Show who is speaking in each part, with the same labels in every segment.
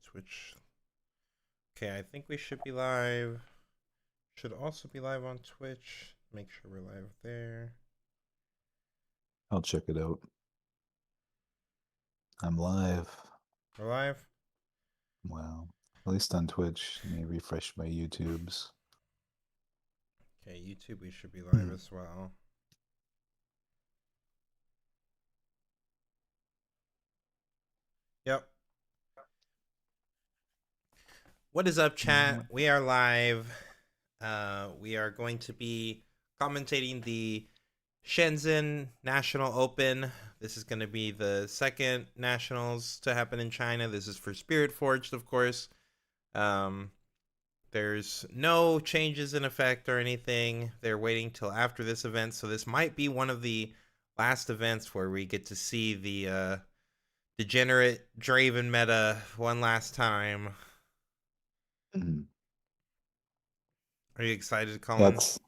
Speaker 1: Twitch. Okay, I think we should be live. Should also be live on Twitch. Make sure we're live there.
Speaker 2: I'll check it out. I'm live.
Speaker 1: We're live?
Speaker 2: Wow. At least on Twitch. Let me refresh my YouTubes.
Speaker 1: Okay, YouTube, we should be live as well. Yep. What is up, chat? We are live. We are going to be commentating the Shenzhen National Open. This is going to be the second nationals to happen in China. This is for Spirit Forged, of course. There's no changes in effect or anything. They're waiting till after this event, so this might be one of the last events where we get to see the degenerate Draven meta one last time. Are you excited, Colin?
Speaker 2: That's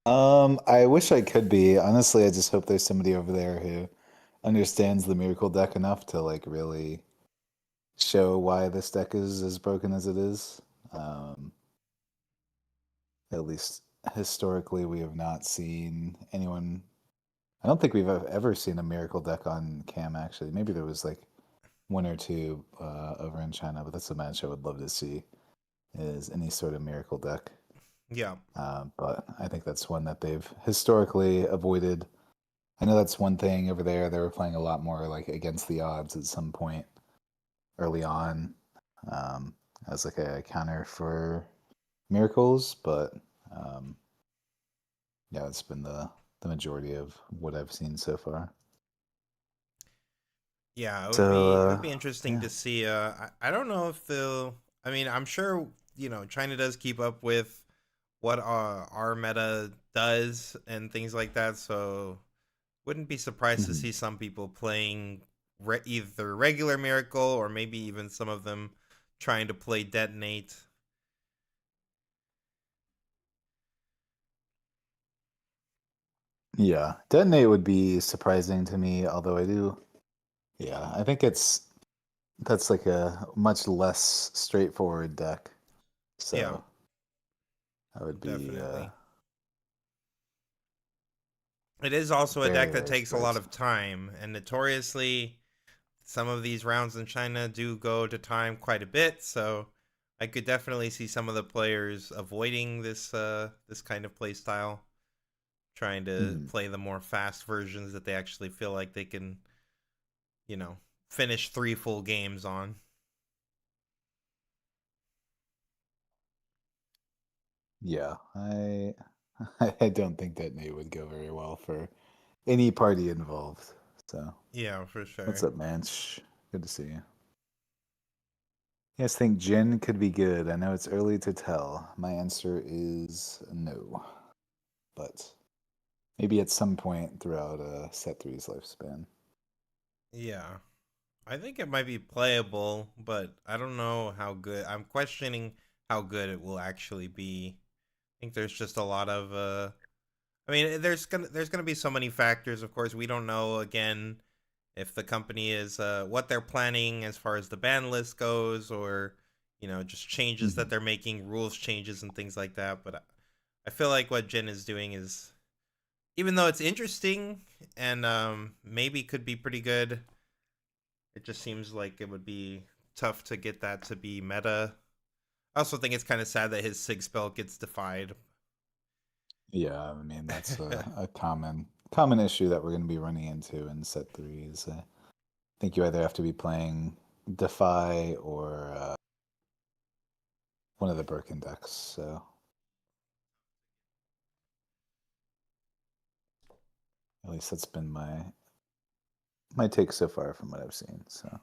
Speaker 2: I wish I could be. Honestly, I just hope there's somebody over there who understands the miracle deck enough to like really show why this deck is as broken as it is. At least historically we have not seen anyone. I don't think we've ever seen a miracle deck on cam actually. Maybe there was like one or two over in China, but that's a match I would love to see, is any sort of miracle deck.
Speaker 1: Yeah.
Speaker 2: But I think that's one that they've historically avoided. I know that's one thing over there. They were playing a lot more like against the odds at some point early on, as like a counter for miracles. But um, yeah, it's been the majority of what I've seen so far.
Speaker 1: Yeah,
Speaker 2: So
Speaker 1: it would be interesting
Speaker 2: yeah.
Speaker 1: to see. I don't know if they'll. I mean, I'm sure China does keep up with what our meta does and things like that. So wouldn't be surprised to
Speaker 2: Mhm.
Speaker 1: see some people playing either regular miracle or maybe even some of them trying to play detonate.
Speaker 2: Yeah, detonate would be surprising to me, although I do. Yeah, I think that's like a much less straightforward deck.
Speaker 1: Yeah,
Speaker 2: So that would be
Speaker 1: definitely. It is also a deck
Speaker 2: very,
Speaker 1: that
Speaker 2: very
Speaker 1: takes a lot
Speaker 2: surprised.
Speaker 1: of time, and notoriously, some of these rounds in China do go to time quite a bit. So I could definitely see some of the players avoiding this kind of play style, trying to
Speaker 2: Mhm.
Speaker 1: play the more fast versions that they actually feel like they can, you know, finish 3 full games on.
Speaker 2: Yeah, I don't think detonate would go very well for any party involved. So
Speaker 1: Yeah, for
Speaker 2: what's
Speaker 1: sure.
Speaker 2: up, Manch? Good to see you. Yes, think Jin could be good. I know it's early to tell. My answer is no, but maybe at some point throughout set three's lifespan.
Speaker 1: Yeah. I think it might be playable, but I don't know how good. I'm questioning how good it will actually be. I think there's just a lot of I mean, there's gonna be so many factors. Of course, we don't know again if the company is what they're planning as far as the ban list goes, or just changes that
Speaker 2: Mhm.
Speaker 1: they're making, rules changes and things like that. But I feel like what Jin is doing is, even though it's interesting and maybe could be pretty good, it just seems like it would be tough to get that to be meta. I also think it's kind of sad that his sig spell gets defied.
Speaker 2: Yeah, I mean that's a common issue that we're going to be running into in set three. Is I think you either have to be playing Defy or one of the Birkin decks. So at least that's been my take so far from what I've seen. So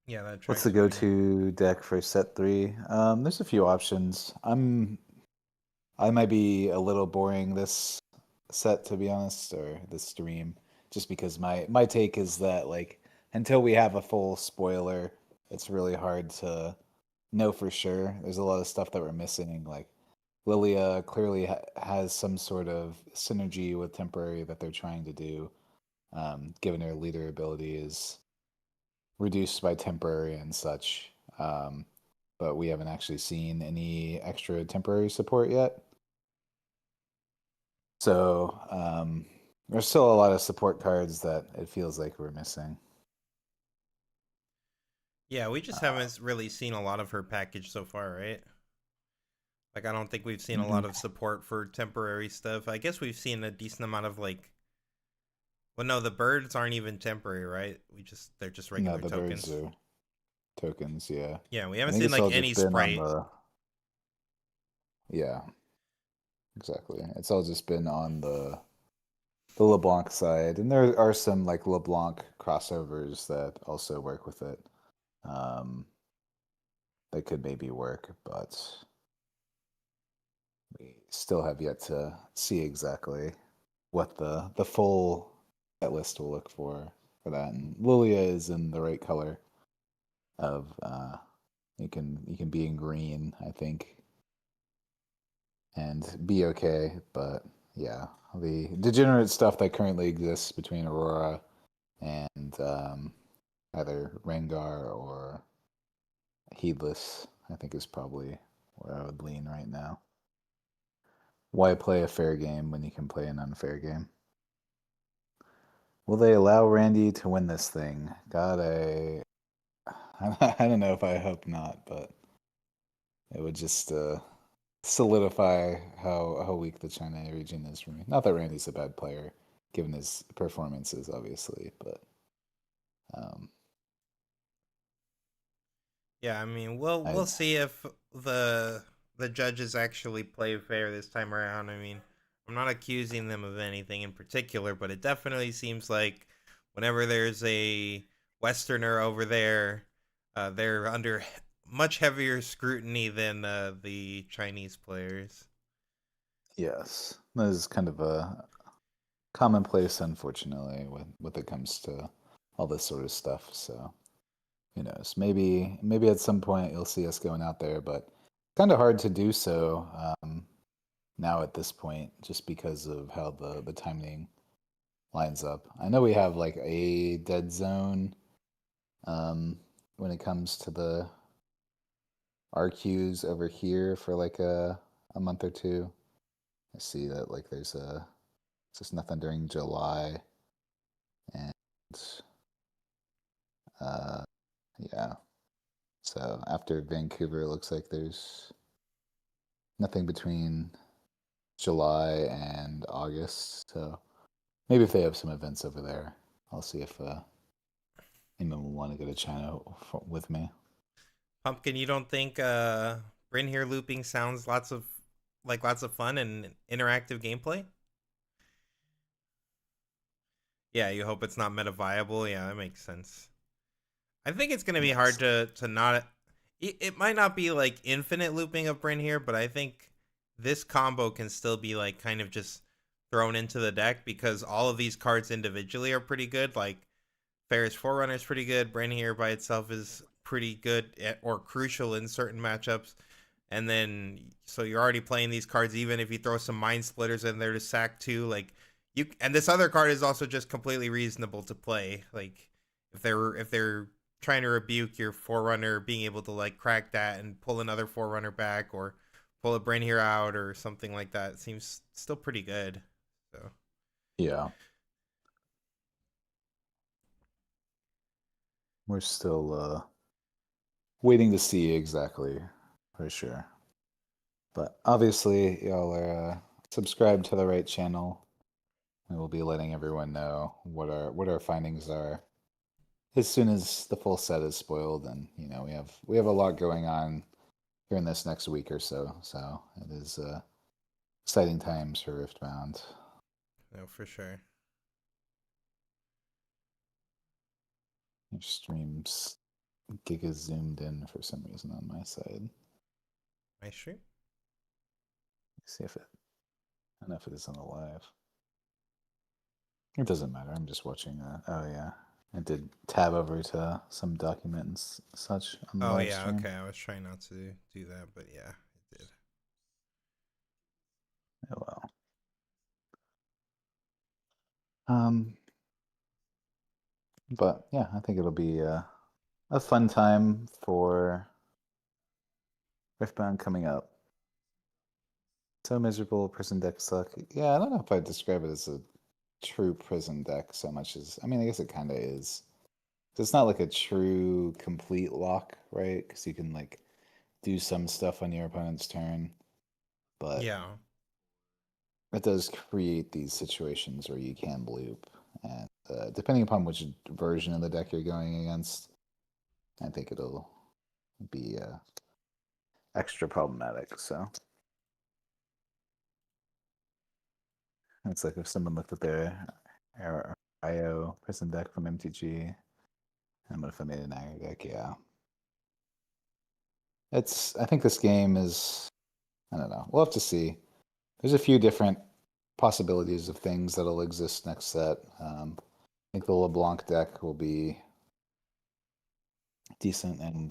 Speaker 1: Yeah, that
Speaker 2: what's the
Speaker 1: tracks for me.
Speaker 2: go-to deck for set three? There's a few options. I might be a little boring this set to be honest, or this stream, just because my take is that like until we have a full spoiler, it's really hard to know for sure. There's a lot of stuff that we're missing. Like Lilia clearly has some sort of synergy with temporary that they're trying to do, given her leader ability is reduced by temporary and such. But we haven't actually seen any extra temporary support yet. So there's still a lot of support cards that it feels like we're missing.
Speaker 1: Yeah, we just
Speaker 2: Uh,
Speaker 1: haven't really seen a lot of her package so far, right? Like, I don't think we've seen a lot
Speaker 2: mm,
Speaker 1: of support for temporary stuff. I guess we've seen a decent amount of like. Well, no, the birds aren't even temporary, right? They're just
Speaker 2: no,
Speaker 1: regular
Speaker 2: the birds
Speaker 1: tokens.
Speaker 2: are tokens, yeah.
Speaker 1: Yeah, we
Speaker 2: I
Speaker 1: haven't
Speaker 2: think
Speaker 1: seen
Speaker 2: it's
Speaker 1: like
Speaker 2: all just
Speaker 1: any
Speaker 2: been on
Speaker 1: sprite.
Speaker 2: the, yeah, exactly. It's all just been on the LeBlanc side, and there are some like LeBlanc crossovers that also work with it. Um, that could maybe work, but we still have yet to see exactly what the full set list will look for that. And Lilia is in the right color of you can be in green, I think, and be okay. But yeah, the degenerate stuff that currently exists between Aurora and either Rengar or Heedless, I think is probably where I would lean right now. Why play a fair game when you can play an unfair game? Will they allow Randy to win this thing? God, I don't know if I hope not, but it would just solidify how weak the China region is for me. Not that Randy's a bad player, given his performances, obviously, but um,
Speaker 1: Yeah, I mean, we'll
Speaker 2: I
Speaker 1: see if the the judges actually play fair this time around. I mean, I'm not accusing them of anything in particular, but it definitely seems like whenever there's a Westerner over there, they're under much heavier scrutiny than the Chinese players.
Speaker 2: yes, that is kind of a commonplace, unfortunately, when it comes to all this sort of stuff. So who knows? Maybe at some point you'll see us going out there, but kind of hard to do so now at this point, just because of how the timing lines up. I know we have like a dead zone um, when it comes to the RQs over here for like a month or two. I see that like there's just nothing during July and uh, yeah. So after Vancouver, it looks like there's nothing between July and August. So maybe if they have some events over there, I'll see if anyone will want to go to China with me.
Speaker 1: Pumpkin, you don't think Bryn here looping sounds lots of fun and interactive gameplay? Yeah, you hope it's not meta viable. Yeah, that makes sense. I think it's gonna be hard
Speaker 2: Yes.
Speaker 1: to not. It might not be like infinite looping of Bryn here, but I think this combo can still be like kind of just thrown into the deck because all of these cards individually are pretty good. Like Ferris Forerunner is pretty good. Bryn here by itself is pretty good or crucial in certain matchups. And then so you're already playing these cards even if you throw some mind splitters in there to sack two, like you and this other card is also just completely reasonable to play. Like if they're trying to rebuke your forerunner, being able to like crack that and pull another forerunner back or pull a brain here out or something like that seems still pretty good. So
Speaker 2: Yeah, we're still waiting to see exactly for sure. But obviously, y'all are subscribed to the right channel. We will be letting everyone know what our findings are as soon as the full set is spoiled. And we have a lot going on here in this next week or so. So it is exciting times for Riftbound.
Speaker 1: no, for sure.
Speaker 2: Your streams giga zoomed in for some reason on my side.
Speaker 1: Nice stream.
Speaker 2: See if it. I don't know if it is on the live. It doesn't matter. I'm just watching that. Oh yeah, I did tab over to some documents such on the
Speaker 1: Oh
Speaker 2: live
Speaker 1: yeah,
Speaker 2: stream.
Speaker 1: okay. I was trying not to do that, but yeah, it did.
Speaker 2: Oh well. Um, but yeah, I think it'll be a fun time for Riftbound coming up. So miserable, prison deck suck. Yeah, I don't know if I'd describe it as a true prison deck so much as, I mean, I guess it kind of is. It's not like a true complete lock, right? Because you can like do some stuff on your opponent's turn, but
Speaker 1: Yeah.
Speaker 2: it does create these situations where you can loop. And depending upon which version of the deck you're going against, I think it'll be extra problematic. So it's like if someone looked at their IO prison deck from MTG, and what if I made an aggro deck? Yeah. I think this game is, I don't know. We'll have to see. There's a few different possibilities of things that'll exist next set. I think the LeBlanc deck will be decent and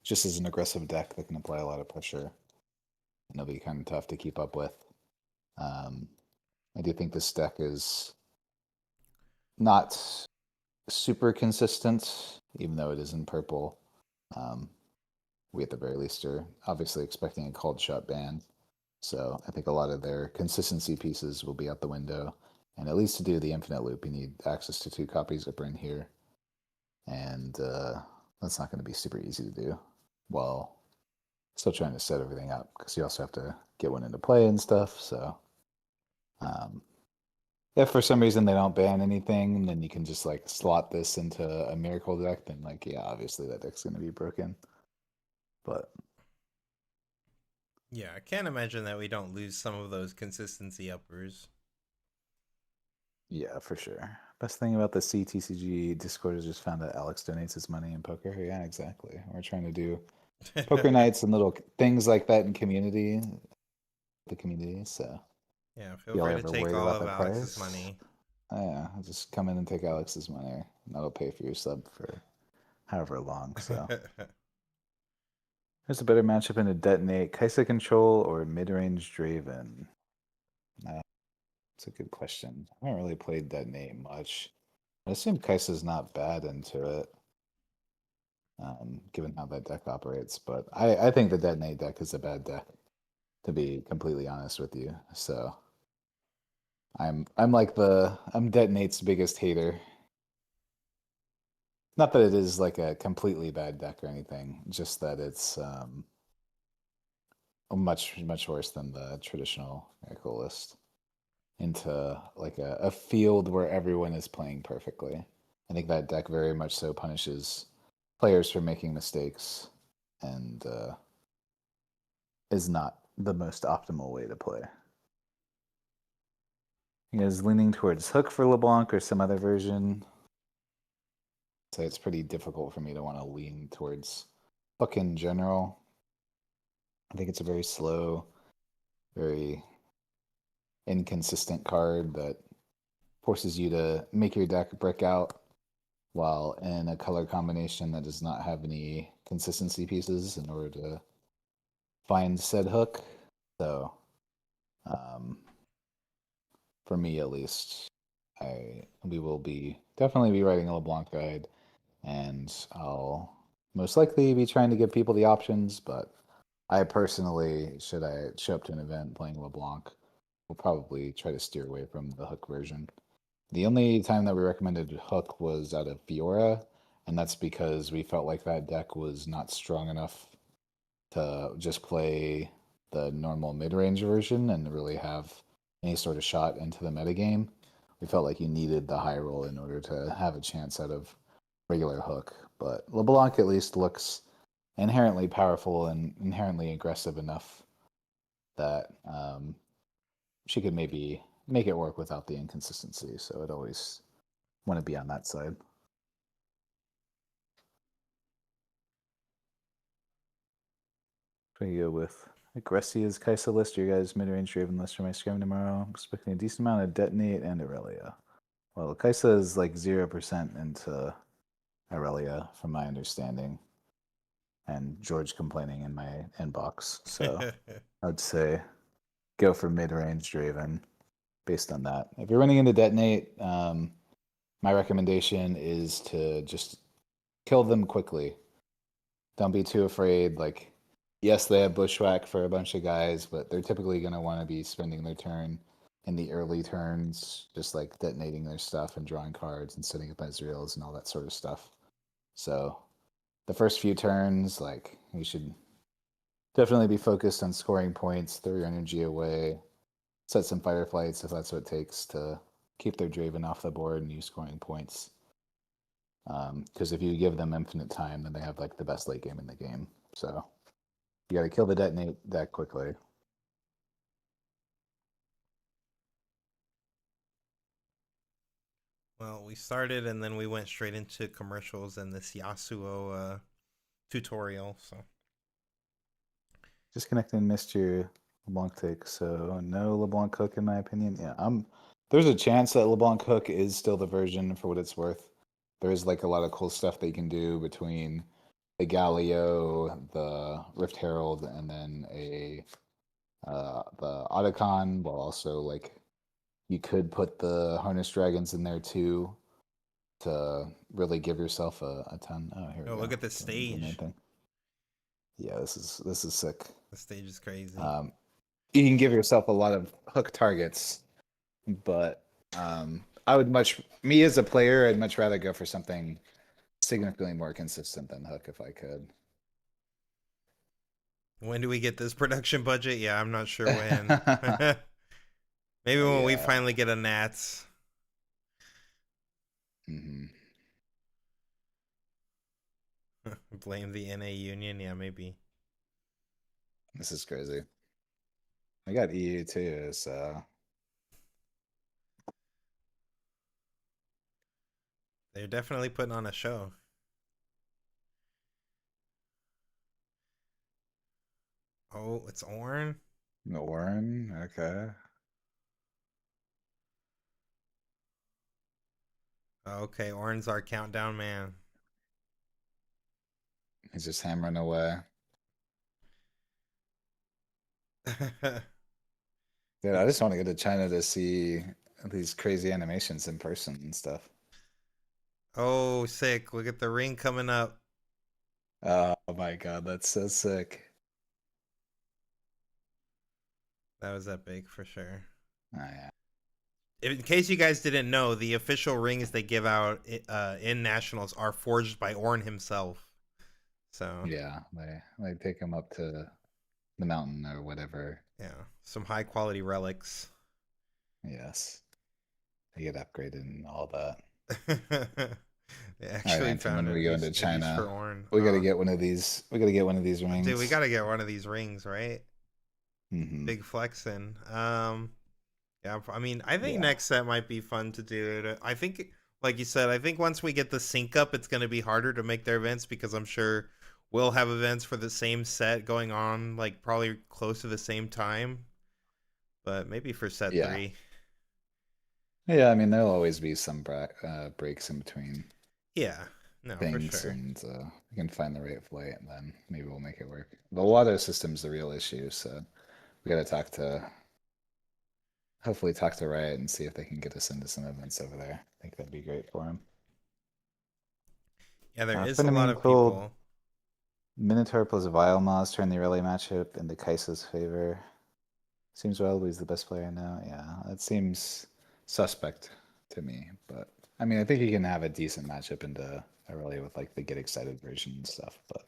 Speaker 2: just as an aggressive deck that can apply a lot of pressure. And it'll be kind of tough to keep up with. Um, I do think this deck is not super consistent, even though it is in purple. Um, we at the very least are obviously expecting a cold shot ban. So I think a lot of their consistency pieces will be out the window. And at least to do the infinite loop, you need access to 2 copies of Bryn here. And that's not going to be super easy to do while still trying to set everything up because you also have to get one into play and stuff. So um, if for some reason they don't ban anything, then you can just like slot this into a miracle deck. Then like yeah, obviously that deck's going to be broken. But
Speaker 1: Yeah, I can't imagine that we don't lose some of those consistency uppers.
Speaker 2: yeah, for sure. Best thing about the CTCG Discord is just found out Alex donates his money in poker. Yeah, exactly. We're trying to do poker nights and little things like that in the community. So
Speaker 1: Yeah,
Speaker 2: if
Speaker 1: feel
Speaker 2: y'all
Speaker 1: free to
Speaker 2: ever
Speaker 1: take
Speaker 2: worried
Speaker 1: all
Speaker 2: about
Speaker 1: of
Speaker 2: the
Speaker 1: Alex's
Speaker 2: price,
Speaker 1: money.
Speaker 2: yeah, just come in and take Alex's money. And that'll pay for your sub for however long. So there's a better matchup in a detonate, Kaisa control or mid-range Draven. Uh, it's a good question. I haven't really played detonate much. I assume Kaisa's not bad into it. Given how that deck operates. But I think the detonate deck is a bad deck, to be completely honest with you. So I'm detonate's biggest hater. Not that it is like a completely bad deck or anything, just that it's much worse than the traditional Miracle list into like a field where everyone is playing perfectly. I think that deck very much so punishes players for making mistakes and is not the most optimal way to play. You guys leaning towards Hook for LeBlanc or some other version? So it's pretty difficult for me to want to lean towards Hook in general. I think it's a very slow, very inconsistent card that forces you to make your deck brick out while in a color combination that does not have any consistency pieces in order to find said hook. So, um, for me at least, we will be definitely be writing a LeBlanc guide, and I'll most likely be trying to give people the options. But I personally, should I show up to an event playing LeBlanc, will probably try to steer away from the hook version. The only time that we recommended hook was out of Fiora, and that's because we felt like that deck was not strong enough to just play the normal mid-range version and really have any sort of shot into the metagame. We felt like you needed the high roll in order to have a chance out of regular hook. But LeBlanc at least looks inherently powerful and inherently aggressive enough that she could maybe make it work without the inconsistency. So I'd always want to be on that side. So you go with Aggressia's Kaisa list, your guys' mid-range Draven list for my scrim tomorrow. I'm expecting a decent amount of Detonate and Aurelia. Well, Kaisa is like 0% into Aurelia, from my understanding. And George complaining in my inbox. So I would say go for mid-range Draven based on that. If you're running into Detonate, my recommendation is to just kill them quickly. Don't be too afraid. Like, yes, they have bushwhack for a bunch of guys, but they're typically going to want to be spending their turn in the early turns, just like detonating their stuff and drawing cards and setting up Ezreals and all that sort of stuff. So the first few turns, like, you should definitely be focused on scoring points, throw your energy away, set some fighter flights if that's what it takes to keep their Draven off the board and you scoring points. Because if you give them infinite time, then they have like the best late game in the game. So you got to kill the detonate that quickly.
Speaker 1: Well, we started and then we went straight into commercials and this Yasuo tutorial. So
Speaker 2: Disconnected and missed your LeBlanc take, so no LeBlanc Hook in my opinion. Yeah, there's a chance that LeBlanc Hook is still the version for what it's worth. There's like a lot of cool stuff that you can do between the Galio, the Rift Herald, and then the Otacon, while also like you could put the Harness Dragons in there too to really give yourself a ton. Oh, here we
Speaker 1: oh,
Speaker 2: go.
Speaker 1: look at this
Speaker 2: Going into the main
Speaker 1: stage.
Speaker 2: thing. Yeah, this is sick.
Speaker 1: The stage is crazy.
Speaker 2: Um, you can give yourself a lot of hook targets, but I would me as a player, I'd much rather go for something significantly more consistent than hook if I could.
Speaker 1: When do we get this production budget? Yeah, I'm not sure when. Maybe when we
Speaker 2: Yeah.
Speaker 1: finally get a Nats.
Speaker 2: Hmm.
Speaker 1: Blame the NA Union. Yeah, maybe.
Speaker 2: This is crazy. I got EU too, so
Speaker 1: They're definitely putting on a show. Oh, it's Orn.
Speaker 2: Warren. Okay.
Speaker 1: Okay, Orn's our countdown man.
Speaker 2: He's just hammering away. Dude, I just want to go to China to see these crazy animations in person and stuff.
Speaker 1: Oh, sick. Look at the ring coming up.
Speaker 2: Oh my god, that's so sick.
Speaker 1: That was epic for sure.
Speaker 2: Oh yeah.
Speaker 1: In case you guys didn't know, the official rings they give out in nationals are forged by Orn himself. So
Speaker 2: Yeah, they take him up to the mountain or whatever.
Speaker 1: yeah, some high quality relics.
Speaker 2: Yes. They get upgraded and all that.
Speaker 1: They
Speaker 2: All right,
Speaker 1: actually
Speaker 2: Anton, when
Speaker 1: found
Speaker 2: we go into
Speaker 1: a use for
Speaker 2: China,
Speaker 1: Orn.
Speaker 2: we gotta get one of these. We gotta get one of these
Speaker 1: Dude, we
Speaker 2: rings.
Speaker 1: gotta get one of these rings, right?
Speaker 2: Hmm.
Speaker 1: Big flexing. Yeah, I mean, I think
Speaker 2: Yeah.
Speaker 1: next set might be fun to do. I think, like you said, I think once we get the sync up, it's gonna be harder to make their events because I'm sure we'll have events for the same set going on, like probably close to the same time. But maybe for set
Speaker 2: Yeah.
Speaker 1: three.
Speaker 2: Yeah, I mean, there'll always be some breaks in between
Speaker 1: Yeah, no, for
Speaker 2: things,
Speaker 1: sure.
Speaker 2: and we can find the right flight, and then maybe we'll make it work. The Lotto system's the real issue, so we gotta hopefully talk to Riot and see if they can get us into some events over there. I think that'd be great for them.
Speaker 1: Yeah, there is a lot
Speaker 2: Phenomene
Speaker 1: of
Speaker 2: told
Speaker 1: people.
Speaker 2: Minotaur plus Vilemaz turn the early matchup into Kai'Sa's favor. Seems Wildly's the best player now. Yeah, that seems suspect to me. But I mean, I think he can have a decent matchup into early with like the get excited version and stuff. But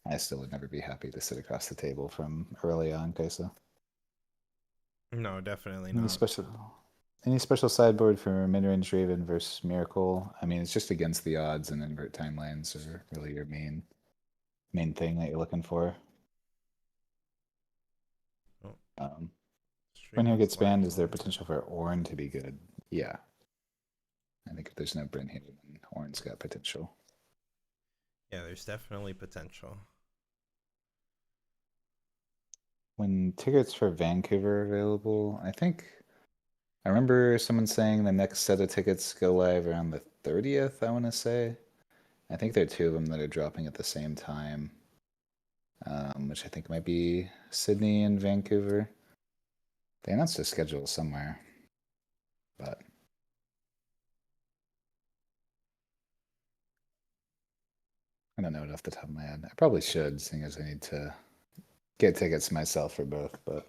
Speaker 2: I still would never be happy to sit across the table from early on Kai'Sa.
Speaker 1: No, definitely
Speaker 2: Any
Speaker 1: not.
Speaker 2: special, any special sideboard for mid-range Raven versus Miracle? I mean, it's just against the odds, and invert timelines are really your main thing that you're looking for.
Speaker 1: Oh,
Speaker 2: Um, when
Speaker 1: stream
Speaker 2: here
Speaker 1: was
Speaker 2: gets banned, is there
Speaker 1: lagging.
Speaker 2: potential for Ornn to be good? Yeah, I think if there's no Bryn here, then Ornn's got potential.
Speaker 1: Yeah, there's definitely potential.
Speaker 2: When tickets for Vancouver are available, I remember someone saying the next set of tickets go live around the 30th, I want to say. I think there are two of them that are dropping at the same time, which I think might be Sydney and Vancouver. They announced a schedule somewhere, but don't know it off the top of my head. I probably should, seeing as I need to get tickets myself for both. But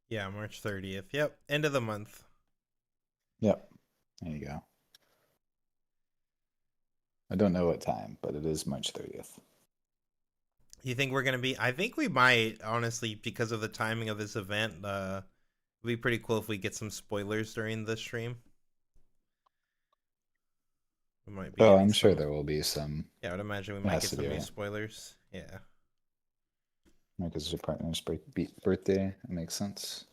Speaker 1: Yeah, March 30th. Yep, end of the month.
Speaker 2: yep, there you go. I don't know what time, but it is March 30th.
Speaker 1: You think we're gonna be? I think we might, honestly, because of the timing of this event. It'd be pretty cool if we get some spoilers during the stream. We might be
Speaker 2: Oh,
Speaker 1: getting
Speaker 2: I'm sure
Speaker 1: some.
Speaker 2: there will be some.
Speaker 1: Yeah, I would imagine we
Speaker 2: It
Speaker 1: might
Speaker 2: has
Speaker 1: get
Speaker 2: to be
Speaker 1: some new
Speaker 2: right.
Speaker 1: spoilers. Yeah.
Speaker 2: Because it's your partner's birthday. It makes sense.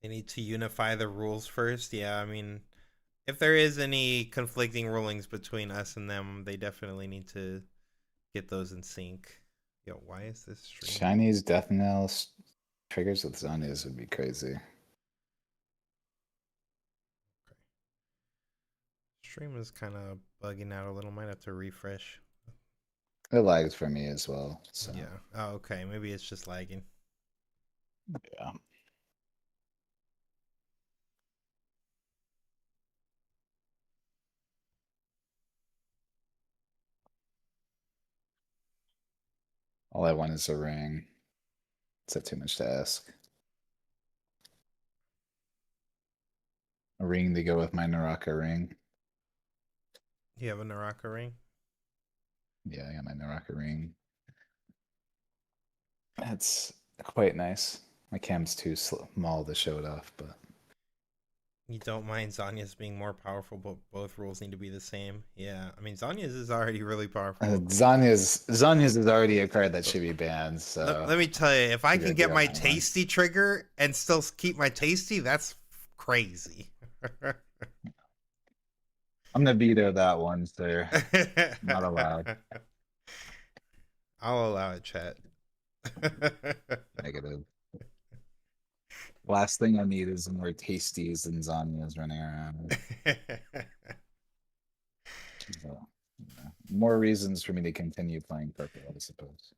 Speaker 1: They need to unify the rules first. Yeah, I mean, if there is any conflicting rulings between us and them, they definitely need to get those in sync. Yo, why is this stream?
Speaker 2: Chinese death knell triggers with Zonias would be crazy.
Speaker 1: Stream is kind of bugging out a little. Might have to refresh.
Speaker 2: It lags for me as well. So
Speaker 1: Yeah. Oh, okay. Maybe it's just lagging.
Speaker 2: yeah. All I want is a ring. Is that too much to ask? A ring to go with my Naraka ring.
Speaker 1: You have a Naraka ring?
Speaker 2: Yeah, I got my Naraka ring. That's quite nice. My cam's too small to show it off, but
Speaker 1: You don't mind Zanya's being more powerful, but both rules need to be the same. Yeah, I mean Zanya's is already really powerful.
Speaker 2: Zanya's is already a card that
Speaker 1: But
Speaker 2: should be banned.
Speaker 1: let,
Speaker 2: So
Speaker 1: let me tell you, if I
Speaker 2: it's a
Speaker 1: can
Speaker 2: good
Speaker 1: get
Speaker 2: deal
Speaker 1: my
Speaker 2: on one.
Speaker 1: tasty trigger and still keep my tasty, that's crazy.
Speaker 2: I'm gonna veto that one, sir. Not allowed.
Speaker 1: I'll allow it, chat.
Speaker 2: Negative. Last thing I need is more tasties and Zanyas running around. So, yeah. More reasons for me to continue playing purple, I suppose.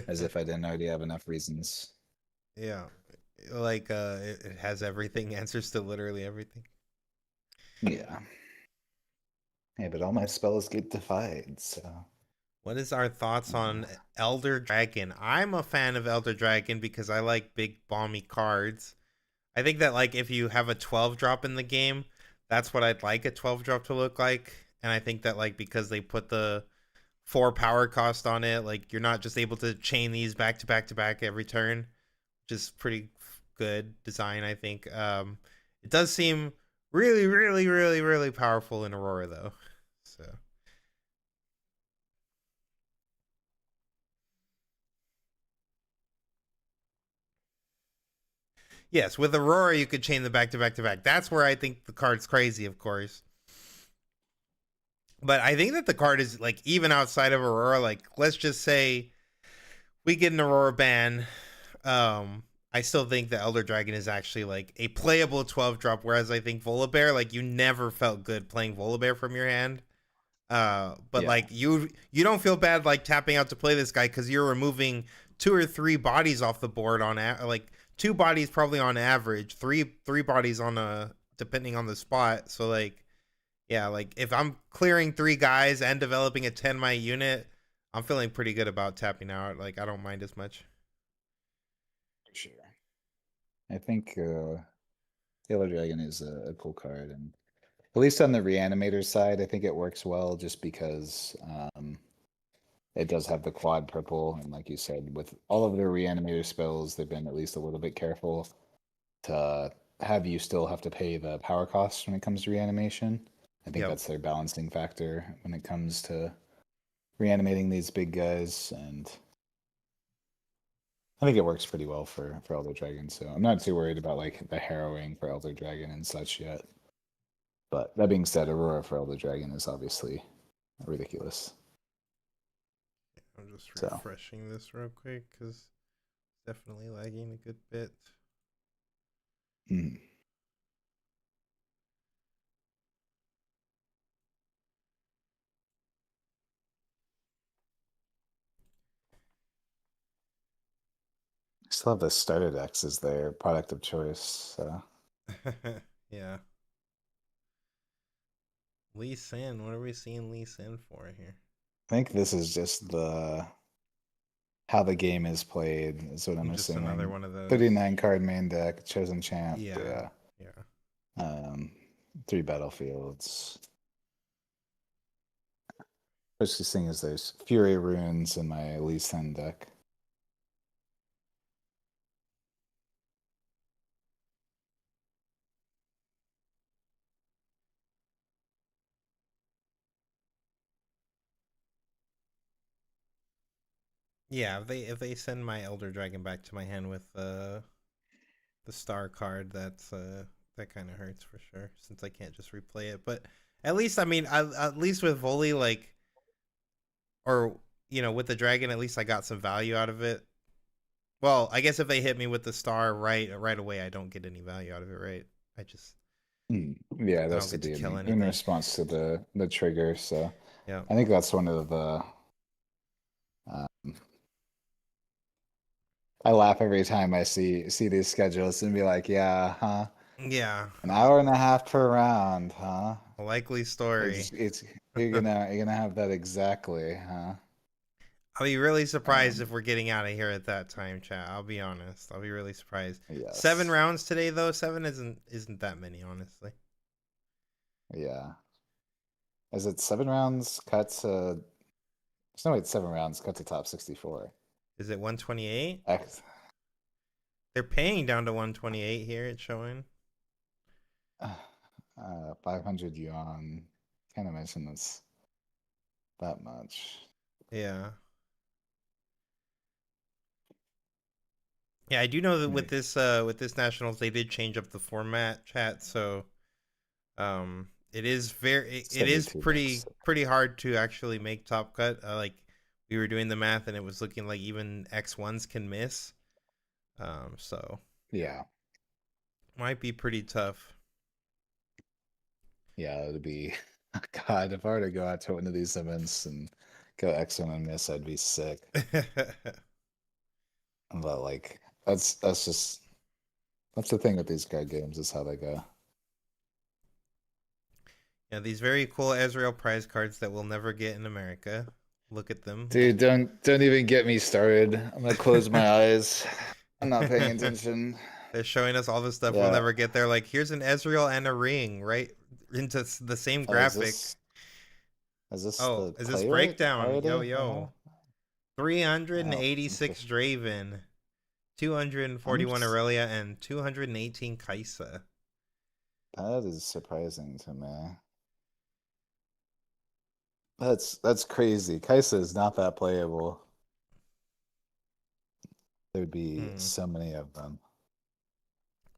Speaker 2: As if I didn't already have enough reasons.
Speaker 1: Yeah, like it has everything, answers to literally everything.
Speaker 2: Yeah. Hey, but all my spells get defied, so
Speaker 1: What is our thoughts on Elder Dragon? I'm a fan of Elder Dragon because I like big bomby cards. I think that like if you have a 12 drop in the game, that's what I'd like a 12 drop to look like. And I think that like because they put the 4 power cost on it, like you're not just able to chain these back to back to back every turn, which is pretty good design, I think. It does seem really, really, really, really powerful in Aurora though. So yes, with Aurora you could chain the back to back to back. That's where I think the card's crazy, of course. But I think that the card is like even outside of Aurora, like let's just say we get an Aurora ban. I still think the Elder Dragon is actually like a playable 12 drop, whereas I think Volibear, like you never felt good playing Volibear from your hand. But
Speaker 2: yeah.
Speaker 1: like you don't feel bad like tapping out to play this guy because you're removing 2 or 3 bodies off the board on like 2 bodies probably on average, three bodies on a depending on the spot. So like yeah, like if I'm clearing 3 guys and developing a 10 my unit, I'm feeling pretty good about tapping out. Like I don't mind as much.
Speaker 2: For sure. I think Taylor Dragon is a cool card, and at least on the reanimator side, I think it works well just because it does have the quad purple, and like you said, with all of their reanimator spells, they've been at least a little bit careful to have you still have to pay the power costs when it comes to reanimation. I think
Speaker 1: Yep.
Speaker 2: that's their balancing factor when it comes to reanimating these big guys, and I think it works pretty well for Elder Dragon. So I'm not too worried about like the harrowing for Elder Dragon and such yet. But that being said, Aurora for Elder Dragon is obviously ridiculous.
Speaker 1: I'm just
Speaker 2: So
Speaker 1: refreshing this real quick because it's definitely lagging a good bit.
Speaker 2: mm. Still have the starter decks as their product of choice. So
Speaker 1: Yeah. Lee Sin. What are we seeing Lee Sin for here?
Speaker 2: I think this is just the how the game is played is what I'm
Speaker 1: Just another
Speaker 2: assuming.
Speaker 1: one of those.
Speaker 2: 39 card main deck, chosen champ,
Speaker 1: Yeah.
Speaker 2: yeah.
Speaker 1: Yeah.
Speaker 2: Um, three battlefields. First thing is there's Fury Runes in my Lee Sin deck.
Speaker 1: Yeah, if they send my Elder Dragon back to my hand with the star card, that kind of hurts for sure since I can't just replay it. But at least I mean, at least with Volley, like, or with the dragon, at least I got some value out of it. Well, I guess if they hit me with the star right away, I don't get any value out of it, right? I just
Speaker 2: Yeah,
Speaker 1: I don't
Speaker 2: that's to
Speaker 1: get to
Speaker 2: be
Speaker 1: kill
Speaker 2: in
Speaker 1: anything.
Speaker 2: response to the trigger. So
Speaker 1: Yeah.
Speaker 2: I think that's one of the. Um, I laugh every time I see these schedules and be like, yeah, huh?
Speaker 1: Yeah.
Speaker 2: An hour and a half per round, huh?
Speaker 1: A likely story.
Speaker 2: It's you're gonna have that exactly, huh?
Speaker 1: I'll be really surprised
Speaker 2: Um,
Speaker 1: if we're getting out of here at that time, chat. I'll be honest. I'll be really surprised. Seven
Speaker 2: yes,
Speaker 1: rounds today, though. Seven isn't that many, honestly.
Speaker 2: yeah. Is it 7 rounds cut to? There's no way it's 7 rounds cut to top 64.
Speaker 1: Is it 128?
Speaker 2: X,
Speaker 1: They're paying down to 128 here. It's showing.
Speaker 2: 500 yuan. Can't imagine that's that much.
Speaker 1: Yeah. Yeah, I do know that
Speaker 2: Maybe
Speaker 1: with this nationals they did change up the format, chat. So it is it is
Speaker 2: 72 bucks.
Speaker 1: pretty hard to actually make top cut. Like we were doing the math and it was looking like even X1s can miss. So
Speaker 2: Yeah,
Speaker 1: might be pretty tough.
Speaker 2: yeah, it'd be. God, if I were to go out to one of these events and go X1 and miss, I'd be sick. But like, that's just that's the thing with these card games is how they go.
Speaker 1: Yeah, these very cool Ezreal prize cards that we'll never get in America. Look at them.
Speaker 2: Dude, don't even get me started. I'm gonna close my eyes. I'm not paying attention.
Speaker 1: They're showing us all the stuff we'll
Speaker 2: Yeah.
Speaker 1: never get there. Like, here's an Ezreal and a ring, right? Into the same
Speaker 2: Oh,
Speaker 1: graphic.
Speaker 2: is this
Speaker 1: Oh,
Speaker 2: the
Speaker 1: is this
Speaker 2: player
Speaker 1: breakdown? Yo,
Speaker 2: already? Uh-huh.
Speaker 1: yo.
Speaker 2: Oh,
Speaker 1: 386
Speaker 2: interesting.
Speaker 1: Draven,
Speaker 2: I'm
Speaker 1: 241
Speaker 2: just,
Speaker 1: Aurelia, and 218 Kaisa.
Speaker 2: that is surprising to me. That's crazy. Kaisa is not that playable. There'd be
Speaker 1: Hmm.
Speaker 2: so many of them.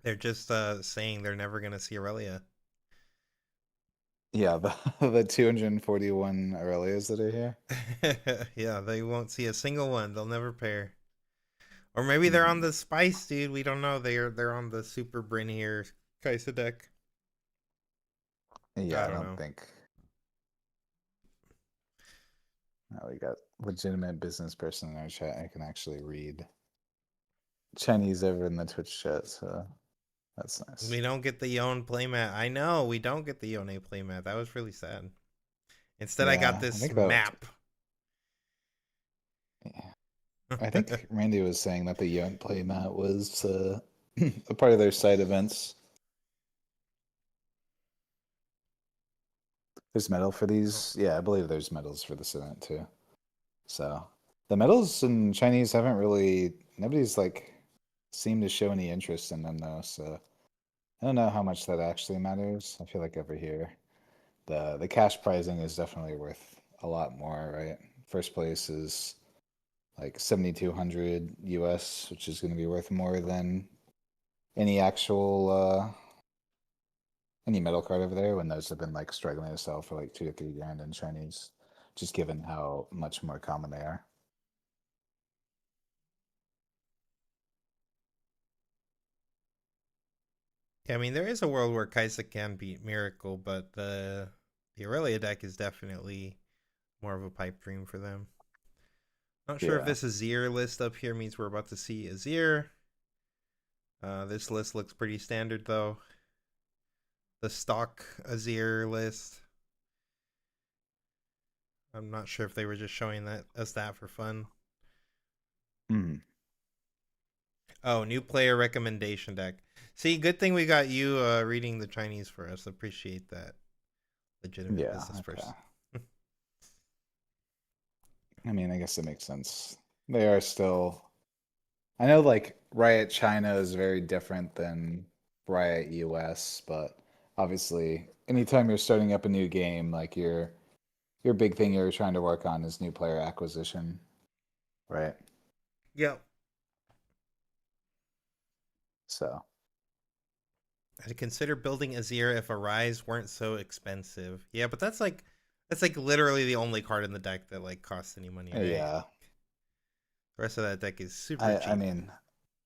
Speaker 1: They're just saying they're never going to see Aurelia.
Speaker 2: Yeah, the 241 Aurelias that are here.
Speaker 1: Yeah, they won't see a single one. They'll never pair. Or maybe they're on
Speaker 2: Hmm.
Speaker 1: the Spice, dude. We don't know. They're on the Super Brinier Kaisa deck.
Speaker 2: Yeah,
Speaker 1: I
Speaker 2: I
Speaker 1: don't
Speaker 2: don't
Speaker 1: know.
Speaker 2: think. We got legitimate business person in our chat. I can actually read Chinese over in the Twitch chat, so that's nice.
Speaker 1: We don't get the Yon playmat. I know we don't get the Yone playmat. That was really sad. Instead, I got
Speaker 2: Yeah, I
Speaker 1: this
Speaker 2: think that.
Speaker 1: map.
Speaker 2: Yeah, I think Randy was saying that the Young Play mat was a part of their side events. There's medal for
Speaker 1: Oh,
Speaker 2: these. Yeah, I believe there's medals for this event too. So the medals in Chinese haven't really. Nobody's like seemed to show any interest in them though. So I don't know how much that actually matters. I feel like over here, the cash pricing is definitely worth a lot more, right? First place is like 7,200 US, which is going to be worth more than any actual any metal card over there when those have been like struggling to sell for like 2 to 3 grand in Chinese, just given how much more common they are.
Speaker 1: yeah, I mean there is a world where Kaisa can beat Miracle, but the Aurelia deck is definitely more of a pipe dream for them. Not sure if
Speaker 2: Yeah.
Speaker 1: this Azir list up here means we're about to see Azir. This list looks pretty standard though. the stock Azir list. I'm not sure if they were just showing that us that for fun.
Speaker 2: Hmm.
Speaker 1: Oh, new player recommendation deck. See, good thing we got you reading the Chinese for us. Appreciate that. Legitimate
Speaker 2: Yeah.
Speaker 1: business
Speaker 2: Okay.
Speaker 1: person.
Speaker 2: I mean, I guess it makes sense. They are still. I know, like Riot China is very different than Riot US, but obviously, anytime you're starting up a new game, like your big thing you're trying to work on is new player acquisition, right?
Speaker 1: Yep.
Speaker 2: So
Speaker 1: I'd consider building Azir if Arise weren't so expensive. Yeah, but that's like literally the only card in the deck that like costs any money, right?
Speaker 2: yeah,
Speaker 1: The rest of that deck is super
Speaker 2: I
Speaker 1: cheap.
Speaker 2: mean,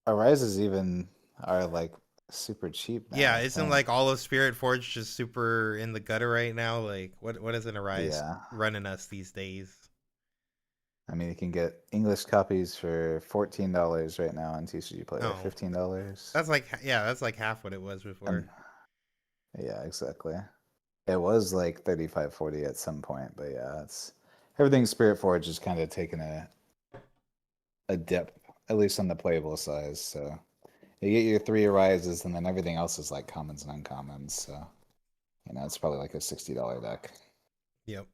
Speaker 2: Arises even are like super cheap now,
Speaker 1: Yeah,
Speaker 2: I
Speaker 1: isn't
Speaker 2: think.
Speaker 1: like all of Spirit Forge just super in the gutter right now? Like what is an Arise
Speaker 2: Yeah.
Speaker 1: running us these days?
Speaker 2: I mean, you can get English copies for $14 right now on TCG Player,
Speaker 1: Oh,
Speaker 2: $15.
Speaker 1: that's like yeah, that's like half what it was before.
Speaker 2: And yeah, exactly. It was like 35, 40 at some point, but yeah, it's everything Spirit Forge is kind of taking a dip, at least on the playable size. So you get your three arises, and then everything else is like commons and uncommons. So it's probably like a $60 deck.
Speaker 1: Yep.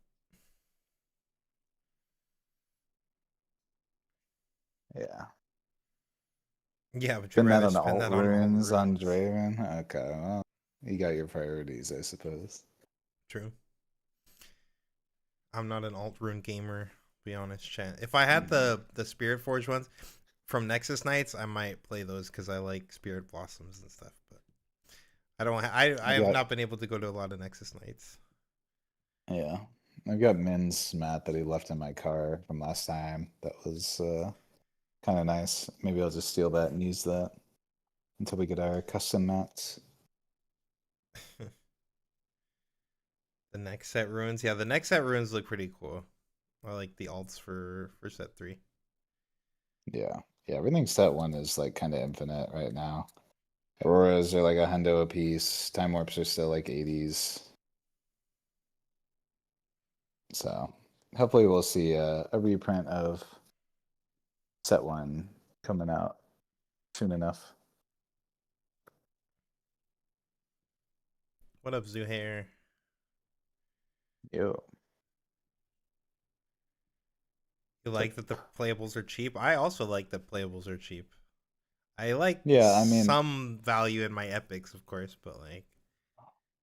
Speaker 2: Yeah.
Speaker 1: Yeah, would you
Speaker 2: Spend that
Speaker 1: rather
Speaker 2: on
Speaker 1: spend
Speaker 2: alt
Speaker 1: that on alt
Speaker 2: runes on
Speaker 1: runes?
Speaker 2: Draven. Okay, well, you got your priorities, I suppose.
Speaker 1: True. I'm not an alt rune gamer, to be honest, chat. If I had
Speaker 2: Hmm.
Speaker 1: the Spirit Forge ones from Nexus Knights, I might play those because I like Spirit Blossoms and stuff. But I don't. I
Speaker 2: I've
Speaker 1: have
Speaker 2: got
Speaker 1: not been able to go to a lot of Nexus Knights.
Speaker 2: Yeah. I've got Min's mat that he left in my car from last time. That was kind of nice. Maybe I'll just steal that and use that until we get our custom mats.
Speaker 1: The next set runes, yeah, the next set runes look pretty cool. I like the alts for set three.
Speaker 2: Yeah. Yeah, everything set one is like kind of infinite right now. Auroras are like a hundo a piece. Time warps are still like 80s. So hopefully we'll see a reprint of set one coming out soon enough.
Speaker 1: What up, Zuhair?
Speaker 2: Yo.
Speaker 1: You
Speaker 2: So,
Speaker 1: like that the playables are cheap? I also like that playables are cheap. I like
Speaker 2: yeah, I mean,
Speaker 1: some value in my epics, of course, but like,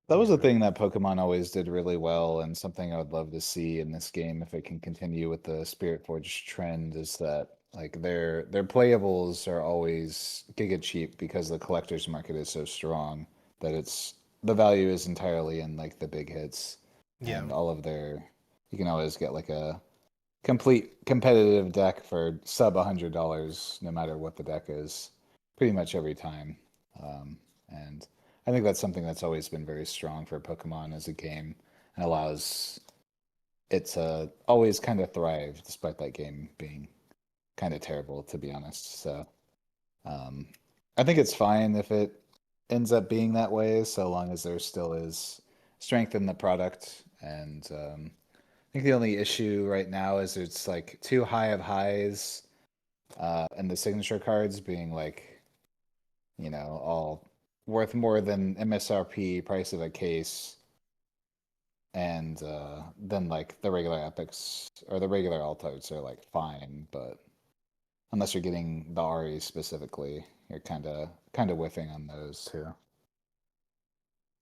Speaker 2: that was a
Speaker 1: yeah,
Speaker 2: thing that Pokemon always did really well, and something I would love to see in this game if it can continue with the Spirit Forge trend is that like their playables are always giga cheap because the collector's market is so strong that it's the value is entirely in like the big hits
Speaker 1: yeah,
Speaker 2: and all of their you can always get like a complete competitive deck for sub $100 no matter what the deck is pretty much every time. And I think that's something that's always been very strong for Pokemon as a game and allows it to always kind of thrive despite that game being kind of terrible, to be honest. So um, I think it's fine if it ends up being that way, so long as there still is strength in the product. And I think the only issue right now is it's like too high of highs, and the signature cards being like, all worth more than MSRP price of a case, and then like the regular epics or the regular altards are like fine, but unless you're getting the Ari specifically, you're kind of whiffing on those too.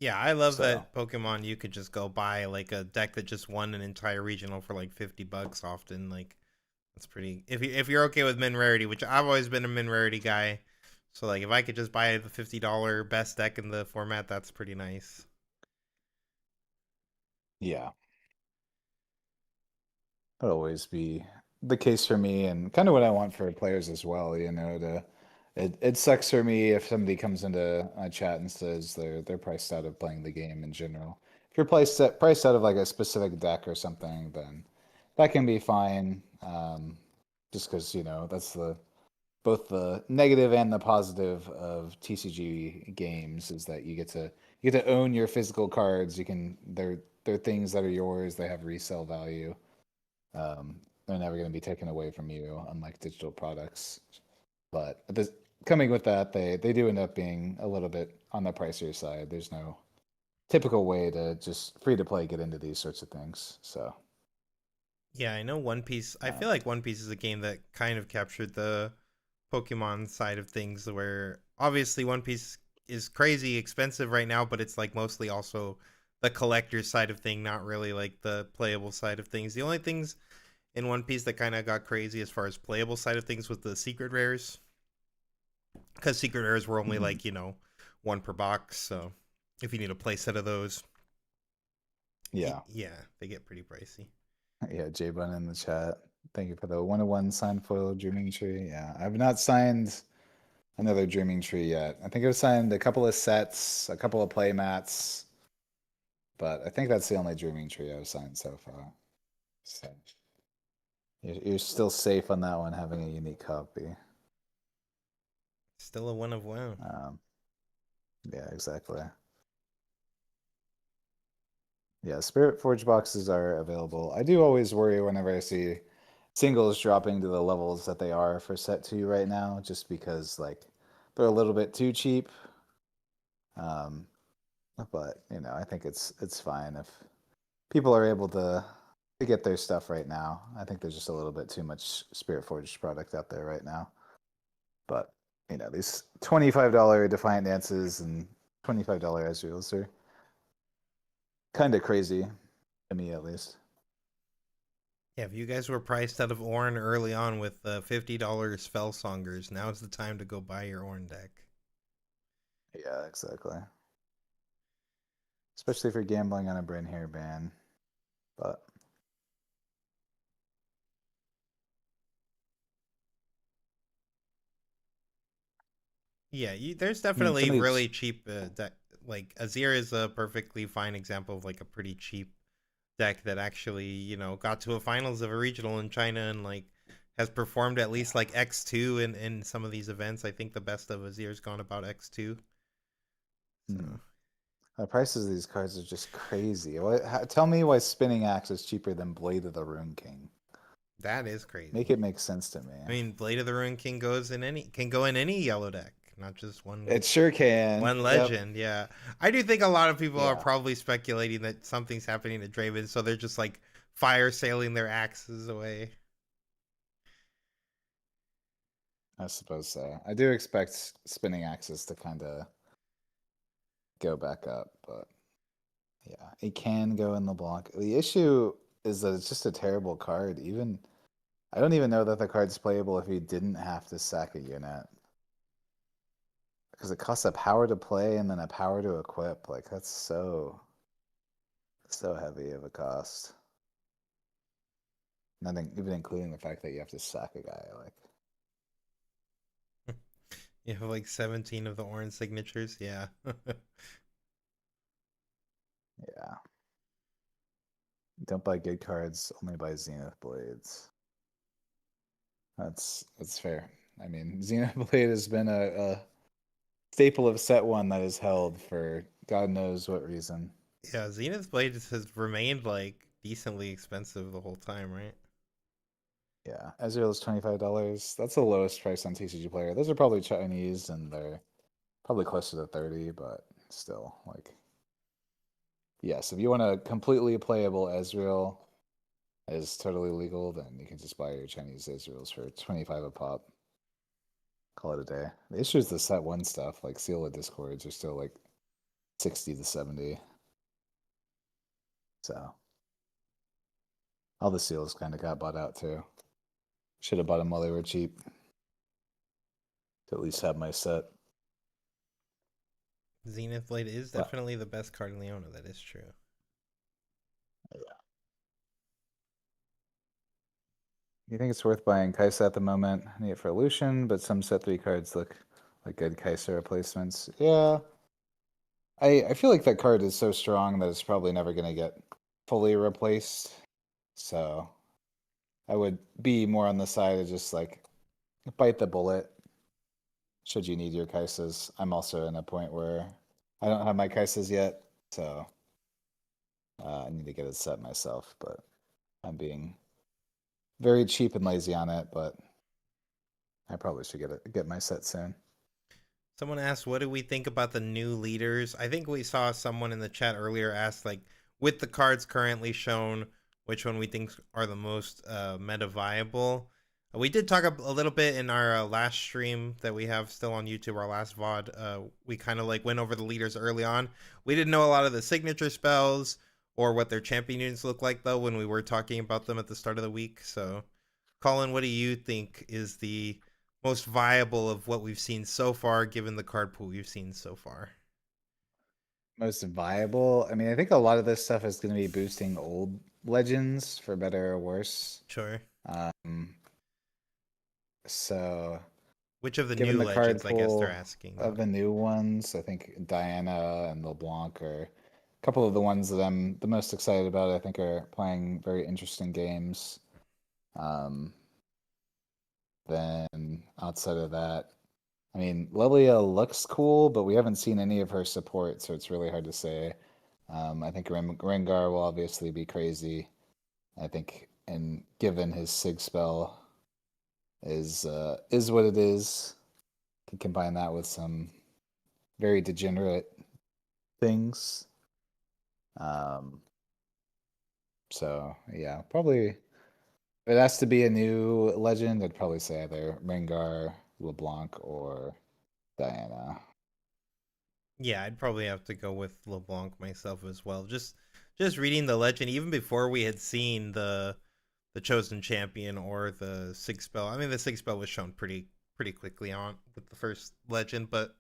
Speaker 1: yeah. I love
Speaker 2: So
Speaker 1: that Pokemon. You could just go buy like a deck that just won an entire regional for like $50. Often, like that's pretty. If you're okay with min rarity, which I've always been a min rarity guy, so like if I could just buy the $50 best deck in the format, that's pretty nice.
Speaker 2: yeah, that'll always be the case for me, and kind of what I want for players as well. To it sucks for me if somebody comes into my chat and says they're priced out of playing the game in general. If you're priced out of like a specific deck or something, then that can be fine. Just because that's the both the negative and the positive of TCG games is that you get to own your physical cards. You can they're things that are yours. They have resale value. They're never going to be taken away from you, unlike digital products. But coming with that, they do end up being a little bit on the pricier side. There's no typical way to just free to play get into these sorts of things. So
Speaker 1: Yeah, I know One Piece. I feel
Speaker 2: um,
Speaker 1: like One Piece is a game that kind of captured the Pokemon side of things, where obviously One Piece is crazy expensive right now, but it's like mostly also the collector side of thing, not really like the playable side of things. The only things in One Piece that kind of got crazy as far as playable side of things was the secret rares, because secret rares were only
Speaker 2: mhm.
Speaker 1: like one per box. So if you need a play set of those,
Speaker 2: Yeah,
Speaker 1: yeah, they get pretty pricey.
Speaker 2: yeah. J Bun in the chat. Thank you for the 101 signed foil Dreaming Tree. Yeah, I've not signed another Dreaming Tree yet. I think I've signed a couple of sets, a couple of play mats, but I think that's the only Dreaming Tree I've signed so far. So you're still safe on that one, having a unique copy.
Speaker 1: Still a one of one.
Speaker 2: Um, yeah, exactly. Yeah, Spirit Forge boxes are available. I do always worry whenever I see singles dropping to the levels that they are for set two right now, just because like they're a little bit too cheap. Um, but I think it's fine if people are able to get their stuff right now. I think there's just a little bit too much Spirit Forge product out there right now. But these $25 Defiant Dances and $25 Ezreals are kind of crazy to me, at least.
Speaker 1: Yeah, if you guys were priced out of Ornn early on with $50 Spell Songers, now's the time to go buy your Ornn deck.
Speaker 2: Yeah, exactly. Especially if you're gambling on a Brain Hair ban. But
Speaker 1: Yeah, there's
Speaker 2: I mean,
Speaker 1: definitely
Speaker 2: somebody's
Speaker 1: really cheap deck. Like Azir is a perfectly fine example of like a pretty cheap deck that actually got to a finals of a regional in China and like has performed at least like X2 in some of these events. I think the best of Azir's gone about X2.
Speaker 2: hmm,
Speaker 1: So
Speaker 2: the prices of these cards are just crazy. Tell me why Spinning Axe is cheaper than Blade of the Rune King.
Speaker 1: that is
Speaker 2: Make
Speaker 1: crazy.
Speaker 2: it make sense to me.
Speaker 1: I mean, Blade of the Ruin King can go in any yellow deck, not just
Speaker 2: It sure can.
Speaker 1: one
Speaker 2: Yep.
Speaker 1: legend. Yeah, I do think a lot of people are
Speaker 2: Yeah,
Speaker 1: probably speculating that something's happening to Draven, so they're just like fire sailing their axes away.
Speaker 2: I suppose so. I do expect Spinning Axes to kind of go back up, but yeah, it can go in the block. The issue is that it's just a terrible card. Even I don't even know that the card's playable if you didn't have to sack a unit. Because it costs a power to play and then a power to equip. Like that's so heavy of a cost. Nothing even including the fact that you have to sack a guy. Like
Speaker 1: You have like 17 of the orange signatures. Yeah.
Speaker 2: yeah. Don't buy good cards, only buy Zenith Blades. That's fair. I mean, Zenith Blade has been a staple of set one that is held for God knows what reason.
Speaker 1: Yeah, Zenith's Blade has remained like decently expensive the whole time, right?
Speaker 2: Yeah, Ezreal is $25. That's the lowest price on TCG Player. Those are probably Chinese and they're probably closer to 30, but still, like, yes, if you want a completely playable Ezreal is totally legal, then you can just buy your Chinese Ezreals for 25 a pop. Call it a day. The issue is the set one stuff, like Seal of Discords, are still like 60 to 70. So all the seals kind of got bought out too. Should have bought them while they were cheap to at least have my set.
Speaker 1: Zenith Blade is
Speaker 2: But
Speaker 1: definitely the best card in Leona. That is true.
Speaker 2: you think it's worth buying Kaisa at the moment? I need it for Lucian, but some set three cards look like good Kaisa replacements. Yeah. I feel like that card is so strong that it's probably never gonna get fully replaced. So I would be more on the side of just like bite the bullet. should you need your Kaisas. I'm also in a point where I don't have my Kaisas yet, so I need to get it set myself, but I'm being very cheap and lazy on it, but I probably should get my set soon.
Speaker 1: Someone asked, "What do we think about the new leaders?" I think we saw someone in the chat earlier ask, like, with the cards currently shown, which one we think are the most meta viable. We did talk a little bit in our last stream that we have still on YouTube, our last VOD. We kind of like went over the leaders early on. We didn't know a lot of the signature spells or what their champion units look like, though, when we were talking about them at the start of the week. So, Colin, what do you think is the most viable of what we've seen so far, given the card pool we've seen so far?
Speaker 2: Most viable. I mean, I think a lot of this stuff is going to be boosting old legends for better or worse.
Speaker 1: Sure.
Speaker 2: Um, so
Speaker 1: Which of the
Speaker 2: given
Speaker 1: new
Speaker 2: the card
Speaker 1: legends, I guess they're
Speaker 2: pool
Speaker 1: asking,
Speaker 2: of
Speaker 1: though.
Speaker 2: the new ones, I think Diana and LeBlanc are a couple of the ones that I'm the most excited about. I think are playing very interesting games. Um, then outside of that, I mean, Lilia looks cool, but we haven't seen any of her support, so it's really hard to say. I think Rengar will obviously be crazy. I think, and given his Sig spell is what it is, can combine that with some very degenerate things. Um, so yeah, probably if it has to be a new legend, I'd probably say either Rengar, LeBlanc, or Diana.
Speaker 1: Yeah, I'd probably have to go with LeBlanc myself as well. Just reading the legend, even before we had seen the chosen champion or the sig spell. I mean, the sig spell was shown pretty quickly on with the first legend, but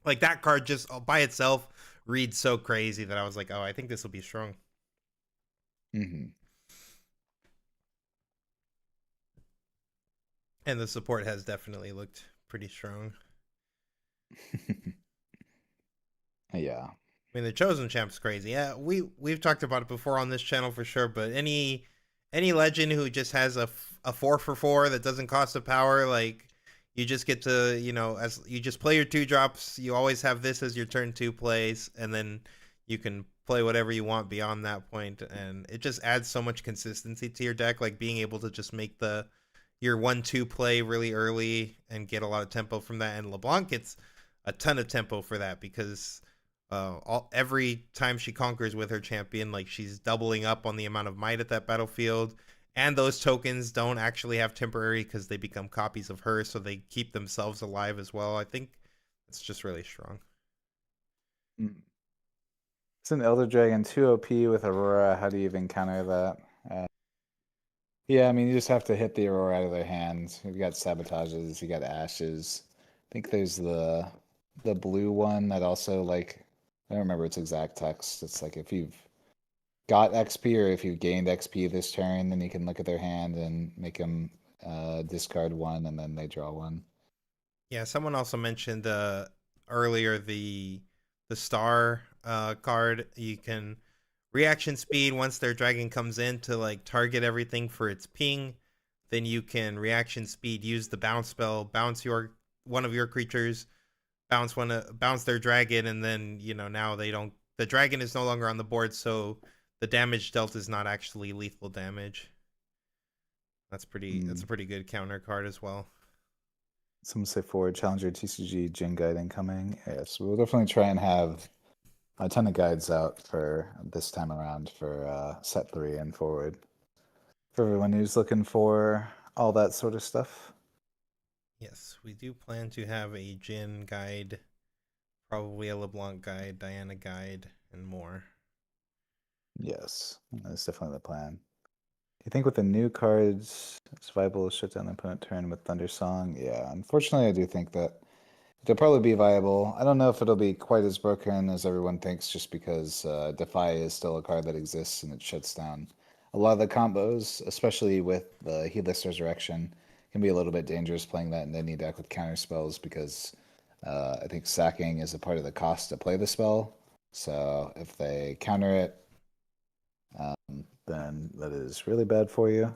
Speaker 1: like that card just by itself reads so crazy that I was like, oh, I think this will be strong.
Speaker 2: Hmm.
Speaker 1: And the support has definitely looked pretty strong.
Speaker 2: Yeah.
Speaker 1: I mean, the chosen champ's crazy. Yeah, we've talked about it before on this channel for sure. But any legend who just has a 4 for 4 that doesn't cost a power, like you just get to as you just play your 2 drops. You always have this as your turn 2 plays, and then you can play whatever you want beyond that point, and it just adds so much consistency to your deck. Like being able to just make the your 1-2 play really early and get a lot of tempo from that. And LeBlanc gets a ton of tempo for that because every time she conquers with her champion, like she's doubling up on the amount of might at that battlefield. And those tokens don't actually have temporary because they become copies of her, so they keep themselves alive as well. I think it's just really strong.
Speaker 2: Mm. It's an Elder Dragon 2 OP with Aurora. How do you even counter that? Yeah, I mean, you just have to hit the Aurora out of their hands. You've got Sabotages, you got Ashes. I think there's the blue one that also like I don't remember its exact text. It's like if you've got XP or if you've gained XP this turn, then you can look at their hand and make them discard one and then they draw one.
Speaker 1: Yeah, someone also mentioned earlier the star card. You can reaction speed once their dragon comes in to like target everything for its ping. Then you can reaction speed use the bounce spell, bounce your one of your creatures, bounce their dragon, and then now they don't. The dragon is no longer on the board, so the damage dealt is not actually lethal damage. That's a
Speaker 2: Mm.
Speaker 1: pretty good counter card as well.
Speaker 2: Some say forward Challenger TCG Jin Guide incoming. Yes, we'll definitely try and have a ton of guides out for this time around for set 3 and forward. For everyone who's looking for all that sort of stuff.
Speaker 1: Yes, we do plan to have a Jin guide, probably a LeBlanc guide, Diana guide, and more.
Speaker 2: Yes, that's definitely the plan. Do you think with the new cards, it's viable to shut down the opponent turn with Thunder Song? Yeah, unfortunately, I do think that it'll probably be viable. I don't know if it'll be quite as broken as everyone thinks, just because Defy is still a card that exists and it shuts down a lot of the combos, especially with the Heedless Resurrection. Can be a little bit dangerous playing that in any deck with counter spells because I think sacking is a part of the cost to play the spell. So if they counter it, then that is really bad for you.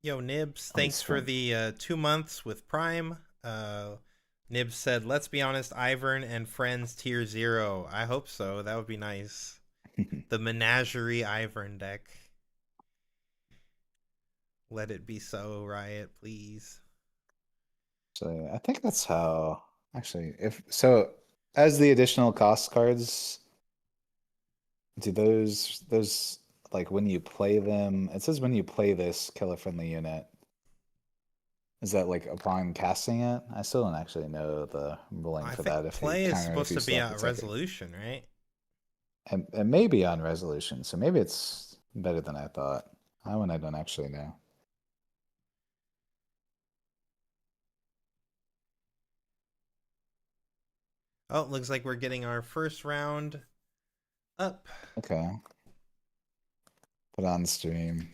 Speaker 1: Yo, Nibs,
Speaker 2: Oh,
Speaker 1: thanks for
Speaker 2: sweet.
Speaker 1: the 2 months with Prime. Nibs said, let's be honest, Ivern and Friends tier 0. I hope so. That would be nice. The Menagerie Ivern deck. Let it be so, Riot, please.
Speaker 2: So I think that's how actually if so as the additional cost cards, do those like when you play them, it says when you play this kill a friendly unit. Is that like upon casting it? I still don't actually know the ruling
Speaker 1: I
Speaker 2: for
Speaker 1: think
Speaker 2: that if you
Speaker 1: play is
Speaker 2: counter it if
Speaker 1: supposed
Speaker 2: you
Speaker 1: to
Speaker 2: still
Speaker 1: be
Speaker 2: have to
Speaker 1: a
Speaker 2: take it.
Speaker 1: resolution, right?
Speaker 2: And maybe on resolution, so maybe it's better than I thought. That one I don't actually know.
Speaker 1: Oh, looks like we're getting our first round up.
Speaker 2: Okay. Put on stream.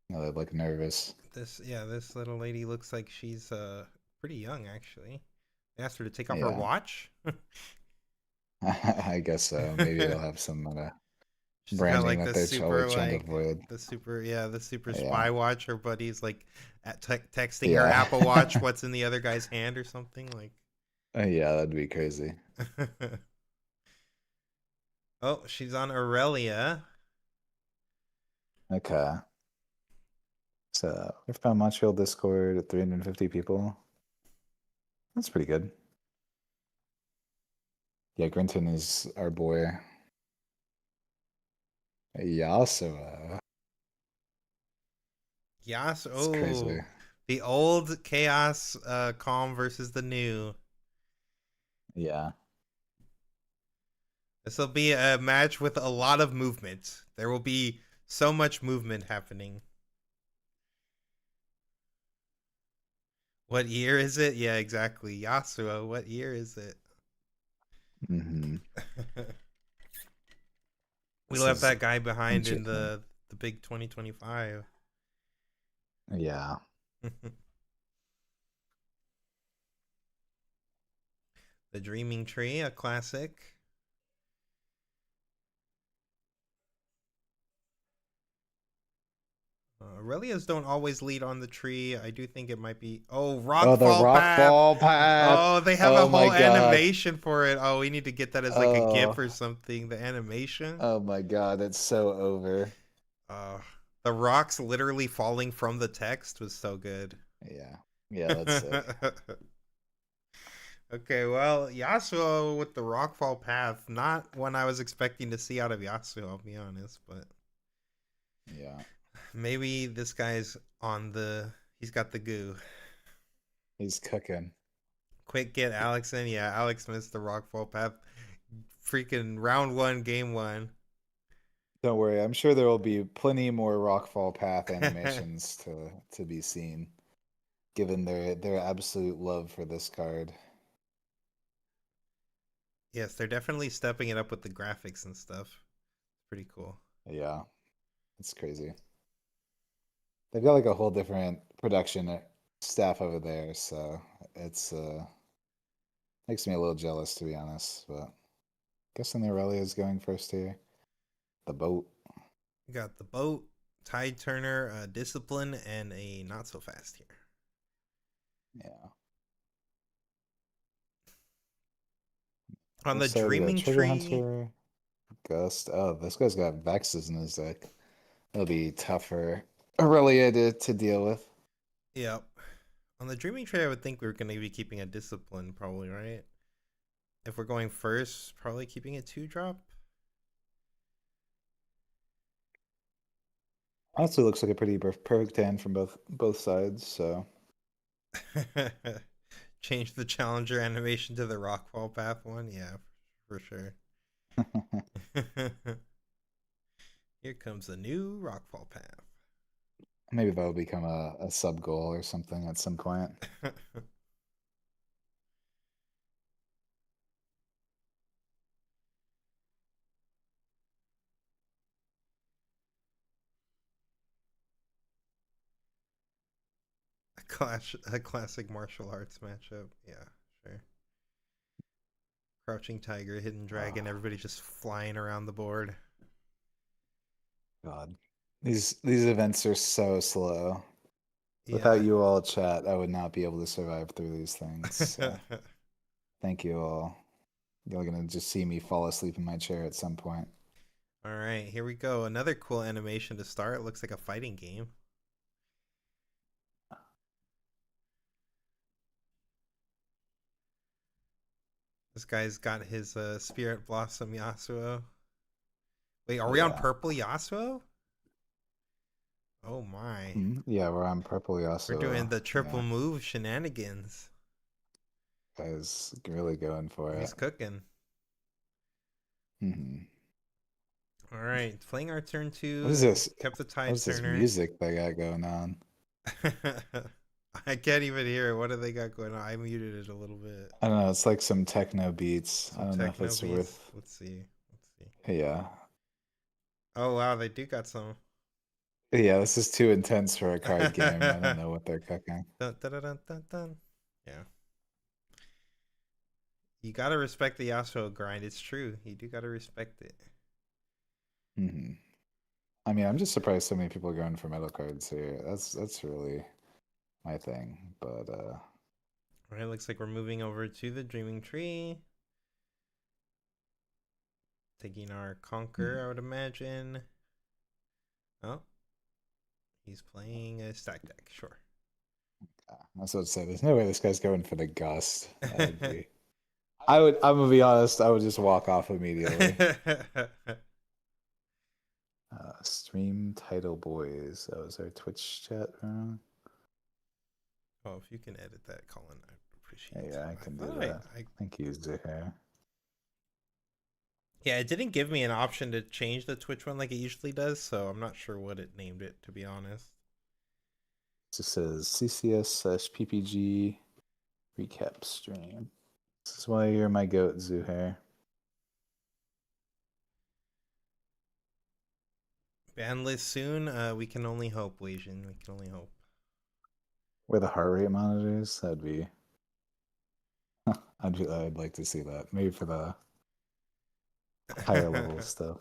Speaker 2: No, they look nervous.
Speaker 1: This little lady looks like she's pretty young actually. They asked her to take off her
Speaker 2: Yeah.
Speaker 1: watch.
Speaker 2: I guess so. Maybe it'll have some
Speaker 1: She's got
Speaker 2: branding
Speaker 1: like
Speaker 2: that
Speaker 1: the
Speaker 2: they're
Speaker 1: super
Speaker 2: always trying to avoid.
Speaker 1: the super
Speaker 2: Yeah.
Speaker 1: spy watch. Her buddy's like texting her
Speaker 2: Yeah.
Speaker 1: Apple Watch what's in the other guy's hand or something like.
Speaker 2: Yeah, that'd be crazy.
Speaker 1: Oh, she's on Aurelia.
Speaker 2: Okay. So we've found Montreal Discord at 350 people. That's pretty good. Yeah, Grinton is our boy. Yasuo.
Speaker 1: Yas.
Speaker 2: It's crazy.
Speaker 1: Oh, the old chaos calm versus the new.
Speaker 2: Yeah.
Speaker 1: This will be a match with a lot of movement. There will be so much movement happening. What year is it? Yeah, exactly. Yasuo, what year is it?
Speaker 2: Hmm.
Speaker 1: We
Speaker 2: This
Speaker 1: left
Speaker 2: is
Speaker 1: that guy behind in
Speaker 2: interesting.
Speaker 1: the big 2025.
Speaker 2: Yeah.
Speaker 1: The Dreaming Tree, a classic. Aurelias don't always lead on the tree. I do think it might be. Oh,
Speaker 2: Oh, the
Speaker 1: Rockfall Path.
Speaker 2: Rockfall path.
Speaker 1: Oh, they have a
Speaker 2: Oh my
Speaker 1: whole
Speaker 2: God.
Speaker 1: animation for it. Oh, we need to get that as like a GIF
Speaker 2: Oh,
Speaker 1: or something. The animation.
Speaker 2: oh my God. It's so over.
Speaker 1: Uh, the rocks literally falling from the text was so good.
Speaker 2: Yeah. Yeah, that's sick.
Speaker 1: Okay, well, Yasuo with the Rockfall Path, not one I was expecting to see out of Yasuo, I'll be honest, but
Speaker 2: Yeah.
Speaker 1: maybe this guy's on the. He's got the goo.
Speaker 2: He's cooking.
Speaker 1: Quick get Alex in. Yeah, Alex missed the Rockfall Path. Freaking round one, game one.
Speaker 2: Don't worry. I'm sure there will be plenty more Rockfall path animations to be seen, given their absolute love for this card.
Speaker 1: Yes, they're definitely stepping it up with the graphics and stuff. Pretty cool.
Speaker 2: Yeah, it's crazy. They've got like a whole different production staff over there, so it's makes me a little jealous to be honest. But guessing the Aurelia is going first here. The boat.
Speaker 1: We got the boat, Tide Turner, Discipline, and a not so fast here.
Speaker 2: Yeah.
Speaker 1: On
Speaker 2: Left
Speaker 1: the
Speaker 2: side we got
Speaker 1: Dreaming
Speaker 2: Trigger
Speaker 1: Tree,
Speaker 2: Hunter, Gust. Oh, this guy's got Vexes in his deck. It'll be tougher Aurelia to deal with.
Speaker 1: yep. On the Dreaming Tree, I would think we are going to be keeping a Discipline, probably, right? If we're going first, probably keeping a 2-drop.
Speaker 2: Honestly, looks like a pretty perfect hand from both sides. So
Speaker 1: Change the Challenger animation to the Rockfall Path one. Yeah, for sure. Here comes the new Rockfall Path.
Speaker 2: maybe that'll become a sub goal or something at some point.
Speaker 1: A classic martial arts matchup. Yeah, sure. Crouching Tiger, Hidden Dragon,
Speaker 2: Oh,
Speaker 1: everybody just flying around the board.
Speaker 2: God, these events are so slow. Without
Speaker 1: Yeah.
Speaker 2: you all, chat, I would not be able to survive through these things. So thank you all. You're gonna just see me fall asleep in my chair at some point.
Speaker 1: All right, here we go. Another cool animation to start. Looks like a fighting game. This guy's got his Spirit Blossom Yasuo. Wait, are we on
Speaker 2: Yeah.
Speaker 1: purple Yasuo? Oh my.
Speaker 2: Yeah, we're on purple
Speaker 1: We're doing
Speaker 2: Yasuo.
Speaker 1: the triple
Speaker 2: Yeah.
Speaker 1: move shenanigans.
Speaker 2: Guys really going for
Speaker 1: He's
Speaker 2: it.
Speaker 1: cooking.
Speaker 2: Hmm.
Speaker 1: All right, playing our turn
Speaker 2: What is
Speaker 1: two.
Speaker 2: this?
Speaker 1: Kept the
Speaker 2: What
Speaker 1: tide
Speaker 2: is this
Speaker 1: turner.
Speaker 2: music they got going on?
Speaker 1: I can't even hear it. What do they got going on? I muted it a little bit.
Speaker 2: I don't know. It's like some techno beats. I
Speaker 1: Some
Speaker 2: don't know if
Speaker 1: techno
Speaker 2: it's
Speaker 1: beats.
Speaker 2: worth.
Speaker 1: Let's see. Let's see.
Speaker 2: Yeah.
Speaker 1: Oh wow, they do got some.
Speaker 2: Yeah, this is too intense for a card game. I don't know what they're cooking.
Speaker 1: Dun, dun, dun, dun, dun, dun. Yeah. You gotta respect the Yasuo grind. It's true. You do gotta respect it.
Speaker 2: Hmm. I mean, I'm just surprised so many people are going for metal cards here. That's really my thing. But
Speaker 1: All right, looks like we're moving over to the Dreaming Tree. Taking our Conquer, I would imagine. Oh, he's playing a stack deck. Sure.
Speaker 2: I was about to say, there's no way this guy's going for the gust. That would be. I would. I'm gonna be honest. I would just walk off immediately. Stream title boys. That was our Twitch chat room.
Speaker 1: Oh, if you can edit that, Colin, I appreciate
Speaker 2: Yeah,
Speaker 1: it.
Speaker 2: I can
Speaker 1: I
Speaker 2: do
Speaker 1: thought
Speaker 2: that.
Speaker 1: I
Speaker 2: Thank you, Zuhair.
Speaker 1: yeah, it didn't give me an option to change the Twitch one like it usually does, so I'm not sure what it named it, to be honest.
Speaker 2: This says CCS/PPG recap stream. This is why you're my goat, Zuhair.
Speaker 1: Ban list soon. We can only hope, Legion. We can only hope.
Speaker 2: Where the heart rate monitors? That'd be. I'd like to see that. Maybe for the higher level stuff.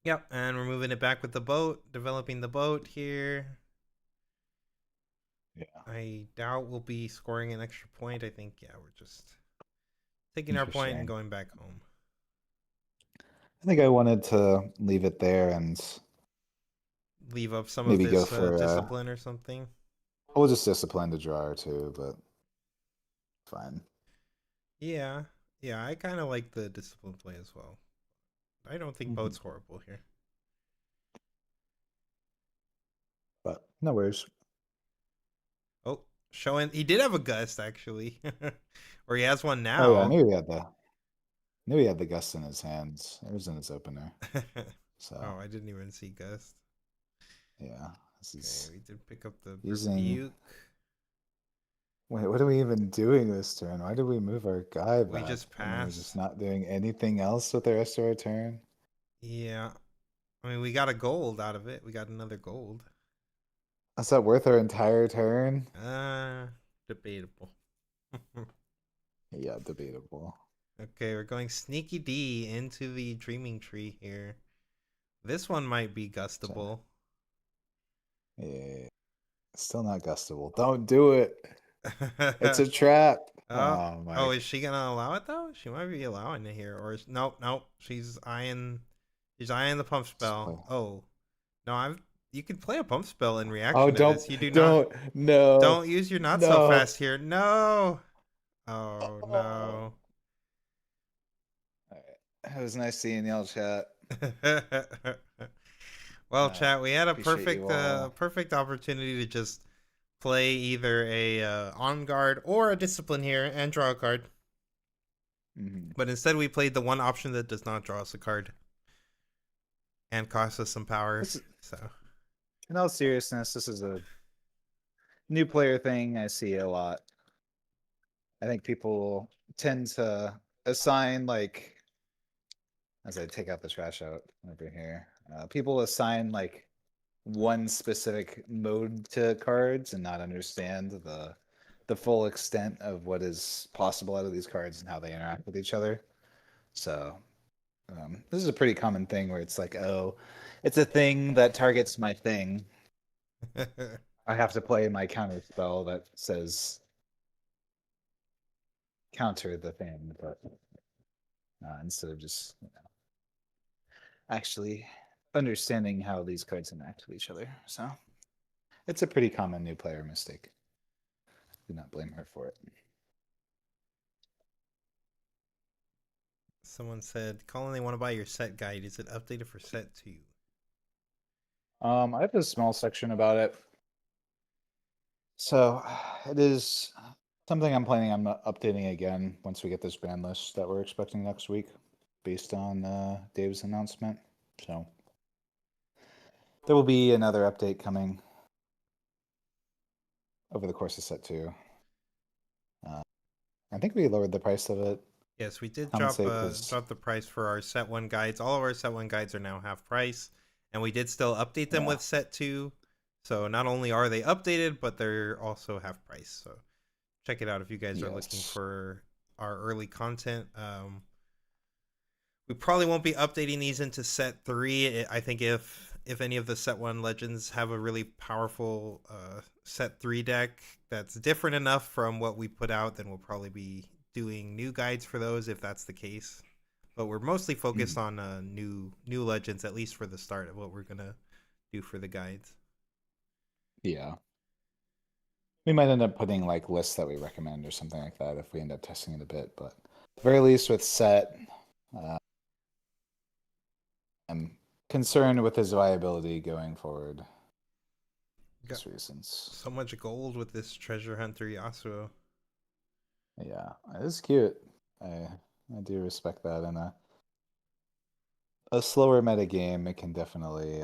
Speaker 1: Yep, and we're moving it back with the boat, developing the boat here.
Speaker 2: Yeah.
Speaker 1: I doubt we'll be scoring an extra point. I think, yeah, we're just taking our point and
Speaker 2: Interesting.
Speaker 1: going back home.
Speaker 2: I think I wanted to leave it there and
Speaker 1: Leave up some of
Speaker 2: maybe go
Speaker 1: this
Speaker 2: for
Speaker 1: discipline or something.
Speaker 2: we'll just discipline the draw or two, but fine.
Speaker 1: Yeah, yeah, I kind of like the discipline play as well. I don't think
Speaker 2: Mhm.
Speaker 1: boat's horrible here.
Speaker 2: But no worries.
Speaker 1: Oh, showing he did have a gust actually, or he has one
Speaker 2: Oh yeah, I
Speaker 1: now.
Speaker 2: knew he had the gust in his hands. It was in his opener. So
Speaker 1: Oh, I didn't even see gust.
Speaker 2: yeah, this
Speaker 1: Okay,
Speaker 2: is
Speaker 1: we did pick up the
Speaker 2: using.
Speaker 1: rebuke.
Speaker 2: Wait, what are we even doing this turn? Why did we move our guy
Speaker 1: We
Speaker 2: back
Speaker 1: just
Speaker 2: and then we're just
Speaker 1: passed.
Speaker 2: not doing anything else with the rest of our turn?
Speaker 1: Yeah, I mean we got a gold out of it. We got another gold.
Speaker 2: Is that worth our entire turn?
Speaker 1: Uh, debatable.
Speaker 2: Yeah, debatable.
Speaker 1: Okay, we're going sneaky D into the dreaming tree here. This one might be gustable.
Speaker 2: Yeah, still not gustable. Don't do it. It's a trap.
Speaker 1: Oh,
Speaker 2: Oh
Speaker 1: oh,
Speaker 2: my.
Speaker 1: is she gonna allow it though? She might be allowing it here, or nope, nope. She's eyeing the pump
Speaker 2: Just play.
Speaker 1: spell. Oh, no, I've. You can play a pump spell in
Speaker 2: Oh,
Speaker 1: reaction to this. You do not.
Speaker 2: don't, no,
Speaker 1: Don't use your not so
Speaker 2: no.
Speaker 1: fast here. No. Oh
Speaker 2: Oh.
Speaker 1: no.
Speaker 2: All right. It was nice seeing y'all chat.
Speaker 1: Well, chat, we had a
Speaker 2: Appreciate you all.
Speaker 1: perfect opportunity to just play either a on guard or a discipline here and draw a card.
Speaker 2: Mhm.
Speaker 1: But instead, we played the one option that does not draw us a card and cost us some power.
Speaker 2: This,
Speaker 1: So,
Speaker 2: in all seriousness, this is a new player thing I see a lot. I think people tend to assign like as I take out the trash out over here, people assign like one specific mode to cards and not understand the full extent of what is possible out of these cards and how they interact with each other. So This is a pretty common thing where it's like, oh, it's a thing that targets my thing. I have to play my counter spell that says counter the thing, but instead of just actually understanding how these cards interact with each other. So it's a pretty common new player mistake. Do not blame her for it.
Speaker 1: Someone said, Colin, they want to buy your set guide. Is it updated for set 2?
Speaker 2: I have a small section about it. So it is something I'm planning on updating again once we get this ban list that we're expecting next week based on Dave's announcement. So there will be another update coming over the course of set 2. I think we lowered the price of it.
Speaker 1: Yes, we did
Speaker 2: Compensate because
Speaker 1: drop the price for our set 1 guides. All of our set 1 guides are now half price, and we did still update them
Speaker 2: yeah.
Speaker 1: with set 2. So not only are they updated, but they're also half price. So check it out if you guys are looking
Speaker 2: Yes.
Speaker 1: for our early content. We probably won't be updating these into set 3. I think if any of the set 1 legends have a really powerful set 3 deck that's different enough from what we put out, then we'll probably be doing new guides for those if that's the case. But we're mostly focused on new legends, at least for the start of what we're gonna do for the guides.
Speaker 2: Yeah. We might end up putting like lists that we recommend or something like that if we end up testing it a bit. But at the very least with set, I'm concerned with his viability going forward.
Speaker 1: Got
Speaker 2: Reasons.
Speaker 1: so much gold with this treasure hunter Yasuo.
Speaker 2: Yeah, it is cute. I do respect that. In a slower meta game, it can definitely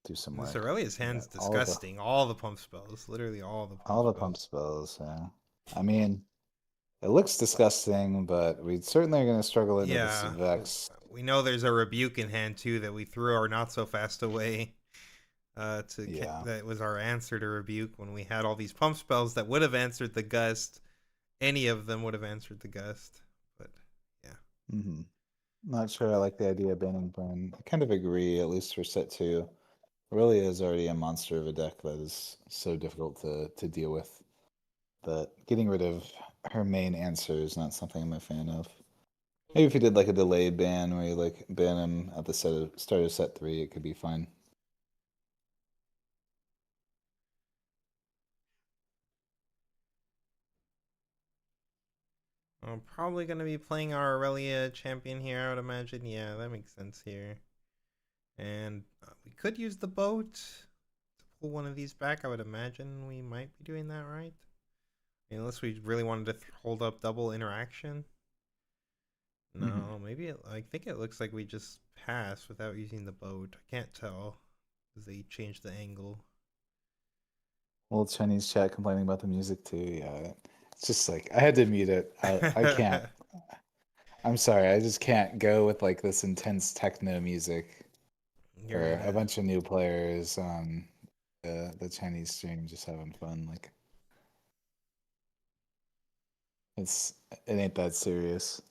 Speaker 2: do some
Speaker 1: This
Speaker 2: work.
Speaker 1: Aurelia's
Speaker 2: Yeah,
Speaker 1: hand's disgusting. All the pump spells, literally all the pump
Speaker 2: all the pump
Speaker 1: spells.
Speaker 2: spells. Yeah, I mean, it looks disgusting, but we certainly are going to struggle into this
Speaker 1: Yeah,
Speaker 2: Vex.
Speaker 1: we know there's a rebuke in hand too that we threw our not so fast away.
Speaker 2: Yeah.
Speaker 1: That was our answer to rebuke when we had all these pump spells that would have answered the gust. Any of them would have answered the gust, but yeah.
Speaker 2: Mm-hmm. Not sure I like the idea of banning burn. I kind of agree, at least for set 2. Really is already a monster of a deck that is so difficult to deal with that getting rid of her main answer is not something I'm a fan of. Maybe if you did like a delayed ban where you like ban him at the start of set 3, it could be fine.
Speaker 1: I'm probably going to be playing our Aurelia champion here, I would imagine. Yeah, that makes sense here. And we could use the boat to pull one of these back. I would imagine we might be doing that, right? Unless we really wanted to hold up double interaction. No, maybe I think it looks like we just pass without using the boat. I can't tell because they changed the angle.
Speaker 2: Old Chinese chat complaining about the music too. Yeah, it's just like I had to mute it. I can't. I'm sorry. I just can't go with like this intense techno music
Speaker 1: You're
Speaker 2: for a bunch of new players on the Chinese stream just having fun. Like it ain't that serious.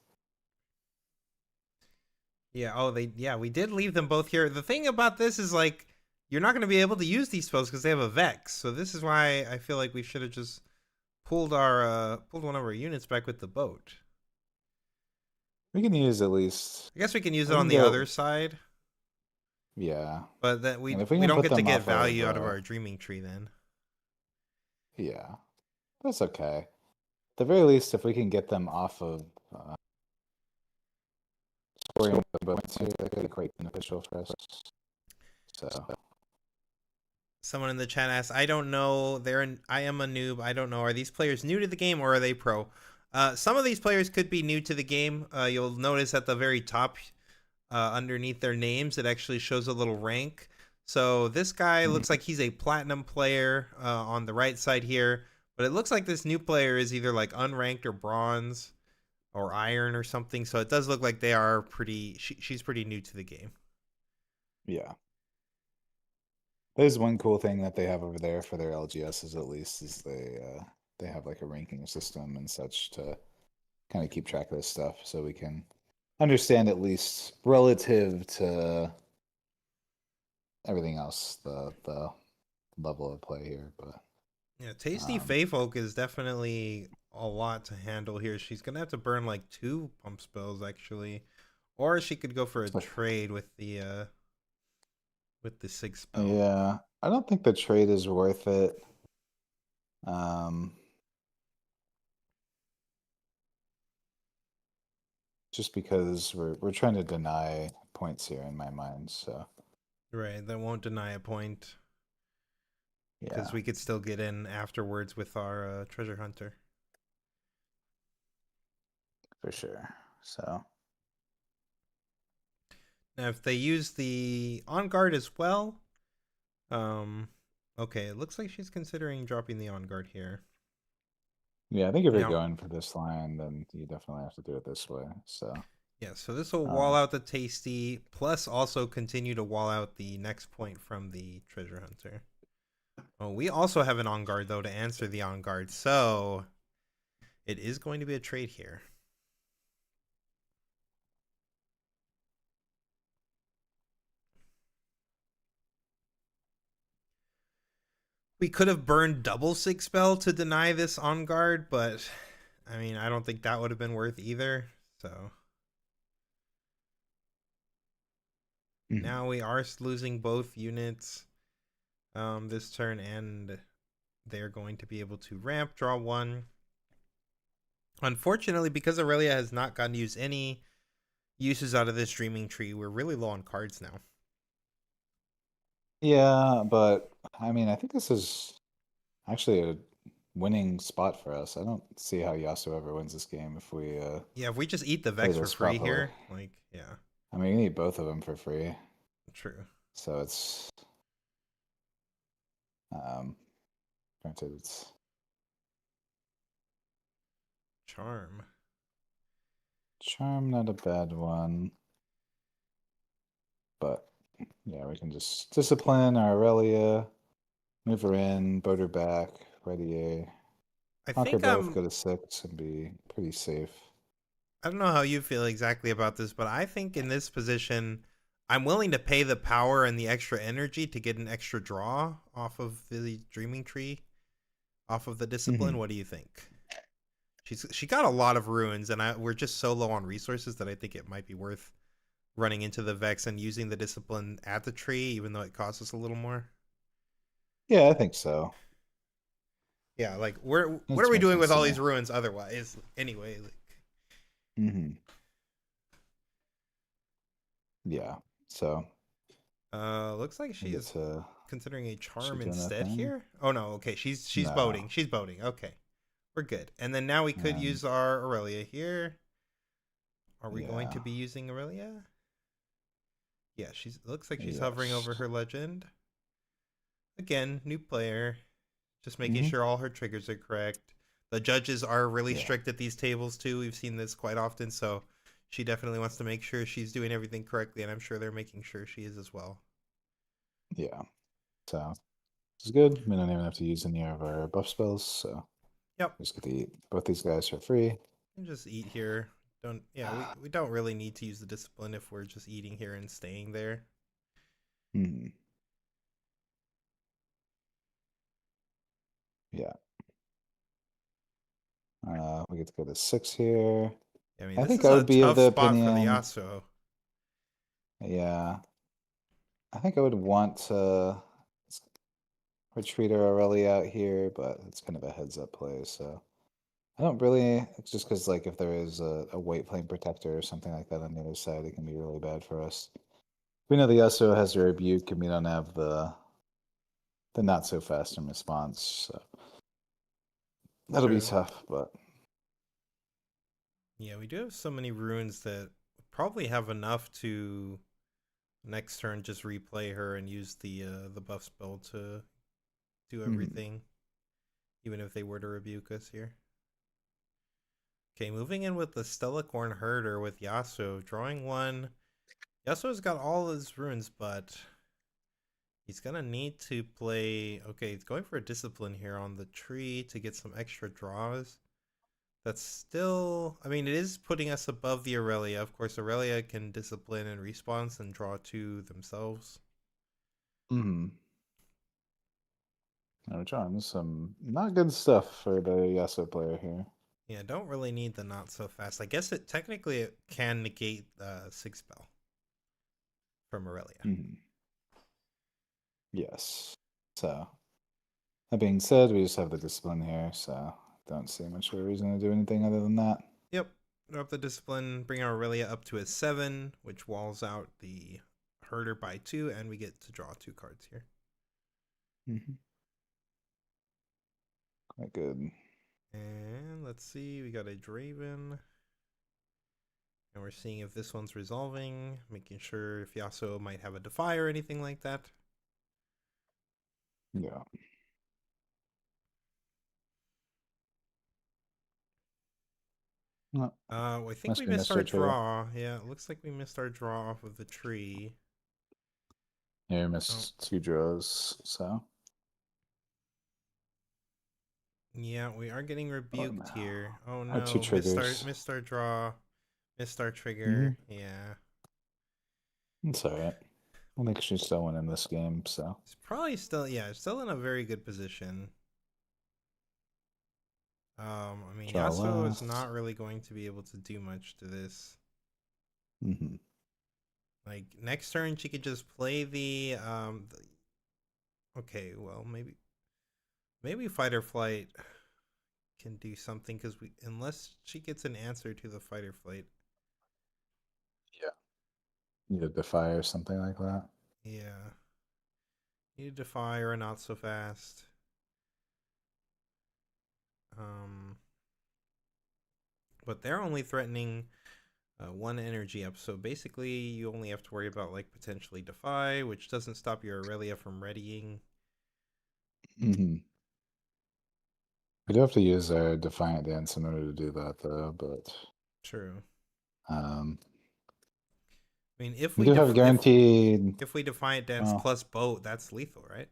Speaker 1: Yeah, we did leave them both here. The thing about this is like you're not going to be able to use these spells because they have a Vex. So this is why I feel like we should have just pulled one of our units back with the boat.
Speaker 2: We can use at least.
Speaker 1: I guess we can use
Speaker 2: We
Speaker 1: it
Speaker 2: can
Speaker 1: on the
Speaker 2: go.
Speaker 1: other side,
Speaker 2: Yeah,
Speaker 1: but that
Speaker 2: and if we
Speaker 1: we
Speaker 2: can
Speaker 1: don't
Speaker 2: put
Speaker 1: get to
Speaker 2: them
Speaker 1: get
Speaker 2: off of,
Speaker 1: value out of our dreaming tree then.
Speaker 2: yeah, that's okay. At the very least, if we can get them off of scoring with the boat too, that could be quite beneficial for us. So
Speaker 1: Someone in the chat asked, "I don't know. I am a noob. I don't know. Are these players new to the game or are they pro?" Some of these players could be new to the game. You'll notice at the very top, underneath their names, it actually shows a little rank. So this guy looks like he's a platinum player on the right side here, but it looks like this new player is either like unranked or bronze or iron or something. So it does look like they are pretty. She's pretty new to the game.
Speaker 2: yeah. There's one cool thing that they have over there for their LGSs at least is they have like a ranking system and such to kind of keep track of this stuff so we can understand at least relative to everything else the level of play here. But
Speaker 1: Yeah, Tasty
Speaker 2: um,
Speaker 1: Feyfolk is definitely a lot to handle here. She's gonna have to burn like two pump spells actually, or she could go for a
Speaker 2: so,
Speaker 1: trade with the six spell.
Speaker 2: yeah, I don't think the trade is worth it. Um, just because we're trying to deny points here in my mind. So
Speaker 1: Right, that won't deny a point because
Speaker 2: yeah,
Speaker 1: we could still get in afterwards with our treasure hunter.
Speaker 2: for sure. So
Speaker 1: Now, if they use the on guard as well, um, okay, it looks like she's considering dropping the on guard here.
Speaker 2: yeah, I think if you're
Speaker 1: Now,
Speaker 2: going for this line, then you definitely have to do it this way. So
Speaker 1: yeah, so this will wall
Speaker 2: um,
Speaker 1: out the Tasty, plus also continue to wall out the next point from the treasure hunter. Oh, we also have an on guard though to answer the on guard, so it is going to be a trade here. We could have burned double six spell to deny this on guard, but I mean, I don't think that would have been worth either. So
Speaker 2: mhm.
Speaker 1: now we are losing both units this turn, and they're going to be able to ramp, draw one. Unfortunately, because Aurelia has not gotten to use any uses out of this Dreaming Tree, we're really low on cards now.
Speaker 2: Yeah, but I mean, I think this is actually a winning spot for us. I don't see how Yasuo ever wins this game if we
Speaker 1: Yeah, if we just eat the
Speaker 2: play
Speaker 1: Vex for
Speaker 2: this
Speaker 1: free
Speaker 2: properly.
Speaker 1: here, like, yeah,
Speaker 2: I mean, you need both of them for free,
Speaker 1: true.
Speaker 2: so it's um, granted it's
Speaker 1: Charm.
Speaker 2: charm, not a bad one, but yeah, we can just discipline our Aurelia, move her in, boat her back, ready A,
Speaker 1: I
Speaker 2: conquer
Speaker 1: think
Speaker 2: both, go to 6, and be pretty safe.
Speaker 1: I don't know how you feel exactly about this, but I think in this position, I'm willing to pay the power and the extra energy to get an extra draw off of the Dreaming Tree, off of the Discipline.
Speaker 2: Hmm.
Speaker 1: What do you think? She got a lot of ruins, and we're just so low on resources that I think it might be worth running into the Vex and using the Discipline at the tree, even though it costs us a little more.
Speaker 2: Yeah, I think so.
Speaker 1: Yeah, like what are
Speaker 2: That
Speaker 1: we
Speaker 2: makes
Speaker 1: doing
Speaker 2: sense
Speaker 1: with
Speaker 2: to
Speaker 1: all
Speaker 2: me.
Speaker 1: these ruins otherwise? Anyway, like,
Speaker 2: Hmm. Yeah, so
Speaker 1: looks like
Speaker 2: we get
Speaker 1: she's
Speaker 2: to
Speaker 1: considering a
Speaker 2: she
Speaker 1: charm
Speaker 2: doing that
Speaker 1: instead
Speaker 2: thing.
Speaker 1: here. Oh no, okay, she's
Speaker 2: No.
Speaker 1: boating. She's boating. Okay, we're good. And then now we could
Speaker 2: And
Speaker 1: use our Aurelia here. Are we going
Speaker 2: yeah,
Speaker 1: to be using Aurelia? Yeah, she's looks like she's hovering
Speaker 2: yes.
Speaker 1: over her legend. Again, new player, just making
Speaker 2: Hmm.
Speaker 1: sure all her triggers are correct. The judges are really
Speaker 2: Yeah,
Speaker 1: strict at these tables too. We've seen this quite often, so she definitely wants to make sure she's doing everything correctly, and I'm sure they're making sure she is as well.
Speaker 2: yeah. So this is good. We don't even have to use any of our buff spells, so
Speaker 1: Yep,
Speaker 2: we just get to eat both these guys for free.
Speaker 1: and just eat here. Don't yeah, we don't really need to use the discipline if we're just eating here and staying there.
Speaker 2: Hmm. Yeah. We get to go to 6 here.
Speaker 1: I mean,
Speaker 2: I
Speaker 1: this
Speaker 2: think
Speaker 1: is
Speaker 2: I
Speaker 1: a
Speaker 2: would be of
Speaker 1: tough
Speaker 2: the
Speaker 1: spot for the
Speaker 2: opinion.
Speaker 1: Yasuo.
Speaker 2: Yeah, I think I would want to retreat our Aurelia out here, but it's kind of a heads up play, so I don't really. It's just because, like, if there is a white flame protector or something like that on the other side, it can be really bad for us. We know the Yasuo has a rebuke, and we don't have the not so fast in response, so that'll be
Speaker 1: True.
Speaker 2: tough. But
Speaker 1: Yeah, we do have so many runes that probably have enough to next turn just replay her and use the buff spell to do
Speaker 2: hmm,
Speaker 1: everything, even if they were to rebuke us here. Okay, moving in with the Stellacorn Herder with Yasuo, drawing one. Yasuo's got all his runes, but he's gonna need to play. Okay, he's going for a discipline here on the tree to get some extra draws. That's still, I mean, it is putting us above the Aurelia. Of course, Aurelia can discipline and response and draw two themselves.
Speaker 2: Hmm. We're drawing some not good stuff for the Yasuo player here.
Speaker 1: Yeah, don't really need the not so fast. I guess it technically it can negate six spell from Aurelia.
Speaker 2: Hmm. Yes. So that being said, we just have the discipline here, so don't see much of a reason to do anything other than that.
Speaker 1: Yep. Drop the discipline, bring our Aurelia up to a 7, which walls out the herder by 2, and we get to draw 2 cards here.
Speaker 2: Hmm. Quite good.
Speaker 1: And let's see, we got a Draven. And we're seeing if this one's resolving, making sure if Yasuo might have a Defy or anything like that.
Speaker 2: Yeah. No,
Speaker 1: I think
Speaker 2: must
Speaker 1: we
Speaker 2: be
Speaker 1: missed our
Speaker 2: Mr. Trigger.
Speaker 1: draw. Yeah, it looks like we missed our draw off of the tree.
Speaker 2: Yeah, you
Speaker 1: Oh,
Speaker 2: missed two draws, so.
Speaker 1: yeah, we are getting
Speaker 2: Oh
Speaker 1: rebuked
Speaker 2: no.
Speaker 1: here. Oh
Speaker 2: Our two
Speaker 1: no,
Speaker 2: triggers.
Speaker 1: missed our draw, missed our
Speaker 2: Hmm.
Speaker 1: trigger. Yeah,
Speaker 2: It's alright. We'll make sure still win in this game, so.
Speaker 1: it's probably still, yeah, still in a very good position. I mean,
Speaker 2: Draw
Speaker 1: Yasuo is
Speaker 2: last.
Speaker 1: not really going to be able to do much to this.
Speaker 2: Hmm.
Speaker 1: Like next turn, she could just play okay, well maybe fight or flight can do something because we unless she gets an answer to the fight or flight.
Speaker 2: Yeah. Either Defy or something like that.
Speaker 1: Yeah, need a defy or a not so fast. Um, but they're only threatening one energy up, so basically you only have to worry about like potentially defy, which doesn't stop your Aurelia from readying.
Speaker 2: Hmm. We do have to use our Defiant Dance in order to do that, though, but
Speaker 1: True.
Speaker 2: um,
Speaker 1: I mean,
Speaker 2: we do have guaranteed.
Speaker 1: if we defiant dance
Speaker 2: Well,
Speaker 1: plus boat, that's lethal, right?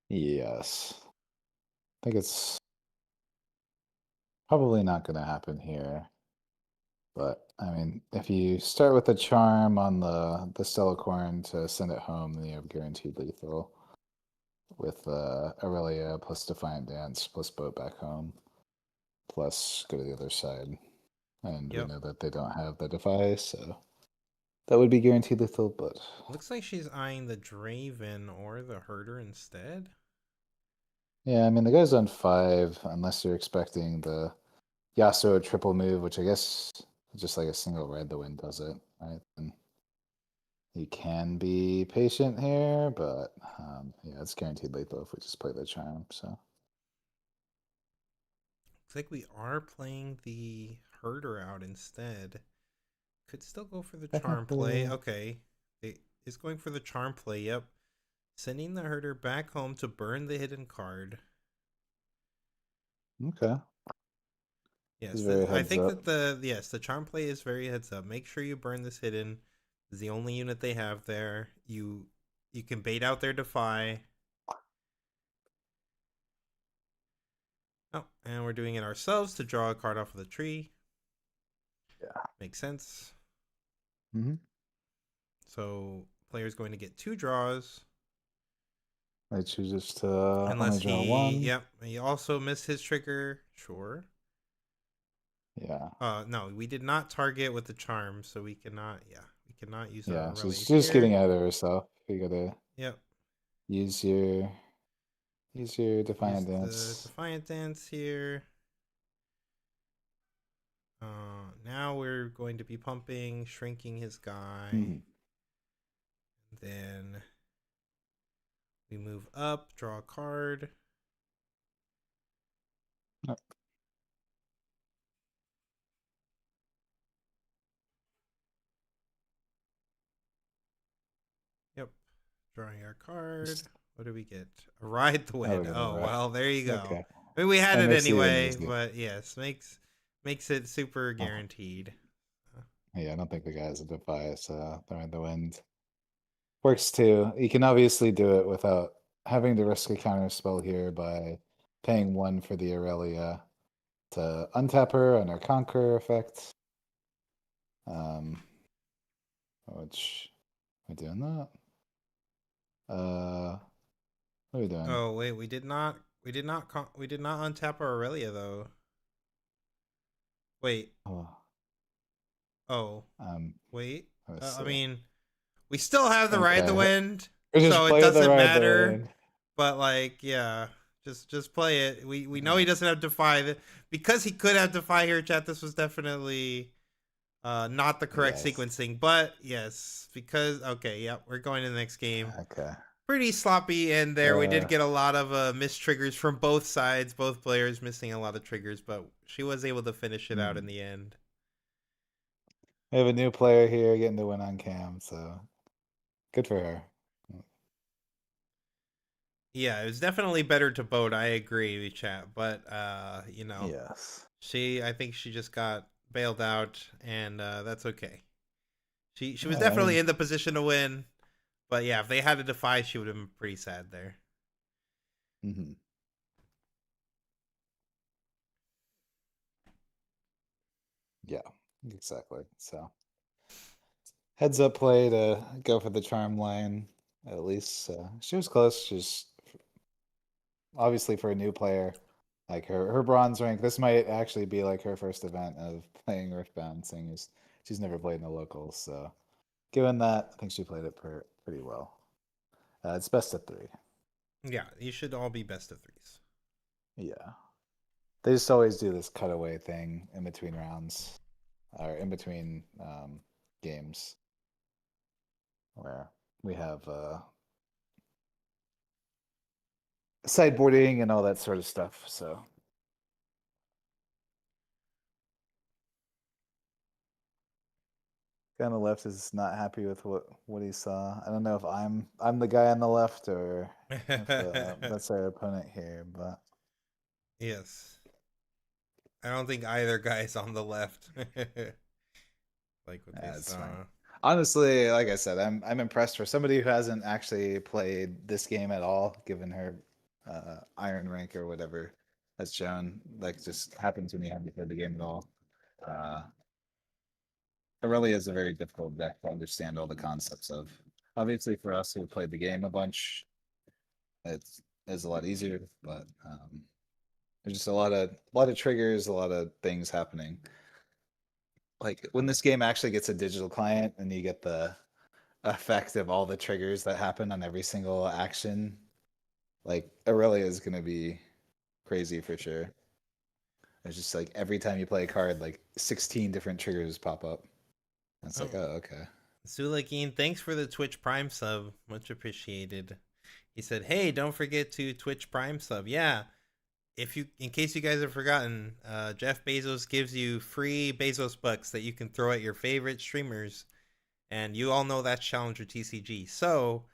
Speaker 2: yes. I think it's probably not going to happen here. But I mean, if you start with a charm on the Stellacorn to send it home, then you have guaranteed lethal with Aurelia plus Defiant Dance plus Boat back home plus go to the other side. And we
Speaker 1: Yep.
Speaker 2: know that they don't have the Defy, so that would be guaranteed lethal. But
Speaker 1: Looks like she's eyeing the Draven or the Herder instead.
Speaker 2: yeah, I mean, the guy's on 5, unless you're expecting the Yasuo triple move, which I guess just like a single Ride the Wind does it, right? And you can be patient here, but yeah, it's guaranteed lethal if we just play the charm. So
Speaker 1: Looks like we are playing the Herder out instead. Could still go for the charm play.
Speaker 2: technically,
Speaker 1: Okay. It is going for the charm play, yep. Sending the Herder back home to burn the hidden card.
Speaker 2: okay, it's
Speaker 1: Yes,
Speaker 2: very
Speaker 1: I
Speaker 2: heads
Speaker 1: think
Speaker 2: up.
Speaker 1: that the charm play is very heads up. Make sure you burn this hidden. It's the only unit they have there. You can bait out their defy. Oh, and we're doing it ourselves to draw a card off of the tree.
Speaker 2: Yeah.
Speaker 1: Makes sense.
Speaker 2: Hmm.
Speaker 1: So player's going to get 2 draws.
Speaker 2: I chooses to only
Speaker 1: Unless
Speaker 2: draw one.
Speaker 1: he also missed his trigger. Sure.
Speaker 2: Yeah,
Speaker 1: No, we did not target with the charm, so we cannot use our
Speaker 2: yeah. She's
Speaker 1: relief
Speaker 2: just getting
Speaker 1: here.
Speaker 2: ahead of herself. You gotta
Speaker 1: Yep.
Speaker 2: use your use your
Speaker 1: Use
Speaker 2: Defiant
Speaker 1: the
Speaker 2: Dance.
Speaker 1: Defiant Dance here. Now we're going to be pumping, shrinking his guy.
Speaker 2: Hmm.
Speaker 1: Then we move up, draw a card. Yep. Drawing our card. What do we get? A ride the
Speaker 2: Oh, we
Speaker 1: wind.
Speaker 2: got it
Speaker 1: Oh
Speaker 2: right.
Speaker 1: well, there you go.
Speaker 2: Okay,
Speaker 1: I mean, we had
Speaker 2: that
Speaker 1: it
Speaker 2: makes it even
Speaker 1: anyway,
Speaker 2: easier.
Speaker 1: but yes, makes it super
Speaker 2: Uh-huh.
Speaker 1: guaranteed.
Speaker 2: Yeah, I don't think the guy has a Defy, so throwing the wind works too. You can obviously do it without having to risk a counter spell here by paying 1 for the Aurelia to untap her on her conquer effect. Which are we doing that? What are we doing?
Speaker 1: Oh wait, we did not untap our Aurelia though. Wait,
Speaker 2: Oh,
Speaker 1: oh,
Speaker 2: um,
Speaker 1: wait.
Speaker 2: let's
Speaker 1: I
Speaker 2: see.
Speaker 1: mean, we still have the ride the
Speaker 2: Okay,
Speaker 1: wind,
Speaker 2: we just
Speaker 1: so it
Speaker 2: play the
Speaker 1: doesn't
Speaker 2: ride the
Speaker 1: matter.
Speaker 2: wind.
Speaker 1: But like, yeah, just play it. We know he
Speaker 2: Uh,
Speaker 1: doesn't have Defy because he could have Defy here. Chat. This was definitely not the correct
Speaker 2: yes.
Speaker 1: sequencing, but yes, because okay, yep, we're going to the next game.
Speaker 2: Okay.
Speaker 1: Pretty sloppy in there. We did
Speaker 2: Uh,
Speaker 1: get a lot of missed triggers from both sides, both players missing a lot of triggers, but she was able to finish it out in
Speaker 2: hmm.
Speaker 1: the end.
Speaker 2: We have a new player here getting to win on cam, so good for her.
Speaker 1: Yeah, it was definitely better to boat. I agree, chat, but
Speaker 2: Yes.
Speaker 1: I think she just got bailed out, and that's okay. She was
Speaker 2: Yeah, I
Speaker 1: definitely
Speaker 2: mean,
Speaker 1: in the position to win, but yeah, if they had to defy, she would have been pretty sad there.
Speaker 2: hmm. Yeah, exactly. So heads up play to go for the charm line at least. She was close. She's obviously for a new player, like her bronze rank. This might actually be like her first event of playing Riftbound, seeing as she's never played in the locals. So given that, I think she played it pretty well. It's best of three.
Speaker 1: Yeah, you should all be best of threes.
Speaker 2: Yeah, they just always do this cutaway thing in between rounds or in between games where we have sideboarding and all that sort of stuff. So guy on the left is not happy with what he saw. I don't know if I'm the guy on the left or if that's our opponent here, but
Speaker 1: Yes. I don't think either guy's on the left. Like what they
Speaker 2: that's fine.
Speaker 1: saw.
Speaker 2: Honestly, like I said, I'm impressed for somebody who hasn't actually played this game at all, given her iron rank or whatever that's shown. Like just happens when you haven't played the game at all. Uh, it really is a very difficult deck to understand all the concepts of. Obviously, for us who played the game a bunch, it's a lot easier, but there's just a lot of triggers, a lot of things happening. Like when this game actually gets a digital client and you get the effect of all the triggers that happen on every single action, like Aurelia is gonna be crazy for sure. It's just like every time you play a card, like 16 different triggers pop up. And it's like,
Speaker 1: Oh,
Speaker 2: oh, okay.
Speaker 1: Sulakeen, thanks for the Twitch Prime sub. Much appreciated. He said, "Hey, don't forget to Twitch Prime sub." Yeah, if you, in case you guys have forgotten, Jeff Bezos gives you free Bezos bucks that you can throw at your favorite streamers, and you all know that's Challenger TCG. So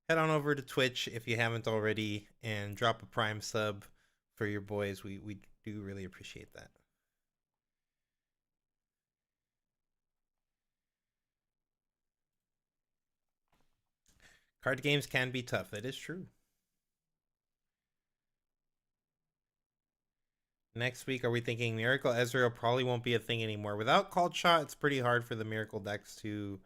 Speaker 1: head on over to Twitch if you haven't already, and drop a Prime sub for your boys. We do really appreciate that. Card games can be tough. That is true. Next week, are we thinking Miracle Ezreal probably won't be a thing anymore? Without Called Shot, it's pretty hard for the Miracle decks to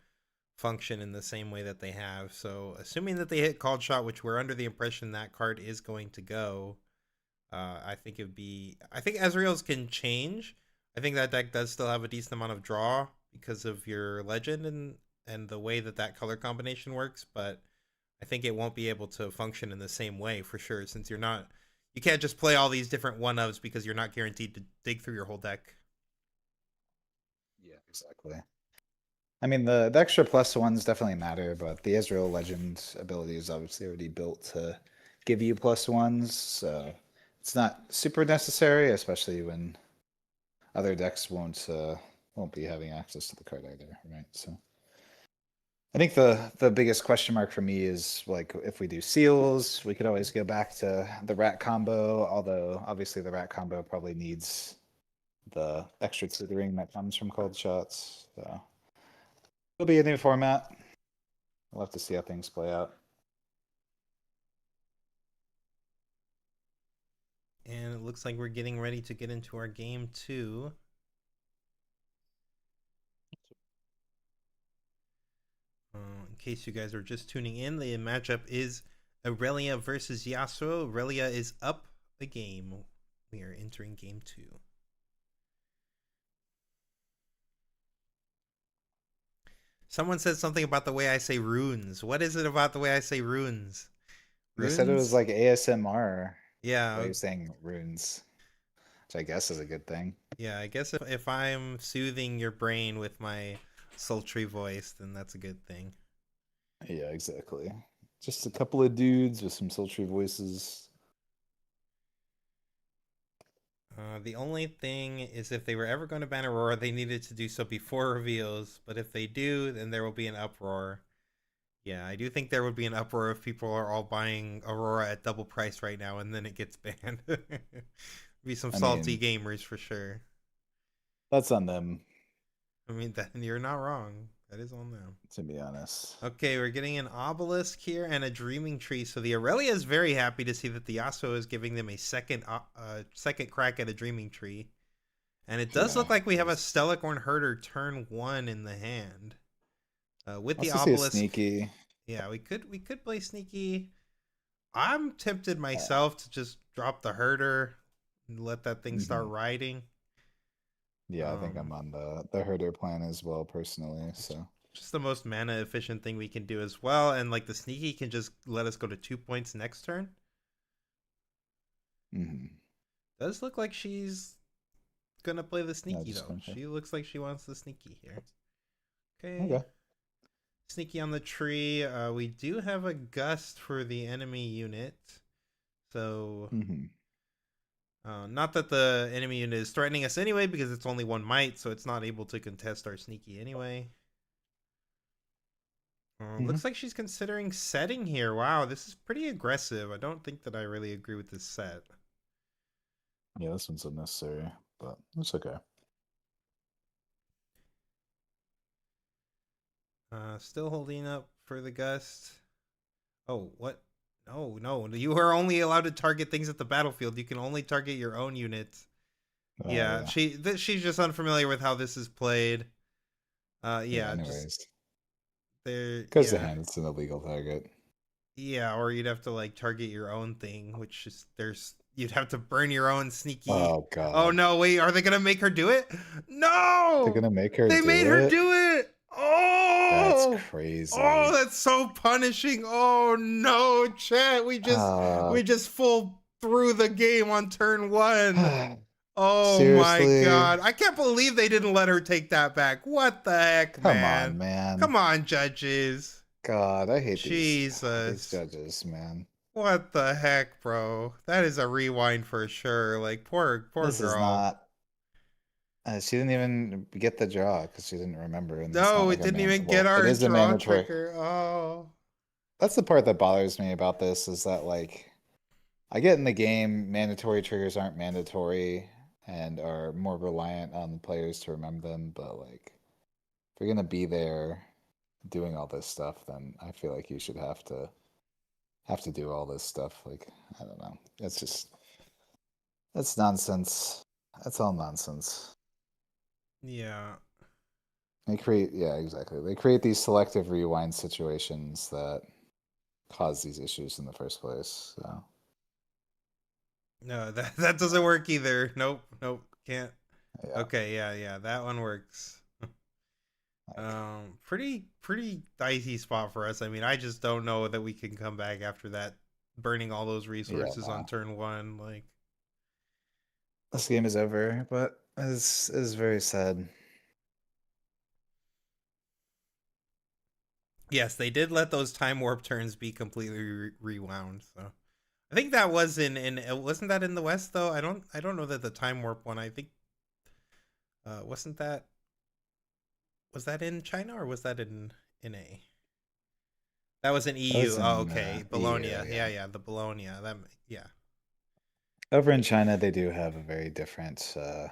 Speaker 1: function in the same way that they have. So, assuming that they hit Called Shot, which we're under the impression that card is going to go, I think it would be. I think Ezreal's can change. I think that deck does still have a decent amount of draw because of your legend and the way that that color combination works, but I think it won't be able to function in the same way for sure, since you can't just play all these different one ofs because you're not guaranteed to dig through your whole deck.
Speaker 2: Yeah, exactly. I mean, the extra plus ones definitely matter, but the Israel Legend ability is obviously already built to give you plus ones, so it's not super necessary, especially when other decks won't be having access to the card either, right? So I think the biggest question mark for me is like if we do seals, we could always go back to the rat combo, although obviously the rat combo probably needs the extra tutoring that comes from cold shots. So it'll be a new format. We'll have to see how things play out.
Speaker 1: And it looks like we're getting ready to get into our game 2. In case you guys are just tuning in, the matchup is Aurelia versus Yasuo. Aurelia is up the game. We are entering game 2. Someone said something about the way I say runes. What is it about the way I say runes?
Speaker 2: They said it was
Speaker 1: Runes?
Speaker 2: like ASMR. Why
Speaker 1: Yeah,
Speaker 2: you're saying runes, which I guess is a good thing.
Speaker 1: yeah. I guess if I'm soothing your brain with my sultry voice, then that's a good thing.
Speaker 2: Yeah, exactly. Just a couple of dudes with some sultry voices.
Speaker 1: The only thing is if they were ever going to ban Aurora, they needed to do so before reveals. But if they do, then there will be an uproar. Yeah, I do think there would be an uproar if people are all buying Aurora at double price right now and then it gets banned. Be some
Speaker 2: I
Speaker 1: salty
Speaker 2: mean,
Speaker 1: gamers for sure.
Speaker 2: that's on them,
Speaker 1: I mean, that you're not wrong. That is on them.
Speaker 2: to be honest.
Speaker 1: Okay, we're getting an obelisk here and a dreaming tree. So the Aurelia is very happy to see that the Yasuo is giving them a second crack at a dreaming tree. And it does look
Speaker 2: Yeah.
Speaker 1: like we have a Stellarcorn Herder turn 1 in the hand. With the
Speaker 2: Also see a
Speaker 1: obelisk,
Speaker 2: sneaky.
Speaker 1: yeah, we could play sneaky. I'm tempted
Speaker 2: Uh,
Speaker 1: myself to just drop the herder and let that thing start
Speaker 2: mhm.
Speaker 1: riding.
Speaker 2: Yeah, I think
Speaker 1: Um,
Speaker 2: I'm on the herder plan as well, personally.
Speaker 1: it's
Speaker 2: So,
Speaker 1: just the most mana efficient thing we can do as well, and like the sneaky can just let us go to 2 points next turn.
Speaker 2: mhm.
Speaker 1: Does look like she's gonna play the
Speaker 2: Yeah,
Speaker 1: sneaky
Speaker 2: just
Speaker 1: though.
Speaker 2: going for.
Speaker 1: She looks like she wants the sneaky here. Okay,
Speaker 2: Okay.
Speaker 1: sneaky on the tree. We do have a gust for the enemy unit, so
Speaker 2: Hmm.
Speaker 1: not that the enemy unit is threatening us anyway, because it's only one might, so it's not able to contest our sneaky anyway.
Speaker 2: Hmm.
Speaker 1: Looks like she's considering setting here. Wow, this is pretty aggressive. I don't think that I really agree with this set.
Speaker 2: Yeah, this one's unnecessary, but it's okay.
Speaker 1: Still holding up for the gust. Oh, what? No, no. You are only allowed to target things at the battlefield. You can only target your own units. Yeah,
Speaker 2: Yeah.
Speaker 1: she's just unfamiliar with how this is played.
Speaker 2: Yeah.
Speaker 1: Yeah, just
Speaker 2: Anyways,
Speaker 1: there.
Speaker 2: goes to
Speaker 1: Yeah,
Speaker 2: hand. It's an illegal target.
Speaker 1: yeah. Or you'd have to like target your own thing, which is there's you'd have to burn your own sneaky.
Speaker 2: Oh
Speaker 1: Oh
Speaker 2: God,
Speaker 1: no! Wait, are they gonna make her do it?
Speaker 2: they're
Speaker 1: No,
Speaker 2: gonna make her
Speaker 1: they made
Speaker 2: do
Speaker 1: her
Speaker 2: it.
Speaker 1: do it.
Speaker 2: That's
Speaker 1: Oh, oh,
Speaker 2: crazy.
Speaker 1: that's so punishing. Oh no, chat.
Speaker 2: Uh,
Speaker 1: We just full through the game on turn 1. Oh my
Speaker 2: seriously?
Speaker 1: god. I can't believe they didn't let her take that back. What the heck,
Speaker 2: Come
Speaker 1: man?
Speaker 2: on, man.
Speaker 1: Come on, judges.
Speaker 2: God, I hate these
Speaker 1: Jesus.
Speaker 2: judges, man.
Speaker 1: What the heck, bro? That is a rewind for sure. Like poor
Speaker 2: This is
Speaker 1: girl.
Speaker 2: not. She didn't even get the draw because she didn't remember, and it's not
Speaker 1: No,
Speaker 2: like
Speaker 1: it
Speaker 2: a
Speaker 1: didn't
Speaker 2: man.
Speaker 1: even get
Speaker 2: Well, it
Speaker 1: our
Speaker 2: is a
Speaker 1: draw
Speaker 2: mandatory.
Speaker 1: trigger. Oh.
Speaker 2: That's the part that bothers me about this is that like I get in the game, mandatory triggers aren't mandatory and are more reliant on the players to remember them, but like if you're gonna be there doing all this stuff, then I feel like you should have to do all this stuff. Like, I don't know. That's nonsense. That's all nonsense.
Speaker 1: Yeah.
Speaker 2: Yeah, exactly. They create these selective rewind situations that cause these issues in the first place. So,
Speaker 1: No, that doesn't work either. Nope, nope, can't.
Speaker 2: yeah,
Speaker 1: Okay, yeah, that one works.
Speaker 2: like,
Speaker 1: Pretty dicey spot for us. I mean, I just don't know that we can come back after that, burning all those
Speaker 2: yeah,
Speaker 1: resources on
Speaker 2: no.
Speaker 1: turn 1. Like,
Speaker 2: This game is over, but it's very sad.
Speaker 1: yes, they did let those time warp turns be completely rewound. So I think that was in wasn't that in the West though? I don't know that the time warp one. I think wasn't that was that in China or was that in a that was in
Speaker 2: That
Speaker 1: EU.
Speaker 2: was
Speaker 1: Oh,
Speaker 2: in
Speaker 1: okay. Bologna.
Speaker 2: EU,
Speaker 1: Yeah,
Speaker 2: yeah.
Speaker 1: yeah, the Bologna. That yeah.
Speaker 2: Over in China, they do have a very different. I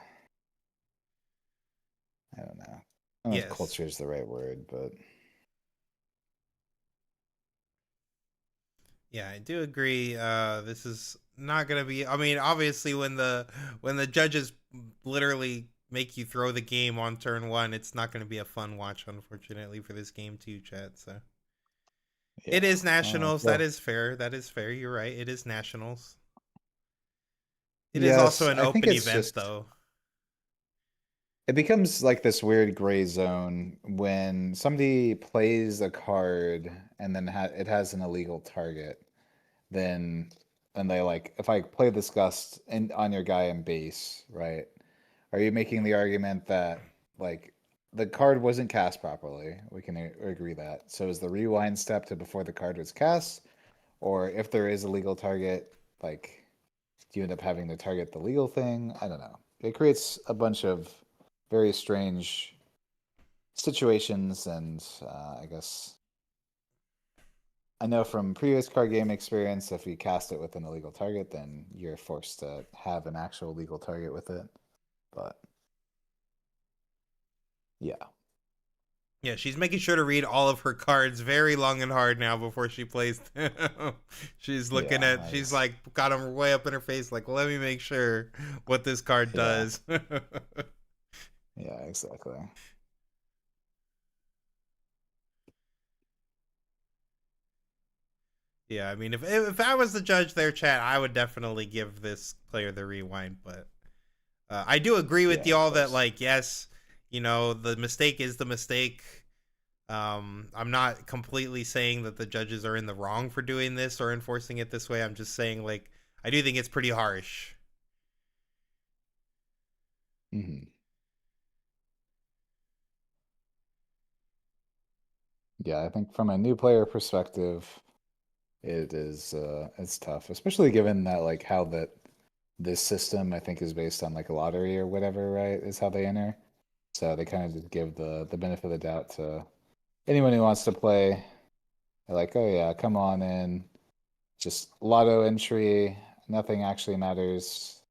Speaker 2: don't know. I don't know if
Speaker 1: Yes.
Speaker 2: culture is the right word, but
Speaker 1: Yeah, I do agree. This is not gonna be. I mean, obviously, when the judges literally make you throw the game on turn one, it's not gonna be a fun watch, unfortunately, for this game too, chat. So
Speaker 2: Yeah.
Speaker 1: it is nationals. That
Speaker 2: Well,
Speaker 1: is fair. That is fair. You're right. It is nationals. It is also
Speaker 2: yes,
Speaker 1: an
Speaker 2: I think
Speaker 1: open
Speaker 2: it's
Speaker 1: event,
Speaker 2: just
Speaker 1: though.
Speaker 2: it becomes like this weird gray zone when somebody plays a card and then it has an illegal target. Then and they like if I play this gust on your guy in base, right? Are you making the argument that like the card wasn't cast properly? We can agree that. So is the rewind step to before the card was cast, or if there is a legal target, like do you end up having to target the legal thing? I don't know. It creates a bunch of very strange situations, and I guess I know from previous card game experience, if you cast it with an illegal target, then you're forced to have an actual legal target with it. But yeah,
Speaker 1: Yeah, she's making sure to read all of her cards very long and hard now before she plays them. She's looking
Speaker 2: yeah,
Speaker 1: at, she's
Speaker 2: nice.
Speaker 1: like, got them way up in her face, like, let me make sure what this card
Speaker 2: Yeah,
Speaker 1: does.
Speaker 2: yeah, exactly.
Speaker 1: Yeah, I mean, if I was the judge there, chat, I would definitely give this player the rewind. But I do agree with
Speaker 2: Yeah, of
Speaker 1: y'all that,
Speaker 2: course.
Speaker 1: like, yes, the mistake is the mistake. I'm not completely saying that the judges are in the wrong for doing this or enforcing it this way. I'm just saying, like, I do think it's pretty harsh.
Speaker 2: Hmm. Yeah, I think from a new player perspective, it's tough, especially given that like how that this system I think is based on like a lottery or whatever, right? Is how they enter. So they kind of just give the benefit of the doubt to anyone who wants to play. They're like, oh yeah, come on in. Just lotto entry, nothing actually matters.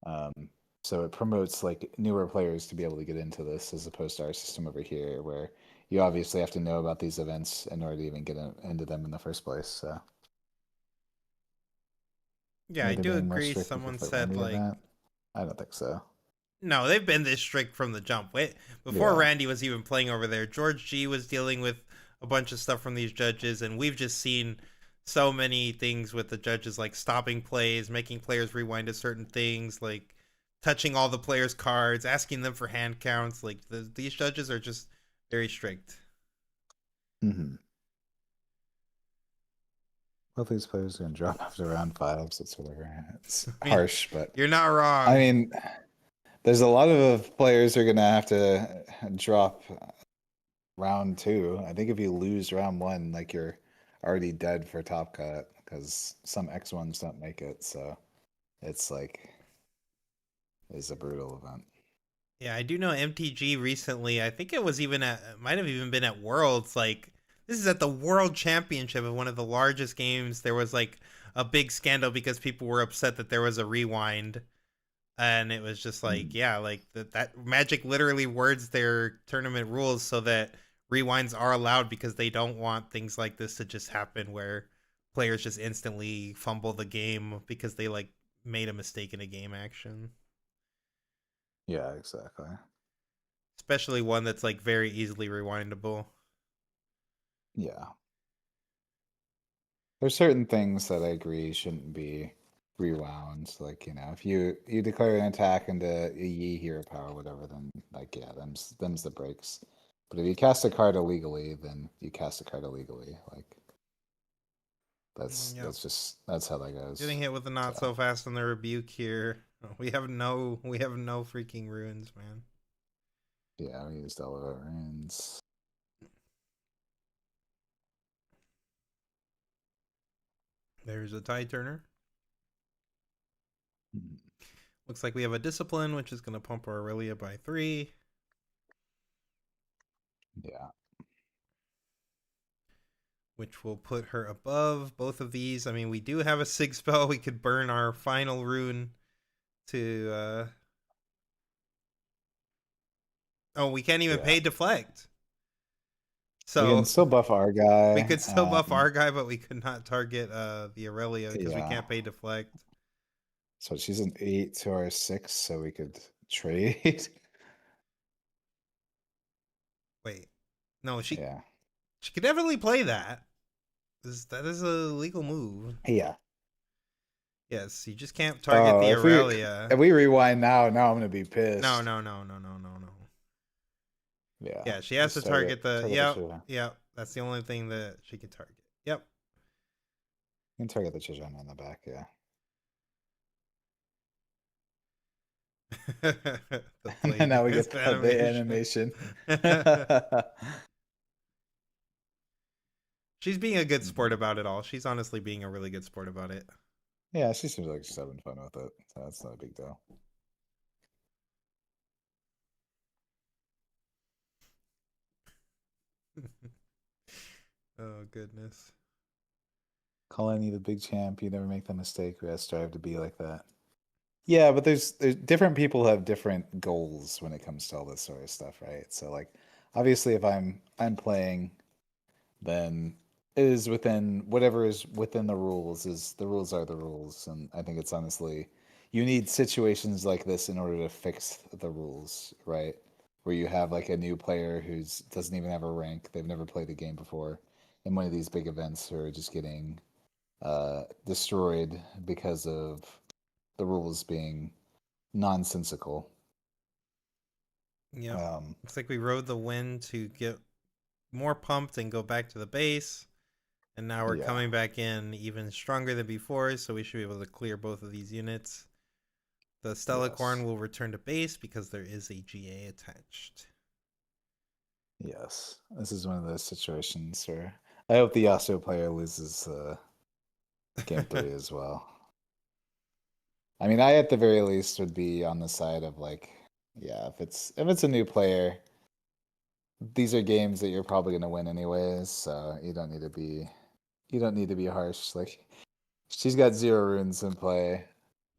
Speaker 2: Um, so it promotes like newer players to be able to get into this as opposed to our system over here where you obviously have to know about these events in order to even get into them in the first place. So
Speaker 1: Yeah, I
Speaker 2: maybe
Speaker 1: do
Speaker 2: being more
Speaker 1: agree.
Speaker 2: strict
Speaker 1: Someone
Speaker 2: before in
Speaker 1: said,
Speaker 2: the
Speaker 1: like,
Speaker 2: event. I don't think so.
Speaker 1: no, they've been this strict from the jump. Wait, before
Speaker 2: Yeah.
Speaker 1: Randy was even playing over there, George G was dealing with a bunch of stuff from these judges, and we've just seen so many things with the judges, like stopping plays, making players rewind to certain things, like touching all the players' cards, asking them for hand counts. Like these judges are just very strict.
Speaker 2: Hmm. Both these players are gonna drop after round five, so it's whatever. It's
Speaker 1: I mean,
Speaker 2: harsh, but
Speaker 1: you're not
Speaker 2: I
Speaker 1: wrong.
Speaker 2: mean, there's a lot of players who are gonna have to drop round two. I think if you lose round one, like you're already dead for top cut because some X ones don't make it. So it's like it's a brutal event.
Speaker 1: Yeah, I do know MTG recently. I think it was even might have even been at Worlds. Like this is at the World Championship of one of the largest games. There was like a big scandal because people were upset that there was a rewind, and it was just like,
Speaker 2: Mm.
Speaker 1: yeah, like that Magic literally words their tournament rules so that rewinds are allowed because they don't want things like this to just happen where players just instantly fumble the game because they like made a mistake in a game action,
Speaker 2: Yeah, exactly.
Speaker 1: especially one that's like very easily rewindable.
Speaker 2: Yeah. There's certain things that I agree shouldn't be rewound. Like, if you declare an attack into a Yi hero power, whatever, then like yeah, them's the breaks. But if you cast a card illegally, then you cast a card illegally. Like
Speaker 1: Yep.
Speaker 2: that's how that
Speaker 1: Getting
Speaker 2: goes.
Speaker 1: hit with the not
Speaker 2: So
Speaker 1: so fast on the rebuke here. We have no freaking runes, man.
Speaker 2: yeah, we used all of our runes.
Speaker 1: There's a tie turner.
Speaker 2: Hmm.
Speaker 1: Looks like we have a discipline, which is gonna pump our Aurelia by 3,
Speaker 2: Yeah.
Speaker 1: which will put her above both of these. I mean, we do have a sig spell. We could burn our final rune to oh, we can't even
Speaker 2: Yeah.
Speaker 1: pay deflect.
Speaker 2: We can
Speaker 1: So
Speaker 2: still buff our
Speaker 1: we
Speaker 2: guy.
Speaker 1: could still buff our guy, but we could not target the Aurelia because we
Speaker 2: Yeah.
Speaker 1: can't pay deflect.
Speaker 2: So she's an 8 to our 6, so we could trade.
Speaker 1: Wait, no,
Speaker 2: Yeah.
Speaker 1: she could definitely play that. That is a legal move.
Speaker 2: Yeah.
Speaker 1: Yes, you just can't target
Speaker 2: Oh,
Speaker 1: the
Speaker 2: if
Speaker 1: Aurelia.
Speaker 2: we rewind now I'm gonna be
Speaker 1: No,
Speaker 2: pissed.
Speaker 1: no, no, no, no, no, no.
Speaker 2: Yeah.
Speaker 1: Yeah, she has to
Speaker 2: Just target
Speaker 1: target the.
Speaker 2: the
Speaker 1: Yep,
Speaker 2: Chihuahua.
Speaker 1: yep. That's the only thing that she can target. Yep.
Speaker 2: You can target the Chihuahua in the back, yeah.
Speaker 1: The
Speaker 2: And
Speaker 1: play
Speaker 2: then now we
Speaker 1: dance
Speaker 2: get the
Speaker 1: animation.
Speaker 2: animation.
Speaker 1: She's being a good sport
Speaker 2: Mhm.
Speaker 1: about it all. She's honestly being a really good sport about it.
Speaker 2: Yeah, she seems like she's having fun with it. So that's not a big deal.
Speaker 1: Oh goodness.
Speaker 2: Calling you the big champ, you never make the mistake. We gotta strive to be like that. Yeah, but there's different people have different goals when it comes to all this sort of stuff, right? So like obviously if I'm playing, then it is within whatever is within the rules is the rules are the rules. And I think it's honestly you need situations like this in order to fix the rules, right? Where you have like a new player who's doesn't even have a rank, they've never played the game before in one of these big events who are just getting destroyed because of the rules being nonsensical.
Speaker 1: Yep.
Speaker 2: Um,
Speaker 1: Looks like we rode the wind to get more pumped and go back to the base. And now we're
Speaker 2: yeah,
Speaker 1: coming back in even stronger than before, so we should be able to clear both of these units. The Stellacorn
Speaker 2: yes,
Speaker 1: will return to base because there is a GA attached.
Speaker 2: yes. This is one of those situations where I hope the Yasuo player loses game 3 as well. I mean, I at the very least would be on the side of like, yeah, if it's a new player, these are games that you're probably gonna win anyways, so you don't need to be harsh. Like she's got 0 runes in play.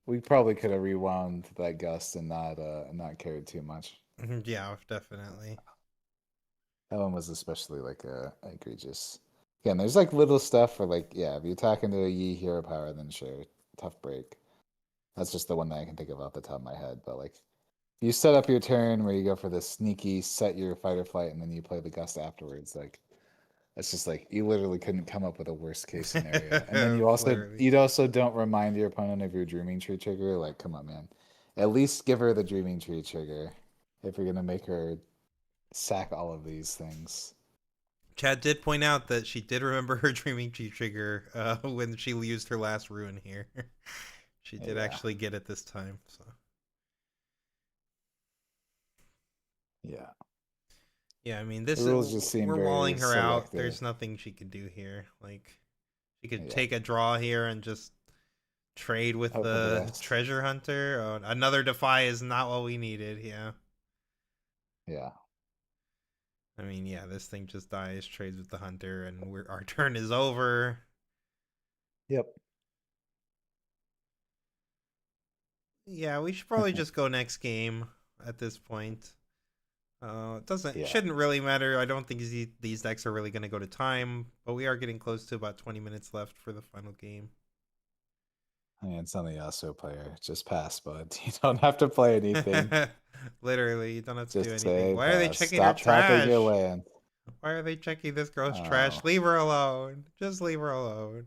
Speaker 2: We probably could have rewound that gust and not cared too much.
Speaker 1: Yeah, definitely.
Speaker 2: That one was especially like egregious. Again, there's like little stuff for like yeah, if you attack into a Yi hero power, then sure, tough break. That's just the one that I can think of off the top of my head. But like you set up your turn where you go for the sneaky set your fight or flight and then you play the gust afterwards, like it's just like you literally couldn't come up with a worst case scenario. And then you also
Speaker 1: Literally.
Speaker 2: you also don't remind your opponent of your dreaming tree trigger. Like, come on, man. At least give her the dreaming tree trigger if you're gonna make her sack all of these things.
Speaker 1: Chad did point out that she did remember her Dreaming Tree trigger when she used her last rune here. She did
Speaker 2: Yeah.
Speaker 1: actually get it this time. So
Speaker 2: Yeah.
Speaker 1: yeah, I mean,
Speaker 2: The
Speaker 1: this is
Speaker 2: rules just seem
Speaker 1: we're
Speaker 2: very
Speaker 1: walling her out.
Speaker 2: selective.
Speaker 1: There's nothing she can do here. Like she could
Speaker 2: Yeah.
Speaker 1: take a draw here and just trade with
Speaker 2: Hope for the
Speaker 1: the
Speaker 2: best.
Speaker 1: treasure hunter. Oh, another defy is not what we needed. Yeah.
Speaker 2: Yeah.
Speaker 1: I mean, yeah, this thing just dies, trades with the hunter, and our turn is over.
Speaker 2: Yep.
Speaker 1: Yeah, we should probably just go next game at this point. It
Speaker 2: Yeah.
Speaker 1: shouldn't really matter. I don't think these decks are really going to go to time, but we are getting close to about 20 minutes left for the final game.
Speaker 2: I mean, it's on the Yasuo player. Just pass, bud. You don't have to play anything.
Speaker 1: Literally, you don't have to do
Speaker 2: Just
Speaker 1: anything.
Speaker 2: say
Speaker 1: Why are they
Speaker 2: pass.
Speaker 1: checking her
Speaker 2: Stop tapping your
Speaker 1: trash?
Speaker 2: land.
Speaker 1: Why are they checking this girl's trash?
Speaker 2: Oh,
Speaker 1: Leave her alone. Just leave her alone.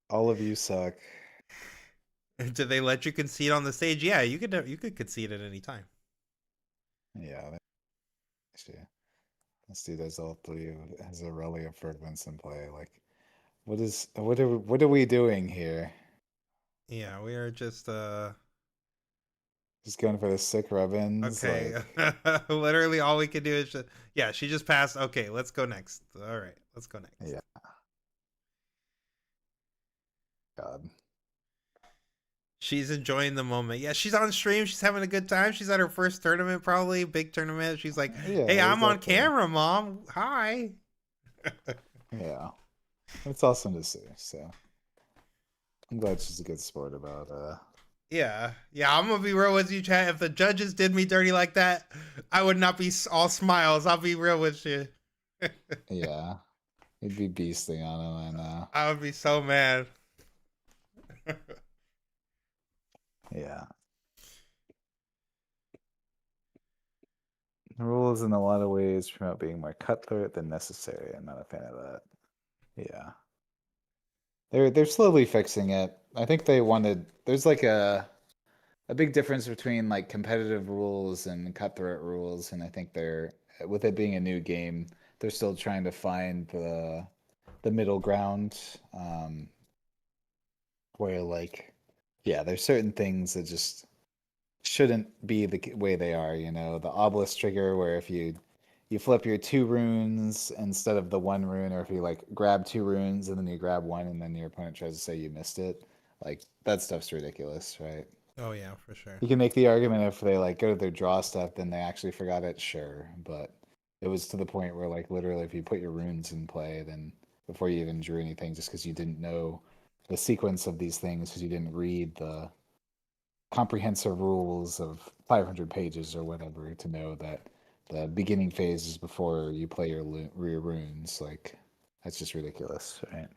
Speaker 2: all of you suck.
Speaker 1: Did they let you concede on the stage? Yeah, you could concede at any time.
Speaker 2: Yeah. Let's see. This dude has all three has Aurelia fragments in play. Like, what are we doing here?
Speaker 1: Yeah, we are just
Speaker 2: Just going for the sick rubbins,
Speaker 1: okay.
Speaker 2: like
Speaker 1: Literally all we can do is just yeah, she just passed. Okay, let's go next. All right, let's go next.
Speaker 2: yeah, God.
Speaker 1: She's enjoying the moment. Yeah, she's on stream. She's having a good time. She's at her first tournament, probably big tournament. She's like, "Hey,
Speaker 2: Yeah,
Speaker 1: I'm on
Speaker 2: exactly.
Speaker 1: camera, mom. Hi."
Speaker 2: Yeah. It's awesome to see. So I'm glad she's a good sport about
Speaker 1: Yeah, yeah. I'm gonna be real with you, chat. If the judges did me dirty like that, I would not be all smiles. I'll be real with you.
Speaker 2: Yeah, he'd be beasting on him, I know.
Speaker 1: I would be so mad.
Speaker 2: Yeah. The rules in a lot of ways promote being more cutthroat than necessary. I'm not a fan of that. Yeah. They're slowly fixing it. I think they wanted there's like a big difference between like competitive rules and cutthroat rules, and I think they're with it being a new game, they're still trying to find the middle ground, where like yeah, there's certain things that just shouldn't be the way they are, you know, the obelisk trigger where if you flip your two runes instead of the one rune, or if you like grab two runes and then you grab one and then your opponent tries to say you missed it, like that stuff's ridiculous, right?
Speaker 1: Oh yeah, for sure.
Speaker 2: You can make the argument if they like go to their draw stuff, then they actually forgot it, sure. But it was to the point where like literally if you put your runes in play, then before you even drew anything, just because you didn't know the sequence of these things, because you didn't read the comprehensive rules of 500 pages or whatever to know that the beginning phase is before you play your runes. Like that's just ridiculous, right?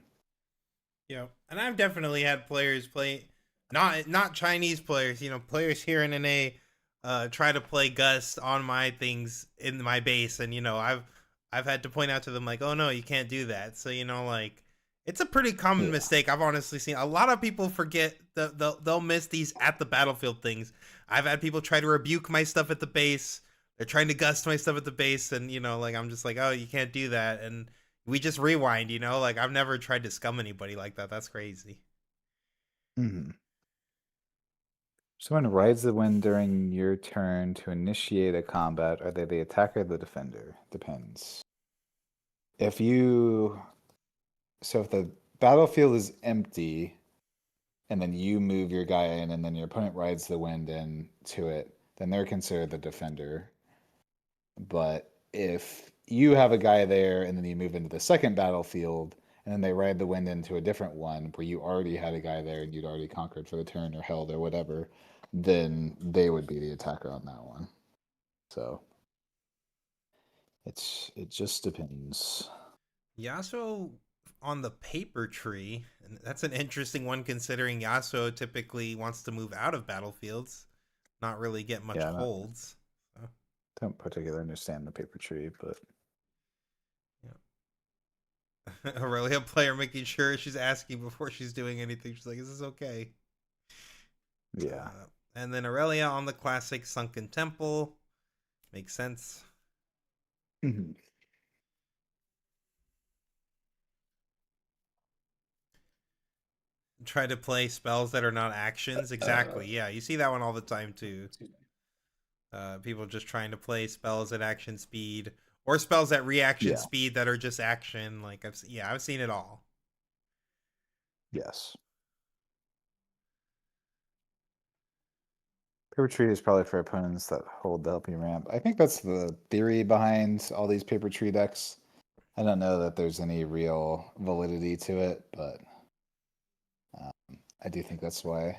Speaker 1: Yeah, and I've definitely had players play, not Chinese players, players here in NA, try to play Gust on my things in my base, and I've had to point out to them like, oh no, you can't do that. So like, it's a pretty common
Speaker 2: Yeah.
Speaker 1: mistake. I've honestly seen a lot of people forget they'll miss these at the battlefield things. I've had people try to rebuke my stuff at the base. They're trying to gust my stuff at the base, and like I'm just like, oh, you can't do that, and we just rewind, like I've never tried to scum anybody like that. That's crazy.
Speaker 2: Hmm. Someone rides the wind during your turn to initiate a combat. Are they the attacker or the defender? Depends. If you so if the battlefield is empty and then you move your guy in and then your opponent rides the wind into it, then they're considered the defender. But if you have a guy there and then you move into the second battlefield and then they ride the wind into a different one where you already had a guy there and you'd already conquered for the turn or held or whatever, then they would be the attacker on that one. So it just depends.
Speaker 1: Yasuo on the paper tree, and that's an interesting one considering Yasuo typically wants to move out of battlefields, not really get much
Speaker 2: Yeah,
Speaker 1: holds. So,
Speaker 2: don't particularly understand the paper tree, but
Speaker 1: yeah. Aurelia player making sure she's asking before she's doing anything. She's like, "Is this okay?"
Speaker 2: yeah.
Speaker 1: Uh, and then Aurelia on the classic Sunken Temple makes sense.
Speaker 2: Mhm.
Speaker 1: Try to play spells that are not actions. Exactly. Yeah, you see that one all the time too.
Speaker 2: Excuse me.
Speaker 1: People just trying to play spells at action speed or spells at reaction
Speaker 2: Yeah,
Speaker 1: speed that are just action. Like I've seen it all.
Speaker 2: yes. Paper tree is probably for opponents that hold the LP ramp. I think that's the theory behind all these paper tree decks. I don't know that there's any real validity to it, but I do think that's why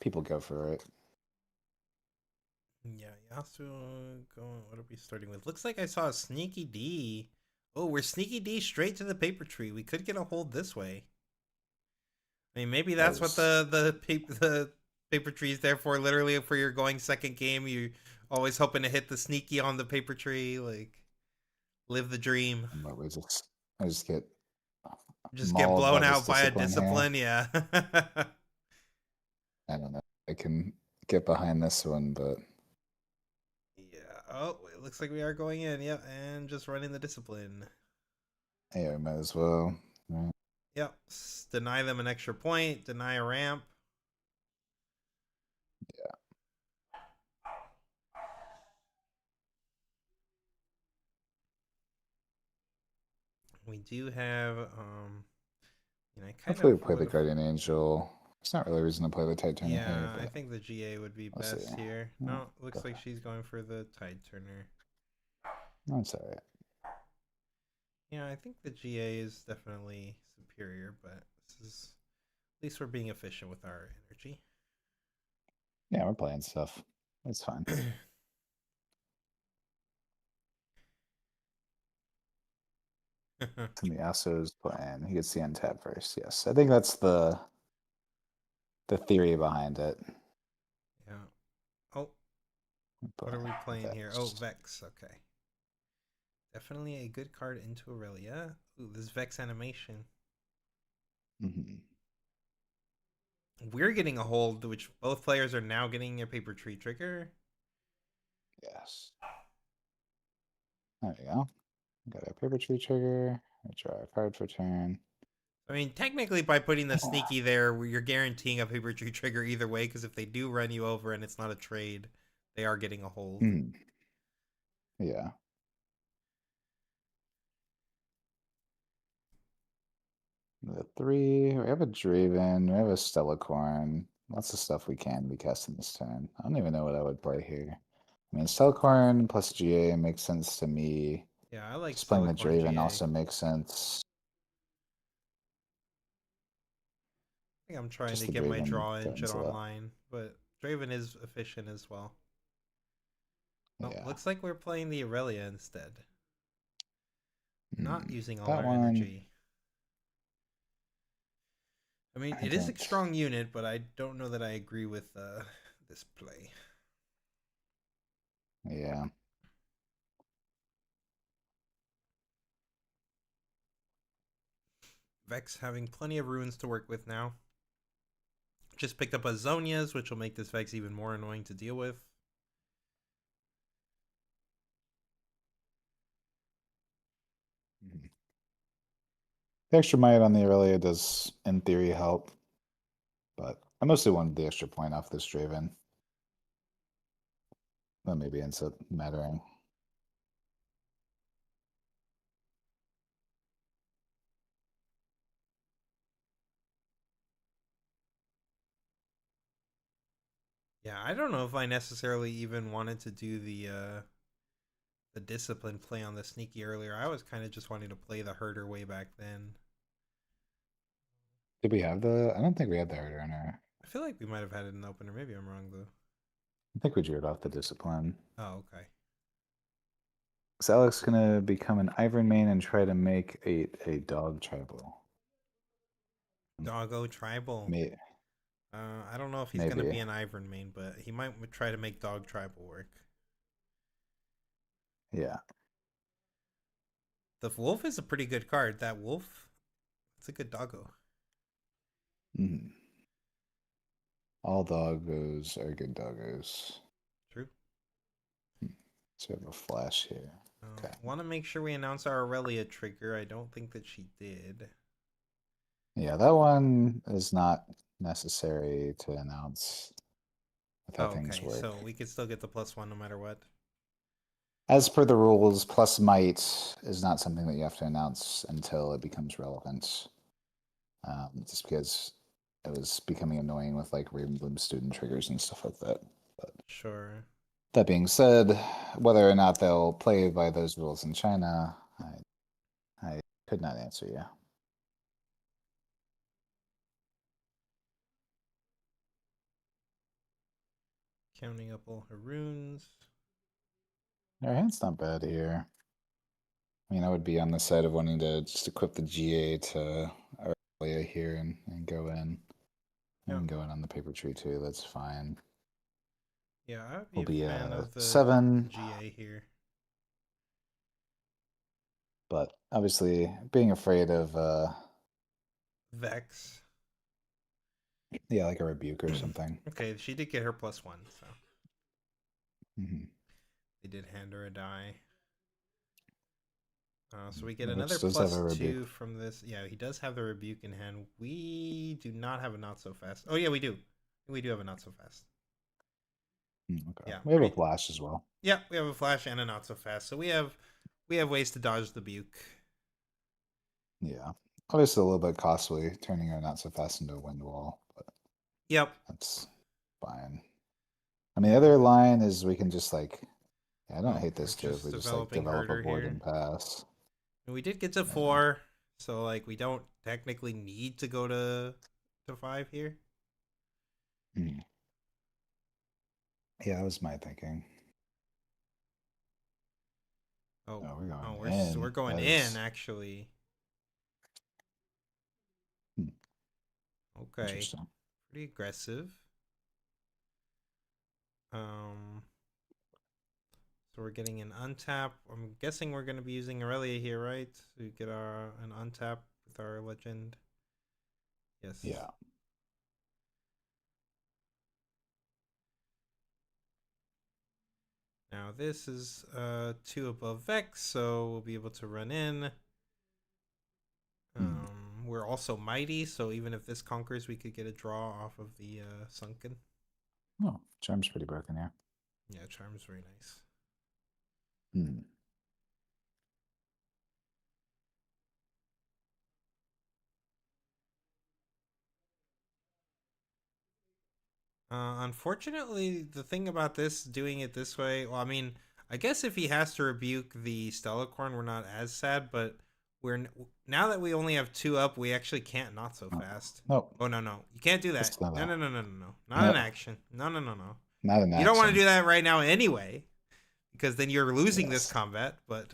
Speaker 2: people go for it.
Speaker 1: Yeah, Yasuo going. What are we starting with? Looks like I saw a sneaky D. Oh, we're sneaky D straight to the paper tree. We could get a hold this way. I mean, maybe
Speaker 2: That
Speaker 1: that's what
Speaker 2: is,
Speaker 1: the paper tree is there for. Literally, for your going second game, you always hoping to hit the sneaky on the paper tree. Like live the dream.
Speaker 2: what we I just get
Speaker 1: Just get
Speaker 2: mauled
Speaker 1: blown
Speaker 2: by this
Speaker 1: out by a
Speaker 2: discipline here.
Speaker 1: discipline. Yeah.
Speaker 2: I don't know. I can get behind this one, but
Speaker 1: Yeah. Oh, it looks like we are going in. Yep, and just running the discipline.
Speaker 2: yeah, might as well.
Speaker 1: Yep. Deny them an extra point. Deny a ramp. We do have. I kind
Speaker 2: Hopefully,
Speaker 1: of
Speaker 2: we play
Speaker 1: would
Speaker 2: the
Speaker 1: have.
Speaker 2: Guardian Angel. There's not really a reason to play the Tide Turner here,
Speaker 1: Yeah, I
Speaker 2: but
Speaker 1: think the GA would be
Speaker 2: we'll see.
Speaker 1: best here.
Speaker 2: Yeah,
Speaker 1: No, looks like she's going for the Tide Turner.
Speaker 2: that's all right.
Speaker 1: Yeah, I think the GA is definitely superior, but this is at least we're being efficient with our energy.
Speaker 2: Yeah, we're playing stuff. It's fine. Miyaso's playing. He gets the untap first. Yes, I think that's the theory behind it.
Speaker 1: Yeah. Oh,
Speaker 2: Play
Speaker 1: what are we playing here? Oh,
Speaker 2: Vex.
Speaker 1: Vex. Okay. Definitely a good card into Aurelia. Ooh, this Vex animation.
Speaker 2: Hmm.
Speaker 1: We're getting a hold, which both players are now getting a paper tree trigger.
Speaker 2: Yes. There we go. Got a paper tree trigger. I draw a card for turn.
Speaker 1: I mean, technically, by putting the
Speaker 2: Oh.
Speaker 1: sneaky there, you're guaranteeing a paper tree trigger either way. Because if they do run you over and it's not a trade, they are getting a hold.
Speaker 2: Mm. Yeah. The three. We have a Draven. We have a Stellacorn. Lots of stuff we can be casting this turn. I don't even know what I would play here. I mean, Stellacorn plus GA makes sense to me.
Speaker 1: Yeah, I like
Speaker 2: Just playing the
Speaker 1: Stellacorn
Speaker 2: Draven
Speaker 1: GA.
Speaker 2: also makes sense.
Speaker 1: I think I'm trying
Speaker 2: Just
Speaker 1: to
Speaker 2: the
Speaker 1: get my
Speaker 2: Draven
Speaker 1: draw engine
Speaker 2: threatens a lot.
Speaker 1: online, but Draven is efficient as well. Oh,
Speaker 2: Yeah.
Speaker 1: looks like we're playing the Aurelia instead. Not
Speaker 2: Mm.
Speaker 1: using all
Speaker 2: That
Speaker 1: our
Speaker 2: one,
Speaker 1: energy. I mean,
Speaker 2: I
Speaker 1: it is a
Speaker 2: don't.
Speaker 1: strong unit, but I don't know that I agree with this play.
Speaker 2: Yeah.
Speaker 1: Vex having plenty of runes to work with now. Just picked up a Zonia's, which will make this Vex even more annoying to deal with.
Speaker 2: Mhm. The extra might on the Aurelia does, in theory, help. But I mostly wanted the extra point off this Draven. That maybe ends up mattering.
Speaker 1: Yeah, I don't know if I necessarily even wanted to do the discipline play on the sneaky earlier. I was kind of just wanting to play the herder way back then.
Speaker 2: Did we have the? I don't think we had the herder in our.
Speaker 1: I feel like we might have had it in the opener. Maybe I'm wrong though.
Speaker 2: I think we drew it off the discipline.
Speaker 1: Oh, okay.
Speaker 2: Is Alex gonna become an Iron main and try to make a dog tribal?
Speaker 1: Doggo tribal.
Speaker 2: May,
Speaker 1: I don't know if he's gonna
Speaker 2: maybe.
Speaker 1: be an Ivern main, but he might try to make dog tribal work.
Speaker 2: Yeah.
Speaker 1: The wolf is a pretty good card. That wolf, it's a good doggo.
Speaker 2: Mm. All doggos are good doggos.
Speaker 1: True.
Speaker 2: Hmm. So we have a flash here. Okay.
Speaker 1: Want to make sure we announce our Aurelia trigger. I don't think that she did.
Speaker 2: Yeah, that one is not necessary to announce with how
Speaker 1: Oh,
Speaker 2: things
Speaker 1: okay.
Speaker 2: work.
Speaker 1: So we could still get the +1 no matter what.
Speaker 2: As per the rules, plus might is not something that you have to announce until it becomes relevant. Just because it was becoming annoying with like Raven Bloom student triggers and stuff like that. But
Speaker 1: Sure.
Speaker 2: that being said, whether or not they'll play by those rules in China, I could not answer you.
Speaker 1: Counting up all her runes.
Speaker 2: Our hand's not bad here. I mean, I would be on the side of wanting to just equip the GA to Aurelia here and go in.
Speaker 1: Yeah.
Speaker 2: And go in on the paper tree too, that's fine.
Speaker 1: Yeah, I would be
Speaker 2: Will
Speaker 1: a
Speaker 2: be
Speaker 1: fan
Speaker 2: a
Speaker 1: of the
Speaker 2: 7,
Speaker 1: GA here.
Speaker 2: but obviously being afraid of
Speaker 1: Vex.
Speaker 2: yeah, like a rebuke or something.
Speaker 1: Okay, she did get her +1, so
Speaker 2: Hmm.
Speaker 1: they did hand her a die. So we get another
Speaker 2: Which does have a rebuke.
Speaker 1: +2 from this. Yeah, he does have the rebuke in hand. We do not have a not so fast. Oh yeah, we do. We do have a not so fast.
Speaker 2: Okay.
Speaker 1: Yeah,
Speaker 2: We have a
Speaker 1: pretty.
Speaker 2: flash as well.
Speaker 1: Yeah, we have a flash and a not so fast. So we have ways to dodge the buke.
Speaker 2: Yeah. Obviously a little bit costly turning our not so fast into a wind wall, but
Speaker 1: Yep.
Speaker 2: that's fine. I mean, the
Speaker 1: Yeah.
Speaker 2: other line is we can just like, yeah, I don't
Speaker 1: Oh,
Speaker 2: hate
Speaker 1: we're
Speaker 2: this too if
Speaker 1: just
Speaker 2: we just like
Speaker 1: developing
Speaker 2: develop a
Speaker 1: herder
Speaker 2: board
Speaker 1: here.
Speaker 2: and pass.
Speaker 1: And we did get to
Speaker 2: Yeah.
Speaker 1: 4, so like we don't technically need to go to 5 here.
Speaker 2: Hmm. Yeah, that was my thinking.
Speaker 1: Oh,
Speaker 2: Oh, we're
Speaker 1: oh,
Speaker 2: going
Speaker 1: we're
Speaker 2: in.
Speaker 1: going
Speaker 2: That
Speaker 1: in
Speaker 2: is
Speaker 1: actually.
Speaker 2: hmm,
Speaker 1: Okay,
Speaker 2: interesting.
Speaker 1: pretty aggressive. Um, so we're getting an untap. I'm guessing we're gonna be using Aurelia here, right? To get our an untap with our legend. Yes.
Speaker 2: Yeah.
Speaker 1: Now this is 2 above Vex, so we'll be able to run in.
Speaker 2: Hmm.
Speaker 1: We're also mighty, so even if this conquers, we could get a draw off of the sunken.
Speaker 2: Oh, charm's pretty broken here.
Speaker 1: Yeah, charm's very nice.
Speaker 2: Hmm.
Speaker 1: Unfortunately, the thing about this, doing it this way, well, I mean, I guess if he has to rebuke the Stellacorn, we're not as sad, but now that we only have 2 up, we actually can't not so
Speaker 2: Oh,
Speaker 1: fast.
Speaker 2: nope.
Speaker 1: Oh, no, no. You can't do that.
Speaker 2: That's not
Speaker 1: No,
Speaker 2: a
Speaker 1: no, no, no, no, no. Not an
Speaker 2: no.
Speaker 1: action. No, no, no, no.
Speaker 2: Not an
Speaker 1: You don't want to
Speaker 2: action.
Speaker 1: do that right now anyway, because then you're losing this
Speaker 2: Yes.
Speaker 1: combat, but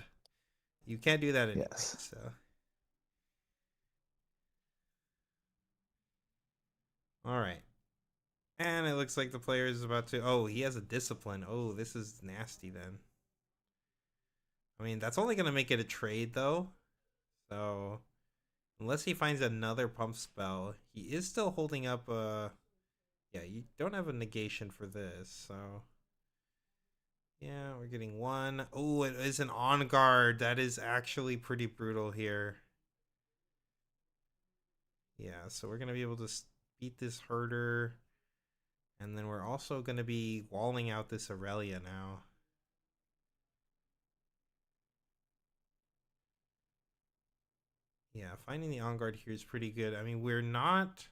Speaker 1: you can't do that anyway,
Speaker 2: Yes.
Speaker 1: so. All right. And it looks like the player is about to. Oh, he has a discipline. Oh, this is nasty then. I mean, that's only going to make it a trade, though. So, unless he finds another pump spell, he is still holding up. Yeah, you don't have a negation for this. So, yeah, we're getting 1. Oh, it is an on guard. That is actually pretty brutal here. Yeah, so we're going to be able to beat this herder. And then we're also going to be walling out this Aurelia now. Yeah, finding the on guard here is pretty good. I mean, we're not.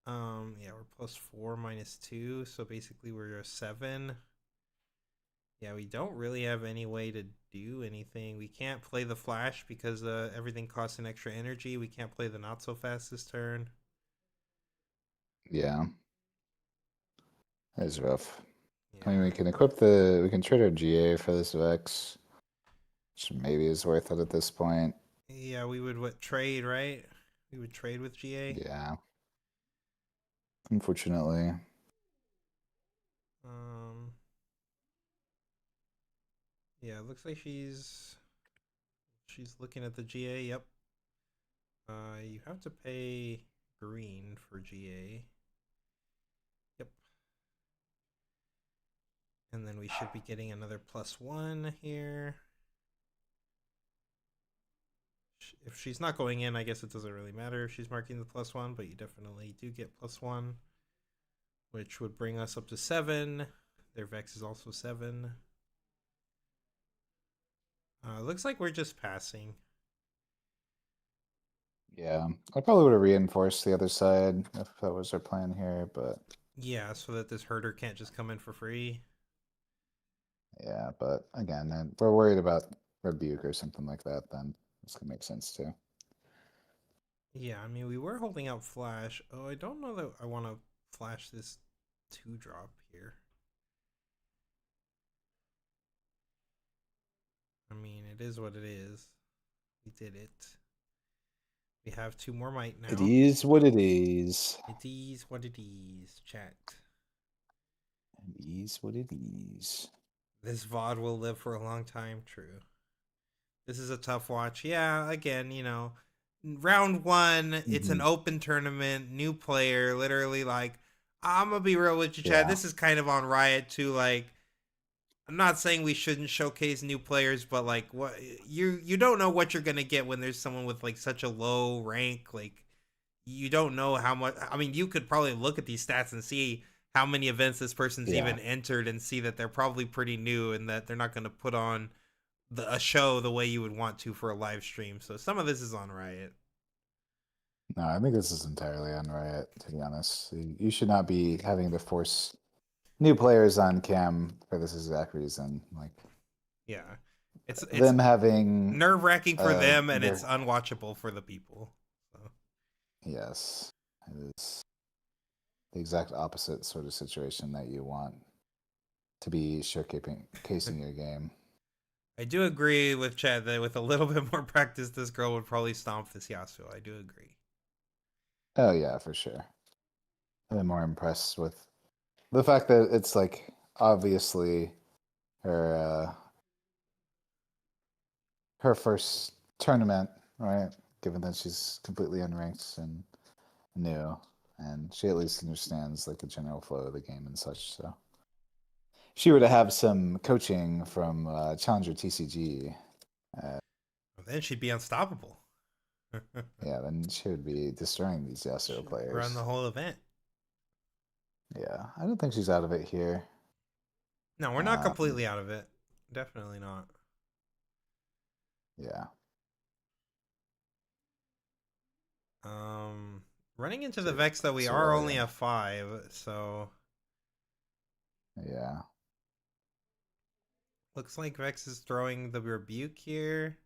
Speaker 1: Yeah, we're +4 -2, so basically we're a 7. Yeah, we don't really have any way to do anything. We can't play the flash because everything costs an extra energy. We can't play the not so fast this turn.
Speaker 2: Yeah. That is rough. I mean,
Speaker 1: Yeah,
Speaker 2: we can trade our GA for this Vex, which maybe is worth it at this point.
Speaker 1: yeah, we would trade, right? We would trade with GA.
Speaker 2: Yeah. Unfortunately.
Speaker 1: Um, yeah, it looks like she's looking at the GA. Yep. You have to pay green for GA. Yep. And then we should be getting another +1 here. If she's not going in, I guess it doesn't really matter if she's marking the +1, but you definitely do get +1, which would bring us up to 7. Their Vex is also 7. Looks like we're just passing.
Speaker 2: Yeah. I probably would have reinforced the other side if that was our plan here, but
Speaker 1: Yeah, so that this herder can't just come in for free.
Speaker 2: yeah, but again, we're worried about rebuke or something like that, then this could make sense too.
Speaker 1: Yeah, I mean, we were holding out Flash. Oh, I don't know that I want to flash this 2-drop here. I mean, it is what it is. We did it. We have 2 more might
Speaker 2: It
Speaker 1: now.
Speaker 2: is what it is.
Speaker 1: It is what it is, chat.
Speaker 2: It is what it is.
Speaker 1: This VOD will live for a long time, true. This is a tough watch. Yeah, again, round 1, it's an
Speaker 2: Mm-hmm.
Speaker 1: open tournament, new player, literally like I'm gonna be real with you, Chad.
Speaker 2: Yeah.
Speaker 1: This is kind of on Riot too. Like, I'm not saying we shouldn't showcase new players, but like what you don't know what you're gonna get when there's someone with like such a low rank. Like, you don't know how much. I mean, you could probably look at these stats and see how many events this person's
Speaker 2: Yeah.
Speaker 1: even entered and see that they're probably pretty new and that they're not going to put on a show the way you would want to for a live stream. So some of this is on Riot.
Speaker 2: No, I think this is entirely on Riot, to be honest. You should not be having to force new players on cam for this exact reason. Like
Speaker 1: Yeah, it's
Speaker 2: them having
Speaker 1: nerve wracking for them and it's
Speaker 2: their
Speaker 1: unwatchable for the people. So.
Speaker 2: yes. It is the exact opposite sort of situation that you want. to be showcasing your game.
Speaker 1: I do agree with Chad that with a little bit more practice, this girl would probably stomp this Yasuo. I do agree.
Speaker 2: Oh yeah, for sure. I'm more impressed with the fact that it's like obviously her her first tournament, right? Given that she's completely unranked and new, and she at least understands like the general flow of the game and such. So if she were to have some coaching from Challenger TCG, uh,
Speaker 1: Well, then she'd be unstoppable.
Speaker 2: yeah, then she would be destroying these Yasuo
Speaker 1: She'd run the
Speaker 2: players.
Speaker 1: whole event.
Speaker 2: Yeah, I don't think she's out of it here.
Speaker 1: No, we're not
Speaker 2: Um,
Speaker 1: completely out of it. Definitely not.
Speaker 2: yeah,
Speaker 1: Um, Running into the
Speaker 2: so
Speaker 1: Vex though, we
Speaker 2: it's
Speaker 1: are only
Speaker 2: Aurelion.
Speaker 1: a 5, so
Speaker 2: Yeah,
Speaker 1: looks like Vex is throwing the rebuke here.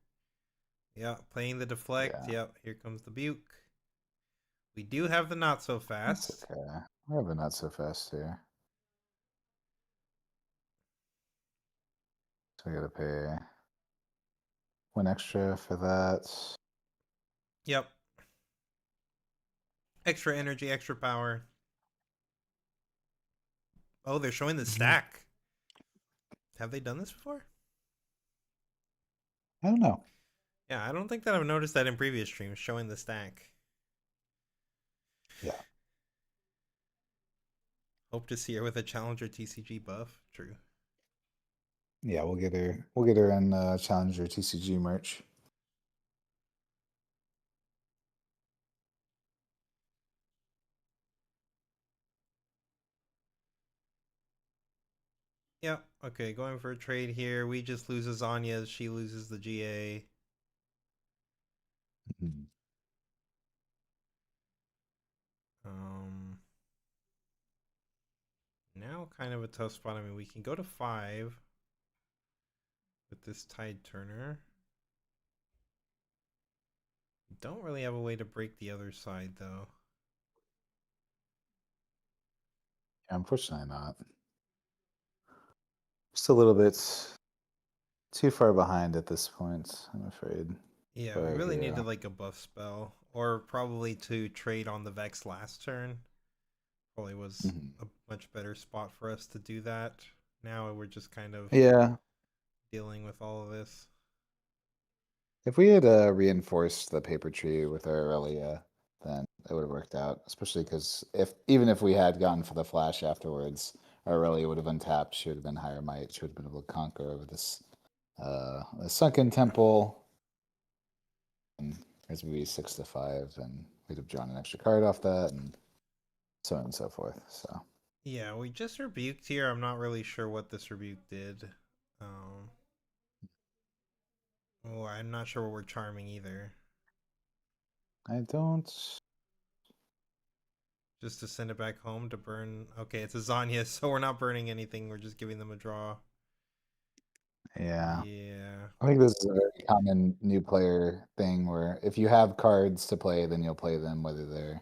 Speaker 1: Yeah, playing the deflect.
Speaker 2: yeah,
Speaker 1: Yep, here comes the buke. We do have the not so
Speaker 2: that's
Speaker 1: fast.
Speaker 2: okay. We have a not so fast here, so we gotta pay 1 extra for that.
Speaker 1: Yep, extra energy, extra power. Oh, they're showing the
Speaker 2: Mhm.
Speaker 1: stack. Have they done this before?
Speaker 2: I don't know.
Speaker 1: Yeah, I don't think that I've noticed that in previous streams, showing the stack.
Speaker 2: Yeah,
Speaker 1: Hope to see her with a Challenger TCG buff. True.
Speaker 2: yeah, we'll get her. We'll get her in Challenger TCG merch.
Speaker 1: Yep. Okay, going for a trade here. We just lose Azanya. She loses the GA.
Speaker 2: Mhm.
Speaker 1: Um, Now kind of a tough spot. I mean, we can go to 5 with this Tide Turner. Don't really have a way to break the other side though.
Speaker 2: Yeah, unfortunately not. Just a little bit too far behind at this point, I'm afraid.
Speaker 1: Yeah, we
Speaker 2: For
Speaker 1: really needed
Speaker 2: hero.
Speaker 1: like a buff spell, or probably to trade on the Vex last turn. Probably was
Speaker 2: Mhm.
Speaker 1: a much better spot for us to do that. Now we're just kind of
Speaker 2: Yeah,
Speaker 1: dealing with all of this.
Speaker 2: if we had reinforced the paper tree with our Aurelia, then it would have worked out. Especially because if even if we had gone for the flash afterwards, our Aurelia would have untapped. She would have been higher might. She would have been able to conquer over the sunken temple, and as we 6 to 5, and we'd have drawn an extra card off that, and so on and so forth. So
Speaker 1: Yeah, we just rebuked here. I'm not really sure what this rebuke did. Um, oh, I'm not sure what we're charming either.
Speaker 2: I don't.
Speaker 1: Just to send it back home to burn. Okay, it's a Zanya, so we're not burning anything. We're just giving them a draw.
Speaker 2: Yeah.
Speaker 1: Yeah.
Speaker 2: I think this is a very common new player thing where if you have cards to play, then you'll play them whether they're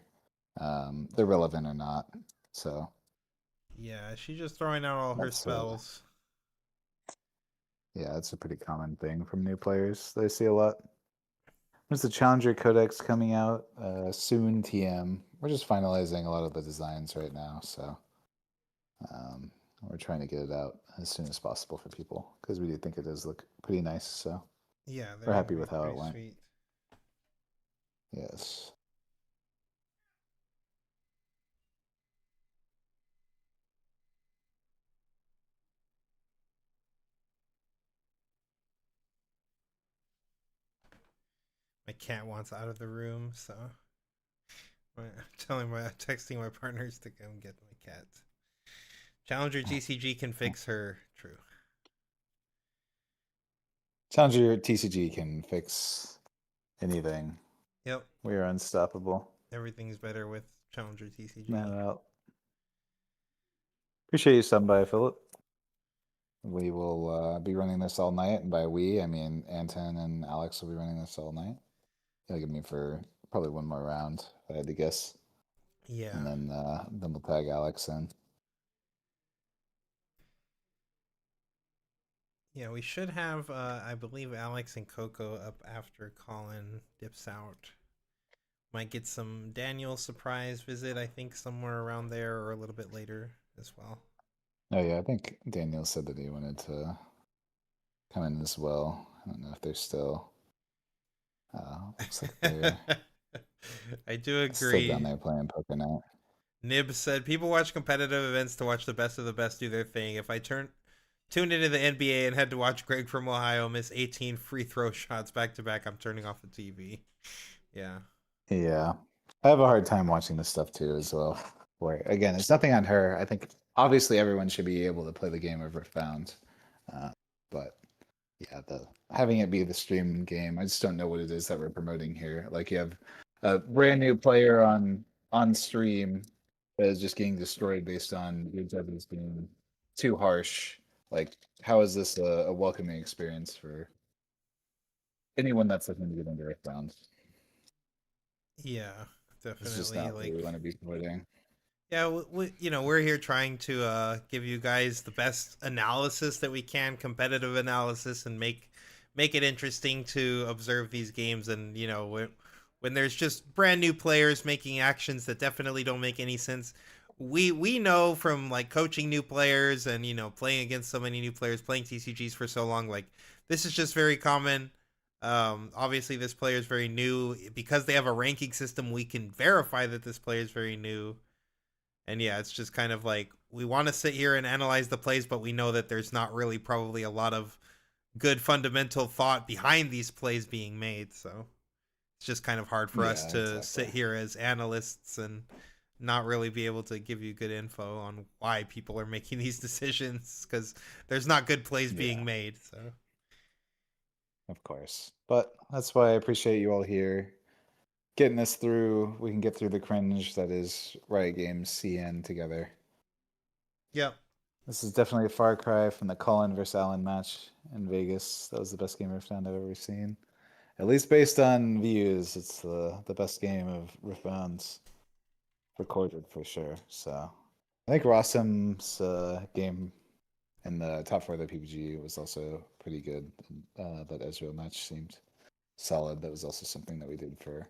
Speaker 2: relevant or not. So
Speaker 1: Yeah, she's just throwing out all her
Speaker 2: that's a
Speaker 1: spells.
Speaker 2: yeah, that's a pretty common thing from new players that I see a lot. There's the Challenger Codex coming out soon. TM. We're just finalizing a lot of the designs right now, so um, we're trying to get it out as soon as possible for people because we do think it does look pretty nice. So
Speaker 1: Yeah,
Speaker 2: we're
Speaker 1: they're
Speaker 2: happy with how it
Speaker 1: pretty
Speaker 2: went.
Speaker 1: sweet.
Speaker 2: Yes.
Speaker 1: My cat wants out of the room, so I'm texting my partners to come get my cat. Challenger TCG can fix her. True.
Speaker 2: Challenger TCG can fix anything.
Speaker 1: Yep.
Speaker 2: We are unstoppable.
Speaker 1: Everything's better with Challenger
Speaker 2: Man
Speaker 1: TCG.
Speaker 2: out. Appreciate you stopping by, Philip. We will be running this all night, and by we, I mean Anton and Alex will be running this all night. He'll give me for probably one more round, if I had to guess,
Speaker 1: Yeah.
Speaker 2: and then we'll tag Alex in.
Speaker 1: Yeah, we should have, I believe, Alex and Coco up after Colin dips out. Might get some Daniel surprise visit, I think, somewhere around there or a little bit later as well.
Speaker 2: Oh yeah, I think Daniel said that he wanted to come in as well. I don't know if they're still. Looks like they're
Speaker 1: I do
Speaker 2: still down
Speaker 1: agree.
Speaker 2: there playing poker night.
Speaker 1: Nib said people watch competitive events to watch the best of the best do their thing. If I tune into the NBA and had to watch Greg from Ohio miss 18 free throw shots back to back, I'm turning off the TV. Yeah.
Speaker 2: Yeah, I have a hard time watching this stuff too as well. Where again, it's nothing on her. I think obviously everyone should be able to play the game of Riftbound, uh, but yeah, the having it be the stream game, I just don't know what it is that we're promoting here. Like you have a brand new player on stream that is just getting destroyed based on your judges being too harsh. Like, how is this a welcoming experience for anyone that's looking to get into Earthbound?
Speaker 1: Yeah,
Speaker 2: It's just
Speaker 1: definitely.
Speaker 2: not what we
Speaker 1: Like,
Speaker 2: want to be promoting.
Speaker 1: yeah, we're here trying to give you guys the best analysis that we can, competitive analysis, and make it interesting to observe these games. And when there's just brand new players making actions that definitely don't make any sense, we know from like coaching new players and playing against so many new players, playing TCGs for so long, like this is just very common. Obviously, this player is very new because they have a ranking system. We can verify that this player is very new, and yeah, it's just kind of like we want to sit here and analyze the plays, but we know that there's not really probably a lot of good fundamental thought behind these plays being made. So it's just kind of hard for us
Speaker 2: Yeah,
Speaker 1: to
Speaker 2: exactly.
Speaker 1: sit here as analysts and not really be able to give you good info on why people are making these decisions because there's not good plays
Speaker 2: Yeah,
Speaker 1: being made. So
Speaker 2: of course. But that's why I appreciate you all here getting us through. We can get through the cringe that is Riot Games CN together.
Speaker 1: yep.
Speaker 2: This is definitely a far cry from the Colin versus Allen match in Vegas. That was the best game Riftbound I've ever seen. At least based on views, it's the best game of Riftbound's recorded for sure. So I think Rossum's game in the top four of the PPG was also pretty good. That Ezreal match seemed solid. That was also something that we did for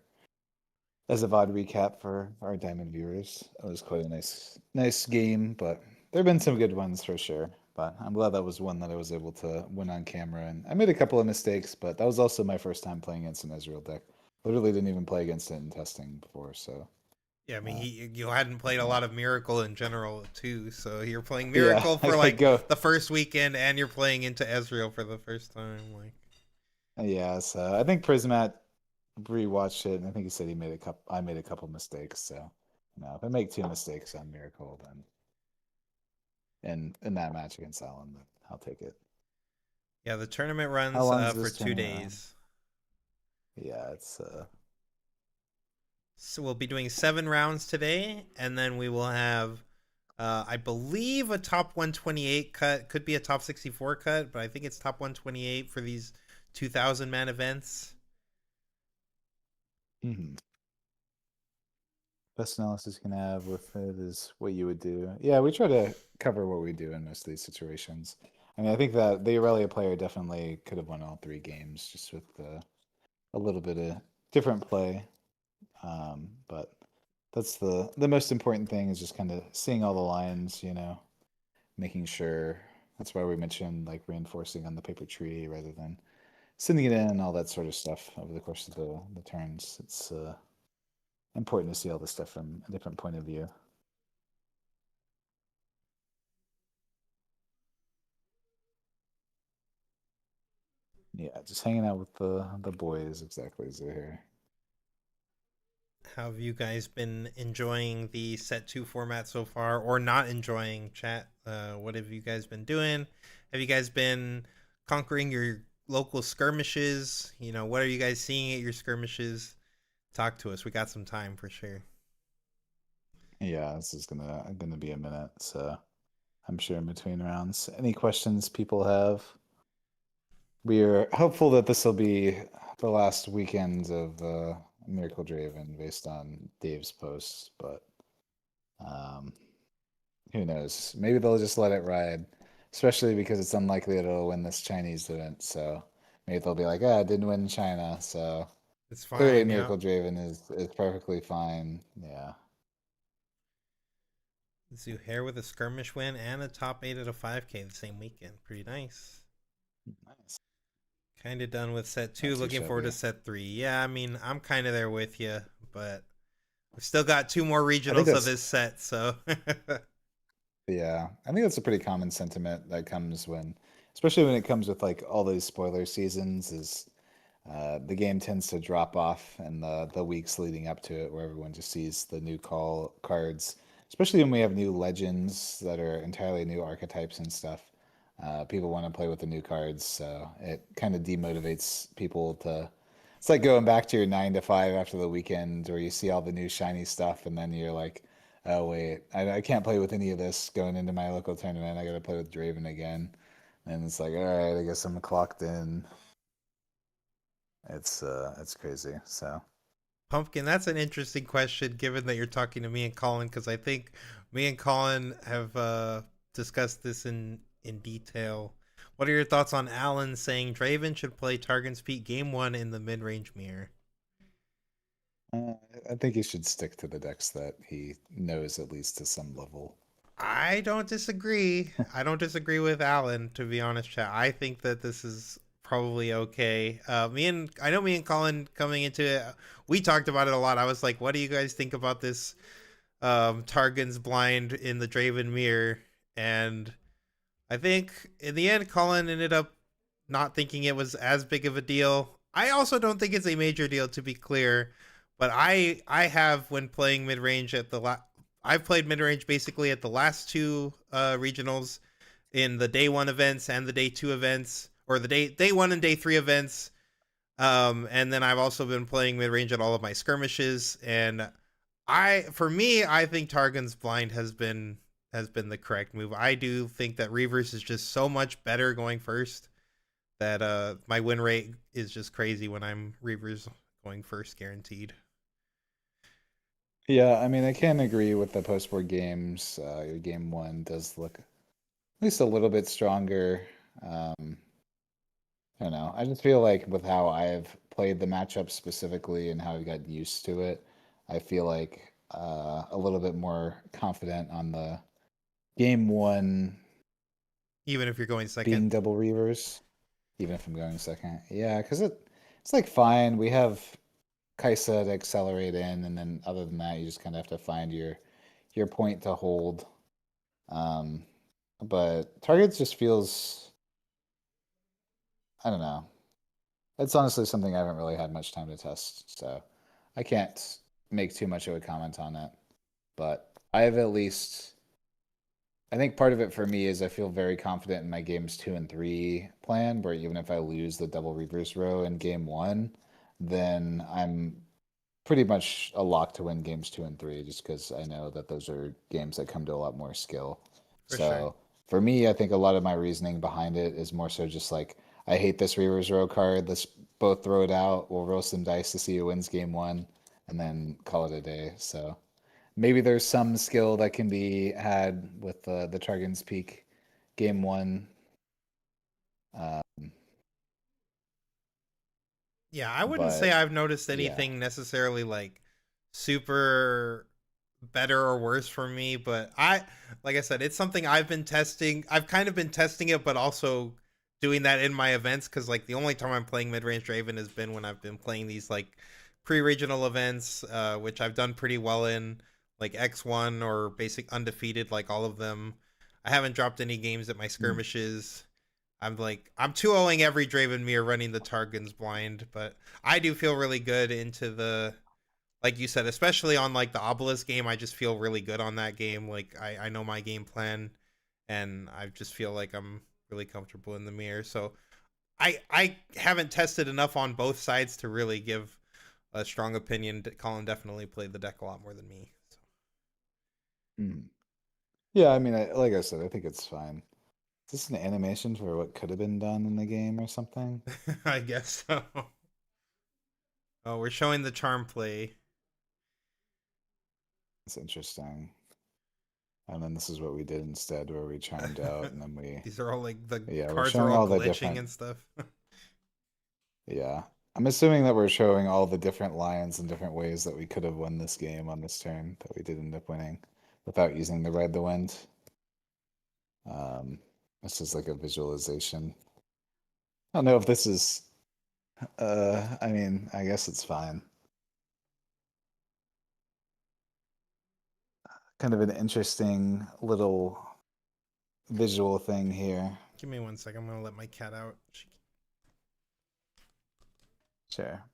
Speaker 2: as a VOD recap for our Diamond viewers. It was quite a nice game, but there have been some good ones for sure. But I'm glad that was one that I was able to win on camera. And I made a couple of mistakes, but that was also my first time playing against an Ezreal deck. Literally didn't even play against it in testing before, so
Speaker 1: Yeah, I mean,
Speaker 2: uh,
Speaker 1: you hadn't played a
Speaker 2: yeah,
Speaker 1: lot of Miracle in general too, so you're playing
Speaker 2: yeah.
Speaker 1: Miracle for
Speaker 2: I
Speaker 1: like
Speaker 2: go,
Speaker 1: the first weekend, and you're playing into Ezreal for the first time. Like,
Speaker 2: yeah. So I think Prismat rewatched it, and I think he said he made a couple. I made a couple mistakes, so if I make two mistakes on Miracle, then in that match against Allen, then I'll take it.
Speaker 1: yeah, the tournament
Speaker 2: How
Speaker 1: runs
Speaker 2: long's
Speaker 1: for
Speaker 2: this
Speaker 1: two
Speaker 2: tournament run?
Speaker 1: days,
Speaker 2: Yeah, it's
Speaker 1: so we'll be doing 7 rounds today, and then we will have, I believe, a top 128 cut. Could be a top 64 cut, but I think it's top 128 for these 2,000 man events.
Speaker 2: mhm. Best analysis you can have with it is what you would do. Yeah, we try to cover what we do in most of these situations. I mean, I think that the Aurelia player definitely could have won all three games just with a little bit of different play. But that's the most important thing is just kind of seeing all the lines, making sure. That's why we mentioned like reinforcing on the paper tree rather than sending it in and all that sort of stuff over the course of the turns. It's important to see all this stuff from a different point of view. Yeah, just hanging out with the boys exactly as they're here.
Speaker 1: How have you guys been enjoying the set two format so far, or not enjoying? Chat. What have you guys been doing? Have you guys been conquering your local skirmishes? What are you guys seeing at your skirmishes? Talk to us. We got some time for sure.
Speaker 2: Yeah, this is gonna be a minute, so I'm sure in between rounds. Any questions people have? We are hopeful that this will be the last weekend of Miracle Draven based on Dave's posts, but um, who knows? Maybe they'll just let it ride. especially because it's unlikely that it'll win this Chinese event. So maybe they'll be like, "Ah, it didn't win China." So
Speaker 1: It's
Speaker 2: clearly,
Speaker 1: fine, yeah.
Speaker 2: Miracle Draven is perfectly fine. Yeah.
Speaker 1: Zuhair with a skirmish win and a top 8 at a 5K the same weekend. Pretty nice.
Speaker 2: Nice.
Speaker 1: Kind of done with set
Speaker 2: Not
Speaker 1: 2.
Speaker 2: too
Speaker 1: Looking forward to
Speaker 2: shabby.
Speaker 1: set 3. Yeah, I mean, I'm kind of there with you, but we've still got 2 more
Speaker 2: I think
Speaker 1: regionals of
Speaker 2: that's
Speaker 1: this set, so.
Speaker 2: Yeah, I think that's a pretty common sentiment that comes when, especially when it comes with like all those spoiler seasons, is the game tends to drop off in the weeks leading up to it, where everyone just sees the new call cards, especially when we have new legends that are entirely new archetypes and stuff. People want to play with the new cards, so it kind of demotivates people to. It's like going back to your 9 to 5 after the weekend, where you see all the new shiny stuff, and then you're like, "Oh wait, I can't play with any of this going into my local tournament. I got to play with Draven again." And it's like, all right, I guess I'm clocked in. It's crazy. So
Speaker 1: Pumpkin, that's an interesting question given that you're talking to me and Colin, because I think me and Colin have discussed this in detail. What are your thoughts on Alan saying Draven should play Targon's Peak Game 1 in the mid range mirror?
Speaker 2: uh, I think he should stick to the decks that he knows at least to some level.
Speaker 1: I don't disagree. I don't disagree with Alan, to be honest, chat. I think that this is probably okay. I know me and Colin coming into it, we talked about it a lot. I was like, what do you guys think about this Targon's blind in the Draven mirror? And I think in the end, Colin ended up not thinking it was as big of a deal. I also don't think it's a major deal, to be clear. But I have, when playing mid range I've played mid range basically at the last two regionals, in the day one events and the day two events, or the day one and day three events. And then I've also been playing mid range at all of my skirmishes. And for me, I think Targon's blind has been the correct move. I do think that Reavers is just so much better going first that my win rate is just crazy when I'm Reavers going first guaranteed.
Speaker 2: Yeah, I mean, I can agree with the post-board games. Your game one does look at least a little bit stronger. Um, I don't know. I just feel like with how I've played the matchup specifically and how I got used to it, I feel like a little bit more confident on the game one
Speaker 1: Even if you're going second.
Speaker 2: being double reavers, even if I'm going second. Yeah, because it's like fine. We have Kaisa to accelerate in, and then other than that, you just kind of have to find your point to hold. Um, but targets just feels I don't know. It's honestly something I haven't really had much time to test, so I can't make too much of a comment on it. But I have at least I think part of it for me is I feel very confident in my games 2 and 3 plan, where even if I lose the double reverse row in game one, then I'm pretty much a lock to win games 2 and 3, just because I know that those are games that come to a lot more skill.
Speaker 1: For sure.
Speaker 2: So for me, I think a lot of my reasoning behind it is more so just like I hate this reverse row card. Let's both throw it out. We'll roll some dice to see who wins game one, and then call it a day. So maybe there's some skill that can be had with the Targon's Peak game one. Um,
Speaker 1: Yeah, I wouldn't say
Speaker 2: but
Speaker 1: I've noticed
Speaker 2: yeah.
Speaker 1: anything necessarily like super better or worse for me, but like I said, it's something I've been testing. I've kind of been testing it, but also doing that in my events, because like the only time I'm playing mid-range Draven has been when I've been playing these like pre-regional events, which I've done pretty well in, like X1 or basic undefeated, like all of them. I haven't dropped any games at my
Speaker 2: Mm.
Speaker 1: skirmishes. I'm 2-0ing every Draven Mirror running the Targons blind, but I do feel really good into the, like you said, especially on like the Obelisk game. I just feel really good on that game. Like I know my game plan, and I just feel like I'm really comfortable in the mirror. So I haven't tested enough on both sides to really give a strong opinion. Colin definitely played the deck a lot more than me. So.
Speaker 2: Mm. Yeah, I mean, like I said, I think it's fine. Is this an animation for what could have been done in the game or something?
Speaker 1: I guess so. Oh, we're showing the charm play.
Speaker 2: It's interesting. And then this is what we did instead, where we chimed out, and then
Speaker 1: These are all like the
Speaker 2: yeah, we're
Speaker 1: cards are
Speaker 2: showing
Speaker 1: all
Speaker 2: all the
Speaker 1: glitching
Speaker 2: different,
Speaker 1: and stuff.
Speaker 2: yeah. I'm assuming that we're showing all the different lines and different ways that we could have won this game on this turn that we did end up winning without using the ride the wind. Um, this is like a visualization. I don't know if this is, I mean, I guess it's fine. Kind of an interesting little visual thing here.
Speaker 1: Give me 1 second. I'm gonna let my cat out.
Speaker 2: Sure.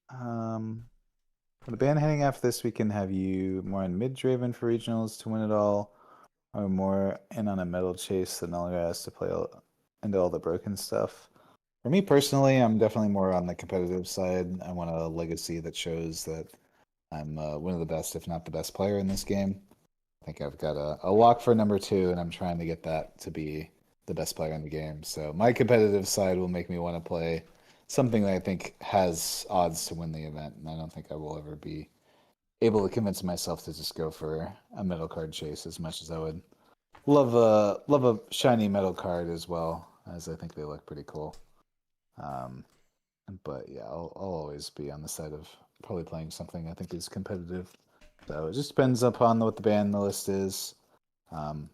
Speaker 2: Um, for the band heading after this, we can have you more in mid-Draven for regionals to win it all, or more in on a metal chase that no longer has to play into all the broken stuff. For me personally, I'm definitely more on the competitive side. I want a legacy that shows that I'm one of the best, if not the best player in this game. I think I've got a lock for number 2, and I'm trying to get that to be the best player in the game. So my competitive side will make me want to play something that I think has odds to win the event, and I don't think I will ever be able to convince myself to just go for a metal card chase as much as I would love a shiny metal card as well, as I think they look pretty cool. Um, but yeah, I'll always be on the side of probably playing something I think is competitive. So it just depends upon what the ban the list is. Um,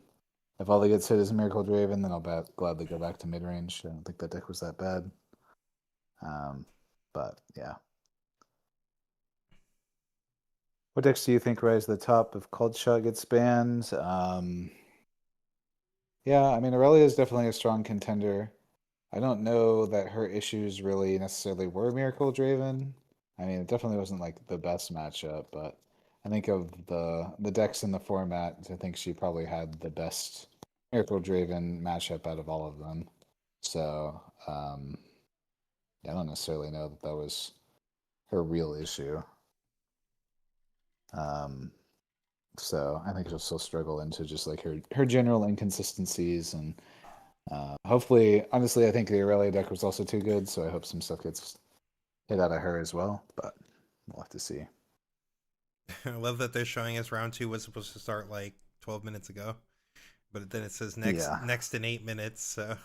Speaker 2: if all that gets hit is Miracle Draven, then I'll gladly go back to mid range. I don't think that deck was that bad. Um, but yeah. What decks do you think rise to the top if Cold Shot gets banned? Yeah, I mean Aurelia is definitely a strong contender. I don't know that her issues really necessarily were Miracle Draven. I mean, it definitely wasn't like the best matchup, but I think of the decks in the format, I think she probably had the best Miracle Draven matchup out of all of them. So, yeah, I don't necessarily know that that was her real issue. Um, so I think she'll still struggle into just like her general inconsistencies and hopefully, honestly, I think the Aurelia deck was also too good, so I hope some stuff gets hit out of her as well, but we'll have to see.
Speaker 1: I love that they're showing us round 2 was supposed to start like 12 minutes ago, but then it says
Speaker 2: Yeah,
Speaker 1: next in 8 minutes. So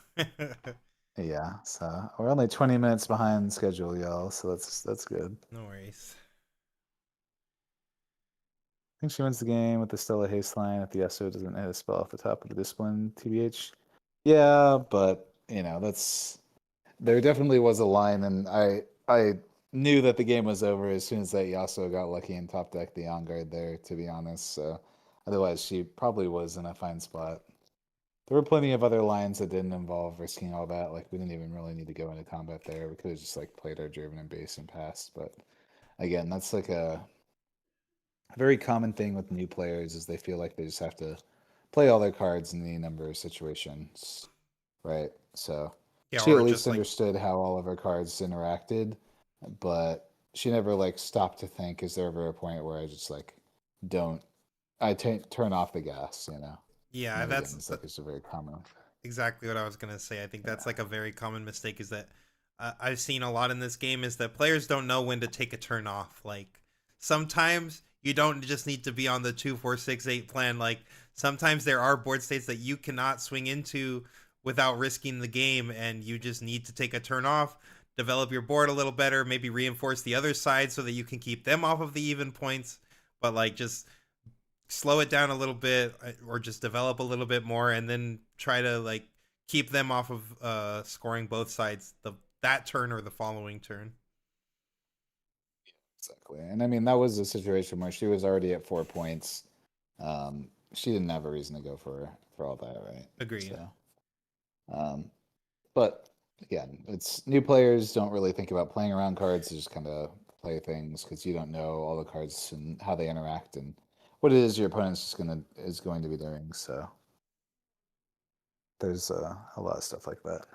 Speaker 2: yeah. So we're only 20 minutes behind schedule, y'all. So that's good.
Speaker 1: no worries.
Speaker 2: I think she wins the game with the Stella Haste line if the Yasuo doesn't hit a spell off the top of the discipline, TBH. Yeah, but that's there definitely was a line, and I knew that the game was over as soon as that Yasuo got lucky and top deck the on guard there, to be honest. So otherwise she probably was in a fine spot. There were plenty of other lines that didn't involve risking all that. Like we didn't even really need to go into combat there. We could have just like played our Driven and base and passed. But again, that's like a very common thing with new players is they feel like they just have to play all their cards in any number of situations, right? So
Speaker 1: Yeah,
Speaker 2: she at
Speaker 1: or
Speaker 2: least
Speaker 1: just like
Speaker 2: understood how all of her cards interacted, but she never like stopped to think, is there ever a point where I just like don't turn off the gas,
Speaker 1: yeah,
Speaker 2: And that again is like it's a very common.
Speaker 1: exactly what I was gonna say. I think that's
Speaker 2: Yeah.
Speaker 1: like a very common mistake. Is that I've seen a lot in this game is that players don't know when to take a turn off. Like sometimes you don't just need to be on the 2 4 6 8 plan. Like sometimes there are board states that you cannot swing into without risking the game, and you just need to take a turn off, develop your board a little better, maybe reinforce the other side so that you can keep them off of the even points. But like just slow it down a little bit or just develop a little bit more and then try to like keep them off of scoring both sides that turn or the following turn.
Speaker 2: Exactly. And I mean, that was a situation where she was already at 4 points. She didn't have a reason to go for all that, right?
Speaker 1: Agreed.
Speaker 2: So, um, but again, it's new players don't really think about playing around cards. They just kind of play things because you don't know all the cards and how they interact and what it is your opponent's is going to be doing. So there's a lot of stuff like that.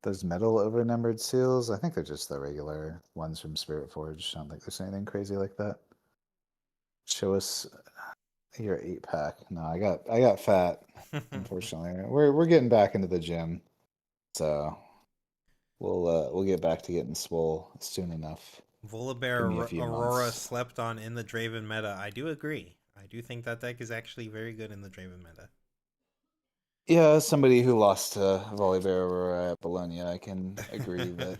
Speaker 2: Those metal overnumbered seals, I think they're just the regular ones from Spirit Forge. I don't think there's anything crazy like that. Show us your 8 pack. No, I got fat. Unfortunately, we're getting back into the gym, so we'll get back to getting swole soon enough. Give me a
Speaker 1: Volibear
Speaker 2: few
Speaker 1: Aurora
Speaker 2: months.
Speaker 1: slept on in the Draven meta. I do agree. I do think that deck is actually very good in the Draven meta.
Speaker 2: Yeah, as somebody who lost to Volibear Aurora at Bologna, I can agree that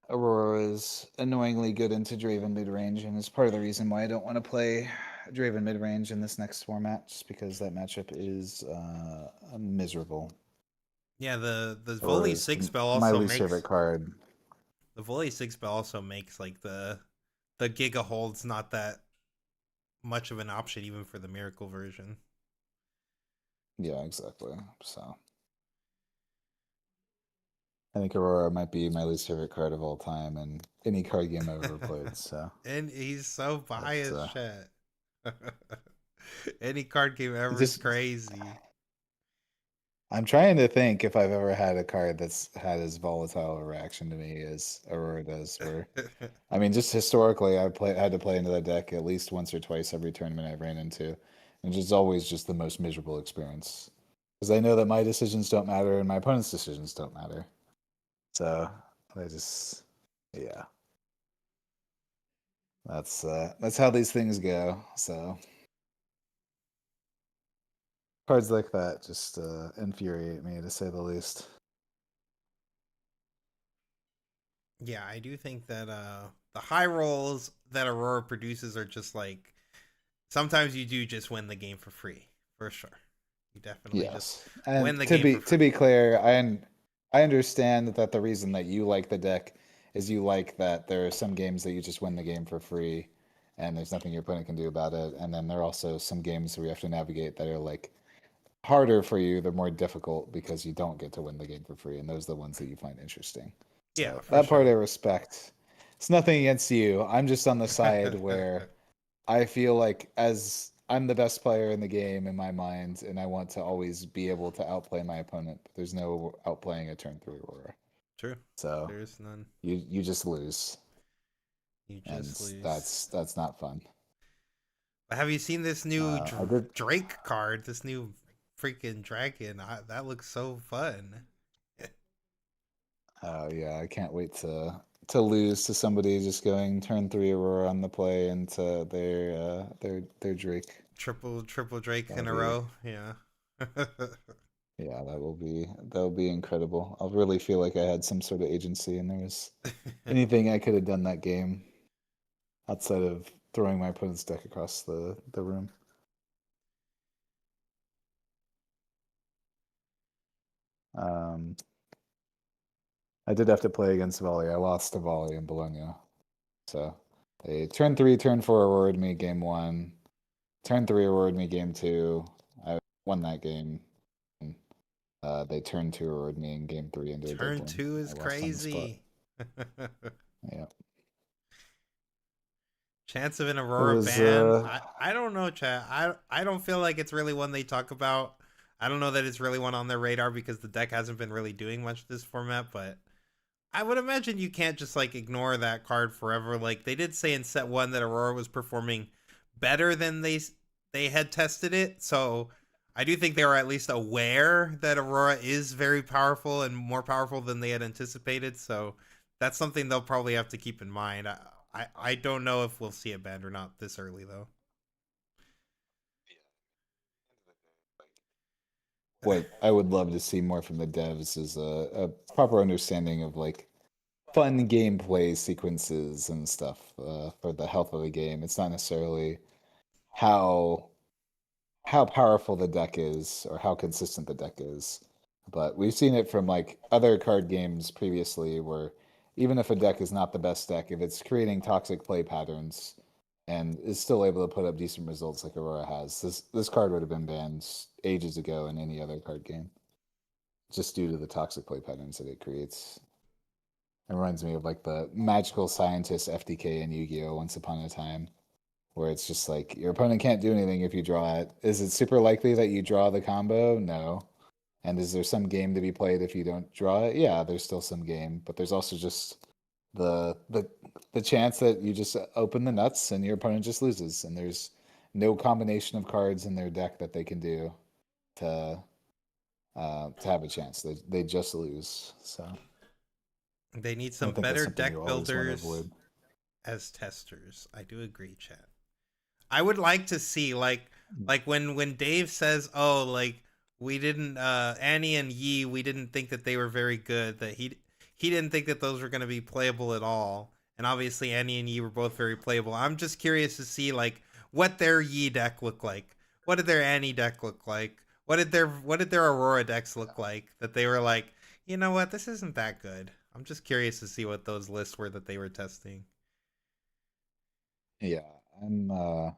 Speaker 2: Aurora is annoyingly good into Draven mid range, and is part of the reason why I don't want to play Draven mid range in this next format, just because that matchup is miserable.
Speaker 1: Yeah, the
Speaker 2: Aurora
Speaker 1: Volley
Speaker 2: is
Speaker 1: six spell
Speaker 2: my
Speaker 1: also
Speaker 2: least favorite
Speaker 1: makes
Speaker 2: card.
Speaker 1: the Volley six spell also makes like the Giga holds not that much of an option even for the Miracle version.
Speaker 2: Yeah, exactly. So I think Aurora might be my least favorite card of all time in any card game I've ever played. So
Speaker 1: And he's so
Speaker 2: that's
Speaker 1: biased, chat. Any card game ever is
Speaker 2: just
Speaker 1: crazy.
Speaker 2: I'm trying to think if I've ever had a card that's had as volatile a reaction to me as Aurora does. Where I mean, just historically, had to play into that deck at least once or twice every tournament I've ran into, and it's always just the most miserable experience because I know that my decisions don't matter and my opponent's decisions don't matter. So I just, yeah, that's how these things go. So cards like that just infuriate me to say the least.
Speaker 1: Yeah, I do think that the high rolls that Aurora produces are just like sometimes you do just win the game for free, for sure. You definitely just
Speaker 2: Yes,
Speaker 1: win
Speaker 2: and
Speaker 1: the game for
Speaker 2: to be
Speaker 1: free.
Speaker 2: clear, I understand that the reason that you like the deck is you like that there are some games that you just win the game for free, and there's nothing your opponent can do about it. And then there are also some games where you have to navigate that are like harder for you. They're more difficult because you don't get to win the game for free, and those are the ones that you find interesting.
Speaker 1: Yeah,
Speaker 2: So
Speaker 1: for
Speaker 2: that part I
Speaker 1: sure.
Speaker 2: respect. It's nothing against you. I'm just on the side where I feel like as I'm the best player in the game in my mind, and I want to always be able to outplay my opponent. But there's no outplaying a turn three Aurora,
Speaker 1: True.
Speaker 2: so
Speaker 1: There's none.
Speaker 2: you just lose,
Speaker 1: You
Speaker 2: and
Speaker 1: just lose.
Speaker 2: that's not fun.
Speaker 1: Have you seen this new
Speaker 2: I did.
Speaker 1: Drake card? This new freaking dragon. That looks so fun.
Speaker 2: Oh yeah, I can't wait to lose to somebody just going turn three Aurora on the play into their Drake.
Speaker 1: Triple Drake
Speaker 2: That'll
Speaker 1: in a
Speaker 2: be
Speaker 1: row. Yeah.
Speaker 2: Yeah, that will be incredible. I'll really feel like I had some sort of agency and there was anything I could have done that game outside of throwing my opponent's deck across the room. Um, I did have to play against Volley. I lost to Volley in Bologna. So they turn three, turn four awarded me game one. Turn three awarded me game two. I won that game. And, they turn two awarded me in game three into a dead
Speaker 1: Turn
Speaker 2: game.
Speaker 1: two
Speaker 2: I
Speaker 1: is
Speaker 2: lost on the spot.
Speaker 1: crazy.
Speaker 2: Yeah.
Speaker 1: Chance of an
Speaker 2: It
Speaker 1: Aurora
Speaker 2: was
Speaker 1: ban. I don't know, chat. I don't feel like it's really one they talk about. I don't know that it's really one on their radar because the deck hasn't been really doing much this format, but I would imagine you can't just like ignore that card forever. Like they did say in set 1 that Aurora was performing better than they had tested it. So I do think they were at least aware that Aurora is very powerful and more powerful than they had anticipated. So that's something they'll probably have to keep in mind. I don't know if we'll see it banned or not this early though.
Speaker 2: what I would love to see more from the devs is a proper understanding of like fun gameplay sequences and stuff for the health of the game. It's not necessarily how powerful the deck is or how consistent the deck is. But we've seen it from like other card games previously where even if a deck is not the best deck, if it's creating toxic play patterns and is still able to put up decent results like Aurora has, this card would have been banned ages ago in any other card game, just due to the toxic play patterns that it creates. It reminds me of like the magical scientist FDK in Yu-Gi-Oh! Once upon a time, where it's just like your opponent can't do anything if you draw it. Is it super likely that you draw the combo? No. And is there some game to be played if you don't draw it? Yeah, there's still some game, but there's also just the the the chance that you just open the nuts and your opponent just loses, and there's no combination of cards in their deck that they can do to to have a chance. They just lose. So
Speaker 1: They need
Speaker 2: I
Speaker 1: some
Speaker 2: think that's
Speaker 1: better
Speaker 2: something you
Speaker 1: deck
Speaker 2: always want to
Speaker 1: builders.
Speaker 2: avoid.
Speaker 1: as testers. I do agree, chat. I would like to see like when Dave says, "Oh, like we didn't Annie and Yi, we didn't think that they were very good. That he didn't think that those were going to be playable at all." And obviously Annie and Yi were both very playable. I'm just curious to see like what their Yi deck look like. What did their Annie deck look like? What did their Aurora decks look like that they were like, "You know what? This isn't that good." I'm just curious to see what those lists were that they were testing.
Speaker 2: Yeah, I'm no.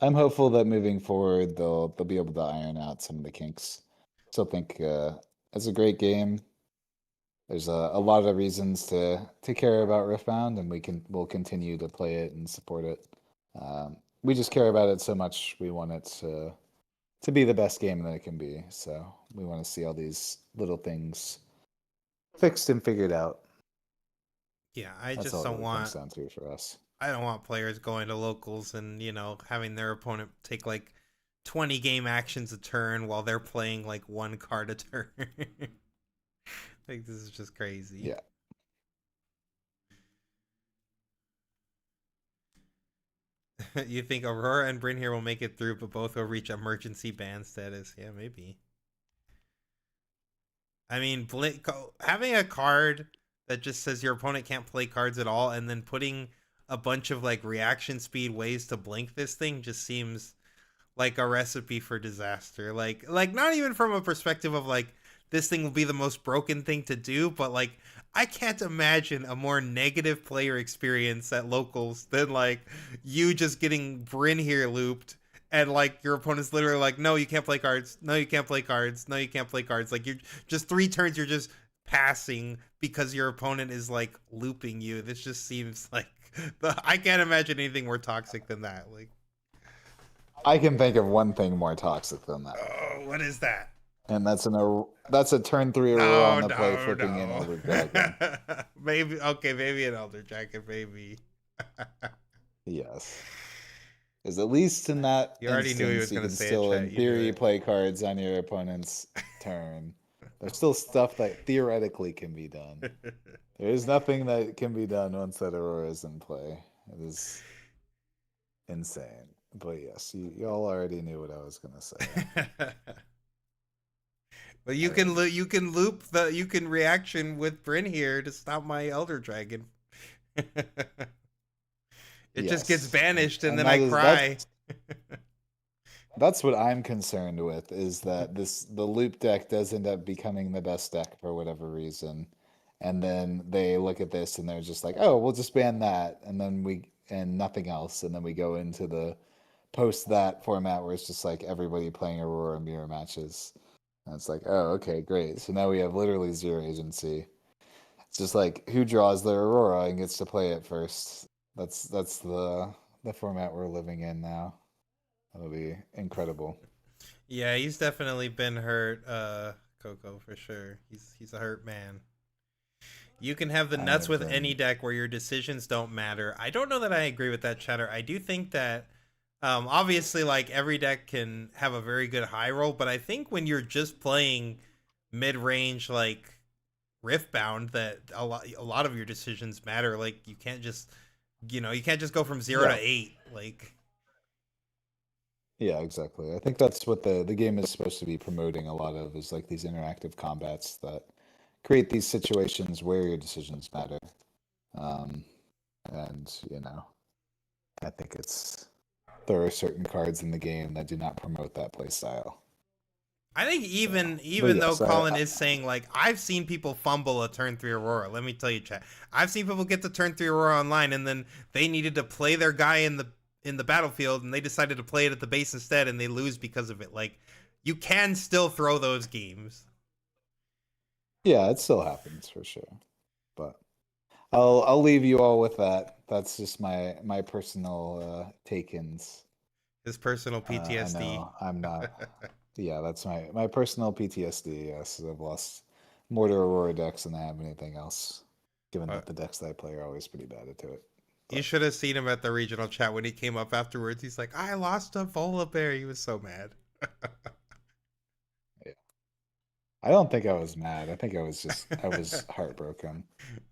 Speaker 2: I'm hopeful that moving forward they'll be able to iron out some of the kinks. Still think it's a great game. There's a lot of reasons to care about Riftbound, and we'll continue to play it and support it. We just care about it so much. We want it to be the best game that it can be. So we want to see all these little things fixed and figured out.
Speaker 1: Yeah, I
Speaker 2: That's
Speaker 1: just
Speaker 2: all it
Speaker 1: don't
Speaker 2: really comes
Speaker 1: want
Speaker 2: down to for us.
Speaker 1: I don't want players going to locals and, having their opponent take like 20 game actions a turn while they're playing like one card a turn. Like, this is just crazy.
Speaker 2: Yeah.
Speaker 1: You think Aurora and Bryn here will make it through, but both will reach emergency ban status? Yeah, maybe. I mean, having a card that just says your opponent can't play cards at all and then putting a bunch of like reaction speed ways to blink this thing just seems like a recipe for disaster. Like not even from a perspective of like this thing will be the most broken thing to do, but like I can't imagine a more negative player experience at locals than like you just getting Bryn here looped and like your opponent's literally like, no, you can't play cards. No, you can't play cards. No, you can't play cards. Like you're just 3 turns, you're just passing because your opponent is like looping you. This just seems like I can't imagine anything more toxic than that. Like,
Speaker 2: I can think of one thing more toxic than that.
Speaker 1: oh, what is that?
Speaker 2: And that's a turn three Aurora
Speaker 1: No,
Speaker 2: on the play,
Speaker 1: no,
Speaker 2: flipping in
Speaker 1: no.
Speaker 2: Elder Dragon.
Speaker 1: Maybe okay, maybe an Elder Dragon, maybe.
Speaker 2: Yes. Because at least in that
Speaker 1: You already knew he
Speaker 2: instance,
Speaker 1: was
Speaker 2: you
Speaker 1: gonna
Speaker 2: can
Speaker 1: say it,
Speaker 2: still,
Speaker 1: chat.
Speaker 2: in
Speaker 1: You knew
Speaker 2: theory,
Speaker 1: it.
Speaker 2: play cards on your opponent's turn. There's still stuff that theoretically can be done. There is nothing that can be done once that Aurora is in play. It is insane. But yes, you all already knew what I was gonna say.
Speaker 1: But
Speaker 2: I mean,
Speaker 1: you can loop you can reaction with Bryn here to stop my Elder Dragon. It just gets
Speaker 2: yes, and,
Speaker 1: banished and
Speaker 2: and
Speaker 1: then I
Speaker 2: that is that's
Speaker 1: cry.
Speaker 2: that's what I'm concerned with is that the loop deck does end up becoming the best deck for whatever reason. And then they look at this and they're just like, "Oh, we'll just ban that." And then and nothing else. And then we go into the post that format where it's just like everybody playing Aurora mirror matches. And it's like, "Oh, okay, great." So now we have literally zero agency. It's just like who draws their Aurora and gets to play it first. That's the format we're living in now. That'll be incredible.
Speaker 1: Yeah, he's definitely been hurt, Coco, for sure. He's a hurt man. You can have the
Speaker 2: I
Speaker 1: nuts
Speaker 2: have
Speaker 1: with any
Speaker 2: been
Speaker 1: deck where your decisions don't matter. I don't know that I agree with that, Chatter. I do think that obviously like every deck can have a very good high roll, but I think when you're just playing mid range like Riftbound, that a lot of your decisions matter. Like you can't just go from 0 to 8. Like,
Speaker 2: yeah, exactly. I think that's what the game is supposed to be promoting a lot of is like these interactive combats that create these situations where your decisions matter. Um, and I think there are certain cards in the game that do not promote that play style.
Speaker 1: I think
Speaker 2: So, but
Speaker 1: even though
Speaker 2: yes,
Speaker 1: Colin is saying like I've seen people fumble a turn 3 Aurora. Let me tell you, chat. I've seen people get the turn 3 Aurora online, and then they needed to play their guy in the battlefield, and they decided to play it at the base instead, and they lose because of it. Like, you can still throw those games.
Speaker 2: yeah, it still happens for sure. But I'll leave you all with that. That's just my personal take-ins.
Speaker 1: His personal
Speaker 2: I
Speaker 1: PTSD.
Speaker 2: know I'm not. Yeah, that's my personal PTSD. Yes, I've lost more to Aurora decks than I have anything else. Given that
Speaker 1: But
Speaker 2: the decks that I play are always pretty bad into it.
Speaker 1: you
Speaker 2: But
Speaker 1: should have seen him at the regional chat when he came up afterwards. He's like, I lost a Volibear. He was so mad.
Speaker 2: yeah, I don't think I was mad. I think I was heartbroken.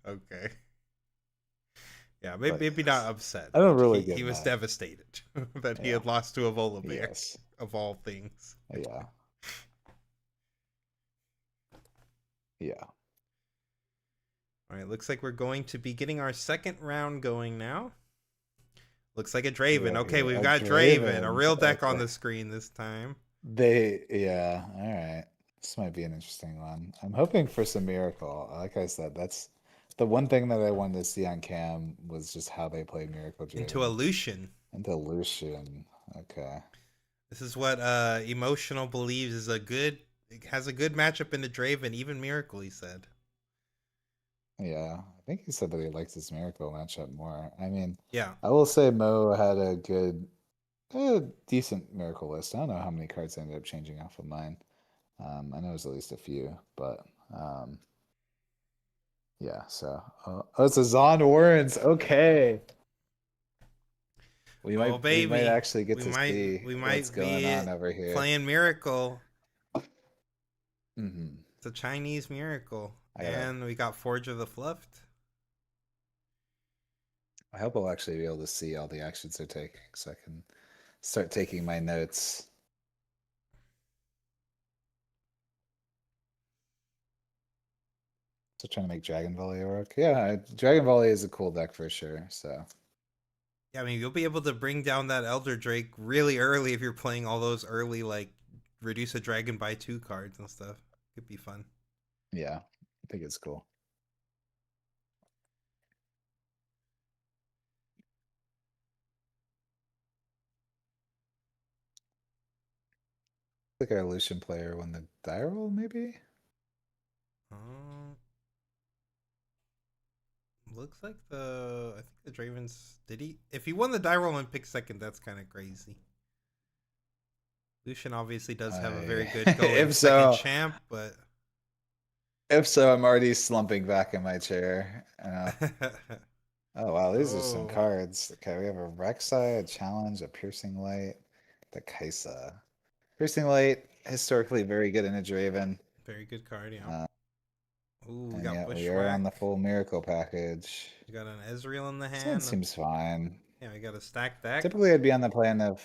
Speaker 1: Okay. Yeah,
Speaker 2: But
Speaker 1: maybe not
Speaker 2: yes,
Speaker 1: upset,
Speaker 2: I don't
Speaker 1: but
Speaker 2: really
Speaker 1: he
Speaker 2: get
Speaker 1: was
Speaker 2: mad.
Speaker 1: devastated that he
Speaker 2: Yeah.
Speaker 1: had lost to a Volibear,
Speaker 2: Yes.
Speaker 1: of all things.
Speaker 2: Yeah. Yeah.
Speaker 1: All right, looks like we're going to be getting our second round going now. Looks like a Draven.
Speaker 2: Right
Speaker 1: Okay,
Speaker 2: here.
Speaker 1: we've
Speaker 2: A
Speaker 1: got Draven, a
Speaker 2: Draven.
Speaker 1: real deck on
Speaker 2: Okay.
Speaker 1: the screen this time.
Speaker 2: Yeah, all right. This might be an interesting one. I'm hoping for some miracle. Like I said, that's the one thing that I wanted to see on cam was just how they play Miracle
Speaker 1: Into a
Speaker 2: Draven.
Speaker 1: Lucian.
Speaker 2: And Lucian. Okay.
Speaker 1: This is what Emotional believes is a good, has a good matchup in the Draven, even Miracle, he said.
Speaker 2: Yeah. I think he said that he likes his Miracle matchup more. I mean,
Speaker 1: Yeah.
Speaker 2: I will say Mo had a decent Miracle list. I don't know how many cards I ended up changing off of mine. I know it was at least a few, but yeah, so oh, it's a Zon Warrens. Okay.
Speaker 1: Oh
Speaker 2: We might
Speaker 1: baby,
Speaker 2: actually get to see
Speaker 1: we
Speaker 2: what's
Speaker 1: might
Speaker 2: going
Speaker 1: be
Speaker 2: on over here.
Speaker 1: playing Miracle.
Speaker 2: Hmm.
Speaker 1: It's a Chinese Miracle,
Speaker 2: I gotta.
Speaker 1: and we got Forge of the Fluffed.
Speaker 2: I hope I'll actually be able to see all the actions they're taking, so I can start taking my notes. So trying to make Dragon Volley work. Yeah, Dragon Volley is a cool deck for sure. So
Speaker 1: Yeah, I mean you'll be able to bring down that Elder Drake really early if you're playing all those early like reduce a dragon by 2 cards and stuff. Could be fun.
Speaker 2: yeah, I think it's cool. Like our Lucian player won the die roll, maybe.
Speaker 1: Um, looks like the I think the Dravens did he if he won the die roll and picked second, that's kind of crazy. Lucian obviously does have a very
Speaker 2: I
Speaker 1: good going
Speaker 2: if
Speaker 1: second
Speaker 2: so,
Speaker 1: champ, but
Speaker 2: if so, I'm already slumping back in my chair. Oh wow, these are some
Speaker 1: oh,
Speaker 2: cards. Okay, we have a Rek'Sai, a Challenge, a Piercing Light, the Kaisa. Piercing Light, historically very good in a Draven.
Speaker 1: very good card, yeah.
Speaker 2: Uh,
Speaker 1: Ooh, we
Speaker 2: and
Speaker 1: got
Speaker 2: yet we are on the
Speaker 1: Bushwhack.
Speaker 2: full Miracle package.
Speaker 1: We got an Ezreal in the
Speaker 2: This one
Speaker 1: hand.
Speaker 2: seems fine.
Speaker 1: Yeah, we got a stack deck.
Speaker 2: Typically, I'd be on the plan of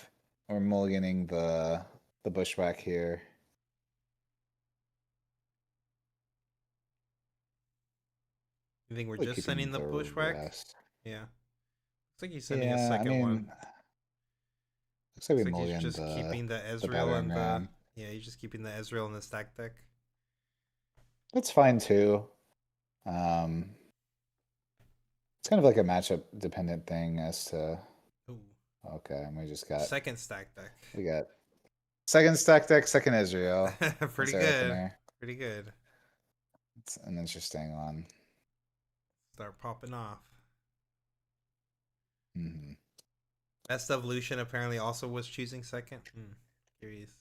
Speaker 2: or mulliganing the Bushwhack here.
Speaker 1: You think we're
Speaker 2: Probably
Speaker 1: just
Speaker 2: keeping
Speaker 1: sending the
Speaker 2: the
Speaker 1: Bushwhack?
Speaker 2: rest.
Speaker 1: Yeah. Looks like he's sending a
Speaker 2: Yeah, I
Speaker 1: second one.
Speaker 2: mean, looks like we
Speaker 1: Looks like he's
Speaker 2: mulligan
Speaker 1: just keeping the
Speaker 2: the
Speaker 1: Ezreal
Speaker 2: battering
Speaker 1: and the
Speaker 2: ram.
Speaker 1: yeah, he's just keeping the Ezreal and the stack deck.
Speaker 2: That's fine too. Um, it's kind of like a matchup dependent thing as to
Speaker 1: Ooh,
Speaker 2: okay, and
Speaker 1: second stack deck.
Speaker 2: we got second stack deck, second Israel as
Speaker 1: Pretty
Speaker 2: our
Speaker 1: good.
Speaker 2: opener.
Speaker 1: Pretty good.
Speaker 2: It's an interesting one.
Speaker 1: Start popping off.
Speaker 2: Hmm.
Speaker 1: Best of Lucian apparently also was choosing second. Curious.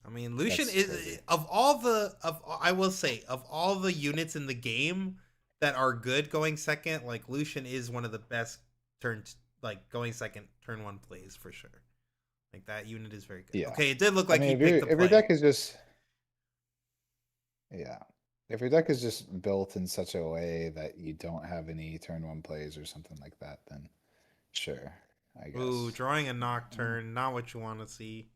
Speaker 1: I mean, Lucian
Speaker 2: That's
Speaker 1: is
Speaker 2: crazy.
Speaker 1: of all the of I will say of all the units in the game that are good going second, like Lucian is one of the best turn like going second turn one plays for sure. Like that unit is very good.
Speaker 2: Yeah.
Speaker 1: Okay, it did look
Speaker 2: I
Speaker 1: like
Speaker 2: mean,
Speaker 1: he picked the
Speaker 2: if your
Speaker 1: play.
Speaker 2: deck is just yeah, if your deck is just built in such a way that you don't have any turn one plays or something like that, then sure, I
Speaker 1: Ooh,
Speaker 2: guess.
Speaker 1: drawing a
Speaker 2: Mm.
Speaker 1: nocturne, not what you want to see.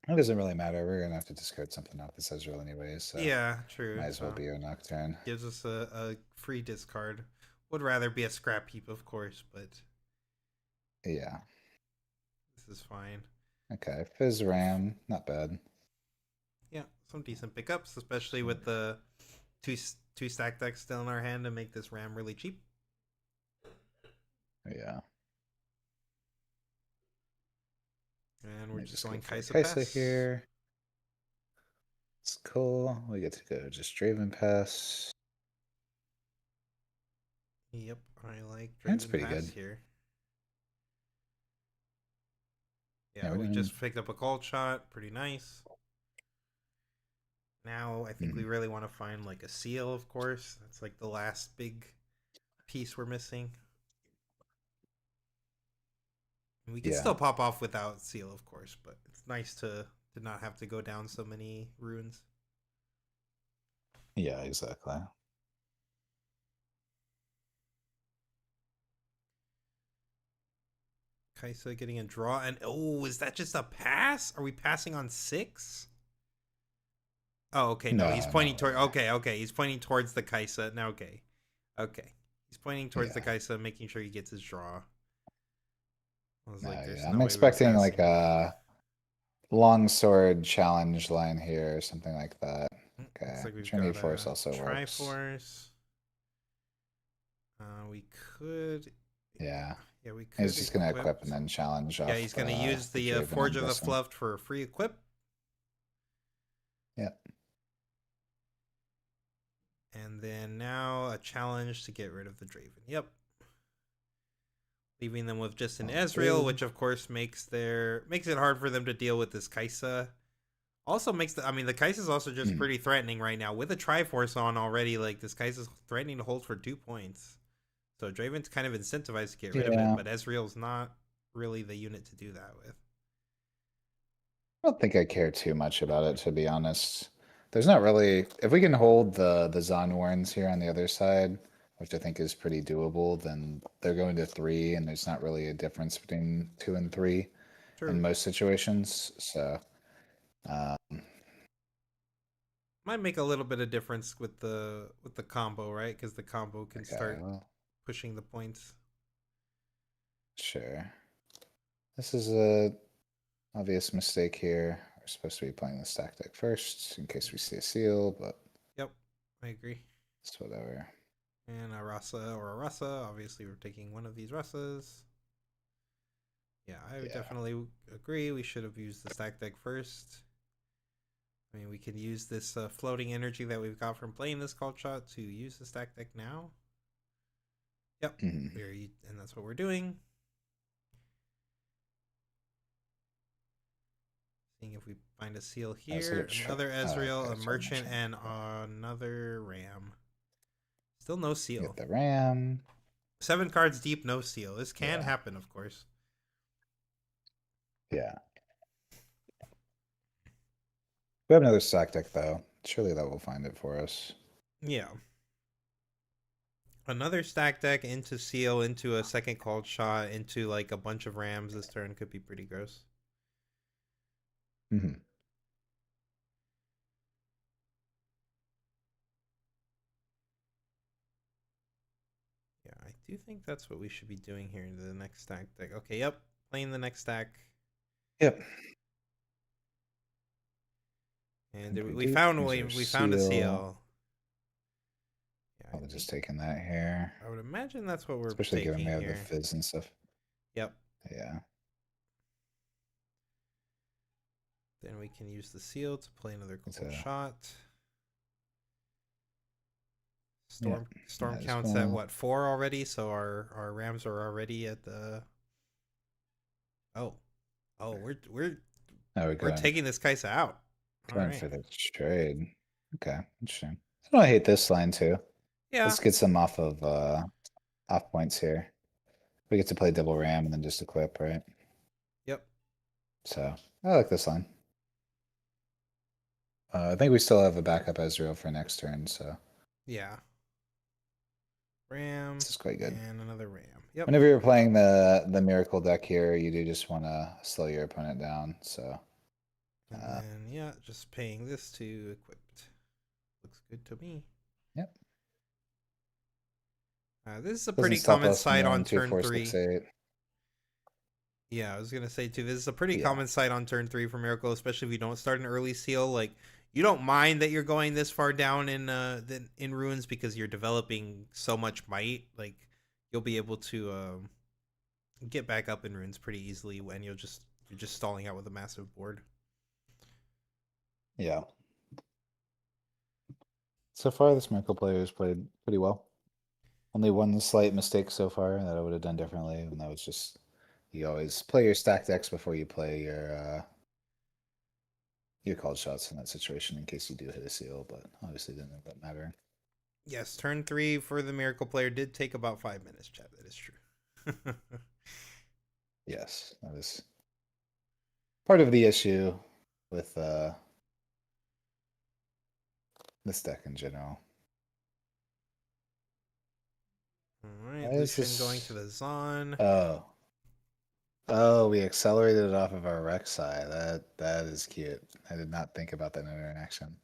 Speaker 2: It doesn't really matter. We're gonna have to discard something off this Ezreal anyways, so
Speaker 1: Yeah, true.
Speaker 2: might as well
Speaker 1: So
Speaker 2: be our Nocturne.
Speaker 1: gives us a free discard. Would rather be a scrap heap, of course, but
Speaker 2: Yeah.
Speaker 1: this is fine.
Speaker 2: Okay. Fizz Ram, not bad.
Speaker 1: Yeah, some decent pickups, especially with the two two stack decks still in our hand to make this ram really cheap.
Speaker 2: Yeah.
Speaker 1: And
Speaker 2: Let
Speaker 1: we're
Speaker 2: me
Speaker 1: just
Speaker 2: just go
Speaker 1: going
Speaker 2: for a
Speaker 1: Kaisa
Speaker 2: Kaisa
Speaker 1: Pass.
Speaker 2: here. It's cool. We get to go just Draven Pass.
Speaker 1: Yep, I like
Speaker 2: That's
Speaker 1: Draven
Speaker 2: pretty
Speaker 1: Pass
Speaker 2: good.
Speaker 1: here.
Speaker 2: Yeah,
Speaker 1: Yeah,
Speaker 2: we're
Speaker 1: we
Speaker 2: doing.
Speaker 1: just picked up a cold shot. Pretty nice. Now I think we
Speaker 2: Mhm.
Speaker 1: really want to find like a seal, of course. That's like the last big piece we're missing. We can
Speaker 2: Yeah.
Speaker 1: still pop off without seal, of course, but it's nice to not have to go down so many runes.
Speaker 2: Yeah, exactly.
Speaker 1: Kaisa getting a draw, and oh, is that just a pass? Are we passing on 6? Oh, okay, no, he's
Speaker 2: No, no
Speaker 1: pointing toward.
Speaker 2: way.
Speaker 1: Okay, he's pointing towards the Kaisa. Now, okay, he's pointing towards the
Speaker 2: Yeah.
Speaker 1: Kaisa, making sure he gets his draw. I was
Speaker 2: No,
Speaker 1: like, there's
Speaker 2: yeah.
Speaker 1: no
Speaker 2: I'm
Speaker 1: way we were
Speaker 2: expecting like
Speaker 1: passing.
Speaker 2: a longsword challenge line here or something like that.
Speaker 1: Looks
Speaker 2: Okay.
Speaker 1: like we've
Speaker 2: Trinity
Speaker 1: got
Speaker 2: Force
Speaker 1: a
Speaker 2: also works.
Speaker 1: Triforce. We could,
Speaker 2: Yeah.
Speaker 1: yeah, we
Speaker 2: He's
Speaker 1: could
Speaker 2: just gonna
Speaker 1: equip.
Speaker 2: equip and then challenge
Speaker 1: Yeah,
Speaker 2: off
Speaker 1: he's gonna use
Speaker 2: the
Speaker 1: the
Speaker 2: Draven,
Speaker 1: Forge
Speaker 2: I'm
Speaker 1: of the
Speaker 2: guessing.
Speaker 1: Fluffed for a free equip,
Speaker 2: Yeah.
Speaker 1: and then now a challenge to get rid of the Draven. Yep, leaving them with just an
Speaker 2: All
Speaker 1: Ezreal,
Speaker 2: good.
Speaker 1: which of course makes it hard for them to deal with this Kaisa. Also makes the Kaisa is also just
Speaker 2: Mm.
Speaker 1: pretty threatening right now with a Triforce on already. Like this Kaisa's threatening to hold for 2 points, so Draven's kind of incentivized to get rid of it,
Speaker 2: Yeah.
Speaker 1: but Ezreal's not really the unit to do that with.
Speaker 2: I don't think I care too much about it, to be honest. There's not really, if we can hold the Zon Warrens here on the other side, which I think is pretty doable, then they're going to 3, and there's not really a difference between 2 and 3 in
Speaker 1: True,
Speaker 2: most situations. So, um,
Speaker 1: might make a little bit of difference with the combo, right? Because the combo can
Speaker 2: okay,
Speaker 1: start
Speaker 2: well,
Speaker 1: pushing the points.
Speaker 2: sure. This is a obvious mistake here. We're supposed to be playing the stack deck first in case we see a seal, but
Speaker 1: Yep, I agree.
Speaker 2: it's whatever.
Speaker 1: And a Rasa or a Rasa. Obviously, we're taking one of these Rasas. Yeah, I would
Speaker 2: Yeah.
Speaker 1: definitely agree. We should have used the stack deck first. I mean, we can use this floating energy that we've got from playing this call shot to use the stack deck now. Yep,
Speaker 2: Mhm.
Speaker 1: and that's what we're doing. Seeing if we find a seal
Speaker 2: Oh, is it a
Speaker 1: here. Another
Speaker 2: oh,
Speaker 1: Ezreal,
Speaker 2: okay,
Speaker 1: a
Speaker 2: it's our
Speaker 1: Merchant,
Speaker 2: merchant.
Speaker 1: and
Speaker 2: Okay.
Speaker 1: another Ram. Still no seal.
Speaker 2: Get the ram.
Speaker 1: 7 cards deep, no seal. This can
Speaker 2: Yeah.
Speaker 1: happen, of course.
Speaker 2: Yeah. We have another stack deck though. Surely that will find it for us.
Speaker 1: Yeah. Another stack deck into seal, into a second called shot, into like a bunch of Rams this turn could be pretty gross.
Speaker 2: Hmm.
Speaker 1: Yeah, I do think that's what we should be doing here in the next stack deck. Okay, yep. Playing the next stack.
Speaker 2: Yep.
Speaker 1: And
Speaker 2: And we
Speaker 1: we
Speaker 2: do.
Speaker 1: found
Speaker 2: Here's our
Speaker 1: we found a
Speaker 2: seal.
Speaker 1: seal. Yeah, I
Speaker 2: Probably
Speaker 1: think
Speaker 2: just taking that here.
Speaker 1: I would imagine that's what we're
Speaker 2: Especially given we
Speaker 1: taking
Speaker 2: have the
Speaker 1: here.
Speaker 2: fizz and stuff.
Speaker 1: Yep.
Speaker 2: Yeah.
Speaker 1: Then we can use the seal to play another
Speaker 2: It's
Speaker 1: cold
Speaker 2: a
Speaker 1: shot.
Speaker 2: yeah.
Speaker 1: Storm
Speaker 2: Might as
Speaker 1: counts at
Speaker 2: well.
Speaker 1: what, 4 already, so our Rams are already at the oh. Oh,
Speaker 2: Oh, we're
Speaker 1: we're
Speaker 2: going
Speaker 1: taking this Kaisa out. All
Speaker 2: going
Speaker 1: right.
Speaker 2: for the trade. Okay, interesting. I don't hate this line too.
Speaker 1: Yeah.
Speaker 2: Let's get some off points here. We get to play double ram and then just equip, right?
Speaker 1: Yep.
Speaker 2: So I like this line. I think we still have a backup Ezreal for next turn, so
Speaker 1: Yeah. Ram
Speaker 2: this is quite good.
Speaker 1: and another Ram. Yep.
Speaker 2: Whenever you're playing the miracle deck here, you do just want to slow your opponent down. So
Speaker 1: And then yeah, just paying this to equipped. Looks good to me.
Speaker 2: yep,
Speaker 1: This is a
Speaker 2: doesn't
Speaker 1: pretty
Speaker 2: stop
Speaker 1: common
Speaker 2: us from
Speaker 1: sight
Speaker 2: going
Speaker 1: on
Speaker 2: two,
Speaker 1: turn
Speaker 2: four, six,
Speaker 1: 3.
Speaker 2: eight.
Speaker 1: Yeah, I was gonna say too. This is a pretty
Speaker 2: Yeah,
Speaker 1: common sight on turn 3 for Miracle, especially if you don't start an early seal. Like you don't mind that you're going this far down in ruins because you're developing so much might. Like you'll be able to get back up in ruins pretty easily when you're just stalling out with a massive board.
Speaker 2: yeah. So far, this miracle player has played pretty well. Only one slight mistake so far that I would have done differently, and that was just you always play your stack decks before you play your called shots in that situation in case you do hit a seal, but obviously didn't end up mattering.
Speaker 1: Yes, turn 3 for the Miracle player did take about 5 minutes, Chad. That is true.
Speaker 2: Yes, that was part of the issue with this deck in general.
Speaker 1: All right,
Speaker 2: Why is
Speaker 1: Lucian going to
Speaker 2: this?
Speaker 1: the Zon.
Speaker 2: Oh, Oh, we accelerated it off of our Rek'Sai. That is cute. I did not think about that interaction.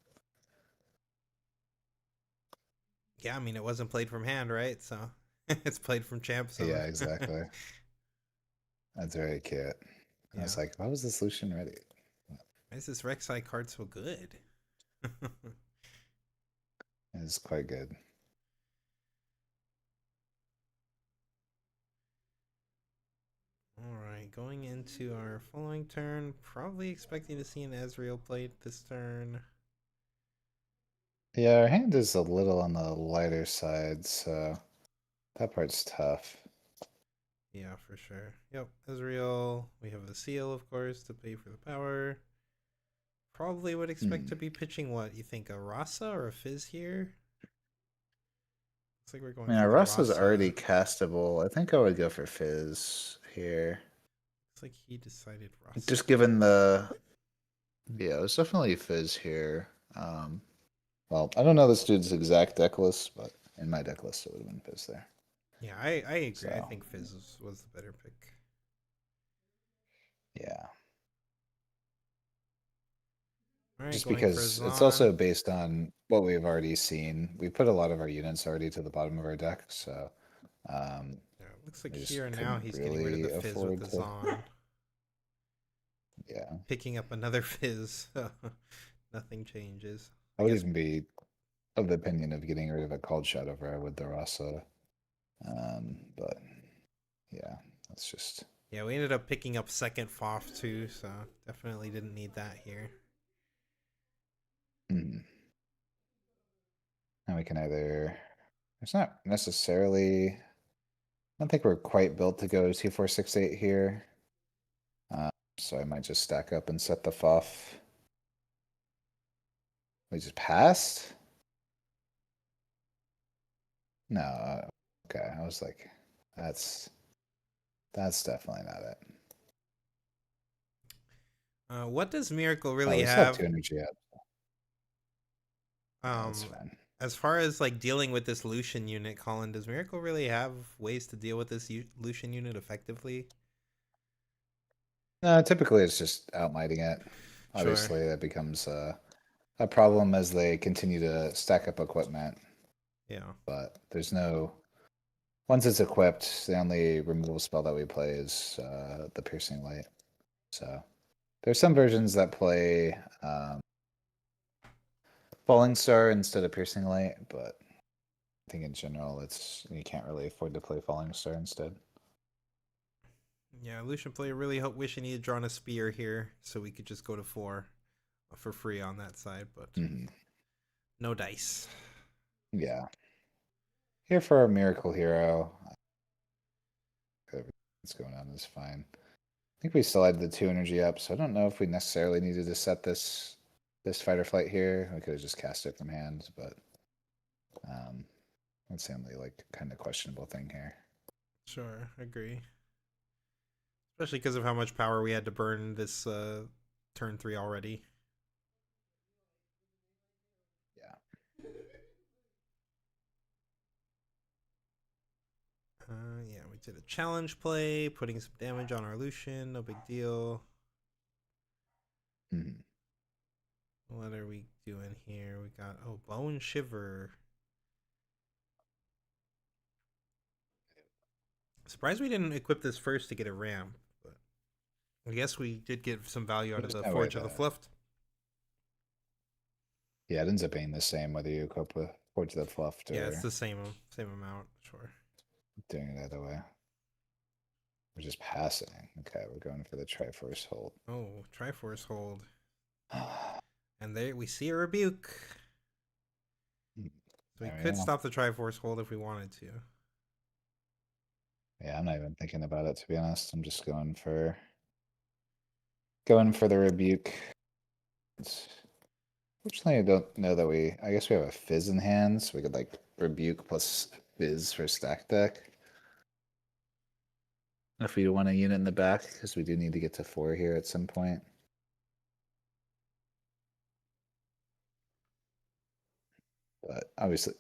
Speaker 1: Yeah, I mean it wasn't played from hand, right? So it's played from champ zone.
Speaker 2: Yeah, exactly. That's very cute. I
Speaker 1: Yeah.
Speaker 2: was like, why was this Lucian ready?
Speaker 1: Why is this Rek'Sai card so good?
Speaker 2: It's quite good.
Speaker 1: All right, going into our following turn, probably expecting to see an Ezreal played this turn.
Speaker 2: Yeah, our hand is a little on the lighter side, so that part's tough.
Speaker 1: Yeah, for sure. Yep, Ezreal. We have the seal, of course, to pay for the power. Probably would expect
Speaker 2: Hmm.
Speaker 1: to be pitching what? You think a Rasa or a Fizz here? Looks like we're
Speaker 2: I
Speaker 1: going
Speaker 2: mean,
Speaker 1: for
Speaker 2: our
Speaker 1: the
Speaker 2: Rust is already
Speaker 1: Rasa.
Speaker 2: castable. I think I would go for Fizz here.
Speaker 1: Looks like he decided Rasa.
Speaker 2: Just given the yeah, it's definitely Fizz here. Well, I don't know this dude's exact deck list, but in my deck list it would have been Fizz there.
Speaker 1: Yeah, I agree. I
Speaker 2: So
Speaker 1: think Fizz was the better pick.
Speaker 2: yeah.
Speaker 1: All right,
Speaker 2: Just
Speaker 1: going for
Speaker 2: because it's
Speaker 1: Zon.
Speaker 2: also based on what we've already seen. We put a lot of our units already to the bottom of our deck, so um,
Speaker 1: Yeah, looks like
Speaker 2: we
Speaker 1: here
Speaker 2: just
Speaker 1: now
Speaker 2: couldn't
Speaker 1: he's getting rid of
Speaker 2: really
Speaker 1: the Fizz with
Speaker 2: afford
Speaker 1: the
Speaker 2: to.
Speaker 1: Zon.
Speaker 2: Yeah,
Speaker 1: Picking up another Fizz. Nothing changes.
Speaker 2: I
Speaker 1: I
Speaker 2: would
Speaker 1: guess.
Speaker 2: even be of the opinion of getting rid of a cold shot over with the Rasa. But yeah, that's just.
Speaker 1: Yeah, we ended up picking up second Foff too, so definitely didn't need that here.
Speaker 2: Hmm. And we can either. It's not necessarily. I don't think we're quite built to go 2 4 6 8 here. So I might just stack up and set the Fuff. We just passed? No. Okay. I was like, that's that's definitely not it.
Speaker 1: What does Miracle
Speaker 2: Oh,
Speaker 1: really
Speaker 2: we still have
Speaker 1: have?
Speaker 2: 2 energy up. Yeah, that's
Speaker 1: Um,
Speaker 2: fine.
Speaker 1: as far as like dealing with this Lucian unit, Colin, does Miracle really have ways to deal with this Lucian unit effectively?
Speaker 2: No, typically it's just outmighting it.
Speaker 1: Sure.
Speaker 2: Obviously, that becomes a problem as they continue to stack up equipment,
Speaker 1: Yeah.
Speaker 2: but there's no. Once it's equipped, the only removal spell that we play is the Piercing Light. So there's some versions that play Falling Star instead of Piercing Light, but I think in general, it's you can't really afford to play Falling Star instead.
Speaker 1: Yeah, Lucian player really wishing he had drawn a spear here so we could just go to 4 for free on that side, but
Speaker 2: Hmm.
Speaker 1: no dice.
Speaker 2: Yeah, here for our Miracle Hero. What's going on is fine. I think we still had the 2 energy up, so I don't know if we necessarily needed to set this fight or flight here. We could have just cast it from hand, but um, that's the only like kind of questionable thing here.
Speaker 1: Sure, agree. Especially because of how much power we had to burn this turn 3 already.
Speaker 2: Yeah.
Speaker 1: Yeah, we did a challenge play, putting some damage on our Lucian. No big deal.
Speaker 2: Mhm.
Speaker 1: What are we doing here? We got Bone Shiver. Surprised we didn't equip this first to get a ramp, but I guess we did get some value out of
Speaker 2: There's
Speaker 1: the
Speaker 2: no way
Speaker 1: Forge of the
Speaker 2: to.
Speaker 1: Fluffed.
Speaker 2: Yeah, it ends up being the same whether you equip with Forge of the Fluffed
Speaker 1: Yeah, it's
Speaker 2: or
Speaker 1: the same amount. Sure.
Speaker 2: doing it either way. We're just passing. Okay, we're going for the Triforce hold.
Speaker 1: Oh, Triforce hold, and there we see a rebuke. So we
Speaker 2: There we
Speaker 1: could
Speaker 2: go.
Speaker 1: stop the Triforce hold if we wanted to.
Speaker 2: Yeah, I'm not even thinking about it to be honest. I'm just going for the rebuke. Fortunately, I don't know that we. I guess we have a Fizz in hand, so we could like rebuke plus Fizz for stack deck. If we want a unit in the back, because we do need to get to 4 here at some point. But obviously,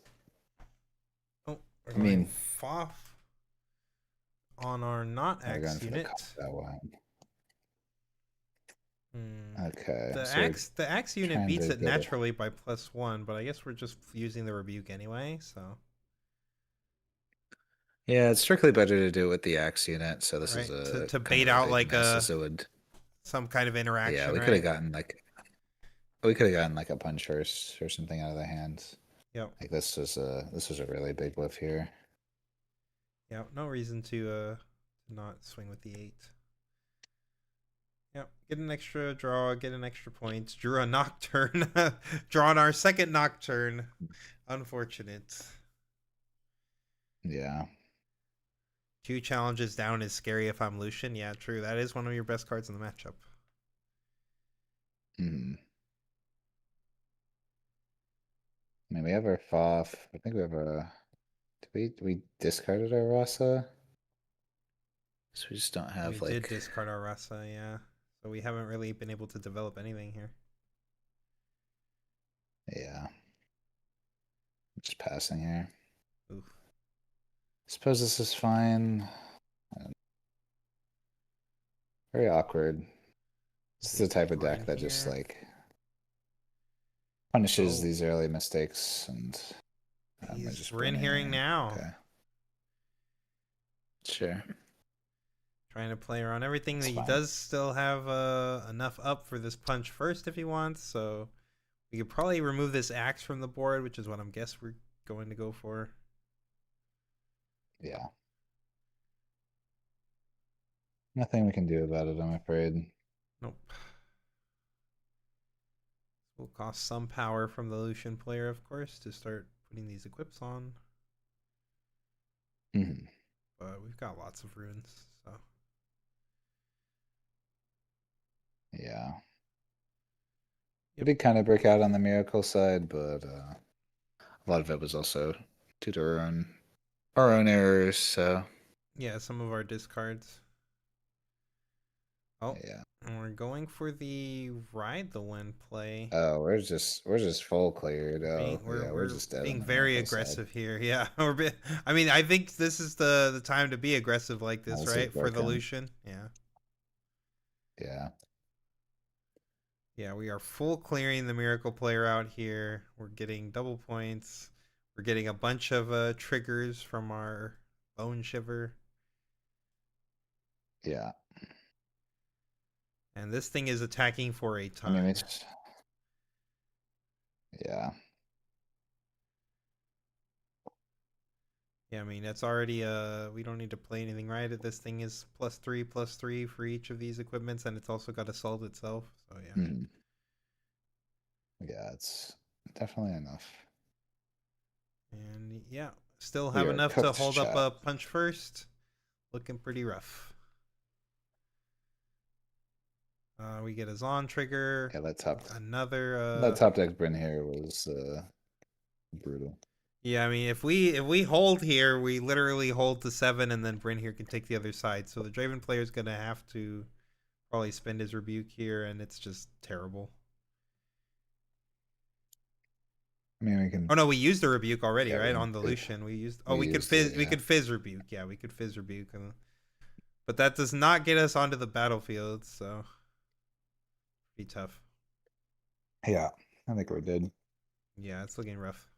Speaker 1: Oh, we're
Speaker 2: I
Speaker 1: going
Speaker 2: mean,
Speaker 1: Foff on our not
Speaker 2: We're going
Speaker 1: axe
Speaker 2: for the
Speaker 1: unit.
Speaker 2: combat one.
Speaker 1: Hmm.
Speaker 2: Okay,
Speaker 1: The
Speaker 2: so we're
Speaker 1: axe unit
Speaker 2: trying
Speaker 1: beats
Speaker 2: to
Speaker 1: it
Speaker 2: go to.
Speaker 1: naturally by +1, but I guess we're just using the rebuke anyway, so
Speaker 2: Yeah, it's strictly better to do it with the axe unit. So this is
Speaker 1: right
Speaker 2: a
Speaker 1: to
Speaker 2: kind
Speaker 1: bait
Speaker 2: of a
Speaker 1: out
Speaker 2: big
Speaker 1: like
Speaker 2: miss.
Speaker 1: a
Speaker 2: As it would.
Speaker 1: some kind of
Speaker 2: Yeah,
Speaker 1: interaction,
Speaker 2: we could have
Speaker 1: right?
Speaker 2: gotten like we could have gotten like a punch first or something out of their hands.
Speaker 1: Yep.
Speaker 2: Like this was a really big whiff here.
Speaker 1: Yep. No reason to not swing with the 8. Yep. Get an extra draw, get an extra point. Drew a nocturne. Drawn our second nocturne. Unfortunate.
Speaker 2: Yeah.
Speaker 1: 2 challenges down is scary if I'm Lucian. Yeah, true. That is one of your best cards in the matchup.
Speaker 2: Hmm. I mean, we have our Foff. I think we have a. Did we discarded our Rasa? So we just don't
Speaker 1: We
Speaker 2: have
Speaker 1: did
Speaker 2: like.
Speaker 1: discard our Rasa, yeah. So we haven't really been able to develop anything here.
Speaker 2: Yeah. Just passing here.
Speaker 1: Oof.
Speaker 2: Suppose this is fine. Very awkward. This is the
Speaker 1: Big
Speaker 2: type of deck
Speaker 1: Bryn
Speaker 2: that just
Speaker 1: here.
Speaker 2: like punishes
Speaker 1: Oh,
Speaker 2: these early mistakes, and we're
Speaker 1: he's
Speaker 2: just
Speaker 1: Bryn hearing
Speaker 2: bringing.
Speaker 1: now.
Speaker 2: Okay, sure,
Speaker 1: Trying to play around everything.
Speaker 2: it's
Speaker 1: He
Speaker 2: fine.
Speaker 1: does still have enough up for this punch first if he wants, so we could probably remove this axe from the board, which is what I'm guess we're going to go for.
Speaker 2: Yeah, nothing we can do about it, I'm afraid.
Speaker 1: Nope. Will cost some power from the Lucian player, of course, to start putting these equips on.
Speaker 2: Hmm.
Speaker 1: But we've got lots of runes, so
Speaker 2: Yeah, we
Speaker 1: yep.
Speaker 2: did kind of break out on the miracle side, but a lot of it was also due to our own errors. So
Speaker 1: Yeah, some of our discards. Oh,
Speaker 2: yeah.
Speaker 1: and we're going for the ride the wind play.
Speaker 2: Oh, we're just full cleared.
Speaker 1: We're
Speaker 2: Oh,
Speaker 1: being
Speaker 2: yeah, we're
Speaker 1: we're
Speaker 2: just dead on
Speaker 1: being
Speaker 2: the
Speaker 1: very
Speaker 2: miracle side.
Speaker 1: aggressive here. Yeah, I mean, I think this is the time to be aggressive like
Speaker 2: Oh,
Speaker 1: this,
Speaker 2: this is
Speaker 1: right? For the
Speaker 2: broken.
Speaker 1: Lucian. Yeah.
Speaker 2: Yeah,
Speaker 1: Yeah, we are full clearing the miracle player out here. We're getting double points. We're getting a bunch of triggers from our bone shiver.
Speaker 2: yeah.
Speaker 1: And this thing is attacking for a
Speaker 2: I mean,
Speaker 1: ton.
Speaker 2: yeah.
Speaker 1: Yeah, I mean, it's already we don't need to play anything, right? This thing is +3/+3 for each of these equipments, and it's also got assault itself. So yeah.
Speaker 2: Mhm. Yeah, it's definitely enough.
Speaker 1: And yeah, still
Speaker 2: We
Speaker 1: have
Speaker 2: are
Speaker 1: enough to
Speaker 2: cooked,
Speaker 1: hold up
Speaker 2: chat.
Speaker 1: a punch first. Looking pretty rough. We get a Zon trigger.
Speaker 2: Yeah,
Speaker 1: Another
Speaker 2: that top deck Bryn here was brutal.
Speaker 1: yeah, I mean if we hold here, we literally hold to 7 and then Bryn here can take the other side. So the Draven player is gonna have to probably spend his rebuke here and it's just terrible.
Speaker 2: I mean, we can.
Speaker 1: Oh no, we used the rebuke already,
Speaker 2: Yeah, we
Speaker 1: right?
Speaker 2: can.
Speaker 1: On the Lucian. We used
Speaker 2: We used it.
Speaker 1: we
Speaker 2: Yeah.
Speaker 1: could fizz rebuke. Yeah, we could fizz rebuke. But that does not get us onto the battlefield, so pretty tough.
Speaker 2: Yeah, I think we're dead.
Speaker 1: Yeah, it's looking rough.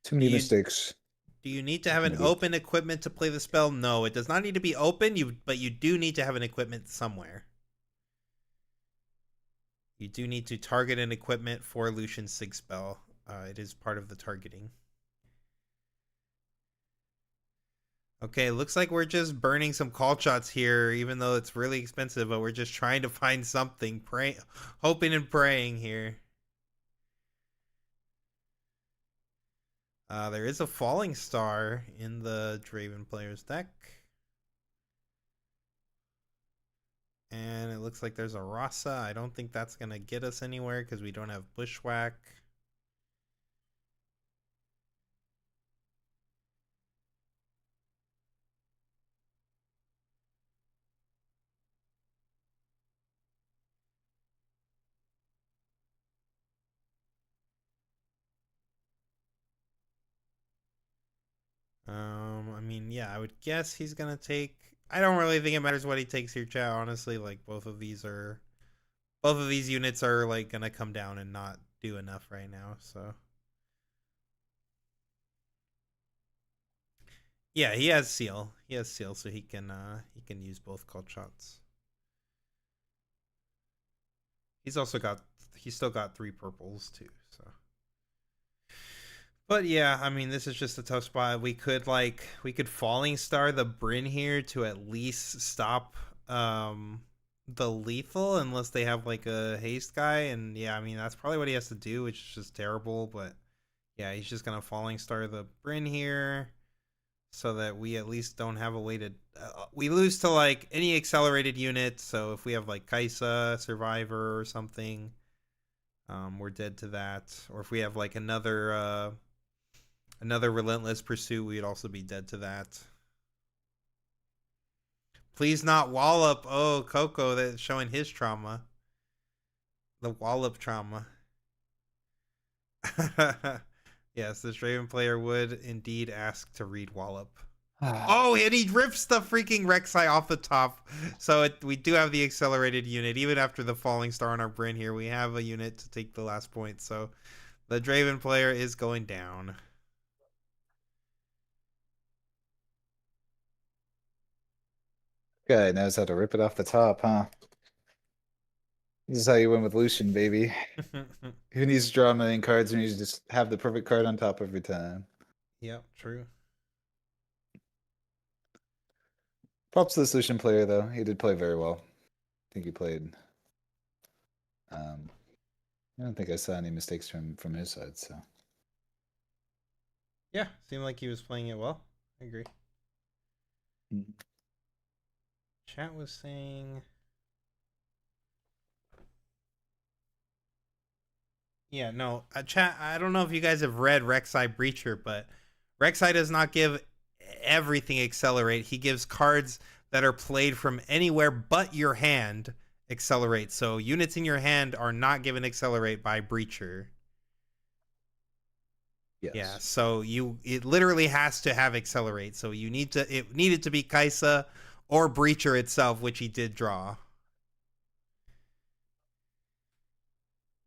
Speaker 2: Too
Speaker 1: Do
Speaker 2: many
Speaker 1: you
Speaker 2: mistakes.
Speaker 1: do you need to have
Speaker 2: Too
Speaker 1: an
Speaker 2: many.
Speaker 1: open equipment to play the spell? No, it does not need to be open. But you do need to have an equipment somewhere. You do need to target an equipment for Lucian Sig spell. It is part of the targeting. Okay, looks like we're just burning some call shots here, even though it's really expensive. But we're just trying to find something, hoping and praying here. There is a falling star in the Draven player's deck. And it looks like there's a Rasa. I don't think that's going to get us anywhere because we don't have Bushwhack. I mean, yeah, I would guess he's gonna take. I don't really think it matters what he takes here, chat. Honestly, like both of these units are like gonna come down and not do enough right now. So yeah, he has seal. He has seal, so he can use both called shots. He's also got he's still got 3 purples too. So, but yeah, I mean, this is just a tough spot. We could falling star the Bryn here to at least stop the lethal unless they have like a haste guy, and yeah, I mean that's probably what he has to do, which is just terrible. But yeah, he's just gonna falling star the Bryn here so that we at least don't have a way to. We lose to like any accelerated unit. So if we have like Kaisa, Survivor, or something, we're dead to that. Or if we have like another Relentless Pursuit, we'd also be dead to that. Please not Wallop. Oh, Coco, that's showing his trauma. The Wallop trauma. Yes, this Draven player would indeed ask to read Wallop. Oh, and he rips the freaking Rek'Sai off the top. So we do have the accelerated unit. Even after the falling star on our Bryn here, we have a unit to take the last point. So the Draven player is going down.
Speaker 2: Guy knows how to rip it off the top, huh? This is how you win with Lucian, baby. Who needs to draw a million cards when you just have the perfect card on top every time?
Speaker 1: Yep, true.
Speaker 2: Props to the Lucian player, though. He did play very well. I think he played. I don't think I saw any mistakes from his side. So
Speaker 1: Yeah, seemed like he was playing it well. I agree.
Speaker 2: mm.
Speaker 1: Chat was saying. Yeah, no, chat. I don't know if you guys have read Rek'Sai Breacher, but Rek'Sai does not give everything accelerate. He gives cards that are played from anywhere but your hand accelerate. So units in your hand are not given accelerate by Breacher. Yeah,
Speaker 2: Yes.
Speaker 1: so it literally has to have accelerate. So it needed to be Kaisa or Breacher itself, which he did draw.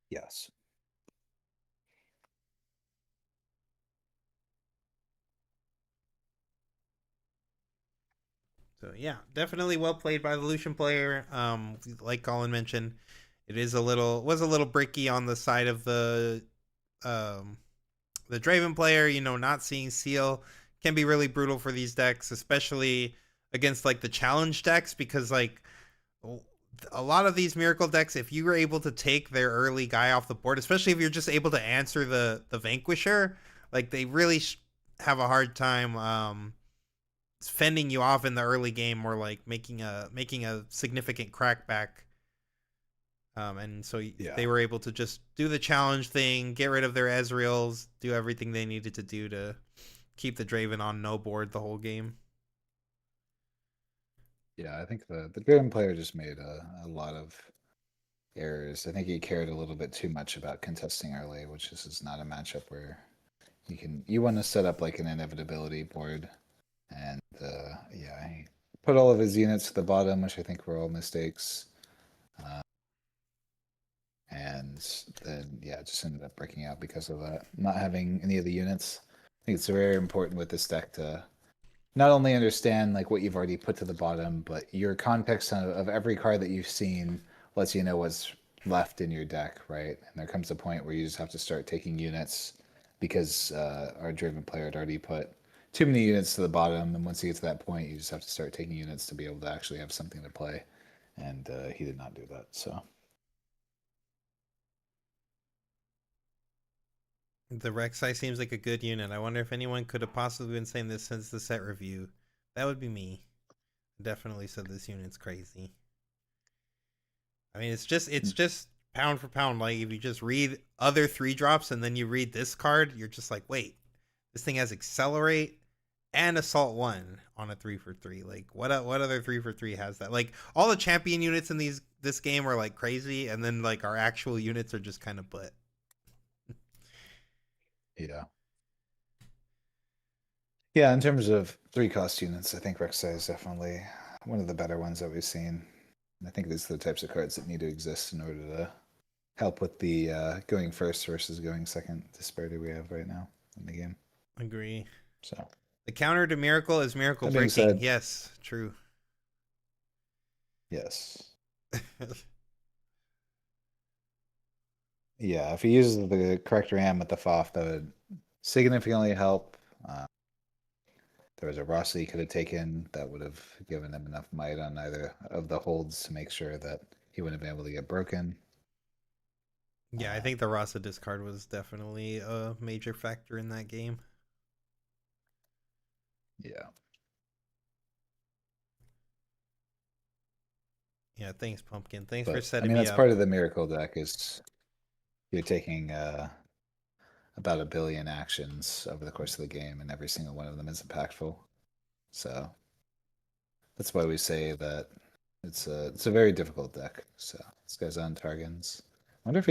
Speaker 2: Yes.
Speaker 1: So yeah, definitely well played by the Lucian player. Like Colin mentioned, it is a little was a little bricky on the side of um the Draven player. You know, not seeing Seal can be really brutal for these decks, especially against like the challenge decks, because like a lot of these miracle decks, if you were able to take their early guy off the board, especially if you're just able to answer the Vanquisher, like they really have a hard time fending you off in the early game or like making a significant crackback. And so
Speaker 2: Yeah.
Speaker 1: they were able to just do the challenge thing, get rid of their Ezreals, do everything they needed to do to keep the Draven on no board the whole game.
Speaker 2: Yeah, I think the Draven player just made a lot of errors. I think he cared a little bit too much about contesting early, which is not a matchup where you want to set up like an inevitability board. And yeah, he put all of his units at the bottom, which I think were all mistakes. And then yeah, it just ended up breaking out because of that. Not having any of the units. I think it's very important with this deck to not only understand like what you've already put to the bottom, but your context of every card that you've seen lets you know what's left in your deck, right? And there comes a point where you just have to start taking units because our driven player had already put too many units to the bottom, and once you get to that point, you just have to start taking units to be able to actually have something to play. And he did not do that. So
Speaker 1: The Rek'Sai seems like a good unit. I wonder if anyone could have possibly been saying this since the set review. That would be me. Definitely said this unit's crazy. I mean, it's just pound for pound. Like if you just read other 3 drops and then you read this card, you're just like, wait, this thing has accelerate and assault 1 on a 3 for 3. Like what other 3 for 3 has that? Like all the champion units in this game are like crazy, and then like our actual units are just kind of butt.
Speaker 2: yeah. Yeah, in terms of 3 cost units, I think Rek'Sai is definitely one of the better ones that we've seen. I think these are the types of cards that need to exist in order to help with the going first versus going second disparity we have right now in the game.
Speaker 1: Agree.
Speaker 2: So
Speaker 1: The counter to miracle is miracle
Speaker 2: that being
Speaker 1: breaking.
Speaker 2: said,
Speaker 1: Yes, true.
Speaker 2: yes, yeah, if he uses the correct RAM with the FOF, that would significantly help. There was a Rossi he could have taken that would have given him enough might on either of the holds to make sure that he wouldn't have been able to get broken.
Speaker 1: Yeah, I
Speaker 2: Uh,
Speaker 1: think the Rasa discard was definitely a major factor in that game.
Speaker 2: yeah.
Speaker 1: Yeah, thanks, Pumpkin. Thanks for
Speaker 2: But I
Speaker 1: setting
Speaker 2: mean,
Speaker 1: me
Speaker 2: that's
Speaker 1: up.
Speaker 2: part of the miracle deck is you're taking about 1 billion actions over the course of the game, and every single one of them is impactful. So that's why we say that it's a very difficult deck. So this guy's on Targans. I wonder if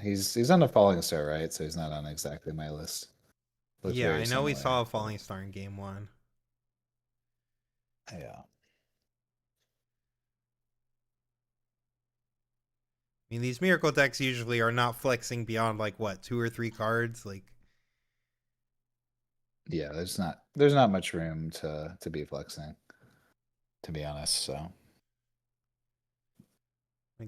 Speaker 2: he's on a falling star, right? So he's not on exactly my list. Looks
Speaker 1: Yeah,
Speaker 2: very
Speaker 1: I know we
Speaker 2: similar,
Speaker 1: saw a
Speaker 2: but
Speaker 1: falling star in game one.
Speaker 2: yeah.
Speaker 1: I mean, these miracle decks usually are not flexing beyond like what 2 or 3 cards. Like,
Speaker 2: Yeah, there's not much room to be flexing, to be honest. So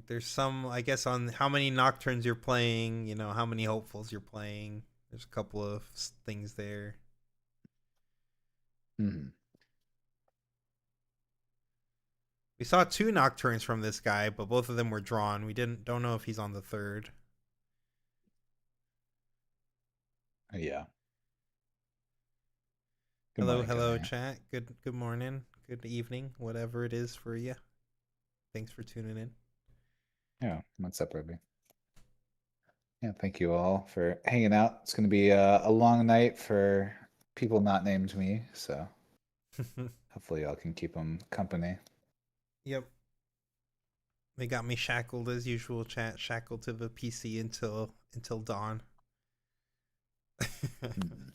Speaker 1: there's some, I guess, on how many nocturnes you're playing. You know, how many hopefuls you're playing. There's a couple of things there.
Speaker 2: mhm.
Speaker 1: We saw 2 nocturnes from this guy, but both of them were drawn. We don't know if he's on the third.
Speaker 2: Yeah. Good
Speaker 1: Hello,
Speaker 2: morning,
Speaker 1: hello,
Speaker 2: Kanye.
Speaker 1: chat. Good morning, good evening, whatever it is for you. Thanks for tuning in.
Speaker 2: Yeah, what's up, Ruby? Yeah, thank you all for hanging out. It's going to be a long night for people not named me, so hopefully y'all can keep them company.
Speaker 1: Yep. They got me shackled as usual, chat. Shackled to the PC until dawn.
Speaker 2: Hmm.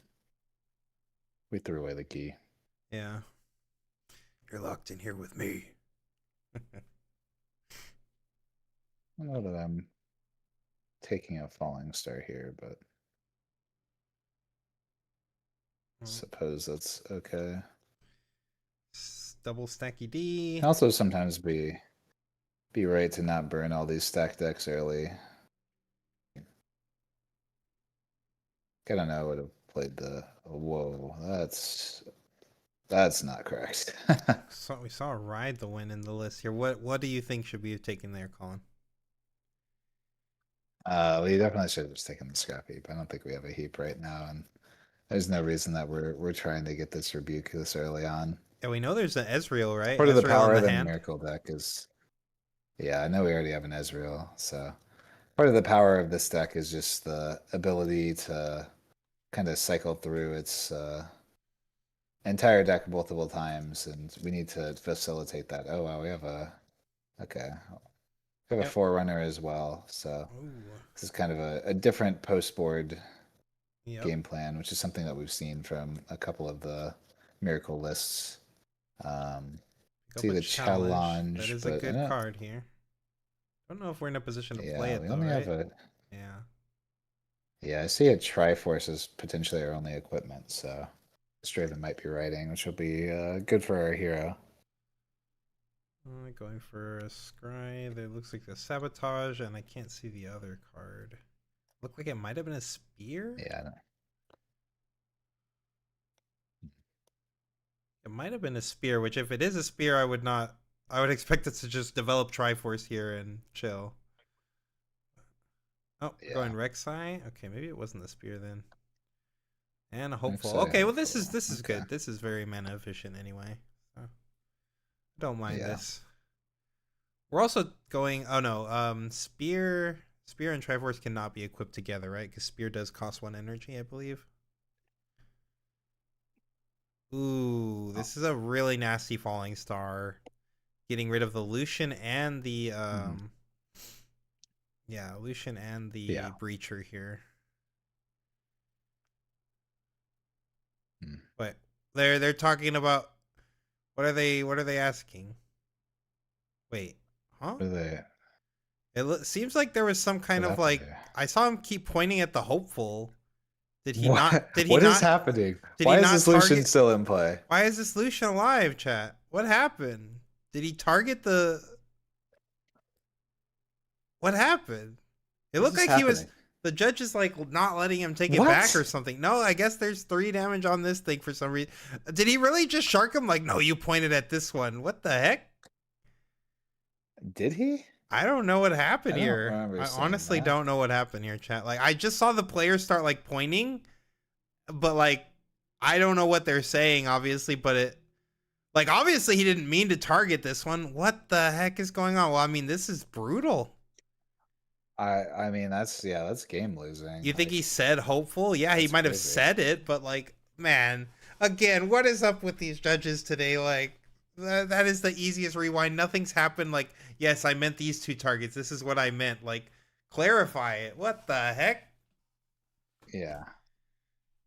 Speaker 2: We threw away the key.
Speaker 1: Yeah. You're locked in here with me.
Speaker 2: I know that I'm taking a falling star here, but suppose that's okay.
Speaker 1: Double stacky D.
Speaker 2: Can also sometimes be right to not burn all these stack decks early. I don't know. I would have played the whoa. That's not correct.
Speaker 1: So we saw Ride the win in the list here. What do you think should be taken there, Colin?
Speaker 2: We definitely should have just taken the scrap heap. I don't think we have a heap right now, and there's no reason that we're trying to get this rebuke this early on.
Speaker 1: Yeah, we know there's an Ezreal, right?
Speaker 2: Part of the
Speaker 1: Ezreal in
Speaker 2: power
Speaker 1: the
Speaker 2: of the
Speaker 1: hand.
Speaker 2: Miracle deck is, yeah, I know we already have an Ezreal, so part of the power of this deck is just the ability to kind of cycle through its entire deck multiple times, and we need to facilitate that. Oh wow, we have a okay, we have a
Speaker 1: Yep.
Speaker 2: Forerunner as well, so
Speaker 1: Ooh.
Speaker 2: this is kind of a different post board
Speaker 1: Yep.
Speaker 2: game plan, which is something that we've seen from a couple of the Miracle lists.
Speaker 1: Pick up
Speaker 2: See
Speaker 1: a
Speaker 2: the
Speaker 1: challenge. That
Speaker 2: challenge,
Speaker 1: is a
Speaker 2: but
Speaker 1: good card here. I don't know if we're in a position to play
Speaker 2: yeah,
Speaker 1: it
Speaker 2: we
Speaker 1: though,
Speaker 2: only have
Speaker 1: right?
Speaker 2: a
Speaker 1: Yeah.
Speaker 2: yeah. I see a Triforce as potentially our only equipment, so Straven might be riding, which will be good for our hero.
Speaker 1: Going for a scry. There looks like a sabotage, and I can't see the other card. Looked like it might have been a spear.
Speaker 2: Yeah,
Speaker 1: It might have been a spear. Which, if it is a spear, I would not. I would expect it to just develop Triforce here and chill. Oh, we're
Speaker 2: yeah.
Speaker 1: going Rek'Sai. Okay, maybe it wasn't the spear then. And a hopeful.
Speaker 2: Rek'Sai
Speaker 1: Okay, well
Speaker 2: hopeful.
Speaker 1: this is
Speaker 2: Okay.
Speaker 1: good. This is very mana efficient anyway. So don't mind
Speaker 2: Yeah.
Speaker 1: this. We're also going. Oh no, spear and Triforce cannot be equipped together, right? Because spear does cost 1 energy, I believe. Ooh,
Speaker 2: Oh.
Speaker 1: this is a really nasty falling star. Getting rid of the Lucian and the
Speaker 2: Mhm.
Speaker 1: yeah, Lucian and the
Speaker 2: Yeah.
Speaker 1: Breacher here.
Speaker 2: Mm.
Speaker 1: But They're talking about what are they asking? Wait, huh?
Speaker 2: What are they?
Speaker 1: Seems like there was some kind
Speaker 2: What
Speaker 1: of
Speaker 2: happened
Speaker 1: like
Speaker 2: here?
Speaker 1: I saw him keep pointing at the hopeful. Did he not?
Speaker 2: What?
Speaker 1: Did he
Speaker 2: What is
Speaker 1: not?
Speaker 2: happening?
Speaker 1: Did he
Speaker 2: Why is
Speaker 1: not
Speaker 2: this Lucian
Speaker 1: target?
Speaker 2: still in play?
Speaker 1: Why is this Lucian alive, chat? What happened? Did he target the? What happened? It
Speaker 2: What is
Speaker 1: looked
Speaker 2: this
Speaker 1: like he was.
Speaker 2: happening?
Speaker 1: The judge is like not letting him take it back or
Speaker 2: What?
Speaker 1: something. No, I guess there's 3 damage on this thing for some reason. Did he really just shark him? Like, no, you pointed at this one. What the heck?
Speaker 2: Did he?
Speaker 1: I don't know what happened
Speaker 2: I don't
Speaker 1: here.
Speaker 2: remember
Speaker 1: I
Speaker 2: seeing
Speaker 1: honestly
Speaker 2: that.
Speaker 1: don't know what happened here, chat. Like, I just saw the players start like pointing, but like, I don't know what they're saying, obviously. But like, obviously, he didn't mean to target this one. What the heck is going on? Well, I mean, this is brutal.
Speaker 2: I mean that's game
Speaker 1: You
Speaker 2: losing.
Speaker 1: think he
Speaker 2: Like
Speaker 1: said hopeful? Yeah, he
Speaker 2: that's
Speaker 1: might have
Speaker 2: crazy.
Speaker 1: said it, but like, man, again, what is up with these judges today? Like, that is the easiest rewind. Nothing's happened. Like, yes, I meant these 2 targets. This is what I meant. Like, clarify it. What the heck?
Speaker 2: Yeah,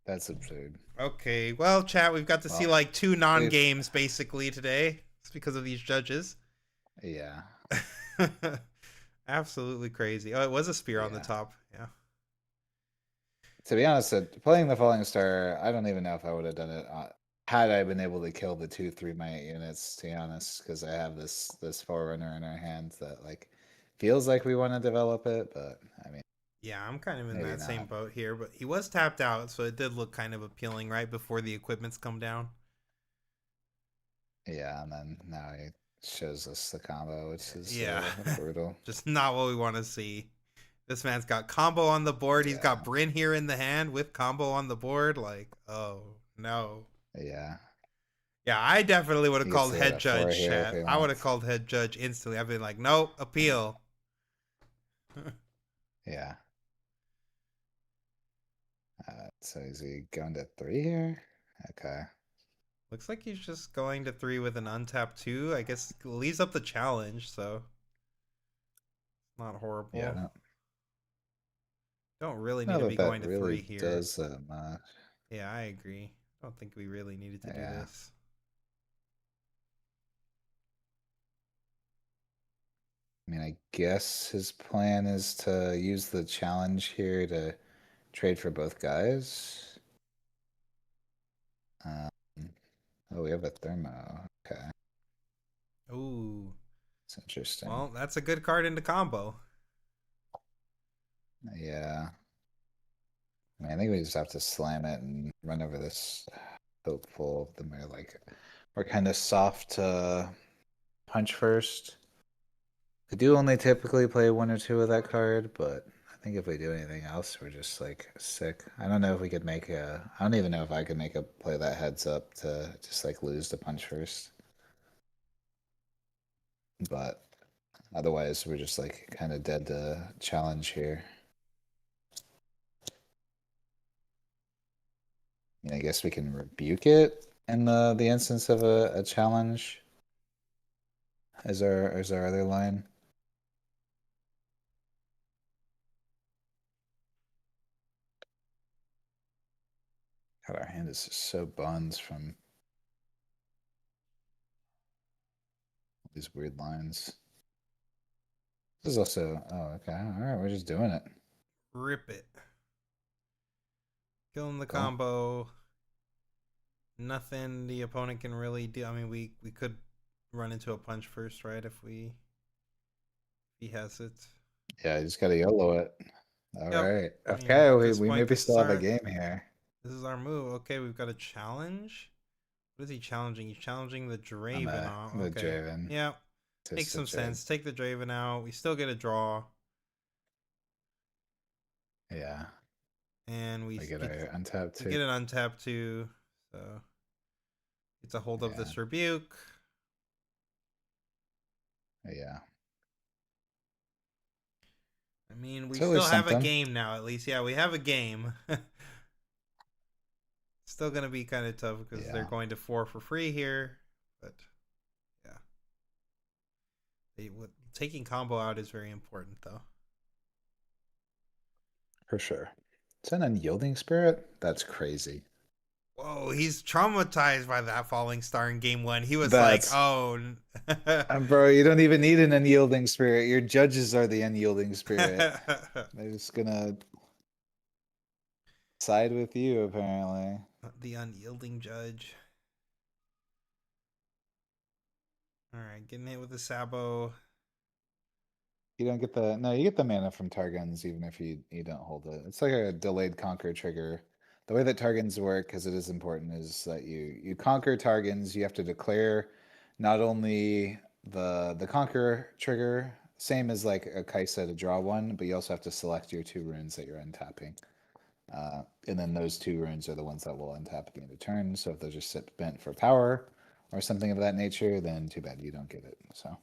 Speaker 2: that's absurd.
Speaker 1: Okay, well, chat, we've got to see
Speaker 2: Well,
Speaker 1: like 2
Speaker 2: we've
Speaker 1: non-games basically today. It's because of these judges.
Speaker 2: yeah,
Speaker 1: Absolutely crazy. Oh, it was a spear on the
Speaker 2: yeah.
Speaker 1: top. Yeah.
Speaker 2: To be honest, playing the Falling Star, I don't even know if I would have done it had I been able to kill the 2 3 might units. To be honest, because I have this Forerunner in our hands that like feels like we want to develop it, but I mean
Speaker 1: Yeah, I'm kind of in
Speaker 2: maybe
Speaker 1: that same
Speaker 2: not.
Speaker 1: boat here, but he was tapped out, so it did look kind of appealing right before the equipment's come down.
Speaker 2: Yeah, and then now he shows us the combo, which is
Speaker 1: Yeah.
Speaker 2: brutal.
Speaker 1: Just not what we want to see. This man's got combo on the board. He's got
Speaker 2: Yeah,
Speaker 1: Bryn here in the hand with combo on the board. Like, oh no.
Speaker 2: yeah.
Speaker 1: Yeah, I definitely would have
Speaker 2: He gets
Speaker 1: called
Speaker 2: to hit
Speaker 1: head
Speaker 2: a 4
Speaker 1: judge,
Speaker 2: here if
Speaker 1: chat.
Speaker 2: he
Speaker 1: I would have
Speaker 2: wants.
Speaker 1: called head judge instantly. I've been like, nope, appeal.
Speaker 2: Yeah. So is he going to 3 here? Okay.
Speaker 1: Looks like he's just going to 3 with an untapped 2. I guess leaves up the challenge, so not
Speaker 2: Yeah,
Speaker 1: horrible.
Speaker 2: no,
Speaker 1: Don't really need
Speaker 2: not
Speaker 1: to
Speaker 2: that
Speaker 1: be
Speaker 2: that
Speaker 1: going to
Speaker 2: really
Speaker 1: 3 here.
Speaker 2: does that much.
Speaker 1: Yeah, I agree. Don't think we really needed to do
Speaker 2: Yeah.
Speaker 1: this.
Speaker 2: I mean, I guess his plan is to use the challenge here to trade for both guys. Um, oh, we have a thermo. Okay,
Speaker 1: Ooh.
Speaker 2: it's interesting.
Speaker 1: Well, that's a good card into combo.
Speaker 2: Yeah. I mean, I think we just have to slam it and run over this hopeful. Then we're kind of soft punch first. I do only typically play 1 or 2 of that card, but I think if we do anything else, we're just like sick. I don't know if we could make a. I don't even know if I could make a play that heads up to just like lose the punch first. But otherwise, we're just like kind of dead to challenge here. I mean, I guess we can rebuke it in the instance of a challenge as our other line. God, our hand is just so buns from these weird lines. This is also, oh, okay. All right, we're just doing it.
Speaker 1: Rip it. Killing the
Speaker 2: Cool.
Speaker 1: combo. Nothing the opponent can really do. I mean, we could run into a punch first, right? If he has it.
Speaker 2: Yeah, you just gotta YOLO it. All
Speaker 1: Yep.
Speaker 2: right.
Speaker 1: I mean,
Speaker 2: Okay,
Speaker 1: at
Speaker 2: we,
Speaker 1: this
Speaker 2: we
Speaker 1: point,
Speaker 2: maybe
Speaker 1: this is
Speaker 2: still have a
Speaker 1: our
Speaker 2: game here.
Speaker 1: this is our move. Okay, we've got a challenge. What is he challenging? He's challenging the
Speaker 2: I'm
Speaker 1: Draven off.
Speaker 2: the
Speaker 1: Okay.
Speaker 2: Draven.
Speaker 1: Yeah. Makes
Speaker 2: Just a
Speaker 1: some
Speaker 2: trade.
Speaker 1: sense. Take the Draven out. We still get a draw.
Speaker 2: Yeah.
Speaker 1: And we
Speaker 2: We get
Speaker 1: get
Speaker 2: our untapped
Speaker 1: we
Speaker 2: too.
Speaker 1: get an untap too. So it's a hold of
Speaker 2: Yeah.
Speaker 1: this rebuke.
Speaker 2: Yeah.
Speaker 1: I mean, we
Speaker 2: It's always
Speaker 1: still have a
Speaker 2: something.
Speaker 1: game now, at least. Yeah, we have a game. Still gonna be kind of tough because they're
Speaker 2: Yeah.
Speaker 1: going to 4 for free here. But yeah, taking combo out is very important though.
Speaker 2: For sure. Is that an unyielding spirit? That's crazy.
Speaker 1: Whoa, Oh, he's traumatized by that falling star in game one. He was like,
Speaker 2: That's
Speaker 1: oh.
Speaker 2: bro, you don't even need an unyielding spirit. Your judges are the unyielding spirit. They're just gonna side with you, apparently.
Speaker 1: The unyielding judge. All right, getting hit with the Sabo.
Speaker 2: You don't get the no, you get the mana from Targons even if you don't hold it. It's like a delayed conquer trigger. The way that Targons work, because it is important, is that you conquer Targons, you have to declare not only the conquer trigger, same as like a Kaisa to draw one, but you also have to select your 2 runes that you're untapping. And then those 2 runes are the ones that will untap at the end of turn. So if those are sit bent for power or something of that nature, then too bad you don't get it. So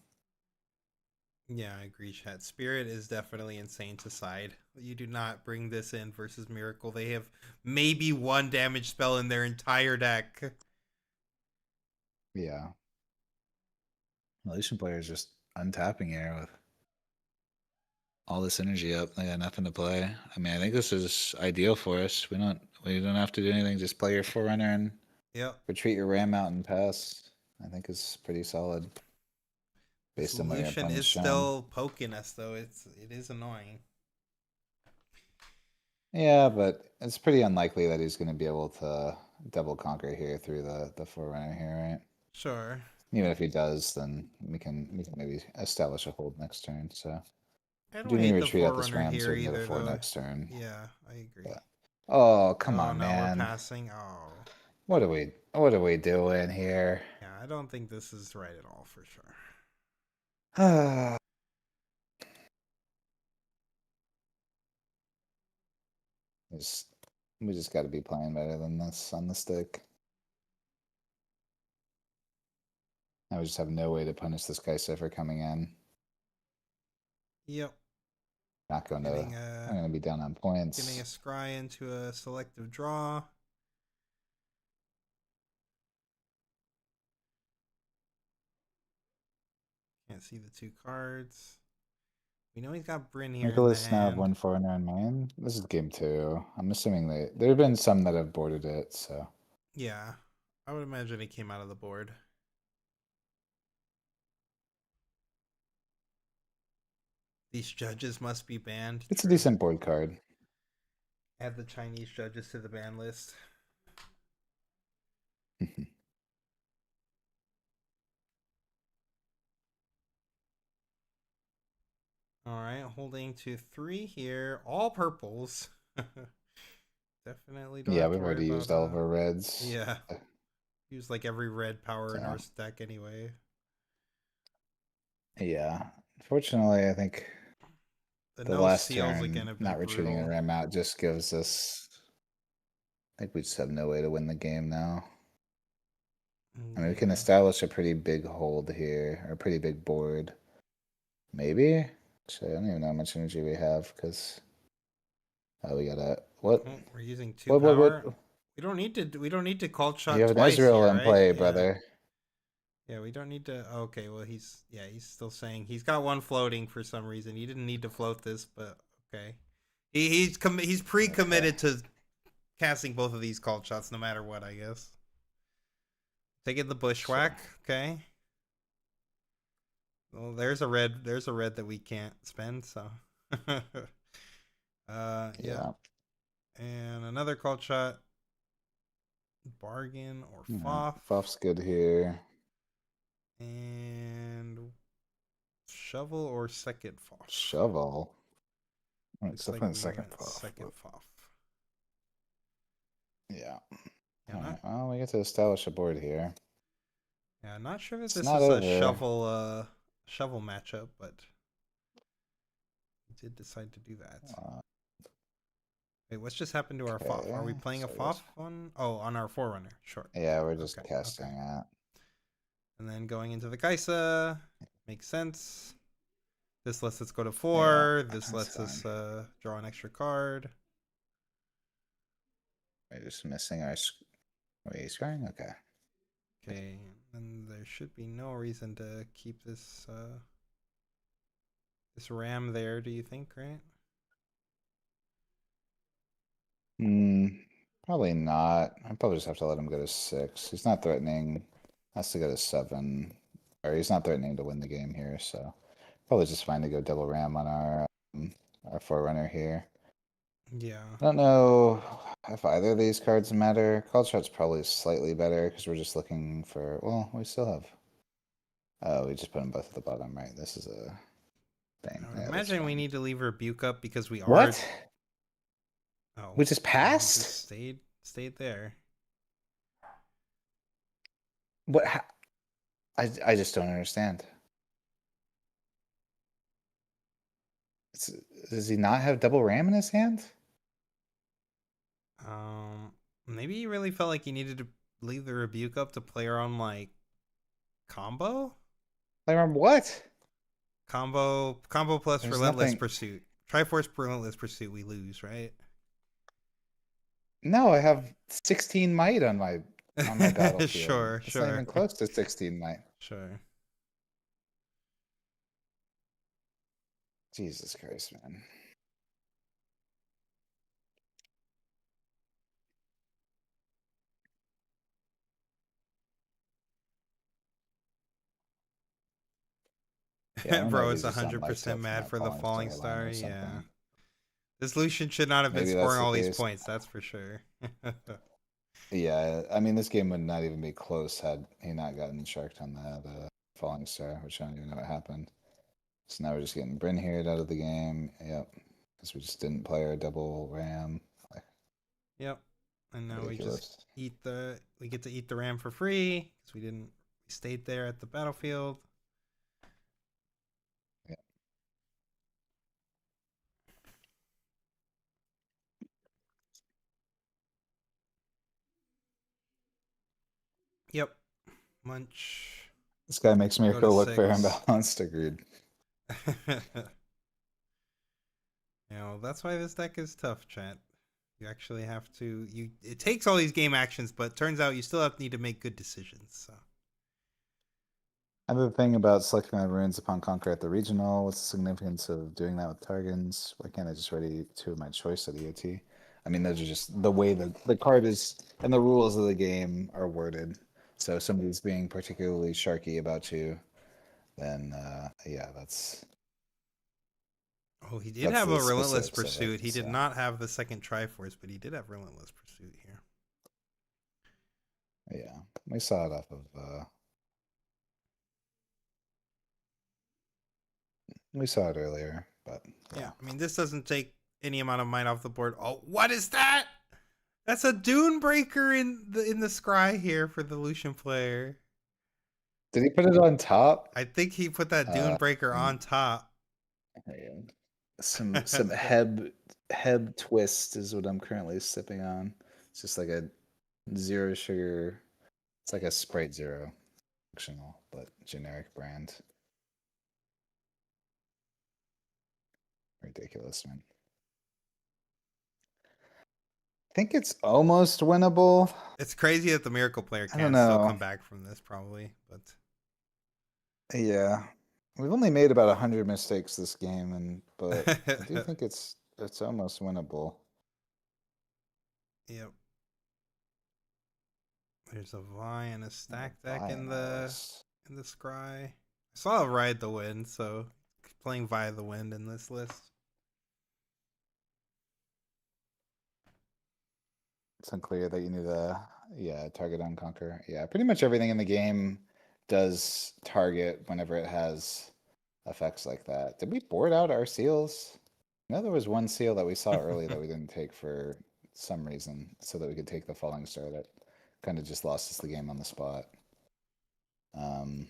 Speaker 1: Yeah, I agree, Chat. Spirit is definitely insane to side. You do not bring this in versus Miracle. They have maybe one damage spell in their entire deck.
Speaker 2: yeah. Malaysian players just untapping here with all this energy up. They got nothing to play. I mean, I think this is ideal for us. We don't have to do anything. Just play your Forerunner and
Speaker 1: Yep.
Speaker 2: retreat your Ram out and pass. I think is pretty solid
Speaker 1: This
Speaker 2: based on what your
Speaker 1: Lucian
Speaker 2: opponent's
Speaker 1: is
Speaker 2: shown.
Speaker 1: still poking us though. It is annoying.
Speaker 2: Yeah, but it's pretty unlikely that he's going to be able to double conquer here through the Forerunner here, right?
Speaker 1: Sure.
Speaker 2: Even if he does, then we can maybe establish a hold next turn. So
Speaker 1: I don't
Speaker 2: do need to
Speaker 1: hate the
Speaker 2: retreat out this
Speaker 1: Forerunner
Speaker 2: Ram so
Speaker 1: here
Speaker 2: we can get a
Speaker 1: either
Speaker 2: 4
Speaker 1: though.
Speaker 2: next turn.
Speaker 1: Yeah, I agree.
Speaker 2: But oh, come
Speaker 1: Oh
Speaker 2: on,
Speaker 1: no, we're
Speaker 2: man.
Speaker 1: passing. Oh.
Speaker 2: What are we doing here?
Speaker 1: Yeah, I don't think this is right at all for sure.
Speaker 2: Just, we just got to be playing better than this on the stick. I would just have no way to punish this guy for coming in.
Speaker 1: Yep.
Speaker 2: Not going to.
Speaker 1: Getting
Speaker 2: I'm
Speaker 1: a
Speaker 2: going to be down on
Speaker 1: getting a
Speaker 2: points.
Speaker 1: scry into a selective draw. Can't see the 2 cards. We know he's got Bryn here in the
Speaker 2: Nicholas now have
Speaker 1: hand.
Speaker 2: 149 main. This is game 2. I'm assuming there have been some that have boarded it. So
Speaker 1: Yeah. I would imagine he came out of the board. These judges must be banned.
Speaker 2: it's a
Speaker 1: True.
Speaker 2: decent board card.
Speaker 1: Add the Chinese judges to the ban list. All right, holding to 3 here. All purples. Definitely don't
Speaker 2: Yeah,
Speaker 1: have to
Speaker 2: we've
Speaker 1: worry
Speaker 2: already
Speaker 1: about
Speaker 2: used all of our reds.
Speaker 1: yeah. Use like every red power in our
Speaker 2: So
Speaker 1: stack anyway.
Speaker 2: yeah, fortunately, I think
Speaker 1: The
Speaker 2: the
Speaker 1: no
Speaker 2: last
Speaker 1: seals again
Speaker 2: turn
Speaker 1: have been
Speaker 2: not retreating a
Speaker 1: brutal.
Speaker 2: ram out just gives us. I think we just have no way to win the game now. I mean, we can
Speaker 1: Yeah.
Speaker 2: establish a pretty big hold here, or a pretty big board. Maybe? Actually, I don't even know how much energy we have, because we gotta what?
Speaker 1: Oh, we're using 2
Speaker 2: What?
Speaker 1: power. We don't need to call
Speaker 2: You
Speaker 1: shot
Speaker 2: have an
Speaker 1: twice
Speaker 2: Ezreal
Speaker 1: here,
Speaker 2: in
Speaker 1: right?
Speaker 2: play,
Speaker 1: Yeah.
Speaker 2: brother.
Speaker 1: Yeah, we don't need to. Okay, well he's still saying he's got one floating for some reason. He didn't need to float this, but okay. He's
Speaker 2: Okay.
Speaker 1: pre-committed to casting both of these called shots no matter what, I guess. Taking the
Speaker 2: Sure.
Speaker 1: bushwhack, okay. Well, there's a red that we can't spend, so yep.
Speaker 2: Yeah.
Speaker 1: And another called shot. Bargain or
Speaker 2: Yeah.
Speaker 1: Foff.
Speaker 2: Buff's good here.
Speaker 1: And shovel or second Foff.
Speaker 2: Shovel. It's
Speaker 1: Looks like
Speaker 2: definitely
Speaker 1: we
Speaker 2: second
Speaker 1: went
Speaker 2: buff,
Speaker 1: second
Speaker 2: but
Speaker 1: Foff.
Speaker 2: yeah.
Speaker 1: Yeah,
Speaker 2: All
Speaker 1: not
Speaker 2: right. Well, we get to establish a board here.
Speaker 1: yeah, not sure that
Speaker 2: It's
Speaker 1: this
Speaker 2: not
Speaker 1: is a
Speaker 2: over.
Speaker 1: shovel matchup, but we did decide to do that.
Speaker 2: Uh,
Speaker 1: Wait, what's just happened to our Foff? Are we
Speaker 2: okay.
Speaker 1: playing a
Speaker 2: So I guess.
Speaker 1: Foff on? Oh, on our Forerunner. Sure.
Speaker 2: Yeah, we're just
Speaker 1: Okay.
Speaker 2: casting
Speaker 1: Okay.
Speaker 2: it.
Speaker 1: And then going into the Kaisa makes sense. This lets us go to
Speaker 2: Yeah,
Speaker 1: 4. This
Speaker 2: that's
Speaker 1: lets
Speaker 2: fine.
Speaker 1: us draw an extra card.
Speaker 2: We're just missing our. Wait, scrying? Okay.
Speaker 1: Okay, and there should be no reason to keep this ram there. Do you think? Right?
Speaker 2: Hmm. Probably not. I probably just have to let him go to 6. He's not threatening. Has to go to 7. Or he's not threatening to win the game here, so probably just fine to go double ram on our forerunner here.
Speaker 1: Yeah.
Speaker 2: I don't know if either of these cards matter. Call shot's probably slightly better because we're just looking for. Well, we still have. Oh, we just put them both at the bottom, right? This is a thing.
Speaker 1: I would
Speaker 2: Yeah, that's
Speaker 1: imagine we
Speaker 2: fine.
Speaker 1: need to leave Rebuke up because we are.
Speaker 2: What?
Speaker 1: Oh,
Speaker 2: We just
Speaker 1: no, he just
Speaker 2: passed?
Speaker 1: stayed there.
Speaker 2: What? I just don't understand. It's, does he not have double ram in his hand?
Speaker 1: Um, maybe he really felt like he needed to leave the Rebuke up to play around like combo,
Speaker 2: Like, ram what?
Speaker 1: combo plus
Speaker 2: There's
Speaker 1: Relentless
Speaker 2: nothing.
Speaker 1: Pursuit. Triforce Relentless Pursuit. We lose, right?
Speaker 2: No, I have 16 might on my battlefield.
Speaker 1: Sure,
Speaker 2: That's not
Speaker 1: sure,
Speaker 2: even close to 16 might.
Speaker 1: sure.
Speaker 2: Jesus Christ, man. Yeah, I don't know
Speaker 1: Bro
Speaker 2: if
Speaker 1: is
Speaker 2: he's just on life
Speaker 1: 100%
Speaker 2: tip from
Speaker 1: mad
Speaker 2: that
Speaker 1: for the
Speaker 2: falling
Speaker 1: falling
Speaker 2: star line
Speaker 1: star.
Speaker 2: or
Speaker 1: Yeah.
Speaker 2: something.
Speaker 1: This Lucian should not have been
Speaker 2: Maybe that's
Speaker 1: scoring
Speaker 2: the
Speaker 1: all these
Speaker 2: case.
Speaker 1: points, that's for sure.
Speaker 2: Yeah, I mean, this game would not even be close had he not gotten sharked on that falling star, which I don't even know what happened. So now we're just getting Bryn here out of the game. Yep, because we just didn't play our double ram. Like,
Speaker 1: Yep. And now
Speaker 2: ridiculous.
Speaker 1: we get to eat the ram for free because we stayed there at the battlefield.
Speaker 2: Yeah.
Speaker 1: Yep. Munch.
Speaker 2: This guy makes
Speaker 1: We go to
Speaker 2: Miracle look fair and
Speaker 1: 6.
Speaker 2: balanced. Agreed.
Speaker 1: That's why this deck is tough, chat. You actually have to it takes all these game actions, but turns out you still need to make good decisions. So
Speaker 2: Another thing about selecting my runes upon conquer at the regional, what's the significance of doing that with Targans? Why can't I just ready two of my choice at EOT? I mean, those are just the way the card is and the rules of the game are worded. So if somebody's being particularly sharky about you, then yeah,
Speaker 1: oh, he did
Speaker 2: that's
Speaker 1: have
Speaker 2: the
Speaker 1: a Relentless
Speaker 2: specifics of it.
Speaker 1: Pursuit. He did
Speaker 2: So
Speaker 1: not have the second Triforce, but he did have Relentless Pursuit here.
Speaker 2: yeah, we saw it off of we saw it earlier, but
Speaker 1: Yeah,
Speaker 2: yeah.
Speaker 1: I mean this doesn't take any amount of might off the board. Oh, what is that? That's a Dune Breaker in the scry here for the Lucian player.
Speaker 2: Did he put it on top?
Speaker 1: I think he put that Dune Breaker
Speaker 2: Um,
Speaker 1: on top.
Speaker 2: some heb twist is what I'm currently sipping on. It's just like a zero sugar. It's like a Sprite Zero, functional but generic brand. Ridiculous, man. I think it's almost winnable.
Speaker 1: It's crazy that the Miracle player
Speaker 2: I don't
Speaker 1: can still
Speaker 2: know.
Speaker 1: come back from this, probably, but
Speaker 2: Yeah, we've only made about 100 mistakes this game, but I do think it's almost winnable.
Speaker 1: yep. There's a Vi and a stack deck
Speaker 2: Fine, Alice.
Speaker 1: in the scry. I saw a Ride the Wind, so playing via the Wind in this list.
Speaker 2: It's unclear that you need a yeah target on conquer. Yeah, pretty much everything in the game does target whenever it has effects like that. Did we board out our seals? I know there was one seal that we saw early that we didn't take for some reason, so that we could take the falling star that kind of just lost us the game on the spot. Um,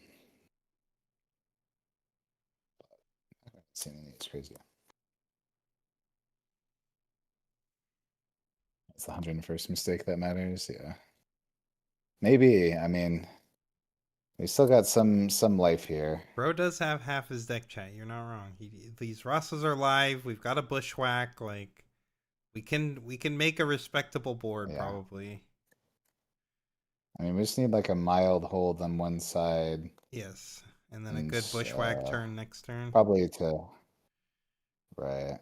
Speaker 2: I haven't seen any. It's crazy. It's the 101st mistake that matters. Yeah, maybe. I mean, we still got some life here.
Speaker 1: Bro does have half his deck, chat. You're not wrong. These Rosses are live. We've got a Bushwhack. Like we can make a respectable board
Speaker 2: Yeah.
Speaker 1: probably.
Speaker 2: I mean, we just need like a mild hold on one side,
Speaker 1: Yes, and then a
Speaker 2: and
Speaker 1: good Bushwhack turn next turn.
Speaker 2: probably to right.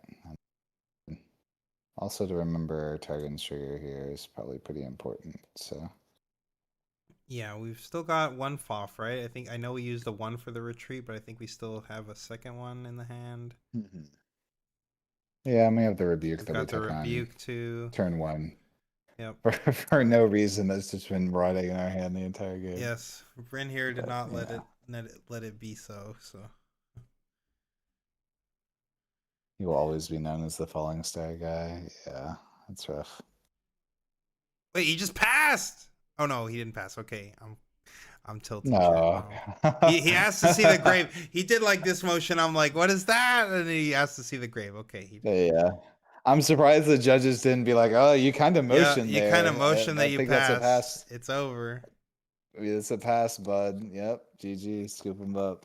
Speaker 2: Also, to remember Targon's trigger here is probably pretty important. So,
Speaker 1: Yeah, we've still got one FOF, right? I know we used the one for the retreat, but I think we still have a second one in the hand.
Speaker 2: mhm. Yeah, and we have the rebuke
Speaker 1: We've
Speaker 2: that we
Speaker 1: got the
Speaker 2: took on
Speaker 1: rebuke too.
Speaker 2: turn one
Speaker 1: Yep.
Speaker 2: for no reason. That's just been rotting in our hand the entire game.
Speaker 1: Yes, Bryn here did
Speaker 2: But
Speaker 1: not
Speaker 2: yeah,
Speaker 1: let it be so. So
Speaker 2: he will always be known as the falling star guy. Yeah, that's rough.
Speaker 1: wait, he just passed. Oh no, he didn't pass. Okay, I'm tilting chat
Speaker 2: No.
Speaker 1: now. He asked to see the grave. He did like this motion. I'm like, what is that? And he asked to see the grave. Okay, he did.
Speaker 2: Yeah. I'm surprised the judges didn't be like, "Oh, you kind of
Speaker 1: Yeah,
Speaker 2: motioned
Speaker 1: you kind of
Speaker 2: there."
Speaker 1: motion
Speaker 2: I
Speaker 1: that you
Speaker 2: think that's a
Speaker 1: passed.
Speaker 2: pass.
Speaker 1: It's over.
Speaker 2: It's a pass, bud. Yep. GG. Scoop him up.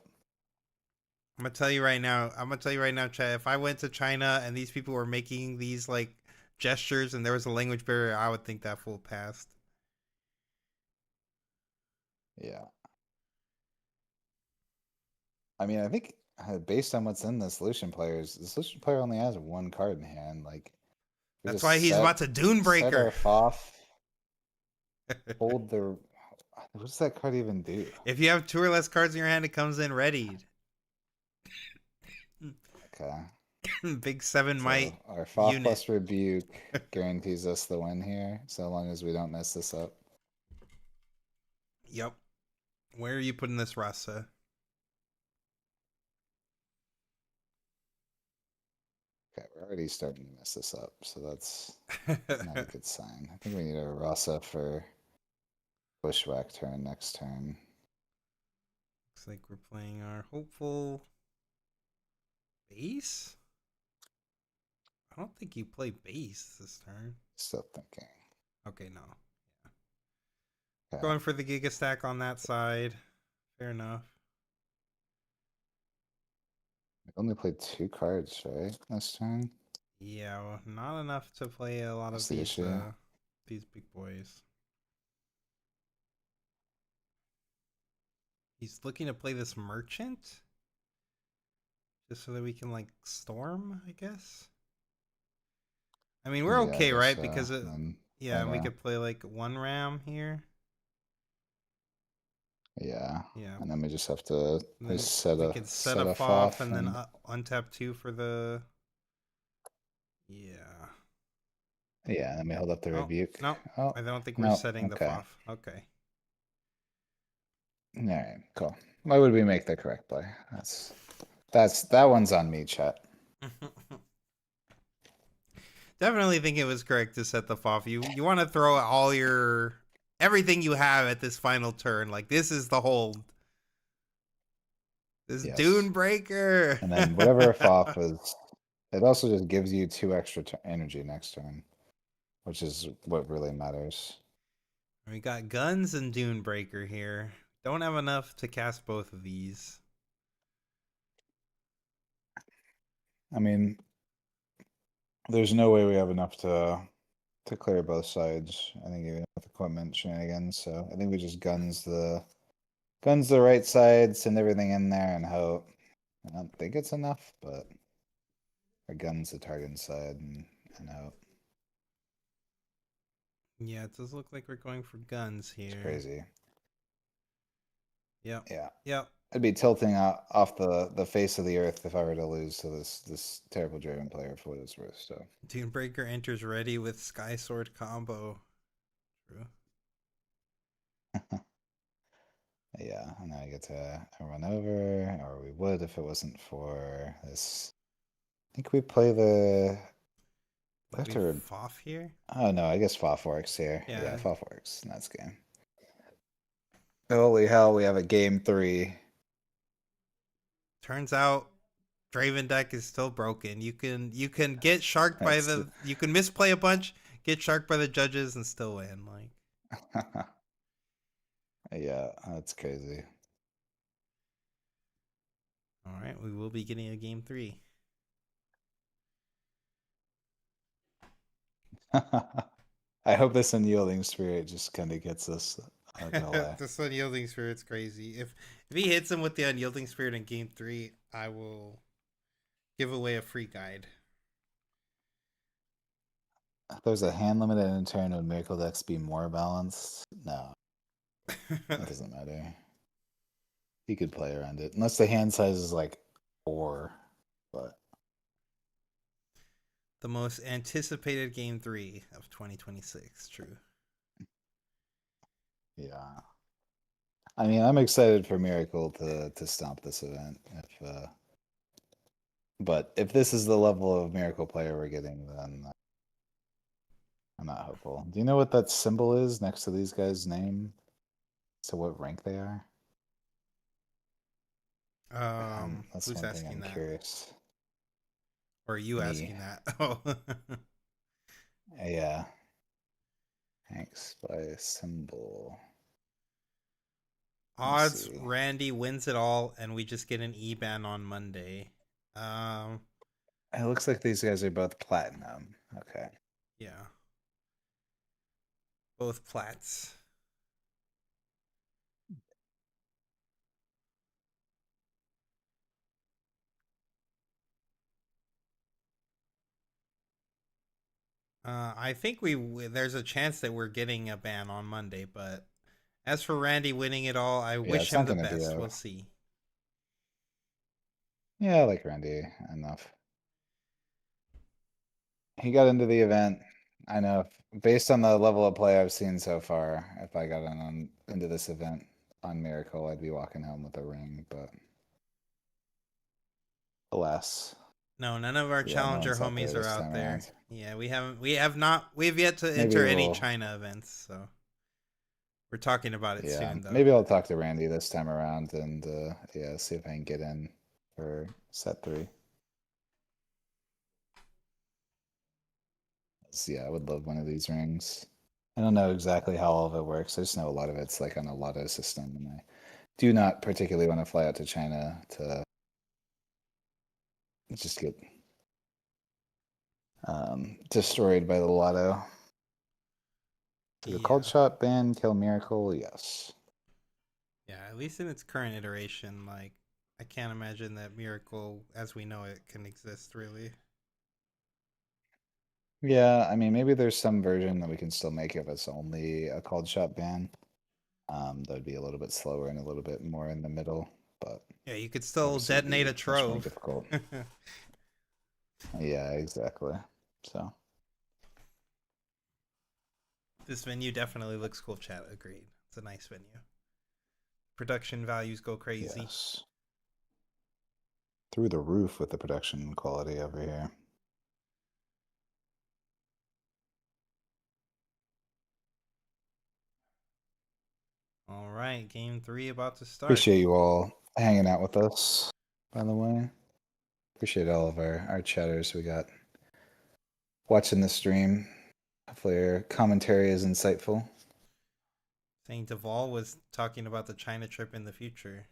Speaker 1: I'm gonna tell you right now. I'm gonna tell you right now, Chad. If I went to China and these people were making these like gestures and there was a language barrier, I would think that fool passed.
Speaker 2: Yeah. I mean, I think based on what's in the solution players, the solution player only has one card in hand. Like, we
Speaker 1: That's why
Speaker 2: just
Speaker 1: he's about to Dune
Speaker 2: set
Speaker 1: Breaker.
Speaker 2: our FOF, hold the. What does that card even do?
Speaker 1: If you have two or less cards in your hand, it comes in readied.
Speaker 2: Okay.
Speaker 1: Big 7
Speaker 2: So
Speaker 1: might
Speaker 2: our FOF
Speaker 1: unit.
Speaker 2: plus rebuke guarantees us the win here, so long as we don't mess this up.
Speaker 1: Yep. Where are you putting this, Rasa?
Speaker 2: Okay, we're already starting to mess this up, so that's not a good sign. I think we need a Rasa for Bushwhack turn next turn.
Speaker 1: Looks like we're playing our hopeful base. I don't think you play base this turn.
Speaker 2: Still thinking.
Speaker 1: Okay, no.
Speaker 2: Okay.
Speaker 1: Going for the Giga Stack on that side. Fair enough.
Speaker 2: We only played 2 cards, right? This turn?
Speaker 1: Yeah, well, not enough to play a lot
Speaker 2: That's
Speaker 1: of
Speaker 2: the issue.
Speaker 1: these big boys. He's looking to play this merchant just so that we can like storm, I guess. I mean, we're
Speaker 2: Yeah, I
Speaker 1: okay,
Speaker 2: guess
Speaker 1: right?
Speaker 2: so.
Speaker 1: Because it,
Speaker 2: And
Speaker 1: yeah,
Speaker 2: then,
Speaker 1: and we could play like one ram here.
Speaker 2: yeah.
Speaker 1: Yeah,
Speaker 2: And then we just have to
Speaker 1: and then
Speaker 2: set
Speaker 1: we
Speaker 2: a
Speaker 1: could set
Speaker 2: set
Speaker 1: a
Speaker 2: a
Speaker 1: off
Speaker 2: FOF
Speaker 1: and then
Speaker 2: and
Speaker 1: untap two for the. Yeah.
Speaker 2: yeah, and then we hold up the
Speaker 1: Oh
Speaker 2: rebuke.
Speaker 1: no,
Speaker 2: Oh
Speaker 1: I don't think we're
Speaker 2: no,
Speaker 1: setting the
Speaker 2: okay.
Speaker 1: FOF. Okay.
Speaker 2: Alright, cool. Why would we make the correct play? That one's on me, chat.
Speaker 1: Definitely think it was correct to set the FOF. You want to throw all your everything you have at this final turn. Like this is the hold. This
Speaker 2: Yes.
Speaker 1: Dune Breaker.
Speaker 2: And then whatever FOF is, it also just gives you 2 extra energy next turn, which is what really matters.
Speaker 1: We got guns and Dune Breaker here. Don't have enough to cast both of these.
Speaker 2: I mean, there's no way we have enough to clear both sides. I think even with equipment shenanigans. So I think we just guns the right side, send everything in there, and hope. I don't think it's enough, but our guns the target side and hope.
Speaker 1: Yeah, it does look like we're going for guns
Speaker 2: It's
Speaker 1: here.
Speaker 2: crazy.
Speaker 1: Yep.
Speaker 2: Yeah.
Speaker 1: Yep.
Speaker 2: I'd be tilting off the face of the earth if I were to lose to this terrible Draven player for what it's worth. So
Speaker 1: Dune Breaker enters ready with Sky Sword combo. True.
Speaker 2: yeah, and now I get to run over, or we would if it wasn't for this. I think we play the. We
Speaker 1: But
Speaker 2: have
Speaker 1: we
Speaker 2: to.
Speaker 1: FOF here.
Speaker 2: Oh no, I guess FOF works here. Yeah,
Speaker 1: Yeah.
Speaker 2: FOF works. That's game. Holy hell, we have a game 3.
Speaker 1: Turns out Draven deck is still broken. You can get sharked by
Speaker 2: That's
Speaker 1: the you can misplay a bunch, get sharked by the judges and still win. Like
Speaker 2: yeah, that's crazy.
Speaker 1: all right, we will be getting a game 3.
Speaker 2: I hope this unyielding spirit just kind of gets us. I'm not gonna lie.
Speaker 1: This unyielding spirit's crazy. If he hits him with the unyielding spirit in game 3, I will give away a free guide.
Speaker 2: If there's a hand limit in a turn, would Miracle decks be more balanced? No, that doesn't matter. He could play around it. Unless the hand size is like 4. But
Speaker 1: The most anticipated game 3 of 2026. True.
Speaker 2: yeah. I mean, I'm excited for Miracle to stomp this event. But if this is the level of Miracle player we're getting, then I'm not hopeful. Do you know what that symbol is next to these guys' name? So what rank they are? That's
Speaker 1: Who's
Speaker 2: one thing
Speaker 1: asking
Speaker 2: I'm
Speaker 1: that?
Speaker 2: curious.
Speaker 1: Or are you
Speaker 2: Me.
Speaker 1: asking that? Oh.
Speaker 2: Yeah. Thanks by symbol. Let me
Speaker 1: Odds
Speaker 2: see.
Speaker 1: Randy wins it all and we just get an E-ban on Monday. Um
Speaker 2: It looks like these guys are both platinum. Okay.
Speaker 1: yeah. Both plats. I think there's a chance that we're getting a ban on Monday, but as for Randy winning it all, I
Speaker 2: Yeah,
Speaker 1: wish
Speaker 2: it's
Speaker 1: him
Speaker 2: not
Speaker 1: the
Speaker 2: gonna be
Speaker 1: best.
Speaker 2: a.
Speaker 1: We'll see.
Speaker 2: Yeah, I like Randy enough. He got into the event. I know based on the level of play I've seen so far, if I got into this event on Miracle, I'd be walking home with a ring, but alas.
Speaker 1: No, none of our
Speaker 2: Yeah, no
Speaker 1: challenger
Speaker 2: one's out there
Speaker 1: homies are
Speaker 2: this
Speaker 1: out
Speaker 2: time
Speaker 1: there.
Speaker 2: around.
Speaker 1: Yeah, we've yet to
Speaker 2: Maybe
Speaker 1: enter any
Speaker 2: we'll
Speaker 1: China events, so we're talking about it
Speaker 2: yeah,
Speaker 1: soon though.
Speaker 2: maybe I'll talk to Randy this time around and yeah, see if I can get in for set 3. Yeah, I would love one of these rings. I don't know exactly how all of it works. I just know a lot of it's like on a lotto system, and I do not particularly want to fly out to China to just get destroyed by the lotto. Is it called
Speaker 1: Yeah.
Speaker 2: shot ban, kill miracle? Yes.
Speaker 1: Yeah, at least in its current iteration, like I can't imagine that Miracle as we know it can exist really.
Speaker 2: Yeah, I mean, maybe there's some version that we can still make if it's only a called shot ban. That would be a little bit slower and a little bit more in the middle, but
Speaker 1: Yeah, you could still
Speaker 2: obviously it'd
Speaker 1: detonate
Speaker 2: be
Speaker 1: a
Speaker 2: much more
Speaker 1: trove.
Speaker 2: difficult. Yeah, exactly. So,
Speaker 1: This venue definitely looks cool, chat. Agreed. It's a nice venue. Production values go crazy.
Speaker 2: yes. Through the roof with the production quality over here.
Speaker 1: All right, game 3 about to start.
Speaker 2: Appreciate you all hanging out with us, by the way. Appreciate all of our chatters we got watching the stream. Hopefully your commentary is insightful.
Speaker 1: Saying Duvall was talking about the China trip in the future.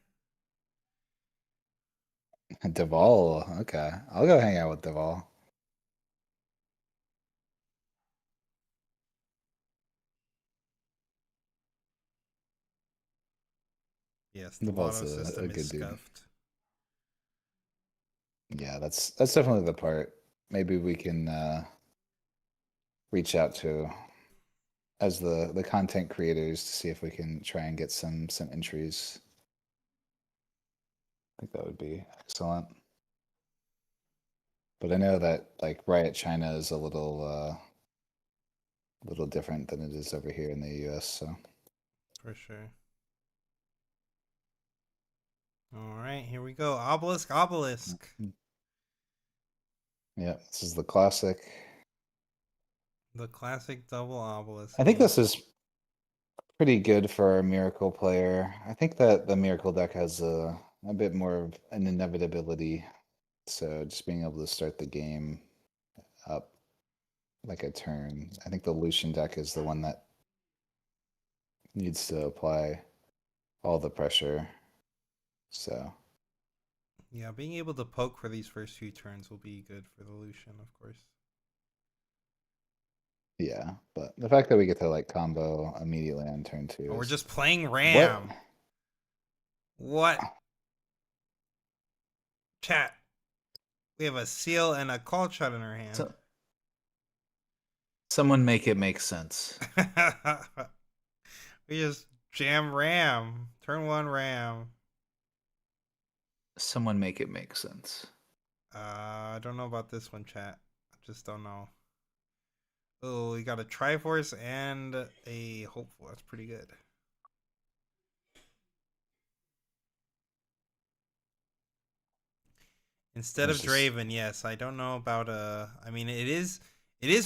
Speaker 2: Duvall, okay. I'll go hang out with Duvall.
Speaker 1: Yes, the
Speaker 2: Duvall's
Speaker 1: lotto
Speaker 2: a
Speaker 1: system is
Speaker 2: good dude.
Speaker 1: scuffed.
Speaker 2: Yeah, that's definitely the part. Maybe we can reach out to as the content creators to see if we can try and get some entries. I think that would be excellent. But I know that like Riot China is a little different than it is over here in the US, so
Speaker 1: For sure. All right, here we go. Obelisk, obelisk.
Speaker 2: yeah, this is the classic.
Speaker 1: The classic double obelisk
Speaker 2: I think
Speaker 1: game.
Speaker 2: this is pretty good for a miracle player. I think that the miracle deck has a bit more of an inevitability. So just being able to start the game up like a turn. I think the Lucian deck is the one that needs to apply all the pressure. So
Speaker 1: Yeah, being able to poke for these first few turns will be good for the Lucian, of course.
Speaker 2: yeah, but the fact that we get to like combo immediately on turn 2
Speaker 1: Oh, we're
Speaker 2: is
Speaker 1: just playing
Speaker 2: what?
Speaker 1: Ram. What? Chat. We have a seal and a call shot in our hand.
Speaker 2: So Someone make it make sense.
Speaker 1: We just jam Ram. Turn 1 Ram.
Speaker 2: Someone make it make sense.
Speaker 1: I don't know about this one, chat. I just don't know. Oh, we got a Triforce and a Hopeful. That's pretty good. Instead of Draven, yes. I don't know about I mean, it is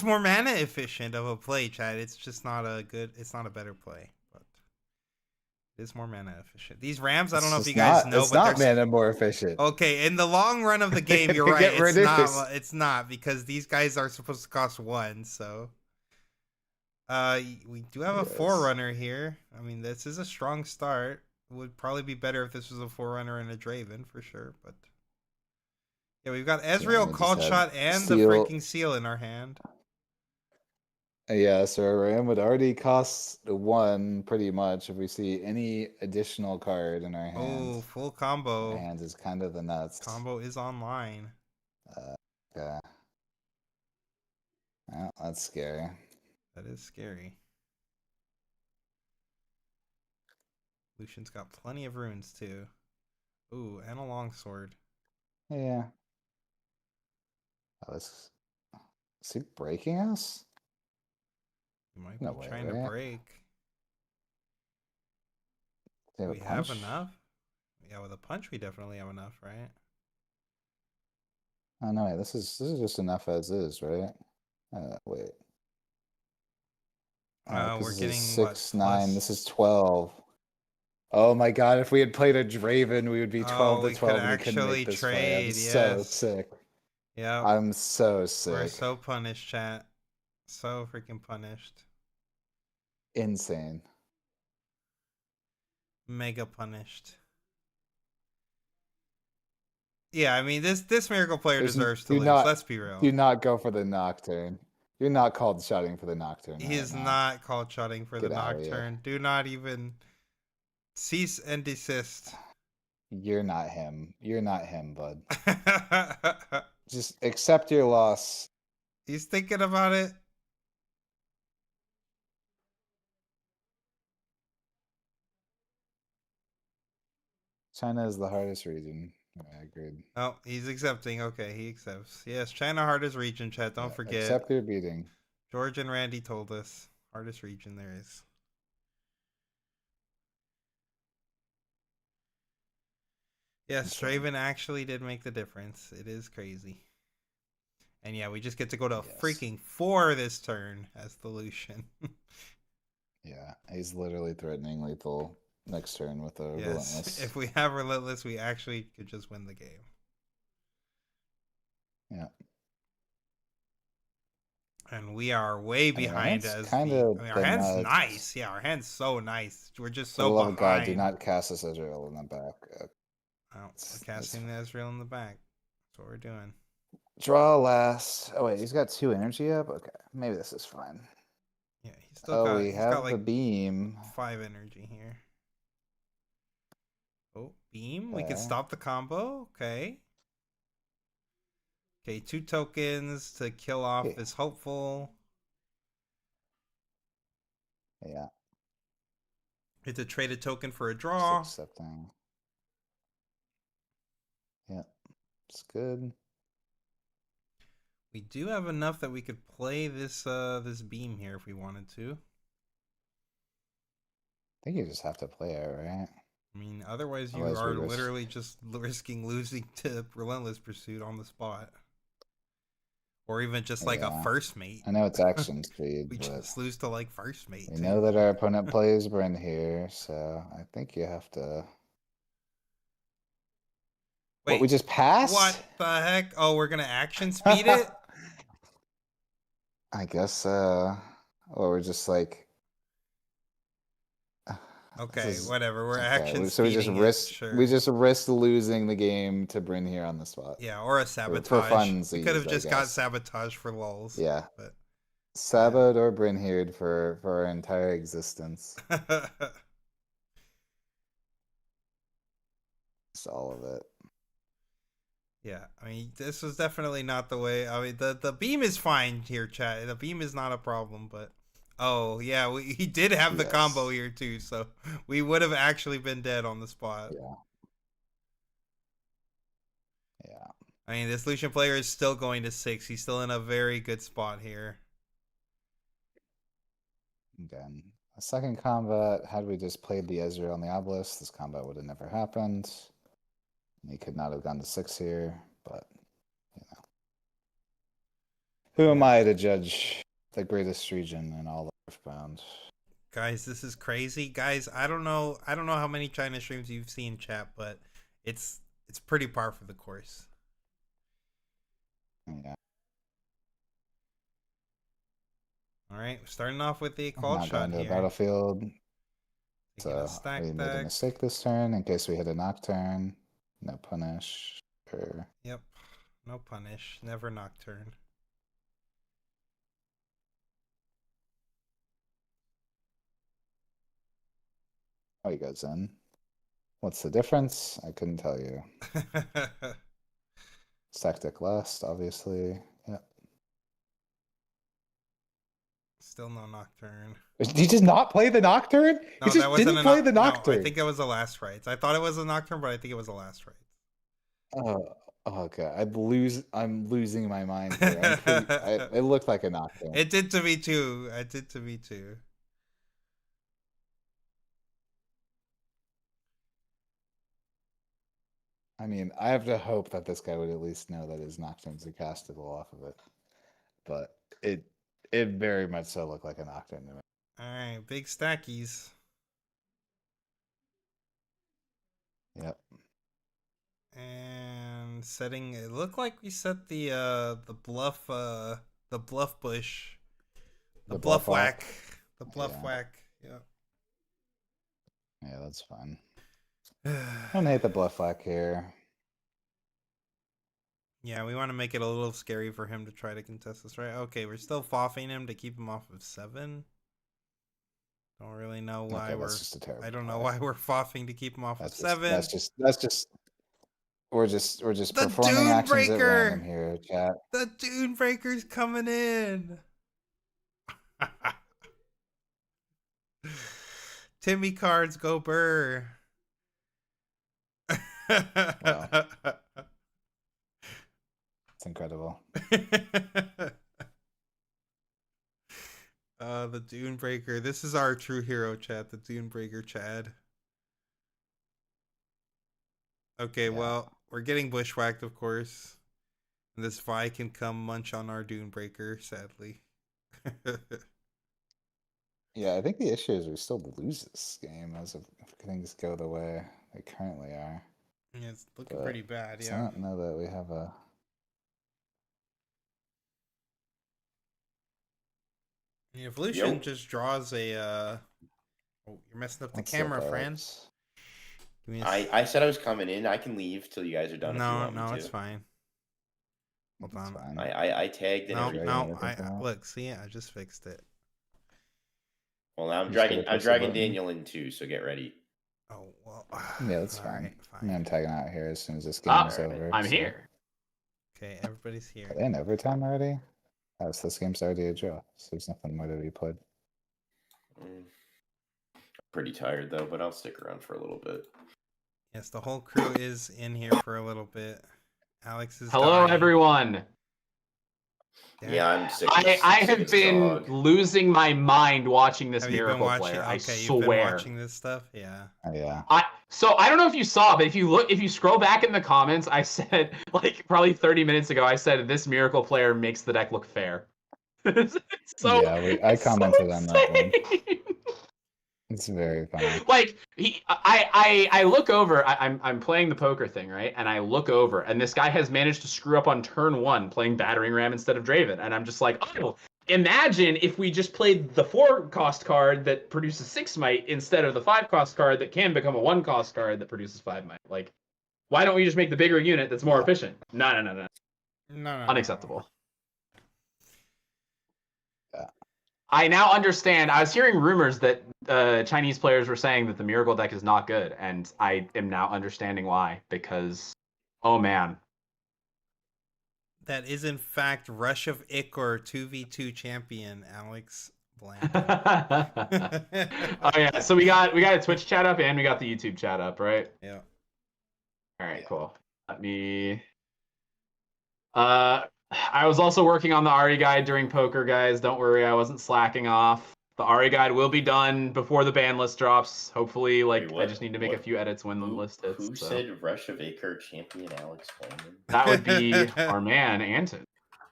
Speaker 1: more mana efficient of a play, chat. It's just not a good. It's not a better play, but it is more mana efficient. These Rams, I don't know if you guys know,
Speaker 2: it's
Speaker 1: but
Speaker 2: not mana more efficient.
Speaker 1: Okay, in the long run of the game, you're right. It's not. It's not because these guys are supposed to cost 1. So, we do have a Forerunner here. I mean, this is a strong start. It would probably be better if this was a Forerunner and a Draven for sure, but. Yeah, we've got Ezreal, Called Shot, and the freaking Seal in our hand.
Speaker 2: Yeah, so our Ram would already cost 1 pretty much if we see any additional card in our hand.
Speaker 1: Oh, full combo.
Speaker 2: Our hands is kind of the nuts.
Speaker 1: Combo is online.
Speaker 2: Okay. Well, that's scary.
Speaker 1: That is scary. Lucian's got plenty of runes too. Ooh, and a longsword.
Speaker 2: Yeah. Is he breaking us?
Speaker 1: He might be trying to break. Do we have enough? Yeah, with a punch we definitely have enough, right?
Speaker 2: Oh no, wait, this is just enough as is, right? Wait.
Speaker 1: We're getting
Speaker 2: 6,
Speaker 1: what,
Speaker 2: 9. This is 12. Oh my god, if we had played a Draven, we would be 12 to 12 and we couldn't make this play. I'm so sick.
Speaker 1: Yeah.
Speaker 2: I'm so sick.
Speaker 1: We're so punished, chat. So freaking punished.
Speaker 2: Insane.
Speaker 1: Mega punished. Yeah, I mean this miracle player deserves to lose. Let's be real.
Speaker 2: Do not go for the Nocturne. You're not called shouting for the Nocturne.
Speaker 1: He is not called shouting for the Nocturne. Do not even cease and desist.
Speaker 2: You're not him. You're not him, bud. Just accept your loss.
Speaker 1: He's thinking about it.
Speaker 2: China is the hardest region. I agreed.
Speaker 1: Oh, he's accepting. Okay, he accepts. Yes, China hardest region, chat. Don't forget.
Speaker 2: Accept your beating.
Speaker 1: George and Randy told us. Hardest region there is. Yes, Draven actually did make the difference. It is crazy. And yeah, we just get to go to freaking 4 this turn as the Lucian.
Speaker 2: Yeah, he's literally threatening lethal next turn with a Relentless.
Speaker 1: If we have Relentless, we actually could just win the game.
Speaker 2: Yeah.
Speaker 1: And we are way behind as our hand's nice. Yeah, our hand's so nice. We're just so behind.
Speaker 2: God, do not cast this Ezreal in the back.
Speaker 1: Oh, we're casting the Ezreal in the back. That's what we're doing.
Speaker 2: Draw last. Oh wait, he's got 2 energy up. Okay, maybe this is fine.
Speaker 1: Yeah, he's still got.
Speaker 2: We have like the beam.
Speaker 1: 5 energy here. Oh, beam. We can stop the combo. Okay. Okay, 2 tokens to kill off this Hopeful.
Speaker 2: Yeah.
Speaker 1: It's a traded token for a draw.
Speaker 2: Just accepting. Yeah, it's good.
Speaker 1: We do have enough that we could play this this beam here if we wanted to.
Speaker 2: I think you just have to play it, right?
Speaker 1: I mean, otherwise you are literally just risking losing to Relentless Pursuit on the spot. Or even just like a first mate.
Speaker 2: I know it's action speed.
Speaker 1: We just lose to like first mate.
Speaker 2: We know that our opponent plays Bryn here, so I think you have to. Wait, what, we just passed?
Speaker 1: What the heck? Oh, we're gonna action speed it?
Speaker 2: I guess or we're just like
Speaker 1: okay, whatever. We're action speeding.
Speaker 2: So we just risk losing the game to Bryn here on the spot.
Speaker 1: Yeah, or a sabotage. For funsies, we could have just got sabotage for lulz.
Speaker 2: Yeah. But Sabot or Bryn here for our entire existence. It's all of it.
Speaker 1: Yeah, I mean, this was definitely not the way. I mean, the beam is fine here, chat. The beam is not a problem, but oh yeah, he did have the combo
Speaker 2: Yes.
Speaker 1: here too, so we would have actually been dead on the spot.
Speaker 2: Yeah. Yeah.
Speaker 1: I mean, this Lucian player is still going to 6. He's still in a very good spot here.
Speaker 2: Again, a second combat. Had we just played the Ezreal on the Obelisk, this combat would have never happened. He could not have gone to 6 here, but you know. Who am I to judge the greatest region in all of Riftbound?
Speaker 1: Guys, this is crazy. Guys, I don't know. I don't know how many China streams you've seen, chat, but it's pretty par for the course.
Speaker 2: Yeah.
Speaker 1: All right, starting off with the
Speaker 2: I'm
Speaker 1: called
Speaker 2: not
Speaker 1: shot
Speaker 2: going to the
Speaker 1: here.
Speaker 2: battlefield.
Speaker 1: Taking a
Speaker 2: So
Speaker 1: stack
Speaker 2: we made a
Speaker 1: deck.
Speaker 2: mistake this turn in case we hit a Nocturne. No punish. Or
Speaker 1: Yep, no punish. Never nocturne.
Speaker 2: oh, he goes in. What's the difference? I couldn't tell you. Stack deck last, obviously. Yep.
Speaker 1: Still no nocturne.
Speaker 2: Did he just not play the Nocturne?
Speaker 1: No,
Speaker 2: He
Speaker 1: that
Speaker 2: just
Speaker 1: wasn't
Speaker 2: didn't
Speaker 1: a
Speaker 2: play the
Speaker 1: no. I
Speaker 2: Nocturne.
Speaker 1: think it was the last rites. I thought it was a nocturne, but I think it was the last rites.
Speaker 2: Oh, okay. I'm losing my mind here. It looked like a Nocturne.
Speaker 1: It did to me too. It did to me too.
Speaker 2: I mean, I have to hope that this guy would at least know that his Nocturnes are castable off of it. But it very much so looked like a Nocturne to me.
Speaker 1: All right, big stackies.
Speaker 2: Yep.
Speaker 1: And setting it looked like we set the bluff bush. The bluff whack. The bluff
Speaker 2: Yeah.
Speaker 1: whack. Yep.
Speaker 2: Yeah, that's fine. I don't hate the bluff whack here.
Speaker 1: Yeah, we want to make it a little scary for him to try to contest us, right? Okay, we're still foffing him to keep him off of 7. Don't really know why
Speaker 2: Okay, that's just a terrible
Speaker 1: I don't know
Speaker 2: play.
Speaker 1: why we're foffing to keep him off of
Speaker 2: That's
Speaker 1: 7.
Speaker 2: we're just
Speaker 1: The
Speaker 2: performing
Speaker 1: Dune
Speaker 2: actions at random
Speaker 1: Breaker!
Speaker 2: here, chat.
Speaker 1: The Dune Breaker's coming in. Timmy cards go burr.
Speaker 2: Wow. It's incredible.
Speaker 1: The Dune Breaker. This is our true hero, chat. The Dune Breaker, Chad. Okay,
Speaker 2: Yeah.
Speaker 1: well, we're getting bushwhacked, of course. And this Vi can come munch on our Dune Breaker, sadly.
Speaker 2: Yeah, I think the issue is we still lose this game as if things go the way they currently are.
Speaker 1: Yeah, it's looking
Speaker 2: But
Speaker 1: pretty bad,
Speaker 2: I
Speaker 1: yeah.
Speaker 2: don't know that we have a.
Speaker 1: If Lucian just draws a oh, you're messing up the
Speaker 2: Let's
Speaker 1: camera,
Speaker 2: look
Speaker 1: Fran.
Speaker 2: at-
Speaker 1: Give me
Speaker 3: I said I was coming in. I can leave till you guys are done. if you
Speaker 1: No,
Speaker 3: want me
Speaker 1: no,
Speaker 3: to.
Speaker 1: it's fine. Hold
Speaker 2: It's
Speaker 1: on.
Speaker 2: fine.
Speaker 3: I tagged and
Speaker 1: No,
Speaker 3: everything.
Speaker 1: no,
Speaker 2: everything
Speaker 1: I
Speaker 2: out.
Speaker 1: look, see, I just fixed it.
Speaker 3: Well, now I'm
Speaker 2: Just
Speaker 3: dragging.
Speaker 2: gotta
Speaker 3: I'm
Speaker 2: push the
Speaker 3: dragging
Speaker 2: button.
Speaker 3: Daniel in too. So get ready.
Speaker 1: Oh well.
Speaker 2: Yeah, that's
Speaker 1: all
Speaker 2: fine.
Speaker 1: right,
Speaker 2: I mean, I'm
Speaker 1: fine.
Speaker 2: tagging out here as soon as this game
Speaker 4: Ah,
Speaker 2: is over.
Speaker 4: I'm
Speaker 2: so-
Speaker 4: here.
Speaker 1: Okay, everybody's here.
Speaker 2: Are they in overtime already? Oh, so this game's already a draw. So there's nothing more to be played.
Speaker 3: Pretty tired though, but I'll stick around for a little bit.
Speaker 1: Yes, the whole crew is in here for a little bit. Alex is
Speaker 4: Hello,
Speaker 1: dying.
Speaker 4: everyone.
Speaker 1: Damn.
Speaker 3: Yeah, I'm sick.
Speaker 4: I
Speaker 3: sick
Speaker 4: have
Speaker 3: as
Speaker 4: been
Speaker 3: dog.
Speaker 4: losing my mind watching this
Speaker 1: Have you been
Speaker 4: miracle
Speaker 1: watching?
Speaker 4: player. I
Speaker 1: Okay, you've been
Speaker 4: swear.
Speaker 1: watching this stuff. Yeah.
Speaker 2: Oh, yeah.
Speaker 4: So I don't know if you saw, but if you scroll back in the comments, I said like probably 30 minutes ago, I said this miracle player makes the deck look fair. So
Speaker 2: Yeah, I
Speaker 4: it's so
Speaker 2: commented on that one.
Speaker 4: insane.
Speaker 2: It's very funny.
Speaker 4: Like I look over. I'm playing the poker thing, right? And I look over, and this guy has managed to screw up on turn 1 playing battering ram instead of Draven, and I'm just like, oh, imagine if we just played the 4-cost card that produces 6 might instead of the 5-cost card that can become a 1-cost card that produces 5 might. Like, why don't we just make the bigger unit that's more efficient? No.
Speaker 1: No.
Speaker 4: Unacceptable.
Speaker 2: Yeah.
Speaker 4: I now understand. I was hearing rumors that Chinese players were saying that the Miracle deck is not good, and I am now understanding why. Because, oh man,
Speaker 1: That is in fact Rush of Ichor 2v2 champion Alex Blandon.
Speaker 4: Oh yeah, so we got a Twitch chat up and we got the YouTube chat up, right?
Speaker 1: Yeah.
Speaker 4: All right, cool. Let me. I was also working on the Ari guide during poker, guys. Don't worry, I wasn't slacking off. The Ari guide will be done before the ban list drops. Hopefully, like
Speaker 3: Wait,
Speaker 4: I just need to make a few edits when the list hits.
Speaker 3: Who
Speaker 4: so.
Speaker 3: said Rush of Acre champion Alex Blandon?
Speaker 4: That would be our man, Anton.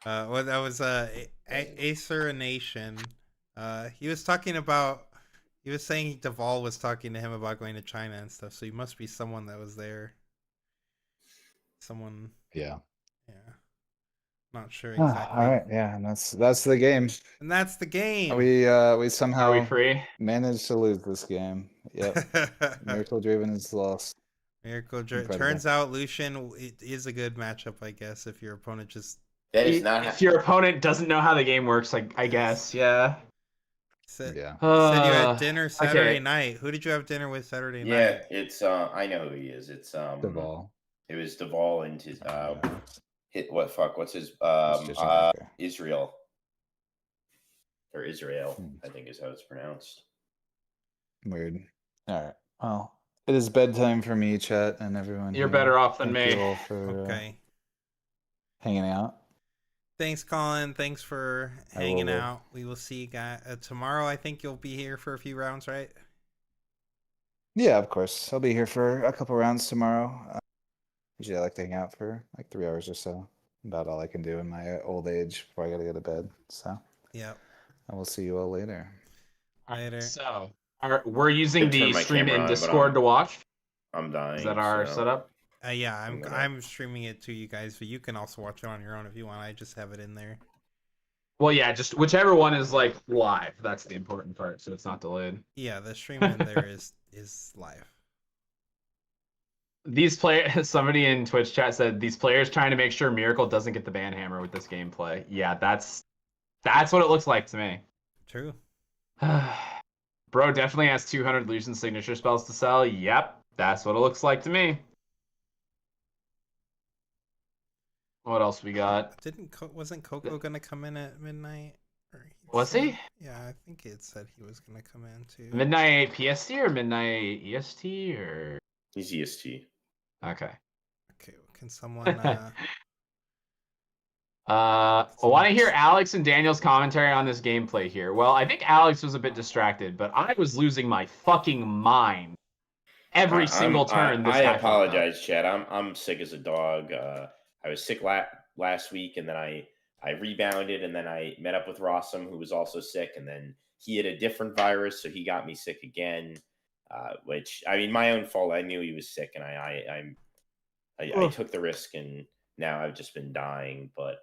Speaker 1: Well, that was Acer Nation. He was talking about. He was saying Duvall was talking to him about going to China and stuff. So he must be someone that was there. Someone.
Speaker 2: Yeah.
Speaker 1: Yeah. Not sure exactly.
Speaker 2: All right. Yeah, and that's the game.
Speaker 1: And that's the game.
Speaker 2: We somehow
Speaker 4: Are we free?
Speaker 2: managed to lose this game. Yep. Miracle Driven is lost.
Speaker 1: Turns out Lucian it is a good matchup, I guess, if your opponent just.
Speaker 3: That is not.
Speaker 4: If your opponent doesn't know how the game works, like I guess, yeah.
Speaker 1: Said you had dinner Saturday night. Who did you have dinner with Saturday night?
Speaker 3: Yeah, it's I know who he is. It's
Speaker 2: Duvall.
Speaker 3: It was Duvall and his what's his Israel. Or Israel, I think is how it's pronounced.
Speaker 2: Weird. All right. Well, it is bedtime for me, chat, and everyone.
Speaker 4: You're better off than
Speaker 2: Thank
Speaker 4: me.
Speaker 2: you all for
Speaker 1: Okay.
Speaker 2: hanging out.
Speaker 1: Thanks, Colin. Thanks for hanging out. We will see you guys tomorrow. I think you'll be here for a few rounds, right?
Speaker 2: Yeah, of course. I'll be here for a couple rounds tomorrow. Usually I like to hang out for like 3 hours or so. About all I can do in my old age before I gotta go to bed. So
Speaker 1: Yep.
Speaker 2: I will see you all later.
Speaker 1: Later.
Speaker 4: So we're using
Speaker 3: Could turn
Speaker 4: the
Speaker 3: my
Speaker 4: stream
Speaker 3: camera
Speaker 4: in
Speaker 3: on, but
Speaker 4: Discord to watch.
Speaker 3: I'm dying.
Speaker 4: Is that our
Speaker 3: so
Speaker 4: setup?
Speaker 1: Yeah, I'm streaming it to you guys, but you can also watch it on your own if you want. I just have it in there.
Speaker 4: Well, yeah, just whichever one is like live. That's the important part, so it's not delayed.
Speaker 1: Yeah, the stream in there is live.
Speaker 4: These players, somebody in Twitch chat said these players trying to make sure Miracle doesn't get the ban hammer with this gameplay. Yeah, that's what it looks like to me.
Speaker 1: True.
Speaker 4: Bro definitely has 200 Lucian signature spells to sell. Yep, that's what it looks like to me. What else we got?
Speaker 1: Wasn't Coco gonna come in at midnight?
Speaker 4: Was he?
Speaker 1: Yeah, I think it said he was gonna come in too.
Speaker 4: Midnight PST or midnight EST or?
Speaker 3: He's EST.
Speaker 1: Okay,
Speaker 4: Okay.
Speaker 1: can someone?
Speaker 4: I want to hear Alex and Daniel's commentary on this gameplay here. Well, I think Alex was a bit distracted, but I was losing my fucking mind every single turn.
Speaker 3: I apologize, Chad. I'm sick as a dog. I was sick last week, and then I rebounded, and then I met up with Rossum, who was also sick, and then he had a different virus, so he got me sick again. Which, I mean, my own fault. I knew he was sick, and I took the risk, and now I've just been dying. But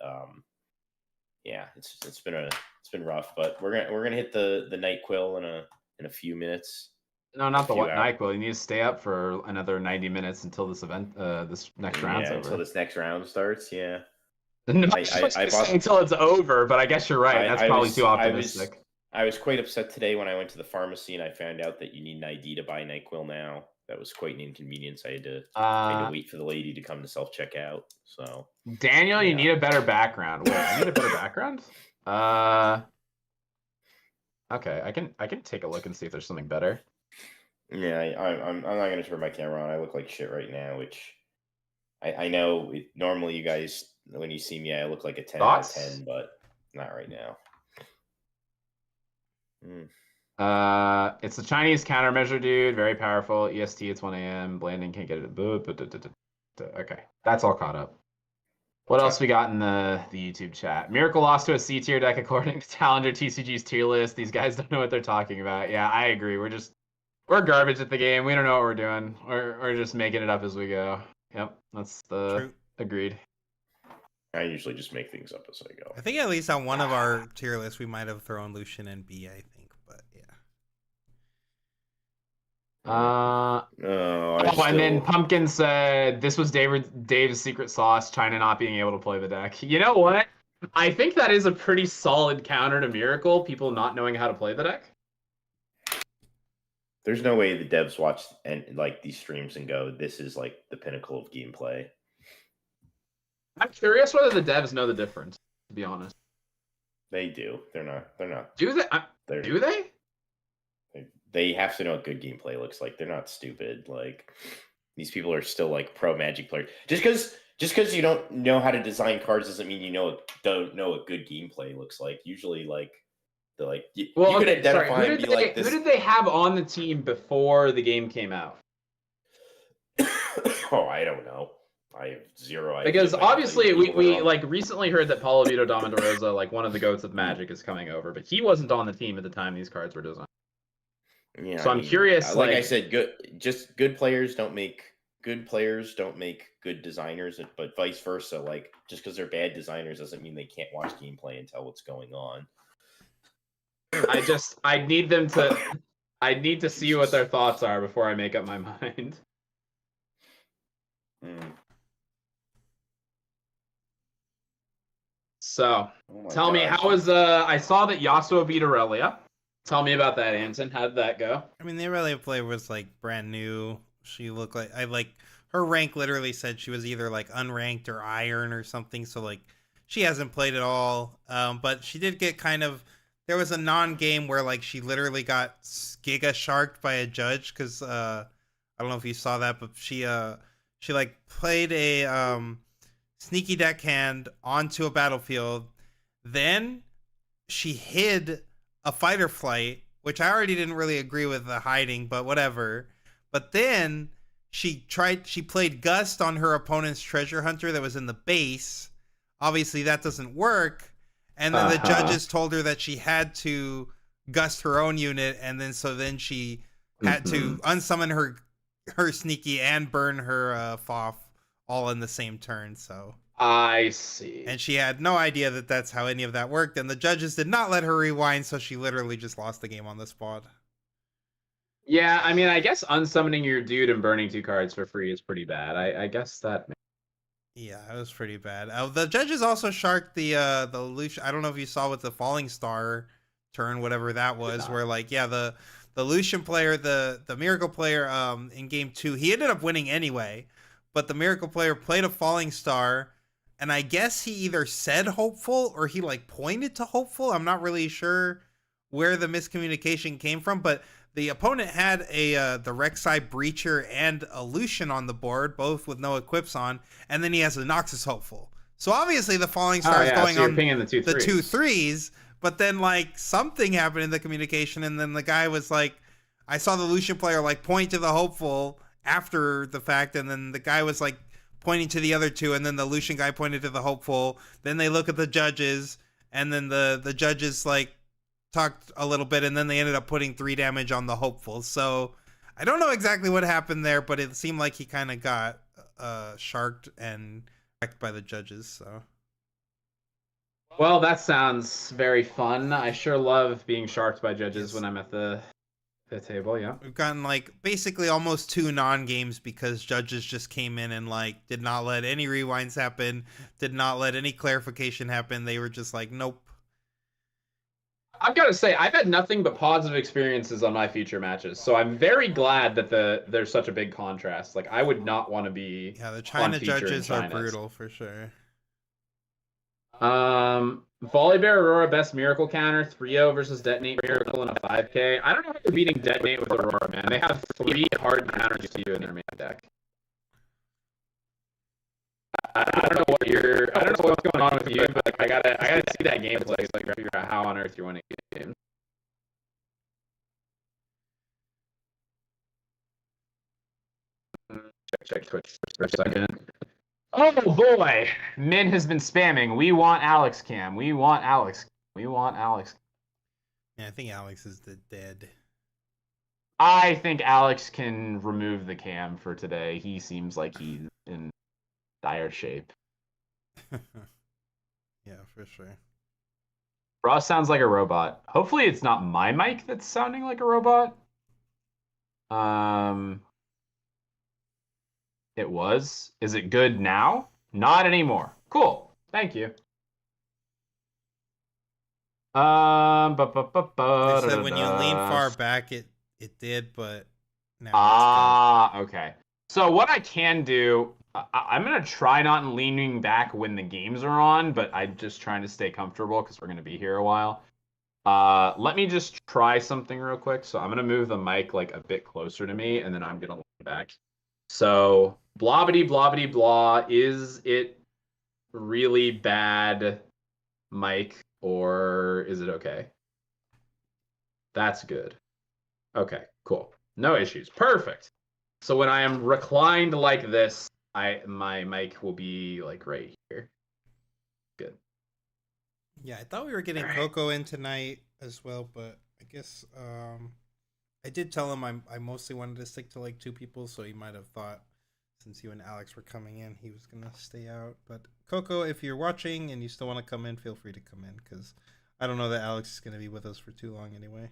Speaker 3: yeah, it's been rough. But we're gonna hit the night quill in a few minutes.
Speaker 4: No, not the NyQuil. You need to stay up for another 90 minutes until this event, this next round's over.
Speaker 3: Until this next round starts. Yeah.
Speaker 4: No, I bought until it's over, but I guess you're right. That's probably too optimistic.
Speaker 3: I was quite upset today when I went to the pharmacy and I found out that you need an ID to buy NyQuil now. That was quite an inconvenience. I had to wait for the lady to come to self-checkout. So
Speaker 4: Daniel, you need a better background. Wait, I need a better background? Okay, I can take a look and see if there's something better.
Speaker 3: Yeah, I'm not gonna turn my camera on. I look like shit right now, which I know normally you guys, when you see me, I look like a 10 out of 10, but not right now.
Speaker 4: It's a Chinese countermeasure, dude. Very powerful. EST, it's 1 a.m. Blanding can't get it. Okay, that's all caught up. What else we got in the YouTube chat? Miracle lost to a C tier deck according to Challenger TCG's tier list. These guys don't know what they're talking about. Yeah, I agree. We're garbage at the game. We don't know what we're doing. We're just making it up as we go. Yep, that's the
Speaker 1: True.
Speaker 4: Agreed.
Speaker 3: I usually just make things up as I go.
Speaker 1: I think at least on one of our tier lists we might have thrown Lucian and B. I think, but yeah.
Speaker 4: And then Pumpkin said this was Dave's secret sauce, China not being able to play the deck. You know what? I think that is a pretty solid counter to Miracle, people not knowing how to play the deck.
Speaker 3: There's no way the devs watch and like these streams and go, this is like the pinnacle of gameplay.
Speaker 4: I'm curious whether the devs know the difference, to be honest.
Speaker 3: They do. They're not.
Speaker 4: Do they?
Speaker 3: They're,
Speaker 4: Do they?
Speaker 3: They have to know what good gameplay looks like. They're not stupid. Like, these people are still like pro Magic players. Just because you don't know how to design cards doesn't mean you don't know what good gameplay looks like. Usually, like, they're like you can identify and be like this.
Speaker 4: Who did they have on the team before the game came out?
Speaker 3: Oh, I don't know. I have zero idea.
Speaker 4: Because obviously we like recently heard that Paulo Vitor Damarosa, like one of the goats of Magic, is coming over, but he wasn't on the team at the time these cards were designed.
Speaker 3: Yeah.
Speaker 4: So I'm curious.
Speaker 3: Like I said, good players don't make good designers, but vice versa. Like, just because they're bad designers doesn't mean they can't watch gameplay and tell what's going on.
Speaker 4: I need to see what their thoughts are before I make up my mind. So, tell me, how was I saw that Yasuo beat Aurelia. Tell me about that, Anson. How did that go?
Speaker 1: I mean, the Aurelia player was like brand new. She looked like her rank literally said she was either like unranked or iron or something. So like she hasn't played at all. But she did get there was a non-game where like she literally got Giga Sharked by a judge because I don't know if you saw that, but she like played a sneaky deckhand onto a battlefield. Then she hid a fight or flight, which I already didn't really agree with the hiding, but whatever. But then she played Gust on her opponent's treasure hunter that was in the base. Obviously that doesn't work. And then the judges told her that she had to Gust her own unit, and then she had to unsummon her sneaky and burn her Foff all in the same turn. So
Speaker 4: I see.
Speaker 1: And she had no idea that that's how any of that worked, and the judges did not let her rewind, so she literally just lost the game on the spot.
Speaker 4: Yeah, I mean, I guess unsummoning your dude and burning 2 cards for free is pretty bad. I guess that.
Speaker 1: Yeah, it was pretty bad. The judges also sharked the Lucian. I don't know if you saw with the Falling Star turn, whatever that was, where like the Lucian player, the Miracle player, in game 2, he ended up winning anyway, but the Miracle player played a Falling Star, and I guess he either said hopeful or he like pointed to hopeful. I'm not really sure where the miscommunication came from, but the opponent had the Rek'Sai Breacher and a Lucian on the board, both with no equips on, and then he has a Noxus Hopeful. So obviously the Falling Star is going on the 2 3s, but then like something happened in the communication, and then the guy was like, I saw the Lucian player like point to the Hopeful after the fact, and then the guy was like pointing to the other 2, and then the Lucian guy pointed to the Hopeful. Then they look at the judges, and then the judges like talked a little bit, and then they ended up putting 3 damage on the Hopeful. So I don't know exactly what happened there, but it seemed like he kind of got sharked and wrecked by the judges. So,
Speaker 4: well, that sounds very fun. I sure love being sharked by judges when I'm at the table. Yeah,
Speaker 1: we've gotten like basically almost 2 non-games because judges just came in and like did not let any rewinds happen, did not let any clarification happen. They were just like, nope.
Speaker 4: I've got to say, I've had nothing but positive experiences on my feature matches, so I'm very glad that there's such a big contrast. Like, I would not want to be.
Speaker 1: Yeah, the China judges are brutal for sure.
Speaker 4: Volibear Aurora best Miracle counter, 3-0 versus Detonate Miracle in a 5K. I don't know how you're beating Detonate with Aurora, man. They have 3 hard counters to you in their main deck. I don't know what's going on with you, but I gotta see that gameplay so I can figure out how on earth you're winning games. Check Twitch for a second. Oh boy, Min has been spamming. We want Alex Cam. We want Alex. We want Alex.
Speaker 1: Yeah, I think Alex is dead.
Speaker 4: I think Alex can remove the cam for today. He seems like he's in dire shape.
Speaker 1: Yeah, for sure.
Speaker 4: Ross sounds like a robot. Hopefully it's not my mic that's sounding like a robot. It was. Is it good now? Not anymore. Cool. Thank you.
Speaker 1: They said when you lean far back, it did, but now.
Speaker 4: Okay. So what I can do I'm gonna try not leaning back when the games are on, but I'm just trying to stay comfortable because we're gonna be here a while. Let me just try something real quick. So I'm gonna move the mic like a bit closer to me, and then I'm gonna lean back. So blobbity blobbity blah. Is it really bad, mic, or is it okay? That's good. Okay, cool. No issues. Perfect. So when I am reclined like this, my mic will be like right here. Good.
Speaker 1: Yeah, I thought we were getting
Speaker 4: Alright.
Speaker 1: Coco in tonight as well, but I guess I did tell him I mostly wanted to stick to like 2 people, so he might have thought since you and Alex were coming in, he was gonna stay out. But Coco, if you're watching and you still want to come in, feel free to come in because I don't know that Alex is gonna be with us for too long anyway.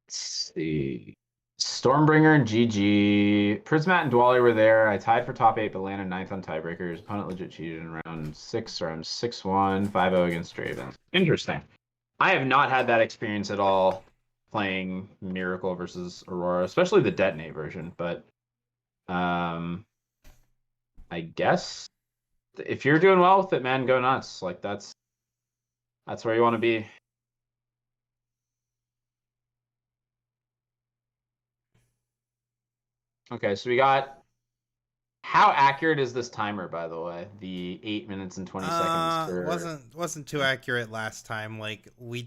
Speaker 4: Let's see. Stormbringer and GG. Prismat and Dwally were there. I tied for top 8, but landed 9th on tiebreakers. Opponent legit cheated in round 6, so I'm 6-1, 5-0 against Draven. Interesting. I have not had that experience at all playing Miracle versus Aurora, especially the Detonate version, but I guess if you're doing well with it, man, go nuts. Like that's where you want to be. Okay, so we got. How accurate is this timer, by the way? The 8 minutes and 20 seconds. For...
Speaker 1: Wasn't too accurate last time. Like we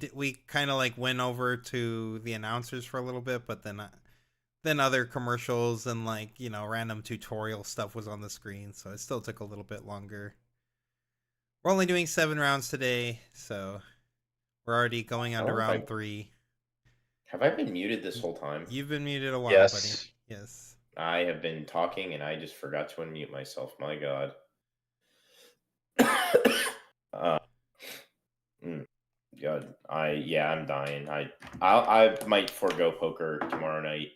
Speaker 1: kind of like went over to the announcers for a little bit, but then other commercials and like random tutorial stuff was on the screen, so it still took a little bit longer. We're only doing 7 rounds today, so we're already going on to round 3.
Speaker 3: Have I been muted this whole time?
Speaker 1: You've been muted a while,
Speaker 4: yes.
Speaker 1: buddy. Yes.
Speaker 3: I have been talking and I just forgot to unmute myself. My God. God, I'm dying. I might forego poker tomorrow night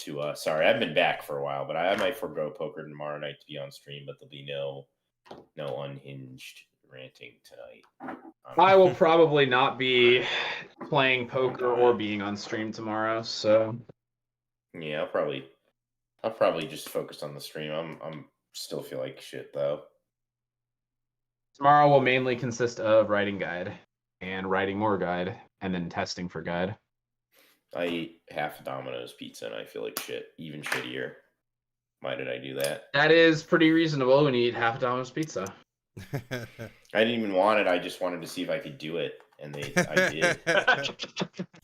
Speaker 3: to sorry, I've been back for a while, but I might forego poker tomorrow night to be on stream, but there'll be no unhinged ranting tonight.
Speaker 4: I will probably not be playing poker or being on stream tomorrow, so
Speaker 3: yeah, I'll probably just focus on the stream. I'm still feel like shit though.
Speaker 4: Tomorrow will mainly consist of writing guide and writing more guide and then testing for guide.
Speaker 3: I ate half a Domino's pizza and I feel like shit, even shittier. Why did I do that?
Speaker 4: That is pretty reasonable when you eat half a Domino's pizza.
Speaker 3: I didn't even want it. I just wanted to see if I could do it, and I did.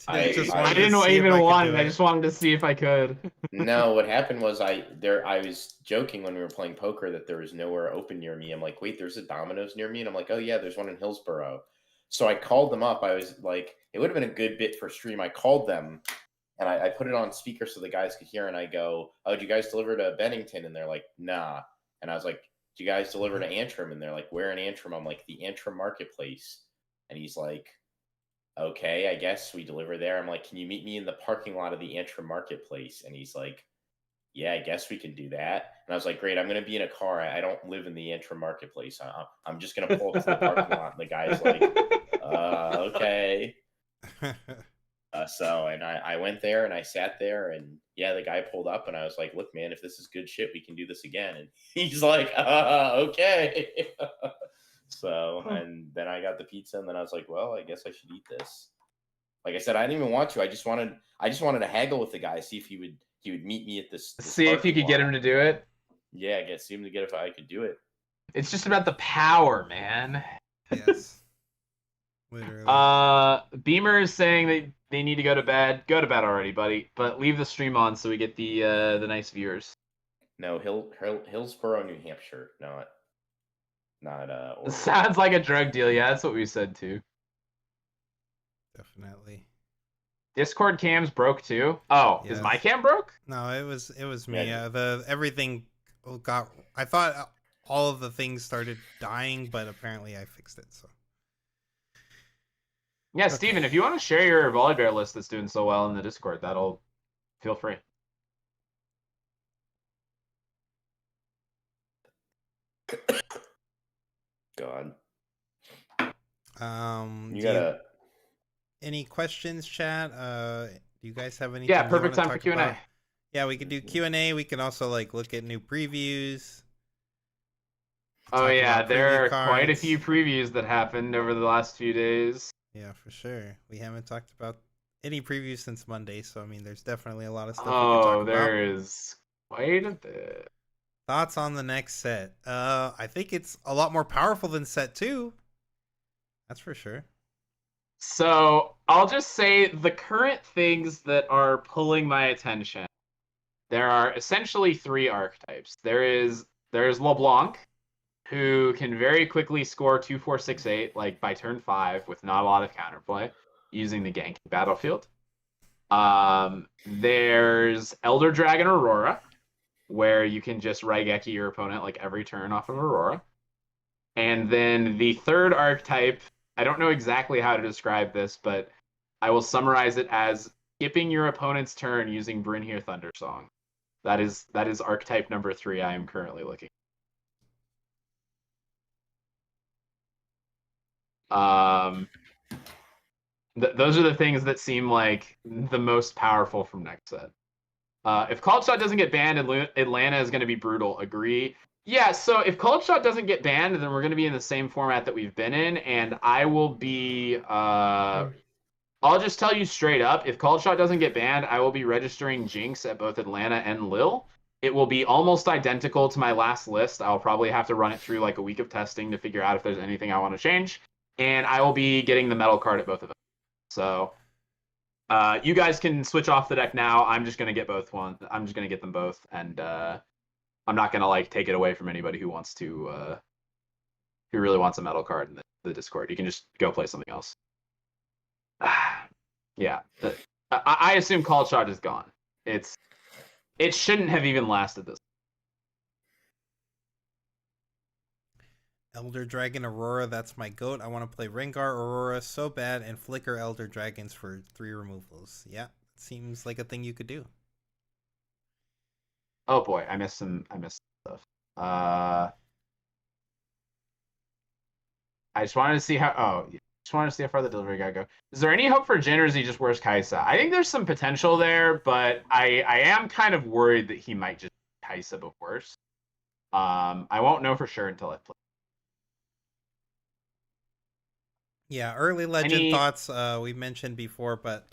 Speaker 4: I didn't even want it. I just wanted to see if I could.
Speaker 3: No, what happened was I was joking when we were playing poker that there was nowhere open near me. I'm like, wait, there's a Domino's near me, and I'm like, oh yeah, there's one in Hillsborough. So I called them up. I was like, it would have been a good bit for stream. I called them, and I put it on speaker so the guys could hear. And I go, oh, did you guys deliver to Bennington? And they're like, nah. And I was like, do you guys deliver to Antrim? And they're like, where in Antrim? I'm like, the Antrim Marketplace. And he's like, okay, I guess we deliver there. I'm like, can you meet me in the parking lot of the Antrim Marketplace? And he's like, yeah, I guess we can do that. And I was like, great, I'm going to be in a car. I don't live in the Antrim Marketplace. I'm just going to pull up to the parking lot. And the guy's like, okay. And I went there and I sat there and yeah, the guy pulled up and I was like, look, man, if this is good shit, we can do this again. And he's like, okay. So, and then I got the pizza and then I was like, well, I guess I should eat this. Like I said, I didn't even want to. I just wanted to haggle with the guy, see if he would meet me at this
Speaker 4: see if you could get him to do it.
Speaker 3: Yeah, see him to get if I could do it.
Speaker 4: It's just about the power, man.
Speaker 1: Yes. Literally.
Speaker 4: Beamer is saying that they need to go to bed. Go to bed already, buddy. But leave the stream on so we get the nice viewers.
Speaker 3: No, Hillsborough, New Hampshire, not.
Speaker 4: Sounds like a drug deal. Yeah, that's what we said too.
Speaker 1: Definitely.
Speaker 4: Discord cams broke too. Oh, yes. Is my cam broke?
Speaker 1: No, it was me. Yeah. Everything got. I thought all of the things started dying, but apparently I fixed it. So.
Speaker 4: Yeah, okay. Steven, if you want to share your Volibear list that's doing so well in the Discord, that'll feel free.
Speaker 3: God.
Speaker 1: You gotta. Any questions, chat? Do Do you guys have anything
Speaker 4: Yeah,
Speaker 1: you
Speaker 4: perfect
Speaker 1: want to
Speaker 4: time for
Speaker 1: talk
Speaker 4: Q&A.
Speaker 1: about? Yeah, we can do Q&A. We can also like look at new previews.
Speaker 4: Oh
Speaker 1: talk
Speaker 4: yeah,
Speaker 1: about
Speaker 4: there
Speaker 1: preview
Speaker 4: are quite a
Speaker 1: cards.
Speaker 4: few previews that happened over the last few days.
Speaker 1: Yeah, for sure. We haven't talked about any previews since Monday, so I mean, there's definitely a lot of stuff we can talk
Speaker 4: Oh,
Speaker 1: about.
Speaker 4: there is quite a bit.
Speaker 1: Thoughts on the next set? I think it's a lot more powerful than set 2. That's for sure.
Speaker 4: So I'll just say the current things that are pulling my attention. There are essentially 3 archetypes. There's LeBlanc, who can very quickly score 2-4-6-8 like by turn 5 with not a lot of counterplay using the ganking battlefield. There's Elder Dragon Aurora, where you can just Raigeki your opponent like every turn off of Aurora. And then the third archetype, I don't know exactly how to describe this, but I will summarize it as skipping your opponent's turn using Brynhir Thundersong. That is archetype number 3 I am currently looking. Those are the things that seem like the most powerful from next set. If Called Shot doesn't get banned, Atlanta is going to be brutal. Agree. Yeah, so if Called Shot doesn't get banned, then we're going to be in the same format that we've been in, and I will be... I'll just tell you straight up, if Called Shot doesn't get banned, I will be registering Jinx at both Atlanta and Lille. It will be almost identical to my last list. I'll probably have to run it through like a week of testing to figure out if there's anything I want to change. And I will be getting the metal card at both of them. So you guys can switch off the deck now. I'm just gonna get both one. I'm just gonna get them both, and I'm not gonna like take it away from anybody who wants to, who really wants a metal card in the Discord. You can just go play something else. Yeah, I assume Called Shot is gone. It shouldn't have even lasted this.
Speaker 1: Elder Dragon Aurora, that's my goat. I want to play Rengar Aurora so bad and flicker Elder Dragons for 3 removals. Yeah, seems like a thing you could do.
Speaker 4: Oh boy, I missed some stuff. I just wanted to see how. Oh, just wanted to see how far the delivery guy go. Is there any hope for Jin, or is he just worse Kaisa? I think there's some potential there, but I am kind of worried that he might just Kaisa, but worse. I won't know for sure until I play.
Speaker 1: Yeah, early legend thoughts we mentioned before, but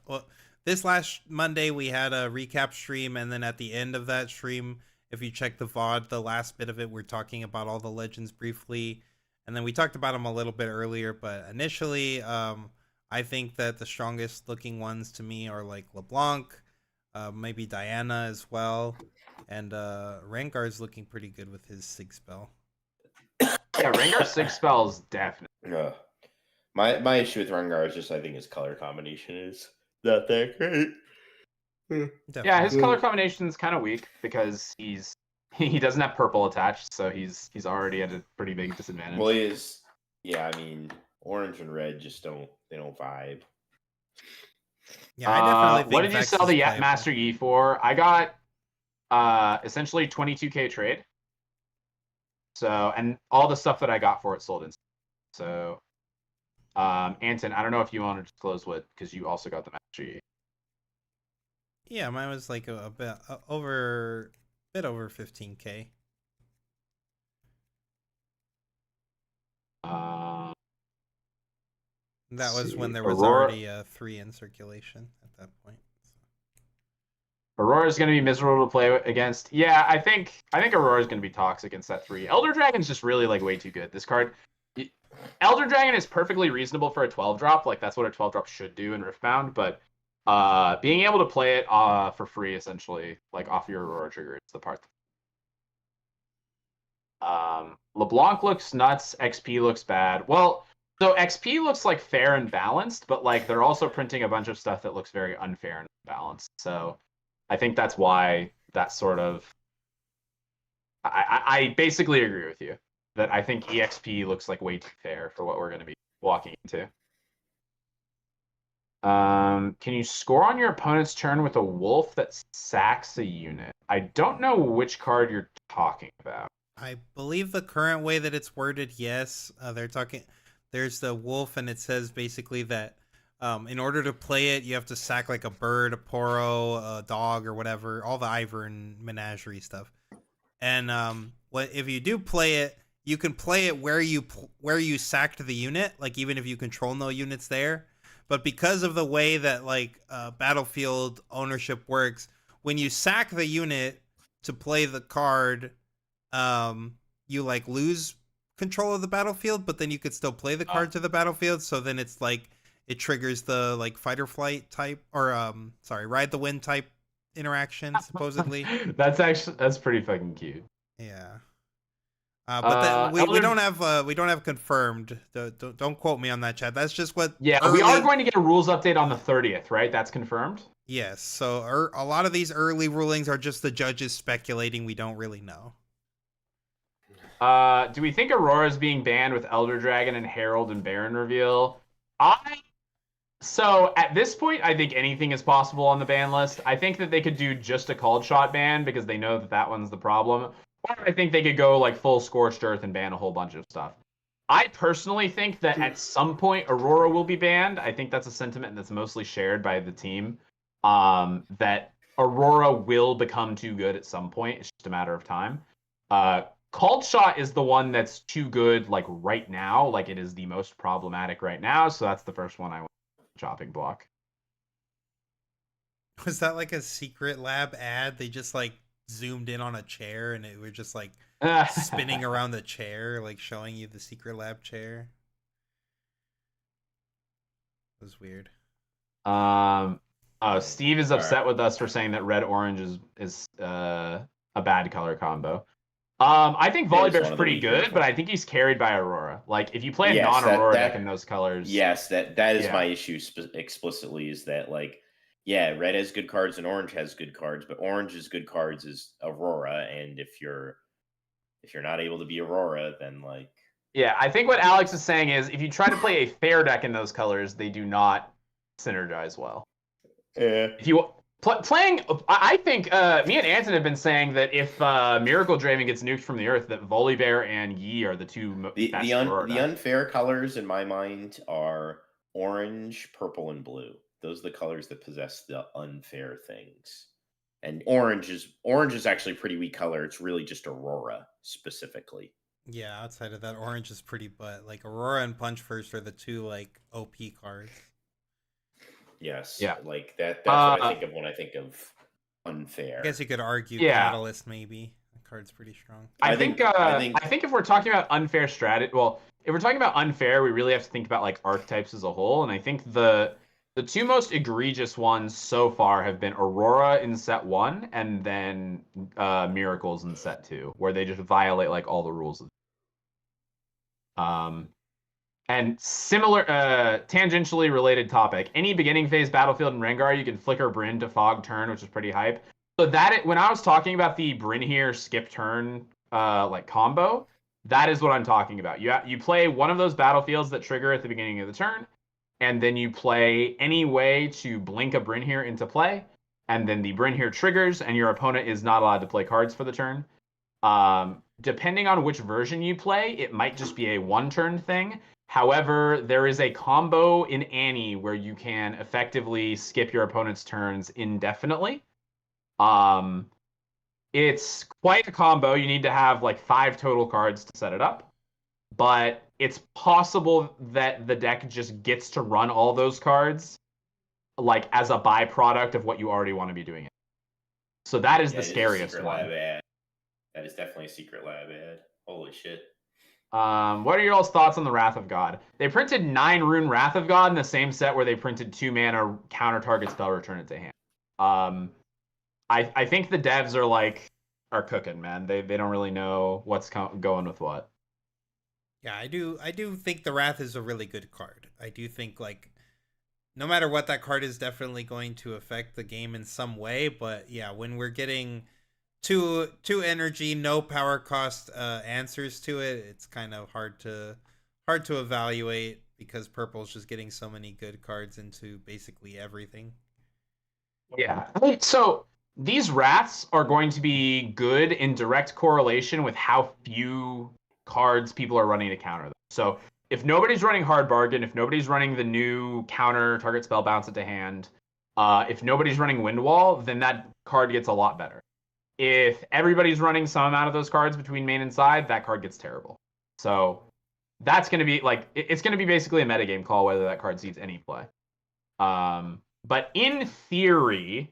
Speaker 1: this last Monday we had a recap stream, and then at the end of that stream, if you check the VOD, the last bit of it, we're talking about all the legends briefly, and then we talked about them a little bit earlier, but initially, I think that the strongest looking ones to me are like LeBlanc, maybe Diana as well, and Rengar's looking pretty good with his Sig spell.
Speaker 4: Yeah, Rengar's Sig spell is definitely.
Speaker 3: My issue with Rengar is just I think his color combination is not that great.
Speaker 4: Yeah, his color combination is kind of weak because he doesn't have purple attached, so he's already at a pretty big disadvantage.
Speaker 3: Well, he is. Yeah, I mean, orange and red just don't vibe.
Speaker 1: Yeah, I definitely think
Speaker 4: what did you
Speaker 1: Vex
Speaker 4: sell the
Speaker 1: playable.
Speaker 4: Master Yi for? I got essentially 22k trade. So, and all the stuff that I got for it sold in. So, Anton, I don't know if you want to disclose what, because you also got the Master Yi.
Speaker 1: Yeah, mine was like a bit over 15k. That was when there was already 3 in circulation at that point.
Speaker 4: Aurora's going to be miserable to play against. Yeah, I think Aurora's going to be toxic in set 3. Elder Dragon's just really like way too good. This card, Elder Dragon is perfectly reasonable for a 12 drop. Like that's what a 12 drop should do in Riftbound. But being able to play it for free, essentially, like off your Aurora trigger, it's the part. LeBlanc looks nuts. XP looks bad. Well, so XP looks like fair and balanced, but like they're also printing a bunch of stuff that looks very unfair and balanced. So I think that's why that sort of. I basically agree with you that I think EXP looks like way too fair for what we're going to be walking into. Can you score on your opponent's turn with a wolf that sacks a unit? I don't know which card you're talking about.
Speaker 1: I believe the current way that it's worded, yes. They're talking. There's the wolf, and it says basically that In order to play it, you have to sack like a bird, a poro, a dog, or whatever, all the Ivern menagerie stuff. And what if you do play it? You can play it where you sacked the unit, like even if you control no units there. But because of the way that like Battlefield ownership works, when you sack the unit to play the card, you like lose control of the battlefield, but then you could still play the card to the battlefield. So then it's like it triggers the like fight or flight type, or ride the wind type interaction supposedly.
Speaker 4: That's pretty fucking cute.
Speaker 1: Yeah. But then we don't have confirmed. Don't quote me on that, chat. That's just what.
Speaker 4: Yeah, we are going to get a rules update on the 30th, right? That's confirmed.
Speaker 1: Yes. So a lot of these early rulings are just the judges speculating. We don't really know.
Speaker 4: Do we think Aurora is being banned with Elder Dragon and Herald and Baron reveal? So at this point, I think anything is possible on the ban list. I think that they could do just a called shot ban because they know that one's the problem. Or I think they could go like full Scorched Earth and ban a whole bunch of stuff. I personally think that at some point Aurora will be banned. I think that's a sentiment that's mostly shared by the team. That Aurora will become too good at some point. It's just a matter of time. Called Shot is the one that's too good like right now. Like it is the most problematic right now. So that's the first one I want chopping block.
Speaker 1: Was that like a Secret Lab ad? They just like zoomed in on a chair and it was just like spinning around the chair, like showing you the Secret Lab chair. It was weird.
Speaker 4: Steve is upset with us for saying that red orange is a bad color combo. I think Volibear's pretty good, but I think he's carried by Aurora. Like if you play a non-Aurora deck in those colors.
Speaker 3: Yes, that is my issue explicitly, is that like, yeah, red has good cards and orange has good cards, but orange's good cards is Aurora, and if you're not able to be Aurora, then like.
Speaker 4: Yeah, I think what Alex is saying is if you try to play a fair deck in those colors, they do not synergize well.
Speaker 3: Yeah.
Speaker 4: If you playing, I think me and Anton have been saying that if Miracle Draven gets nuked from the earth, that Volibear and Yi are the two best
Speaker 3: the unfair colors in my mind are orange, purple, and blue. Those are the colors that possess the unfair things. And orange is actually a pretty weak color. It's really just Aurora specifically.
Speaker 1: Yeah, outside of that, orange is pretty butt. Like Aurora and Punch First are the two like OP cards.
Speaker 3: Yes.
Speaker 4: Yeah.
Speaker 3: Like that's what I think of when I think of unfair.
Speaker 1: I guess you could argue Catalyst maybe. The card's pretty strong.
Speaker 4: I think if we're talking about unfair strategy, well, if we're talking about unfair, we really have to think about like archetypes as a whole. And I think the two most egregious ones so far have been Aurora in set 1 and then Miracles in set 2, where they just violate like all the rules. And similar, tangentially related topic. Any beginning phase Battlefield in Rengar, you can flicker Brynn to fog turn, which is pretty hype. So when I was talking about the Brynn here skip turn like combo, that is what I'm talking about. You play one of those battlefields that trigger at the beginning of the turn, and then you play any way to blink a Brynn here into play, and then the Brynn here triggers, and your opponent is not allowed to play cards for the turn. Depending on which version you play, it might just be a one-turn thing. However, there is a combo in Annie where you can effectively skip your opponent's turns indefinitely. It's quite a combo. You need to have like 5 total cards to set it up. But it's possible that the deck just gets to run all those cards like as a byproduct of what you already want to be doing. So that is the scariest one.
Speaker 3: That is definitely a Secret Lab ad. Holy shit.
Speaker 4: What are your all's thoughts on the Wrath of God? They printed 9 rune Wrath of God in the same set where they printed 2 mana counter target spell, return it to hand. I think the devs are cooking, man. They don't really know what's going with what.
Speaker 1: Yeah, I do think the Wrath is a really good card. I do think like no matter what, that card is definitely going to affect the game in some way. But yeah, when we're getting two energy, no power cost answers to it, it's kind of hard to evaluate because purple's just getting so many good cards into basically everything.
Speaker 4: Yeah. So these Wraths are going to be good in direct correlation with how few cards people are running to counter them. So if nobody's running Hard Bargain, if nobody's running the new counter target spell bounce into hand, if nobody's running Wind Wall, then that card gets a lot better. If everybody's running some amount of those cards between main and side, that card gets terrible. So that's going to be like, it's going to be basically a metagame call whether that card sees any play. But in theory,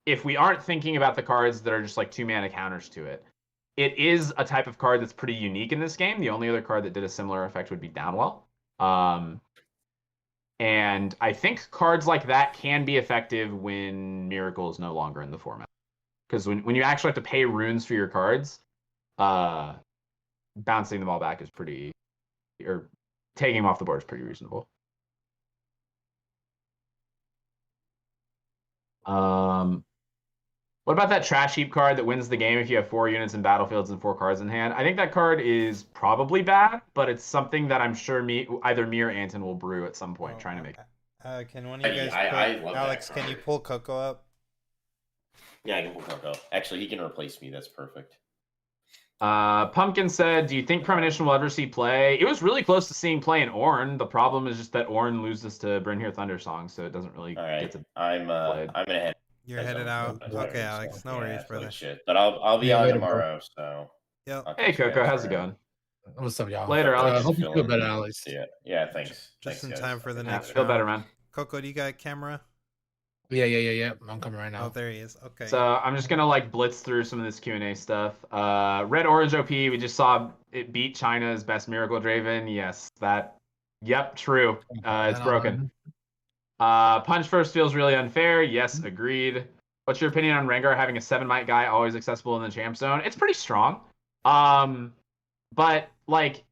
Speaker 4: if we aren't thinking about the cards that are just like 2-mana counters to it, it is a type of card that's pretty unique in this game. The only other card that did a similar effect would be Downwell. And I think cards like that can be effective when Miracle is no longer in the format. Because when you actually have to pay runes for your cards, bouncing them all back is pretty, or taking them off the board is pretty reasonable. What about that trash heap card that wins the game if you have 4 units in battlefields and 4 cards in hand? I think that card is probably bad, but it's something that I'm sure either me or Anton will brew at some point, trying to make.
Speaker 1: Can one of you guys
Speaker 3: I love
Speaker 1: Alex,
Speaker 3: that
Speaker 1: can you
Speaker 3: card.
Speaker 1: pull Coco up?
Speaker 3: Yeah, I can pull Coco. Actually, he can replace me. That's perfect.
Speaker 4: Pumpkin said, do you think Premonition will ever see play? It was really close to seeing play in Ornn. The problem is just that Ornn loses to Brynhir Thundersong, so it doesn't really get to
Speaker 3: I'm gonna head.
Speaker 1: You're headed out. Okay, Alex. No worries, brother.
Speaker 3: Shit. But I'll be on tomorrow, so.
Speaker 1: Yep.
Speaker 4: Hey, Coco, how's it going?
Speaker 5: What's up, y'all?
Speaker 4: Later, Alex.
Speaker 5: Hope you feel better, Alex.
Speaker 3: Yeah, thanks.
Speaker 1: Just
Speaker 3: thanks,
Speaker 1: in
Speaker 3: guys.
Speaker 1: time for the next
Speaker 4: feel
Speaker 1: round.
Speaker 4: better, man.
Speaker 1: Coco, do you got a camera?
Speaker 5: Yeah. I'm coming right now.
Speaker 1: Oh, there he is. Okay.
Speaker 4: So I'm just gonna like blitz through some of this Q&A stuff. Red Orange OP, we just saw it beat China's best Miracle Draven. Yes, that. Yep, true. It's broken. Punch first feels really unfair. Yes, agreed. What's your opinion on Rengar having a 7-might guy always accessible in the champ zone? It's pretty strong. But like,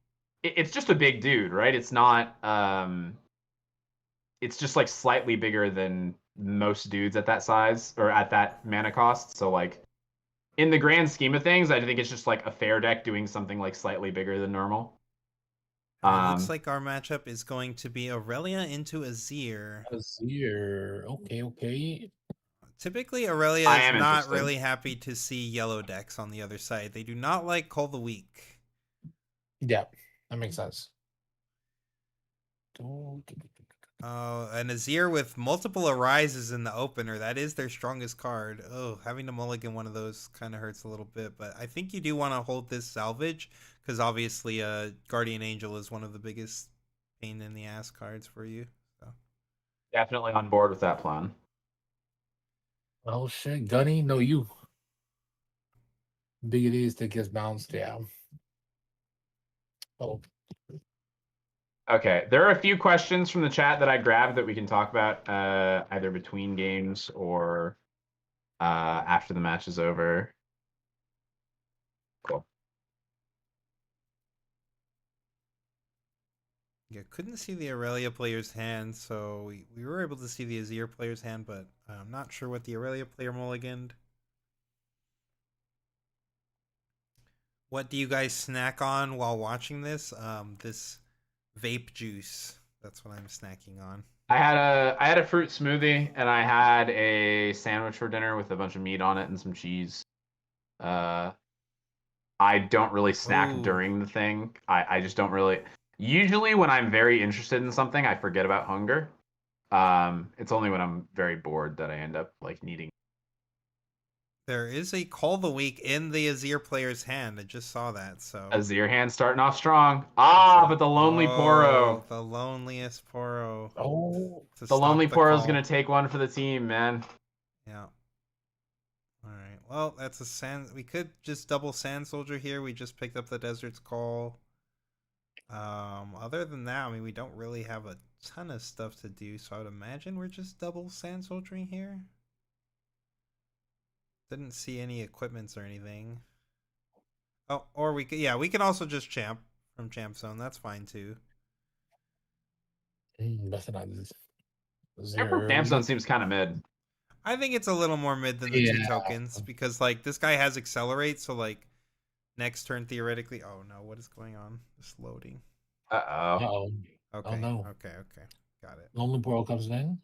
Speaker 4: it's just a big dude, right? It's not. It's just like slightly bigger than most dudes at that size or at that mana cost. So like, in the grand scheme of things, I think it's just like a fair deck doing something like slightly bigger than normal.
Speaker 1: Looks like our matchup is going to be Aurelia into Azir.
Speaker 5: Okay.
Speaker 1: Typically, Aurelia is not really happy to see yellow decks on the other side. They do not like Call the Weak.
Speaker 5: Yeah, that makes sense.
Speaker 1: An Azir with multiple Arises in the opener. That is their strongest card. Oh, having to mulligan one of those kind of hurts a little bit. But I think you do want to hold this salvage. Because obviously, Guardian Angel is one of the biggest pain in the ass cards for you. So.
Speaker 4: Definitely on board with that plan.
Speaker 5: Oh shit, Gunny, no you. Big it is that gets bounced down. Oh.
Speaker 4: Okay, there are a few questions from the chat that I grabbed that we can talk about either between games or after the match is over. Cool.
Speaker 1: Yeah, couldn't see the Aurelia player's hand, so we were able to see the Azir player's hand, but I'm not sure what the Aurelia player mulliganed. What do you guys snack on while watching this? This vape juice. That's what I'm snacking on.
Speaker 4: I had a fruit smoothie and I had a sandwich for dinner with a bunch of meat on it and some cheese. I don't really snack during the thing. I just don't really. Usually when I'm very interested in something, I forget about hunger. It's only when I'm very bored that I end up like needing.
Speaker 1: There is a Call the Weak in the Azir player's hand. I just saw that. So
Speaker 4: Azir hand starting off strong. But the lonely Poro.
Speaker 1: The loneliest Poro.
Speaker 5: Oh,
Speaker 4: the lonely Poro is gonna take one for the team, man.
Speaker 1: Yeah. All right. Well, that's a sand. We could just double Sand Soldier here. We just picked up the Desert's Call. Other than that, I mean, we don't really have a ton of stuff to do, so I would imagine we're just double Sand Soldiering here. Didn't see any equipments or anything. Oh, or we could, we can also just champ from Champ Zone. That's fine too.
Speaker 5: That's not
Speaker 4: Champ Zone seems kind of mid.
Speaker 1: I think it's a little more mid than the 2 tokens because like this guy has Accelerate, so like next turn theoretically. Oh no, what is going on? It's loading.
Speaker 5: Uh-oh.
Speaker 1: Okay.
Speaker 5: Oh no.
Speaker 1: Okay. Got it.
Speaker 5: Lonely Pearl comes in.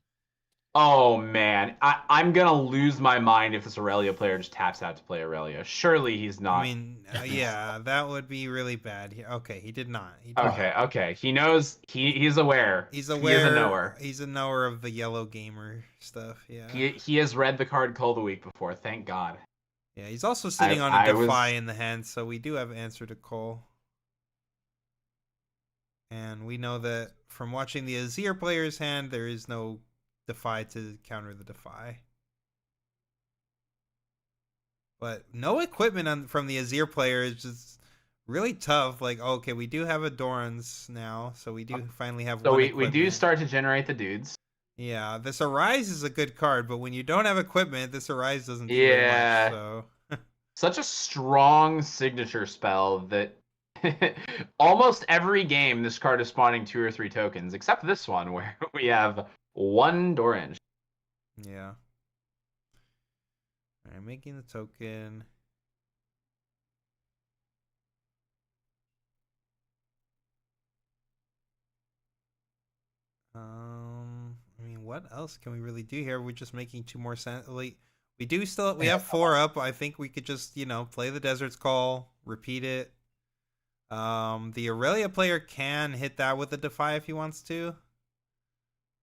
Speaker 4: Oh man, I'm gonna lose my mind if this Aurelia player just taps out to play Aurelia. Surely he's not.
Speaker 1: I mean, yeah, that would be really bad. Okay, he did not. He did
Speaker 4: Okay,
Speaker 1: not.
Speaker 4: okay. He knows. He's aware.
Speaker 1: He's
Speaker 4: He is a
Speaker 1: aware.
Speaker 4: knower.
Speaker 1: He's a knower of the yellow gamer stuff. Yeah.
Speaker 4: He has read the card Call of the Week before. Thank God.
Speaker 1: Yeah, he's also sitting on a
Speaker 4: I
Speaker 1: Defy
Speaker 4: was-
Speaker 1: in the hand, so we do have answer to call. And we know that from watching the Azir player's hand, there is no Defy to counter the Defy. But no equipment from the Azir player is just really tough. Like, okay, we do have a Doran's now, so we do finally have
Speaker 4: So
Speaker 1: one
Speaker 4: we do
Speaker 1: equipment.
Speaker 4: start to generate the dudes.
Speaker 1: Yeah, this Arise is a good card, but when you don't have equipment, this Arise doesn't do very
Speaker 4: Yeah.
Speaker 1: much. So
Speaker 4: Such a strong signature spell that almost every game this card is spawning 2 or 3 tokens, except this one where we have 1 Dorange.
Speaker 1: yeah. All right, making the token. I mean, what else can we really do here? We're just making 2 more like, we have 4 up. I think we could just, play the Desert's Call, repeat it. The Aurelia player can hit that with a Defy if he wants to.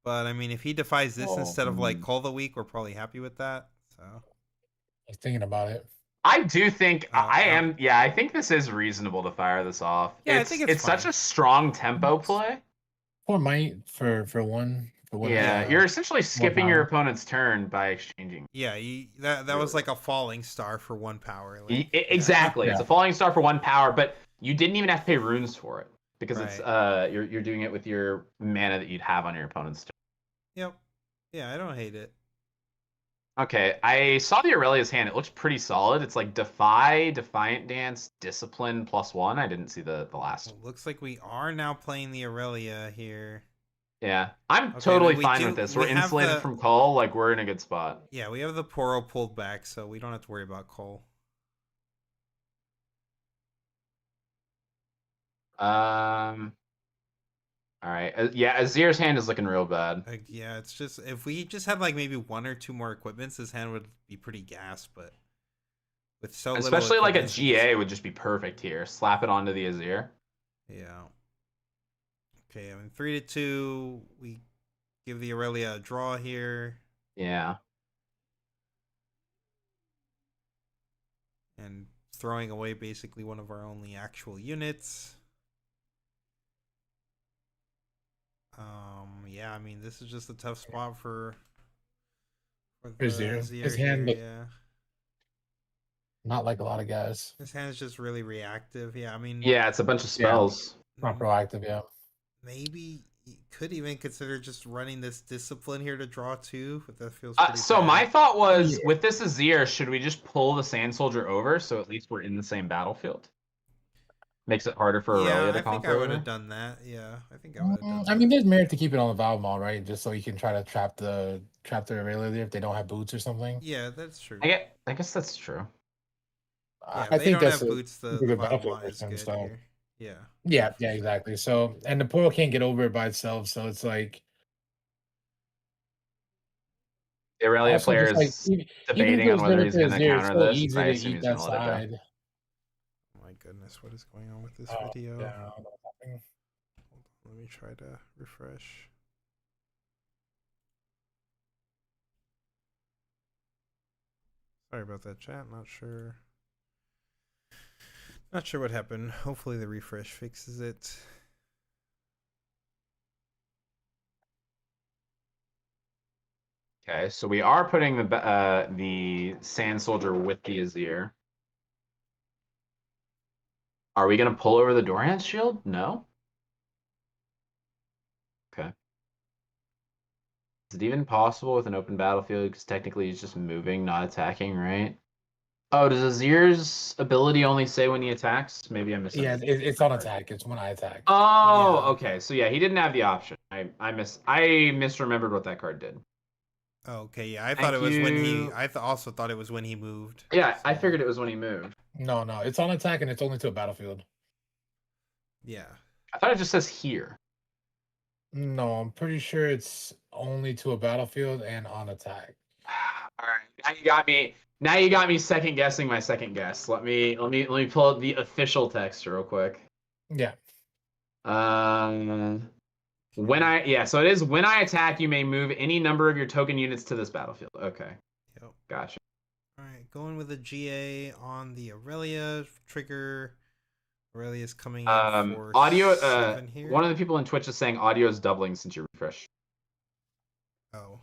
Speaker 1: But I mean, if he defies this instead of like Call the Week, we're probably happy with that. So
Speaker 5: I was thinking about it.
Speaker 4: I do think I think this is reasonable to fire this off.
Speaker 1: Yeah, I
Speaker 4: it's,
Speaker 1: think it's
Speaker 4: such
Speaker 1: fine.
Speaker 4: a strong tempo play.
Speaker 5: Or might for one.
Speaker 4: Yeah, you're essentially skipping your
Speaker 5: power.
Speaker 4: opponent's turn by exchanging.
Speaker 1: yeah, that was like a falling star for 1 power. Like,
Speaker 4: Exactly.
Speaker 5: Yeah.
Speaker 4: It's a falling star for 1 power, but you didn't even have to pay runes for it because it's
Speaker 1: Right.
Speaker 4: you're doing it with your mana that you'd have on your opponent's turn.
Speaker 1: Yep. Yeah, I don't hate it.
Speaker 4: Okay, I saw the Aurelia's hand. It looks pretty solid. It's like Defy, Defiant Dance, Discipline +1. I didn't see the last.
Speaker 1: Well, looks like we are now playing the Aurelia here.
Speaker 4: Yeah, I'm
Speaker 1: Okay,
Speaker 4: totally
Speaker 1: we
Speaker 4: fine
Speaker 1: do-
Speaker 4: with this.
Speaker 1: we
Speaker 4: We're
Speaker 1: have
Speaker 4: insulated
Speaker 1: the-
Speaker 4: from call. Like, we're in a good spot.
Speaker 1: Yeah, we have the Poro pulled back, so we don't have to worry about Cole.
Speaker 4: All right. Yeah, Azir's hand is looking real bad.
Speaker 1: Like, yeah, it's just if we just had like maybe 1 or 2 more equipments, his hand would be pretty gas. But with so little,
Speaker 4: Especially like a
Speaker 1: equipments,
Speaker 4: GA would just be perfect here. Slap it onto the Azir.
Speaker 1: Yeah. Okay, I mean 3-2. We give the Aurelia a draw here,
Speaker 4: Yeah.
Speaker 1: and throwing away basically one of our only actual units. Yeah, I mean this is just a tough spot for the
Speaker 5: Azir.
Speaker 1: Azir
Speaker 5: His hand
Speaker 1: here,
Speaker 5: look-
Speaker 1: yeah.
Speaker 5: Not like a lot of guys.
Speaker 1: His hand is just really reactive. Yeah, I mean,
Speaker 4: Yeah, it's a bunch of spells.
Speaker 5: Not proactive, yeah.
Speaker 1: maybe you could even consider just running this discipline here to draw 2, but that feels pretty
Speaker 4: So
Speaker 1: bad.
Speaker 4: my thought was, with this Azir, should we just pull the Sand Soldier over so at least we're in the same battlefield? Makes it harder for Aurelia
Speaker 1: Yeah,
Speaker 4: to
Speaker 1: I think
Speaker 4: conquer
Speaker 1: I would
Speaker 4: over.
Speaker 1: have done that. Yeah, I think I would have done
Speaker 5: I
Speaker 1: that.
Speaker 5: mean, there's merit to keep it on the Valve Mall, right? Just so you can try to trap the Aurelia there if they don't have boots or something.
Speaker 1: Yeah, that's true.
Speaker 4: I guess that's true.
Speaker 1: Yeah,
Speaker 5: I
Speaker 1: if they
Speaker 5: think
Speaker 1: don't
Speaker 5: that's
Speaker 1: have
Speaker 5: a
Speaker 1: boots, the
Speaker 5: pretty good
Speaker 1: bottom
Speaker 5: battlefield
Speaker 1: line is
Speaker 5: for him,
Speaker 1: good
Speaker 5: so.
Speaker 1: here. Yeah.
Speaker 5: Yeah,
Speaker 1: for
Speaker 5: yeah,
Speaker 1: sure.
Speaker 5: exactly. So, and the portal can't get over it by itself, so it's like
Speaker 4: The Aurelia
Speaker 5: also
Speaker 4: player
Speaker 5: just,
Speaker 4: is
Speaker 5: like, even if
Speaker 4: debating
Speaker 5: it
Speaker 4: on
Speaker 5: was
Speaker 4: whether
Speaker 5: better
Speaker 4: he's
Speaker 5: for
Speaker 4: going to
Speaker 5: Azir, it's
Speaker 4: counter
Speaker 5: so
Speaker 4: this.
Speaker 5: easy
Speaker 4: I
Speaker 5: to
Speaker 4: assume
Speaker 5: eat
Speaker 4: he's
Speaker 5: that
Speaker 4: going to let it go.
Speaker 5: side.
Speaker 1: Oh my goodness, what is going on with this
Speaker 5: Oh,
Speaker 1: video?
Speaker 5: yeah, I don't know what's happening.
Speaker 1: Hold on, let me try to refresh. Sorry about that, chat. Not sure. Not sure what happened. Hopefully the refresh fixes it.
Speaker 4: Okay, so we are putting the Sand Soldier with the Azir. Are we going to pull over the Doran's shield? No. Okay. Is it even possible with an open battlefield? Because technically he's just moving, not attacking, right? Oh, does Azir's ability only say when he attacks? Maybe I missed
Speaker 5: Yeah,
Speaker 4: it.
Speaker 5: it's on attack. It's when I attack.
Speaker 4: Oh,
Speaker 1: Yeah.
Speaker 4: okay. So yeah, he didn't have the option. I misremembered what that card did.
Speaker 1: Oh, okay, yeah, I thought it was when he. Also thought it was when he moved.
Speaker 4: Yeah, I
Speaker 1: so,
Speaker 4: figured it was when he moved.
Speaker 5: No, it's on attack and it's only to a battlefield.
Speaker 1: Yeah.
Speaker 4: I thought it just says here.
Speaker 5: No, I'm pretty sure it's only to a battlefield and on attack.
Speaker 4: All right, now you got me. Now you got me second guessing my second guess. Let me pull up the official text real quick.
Speaker 5: Yeah.
Speaker 4: So it is when I attack, you may move any number of your token units to this battlefield. Okay,
Speaker 1: Yep.
Speaker 4: gotcha.
Speaker 1: All right, going with a GA on the Aurelia trigger. Aurelia's coming in for
Speaker 4: Audio.
Speaker 1: 7 here.
Speaker 4: One of the people in Twitch is saying audio is doubling since you refresh.
Speaker 1: Oh.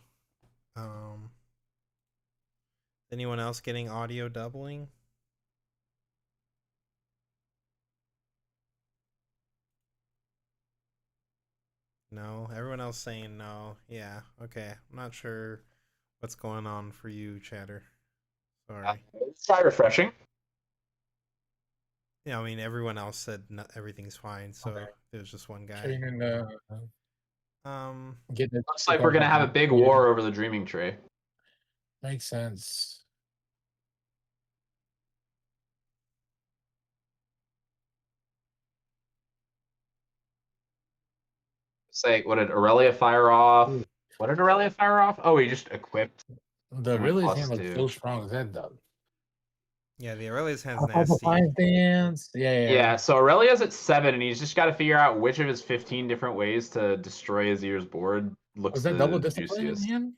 Speaker 1: Anyone else getting audio doubling? No, everyone else saying no. Yeah, okay. I'm not sure what's going on for you, chatter. Sorry.
Speaker 4: Let's try refreshing.
Speaker 1: Yeah, I mean, everyone else said no, everything's fine, so
Speaker 5: Okay.
Speaker 1: there's just one guy.
Speaker 5: Training,
Speaker 4: Looks like we're gonna have a big war over the dreaming tree.
Speaker 5: Makes sense.
Speaker 4: Say, what did Aurelia fire off? What did Aurelia fire off? Oh, he just equipped.
Speaker 5: The
Speaker 4: Went
Speaker 5: Really's
Speaker 4: plus
Speaker 5: hand looks
Speaker 4: two.
Speaker 5: so strong as that does.
Speaker 1: Yeah, the Aurelia's hand's
Speaker 5: Alpha
Speaker 1: nasty.
Speaker 5: Defiance Dance.
Speaker 4: Yeah, so Aurelia's at 7, and he's just got to figure out which of his 15 different ways to destroy Azir's board looks
Speaker 5: Was that
Speaker 4: the
Speaker 5: double discipline in
Speaker 4: juiciest.
Speaker 5: hand?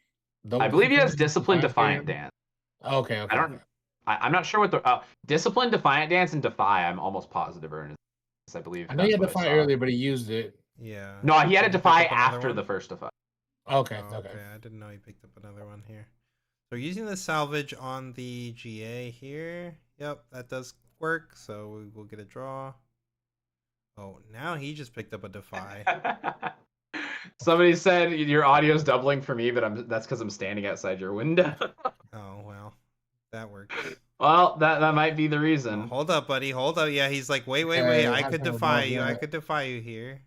Speaker 4: I believe he has Discipline Defiant
Speaker 5: Dance.
Speaker 4: Dance.
Speaker 5: Okay.
Speaker 4: I don't. I'm not sure what the Discipline, Defiant Dance, and Defy. I'm almost positive are in his. I believe.
Speaker 5: I know he had
Speaker 4: that's what I
Speaker 5: Defy
Speaker 4: saw.
Speaker 5: earlier, but he used it.
Speaker 1: Yeah.
Speaker 4: No, he had a
Speaker 1: Did pick
Speaker 4: Defy
Speaker 1: up another
Speaker 4: after
Speaker 1: one?
Speaker 4: the first Defy.
Speaker 5: Okay.
Speaker 1: Oh, okay. I didn't know he picked up another one here. So using the salvage on the GA here. Yep, that does work. So we will get a draw. Oh, now he just picked up a Defy.
Speaker 4: Somebody said your audio's doubling for me, but that's because I'm standing outside your window.
Speaker 1: Oh, well. That works.
Speaker 4: Well, that might be the
Speaker 1: Oh,
Speaker 4: reason.
Speaker 1: hold up, buddy. Hold up. Yeah, he's like, wait.
Speaker 5: Yeah,
Speaker 1: I
Speaker 5: I
Speaker 1: could
Speaker 5: can
Speaker 1: defy
Speaker 5: remote
Speaker 1: you. I
Speaker 5: that.
Speaker 1: could defy you here.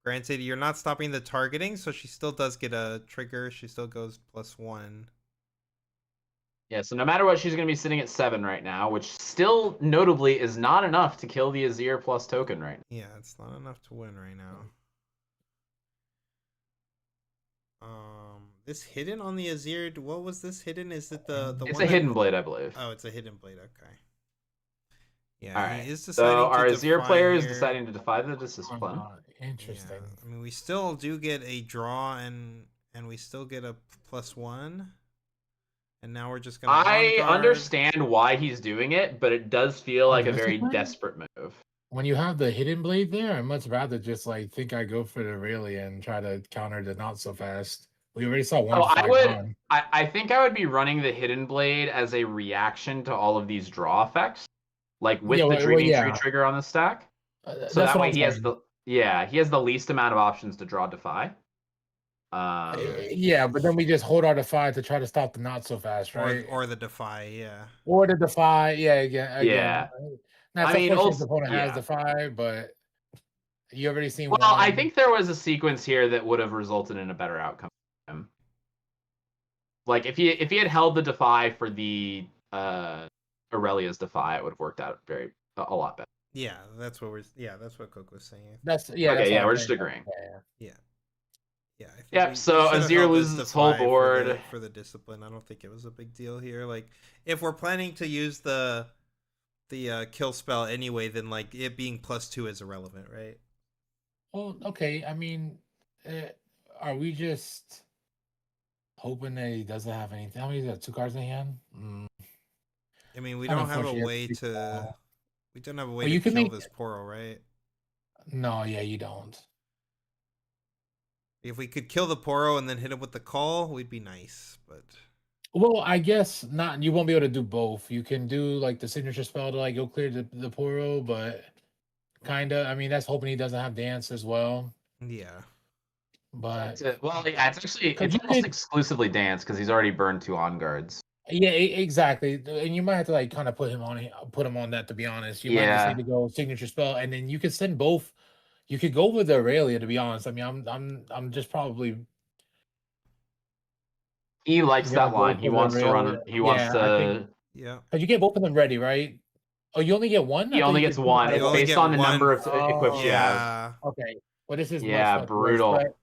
Speaker 1: Granted, you're not stopping the targeting, so she still does get a trigger. She still goes +1.
Speaker 4: Yeah, so no matter what, she's going to be sitting at 7 right now, which still notably is not enough to kill the Azir plus token right now.
Speaker 1: Yeah, it's not enough to win right now. This hidden on the Azir, what was this hidden? Is it the
Speaker 4: It's
Speaker 1: one
Speaker 4: a
Speaker 1: that-
Speaker 4: hidden blade, I believe.
Speaker 1: Oh, it's a hidden blade. Okay. Yeah,
Speaker 4: All
Speaker 1: he
Speaker 4: right.
Speaker 1: is deciding
Speaker 4: So our
Speaker 1: to
Speaker 4: Azir
Speaker 1: defy
Speaker 4: player is
Speaker 1: here.
Speaker 4: deciding to defy the discipline.
Speaker 5: Interesting.
Speaker 1: Yeah, I mean, we still do get a draw, and we still get a +1. And now we're just gonna.
Speaker 4: I
Speaker 1: on guard.
Speaker 4: understand why he's doing it, but it does feel like a very
Speaker 5: Discipline?
Speaker 4: desperate move.
Speaker 5: When you have the hidden blade there, I'd much rather just think I go for the Aurelia and try to counter the not so fast. We already saw one.
Speaker 4: Oh, I
Speaker 5: fight
Speaker 4: would.
Speaker 5: gone.
Speaker 4: I think I would be running the hidden blade as a reaction to all of these draw effects, like with the dreaming tree trigger on the stack. So that way he has he has the least amount of options to draw defy.
Speaker 5: Yeah, but then we just hold our defy to try to stop the not so fast, right?
Speaker 1: Or the defy, yeah.
Speaker 5: Or the defy, again.
Speaker 4: Yeah.
Speaker 5: Now,
Speaker 4: I mean,
Speaker 5: the opponent
Speaker 4: yeah.
Speaker 5: has defy, but you already seen.
Speaker 4: Well, I think there was a sequence here that would have resulted in a better outcome for him. Like if he had held the defy for the Aurelia's defy, it would have worked out a lot better.
Speaker 1: Yeah, that's what Cook was saying.
Speaker 4: We're just agreeing.
Speaker 1: Yeah.
Speaker 4: Yep. So Azir loses his whole board
Speaker 1: for the discipline. I don't think it was a big deal here. Like, if we're planning to use the kill spell anyway, then like it being +2 is irrelevant, right?
Speaker 5: Well, okay. I mean, are we just hoping that he doesn't have anything? How many? He's got 2 cards in hand.
Speaker 1: I mean, we don't have a way to. We don't have a way to kill this Poro, right?
Speaker 5: No, yeah, you don't.
Speaker 1: If we could kill the Poro and then hit him with the call, we'd be nice, but.
Speaker 5: Well, I guess not. You won't be able to do both. You can do like the signature spell to go clear the Poro, but kinda. I mean, that's hoping he doesn't have dance as well.
Speaker 1: Yeah.
Speaker 5: But
Speaker 4: it's almost exclusively dance because he's already burned 2 on guards.
Speaker 5: Yeah, exactly. And you might have to kind of put him on that, to be honest. You might just need to go signature spell, and then you could send both. You could go with the Aurelia, to be honest. I mean, I'm just probably.
Speaker 4: He likes that line. He wants to run. He wants to.
Speaker 1: Yeah.
Speaker 5: Because you get both of them ready, right? Oh, you only get one?
Speaker 4: He only gets one. It's based on the number of equips you have.
Speaker 5: Okay. Well, this is
Speaker 4: Yeah,
Speaker 5: much worse.
Speaker 4: brutal.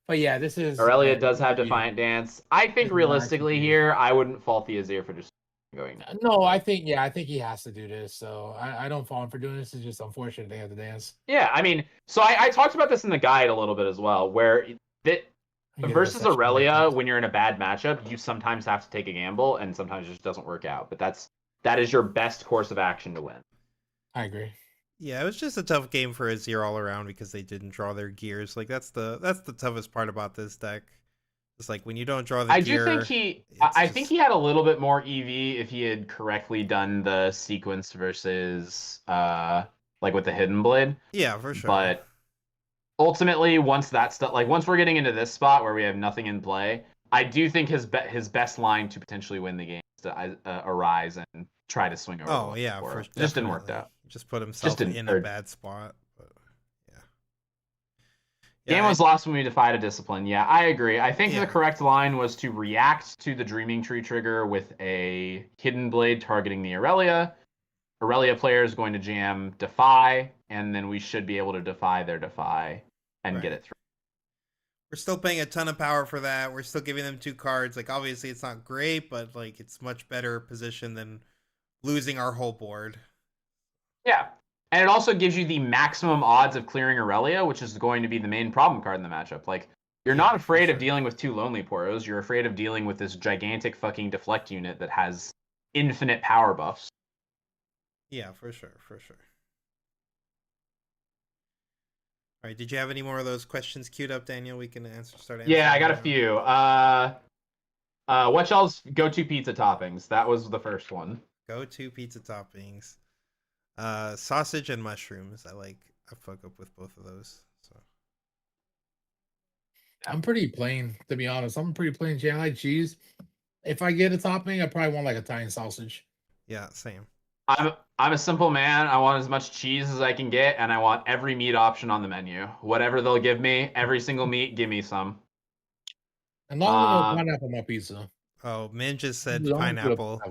Speaker 5: But yeah, this is
Speaker 4: Aurelia does have Defiant Dance. I think
Speaker 5: This is not
Speaker 4: realistically
Speaker 5: actually-
Speaker 4: here, I wouldn't fault the Azir for just going.
Speaker 5: No, I think he has to do this. So I don't fault him for doing this. It's just unfortunate they have to dance.
Speaker 4: Yeah, I mean, so I talked about this in the guide a little bit as well, where that versus Aurelia, when you're in a bad matchup, you sometimes have to take a gamble, and sometimes it just doesn't work out. But that is your best course of action to win.
Speaker 5: I agree.
Speaker 1: Yeah, it was just a tough game for Azir all around because they didn't draw their gears. Like that's the toughest part about this deck. It's like when you don't draw the gear.
Speaker 4: I think he had a little bit more EV if he had correctly done the sequence versus like with the Hidden Blade.
Speaker 1: Yeah, for sure.
Speaker 4: But ultimately, once we're getting into this spot where we have nothing in play, I do think his best line to potentially win the game is to Arise and try to swing over.
Speaker 1: Oh yeah, for
Speaker 4: it just didn't work out.
Speaker 1: Just put himself in a bad spot. But yeah.
Speaker 4: Game was lost when we defied a discipline. Yeah, I agree. I think the correct line was to react to the Dreaming Tree trigger with a Hidden Blade targeting the Aurelia. Aurelia player is going to jam Defy, and then we should be able to defy their Defy and get it through.
Speaker 1: We're still paying a ton of power for that. We're still giving them 2 cards. Like obviously it's not great, but like it's much better position than losing our whole board.
Speaker 4: Yeah. And it also gives you the maximum odds of clearing Aurelia, which is going to be the main problem card in the matchup. Like, you're not afraid of dealing with 2 Lonely Poros. You're afraid of dealing with this gigantic fucking deflect unit that has infinite power buffs.
Speaker 1: Yeah, for sure. All right, did you have any more of those questions queued up, Daniel? We can start answering.
Speaker 4: Yeah, I got a few. What y'all's go-to pizza toppings? That was the first one.
Speaker 1: Go-to pizza toppings. Sausage and mushrooms. I fuck up with both of those. So
Speaker 5: I'm pretty plain, to be honest. I'm pretty plain. I like cheese. If I get a topping, I probably want like Italian sausage.
Speaker 1: Yeah, same.
Speaker 4: I'm a simple man. I want as much cheese as I can get, and I want every meat option on the menu. Whatever they'll give me, every single meat, give me some.
Speaker 5: And long pineapple on my pizza.
Speaker 1: Oh, Min just said pineapple.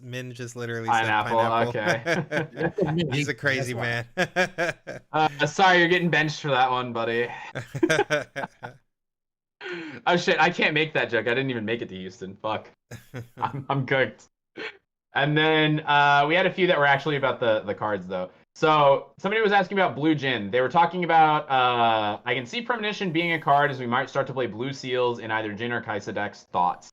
Speaker 1: Min just literally said pineapple.
Speaker 4: Okay.
Speaker 1: He's a crazy man.
Speaker 4: Sorry, you're getting benched for that one, buddy. Oh shit, I can't make that joke. I didn't even make it to Houston. Fuck. I'm cooked. And then we had a few that were actually about the cards, though. So somebody was asking about Blue Jin. They were talking about, I can see Premonition being a card as we might start to play Blue Seals in either Jin or Kaisa decks. Thoughts?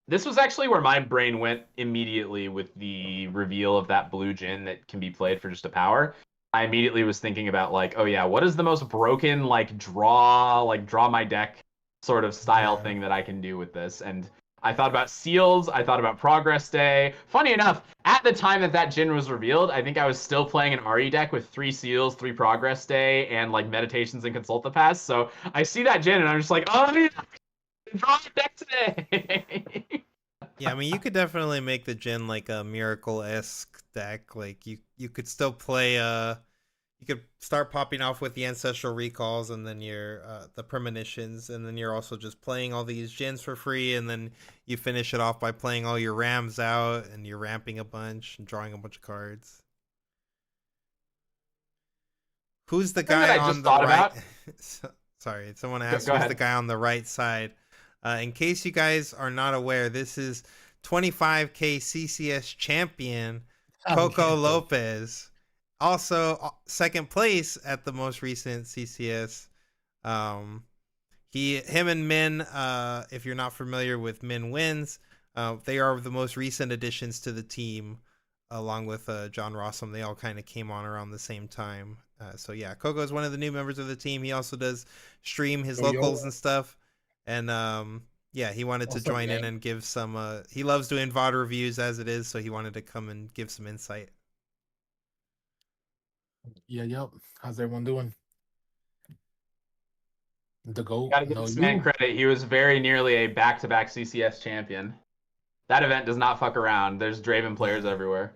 Speaker 4: This was actually where my brain went immediately with the reveal of that Blue Jin that can be played for just a power. I immediately was thinking about like, oh yeah, what is the most broken draw my deck sort of style thing that I can do with this? And I thought about Seals, I thought about Progress Day. Funny enough, at the time that Jin was revealed, I think I was still playing an RE deck with 3 Seals, 3 Progress Day, and Meditations and Consult the Past. So I see that Jin and I'm just like, oh yeah, draw a deck today.
Speaker 1: Yeah, I mean, you could definitely make the Jin like a Miracle-esque deck. Like you could still play you could start popping off with the Ancestral Recalls and then your the Premonitions, and then you're also just playing all these Jins for free, and then you finish it off by playing all your Rams out, and you're ramping a bunch and drawing a bunch of cards. Who's the guy on the right? Sorry, someone asked who's the guy on the right side. In case you guys are not aware, this is 25K CCS champion Coco Lopez. Also, second place at the most recent CCS. Him and Min, if you're not familiar with Min Wins, they are the most recent additions to the team, along with John Rossum. They all kind of came on around the same time. So yeah, Coco is one of the new members of the team. He also does stream his locals and stuff. And yeah, he wanted to join in and give some. He loves doing VOD reviews as it is, so he wanted to come and give some insight.
Speaker 5: Yeah, yep. How's everyone doing? The GOAT.
Speaker 4: Gotta give this man credit. He was very nearly a back-to-back CCS champion. That event does not fuck around. There's Draven players everywhere.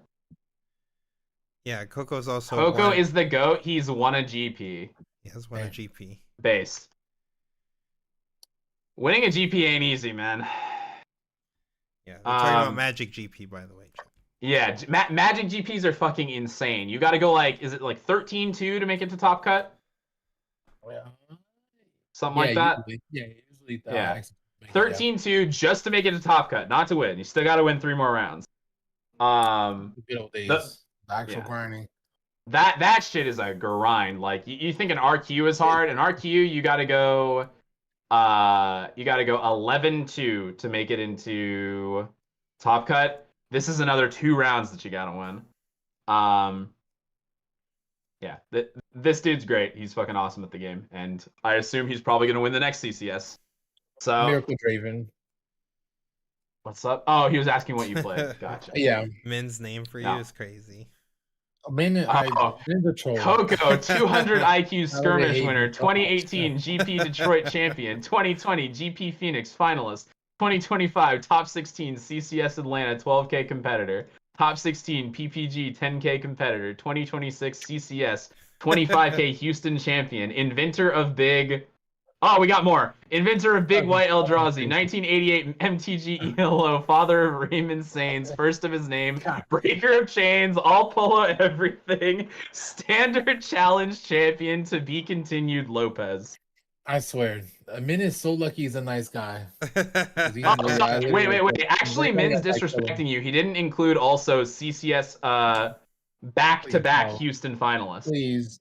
Speaker 1: Yeah, Coco's also.
Speaker 4: Coco is the GOAT. He's won a GP.
Speaker 1: He has won a GP.
Speaker 4: Base. Winning a GP ain't easy, man.
Speaker 1: Yeah, we're talking about Magic GP, by the way.
Speaker 4: Yeah, Magic GPs are fucking insane. You got to go is it 13-2 to make it to top cut?
Speaker 5: Well,
Speaker 4: Something like that.
Speaker 5: Usually.
Speaker 4: Yeah.
Speaker 5: Yeah.
Speaker 4: 13-2 just to make it a top cut, not to win. You still got to win 3 more rounds.
Speaker 5: The good old days.
Speaker 4: The
Speaker 5: actual grinding.
Speaker 4: That shit is a grind. Like you think an RQ is hard, an RQ you got to go 11-2 to make it into top cut. This is another 2 rounds that you got to win. Yeah, this dude's great. He's fucking awesome at the game, and I assume he's probably gonna win the next CCS. So
Speaker 5: Miracle Draven.
Speaker 4: What's up? Oh, he was asking what you played. Gotcha.
Speaker 5: Yeah.
Speaker 1: Min's name for you is crazy.
Speaker 5: Min, Min's a troll.
Speaker 4: Coco, 200 IQ skirmish winner, 2018 GP Detroit champion, 2020 GP Phoenix finalist, 2025 top 16 CCS Atlanta 12K competitor, top 16 PPG 10K competitor, 2026 CCS 25K Houston champion, inventor of big... Oh, we got more. Inventor of Big White Eldrazi, 1988 MTG ELO, father of Raymond Sains, first of his name, breaker of chains, all polo everything, standard challenge champion, to be continued Lopez.
Speaker 5: I swear, Min is so lucky he's a nice guy.
Speaker 4: Wait. Actually, Min's disrespecting you. He didn't include also CCS back-to-back Houston finalists.
Speaker 5: Please.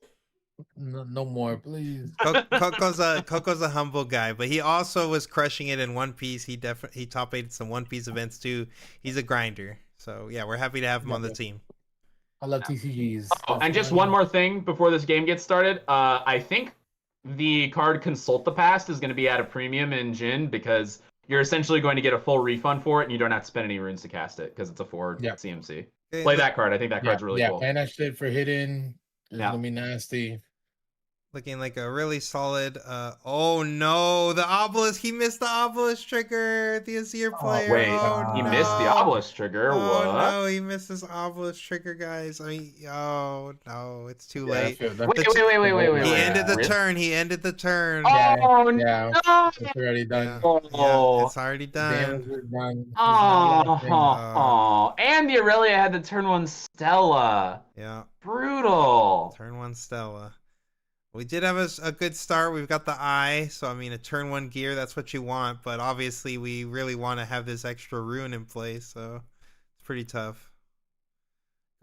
Speaker 5: No more, please.
Speaker 1: Coco's a humble guy, but he also was crushing it in One Piece. He top 8'd some One Piece events too. He's a grinder, so yeah, we're happy to have him on the team.
Speaker 5: I love TCGs.
Speaker 4: Oh, and just one more thing before this game gets started. I think the card Consult the Past is going to be at a premium in Jin because you're essentially going to get a full refund for it, and you don't have to spend any runes to cast it because it's a forward CMC. Play that card. I think that card's really cool.
Speaker 5: Yeah, and that shit for hidden. It's gonna be nasty.
Speaker 1: Looking like a really solid. Oh no, the obelisk! He missed the obelisk trigger. The Azir player.
Speaker 4: He missed the obelisk trigger.
Speaker 1: Oh
Speaker 4: what?
Speaker 1: no, he missed his obelisk trigger, guys. I mean, oh no, it's too late.
Speaker 4: Wait.
Speaker 1: He ended the turn. He ended the turn.
Speaker 4: Oh
Speaker 5: no, it's already done.
Speaker 1: Yeah, it's already done.
Speaker 4: Oh, and the Aurelia had the turn 1 Stella.
Speaker 1: Yeah.
Speaker 4: Brutal.
Speaker 1: Turn 1 Stella. We did have a good start. We've got the eye, so I mean a turn 1 gear, that's what you want, but obviously we really want to have this extra rune in place, so it's pretty tough.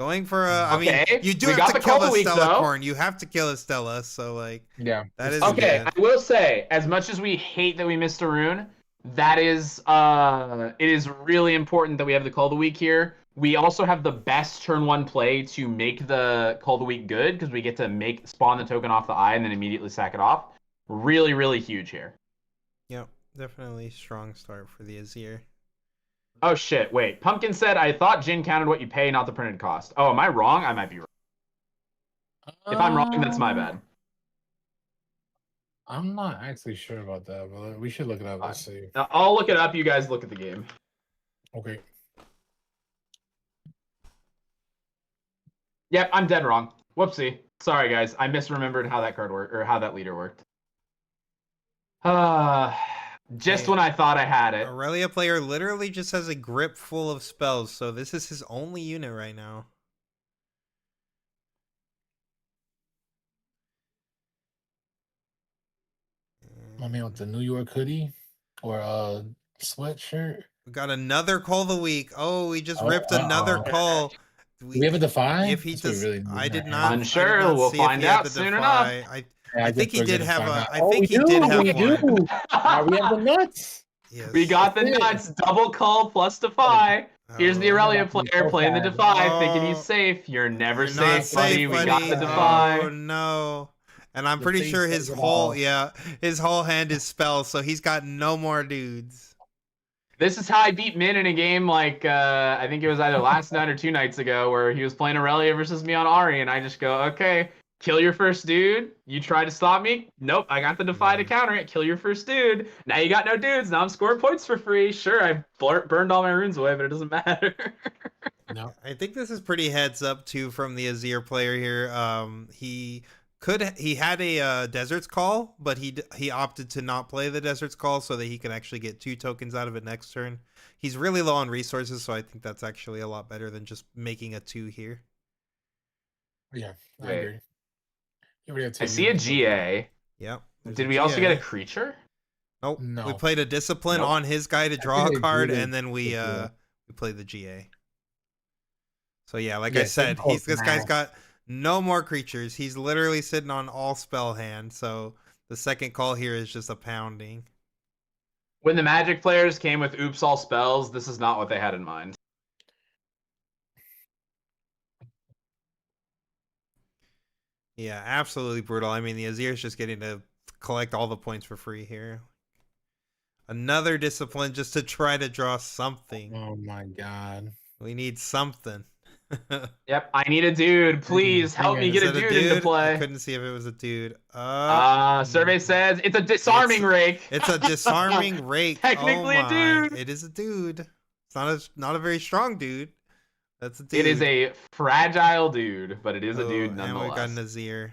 Speaker 1: Going for a I mean you do have to kill the Stella Corn. You have to kill a Stella, so like that is
Speaker 4: okay, I will say, as much as we hate that we missed a rune, that is it is really important that we have the Call of the Week here. We also have the best turn 1 play to make the Call of the Week good because we get to spawn the token off the eye and then immediately sack it off. Really, really huge here.
Speaker 1: Yep, definitely strong start for the Azir.
Speaker 4: Oh shit, wait. Pumpkin said, I thought Jin counted what you pay, not the printed cost. Oh, am I wrong? I might be wrong. If I'm wrong, that's my bad.
Speaker 5: I'm not actually sure about that, but we should look it up. Let's see.
Speaker 4: I'll look it up. You guys look at the game.
Speaker 5: Okay.
Speaker 4: Yep, I'm dead wrong. Whoopsie. Sorry, guys. I misremembered how that card worked, or how that leader worked. Just when I thought I had it.
Speaker 1: Aurelia player literally just has a grip full of spells, so this is his only unit right now.
Speaker 5: I mean, with the New York hoodie or a sweatshirt.
Speaker 1: We got another Call of the Week. Oh, we just ripped another call.
Speaker 5: We have a Defy?
Speaker 1: If he does, I did not.
Speaker 4: Unsure. We'll find out soon enough.
Speaker 1: I think he did have a. I think
Speaker 5: he did have one. We have the nuts.
Speaker 1: Yes.
Speaker 4: We got the nuts. Double call plus Defy. Here's the Aurelia player playing the Defy, thinking he's safe. You're never safe, buddy. We got the Defy.
Speaker 1: Oh no. And I'm pretty sure his whole hand is spells, so he's got no more dudes.
Speaker 4: This is how I beat Min in a game like, I think it was either last night or 2 nights ago, where he was playing Aurelia versus me on Ahri, and I just go, okay, kill your first dude. You try to stop me? Nope, I got the Defy to counter it. Kill your first dude. Now you got no dudes. Now I'm scoring points for free. Sure, I burned all my runes away, but it doesn't matter.
Speaker 1: No, I think this is pretty heads up, too, from the Azir player here. He had a Desert's Call, but he opted to not play the Desert's Call so that he could actually get 2 tokens out of it next turn. He's really low on resources, so I think that's actually a lot better than just making a 2 here.
Speaker 5: Yeah, I agree.
Speaker 4: I see a GA.
Speaker 1: Yep. there's
Speaker 4: Did
Speaker 1: a
Speaker 4: we also get a
Speaker 1: GA.
Speaker 4: creature?
Speaker 1: Nope. We
Speaker 5: No.
Speaker 1: played a discipline
Speaker 4: Nope.
Speaker 1: on his guy to
Speaker 5: I
Speaker 1: draw
Speaker 5: think
Speaker 1: a
Speaker 5: they
Speaker 1: card,
Speaker 5: drew
Speaker 1: and then we
Speaker 5: the
Speaker 1: played the GA. So yeah, like I
Speaker 5: Yeah,
Speaker 1: said,
Speaker 5: Simcoe
Speaker 1: this guy's
Speaker 5: Mass.
Speaker 1: got no more creatures. He's literally sitting on all spell hand. So the second call here is just a pounding.
Speaker 4: When the Magic players came with oops all spells, this is not what they had in mind.
Speaker 1: Yeah, absolutely brutal. I mean, the Azir's just getting to collect all the points for free here. Another discipline just to try to draw something.
Speaker 5: Oh my god.
Speaker 1: We need something.
Speaker 4: Yep, I need a dude. Please help me
Speaker 1: Is
Speaker 4: get a
Speaker 1: it
Speaker 4: dude into
Speaker 1: I
Speaker 4: play.
Speaker 1: couldn't see if it was a dude.
Speaker 4: Survey says it's a disarming rake.
Speaker 1: It's a disarming rake.
Speaker 4: Technically
Speaker 1: oh
Speaker 4: a
Speaker 1: my.
Speaker 4: dude.
Speaker 1: It is a dude. It's not a very strong dude. That's a dude.
Speaker 4: It is a fragile dude, but it is a dude
Speaker 1: And we got
Speaker 4: nonetheless.
Speaker 1: Nazir.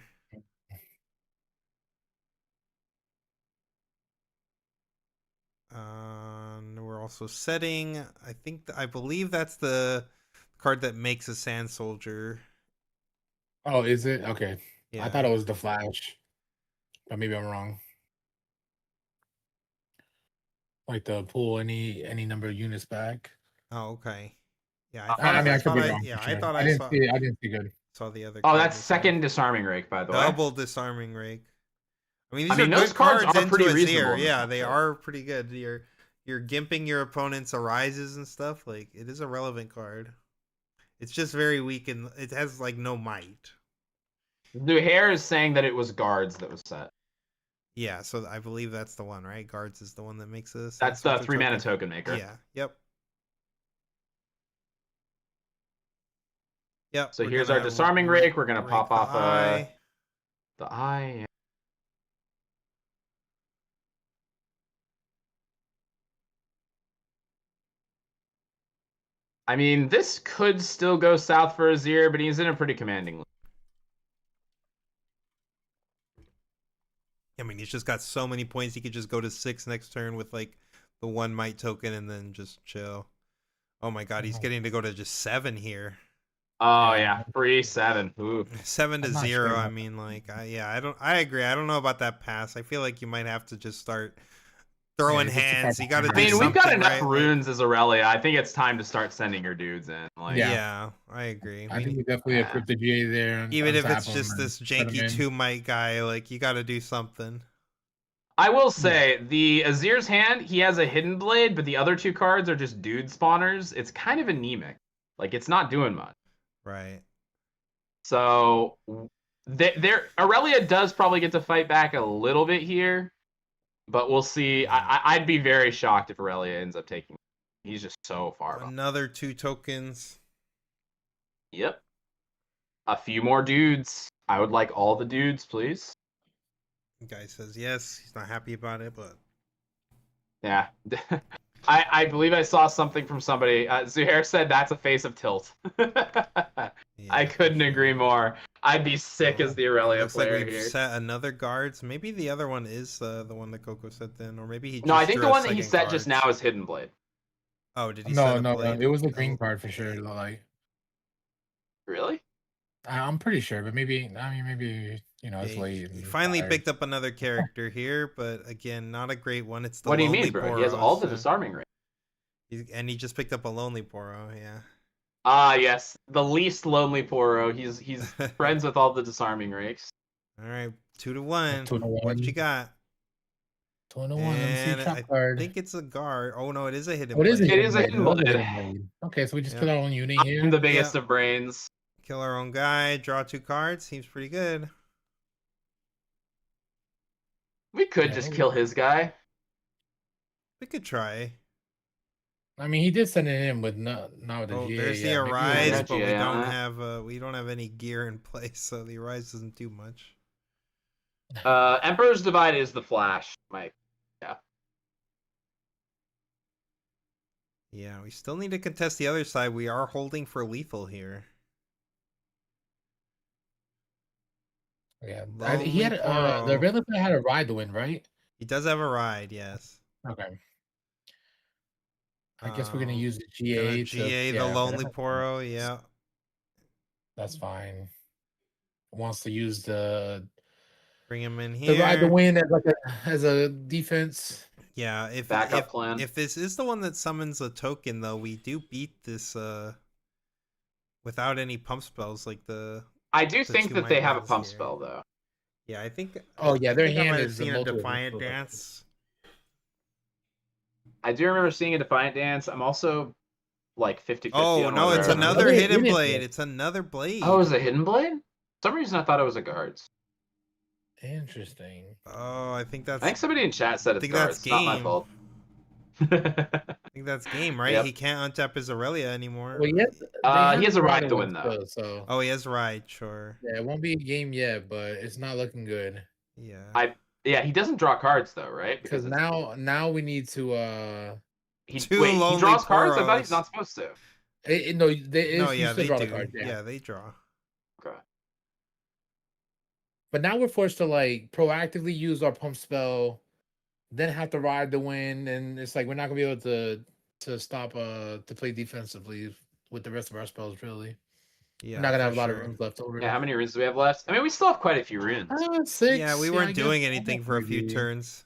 Speaker 1: We're also setting. I believe that's the card that makes a Sand Soldier.
Speaker 5: Oh, is it? Okay.
Speaker 1: Yeah.
Speaker 5: I thought it was the Flash. But maybe I'm wrong. Like to pull any number of units back.
Speaker 1: Oh, okay. Yeah,
Speaker 5: I mean, I could be wrong.
Speaker 1: Yeah,
Speaker 5: for sure.
Speaker 1: I thought
Speaker 5: I didn't see good.
Speaker 1: saw the other.
Speaker 4: Oh,
Speaker 1: card
Speaker 4: that's
Speaker 1: as well.
Speaker 4: second disarming rake, by the way.
Speaker 1: Double disarming rake. I mean, these
Speaker 4: I mean,
Speaker 1: are
Speaker 4: those
Speaker 1: good
Speaker 4: cards are
Speaker 1: into
Speaker 4: pretty
Speaker 1: Azir.
Speaker 4: reasonable in this
Speaker 1: Yeah, they
Speaker 4: matchup.
Speaker 1: are pretty good. You're gimping your opponent's arises and stuff. Like, it is a relevant card. It's just very weak and it has like no might.
Speaker 4: Zuhair is saying that it was guards that was set.
Speaker 1: Yeah, so I believe that's the one, right? Guards is the one that makes this.
Speaker 4: That's the 3-mana token maker.
Speaker 1: Yeah. Yep. Yep.
Speaker 4: So
Speaker 1: we're
Speaker 4: here's our
Speaker 1: gonna
Speaker 4: disarming rake. We're gonna
Speaker 1: rake
Speaker 4: pop
Speaker 1: the
Speaker 4: off
Speaker 1: eye.
Speaker 4: the eye. I mean, this could still go south for Azir, but he's in a pretty commanding lead.
Speaker 1: I mean, he's just got so many points. He could just go to 6 next turn with like the 1 might token and then just chill. Oh my god, he's getting to go to just 7 here.
Speaker 4: Oh yeah, 3-7. Ooh.
Speaker 1: 7 to
Speaker 5: I'm not
Speaker 1: 0.
Speaker 5: sure
Speaker 1: I
Speaker 5: about
Speaker 1: mean, like, I agree. I don't know about that pass. I feel like you might have to just start throwing
Speaker 5: just to
Speaker 1: hands.
Speaker 5: fight
Speaker 1: You got to
Speaker 5: back.
Speaker 1: do
Speaker 4: I mean,
Speaker 1: something,
Speaker 4: we've got enough
Speaker 1: right?
Speaker 4: runes as Aurelia. I think it's time to start sending your dudes in. Like,
Speaker 1: Yeah, I agree.
Speaker 5: I think we definitely equipped the GA there. And
Speaker 1: Even if
Speaker 5: untap
Speaker 1: it's
Speaker 5: him
Speaker 1: just
Speaker 5: and
Speaker 1: this
Speaker 5: put him
Speaker 1: janky
Speaker 5: in.
Speaker 1: 2 might guy, like, you got to do something.
Speaker 4: I will say, the Azir's hand, he has a Hidden Blade, but the other 2 cards are just dude spawners. It's kind of anemic. Like, it's not doing much.
Speaker 1: Right.
Speaker 4: So, Aurelia does probably get to fight back a little bit here, but we'll see.
Speaker 1: Yeah.
Speaker 4: I'd be very shocked if Aurelia ends up taking. He's just so far behind.
Speaker 1: Another 2 tokens.
Speaker 4: Yep. A few more dudes. I would like all the dudes, please.
Speaker 1: Guy says yes. He's not happy about it, but
Speaker 4: Yeah. I believe I saw something from somebody. Zuhair said that's a face of tilt.
Speaker 1: yeah,
Speaker 4: I couldn't
Speaker 1: for
Speaker 4: agree
Speaker 1: sure.
Speaker 4: more. I'd be sick as the Aurelia
Speaker 1: Looks like
Speaker 4: player
Speaker 1: we've
Speaker 4: here.
Speaker 1: set another guards. Maybe the other one is the one that Coco set then, or maybe he.
Speaker 4: No,
Speaker 1: just
Speaker 4: I think
Speaker 1: drew
Speaker 4: the
Speaker 1: a
Speaker 4: one that he
Speaker 1: second
Speaker 4: set just now
Speaker 1: cards.
Speaker 4: is Hidden Blade.
Speaker 1: Oh, did he
Speaker 5: No,
Speaker 1: set a
Speaker 5: no,
Speaker 1: blade?
Speaker 5: it was a green
Speaker 1: Oh,
Speaker 5: card for sure. Like,
Speaker 4: Really?
Speaker 5: I'm pretty sure, but maybe it's
Speaker 1: yeah,
Speaker 5: late.
Speaker 1: he
Speaker 5: and
Speaker 1: finally
Speaker 5: tired.
Speaker 1: picked up another character here, but again, not a great one. It's the
Speaker 4: What do you
Speaker 1: Lonely
Speaker 4: mean, bro?
Speaker 1: Poro.
Speaker 4: He has all the
Speaker 1: so-
Speaker 4: disarming rate.
Speaker 1: and he just picked up a Lonely Poro. Yeah.
Speaker 4: Ah, yes, the least lonely Poro. He's friends with all the disarming rakes.
Speaker 1: All right, 2 to 1.
Speaker 5: 2 to 1.
Speaker 1: What you got?
Speaker 5: 2 to 1. Let me see
Speaker 1: And
Speaker 5: a trap
Speaker 1: I
Speaker 5: card.
Speaker 1: think it's a guard. Oh no, it is a hidden.
Speaker 5: What is it?
Speaker 1: blade.
Speaker 4: It is a hidden blade.
Speaker 5: Okay, so we just
Speaker 1: Yeah.
Speaker 5: put our own unit here.
Speaker 4: I'm the biggest
Speaker 1: Yeah.
Speaker 4: of brains.
Speaker 1: Kill our own guy. Draw 2 cards. Seems pretty good.
Speaker 4: We could
Speaker 5: Yeah,
Speaker 4: just
Speaker 5: maybe.
Speaker 4: kill his guy.
Speaker 1: We could try.
Speaker 5: I mean, he did send it in with not with the
Speaker 1: Oh,
Speaker 5: GA.
Speaker 1: there's the
Speaker 5: yeah, maybe we'll
Speaker 1: Arise,
Speaker 4: got
Speaker 1: but we
Speaker 4: GA on
Speaker 1: don't
Speaker 4: it.
Speaker 1: have we don't have any gear in place, so the Arise doesn't do much.
Speaker 4: Emperor's Divide is the flash, Mike.
Speaker 1: Yeah, we still need to contest the other side. We are holding for lethal here.
Speaker 5: Yeah,
Speaker 1: Lonely
Speaker 5: he had the
Speaker 1: Poro.
Speaker 5: Riddler had a ride to win, right?
Speaker 1: He does have a ride, yes.
Speaker 5: Okay. I guess we're gonna use the
Speaker 1: Gonna
Speaker 5: GA.
Speaker 1: GA the Lonely Poro, yeah.
Speaker 5: That's fine. Wants to use the
Speaker 1: Bring him in
Speaker 5: to ride the
Speaker 1: here.
Speaker 5: wind as a defense.
Speaker 1: Yeah,
Speaker 4: Backup plan.
Speaker 1: if this is the one that summons a token, though, we do beat this without any pump spells like the.
Speaker 4: I do
Speaker 1: the
Speaker 4: think
Speaker 1: two
Speaker 4: that they
Speaker 1: might
Speaker 4: have a
Speaker 1: ones
Speaker 4: pump
Speaker 1: here.
Speaker 4: spell though.
Speaker 1: Yeah, I think.
Speaker 5: Oh yeah,
Speaker 1: I
Speaker 5: their
Speaker 1: think I
Speaker 5: hand
Speaker 1: might have
Speaker 5: is
Speaker 1: seen a
Speaker 5: multiple
Speaker 1: Defiant
Speaker 5: multiple.
Speaker 1: Dance.
Speaker 4: I do remember seeing a Defiant Dance. I'm also like 50-50
Speaker 1: Oh
Speaker 4: on
Speaker 1: no,
Speaker 4: whether
Speaker 1: it's
Speaker 4: or not-
Speaker 1: another hidden blade.
Speaker 5: blade.
Speaker 1: It's another blade.
Speaker 4: Oh, is it Hidden Blade? For some reason I thought it was a guards.
Speaker 5: Interesting.
Speaker 1: Oh, I think that's.
Speaker 4: I think somebody in chat said
Speaker 1: I
Speaker 4: it's
Speaker 1: think
Speaker 4: guards.
Speaker 1: that's
Speaker 4: It's not my
Speaker 1: game.
Speaker 4: fault.
Speaker 1: I think that's game, right?
Speaker 4: Yep.
Speaker 1: He can't untap his Aurelia anymore.
Speaker 5: Well, yeah,
Speaker 4: He has a ride to win
Speaker 5: still,
Speaker 4: though.
Speaker 5: so
Speaker 1: Oh, he has ride, sure.
Speaker 5: yeah, it won't be a game yet, but it's not looking good.
Speaker 1: Yeah.
Speaker 4: Yeah, he doesn't draw cards though, right?
Speaker 5: Because
Speaker 4: it's-
Speaker 5: now we need to
Speaker 4: he
Speaker 1: Two
Speaker 4: wait, he
Speaker 1: lonely
Speaker 4: draws cards? I thought he's
Speaker 1: Poros.
Speaker 4: not supposed to.
Speaker 5: no,
Speaker 1: No,
Speaker 5: you
Speaker 1: yeah,
Speaker 5: still
Speaker 1: they
Speaker 5: draw
Speaker 1: do.
Speaker 5: the card,
Speaker 1: Yeah, they draw.
Speaker 4: Okay.
Speaker 5: But now we're forced to like proactively use our pump spell, then have to ride the wind, and it's like we're not gonna be able to stop to play defensively with the rest of our spells. Really,
Speaker 1: Yeah.
Speaker 5: we're not gonna have a
Speaker 1: for
Speaker 5: lot of
Speaker 1: sure.
Speaker 5: runes left over.
Speaker 4: Yeah, how many runes do we have left? I mean, we still have quite a few runes.
Speaker 5: 6.
Speaker 1: Yeah, we
Speaker 5: I
Speaker 1: weren't
Speaker 5: guess
Speaker 1: doing
Speaker 5: five
Speaker 1: anything for a few
Speaker 5: maybe.
Speaker 1: turns.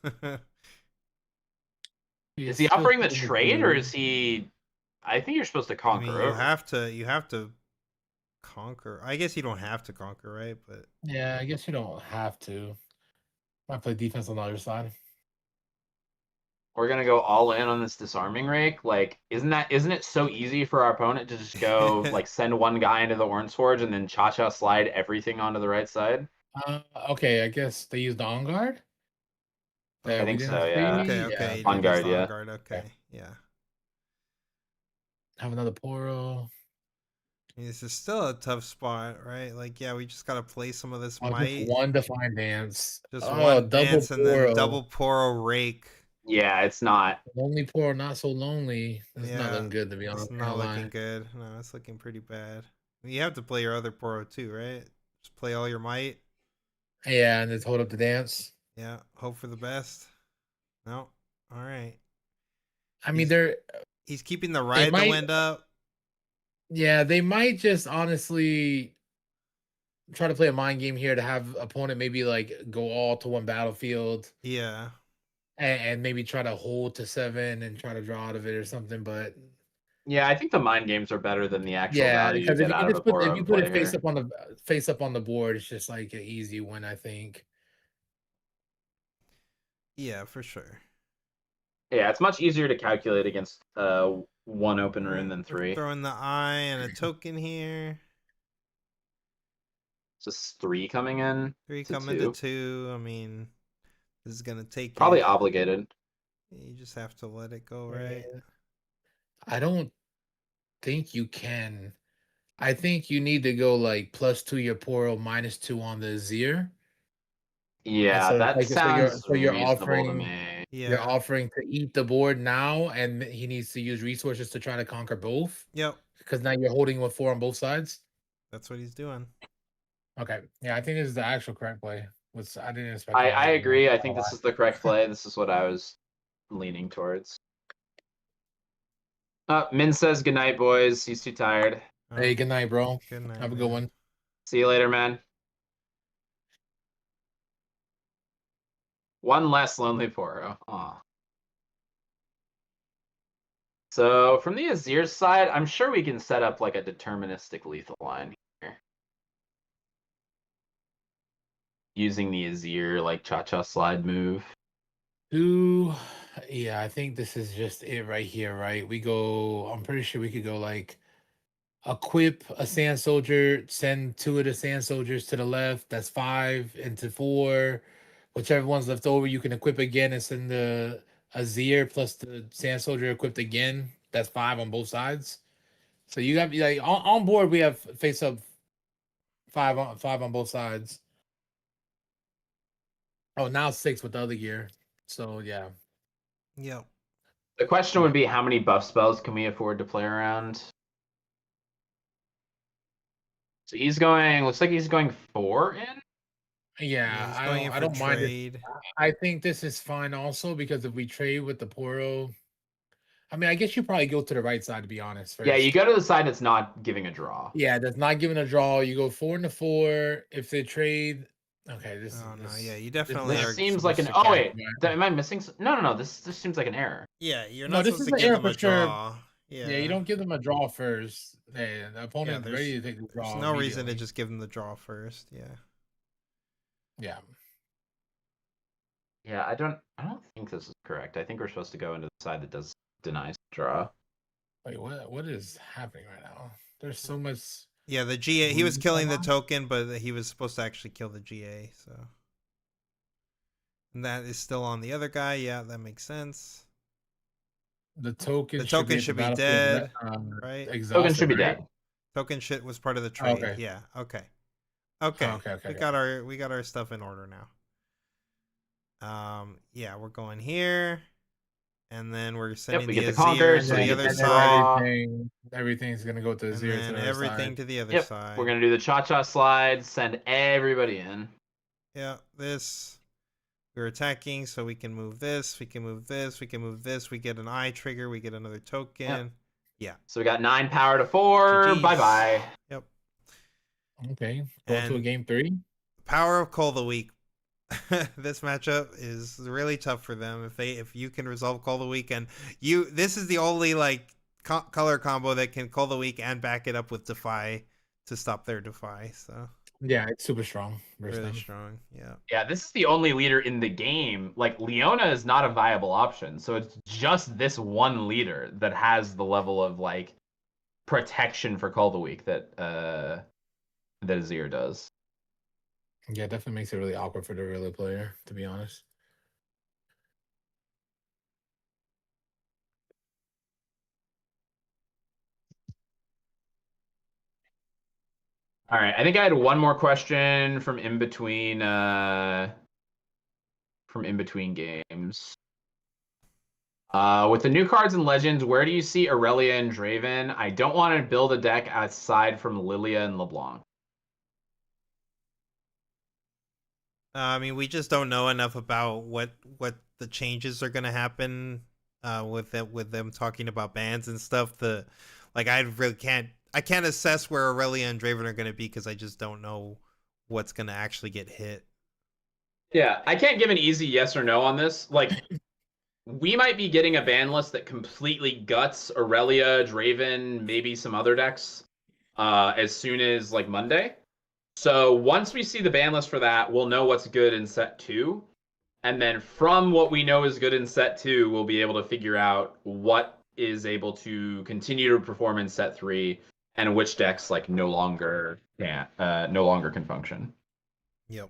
Speaker 4: Is he
Speaker 5: Still
Speaker 4: offering the
Speaker 5: playing
Speaker 4: trade, or
Speaker 5: blue.
Speaker 4: is he? I think you're supposed to
Speaker 1: I
Speaker 4: conquer
Speaker 1: mean,
Speaker 4: over.
Speaker 1: you have to conquer. I guess you don't have to conquer, right? But
Speaker 5: Yeah, I guess you don't have to. Might play defense on the other side.
Speaker 4: We're gonna go all in on this disarming rake. Like, isn't it so easy for our opponent to just go like send one guy into the orange forge and then cha-cha slide everything onto the right side?
Speaker 5: Okay, I guess they used the on guard.
Speaker 4: I think so, yeah.
Speaker 1: okay, you
Speaker 4: On
Speaker 1: did use
Speaker 4: guard,
Speaker 1: the
Speaker 4: yeah.
Speaker 1: on guard. Okay, yeah.
Speaker 5: Have another Poro.
Speaker 1: I mean, this is still a tough spot, right? Like, yeah, we just gotta play some of this
Speaker 5: Oh,
Speaker 1: might.
Speaker 5: just one Defiant Dance.
Speaker 1: Just
Speaker 5: oh,
Speaker 1: one
Speaker 5: double
Speaker 1: dance and
Speaker 5: Poro.
Speaker 1: then double Poro rake.
Speaker 4: Yeah, it's not.
Speaker 5: Lonely Poro, not so lonely. It's not
Speaker 1: Yeah,
Speaker 5: looking good to be honest.
Speaker 1: It's not looking good. No, it's looking pretty bad. I mean, you have to play your other Poro too, right? Just play all your might.
Speaker 5: Yeah, and just hold up the dance.
Speaker 1: Yeah, hope for the best. No, all right.
Speaker 5: I mean,
Speaker 1: He's keeping the ride the wind up.
Speaker 5: Yeah, they might just honestly try to play a mind game here to have opponent maybe like go all to one battlefield.
Speaker 1: Yeah.
Speaker 5: And maybe try to hold to 7 and try to draw out of it or something. But
Speaker 4: yeah, I think the mind games are better than the actual value you
Speaker 5: because
Speaker 4: get out of the Poro
Speaker 5: if you put it
Speaker 4: player.
Speaker 5: face up on the board, it's just like an easy win, I think.
Speaker 1: Yeah, for sure.
Speaker 4: Yeah, it's much easier to calculate against one open rune than 3.
Speaker 1: Throwing the eye and a token here.
Speaker 4: Just 3 coming in.
Speaker 1: 3
Speaker 4: to
Speaker 1: coming
Speaker 4: 2.
Speaker 1: to 2. I mean, this is gonna take
Speaker 4: probably obligated.
Speaker 1: You just have to let it go, right?
Speaker 5: I don't think you can. I think you need to go like +2 your Poro, -2 on the Azir.
Speaker 4: Yeah,
Speaker 5: so
Speaker 4: that sounds
Speaker 5: you're
Speaker 4: reasonable to
Speaker 5: offering
Speaker 4: me.
Speaker 5: you're offering to eat the board now, and he needs to use resources to try to conquer both.
Speaker 1: Yep.
Speaker 5: Because now you're holding with 4 on both sides.
Speaker 1: That's what he's doing.
Speaker 5: Okay. Yeah, I think this is the actual correct play. I didn't expect.
Speaker 4: I agree. I think this is the correct play. This is what I was leaning towards. Min says good night, boys. He's too tired.
Speaker 5: Hey, good night, bro.
Speaker 1: Good night.
Speaker 5: Have a good one.
Speaker 4: See you later, man. One less lonely Poro. Aw. So from the Azir side, I'm sure we can set up like a deterministic lethal line here. Using the Azir like cha-cha slide move.
Speaker 5: Yeah, I think this is just it right here, right? I'm pretty sure we could go like equip a sand soldier, send 2 of the sand soldiers to the left. That's 5 into 4. Whichever one's left over, you can equip again and send the Azir plus the sand soldier equipped again. That's 5 on both sides. So you got like on board. We have face up 5 on both sides. Oh, now 6 with the other gear. So yeah.
Speaker 1: Yep.
Speaker 4: The question would be, how many buff spells can we afford to play around? So he's going. Looks like he's going 4 in.
Speaker 5: Yeah, I don't mind it. I think this is fine also because if we trade with the Poro, I mean, I guess you probably go to the right side to be honest. First.
Speaker 4: Yeah, you go to the side that's not giving a draw.
Speaker 5: Yeah, that's not giving a draw. You go 4 into 4. If they trade, Okay, this
Speaker 1: Oh no,
Speaker 5: this
Speaker 1: yeah, you definitely
Speaker 4: This
Speaker 1: are
Speaker 4: seems like
Speaker 1: supposed
Speaker 4: an.
Speaker 1: to
Speaker 4: Oh
Speaker 1: get.
Speaker 4: wait, am I missing? No. This seems like an error.
Speaker 1: Yeah, you're
Speaker 5: No,
Speaker 1: not
Speaker 5: this
Speaker 1: supposed
Speaker 5: is
Speaker 1: to
Speaker 5: the
Speaker 1: give
Speaker 5: error
Speaker 1: them
Speaker 5: for
Speaker 1: a
Speaker 5: sure.
Speaker 1: draw.
Speaker 5: Yeah, you
Speaker 1: Yeah,
Speaker 5: don't give them a draw first. The
Speaker 1: yeah.
Speaker 5: opponent's ready to take the
Speaker 1: There's
Speaker 5: draw
Speaker 1: no reason to
Speaker 5: immediately.
Speaker 1: just give them the draw first. Yeah.
Speaker 5: Yeah.
Speaker 4: Yeah, I don't think this is correct. I think we're supposed to go into the side that does denies draw.
Speaker 5: Wait, what is happening right now? There's so much.
Speaker 1: Yeah, the GA. He was
Speaker 5: weird
Speaker 1: killing
Speaker 5: going
Speaker 1: the
Speaker 5: on.
Speaker 1: token, but he was supposed to actually kill the GA. So, and that is still on the other guy. Yeah, that makes sense.
Speaker 5: The token
Speaker 1: The
Speaker 5: should
Speaker 1: token
Speaker 5: be, at
Speaker 1: should
Speaker 5: the
Speaker 1: be
Speaker 5: battlefield,
Speaker 1: dead, right?
Speaker 4: Token
Speaker 5: exhausted,
Speaker 4: should be
Speaker 5: right?
Speaker 4: dead.
Speaker 1: Token shit was part of the
Speaker 5: Oh,
Speaker 1: trade.
Speaker 5: okay.
Speaker 1: Yeah. Okay.
Speaker 5: Oh,
Speaker 1: Okay.
Speaker 5: okay.
Speaker 1: We got our stuff in order now. Yeah, we're going here, and then we're sending
Speaker 4: we
Speaker 1: the
Speaker 4: get the conquer,
Speaker 1: Azir
Speaker 4: so
Speaker 1: to
Speaker 4: we
Speaker 1: the
Speaker 4: get
Speaker 1: other
Speaker 4: the
Speaker 1: side,
Speaker 5: everything's gonna go to
Speaker 1: and
Speaker 5: Azir to
Speaker 1: then
Speaker 5: the other
Speaker 1: everything
Speaker 5: side.
Speaker 1: to the other
Speaker 4: Yep,
Speaker 1: side.
Speaker 4: we're gonna do the cha-cha slide. Send everybody in.
Speaker 1: Yeah, this. We're attacking, so we can move this. We can move this. We can move this. We get an eye trigger. We get another token.
Speaker 4: Yep.
Speaker 1: Yeah.
Speaker 4: So we got 9 power to 4.
Speaker 1: GGs.
Speaker 4: Bye-bye.
Speaker 1: Yep.
Speaker 5: Okay, going to a
Speaker 1: And
Speaker 5: game 3.
Speaker 1: Power of Call of the Week. This matchup is really tough for them. If you can resolve Call of the Week, and this is the only like color combo that can Call of the Week and back it up with Defy to stop their Defy. So
Speaker 5: Yeah, it's super strong.
Speaker 1: really strong. Yeah.
Speaker 4: Yeah, this is the only leader in the game. Like, Leona is not a viable option. So it's just this one leader that has the level of, like, protection for Call of the Week that Azir does.
Speaker 5: Yeah, it definitely makes it really awkward for the real player, to be honest.
Speaker 4: All right, I think I had one more question from in between games. With the new cards and legends, where do you see Aurelia and Draven? I don't want to build a deck aside from Lilia and LeBlanc.
Speaker 1: I mean, we just don't know enough about what the changes are going to happen with them talking about bans and stuff. I really can't assess where Aurelia and Draven are going to be because I just don't know what's going to actually get hit.
Speaker 4: Yeah, I can't give an easy yes or no on this. Like, we might be getting a ban list that completely guts Aurelia, Draven, maybe some other decks as soon as like Monday. So once we see the ban list for that, we'll know what's good in set 2. And then from what we know is good in set 2, we'll be able to figure out what is able to continue to perform in set 3 and which decks like no longer can function.
Speaker 1: Yep.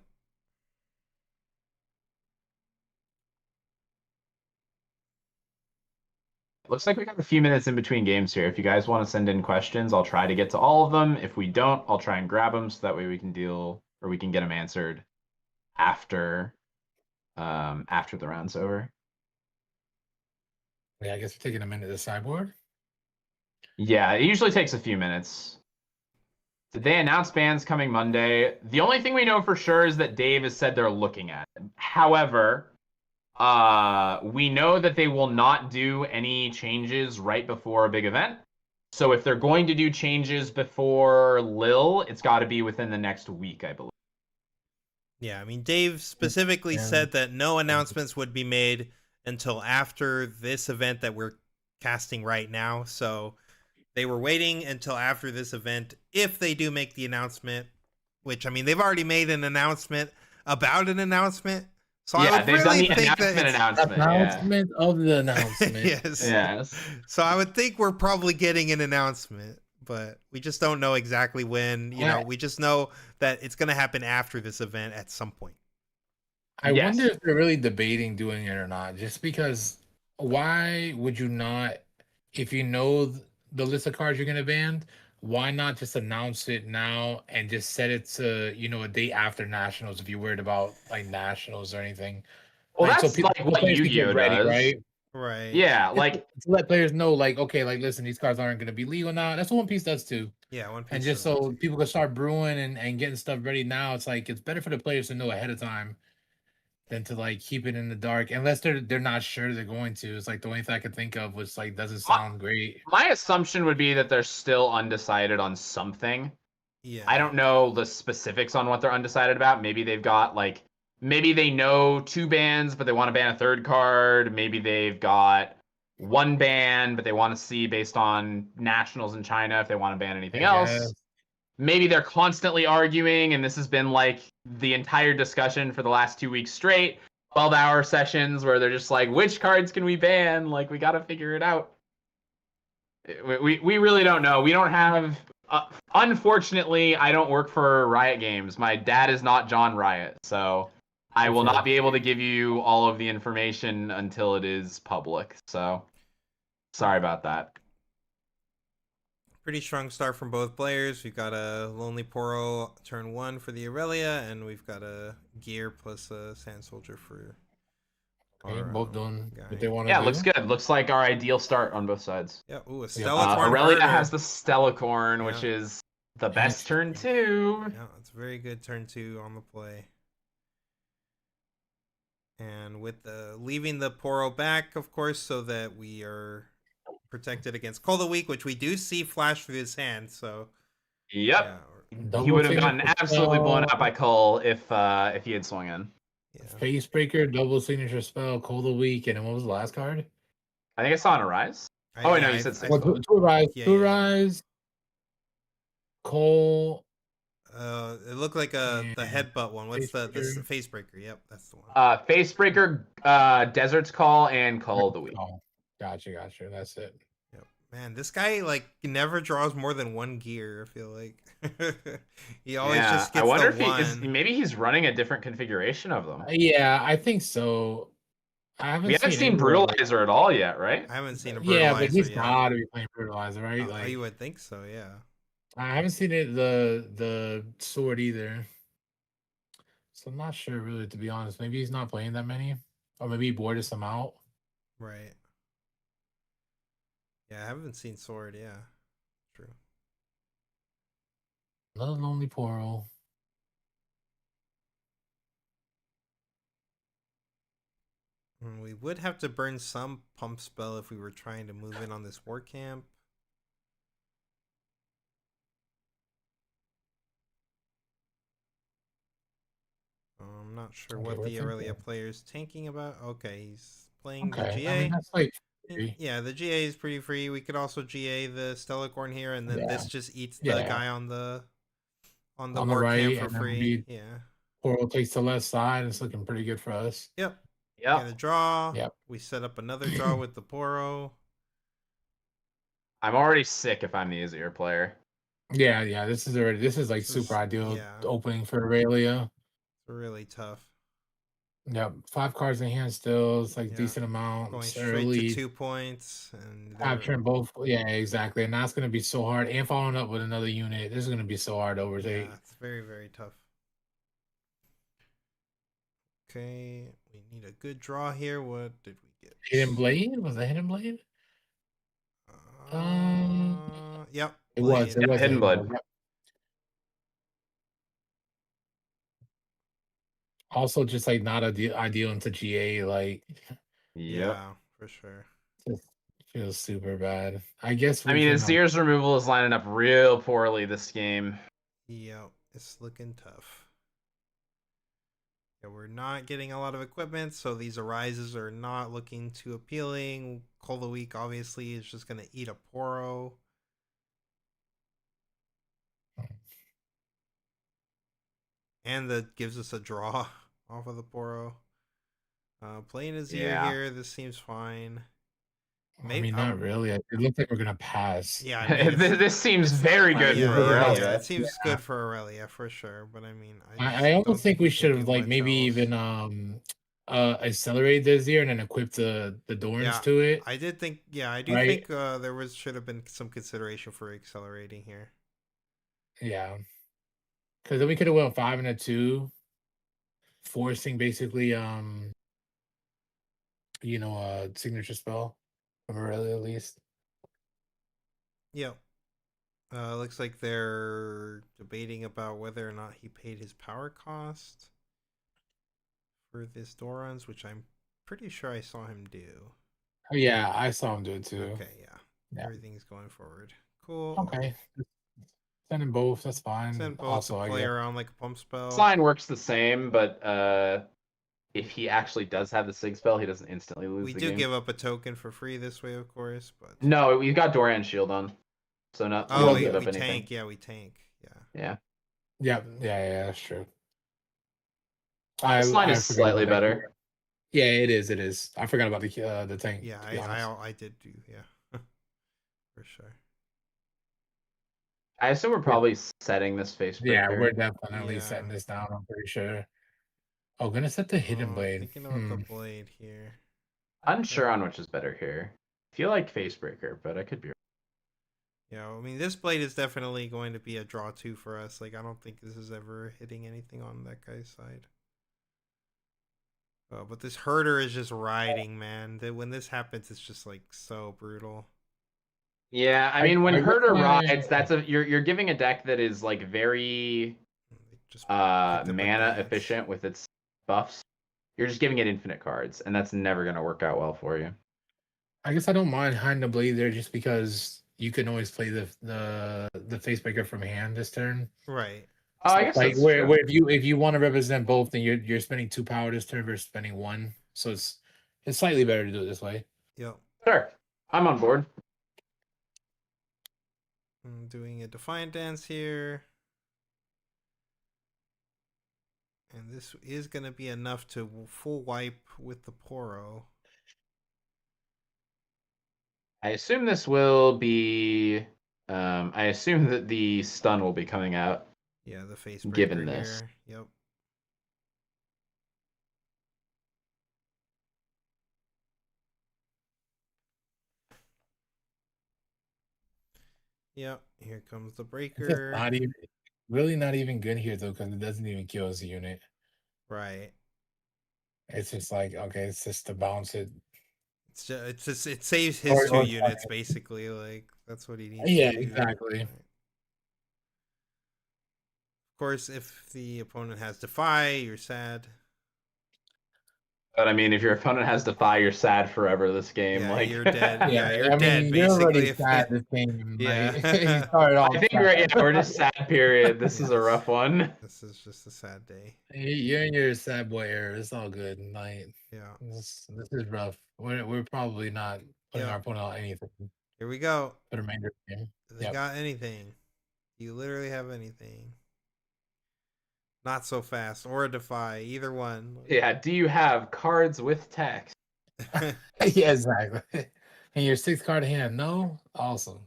Speaker 4: Looks like we got a few minutes in between games here. If you guys want to send in questions, I'll try to get to all of them. If we don't, I'll try and grab them so that way we can get them answered after the round's over.
Speaker 5: Yeah, I guess we're taking a minute to sideboard.
Speaker 4: Yeah, it usually takes a few minutes. Did they announce bans coming Monday? The only thing we know for sure is that Dave has said they're looking at it. However, we know that they will not do any changes right before a big event. So if they're going to do changes before Lil, it's got to be within the next week, I believe.
Speaker 1: Yeah, I mean, Dave specifically said that no announcements would be made until after this event that we're casting right now. So they were waiting until after this event if they do make the announcement, which, I mean, they've already made an announcement about an announcement. So
Speaker 4: yeah,
Speaker 1: I would
Speaker 4: they've
Speaker 1: really
Speaker 4: done the
Speaker 1: think
Speaker 5: announcement of the announcement.
Speaker 1: Yes.
Speaker 4: Yes.
Speaker 1: So I would think we're probably getting an announcement, but we just don't know exactly when. You know, we just know that it's going to happen after this event at some point.
Speaker 5: I wonder if they're really debating doing it or not. Just because, why would you not, if you know the list of cards you're going to ban, why not just announce it now and just set it to, a day after Nationals if you're worried about like Nationals or anything?
Speaker 4: Well,
Speaker 5: like,
Speaker 4: that's like what Yu-Gi-Oh does,
Speaker 5: right?
Speaker 1: Right.
Speaker 4: Yeah, like
Speaker 5: to let players know, like, okay, like, listen, these cards aren't going to be legal now. That's what One Piece does too.
Speaker 1: Yeah, One Piece.
Speaker 5: And just so people can start brewing and getting stuff ready now, it's like it's better for the players to know ahead of time than to like keep it in the dark, unless they're not sure they're going to. It's like the only thing I could think of was like doesn't sound great.
Speaker 4: My assumption would be that they're still undecided on something.
Speaker 1: Yeah.
Speaker 4: I don't know the specifics on what they're undecided about. Maybe they've got like maybe they know 2 bans, but they want to ban a 3rd card. Maybe they've got 1 ban, but they want to see based on nationals in China if they want to ban anything else. Maybe they're constantly arguing, and this has been like the entire discussion for the last 2 weeks straight. 12-hour sessions where they're just like, which cards can we ban? Like, we got to figure it out. We really don't know. We don't have. Unfortunately, I don't work for Riot Games. My dad is not John Riot, so I will not be able to give you all of the information until it is public. So, sorry about that.
Speaker 1: Pretty strong start from both players. We've got a Lonely Poro turn 1 for the Aurelia, and we've got a Gear plus a Sand Soldier for
Speaker 5: Okay, both doing
Speaker 1: guy.
Speaker 5: what they want to
Speaker 4: Yeah,
Speaker 5: do.
Speaker 4: looks good. Looks like our ideal start on both sides.
Speaker 1: Yeah, ooh, a Stellacorn
Speaker 4: Aurelia
Speaker 1: Herder.
Speaker 4: has the Stellacorn, which is the best turn 2.
Speaker 1: Yeah, it's a very good turn 2 on the play. And with the leaving the Poro back, of course, so that we are protected against Cold Week, which we do see flash through his hand. So,
Speaker 4: yep,
Speaker 1: yeah,
Speaker 4: he would have gotten absolutely blown out by Cull if he had swung in.
Speaker 1: Yeah.
Speaker 5: Facebreaker, double signature spell, Cold of Week, and then what was the last card?
Speaker 4: I think I saw an Arise. Oh, wait, no, you said six.
Speaker 5: Two Arise, two Arise, Cole.
Speaker 1: It looked like the headbutt one. What's the Facebreaker? Yep, that's the one.
Speaker 4: Facebreaker, Desert's Call, and Call of the Week.
Speaker 5: Oh, gotcha. That's it.
Speaker 1: Yep. Man, this guy like never draws more than 1 gear. I feel like he always just gets.
Speaker 4: I wonder if
Speaker 1: one.
Speaker 4: maybe he's running a different configuration of them.
Speaker 5: Yeah, I think so.
Speaker 4: We haven't seen Brutalizer at all yet, right?
Speaker 1: I haven't seen a Brutalizer.
Speaker 5: Yeah, but he's got to be playing Brutalizer, right?
Speaker 1: Like, you would think so, yeah.
Speaker 5: I haven't seen it the sword either, so I'm not sure really, to be honest. Maybe he's not playing that many, or maybe he boarded some out.
Speaker 1: Right. Yeah, I haven't seen sword. Yeah, true.
Speaker 5: Another Lonely Poro.
Speaker 1: We would have to burn some pump spell if we were trying to move in on this war camp. I'm not sure what the Aurelia player is tanking about. Okay, he's playing the GA.
Speaker 5: I mean, that's like
Speaker 1: yeah, the GA is pretty free. We could also GA the Stellacorn here, and then this just eats the guy on the war
Speaker 5: right,
Speaker 1: camp for free. Yeah.
Speaker 5: Poro takes the left side. It's looking pretty good for us.
Speaker 1: Yep. Get a draw.
Speaker 5: Yep.
Speaker 1: We set up another draw with the Poro.
Speaker 4: I'm already sick if I'm the easier player.
Speaker 5: Yeah. This is like super ideal opening for Aurelia.
Speaker 1: It's really tough.
Speaker 5: Yep, 5 cards in hand still. It's like decent amount.
Speaker 1: Going straight to 2 points and
Speaker 5: capturing both. Yeah, exactly. And that's going to be so hard. And following up with another unit, this is going to be so hard to overtake.
Speaker 1: Yeah, it's very, very tough. Okay, we need a good draw here. What did we get?
Speaker 5: Hidden Blade? Was it Hidden Blade?
Speaker 1: Yep.
Speaker 5: It was
Speaker 4: Hidden Blade.
Speaker 5: Yep. Also, just like not ideal into GA. Like,
Speaker 1: yeah, for sure.
Speaker 5: Just feels super bad. I guess.
Speaker 4: I mean, Azir's removal is lining up real poorly this game.
Speaker 1: Yep, it's looking tough. Yeah, we're not getting a lot of equipment, so these Arises are not looking too appealing. Cold Week obviously is just gonna eat a Poro. And that gives us a draw off of the Poro. Playing Azir here, this seems fine.
Speaker 5: Maybe, I mean, not really. It looks like we're gonna pass.
Speaker 1: Yeah, I mean,
Speaker 4: this seems very good for Aurelia.
Speaker 1: Yeah, it seems good for Aurelia for sure. But I mean,
Speaker 5: I almost think we should have like maybe even accelerate this year and then equip the Dorns to it.
Speaker 1: I did think. Yeah, I do think there should have been some consideration for accelerating here.
Speaker 5: Yeah, because then we could have went 5 and a 2, forcing basically a signature spell. Aurelia, at least.
Speaker 1: Yep. Looks like they're debating about whether or not he paid his power cost for this Dorans, which I'm pretty sure I saw him do.
Speaker 5: Oh, yeah, I saw him do it too.
Speaker 1: Okay, yeah. Everything's going forward. Cool.
Speaker 5: Okay. Sending both, that's fine.
Speaker 1: Send both
Speaker 5: Also,
Speaker 1: to
Speaker 5: I
Speaker 1: play
Speaker 5: guess.
Speaker 1: around like a pump spell.
Speaker 4: This line works the same, but if he actually does have the sig spell, he doesn't instantly lose
Speaker 1: We
Speaker 4: the
Speaker 1: do
Speaker 4: game.
Speaker 1: give up a token for free this way, of course, but
Speaker 4: No, we've got Doran's shield on, so we
Speaker 1: oh,
Speaker 4: don't
Speaker 1: we,
Speaker 4: give up
Speaker 1: we
Speaker 4: anything.
Speaker 1: tank. Yeah, we tank. Yeah.
Speaker 5: Yeah, that's true.
Speaker 4: This line
Speaker 5: I
Speaker 4: is
Speaker 5: forgot
Speaker 4: slightly
Speaker 5: about that.
Speaker 4: better.
Speaker 5: Yeah, it is. It is. I forgot about the tank.
Speaker 1: Yeah,
Speaker 5: to be honest.
Speaker 1: I did do. Yeah, for sure.
Speaker 4: I assume we're probably setting this face
Speaker 5: Yeah,
Speaker 4: breaker.
Speaker 5: we're definitely
Speaker 1: Yeah.
Speaker 5: setting this down. I'm pretty sure. Oh, gonna set the hidden blade.
Speaker 1: Thinking about the blade here.
Speaker 4: Unsure on which is better here. I feel like face breaker, but I could be wrong.
Speaker 1: Yeah, I mean, this blade is definitely going to be a draw 2 for us. Like, I don't think this is ever hitting anything on that guy's side. Oh, but this herder is just riding, man. When this happens, it's just like so brutal.
Speaker 4: Yeah, I mean, when
Speaker 5: I
Speaker 4: Herder
Speaker 5: guess
Speaker 4: rides, you're giving a deck that is like very
Speaker 1: Just picked up a
Speaker 4: mana
Speaker 1: dance.
Speaker 4: efficient with its buffs. You're just giving it infinite cards, and that's never gonna work out well for you.
Speaker 5: I guess I don't mind hiding the blade there just because you can always play the face breaker from hand this turn.
Speaker 1: Right.
Speaker 4: Oh, I guess
Speaker 5: Like
Speaker 4: that's
Speaker 5: where
Speaker 4: true.
Speaker 5: if you want to represent both, then you're spending 2 power this turn versus spending 1. So it's slightly better to do it this way.
Speaker 1: Yep.
Speaker 4: Sure, I'm on board.
Speaker 1: I'm doing a Defiant Dance here. And this is going to be enough to full wipe with the Poro.
Speaker 4: I assume this will be. I assume that the stun will be coming out.
Speaker 1: Yeah, the face breaker
Speaker 4: Given this.
Speaker 1: here. Yep. Yep, here comes the
Speaker 5: It's just
Speaker 1: breaker.
Speaker 5: not even good here though, because it doesn't even kill as a unit.
Speaker 1: Right.
Speaker 5: It's just like, okay, it's just to bounce it.
Speaker 1: It's just it saves his
Speaker 5: Or
Speaker 1: 2 units basically. Like that's what he needs.
Speaker 5: Yeah,
Speaker 1: to do.
Speaker 5: exactly.
Speaker 1: Right. Of course, if the opponent has Defy, you're sad.
Speaker 4: But I mean, if your opponent has Defy, you're sad forever this game.
Speaker 1: Yeah,
Speaker 4: like
Speaker 1: you're dead. Yeah, you're
Speaker 5: I
Speaker 1: dead.
Speaker 5: mean,
Speaker 1: Basically,
Speaker 5: you're already
Speaker 1: if
Speaker 5: sad this game.
Speaker 1: Yeah.
Speaker 5: Like, you started off
Speaker 4: I think
Speaker 5: sad.
Speaker 4: we're just sad. Period. This is a
Speaker 1: Yes.
Speaker 4: rough one.
Speaker 1: This is just a sad day.
Speaker 5: You're in your sad boy era. It's all good. Like,
Speaker 1: Yeah.
Speaker 5: this is rough. We're probably not putting our opponent on anything
Speaker 1: Here we go.
Speaker 5: for the remainder of the game.
Speaker 1: They got anything. You literally have anything. Not so fast or a Defy, either one.
Speaker 4: Yeah. Do you have cards with text?
Speaker 5: Yeah, exactly. And your 6 card hand, no? Awesome.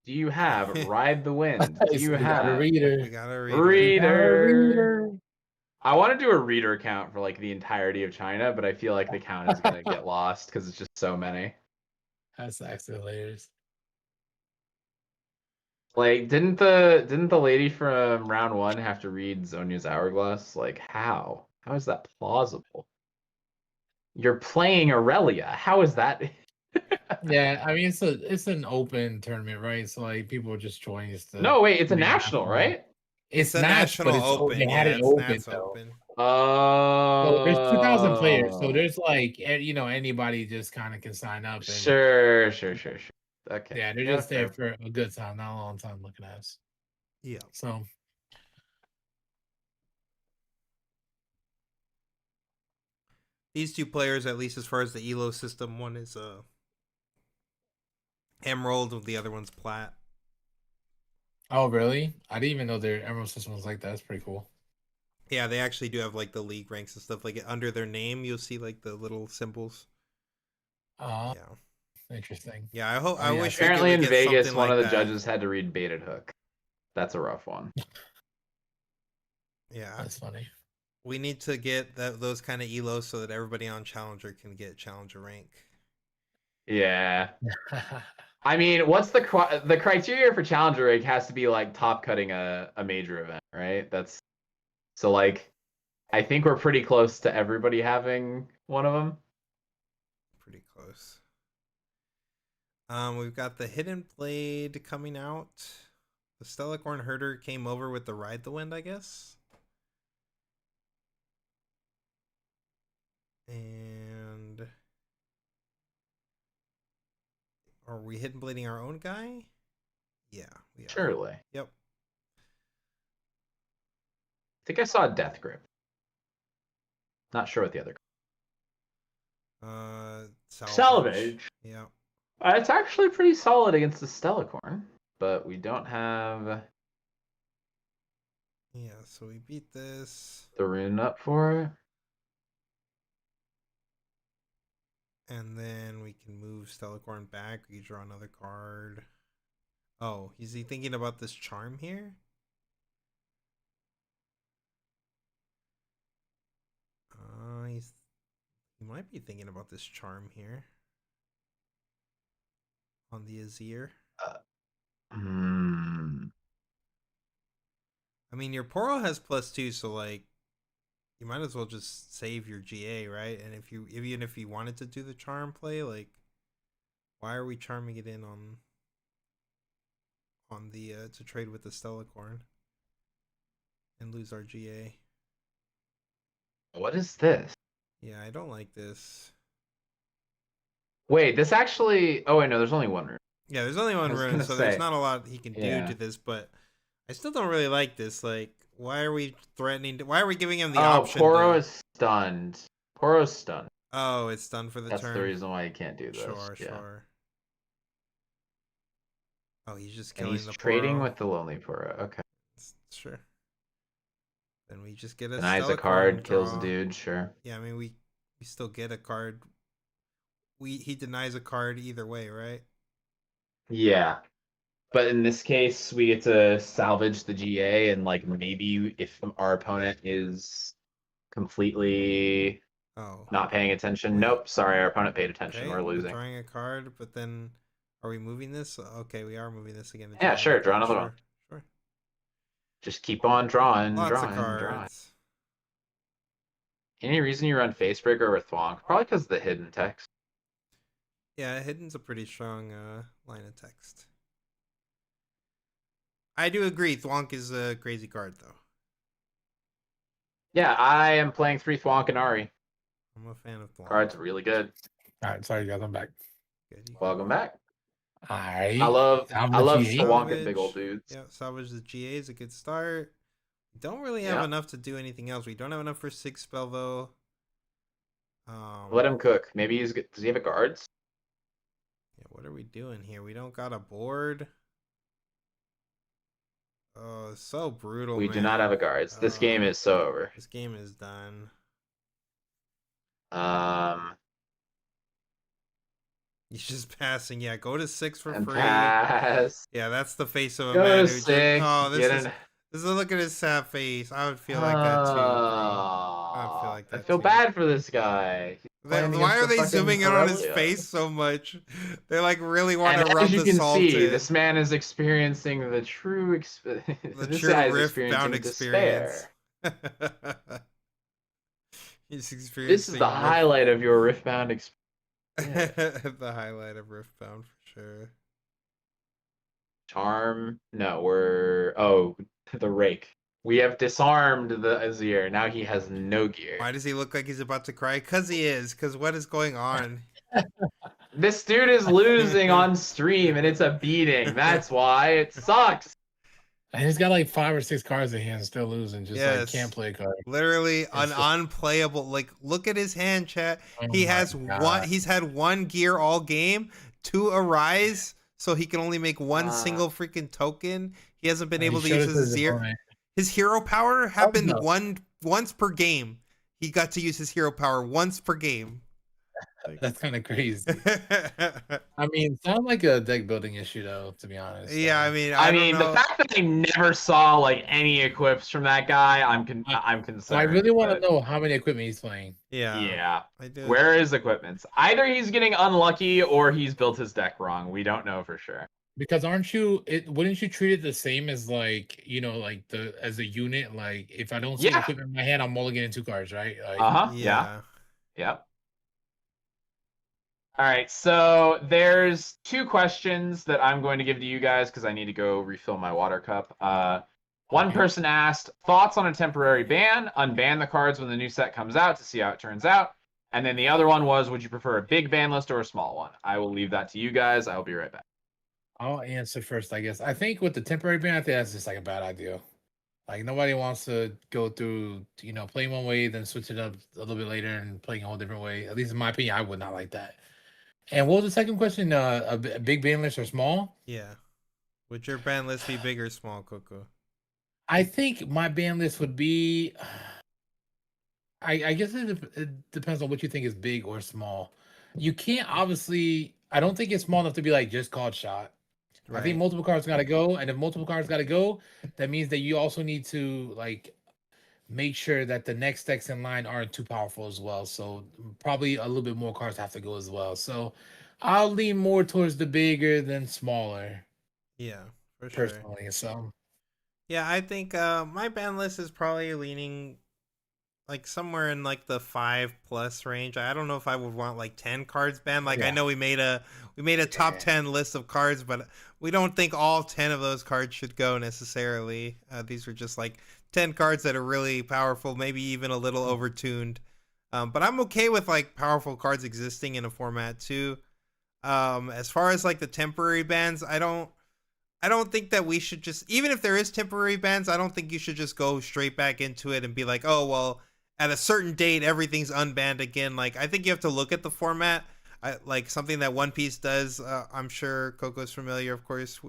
Speaker 4: Do you have Ride the Wind? Do you
Speaker 5: We got a
Speaker 4: have
Speaker 5: reader.
Speaker 1: We got a reader.
Speaker 4: Reader? I want to do a reader count for like the entirety of China, but I feel like the count is gonna get lost because it's just so many.
Speaker 5: That's actually hilarious.
Speaker 4: Like, didn't the lady from round 1 have to read Zonya's Hourglass? Like, how? How is that plausible? You're playing Aurelia. How is that?
Speaker 5: Yeah, I mean it's an open tournament, right? So like people are just joining us to
Speaker 4: No, wait, it's a
Speaker 5: be
Speaker 4: national, right?
Speaker 5: It's
Speaker 1: a
Speaker 5: Nats, but
Speaker 1: national open.
Speaker 5: they had
Speaker 1: Yeah,
Speaker 5: it
Speaker 1: it's
Speaker 5: open
Speaker 1: Nats
Speaker 5: though.
Speaker 1: open.
Speaker 5: So there's 2,000 players, so
Speaker 4: Oh.
Speaker 5: there's like anybody just kind of can sign up. And,
Speaker 4: Sure. Okay.
Speaker 5: Yeah, they're just there for a good time, not a long time looking at us.
Speaker 1: Yeah.
Speaker 5: So
Speaker 1: These 2 players, at least as far as the Elo system, one is Emerald, the other one's Plat.
Speaker 5: oh really? I didn't even know their Emerald system was like that. That's pretty cool.
Speaker 1: Yeah, they actually do have like the league ranks and stuff. Like under their name, you'll see like the little symbols.
Speaker 5: Oh,
Speaker 1: Yeah.
Speaker 5: interesting.
Speaker 1: Yeah, I hope.
Speaker 5: Oh,
Speaker 1: I
Speaker 5: yeah.
Speaker 1: wish.
Speaker 4: Apparently
Speaker 1: we
Speaker 4: in
Speaker 1: could get
Speaker 4: Vegas,
Speaker 1: something
Speaker 4: one of
Speaker 1: like
Speaker 4: the
Speaker 1: that.
Speaker 4: judges had to read Baited Hook. That's a rough one.
Speaker 1: Yeah,
Speaker 5: That's funny.
Speaker 1: we need to get those kind of elos so that everybody on Challenger can get Challenger rank.
Speaker 4: Yeah. I mean, what's the criteria for Challenger rank has to be like top cutting a major event, right? That's so like I think we're pretty close to everybody having one of them.
Speaker 1: Pretty close. We've got the Hidden Blade coming out. The Stellacorn Herder came over with the Ride the Wind, I guess. And are we hidden blading our own guy? Yeah, we are.
Speaker 4: Surely.
Speaker 1: Yep.
Speaker 4: I think I saw Death Grip. Not sure what the other. Salvage.
Speaker 1: Yeah.
Speaker 4: It's actually pretty solid against the Stellacorn, but we don't have
Speaker 1: Yeah, so we beat this.
Speaker 4: the rune up for it.
Speaker 1: And then we can move Stellacorn back. We can draw another card. Oh, is he thinking about this charm here? He might be thinking about this charm here. On the Azir. I mean, your Poro has +2, so like, you might as well just save your GA, right? And even if you wanted to do the charm play, like, why are we charming it in on the to trade with the Stellacorn and lose our GA?
Speaker 4: What is this?
Speaker 1: Yeah, I don't like this.
Speaker 4: Wait, this actually. Oh wait, no. There's only one rune.
Speaker 1: Yeah, there's only one
Speaker 4: I was
Speaker 1: rune,
Speaker 4: gonna
Speaker 1: so
Speaker 4: say.
Speaker 1: there's not a lot he can
Speaker 4: Yeah.
Speaker 1: do to this. But I still don't really like this. Like, why are we threatening? Why are we giving him the option?
Speaker 4: Poro is stunned. Poro's stunned.
Speaker 1: Oh, it's done for the
Speaker 4: That's
Speaker 1: turn.
Speaker 4: the reason why he can't do this.
Speaker 1: Sure,
Speaker 4: yeah.
Speaker 1: sure. Oh, he's just
Speaker 4: And
Speaker 1: killing
Speaker 4: he's
Speaker 1: the
Speaker 4: trading
Speaker 1: Poro.
Speaker 4: with the lonely Poro. Okay.
Speaker 1: Sure. Then we just get a
Speaker 4: Denies a
Speaker 1: Stellacorn
Speaker 4: card, kills a
Speaker 1: draw.
Speaker 4: dude. Sure.
Speaker 1: Yeah, I mean we still get a card. He denies a card either way, right?
Speaker 4: Yeah. But in this case, we get to salvage the GA, and like maybe if our opponent is completely
Speaker 1: Oh.
Speaker 4: not paying attention.
Speaker 1: Wait.
Speaker 4: Nope, sorry, our opponent paid attention.
Speaker 1: Okay,
Speaker 4: We're losing.
Speaker 1: drawing a card, but then are we moving this? Okay, we are moving this again.
Speaker 4: Yeah, sure. Draw another one.
Speaker 1: Sure.
Speaker 4: Just keep on drawing,
Speaker 1: Lots
Speaker 4: drawing,
Speaker 1: of cards.
Speaker 4: drawing. Any reason you run Facebreaker or Thwonk? Probably because of the hidden text.
Speaker 1: Yeah, hidden's a pretty strong line of text. I do agree. Thwonk is a crazy card, though.
Speaker 4: Yeah, I am playing 3 Thwonk and Ari.
Speaker 1: I'm a fan of Thwonk.
Speaker 4: Card's really good.
Speaker 5: All right, sorry guys, I'm back.
Speaker 1: Good.
Speaker 4: Welcome back.
Speaker 5: All right.
Speaker 4: I love
Speaker 5: GA.
Speaker 4: Thwonking big old dudes.
Speaker 1: Yeah, salvage the GA is a good start. We don't really have enough to do anything else. We don't have enough for 6 spell though.
Speaker 4: Let him cook. Maybe he's good. Does he have a guards?
Speaker 1: Yeah, what are we doing here? We don't got a board. Oh, it's so brutal.
Speaker 4: We do not have a guards. This game is so over.
Speaker 1: This game is done. He's just passing. Yeah, go to 6 for
Speaker 4: And
Speaker 1: free.
Speaker 4: pass.
Speaker 1: Yeah, that's the face of a
Speaker 4: Go
Speaker 1: man
Speaker 4: to
Speaker 1: who just.
Speaker 4: 6.
Speaker 1: Oh,
Speaker 4: Get
Speaker 1: this is a look at his sad face. I would feel like that too, bro. I would feel like that.
Speaker 4: I feel
Speaker 1: too.
Speaker 4: bad for this guy.
Speaker 1: Why are they zooming in on his face so much? They like really want to rub
Speaker 4: as you
Speaker 1: the
Speaker 4: can
Speaker 1: salt
Speaker 4: see,
Speaker 1: in.
Speaker 4: this man is experiencing the true
Speaker 1: The true Riftbound experience. He's experiencing.
Speaker 4: This is the highlight of your Riftbound experience.
Speaker 1: The highlight of Riftbound for sure.
Speaker 4: Charm? No, the rake. We have disarmed the Azir. Now he has no gear.
Speaker 1: Why does he look like he's about to cry? Because he is. Because what is going on?
Speaker 4: This dude is losing on stream, and it's a beating. That's why it sucks.
Speaker 5: And he's got like 5 or 6 cards in hand, still losing. Just like can't play a card.
Speaker 1: Literally unplayable. Like, look at his hand, chat. He has one. He's had 1 gear all game, 2 arise, so he can only make 1 single freaking token. He hasn't been able to use his Azir. His hero power happened once per game. He got to use his hero power once per game.
Speaker 5: That's kind of crazy. I mean, sounds like a deck building issue, though. To be honest.
Speaker 1: Yeah, I mean,
Speaker 4: the fact that I never saw like any equips from that guy, I'm concerned.
Speaker 5: So I really want to know how many equipment he's playing.
Speaker 4: Yeah.
Speaker 1: I do.
Speaker 4: Where is equipments? Either he's getting unlucky or he's built his deck wrong. We don't know for sure.
Speaker 5: Because wouldn't you treat it the same as like, like as a unit? Like if I don't see equipment in my hand, I'm mulliganing 2 cards, right? Like,
Speaker 1: Yeah.
Speaker 4: Yep. All right, so there's 2 questions that I'm going to give to you guys because I need to go refill my water cup. One person asked, thoughts on a temporary ban? Unban the cards when the new set comes out to see how it turns out. And then the other one was, would you prefer a big ban list or a small one? I will leave that to you guys. I'll be right back.
Speaker 5: I'll answer first, I guess. I think with the temporary ban, I think that's just like a bad idea. Like nobody wants to go through, playing one way, then switch it up a little bit later and playing a whole different way. At least in my opinion, I would not like that. And what was the second question? A big ban list or small?
Speaker 1: Yeah. Would your ban list be big or small, Coco?
Speaker 5: I think my ban list would be. I guess it depends on what you think is big or small. You can't obviously. I don't think it's small enough to be like just called shot. I think
Speaker 1: Right.
Speaker 5: multiple cards got to go, and if multiple cards got to go, that means that you also need to like make sure that the next decks in line aren't too powerful as well. So probably a little bit more cards have to go as well. So I'll lean more towards the bigger than smaller
Speaker 1: Yeah, for sure.
Speaker 5: personally. So
Speaker 1: Yeah, I think my ban list is probably leaning like somewhere in like the 5+ range. I don't know if I would want like 10 cards banned. Like I
Speaker 5: yeah,
Speaker 1: know we made a top
Speaker 5: yeah,
Speaker 1: 10 list of cards, but we don't think all 10 of those cards should go necessarily. These are just like 10 cards that are really powerful, maybe even a little overtuned. But I'm okay with like powerful cards existing in a format too. As far as like the temporary bans, I don't think that we should just, even if there is temporary bans, I don't think you should just go straight back into it and be like, oh, well, at a certain date, everything's unbanned again. Like, I think you have to look at the format. Like something that One Piece does, I'm sure Coco's familiar, of course,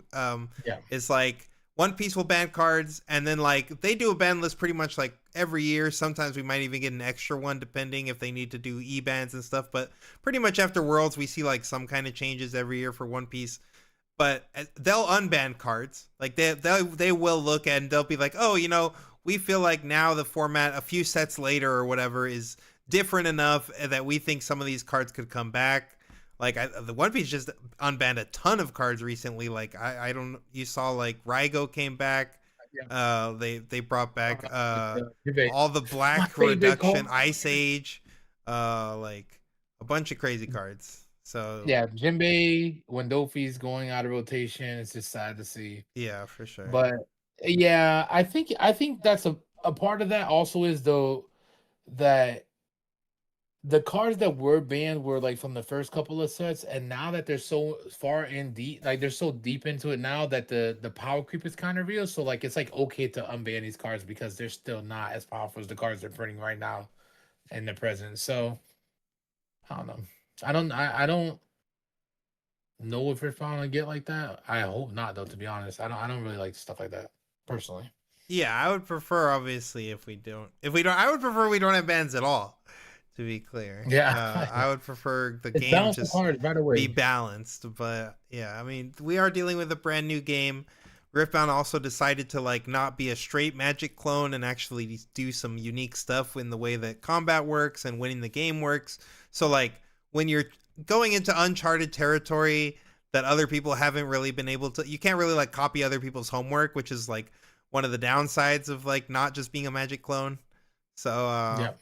Speaker 5: yeah,
Speaker 1: is like One Piece will ban cards, and then like they do a ban list pretty much like every year. Sometimes we might even get an extra one depending if they need to do e-bans and stuff. But pretty much after Worlds, we see like some kind of changes every year for One Piece, but they'll unban cards. Like they will look at and they'll be like, oh, we feel like now the format a few sets later or whatever is different enough that we think some of these cards could come back. Like the One Piece just unbanned a ton of cards recently. Like I don't, you saw like Raigo came back.
Speaker 5: yeah.
Speaker 1: They brought back
Speaker 5: Debate.
Speaker 1: all the
Speaker 5: My
Speaker 1: black
Speaker 5: favorite
Speaker 1: reduction,
Speaker 5: card.
Speaker 1: Ice Age, like a bunch of crazy cards. So
Speaker 5: Yeah, Jinbei, when Dofi's going out of rotation, it's just sad to see.
Speaker 1: yeah, for sure.
Speaker 5: But yeah, I think that's a part of that also is though that the cards that were banned were like from the first couple of sets, and now that they're so far in deep, like they're so deep into it now that the power creep is kind of real. So like it's like okay to unban these cards because they're still not as powerful as the cards they're printing right now in the present. So I don't know. I don't know if it's gonna get like that. I hope not though, to be honest. I don't really like stuff like that personally.
Speaker 1: Yeah, I would prefer obviously if we don't I would prefer we don't have bans at all. To be clear,
Speaker 5: Yeah.
Speaker 1: I would prefer the
Speaker 5: It's
Speaker 1: game
Speaker 5: balanced the
Speaker 1: just
Speaker 5: cards right
Speaker 1: be
Speaker 5: away.
Speaker 1: balanced. But yeah, I mean, we are dealing with a brand new game. Riftbound also decided to like not be a straight Magic clone and actually do some unique stuff in the way that combat works and winning the game works. So like when you're going into uncharted territory that other people haven't really been able to, you can't really like copy other people's homework, which is like one of the downsides of like not just being a Magic clone. So
Speaker 5: Yeah.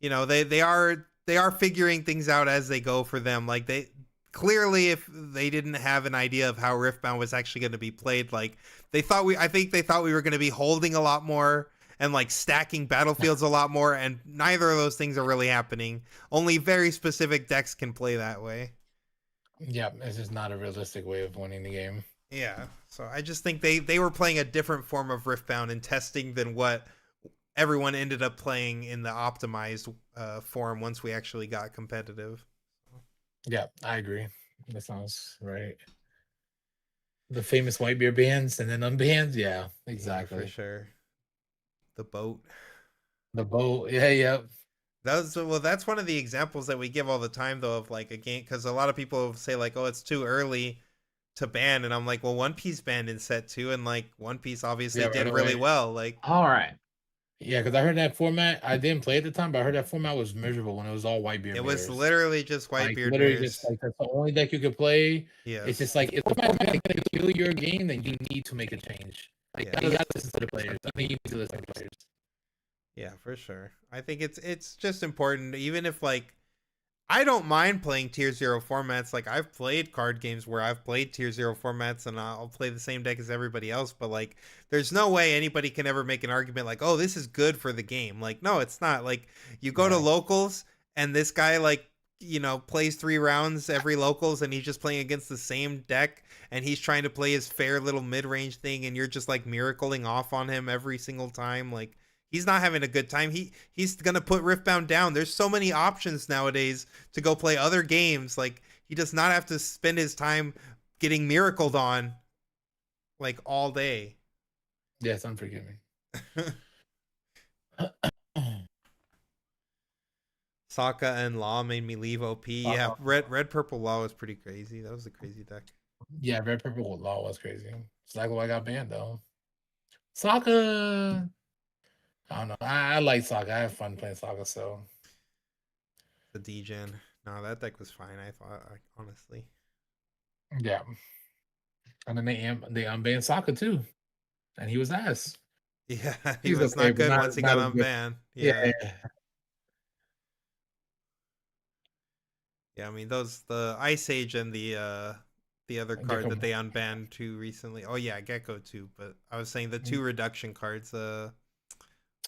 Speaker 1: they are figuring things out as they go for them. Like they clearly, if they didn't have an idea of how Riftbound was actually going to be played, like I think they thought we were going to be holding a lot more and like stacking battlefields a lot more, and neither of those things are really happening. Only very specific decks can play that way.
Speaker 5: Yeah. It's just not a realistic way of winning the game.
Speaker 1: Yeah, so I just think they were playing a different form of Riftbound and testing than what everyone ended up playing in the optimized form once we actually got competitive.
Speaker 5: Yeah, I agree. That sounds right. The famous white beer bands and then unbans. Yeah,
Speaker 1: Yeah,
Speaker 5: exactly.
Speaker 1: for sure. The boat.
Speaker 5: The boat. Yeah, yeah.
Speaker 1: That's one of the examples that we give all the time though of like a game, because a lot of people say like, oh, it's too early to ban, and I'm like, well, One Piece banned in set 2, and like One Piece obviously
Speaker 5: Yeah, right
Speaker 1: did really
Speaker 5: away.
Speaker 1: well. Like
Speaker 4: All right.
Speaker 5: Yeah, because I heard that format. I didn't play at the time, but I heard that format was miserable when it was all white beer
Speaker 1: it was
Speaker 5: mirrors.
Speaker 1: literally just
Speaker 5: Like
Speaker 1: Whitebeard
Speaker 5: literally
Speaker 1: mirrors.
Speaker 5: just like that's the only deck you could play. It's
Speaker 1: Yes.
Speaker 5: just like if the format is gonna kill your game, then you need to make a change. Like
Speaker 1: Yeah.
Speaker 5: you gotta listen to the players. I think you need to listen to the players.
Speaker 1: Yeah, for sure. I think it's just important, even if like I don't mind playing tier 0 formats. Like I've played card games where I've played tier 0 formats and I'll play the same deck as everybody else, but like there's no way anybody can ever make an argument like, "Oh, this is good for the game." Like no, it's not. Like you go to
Speaker 5: Yeah.
Speaker 1: locals and this guy like plays 3 rounds every locals, and he's just playing against the same deck, and he's trying to play his fair little mid-range thing, and you're just like miracling off on him every single time. Like, he's not having a good time. He's gonna put Riftbound down. There's so many options nowadays to go play other games. Like, he does not have to spend his time getting miracled on like all day.
Speaker 5: Yes, unforgiving.
Speaker 1: Sokka and Law made me leave OP. Yeah, red purple Law was pretty crazy. That was a crazy deck.
Speaker 5: Yeah, red purple law was crazy. Exactly why I got banned though. Sokka, I don't know. I like Sokka. I have fun playing Sokka. So
Speaker 1: The D-Gen. No, that deck was fine. I thought, honestly.
Speaker 5: yeah, and then they unbanned Sokka too, and he was ass.
Speaker 1: Yeah, he
Speaker 5: He's
Speaker 1: was
Speaker 5: okay,
Speaker 1: not
Speaker 5: but
Speaker 1: good once he got
Speaker 5: as good.
Speaker 1: unbanned.
Speaker 5: Yeah.
Speaker 1: Yeah, I mean the Ice Age and the other card
Speaker 5: Gecko.
Speaker 1: that they unbanned too recently. Oh yeah, Gecko too. But I was saying the 2 reduction cards. The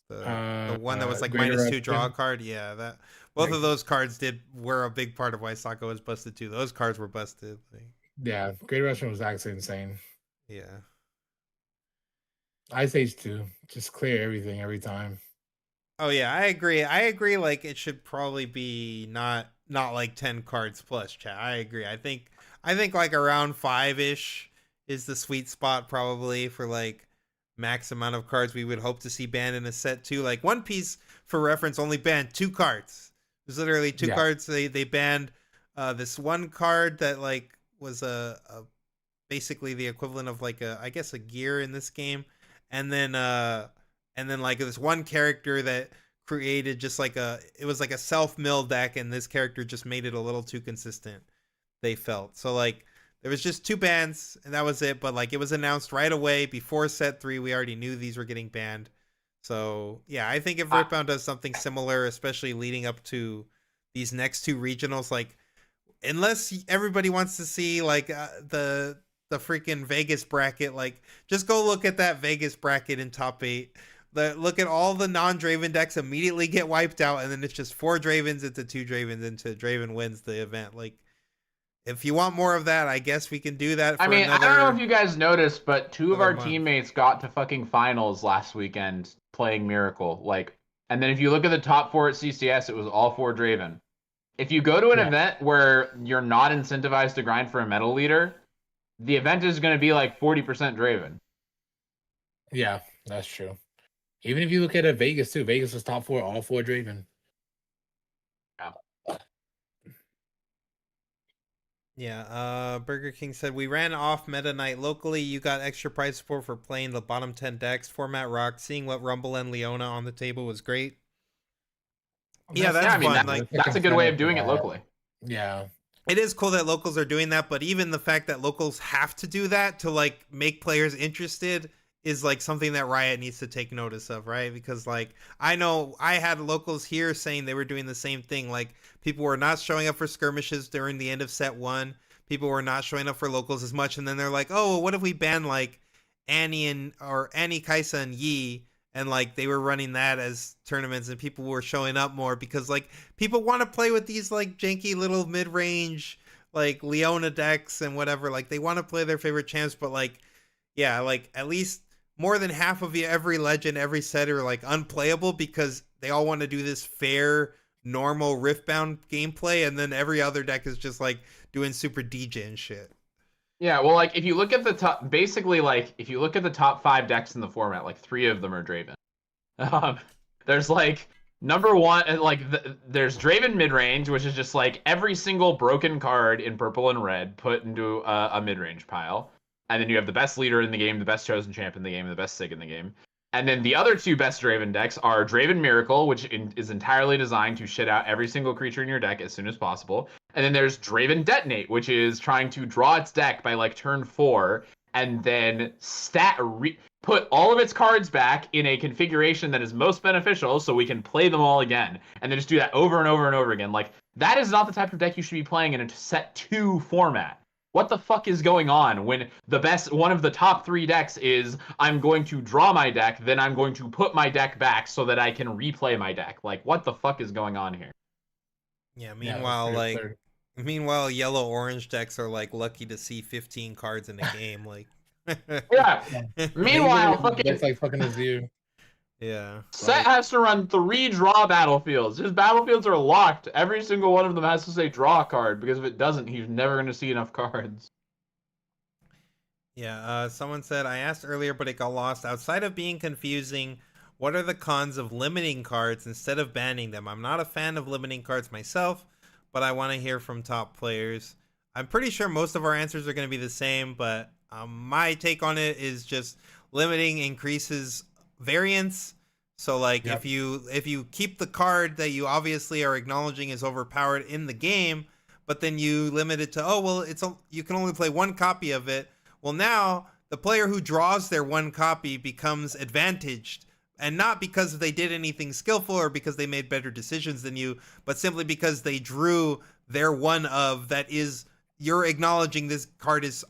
Speaker 1: one that was like
Speaker 5: Greater
Speaker 1: -2 draw
Speaker 5: Reduction.
Speaker 1: card. Yeah, that both of those cards were a big part of why Sokka was busted too. Those cards were busted. Like,
Speaker 5: Yeah, Greater Restaurant was actually insane.
Speaker 1: yeah.
Speaker 5: Ice Age 2, just clear everything every time.
Speaker 1: Oh yeah, I agree. Like, it should probably be not like 10 cards plus. Chat. I agree. I think like around 5-ish is the sweet spot probably for like max amount of cards we would hope to see banned in a set too. Like, One Piece, for reference, only banned 2 cards. There's literally 2 cards. They banned this one card that like was a basically the equivalent of like I guess a gear in this game, and then like this one character that created just like it was like a self-mill deck, and this character just made it a little too consistent, they felt. So like there was just 2 bans and that was it, but like it was announced right away before set 3. We already knew these were getting banned. So yeah, I think if Riftbound does something similar, especially leading up to these next 2 regionals, like unless everybody wants to see like the freaking Vegas bracket, like just go look at that Vegas bracket in top 8. Look at all the non-Draven decks immediately get wiped out, and then it's just 4 Dravens into 2 Dravens into Draven wins the event. Like, if you want more of that, I guess we can do that. For
Speaker 4: I mean,
Speaker 1: another,
Speaker 4: I don't know if you guys noticed, but 2 of our
Speaker 1: month.
Speaker 4: teammates got to fucking finals last weekend playing Miracle. Like, and then if you look at the top 4 at CCS, it was all 4 Draven. If you go to an event where you're not incentivized to grind for a medal leader, the event is going to be like 40% Draven.
Speaker 5: Yeah, that's true. Even if you look at it, Vegas too. Vegas was top 4, all 4 Draven.
Speaker 1: Yeah, Burger King said, we ran off Meta Knight locally. You got extra prize support for playing the bottom 10 decks. Format rocked. Seeing what Rumble and Leona on the table was great. Yeah, that's fun. Like,
Speaker 4: that's a good way of doing it locally.
Speaker 5: Yeah.
Speaker 1: It is cool that locals are doing that, but even the fact that locals have to do that to like make players interested is like something that Riot needs to take notice of, right? Because like I know I had locals here saying they were doing the same thing. Like, people were not showing up for skirmishes during the end of set 1. People were not showing up for locals as much, and then they're like, oh, well, what if we ban like Annie, Kaisa, and Yi? And like they were running that as tournaments, and people were showing up more because like people want to play with these like janky little mid-range like Leona decks and whatever. Like, they want to play their favorite champs, but like, yeah, like at least more than half of every legend, every set are like unplayable because they all want to do this fair, normal Riftbound gameplay, and then every other deck is just like doing super DJ and shit.
Speaker 4: Yeah, well, like if you look at the top, basically, like if you look at the top 5 decks in the format, like 3 of them are Draven. There's like number 1, like there's Draven midrange, which is just like every single broken card in purple and red put into a midrange pile, and then you have the best leader in the game, the best chosen champ in the game, and the best Sig in the game. And then the other 2 best Draven decks are Draven Miracle, which is entirely designed to shit out every single creature in your deck as soon as possible. And then there's Draven Detonate, which is trying to draw its deck by like turn 4, and then put all of its cards back in a configuration that is most beneficial so we can play them all again. And then just do that over and over and over again. Like, that is not the type of deck you should be playing in a set 2 format. What the fuck is going on when one of the top 3 decks is I'm going to draw my deck, then I'm going to put my deck back so that I can replay my deck? Like, what the fuck is going on here?
Speaker 1: Yeah.
Speaker 5: Yeah, it was pretty absurd.
Speaker 1: Meanwhile, yellow orange decks are like lucky to see 15 cards in a game. Like,
Speaker 4: Yeah.
Speaker 5: Yeah.
Speaker 4: Meanwhile,
Speaker 5: That's
Speaker 4: fucking
Speaker 5: like fucking Azir.
Speaker 1: yeah.
Speaker 4: Set
Speaker 5: Like,
Speaker 4: has to run 3 draw battlefields. His battlefields are locked. Every single one of them has to say draw a card, because if it doesn't, he's never going to see enough cards.
Speaker 1: Yeah, someone said, I asked earlier, but it got lost. Outside of being confusing, what are the cons of limiting cards instead of banning them? I'm not a fan of limiting cards myself, but I want to hear from top players. I'm pretty sure most of our answers are going to be the same, but my take on it is just limiting increases variance. So like
Speaker 5: Yep.
Speaker 1: if you keep the card that you obviously are acknowledging is overpowered in the game, but then you limit it to you can only play one copy of it. Well, now the player who draws their one copy becomes advantaged, and not because they did anything skillful or because they made better decisions than you, but simply because they drew their one of that is you're acknowledging this card is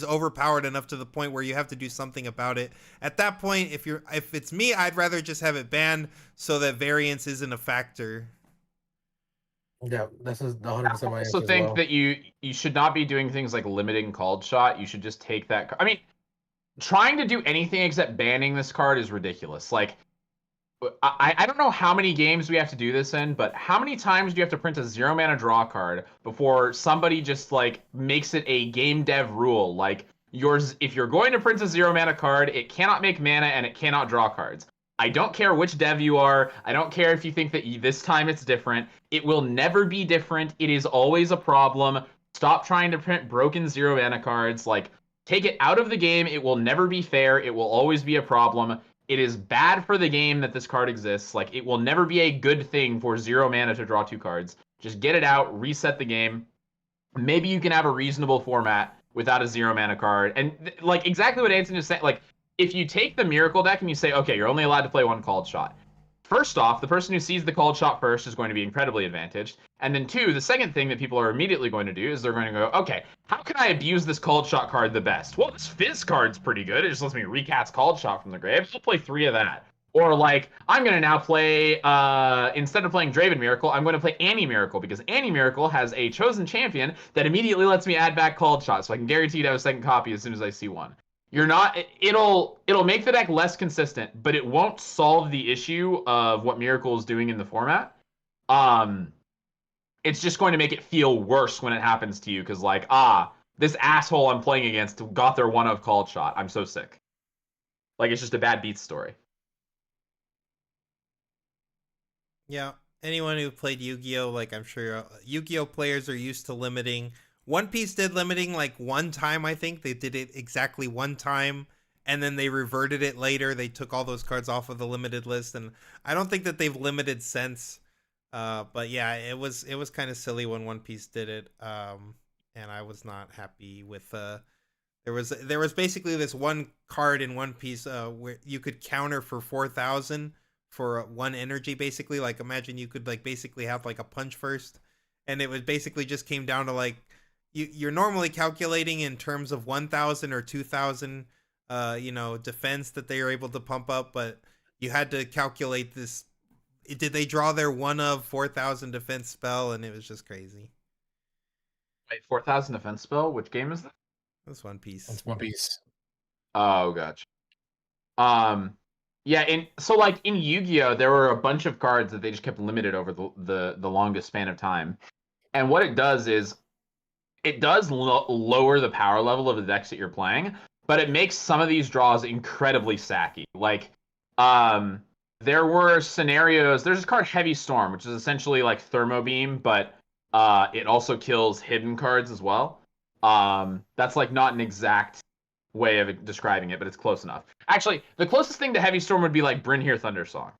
Speaker 1: overpowered enough to the point where you have to do something about it. At that point, if it's me, I'd rather just have it banned so that variance isn't a factor.
Speaker 5: yeah, this is 100%
Speaker 4: I
Speaker 5: my answer
Speaker 4: also
Speaker 5: as
Speaker 4: think
Speaker 5: well.
Speaker 4: that you should not be doing things like limiting called shot. You should just take that. I mean, trying to do anything except banning this card is ridiculous. Like, I don't know how many games we have to do this in, but how many times do you have to print a 0 mana draw card before somebody just like makes it a game dev rule? Like, if you're going to print a 0 mana card, it cannot make mana and it cannot draw cards. I don't care which dev you are. I don't care if you think that this time it's different. It will never be different. It is always a problem. Stop trying to print broken 0 mana cards. Like, take it out of the game. It will never be fair. It will always be a problem. It is bad for the game that this card exists. Like, it will never be a good thing for 0 mana to draw 2 cards. Just get it out, reset the game. Maybe you can have a reasonable format without a 0 mana card. And like exactly what Anson is saying, like if you take the Miracle deck and you say, okay, you're only allowed to play one called shot. First off, the person who sees the called shot first is going to be incredibly advantaged. And then two, the second thing that people are immediately going to do is they're going to go, okay, how can I abuse this called shot card the best? Well, this Fizz card's pretty good. It just lets me recast called shot from the grave. I'll play 3 of that. Or like, I'm going to now play, instead of playing Draven Miracle, I'm going to play Annie Miracle, because Annie Miracle has a chosen champion that immediately lets me add back called shot, so I can guarantee to have a second copy as soon as I see one. You're not, it'll make the deck less consistent, but it won't solve the issue of what Miracle is doing in the format. It's just going to make it feel worse when it happens to you, because like, this asshole I'm playing against got their one of called shot. I'm so sick. Like, it's just a bad beat story.
Speaker 1: Yeah, anyone who played Yu-Gi-Oh, like I'm sure Yu-Gi-Oh players are used to limiting. One Piece did limiting like one time, I think. They did it exactly one time, and then they reverted it later. They took all those cards off of the limited list, and I don't think that they've limited since. But yeah, it was kind of silly when One Piece did it. And I was not happy with there was basically this one card in One Piece where you could counter for 4,000 for 1 energy, basically. Like, imagine you could like basically have like a punch first, and it was basically just came down to like you're normally calculating in terms of 1,000 or 2,000 defense that they are able to pump up, but you had to calculate this. Did they draw their one of 4,000 defense spell, and it was just crazy.
Speaker 4: Wait, 4,000 defense spell? Which game is that?
Speaker 1: That's One Piece.
Speaker 5: That's One Piece.
Speaker 4: Oh, gotcha. Yeah, so like in Yu-Gi-Oh, there were a bunch of cards that they just kept limited over the longest span of time. And what it does is it does lower the power level of the decks that you're playing, but it makes some of these draws incredibly sacky. Like, there were scenarios. There's this card Heavy Storm, which is essentially like Thermo Beam, but it also kills hidden cards as well. That's like not an exact way of describing it, but it's close enough. Actually, the closest thing to Heavy Storm would be like Brynhir Thundersong.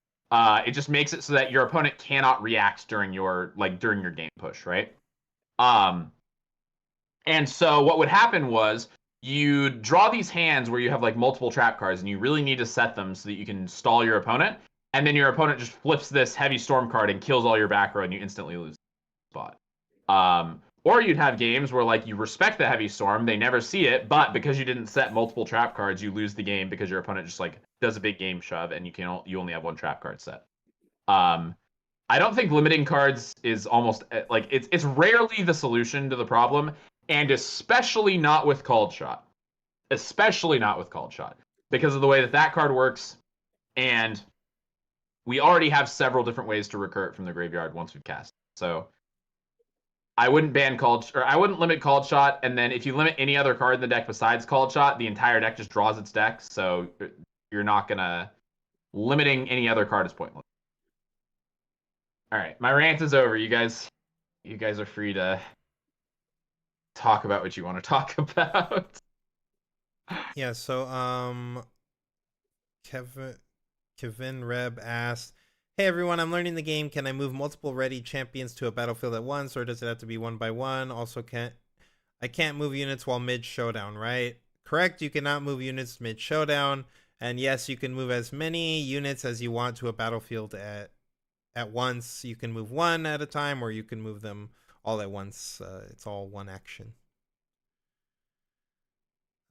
Speaker 4: It just makes it so that your opponent cannot react during your game push, right? And so what would happen was you draw these hands where you have like multiple trap cards, and you really need to set them so that you can stall your opponent. And then your opponent just flips this Heavy Storm card and kills all your back row, and you instantly lose the spot. Or you'd have games where like you respect the Heavy Storm, they never see it, but because you didn't set multiple trap cards, you lose the game because your opponent just like does a big game shove, and you only have one trap card set. I don't think limiting cards is almost like it's rarely the solution to the problem, and especially not with Called Shot. Especially not with Called Shot because of the way that card works, and we already have several different ways to recur it from the graveyard once we've cast. So I wouldn't I wouldn't limit Called Shot, and then if you limit any other card in the deck besides Called Shot, the entire deck just draws its deck. So you're not gonna limiting any other card is pointless. All right, my rant is over. You guys are free to talk about what you want to talk about.
Speaker 1: Yeah. So Kevin Reb asked, "Hey everyone, I'm learning the game. Can I move multiple ready champions to a battlefield at once, or does it have to be one by one? Also, I can't move units while mid showdown, right? Correct. You cannot move units mid showdown, and yes, you can move as many units as you want to a battlefield at once. You can move one at a time, or you can move them all at once. It's all one action."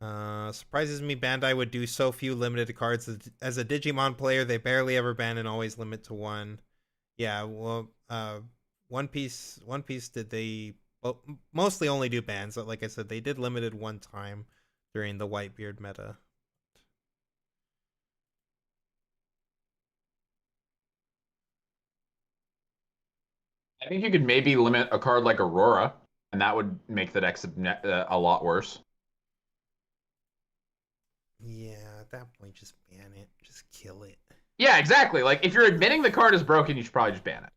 Speaker 1: Surprises me Bandai would do so few limited cards. As a Digimon player, they barely ever ban and always limit to one. Yeah, well, One Piece did they mostly only do bans, but like I said, they did limited one time during the Whitebeard meta.
Speaker 4: I think you could maybe limit a card like Aurora, and that would make the deck a lot worse.
Speaker 1: Yeah, at that point, just ban it. Just kill it.
Speaker 4: Yeah, exactly. Like, if you're admitting the card is broken, you should probably just ban it.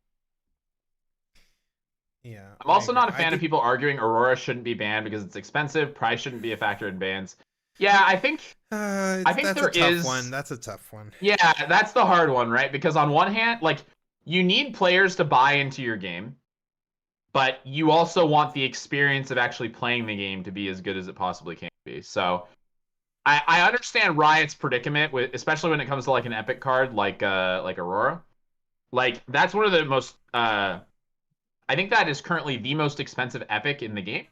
Speaker 1: Yeah.
Speaker 4: I'm also not a fan of people arguing Aurora shouldn't be banned because it's expensive. Price shouldn't be a factor in bans. Yeah, I think
Speaker 1: that's a tough one. That's a tough one.
Speaker 4: Yeah, that's the hard one, right? Because on one hand, like, you need players to buy into your game, but you also want the experience of actually playing the game to be as good as it possibly can be. So I understand Riot's predicament, especially when it comes to like an epic card like Aurora. Like, that's one of the most I think that is currently the most expensive epic in the game.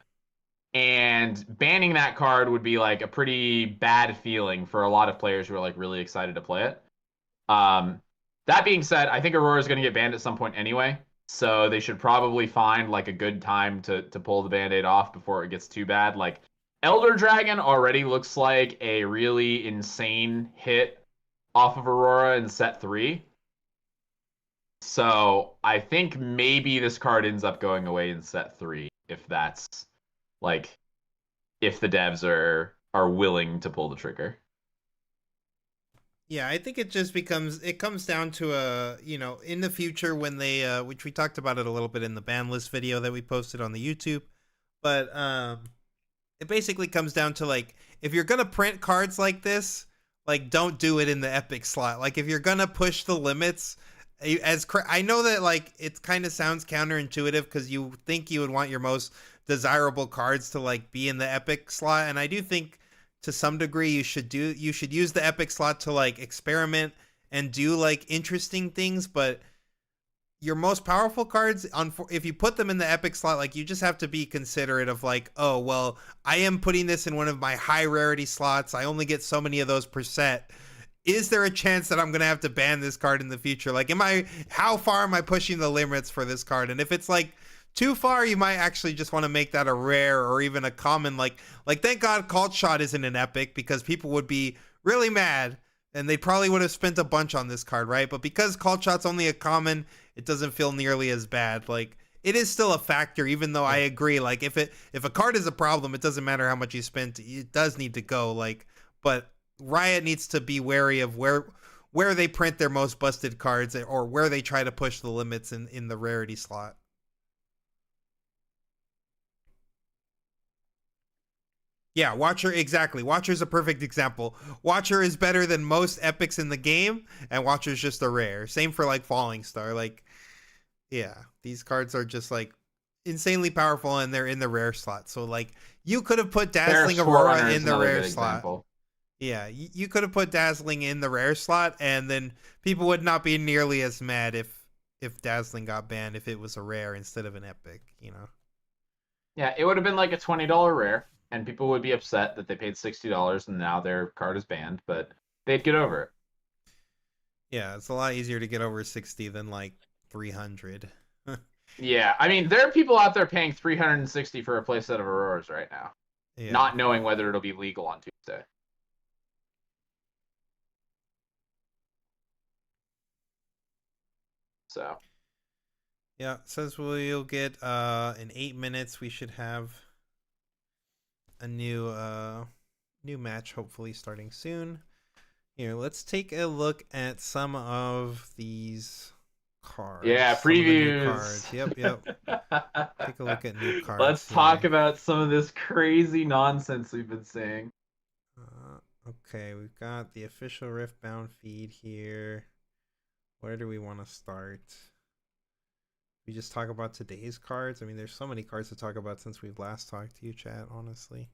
Speaker 4: And banning that card would be like a pretty bad feeling for a lot of players who are like really excited to play it. That being said, I think Aurora is going to get banned at some point anyway. So they should probably find like a good time to pull the band-aid off before it gets too bad. Like, Elder Dragon already looks like a really insane hit off of Aurora in set 3. So I think maybe this card ends up going away in set 3 if that's like if the devs are willing to pull the trigger.
Speaker 1: Yeah, I think it just comes down to in the future when they which we talked about it a little bit in the ban list video that we posted on the YouTube, but it basically comes down to like, if you're gonna print cards like this, like, don't do it in the epic slot. Like, if you're gonna push the limits, I know that like it kind of sounds counterintuitive because you think you would want your most desirable cards to like be in the epic slot, and I do think to some degree you should use the epic slot to like experiment and do like interesting things, but your most powerful cards, if you put them in the epic slot, like, you just have to be considerate of like, oh well, I am putting this in one of my high rarity slots, I only get so many of those per set. Is there a chance that I'm gonna have to ban this card in the future? Like, how far am I pushing the limits for this card? And if it's like too far, you might actually just want to make that a rare or even a common. Like thank God Cult Shot isn't an epic, because people would be really mad and they probably would have spent a bunch on this card, right? But because Cult Shot's only a common, it doesn't feel nearly as bad. Like, it is still a factor, even though I agree. Like, if a card is a problem, it doesn't matter how much you spent. It does need to go. Like, but Riot needs to be wary of where they print their most busted cards, or where they try to push the limits in the rarity slot. Yeah, Watcher, exactly. Watcher's a perfect example. Watcher is better than most epics in the game, and Watcher's just a rare. Same for like Falling Star. Like, yeah, these cards are just like insanely powerful, and they're in the rare slot. So like, you could have put Dazzling Aurora in the rare slot. Example. Yeah, you could have put Dazzling in the rare slot, and then people would not be nearly as mad if Dazzling got banned if it was a rare instead of an epic,
Speaker 4: Yeah, it would have been like a $20 rare, and people would be upset that they paid $60 and now their card is banned, but they'd get over it.
Speaker 1: Yeah, it's a lot easier to get over 60 than like 300.
Speaker 4: Yeah, I mean, there are people out there paying 360 for a playset of Auroras right now,
Speaker 1: Yeah.
Speaker 4: not knowing whether it'll be legal on Tuesday. So.
Speaker 1: Yeah, says we'll get in 8 minutes we should have a new match hopefully starting soon. Here, let's take a look at some of these cards.
Speaker 4: Yeah,
Speaker 1: some of the new
Speaker 4: previews.
Speaker 1: cards. Yep. Take a look at new cards.
Speaker 4: Let's
Speaker 1: here.
Speaker 4: talk about some of this crazy nonsense we've been seeing.
Speaker 1: Okay, we've got the official Riftbound feed here. Where do we want to start? We just talk about today's cards. I mean, there's so many cards to talk about since we've last talked to you, chat, honestly.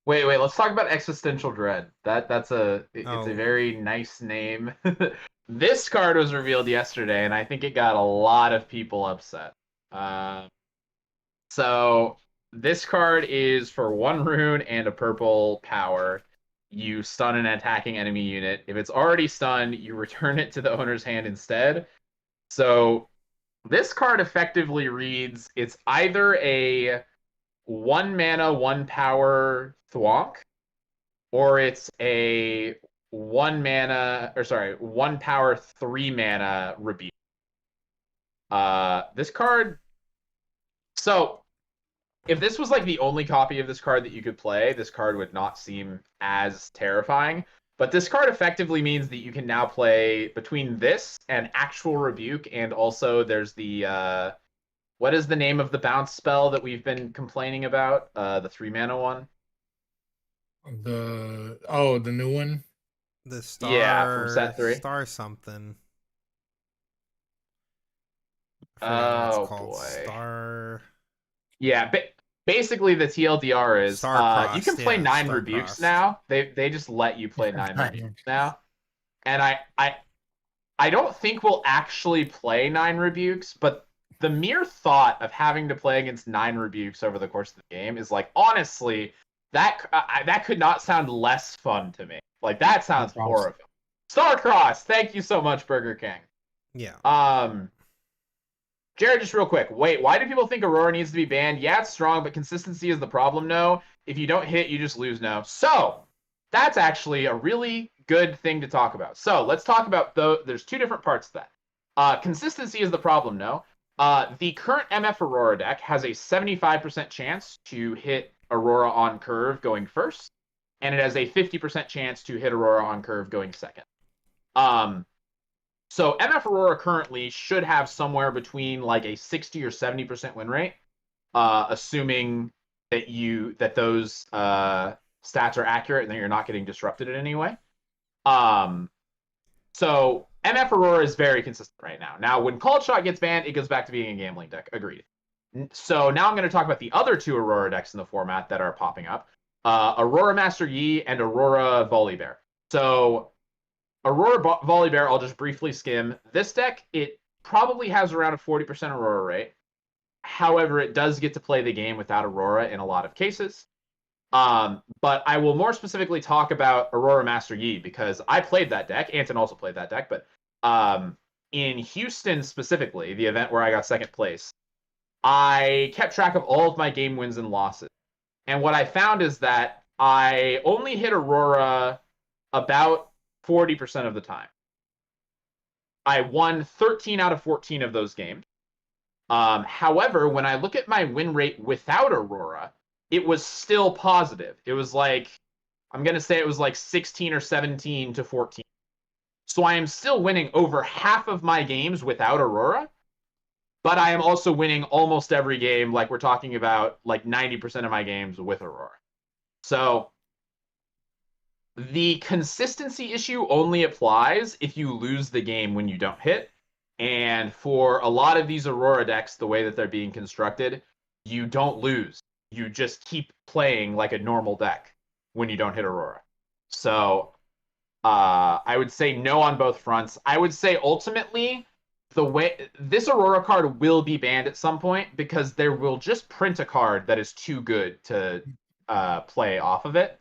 Speaker 4: Wait, let's talk about Existential Dread. It's a very nice name. This card was revealed yesterday, and I think it got a lot of people upset. So this card is for 1 rune and a purple power. You stun an attacking enemy unit. If it's already stunned, you return it to the owner's hand instead. So this card effectively reads, it's either a 1 mana, 1 power Thwonk, or it's a 1 power, 3 mana Rebuke. This card. So, if this was like the only copy of this card that you could play, this card would not seem as terrifying. But this card effectively means that you can now play between this and actual Rebuke, and also there's the what is the name of the bounce spell that we've been complaining about? The 3 mana one.
Speaker 5: The new one.
Speaker 1: The star.
Speaker 4: Yeah, from set 3.
Speaker 1: Star something.
Speaker 4: Oh
Speaker 1: boy. Star.
Speaker 4: Yeah, basically the TLDR is you can play 9
Speaker 1: Star
Speaker 4: Rebukes
Speaker 1: Crossed.
Speaker 4: now. They just let you play 9 Rebukes now, and I don't think we'll actually play 9 Rebukes, but the mere thought of having to play against 9 Rebukes over the course of the game is like, honestly, that could not sound less fun to me. Like, that sounds horrible. Starcross, thank you so much, Burger King.
Speaker 1: Yeah.
Speaker 4: Jared, just real quick. Wait, why do people think Aurora needs to be banned? Yeah, it's strong, but consistency is the problem, no. If you don't hit, you just lose, no. So, that's actually a really good thing to talk about. So, let's talk about, there's 2 different parts to that. Consistency is the problem, no. The current MF Aurora deck has a 75% chance to hit Aurora on curve going first, and it has a 50% chance to hit Aurora on curve going second. So MF Aurora currently should have somewhere between like a 60 or 70% win rate, assuming that those stats are accurate and that you're not getting disrupted in any way. So MF Aurora is very consistent right now. Now, when Called Shot gets banned, it goes back to being a gambling deck. Agreed. So now I'm going to talk about the other 2 Aurora decks in the format that are popping up. Aurora Master Yi and Aurora Volibear. So Aurora Volibear, I'll just briefly skim. This deck, it probably has around a 40% Aurora rate. However, it does get to play the game without Aurora in a lot of cases. But I will more specifically talk about Aurora Master Yi because I played that deck. Anton also played that deck, but in Houston specifically, the event where I got second place, I kept track of all of my game wins and losses. And what I found is that I only hit Aurora about 40% of the time. I won 13 out of 14 of those games. However, when I look at my win rate without Aurora, it was still positive. It was like, I'm going to say it was like 16 or 17 to 14. So I am still winning over half of my games without Aurora, but I am also winning almost every game, like we're talking about like 90% of my games with Aurora. So the consistency issue only applies if you lose the game when you don't hit. And for a lot of these Aurora decks, the way that they're being constructed, you don't lose. You just keep playing like a normal deck when you don't hit Aurora. So I would say no on both fronts. I would say ultimately, the way this Aurora card will be banned at some point because there will just print a card that is too good to play off of it.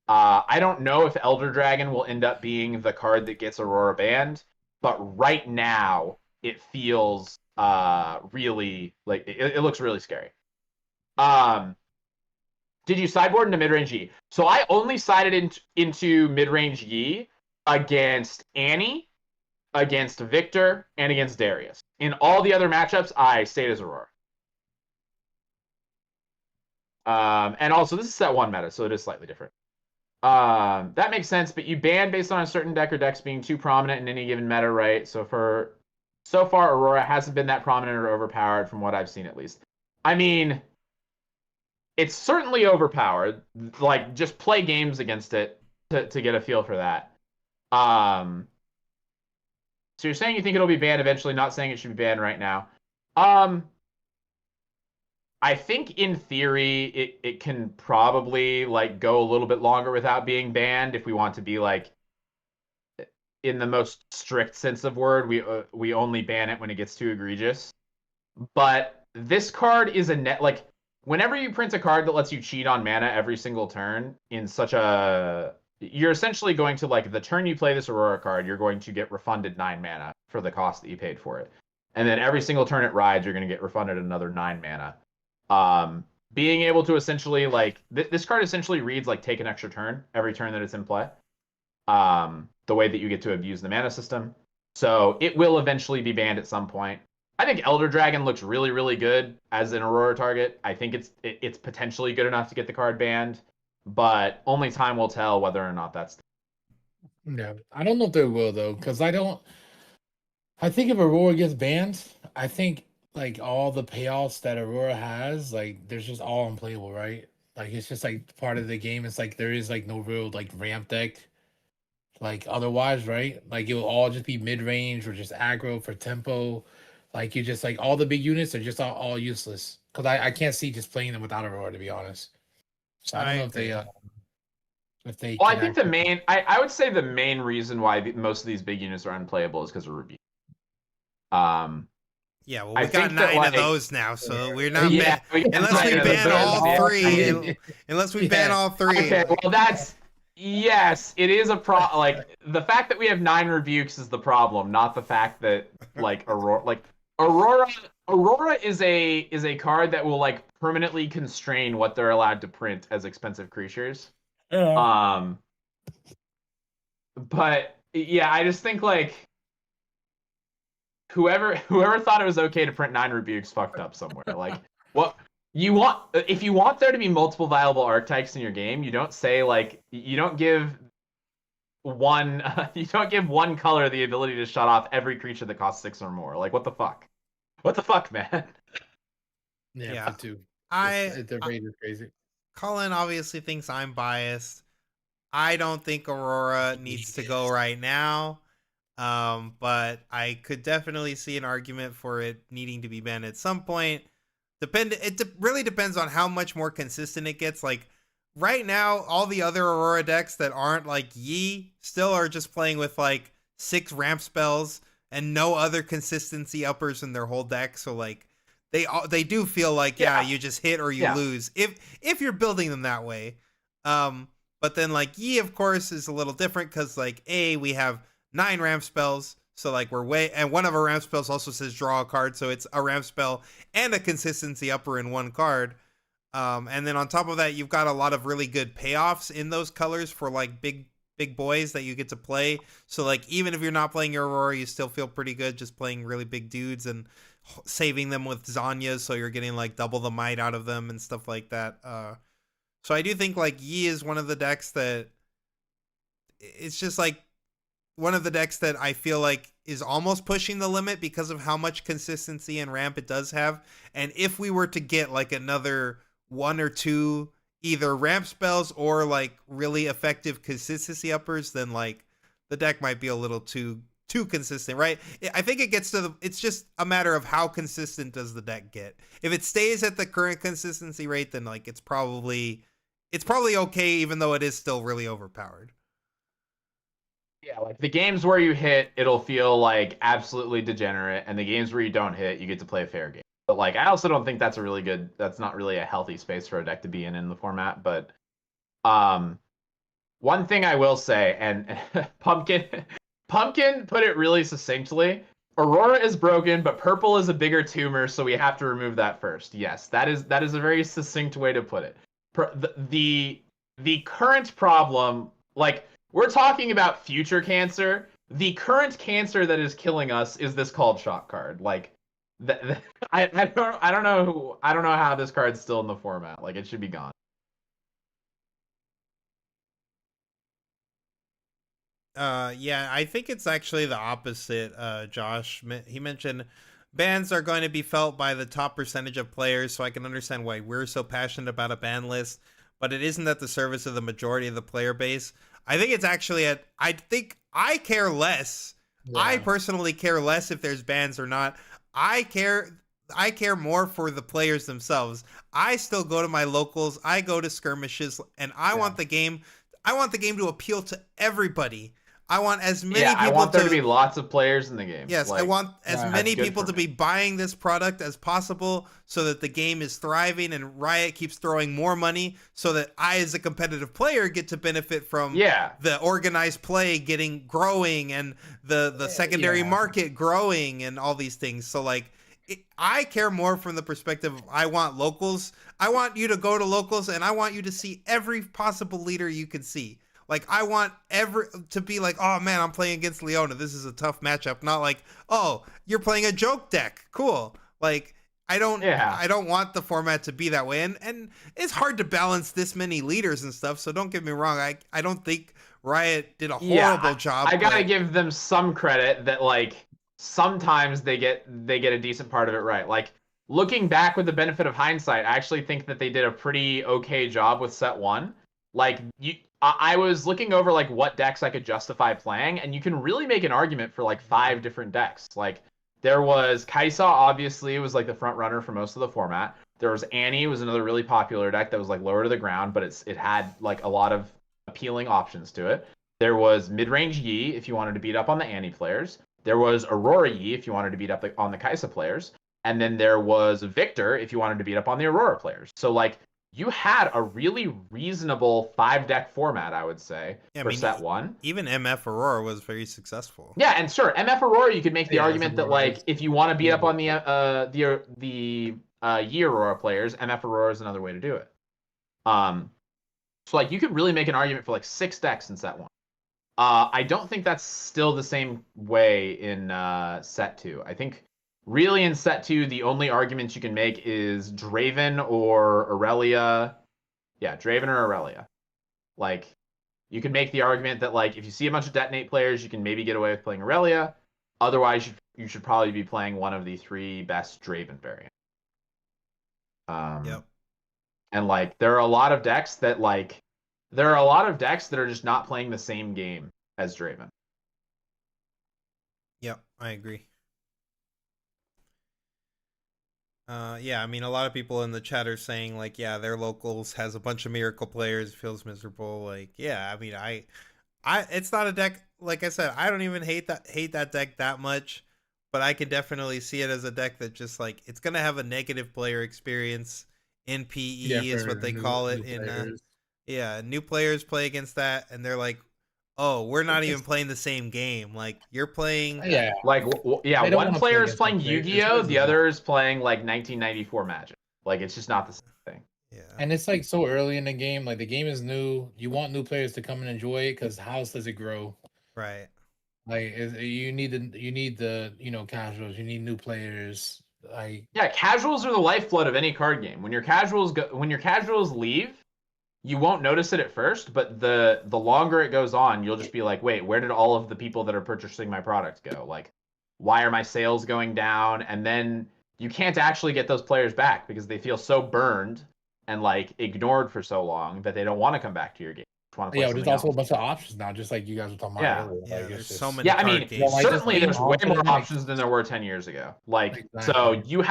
Speaker 4: I don't know if Elder Dragon will end up being the card that gets Aurora banned, but right now it feels really like it looks really scary. Did you sideboard into mid-range Yi? So I only sided into mid-range Yi against Annie, against Victor, and against Darius. In all the other matchups, I stayed as Aurora. And also, this is set 1 meta, so it is slightly different. That makes sense, but you ban based on a certain deck or decks being too prominent in any given meta, right? So far, Aurora hasn't been that prominent or overpowered from what I've seen, at least. I mean, it's certainly overpowered. Like, just play games against it to get a feel for that. So you're saying you think it'll be banned eventually, not saying it should be banned right now. I think in theory it can probably like go a little bit longer without being banned if we want to be like in the most strict sense of word, we only ban it when it gets too egregious. But this card is a net like whenever you print a card that lets you cheat on mana every single turn in such a you're essentially going to like the turn you play this Aurora card, you're going to get refunded 9 mana for the cost that you paid for it. And then every single turn it rides, you're going to get refunded another 9 mana. Being able to essentially like this card essentially reads like take an extra turn every turn that it's in play. The way that you get to abuse the mana system. So it will eventually be banned at some point. I think Elder Dragon looks really, really good as an Aurora target. I think it's potentially good enough to get the card banned, but only time will tell whether or not that's.
Speaker 5: Yeah, I don't know if they will though, because I think if Aurora gets banned, I think like all the payoffs that Aurora has, like they're just all unplayable, right? Like it's just like part of the game. It's like there is like no real like ramp deck, like otherwise, right? Like it'll all just be mid range or just aggro for tempo. Like you just like all the big units are just all useless. Because I can't see just playing them without Aurora, to be honest. So I don't know if they
Speaker 4: Well,
Speaker 5: can
Speaker 4: I think the main I would say the main reason why most of these big units are unplayable is because of review.
Speaker 1: Yeah, well,
Speaker 4: I
Speaker 1: we got
Speaker 4: think that,
Speaker 1: 9
Speaker 4: like-
Speaker 1: of those now, so we're not
Speaker 4: Yeah,
Speaker 1: unless we
Speaker 4: got
Speaker 1: ban
Speaker 4: those.
Speaker 1: all three.
Speaker 5: Yeah.
Speaker 1: Unless we ban all three.
Speaker 4: Okay, well that's yes, it is a like the fact that we have 9 rebukes is the problem, not the fact that like Aurora is a card that will like permanently constrain what they're allowed to print as expensive creatures. But yeah, I just think like whoever thought it was okay to print 9 rebukes fucked up somewhere. Like what you want if you want there to be multiple viable archetypes in your game, you don't say like you don't give one color the ability to shut off every creature that costs 6 or more. Like what the fuck? What the fuck, man?
Speaker 5: Yeah, for 2. The rate is crazy.
Speaker 1: Colin obviously thinks I'm biased. I don't think Aurora needs to go right now. But I could definitely see an argument for it needing to be banned at some point. It really depends on how much more consistent it gets. Like right now, all the other Aurora decks that aren't like Yi still are just playing with like 6 ramp spells and no other consistency uppers in their whole deck. So like they do feel like you just hit or you lose if you're building them that way. But then like Yi of course is a little different because like we have 9 ramp spells, so like and one of our ramp spells also says draw a card, so it's a ramp spell and a consistency upper in one card. And then on top of that, you've got a lot of really good payoffs in those colors for like big boys that you get to play. So like even if you're not playing your Aurora, you still feel pretty good just playing really big dudes and saving them with Zanyas, so you're getting like double the might out of them and stuff like that. So I do think like Yi is one of the decks that it's just like one of the decks that I feel like is almost pushing the limit because of how much consistency and ramp it does have. And if we were to get like another 1 or 2 either ramp spells or like really effective consistency uppers, then like the deck might be a little too consistent, right? I think it gets to it's just a matter of how consistent does the deck get. If it stays at the current consistency rate, then like it's probably okay, even though it is still really overpowered.
Speaker 4: Yeah, like the games where you hit, it'll feel like absolutely degenerate, and the games where you don't hit, you get to play a fair game. But like, I also don't think that's not really a healthy space for a deck to be in the format. But One thing I will say, and Pumpkin put it really succinctly. Aurora is broken, but purple is a bigger tumor, so we have to remove that first. Yes, that is a very succinct way to put it. The current problem, like we're talking about future cancer. The current cancer that is killing us is this called shock card. Like, I don't know how this card's still in the format. Like, it should be gone.
Speaker 1: Yeah, I think it's actually the opposite. Josh, he mentioned bans are going to be felt by the top percentage of players, so I can understand why we're so passionate about a ban list, but it isn't at the service of the majority of the player base. I think it's actually I think I care less.
Speaker 5: Yeah.
Speaker 1: I personally care less if there's bans or not. I care more for the players themselves. I still go to my locals, I go to skirmishes, and I want the game to appeal to everybody. I want as many people
Speaker 4: I want there to be lots of players in the game.
Speaker 1: Yes,
Speaker 4: like,
Speaker 1: I want as many people to
Speaker 4: me.
Speaker 1: be buying this product as possible so that the game is thriving and Riot keeps throwing more money so that I as a competitive player get to benefit from the organized play growing and the secondary market growing and all these things. So like I care more from the perspective of I want locals. I want you to go to locals and I want you to see every possible leader you can see. Like, I want to be like, oh man, I'm playing against Leona. This is a tough matchup. Not like, oh, you're playing a joke deck. Cool. Like, I don't want the format to be that way. And it's hard to balance this many leaders and stuff. So don't get me wrong. I don't think Riot did a horrible job.
Speaker 4: I gotta give them some credit that like sometimes they get a decent part of it right. Like, looking back with the benefit of hindsight, I actually think that they did a pretty okay job with set 1. Like, I was looking over like what decks I could justify playing, and you can really make an argument for like 5 different decks. Like, there was Kaisa, obviously, was like the front runner for most of the format. There was Annie, was another really popular deck that was like lower to the ground, but it had like a lot of appealing options to it. There was mid-range Yi if you wanted to beat up on the Annie players. There was Aurora Yi if you wanted to beat up on the Kaisa players. And then there was Victor if you wanted to beat up on the Aurora players. So like, you had a really reasonable 5-deck format, I would say, for set 1.
Speaker 1: Even MF Aurora was very successful.
Speaker 4: Yeah, and sure, MF Aurora, you could make the argument that like if you want to beat up on the Yi Aurora players, MF Aurora is another way to do it. So like you could really make an argument for like 6 decks in set 1. I don't think that's still the same way in set 2. I think really in set 2, the only arguments you can make is Draven or Aurelia. Yeah, Draven or Aurelia. Like, you can make the argument that like if you see a bunch of Detonate players, you can maybe get away with playing Aurelia. Otherwise, you should probably be playing one of the 3 best Draven variants.
Speaker 1: Yep.
Speaker 4: And like there are a lot of decks that are just not playing the same game as Draven.
Speaker 1: Yep, I agree. Yeah, I mean, a lot of people in the chat are saying like, yeah, their locals has a bunch of miracle players, feels miserable. Like, yeah, I mean, it's not a deck. Like I said, I don't even hate that deck that much, but I can definitely see it as a deck that just like it's gonna have a negative player experience in PE is what they call it. New players play against that, and they're like, oh, we're not even playing the same game. Like, you're playing...
Speaker 4: one player is playing Yu-Gi-Oh! The other is playing, like, 1994 Magic. Like, it's just not the same thing.
Speaker 1: Yeah.
Speaker 5: And it's, like, so early in the game. Like, the game is new. You want new players to come and enjoy it, because how else does it grow?
Speaker 1: Right.
Speaker 5: Like, you need the casuals. You need new players. Like...
Speaker 4: Yeah, casuals are the lifeblood of any card game. When your casuals leave, you won't notice it at first, but the longer it goes on, you'll just be like, wait, where did all of the people that are purchasing my product go? Like, why are my sales going down? And then you can't actually get those players back because they feel so burned and like ignored for so long that they don't want to come back to your game.
Speaker 5: There's also a bunch of options now, just like you guys were talking about earlier.
Speaker 1: Yeah,
Speaker 5: like,
Speaker 1: there's so many
Speaker 4: card games. Certainly there's way more options than there were 10 years ago. Like, so you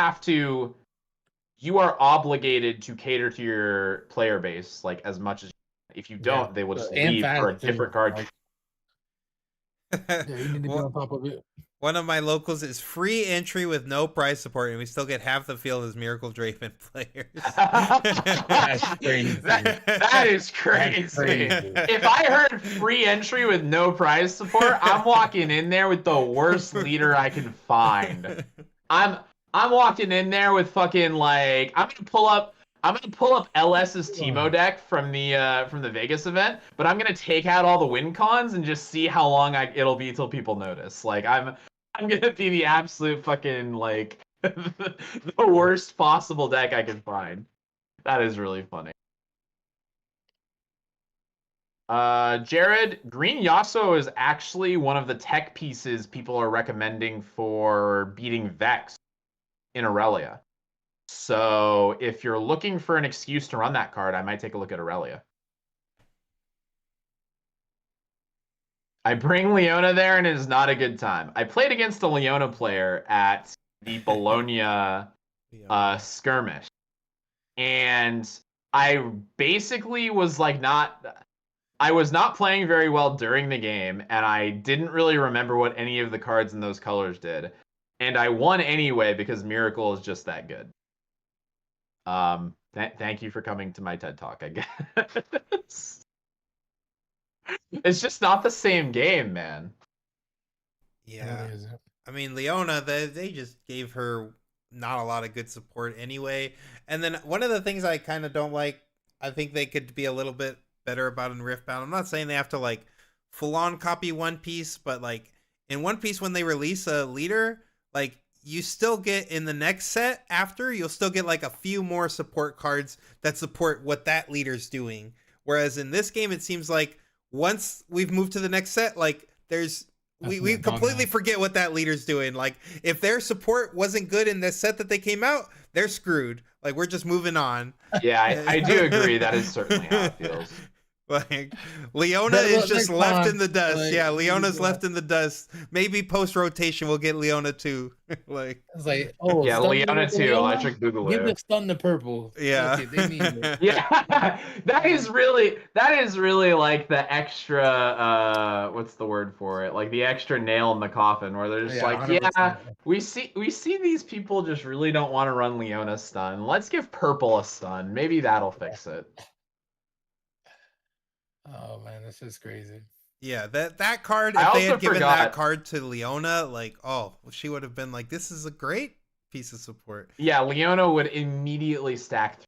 Speaker 4: are obligated to cater to your player base like as much as if you don't, they will just leave for a different card.
Speaker 5: Yeah, you need to be on top of it.
Speaker 1: One of my locals is free entry with no prize support, and we still get half the field as Miracle Draven players.
Speaker 5: That's crazy.
Speaker 4: That is crazy.
Speaker 5: That's crazy.
Speaker 4: If I heard free entry with no prize support, I'm walking in there with the worst leader I can find. I'm walking in there with fucking like I'm gonna pull up LS's Teemo deck from the Vegas event, but I'm gonna take out all the win cons and just see how long it'll be till people notice. Like I'm gonna be the absolute fucking like the worst possible deck I can find. That is really funny. Jared, Green Yasuo is actually one of the tech pieces people are recommending for beating Vex in Aurelia. So if you're looking for an excuse to run that card, I might take a look at Aurelia. I bring Leona there and it is not a good time. I played against a Leona player at the Bologna skirmish. And I basically was like I was not playing very well during the game, and I didn't really remember what any of the cards in those colors did. And I won anyway because Miracle is just that good. Thank you for coming to my TED Talk, I guess. It's just not the same game, man.
Speaker 1: Yeah. I mean, Leona, they just gave her not a lot of good support anyway. And then one of the things I kind of don't like, I think they could be a little bit better about in Riftbound. I'm not saying they have to like full on copy One Piece, but like in One Piece when they release a leader, like you still get in the next set after, you'll still get like a few more support cards that support what that leader's doing. Whereas in this game, it seems like once we've moved to the next set, like we completely forget what that leader's doing. Like if their support wasn't good in this set that they came out, they're screwed. Like we're just moving on.
Speaker 4: Yeah, I do agree. That is certainly how it feels.
Speaker 1: Like Leona is just left in the dust. Like, yeah, Leona's left in the dust. Maybe post rotation we'll get Leona too. Like
Speaker 5: it's like, oh
Speaker 4: yeah, Leona too. Electric Boogaloo.
Speaker 5: Give the stun to purple.
Speaker 1: Yeah,
Speaker 5: they need it.
Speaker 4: Yeah, that is really like the extra. What's the word for it? Like the extra nail in the coffin, where they're just like, 100%. Yeah, we see these people just really don't want to run Leona stun. Let's give purple a stun. Maybe that'll fix it.
Speaker 5: Oh man, this is crazy.
Speaker 1: Yeah, that card, if they had given that card to Leona, like, oh, she would have been like, this is a great piece of support.
Speaker 4: Yeah, Leona would immediately stack.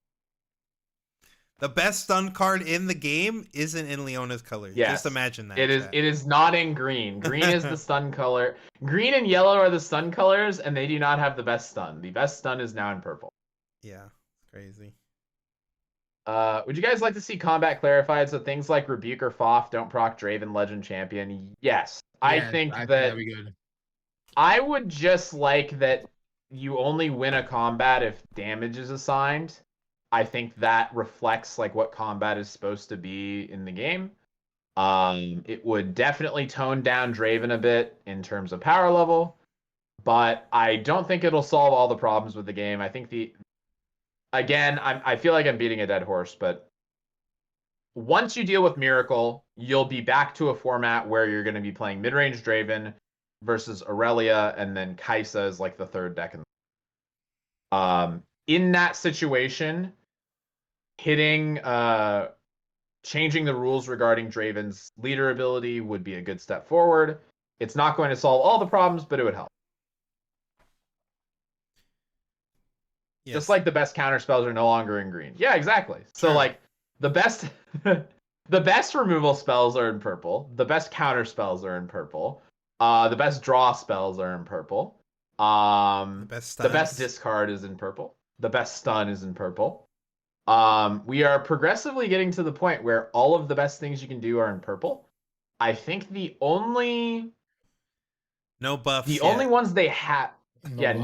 Speaker 1: The best stun card in the game isn't in Leona's colors. Yes. Just imagine that.
Speaker 4: It is not in green. Green is the stun color. Green and yellow are the stun colors, and they do not have the best stun. The best stun is now in purple.
Speaker 1: Yeah, it's crazy.
Speaker 4: Would you guys like to see combat clarified so things like Rebuke or Foff don't proc Draven Legend Champion? Yes. I think that'd be good. I would just like that you only win a combat if damage is assigned. I think that reflects like what combat is supposed to be in the game. It would definitely tone down Draven a bit in terms of power level, but I don't think it'll solve all the problems with the game. I think Again, I feel like I'm beating a dead horse, but once you deal with Miracle, you'll be back to a format where you're going to be playing mid-range Draven versus Aurelia, and then Kai'Sa is like the third deck. In that situation, changing the rules regarding Draven's leader ability would be a good step forward. It's not going to solve all the problems, but it would help. Yes. Just like the best counter spells are no longer in green. Yeah, exactly. So like the best removal spells are in purple. The best counter spells are in purple. The best draw spells are in purple. The best discard is in purple. The best stun is in purple. We are progressively getting to the point where all of the best things you can do are in purple. I think the only only ones they have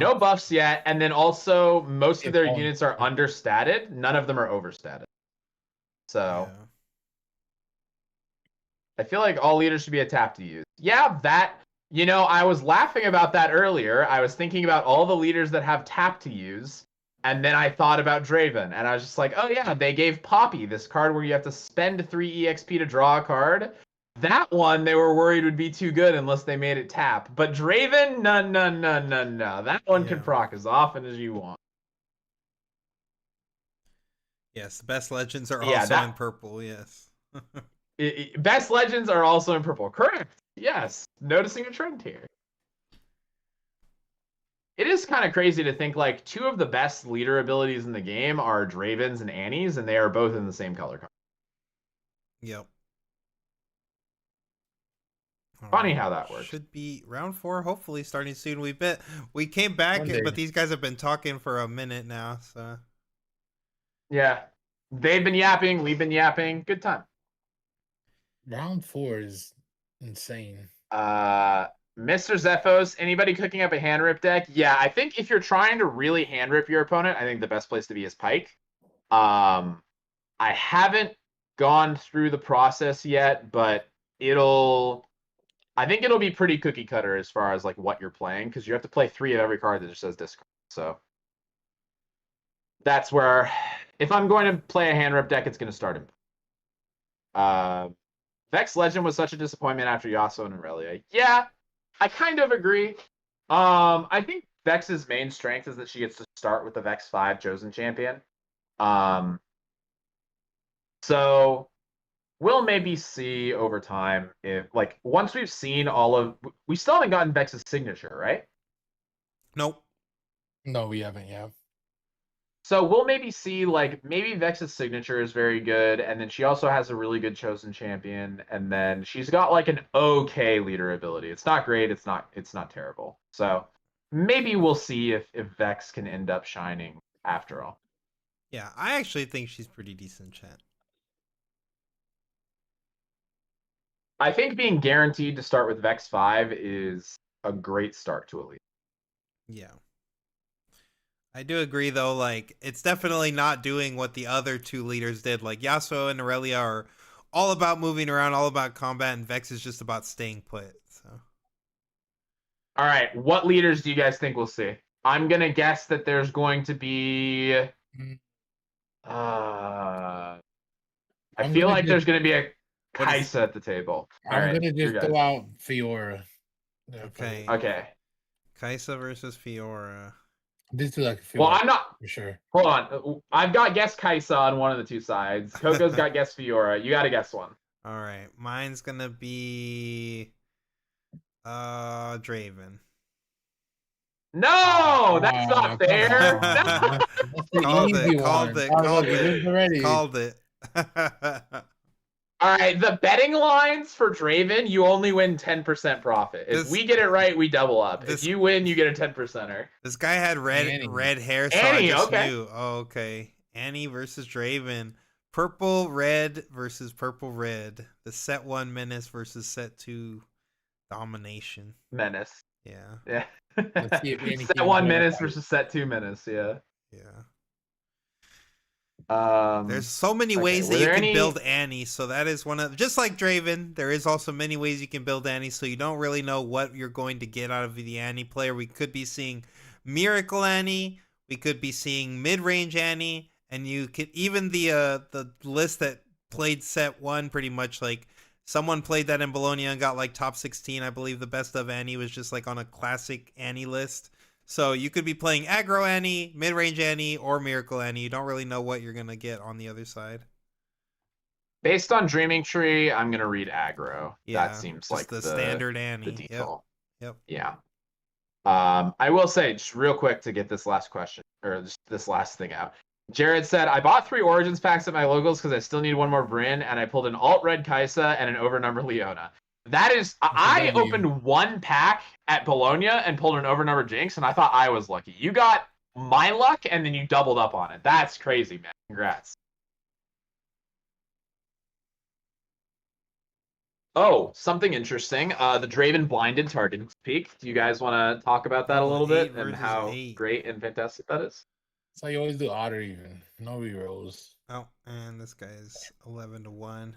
Speaker 4: no buffs yet, and then also most of their units are understated. None of them are overstated. So I feel like all leaders should be a tap to use. Yeah, I was laughing about that earlier. I was thinking about all the leaders that have tap to use, and then I thought about Draven, and I was just like, oh yeah, they gave Poppy this card where you have to spend 3 EXP to draw a card. That one they were worried would be too good unless they made it tap. But Draven, no. That one can
Speaker 1: Yeah.
Speaker 4: proc as often as you want.
Speaker 1: Yes, the best legends are
Speaker 4: Yeah,
Speaker 1: also
Speaker 4: that-
Speaker 1: in purple. Yes.
Speaker 4: Best legends are also in purple. Correct. Yes. Noticing a trend here. It is kind of crazy to think like two of the best leader abilities in the game are Dravens and Annies, and they are both in the same color card.
Speaker 1: Yep.
Speaker 4: Funny how that works.
Speaker 1: Should be round 4, hopefully starting soon. We came back,
Speaker 5: One day.
Speaker 1: but these guys have been talking for a minute now. So
Speaker 4: Yeah. They've been yapping. We've been yapping. Good time.
Speaker 5: Round 4 is insane.
Speaker 4: Mr. Zephos, anybody cooking up a hand rip deck? Yeah, I think if you're trying to really hand rip your opponent, I think the best place to be is Pike. I haven't gone through the process yet, but I think it'll be pretty cookie cutter as far as like what you're playing, because you have to play 3 of every card that just says discard. So that's where, if I'm going to play a hand rip deck, it's going to start him. Vex Legend was such a disappointment after Yasuo and Aurelia. Yeah, I kind of agree. I think Vex's main strength is that she gets to start with the Vex 5 chosen champion. So we'll maybe see over time if, like, once we've seen we still haven't gotten Vex's signature, right?
Speaker 1: nope.
Speaker 5: No, we haven't yet.
Speaker 4: So we'll maybe see, like, maybe Vex's signature is very good, and then she also has a really good chosen champion, and then she's got like an okay leader ability. It's not great, it's not terrible. So maybe we'll see if Vex can end up shining after all.
Speaker 1: Yeah, I actually think she's pretty decent, chat.
Speaker 4: I think being guaranteed to start with Vex 5 is a great start to a league.
Speaker 1: Yeah. I do agree, though, like, it's definitely not doing what the other 2 leaders did. Like, Yasuo and Aurelia are all about moving around, all about combat, and Vex is just about staying put. So,
Speaker 4: All right, what leaders do you guys think we'll see? I'm going to guess that there's going to be... I feel like there's going to be a Kaisa at the table.
Speaker 5: I'm going to just throw out Fiora.
Speaker 1: okay.
Speaker 4: Okay.
Speaker 1: Kaisa versus Fiora.
Speaker 5: Just do like Fiora.
Speaker 4: Well, I'm not...
Speaker 5: For sure.
Speaker 4: Hold on. I've got guess Kaisa on one of the 2 sides. Coco's got guess Fiora. You got to guess one.
Speaker 1: All right. Mine's going to be Draven.
Speaker 4: No, that's not fair.
Speaker 1: Called it.
Speaker 4: All right, the betting lines for Draven, you only win 10% profit. If we get it right, we double up. If you win, you get a 10%er.
Speaker 1: This guy had red hair, so
Speaker 4: Annie,
Speaker 1: I just knew. Oh, okay. Annie versus Draven. Purple red versus purple red. The set 1 menace versus set 2 domination.
Speaker 4: Menace.
Speaker 1: Yeah.
Speaker 4: Set 1 menace versus set 2 menace. Yeah.
Speaker 1: There's so many ways that you can build Annie, so that is one of, just like Draven, there is also many ways you can build Annie, so you don't really know what you're going to get out of the Annie player. We could be seeing Miracle Annie, we could be seeing mid-range Annie, and you could even the list that played set 1 pretty much, like someone played that in Bologna and got like top 16. I believe the best of Annie was just like on a classic Annie list. So you could be playing aggro Annie, mid-range Annie, or Miracle Annie. You don't really know what you're going to get on the other side.
Speaker 4: Based on Dreaming Tree, I'm going to read aggro.
Speaker 1: Yeah,
Speaker 4: that seems like
Speaker 1: the standard Annie.
Speaker 4: The default.
Speaker 1: Yep.
Speaker 4: Yeah. I will say, just real quick to get this last question, or just this last thing out. Jared said, I bought 3 Origins packs at my locals because I still need 1 more Bryn, and I pulled an alt-red Kaisa and an overnumber Leona. That is, I opened 1 pack at Bologna and pulled an overnumber Jinx, and I thought I was lucky. You got my luck, and then you doubled up on it. That's crazy, man. Congrats. Oh, something interesting. The Draven blinded target peak. Do you guys want to talk about that a little bit and how great and fantastic that is?
Speaker 5: So you always do odd or even. No rerolls.
Speaker 1: Oh, and this guy's 11-1.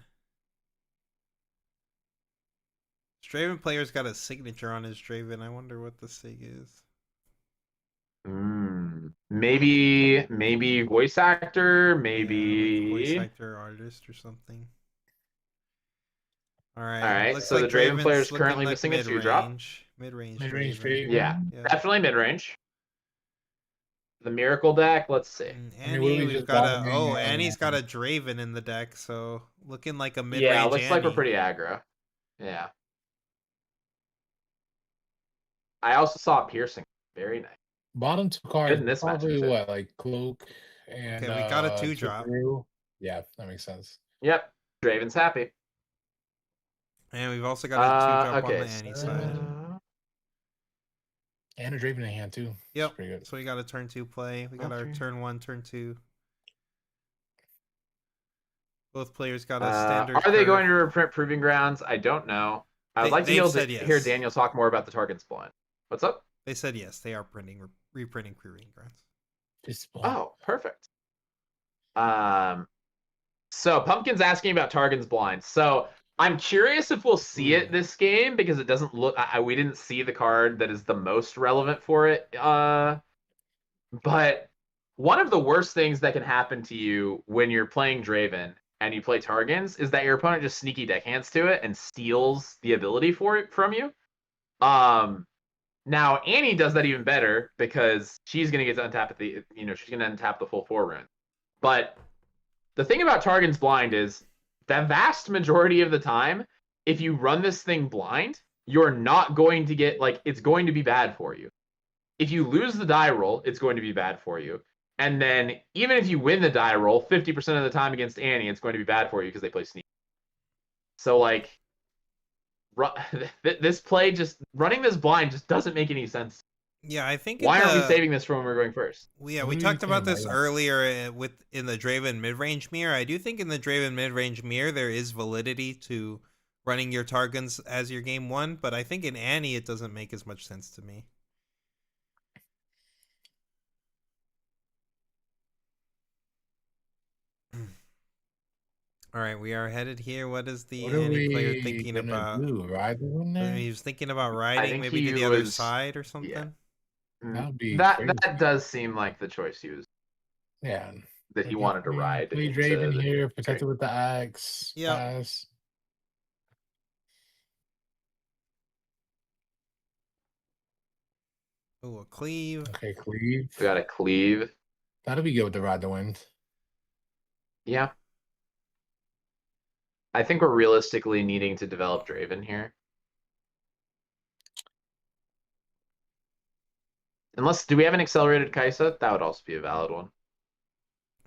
Speaker 1: Draven player's got a signature on his Draven. I wonder what the sig is.
Speaker 4: Maybe voice actor, maybe
Speaker 1: like voice actor, artist, or something. All right.
Speaker 4: All right,
Speaker 1: Looks
Speaker 4: so
Speaker 1: like
Speaker 4: the Draven player is
Speaker 1: Draven's
Speaker 4: currently
Speaker 1: looking like
Speaker 4: missing a 2-drop.
Speaker 1: Mid-range
Speaker 5: Mid-range
Speaker 1: Draven.
Speaker 5: Draven.
Speaker 4: Yeah,
Speaker 1: Yeah.
Speaker 4: definitely mid-range. The Miracle deck, let's see.
Speaker 5: I mean, what do
Speaker 1: Annie,
Speaker 5: we
Speaker 1: we've
Speaker 5: just
Speaker 1: got
Speaker 5: bottoming
Speaker 1: Annie's got
Speaker 5: and-
Speaker 1: a Draven in the deck, so looking like a
Speaker 4: Yeah,
Speaker 1: mid-range
Speaker 4: looks like we're
Speaker 1: Annie.
Speaker 4: pretty aggro. Yeah. I also saw Piercing. Very nice.
Speaker 5: Bottom 2 cards
Speaker 4: Good in
Speaker 5: are
Speaker 4: this matchup,
Speaker 5: probably
Speaker 4: too.
Speaker 5: what, like Cloak and
Speaker 1: Okay, we got a 2-drop.
Speaker 5: Tuperu. Yeah, that makes sense.
Speaker 4: Yep, Draven's happy.
Speaker 1: And we've also got a 2-drop on
Speaker 4: Okay,
Speaker 1: the Annie side.
Speaker 5: And a Draven in hand too.
Speaker 1: Yep.
Speaker 5: That's pretty good.
Speaker 1: So we got a turn 2 play. We got our turn 1, turn 2. Both players got a standard.
Speaker 4: Are they
Speaker 1: curve.
Speaker 4: going to reprint Proving Grounds? I don't know. I would like to be able to
Speaker 1: said
Speaker 4: hear
Speaker 1: yes.
Speaker 4: Daniel talk more about the Target's blind. What's up?
Speaker 1: They said yes. They are reprinting Proving Grounds.
Speaker 4: Oh, perfect. So Pumpkin's asking about Targan's blind. So I'm curious if we'll see it this game because it doesn't look. We didn't see the card that is the most relevant for it. But one of the worst things that can happen to you when you're playing Draven and you play Targans is that your opponent just sneaky deckhands to it and steals the ability for it from you. Now Annie does that even better because she's gonna get to untap at the she's gonna untap the full 4 rune. But the thing about Targan's blind is the vast majority of the time, if you run this thing blind, you're not going to get it's going to be bad for you. If you lose the die roll, it's going to be bad for you. And then even if you win the die roll, 50% of the time against Annie, it's going to be bad for you because they play sneak. So this play just running this blind just doesn't make any sense.
Speaker 1: Yeah, I think.
Speaker 4: Why aren't we saving this for when we're going first?
Speaker 1: Yeah, we talked about this earlier in the Draven mid-range mirror. I do think in the Draven mid-range mirror there is validity to running your Targans as your game 1, but I think in Annie it doesn't make as much sense to me. All right, we are headed here. What is the Annie player thinking about?
Speaker 5: Ride the one there?
Speaker 1: He was thinking about riding maybe to the other side or something.
Speaker 4: Yeah. That does seem like the choice he was.
Speaker 5: Yeah.
Speaker 4: That he wanted to ride.
Speaker 5: Play Draven here, protected with the axe.
Speaker 1: Yeah. Oh, a cleave.
Speaker 5: Okay, cleave.
Speaker 4: We got a cleave.
Speaker 5: That'll be good with the ride the wind.
Speaker 4: Yeah. I think we're realistically needing to develop Draven here. Unless, do we have an accelerated Kaisa? That would also be a valid one.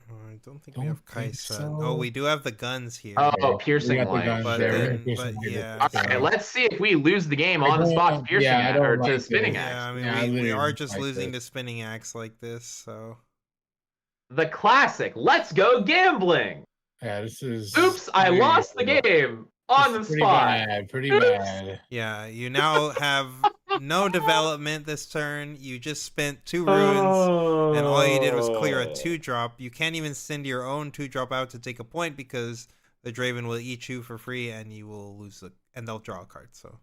Speaker 1: I don't think we have Kaisa. So. Oh, we do have the guns here.
Speaker 4: Oh, piercing light.
Speaker 1: But yeah.
Speaker 4: All right, let's see if we lose the game on the spot to piercing or to spinning axe.
Speaker 1: Yeah, I mean, we are just losing to spinning axe like this, so.
Speaker 4: The classic. Let's go gambling.
Speaker 5: Yeah, this is.
Speaker 4: Oops, I lost the game on the spot.
Speaker 5: Pretty bad.
Speaker 1: Yeah, you now have no development this turn. You just spent 2 runes, and all you did was clear a 2-drop. You can't even send your own 2-drop out to take a point because the Draven will eat you for free, and you will lose and they'll draw a card. So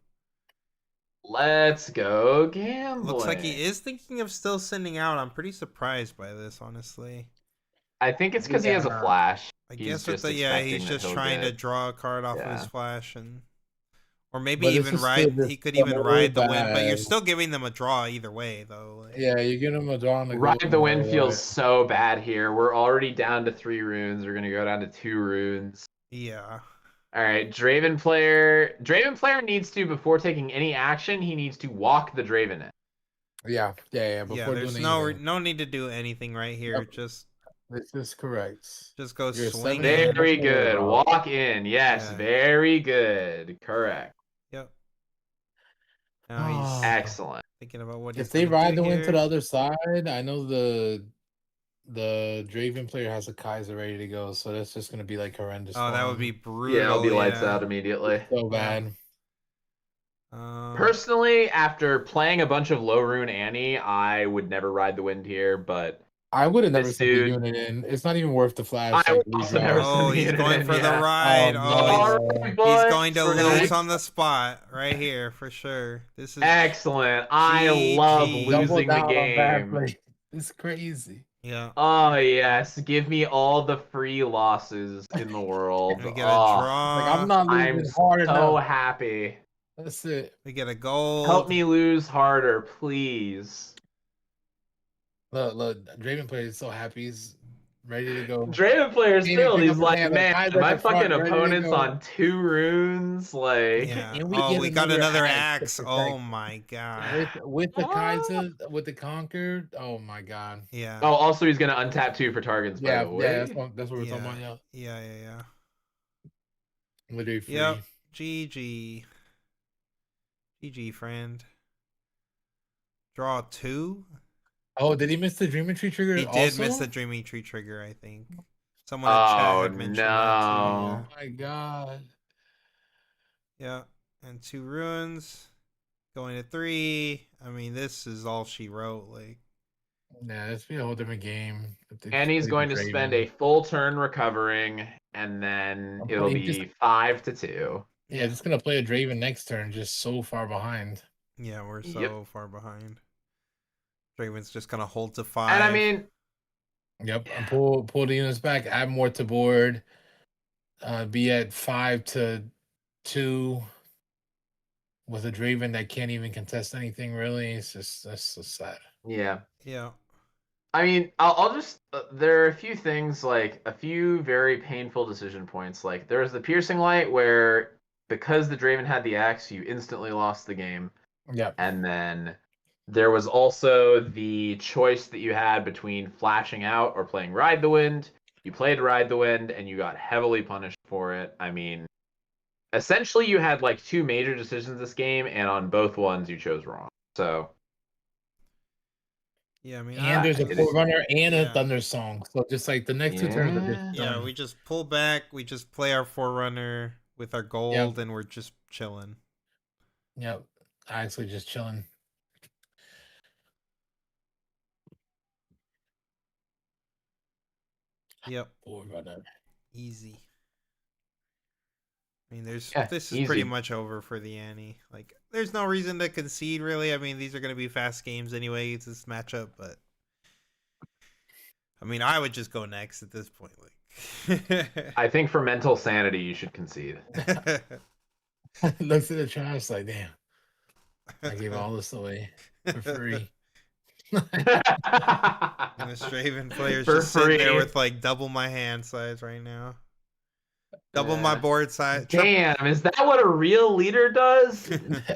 Speaker 4: let's go gambling.
Speaker 1: Looks like he is thinking of still sending out. I'm pretty surprised by this, honestly.
Speaker 4: I think it's because he has a flash.
Speaker 1: I guess he's just trying to draw a card off of his flash, or maybe even ride. He could even ride the wind, but you're still giving them a draw either way, though.
Speaker 5: Yeah, you give them a draw on the
Speaker 4: ride the wind feels so bad here. We're already down to 3 runes. We're gonna go down to 2 runes.
Speaker 1: Yeah.
Speaker 4: All right, Draven player needs to, before taking any action, he needs to walk the Draven in.
Speaker 5: Yeah.
Speaker 1: Before there's no need to do anything right here.
Speaker 5: Yep.
Speaker 1: Just.
Speaker 5: This is correct.
Speaker 1: Just go swing.
Speaker 4: Very good. Walk in. Yes, very good. Correct.
Speaker 1: Yep. Now he's
Speaker 4: excellent.
Speaker 1: Thinking about what
Speaker 5: if they ride the wind to the other side, I know the Draven player has a Kaiser ready to go, so that's just gonna be like horrendous.
Speaker 1: Oh, that would be brutal.
Speaker 4: Yeah, it'll be lights out immediately.
Speaker 5: So bad.
Speaker 4: Personally, after playing a bunch of low rune Annie, I would never ride the wind here, but
Speaker 5: I would have never sent the unit in. It's not even worth the flash.
Speaker 4: He's
Speaker 1: going for the ride. He's going to lose on the spot right here for sure. This is
Speaker 4: excellent. I love losing the game.
Speaker 5: It's crazy.
Speaker 1: Yeah.
Speaker 4: Oh yes, give me all the free losses in the world.
Speaker 1: We get a
Speaker 4: Oh,
Speaker 5: Like I'm
Speaker 1: draw.
Speaker 5: not
Speaker 4: I'm
Speaker 5: losing hard
Speaker 4: so
Speaker 5: enough.
Speaker 4: happy.
Speaker 5: That's it.
Speaker 1: We get a gold.
Speaker 4: Help me lose harder, please.
Speaker 5: Look, Draven player is so happy. He's ready to go.
Speaker 4: Draven player's
Speaker 5: Can't even
Speaker 4: thrilled.
Speaker 5: pick
Speaker 4: He's
Speaker 5: up his
Speaker 4: like,
Speaker 5: hand. Like,
Speaker 4: man,
Speaker 5: guys at
Speaker 4: my
Speaker 5: the front,
Speaker 4: fucking
Speaker 5: ready to
Speaker 4: opponent's
Speaker 5: go.
Speaker 4: on 2 runes. Like,
Speaker 1: Yeah.
Speaker 5: And we
Speaker 1: Oh,
Speaker 5: get
Speaker 1: we got another
Speaker 5: axe
Speaker 1: axe.
Speaker 5: to protect.
Speaker 1: Oh my god.
Speaker 5: With the Kaiser, with the Conquer. Oh my god.
Speaker 1: Yeah.
Speaker 4: oh, also he's gonna untap 2 for targets. By
Speaker 5: Yeah,
Speaker 4: the way,
Speaker 5: that's what we're talking about. Yeah,
Speaker 1: Yeah.
Speaker 5: literally free.
Speaker 1: Yep. GG. GG, friend. Draw 2.
Speaker 5: Oh, did he miss the Dreaming Tree trigger?
Speaker 1: He did
Speaker 5: also?
Speaker 1: miss the Dreaming Tree trigger, I think. Someone in chat had mentioned that too.
Speaker 5: Oh my god.
Speaker 1: Yeah. And 2 runes. Going to 3. I mean, this is all she wrote. Like,
Speaker 5: Yeah, it's be a whole different game.
Speaker 4: and he's going to spend a full turn recovering, and then it'll be 5-2.
Speaker 5: Yeah, just gonna play a Draven next turn, just so far behind.
Speaker 1: yeah, we're so
Speaker 4: Yep.
Speaker 1: far behind. Draven's just gonna hold to 5.
Speaker 4: And I mean,
Speaker 5: Yep, and pull the units back, add more to board, be at 5-2 with a Draven that can't even contest anything really. It's just that's so sad.
Speaker 4: yeah.
Speaker 1: Yeah.
Speaker 4: I mean, I'll just. There are a few things, like a few very painful decision points. Like there was the piercing light where, because the Draven had the axe, you instantly lost the game.
Speaker 5: Yep.
Speaker 4: And then there was also the choice that you had between flashing out or playing Ride the Wind. You played Ride the Wind and you got heavily punished for it. I mean, essentially you had like 2 major decisions this game, and on both ones you chose wrong. So
Speaker 1: Yeah, I mean,
Speaker 5: And there's a Forerunner and a
Speaker 1: yeah.
Speaker 5: Thunder Song. So just like the next 2 turns are just
Speaker 1: Yeah,
Speaker 5: done.
Speaker 1: we just pull back. We just play our Forerunner with our gold, and we're just chilling.
Speaker 5: Yep. Actually just chilling.
Speaker 1: Yep.
Speaker 5: Forerunner.
Speaker 1: Easy. I mean, this is
Speaker 4: easy.
Speaker 1: pretty much over for the Annie. Like, there's no reason to concede, really. I mean, these are going to be fast games anyway. It's this matchup, but I mean, I would just go next at this point. Like,
Speaker 4: I think for mental sanity, you should concede.
Speaker 5: Looks at the trash like, damn. I gave all this away for free.
Speaker 1: And the Straven player's
Speaker 4: For
Speaker 1: just sitting there
Speaker 4: free.
Speaker 1: with like double my hand size right now. Double my
Speaker 4: Yeah.
Speaker 1: board size.
Speaker 4: Damn, is that what a real leader does?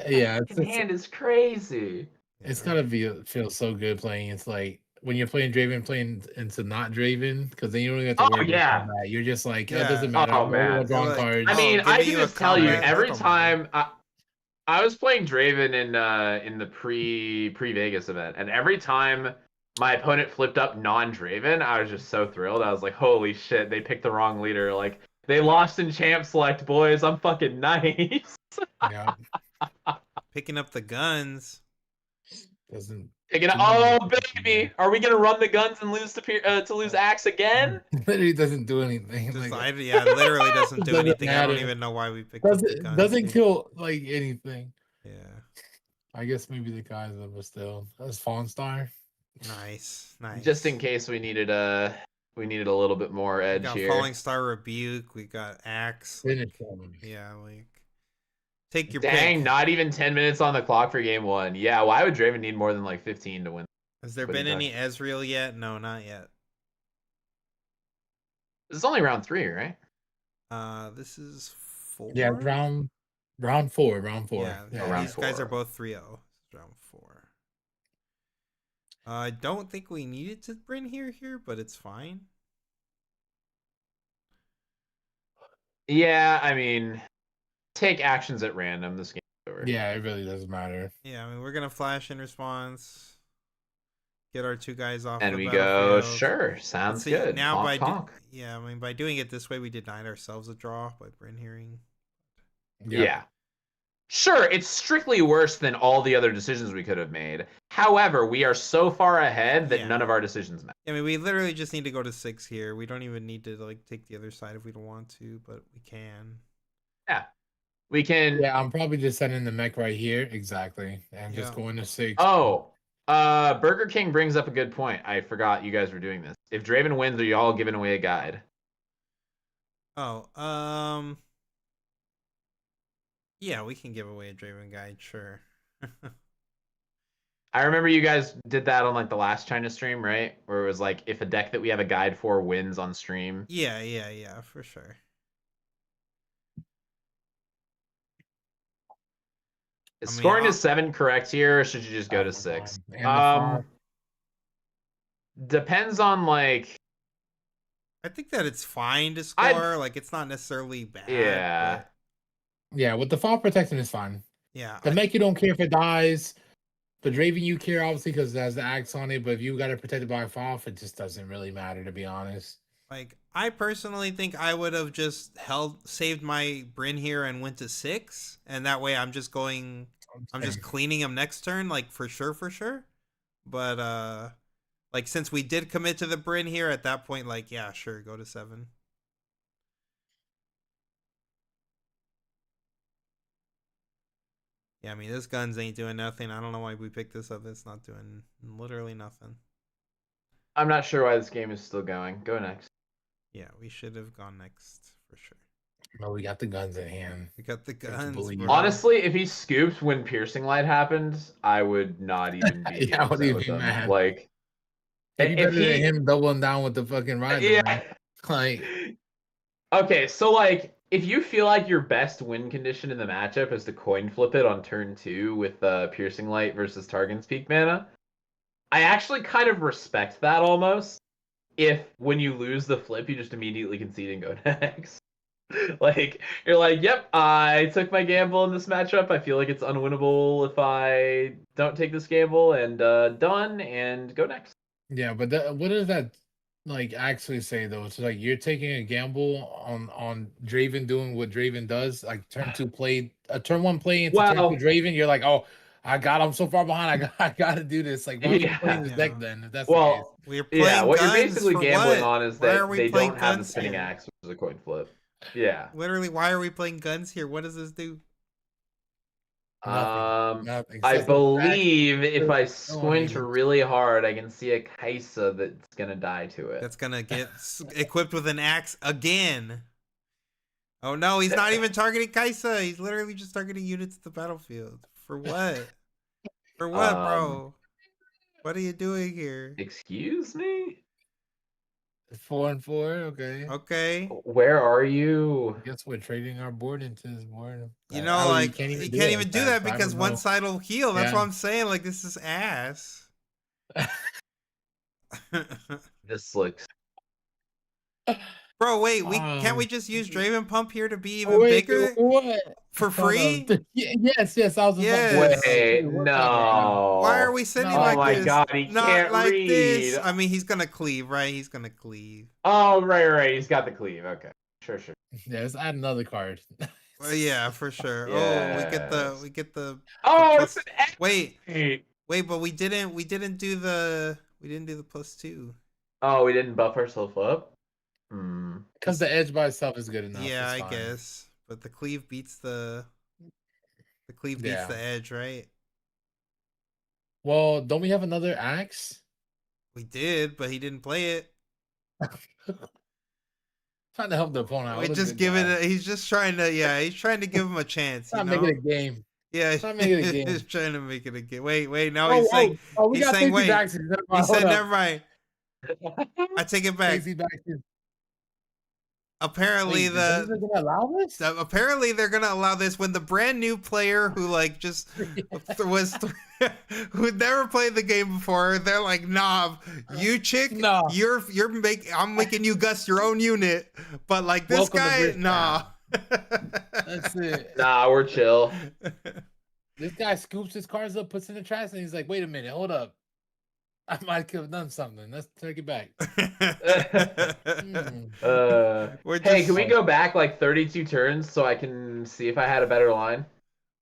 Speaker 5: Yeah,
Speaker 4: Fucking hand is crazy.
Speaker 5: it's gotta feel so good playing. It's like when you're playing Draven, playing into not Draven, because then you don't even have to
Speaker 4: Oh,
Speaker 5: worry
Speaker 4: yeah.
Speaker 5: about that. You're just like,
Speaker 1: Yeah.
Speaker 5: it doesn't matter.
Speaker 4: Oh,
Speaker 5: I'm
Speaker 4: man.
Speaker 5: drawing
Speaker 1: Like,
Speaker 5: cards.
Speaker 4: I mean,
Speaker 1: give
Speaker 4: I
Speaker 1: me
Speaker 4: can
Speaker 1: a
Speaker 4: just tell you,
Speaker 1: combat,
Speaker 4: every
Speaker 1: that don't matter.
Speaker 4: time I was playing Draven in the pre Vegas event, and every time my opponent flipped up non-Draven, I was just so thrilled. I was like, holy shit, they picked the wrong leader. Like, they lost in champ select, boys. I'm fucking nice.
Speaker 5: Yeah,
Speaker 1: Picking up the guns.
Speaker 5: doesn't.
Speaker 4: Oh baby, are we gonna run the guns and lose to lose Axe again?
Speaker 5: Literally doesn't do anything.
Speaker 1: Just,
Speaker 5: Like,
Speaker 1: yeah, literally doesn't do
Speaker 5: Doesn't
Speaker 1: anything. I don't
Speaker 5: matter.
Speaker 1: even know why we picked up the guns.
Speaker 5: doesn't
Speaker 1: dude.
Speaker 5: kill like anything.
Speaker 1: Yeah.
Speaker 5: I guess maybe the guys that was still that's Fawn Star.
Speaker 1: Nice.
Speaker 4: Just in case we needed a little bit more
Speaker 1: We
Speaker 4: edge
Speaker 1: got
Speaker 4: here.
Speaker 1: Falling Star Rebuke. We got Axe.
Speaker 5: Finish him.
Speaker 1: Yeah, like take your
Speaker 4: Dang,
Speaker 1: pick.
Speaker 4: not even 10 minutes on the clock for game 1. Yeah, why would Draven need more than like 15 to win?
Speaker 1: Has there
Speaker 4: What
Speaker 1: been
Speaker 4: do you
Speaker 1: any Ezreal yet? No, not yet.
Speaker 4: This is only round 3, right?
Speaker 1: This is 4.
Speaker 5: Yeah, round 4.
Speaker 1: Yeah, these guys
Speaker 4: 4.
Speaker 1: are both 3-0. Round 4. I don't think we needed to bring here, but it's fine.
Speaker 4: Yeah, I mean, take actions at random. This game is over.
Speaker 5: Yeah, it really doesn't matter.
Speaker 1: Yeah, I mean, we're gonna flash in response. Get our 2 guys off.
Speaker 4: And
Speaker 1: the
Speaker 4: we go,
Speaker 1: battlefield.
Speaker 4: sure, sounds
Speaker 1: See,
Speaker 4: good.
Speaker 1: now
Speaker 4: Honk, honk.
Speaker 1: yeah, I mean, by doing it this way, we denied ourselves a draw by Bryn hearing.
Speaker 4: Yeah. Sure, it's strictly worse than all the other decisions we could have made. However, we are so far ahead that
Speaker 1: Yeah.
Speaker 4: none of our decisions matter.
Speaker 1: I mean, we literally just need to go to 6 here. We don't even need to like take the other side if we don't want to, but we can.
Speaker 4: Yeah. We can.
Speaker 5: Yeah, I'm probably just sending the mech right here. Exactly. And just
Speaker 1: Yeah.
Speaker 5: going to 6.
Speaker 4: Oh, Burger King brings up a good point. I forgot you guys were doing this. If Draven wins, are you all giving away a guide?
Speaker 1: Oh, yeah, we can give away a Draven guide, sure.
Speaker 4: I remember you guys did that on like the last China stream, right? Where it was like if a deck that we have a guide for wins on stream.
Speaker 1: Yeah, for sure.
Speaker 4: Is
Speaker 1: I mean,
Speaker 4: scoring to 7 correct here, or should you just go to 6?
Speaker 5: And the five.
Speaker 4: Depends on like.
Speaker 1: I think that it's fine to score. Like it's not necessarily bad.
Speaker 4: Yeah.
Speaker 1: But
Speaker 5: Yeah, with the fall protection is fine.
Speaker 1: yeah.
Speaker 5: The make you don't care if it dies. The Draven you care obviously because it has the axe on it, but if you got it protected by a fall, it just doesn't really matter to be honest.
Speaker 1: Like I personally think I would have just saved my Bryn here and went to 6, and that way I'm just cleaning him next turn, like for sure. But like since we did commit to the Bryn here at that point, like yeah, sure, go to 7. Yeah, I mean this guns ain't doing nothing. I don't know why we picked this up. It's not doing literally nothing.
Speaker 4: I'm not sure why this game is still going. Go next.
Speaker 1: Yeah, we should have gone next for sure.
Speaker 5: No, we got the guns in hand.
Speaker 1: We got the
Speaker 5: to
Speaker 1: guns.
Speaker 5: believe.
Speaker 1: Bro.
Speaker 4: Honestly, if he scooped when Piercing Light happened, I would not even be
Speaker 5: Yeah, I
Speaker 4: upset
Speaker 5: wouldn't
Speaker 4: with
Speaker 5: be
Speaker 4: him.
Speaker 5: mad.
Speaker 4: Like,
Speaker 5: It'd be better than him doubling down with the fucking ride.
Speaker 4: yeah.
Speaker 5: Like,
Speaker 4: Okay, so like, if you feel like your best win condition in the matchup is to coin flip it on turn 2 with Piercing Light versus Targon's Peak mana, I actually kind of respect that almost. If when you lose the flip, you just immediately concede and go next. Like, you're like, yep, I took my gamble in this matchup. I feel like it's unwinnable if I don't take this gamble, and done, and go next.
Speaker 5: yeah, but what does that like actually say though? It's like you're taking a gamble on Draven doing what Draven does, like turn 2 play, turn 1 play into turn 2 Draven. You're like, oh, I'm so far behind. I got to do this. Like, why are you playing this deck then? If that's the case.
Speaker 1: We're playing
Speaker 4: what
Speaker 1: guns
Speaker 4: you're basically
Speaker 1: for
Speaker 4: gambling
Speaker 1: what?
Speaker 4: on is
Speaker 1: Why
Speaker 4: that
Speaker 1: are we
Speaker 4: they
Speaker 1: playing
Speaker 4: don't have the
Speaker 1: guns
Speaker 4: spinning
Speaker 1: here?
Speaker 4: axe, which is a coin flip. Yeah.
Speaker 1: Literally, why are we playing guns here? What does this do?
Speaker 5: Nothing.
Speaker 4: I believe if I
Speaker 5: No,
Speaker 4: squint
Speaker 5: even.
Speaker 4: really hard, I can see a Kaisa that's gonna die to it.
Speaker 1: That's gonna get equipped with an axe again. Oh no, he's not even targeting Kaisa. He's literally just targeting units at the battlefield. For what? For what, bro? What are you doing here?
Speaker 4: Excuse me?
Speaker 5: 4 and 4. Okay.
Speaker 1: Okay.
Speaker 4: Where are you?
Speaker 5: I guess we're trading our board into this board.
Speaker 1: You know, like you can't even do that
Speaker 5: fast.
Speaker 1: because one side will heal. That's
Speaker 5: Yeah.
Speaker 1: what I'm saying. Like this is ass.
Speaker 4: This looks.
Speaker 1: Bro, wait, can't we just use Draven Pump here to be even
Speaker 5: wait,
Speaker 1: bigger?
Speaker 5: What?
Speaker 1: For free?
Speaker 5: Yes. I was just
Speaker 1: Yes.
Speaker 4: Wait, no.
Speaker 1: Why are we sitting
Speaker 5: No.
Speaker 1: like
Speaker 4: Oh my
Speaker 1: this?
Speaker 4: god, he
Speaker 1: Not
Speaker 4: can't
Speaker 1: like
Speaker 4: read.
Speaker 1: this. I mean, he's gonna cleave, right? He's gonna cleave.
Speaker 4: Oh, right. He's got the cleave. Okay. Sure.
Speaker 5: Yeah, let's add another card.
Speaker 1: Well, yeah, for sure.
Speaker 4: Yes.
Speaker 1: Oh, we get the.
Speaker 4: Oh,
Speaker 1: plus-
Speaker 4: it's an X.
Speaker 1: Wait, but we didn't do the +2.
Speaker 4: Oh, we didn't buff ourselves up?
Speaker 5: Because the edge by itself is good enough.
Speaker 1: Yeah,
Speaker 5: it's
Speaker 1: I
Speaker 5: fine.
Speaker 1: guess. But the cleave beats the
Speaker 5: Yeah.
Speaker 1: the edge, right?
Speaker 5: Well, don't we have another axe?
Speaker 1: We did, but he didn't play it.
Speaker 5: Trying to help the opponent out.
Speaker 1: We just give it. He's just trying to. Yeah, he's trying to give him a chance.
Speaker 5: Not
Speaker 1: You know?
Speaker 5: making a game.
Speaker 1: Yeah,
Speaker 5: Trying to make it a game.
Speaker 1: he's trying to make it a game. Wait. Now he's saying.
Speaker 5: we
Speaker 1: he's
Speaker 5: got
Speaker 1: saying,
Speaker 5: Stacey
Speaker 1: wait.
Speaker 5: Baxter.
Speaker 1: He said, "Never mind." I take it back.
Speaker 5: Stacey Baxter.
Speaker 1: Apparently,
Speaker 5: Wait, they're gonna allow this?
Speaker 1: apparently they're gonna allow this when the brand new player who like just was who never played the game before. They're like, nah, you chick,
Speaker 5: No.
Speaker 1: I'm making you Gus your own unit, but like this
Speaker 5: Welcome to
Speaker 1: guy,
Speaker 5: Riftbound.
Speaker 1: nah.
Speaker 5: That's it.
Speaker 4: Nah, we're chill.
Speaker 5: This guy scoops his cards up, puts in the trash, and he's like, "Wait a minute, hold up. I might have done something. Let's take it back."
Speaker 4: Hey, can we go back like 32 turns so I can see if I had a better line?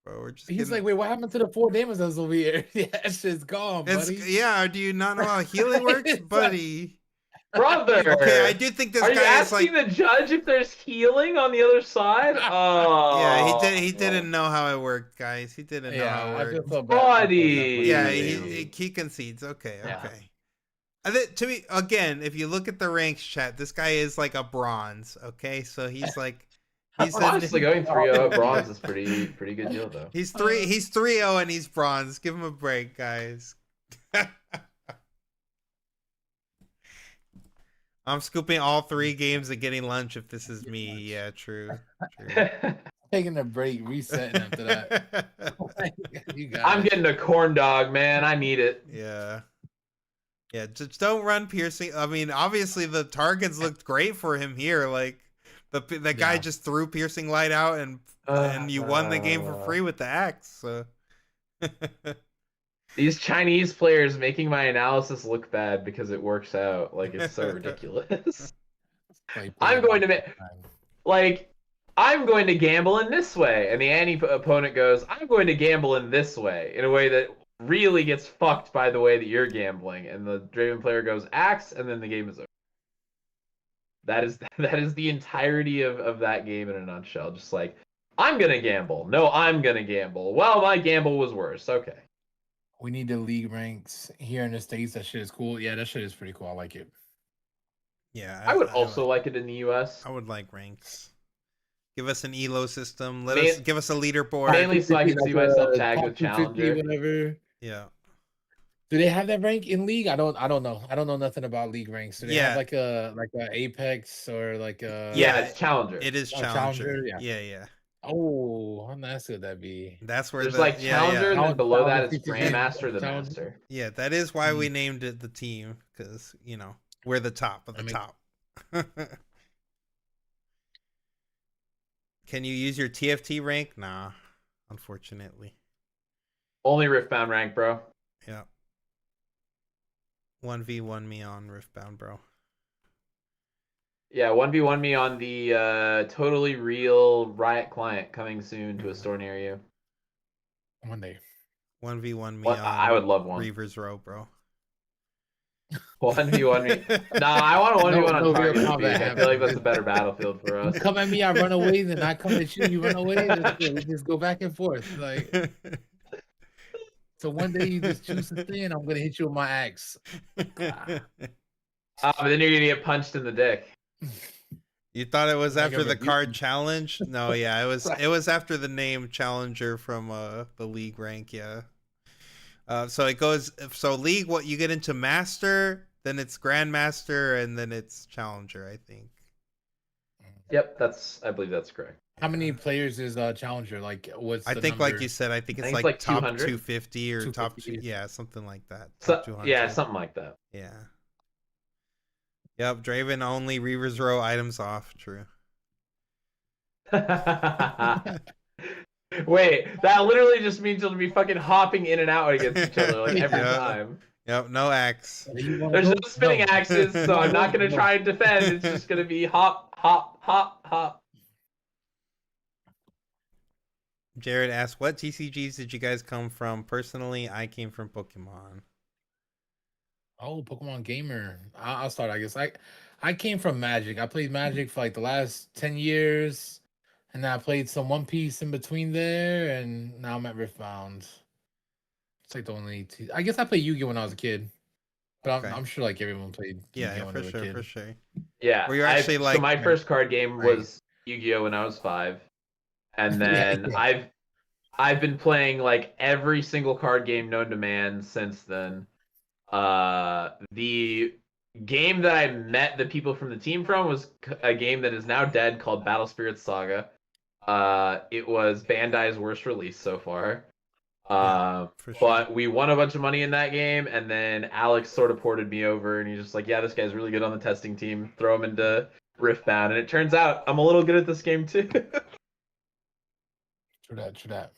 Speaker 1: Bro, we're just
Speaker 5: He's like, "Wait, what happened to the 4 damage that's over here?" Yeah, that shit's gone, buddy.
Speaker 1: yeah, do you not know how healing works,
Speaker 5: It's like-
Speaker 1: buddy?
Speaker 4: Brother.
Speaker 1: Okay, I do think this
Speaker 4: Are you
Speaker 1: guy is
Speaker 4: asking
Speaker 1: like.
Speaker 4: the judge if there's healing on the other side? Oh.
Speaker 1: Yeah, he didn't know how it worked, guys. He didn't know how
Speaker 5: Yeah,
Speaker 1: it
Speaker 5: I feel
Speaker 1: worked.
Speaker 5: so bad. I feel bad for
Speaker 1: Yeah,
Speaker 5: you.
Speaker 1: he concedes. Okay,
Speaker 4: Yeah.
Speaker 1: okay. I think to me again, if you look at the ranks chat, this guy is like a bronze. Okay, so he's like he's
Speaker 4: Honestly, going 3-0 at bronze is pretty good deal though.
Speaker 1: he's 3-0 and he's bronze. Give him a break, guys. I'm scooping all 3 games and getting lunch if this is me. Yeah, true.
Speaker 5: Taking a break, resetting after that. You got
Speaker 4: I'm
Speaker 5: it.
Speaker 4: getting a corn dog, man. I need it.
Speaker 1: Yeah. Yeah, just don't run piercing. I mean, obviously the targets looked great for him here. Like the guy
Speaker 5: Yeah.
Speaker 1: just threw piercing light out and you won the game for free with the axe. So
Speaker 4: These Chinese players making my analysis look bad because it works out. Like it's so ridiculous. I'm going to gamble in this way, and the opponent goes, I'm going to gamble in this way, in a way that really gets fucked by the way that you're gambling, and the Draven player goes axe, and then the game is over. That is the entirety of that game in a nutshell. Just like, I'm gonna gamble. No, I'm gonna gamble. Well, my gamble was worse. Okay.
Speaker 5: We need the league ranks here in the States. That shit is cool. Yeah, that shit is pretty cool. I like it.
Speaker 1: yeah,
Speaker 4: I would also like it in the US.
Speaker 1: I would like ranks. Give us an elo system. Give us a
Speaker 4: Mainly
Speaker 1: leaderboard.
Speaker 4: so I can see myself tagged
Speaker 5: Top
Speaker 4: with
Speaker 5: 250,
Speaker 4: Challenger.
Speaker 5: whatever.
Speaker 1: Yeah.
Speaker 5: Do they have that rank in league? I don't know. I don't know nothing about league ranks. Do they
Speaker 1: Yeah.
Speaker 5: have like a Apex or like a
Speaker 4: Yeah, it's Challenger.
Speaker 1: It is
Speaker 5: Oh,
Speaker 1: Challenger.
Speaker 5: Challenger, yeah.
Speaker 1: Yeah.
Speaker 5: Oh, how nice would that be?
Speaker 1: That's where
Speaker 4: There's
Speaker 1: the
Speaker 4: like Challenger, and
Speaker 5: yeah.
Speaker 4: then below that it's
Speaker 5: 1,050
Speaker 4: Grandmaster, the
Speaker 5: Challenger.
Speaker 4: Master.
Speaker 1: Yeah, that is why we named it the team, because we're the top of the top. Can you use your TFT rank? Nah, unfortunately.
Speaker 4: Only Riftbound rank, bro.
Speaker 1: Yeah. 1v1 me on Riftbound, bro.
Speaker 4: Yeah, 1v1 me on the totally real Riot client coming soon to a store near you.
Speaker 5: One day.
Speaker 1: 1v1 me
Speaker 4: What?
Speaker 1: on
Speaker 4: I would love one.
Speaker 1: Reaver's Row, bro.
Speaker 4: 1v1 me. Nah, I want a 1v1 on
Speaker 5: no real
Speaker 4: Target Speak.
Speaker 5: combat
Speaker 4: I feel like that's a better battlefield for us.
Speaker 5: You come at me, I run away, then I come at you, you run away. That's it. We just go back and forth. Like, so one day you just choose to stay, and I'm gonna hit you with my axe.
Speaker 4: But then you're gonna get punched in the dick.
Speaker 1: You thought it was
Speaker 5: Like
Speaker 1: after
Speaker 5: a
Speaker 1: the
Speaker 5: rebuke.
Speaker 1: card challenge? No, yeah, it was after the name Challenger from the league rank, yeah. So it goes league, what you get into Master, then it's Grandmaster, and then it's Challenger, I think.
Speaker 4: Yep, I believe that's correct.
Speaker 5: How many players is Challenger? Like, what's
Speaker 1: I
Speaker 5: the
Speaker 1: think
Speaker 5: number?
Speaker 1: like you said, I think it's
Speaker 4: think it's
Speaker 1: like
Speaker 4: like
Speaker 1: top
Speaker 4: 200?
Speaker 1: 250 or top
Speaker 5: 250.
Speaker 1: yeah, something like that.
Speaker 4: So,
Speaker 1: Top 200.
Speaker 4: yeah, something like that.
Speaker 1: Yeah. Yep, Draven only Reaver's Row items off. True.
Speaker 4: Wait, that literally just means you'll be fucking hopping in and out against each other like every
Speaker 1: Yeah.
Speaker 4: time.
Speaker 1: Yep, no axe.
Speaker 4: There's no spinning axes, so I'm not gonna try and defend. It's just gonna be hop, hop, hop, hop.
Speaker 1: Jared asked, "What TCGs did you guys come from?" Personally, I came from Pokemon.
Speaker 5: Oh, Pokemon Gamer. I'll start. I guess I came from Magic. I played Magic for like the last 10 years, and then I played some One Piece in between there, and now I'm at Riftbound. It's like the only. I guess I played Yu-Gi-Oh when I was a kid, but
Speaker 1: Okay.
Speaker 5: I'm sure like everyone played Yu-Gi-Oh
Speaker 1: Yeah,
Speaker 5: when
Speaker 1: for
Speaker 5: they were
Speaker 1: sure,
Speaker 5: a kid.
Speaker 1: for sure.
Speaker 4: Yeah.
Speaker 1: Were you actually,
Speaker 4: so
Speaker 1: like-
Speaker 4: my first card game
Speaker 1: Right.
Speaker 4: was Yu-Gi-Oh when I was 5. And
Speaker 5: Yeah,
Speaker 4: then
Speaker 5: yeah.
Speaker 4: I've been playing like every single card game known to man since then. The game that I met the people from the team from was a game that is now dead called Battle Spirits Saga. It was Bandai's worst release so far.
Speaker 1: For sure.
Speaker 4: But we won a bunch of money in that game, and then Alex sort of ported me over, and he's just like, yeah, this guy's really good on the testing team. Throw him into Riftbound, and it turns out I'm a little good at this game too.
Speaker 5: True that.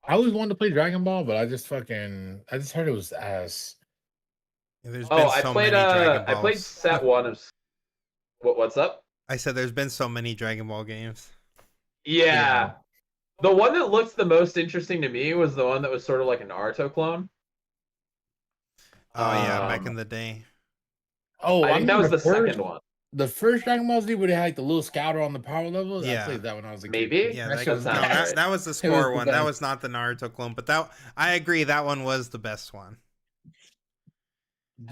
Speaker 5: I always wanted to play Dragon Ball, but I just heard it was ass.
Speaker 1: Yeah, there's been so many Dragon
Speaker 4: I played
Speaker 1: Balls.
Speaker 4: set 1 of what's up?
Speaker 1: I said there's been so many Dragon Ball games.
Speaker 4: Yeah. The one that looked the most interesting to me was the one that was sort of like an Naruto clone.
Speaker 1: Oh yeah, back in the day.
Speaker 5: Oh,
Speaker 4: I think that was the second one.
Speaker 5: The first Dragon Ball Z where they had like the little scouter on the power level. I
Speaker 1: Yeah.
Speaker 5: played that when I was a kid.
Speaker 4: Maybe?
Speaker 1: Yeah,
Speaker 5: That
Speaker 1: that,
Speaker 5: shit was
Speaker 1: no,
Speaker 5: the best.
Speaker 1: that was the
Speaker 5: It was
Speaker 1: score
Speaker 5: the
Speaker 1: one. That
Speaker 5: best.
Speaker 1: was not the Naruto clone, but that I agree that one was the best one.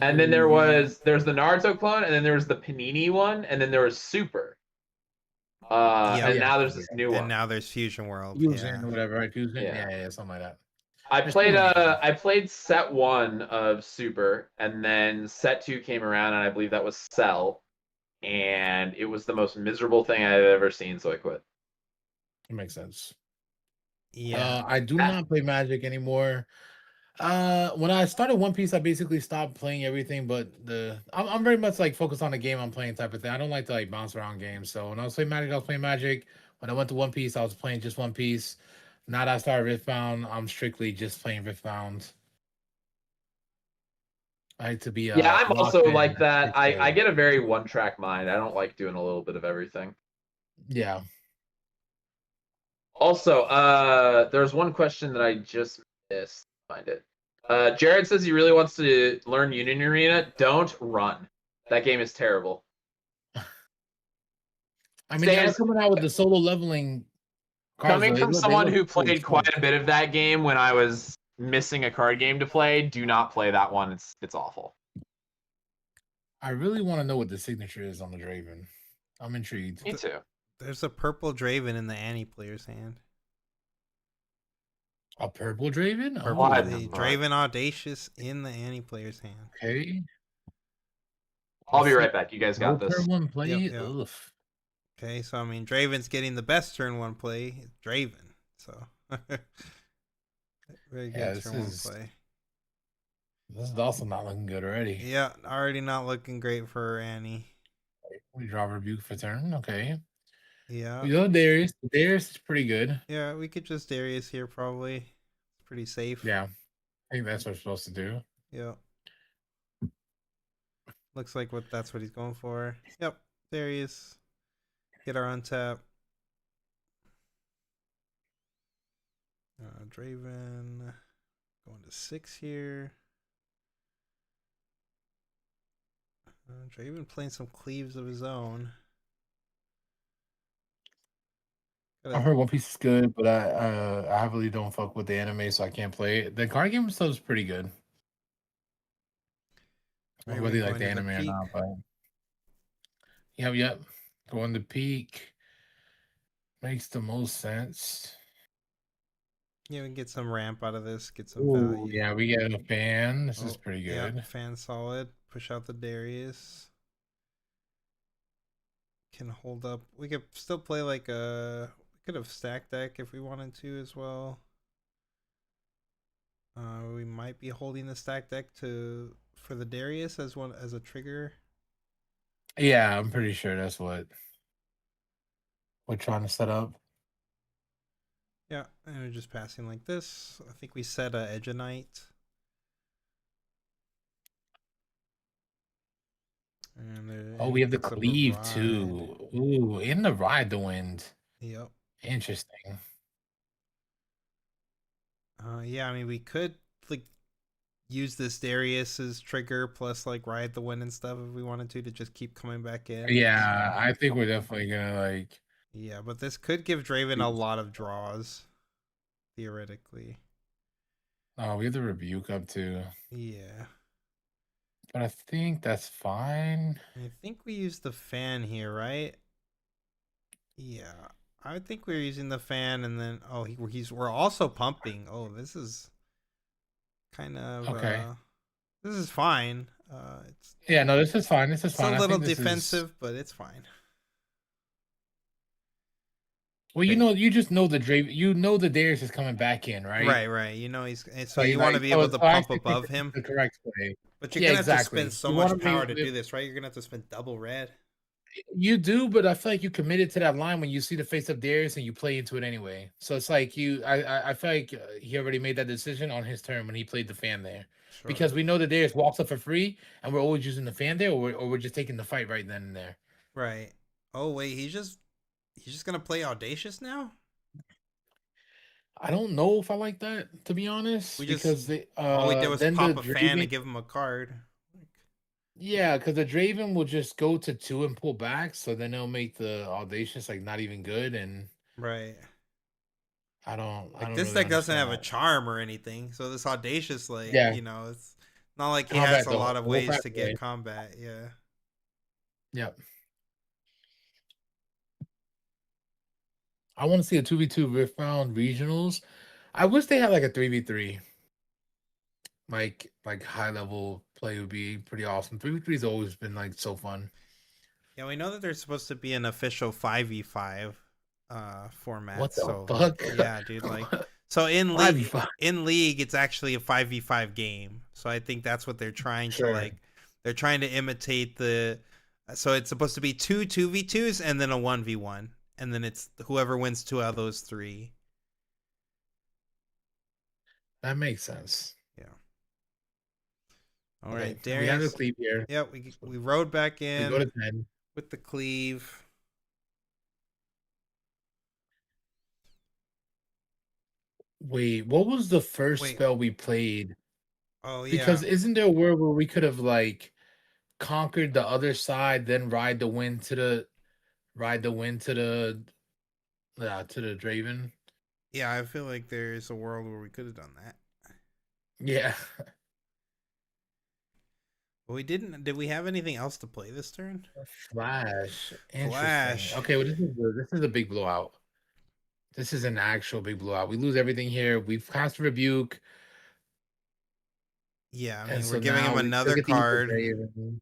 Speaker 4: And then there's the Naruto clone, and then there was the Panini one, and then there was Super.
Speaker 1: Yeah.
Speaker 4: And
Speaker 5: Yeah.
Speaker 4: now there's this new
Speaker 1: And
Speaker 4: one.
Speaker 1: now there's Fusion World.
Speaker 5: Fusion
Speaker 1: Yeah.
Speaker 5: or whatever, right? Fusion.
Speaker 4: Yeah.
Speaker 5: Yeah, something like that.
Speaker 4: I
Speaker 5: There's
Speaker 4: played
Speaker 5: too many.
Speaker 4: I played set 1 of Super, and then set 2 came around, and I believe that was Cell, and it was the most miserable thing I've ever seen, so I quit.
Speaker 5: It makes sense.
Speaker 1: Yeah.
Speaker 5: I do not play Magic anymore. When I started One Piece, I basically stopped playing everything, but I'm very much like focused on the game I'm playing type of thing. I don't like to like bounce around games. So when I was playing Magic, I was playing Magic. When I went to One Piece, I was playing just One Piece. Now that I started Riftbound, I'm strictly just playing Riftbound. I like to be
Speaker 4: Yeah, I'm
Speaker 5: locked
Speaker 4: also
Speaker 5: in,
Speaker 4: like that.
Speaker 5: stick to-
Speaker 4: I get a very one-track mind. I don't like doing a little bit of everything.
Speaker 5: yeah.
Speaker 4: Also, there's one question that I just missed. Find it. Jared says he really wants to learn Union Arena. Don't run. That game is terrible.
Speaker 5: I mean, they are
Speaker 4: Sans,
Speaker 5: coming out with the solo leveling cards.
Speaker 4: coming
Speaker 5: though.
Speaker 4: from
Speaker 5: They
Speaker 4: someone
Speaker 5: look
Speaker 4: who
Speaker 5: cool as
Speaker 4: played quite
Speaker 5: fuck.
Speaker 4: a bit of that game when I was missing a card game to play, do not play that one. It's awful.
Speaker 5: I really want to know what the signature is on the Draven. I'm intrigued.
Speaker 4: Me too.
Speaker 1: There's a purple Draven in the Annie player's hand.
Speaker 5: A purple Draven?
Speaker 1: Purple,
Speaker 4: Why
Speaker 1: the
Speaker 4: not?
Speaker 1: Draven Audacious in the Annie player's hand.
Speaker 5: Okay.
Speaker 4: I'll be right back. You guys got
Speaker 5: No
Speaker 4: this.
Speaker 5: turn one play.
Speaker 1: Yep.
Speaker 5: Ugh.
Speaker 1: Okay, so I mean, Draven's getting the best turn 1 play. Draven, so very good
Speaker 5: Yeah, this
Speaker 1: turn 1
Speaker 5: is-
Speaker 1: play.
Speaker 5: This is also not looking good already.
Speaker 1: Yeah, already not looking great for Annie.
Speaker 5: We draw Rebuke for turn. Okay.
Speaker 1: Yeah,
Speaker 5: We go Darius. Darius is pretty good.
Speaker 1: yeah, we could just Darius here probably. It's pretty safe.
Speaker 5: Yeah. I think that's what we're supposed to do.
Speaker 1: Yeah. Looks like that's what he's going for. Yep, Darius. Get our untap. Draven going to 6 here. Draven playing some cleaves of his own.
Speaker 5: I heard One Piece is good, but I really don't fuck with the anime, so I can't play it. The card game stuff is pretty good. I
Speaker 1: Draven
Speaker 5: really like
Speaker 1: going
Speaker 5: the
Speaker 1: to
Speaker 5: anime or
Speaker 1: peak.
Speaker 5: not, but yep. Going to peak makes the most sense.
Speaker 1: Yeah, we can get some ramp out of this, get some
Speaker 5: Ooh,
Speaker 1: value.
Speaker 5: yeah, we get a fan. This is
Speaker 1: Oh,
Speaker 5: pretty
Speaker 1: yeah,
Speaker 5: good.
Speaker 1: fan solid. Push out the Darius. Can hold up. We could still play like a. We could have stack deck if we wanted to as well. We might be holding the stack deck for the Darius as a trigger.
Speaker 5: Yeah, I'm pretty sure that's what we're trying to set up.
Speaker 1: Yeah, and we're just passing like this. I think we set a Edge of Knight. And
Speaker 5: Oh, we have the
Speaker 1: puts up a
Speaker 5: cleave
Speaker 1: ride.
Speaker 5: too. Ooh, in the ride the wind.
Speaker 1: Yep.
Speaker 5: Interesting.
Speaker 1: Yeah, I mean we could like use this Darius's trigger plus like ride the wind and stuff if we wanted to just keep coming back in.
Speaker 5: Yeah, I think we're definitely gonna like.
Speaker 1: Yeah, but this could give Draven a lot of draws, theoretically.
Speaker 5: Oh, we have the rebuke up too,
Speaker 1: Yeah.
Speaker 5: but I think that's fine.
Speaker 1: I think we use the fan here, right? Yeah. I think we're using the fan and then we're also pumping. Oh, this is kind of
Speaker 5: Okay.
Speaker 1: this is fine. It's
Speaker 5: Yeah, no, this is fine. This is
Speaker 1: it's
Speaker 5: fine.
Speaker 1: a
Speaker 5: I
Speaker 1: little
Speaker 5: think this is-
Speaker 1: defensive, but it's fine.
Speaker 5: Well, you just know the Draven. You know the Darius is coming back in, right?
Speaker 1: Right. You know so
Speaker 5: Like-
Speaker 1: you want to
Speaker 5: like,
Speaker 1: be
Speaker 5: so
Speaker 1: able to
Speaker 5: I
Speaker 1: pump
Speaker 5: actually think
Speaker 1: above
Speaker 5: this is
Speaker 1: him,
Speaker 5: the correct play.
Speaker 1: but you're
Speaker 5: Yeah,
Speaker 1: gonna have to
Speaker 5: exactly.
Speaker 1: spend so
Speaker 5: You
Speaker 1: much
Speaker 5: wanna be
Speaker 1: power to
Speaker 5: able to-
Speaker 1: do this, right? You're gonna have to spend double red.
Speaker 5: You do, but I feel like you committed to that line when you see the face of Darius and you play into it anyway. So it's like I feel like he already made that decision on his turn when he played the fan there,
Speaker 1: Sure.
Speaker 5: because we know that Darius walks up for free, and we're always using the fan there, or we're just taking the fight right then and there.
Speaker 1: Right. Oh wait, he's just gonna play Audacious now?
Speaker 5: I don't know if I like that, to be honest,
Speaker 1: We just
Speaker 5: because they
Speaker 1: all we did was
Speaker 5: then the
Speaker 1: pop a fan
Speaker 5: Draven,
Speaker 1: and give him a card.
Speaker 5: yeah, because the Draven will just go to 2 and pull back, so then it'll make the Audacious like not even good, and
Speaker 1: Right.
Speaker 5: I
Speaker 1: Like
Speaker 5: don't
Speaker 1: this
Speaker 5: really
Speaker 1: deck doesn't
Speaker 5: understand
Speaker 1: have a
Speaker 5: that.
Speaker 1: charm or anything, so this audacious, like,
Speaker 5: Yeah,
Speaker 1: you know, it's not like he has
Speaker 5: combat
Speaker 1: a lot of
Speaker 5: the whole
Speaker 1: ways to get
Speaker 5: pathway.
Speaker 1: combat. Yeah.
Speaker 5: Yep. I want to see a 2v2 Riftbound regionals. I wish they had like a 3v3. Like high level play would be pretty awesome. 3v3 has always been like so fun.
Speaker 1: Yeah, we know that there's supposed to be an official 5v5 format.
Speaker 5: What the
Speaker 1: So
Speaker 5: fuck?
Speaker 1: yeah, dude, like so in league
Speaker 5: 5v5.
Speaker 1: it's actually a 5v5 game. So I think that's what they're trying to
Speaker 5: Sure.
Speaker 1: like they're trying to imitate the so it's supposed to be 2v2s and then a 1v1 and then it's whoever wins 2 out of those 3.
Speaker 5: That makes sense.
Speaker 1: Yeah. All
Speaker 5: Okay,
Speaker 1: right,
Speaker 5: we have the
Speaker 1: Darius.
Speaker 5: cleave here.
Speaker 1: Yeah, we rode back
Speaker 5: We go to
Speaker 1: in
Speaker 5: 10.
Speaker 1: with the cleave.
Speaker 5: Wait, what was the first
Speaker 1: Wait.
Speaker 5: spell we played?
Speaker 1: Oh yeah.
Speaker 5: Because isn't there a world where we could have like conquered the other side, then ride the wind to the to the Draven?
Speaker 1: Yeah, I feel like there's a world where we could have done that.
Speaker 5: Yeah.
Speaker 1: But we didn't. Did we have anything else to play this turn?
Speaker 5: Flash. Interesting.
Speaker 1: Flash.
Speaker 5: Okay, well this is a big blowout. This is an actual big blowout. We lose everything here. We've cast Rebuke.
Speaker 1: Yeah, I
Speaker 5: And
Speaker 1: mean, we're
Speaker 5: so
Speaker 1: giving him
Speaker 5: now we still
Speaker 1: another
Speaker 5: get to use the
Speaker 1: card.
Speaker 5: Draven.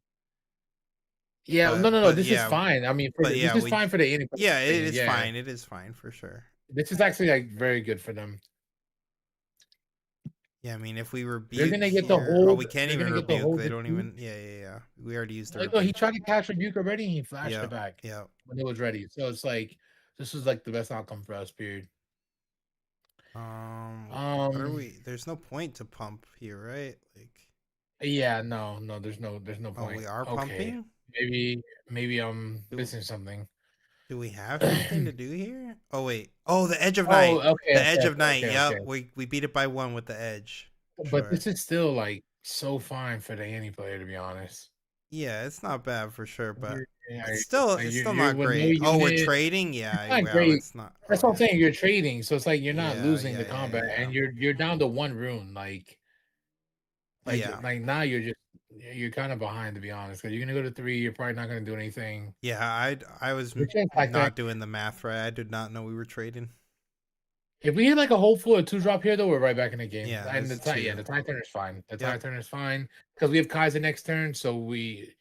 Speaker 5: Yeah,
Speaker 1: But,
Speaker 5: no.
Speaker 1: but
Speaker 5: This is
Speaker 1: yeah,
Speaker 5: fine. I mean,
Speaker 1: but
Speaker 5: this
Speaker 1: yeah,
Speaker 5: is fine for the any.
Speaker 1: yeah, it is
Speaker 5: Yeah.
Speaker 1: fine. It is fine for sure.
Speaker 5: This is actually like very good for them.
Speaker 1: Yeah, I mean, if we rebuke,
Speaker 5: They're gonna get the
Speaker 1: here,
Speaker 5: whole.
Speaker 1: we can't
Speaker 5: They're
Speaker 1: even
Speaker 5: gonna get the
Speaker 1: rebuke.
Speaker 5: whole.
Speaker 1: They don't even. Yeah. We already used the
Speaker 5: Like, no, he
Speaker 1: rebuke.
Speaker 5: tried to catch Rebuke already, and he flashed
Speaker 1: Yeah,
Speaker 5: it back
Speaker 1: yeah.
Speaker 5: when it was ready. So it's like this is like the best outcome for us. Period.
Speaker 1: What are we? There's no point to pump here, right? Like,
Speaker 5: Yeah, no. There's no
Speaker 1: oh,
Speaker 5: point.
Speaker 1: we are
Speaker 5: Okay,
Speaker 1: pumping.
Speaker 5: maybe I'm missing something.
Speaker 1: Do we have anything to do here? Oh wait. Oh, the Edge of
Speaker 5: Oh,
Speaker 1: Night.
Speaker 5: okay,
Speaker 1: The
Speaker 5: okay,
Speaker 1: Edge of
Speaker 5: okay,
Speaker 1: Night.
Speaker 5: okay,
Speaker 1: Yep.
Speaker 5: okay.
Speaker 1: We beat it by 1 with the Edge.
Speaker 5: But
Speaker 1: Sure.
Speaker 5: this is still like so fine for the any player, to be honest.
Speaker 1: Yeah, it's not bad for sure, but
Speaker 5: Yeah,
Speaker 1: it's still not
Speaker 5: with no
Speaker 1: great. Oh, we're
Speaker 5: unit.
Speaker 1: trading.
Speaker 5: It's
Speaker 1: Yeah,
Speaker 5: not
Speaker 1: well,
Speaker 5: great.
Speaker 1: it's not.
Speaker 5: That's
Speaker 1: Oh,
Speaker 5: what I'm saying. You're trading, so it's like you're not
Speaker 1: yeah,
Speaker 5: losing
Speaker 1: yeah,
Speaker 5: the combat,
Speaker 1: yeah.
Speaker 5: and you're down to 1 rune. Like
Speaker 1: Yeah,
Speaker 5: now you're kind of behind, to be honest. Because you're gonna go to 3, you're probably not gonna do anything.
Speaker 1: yeah. I was
Speaker 5: Which is like that.
Speaker 1: not doing the math right. I did not know we were trading.
Speaker 5: If we hit like a whole full 2-drop here, though, we're right back in the game.
Speaker 1: Yeah,
Speaker 5: And the
Speaker 1: it's
Speaker 5: tie,
Speaker 1: 2.
Speaker 5: the tie turn is fine. The tie
Speaker 1: Yep.
Speaker 5: turn is fine because we have Kaiser next turn, so we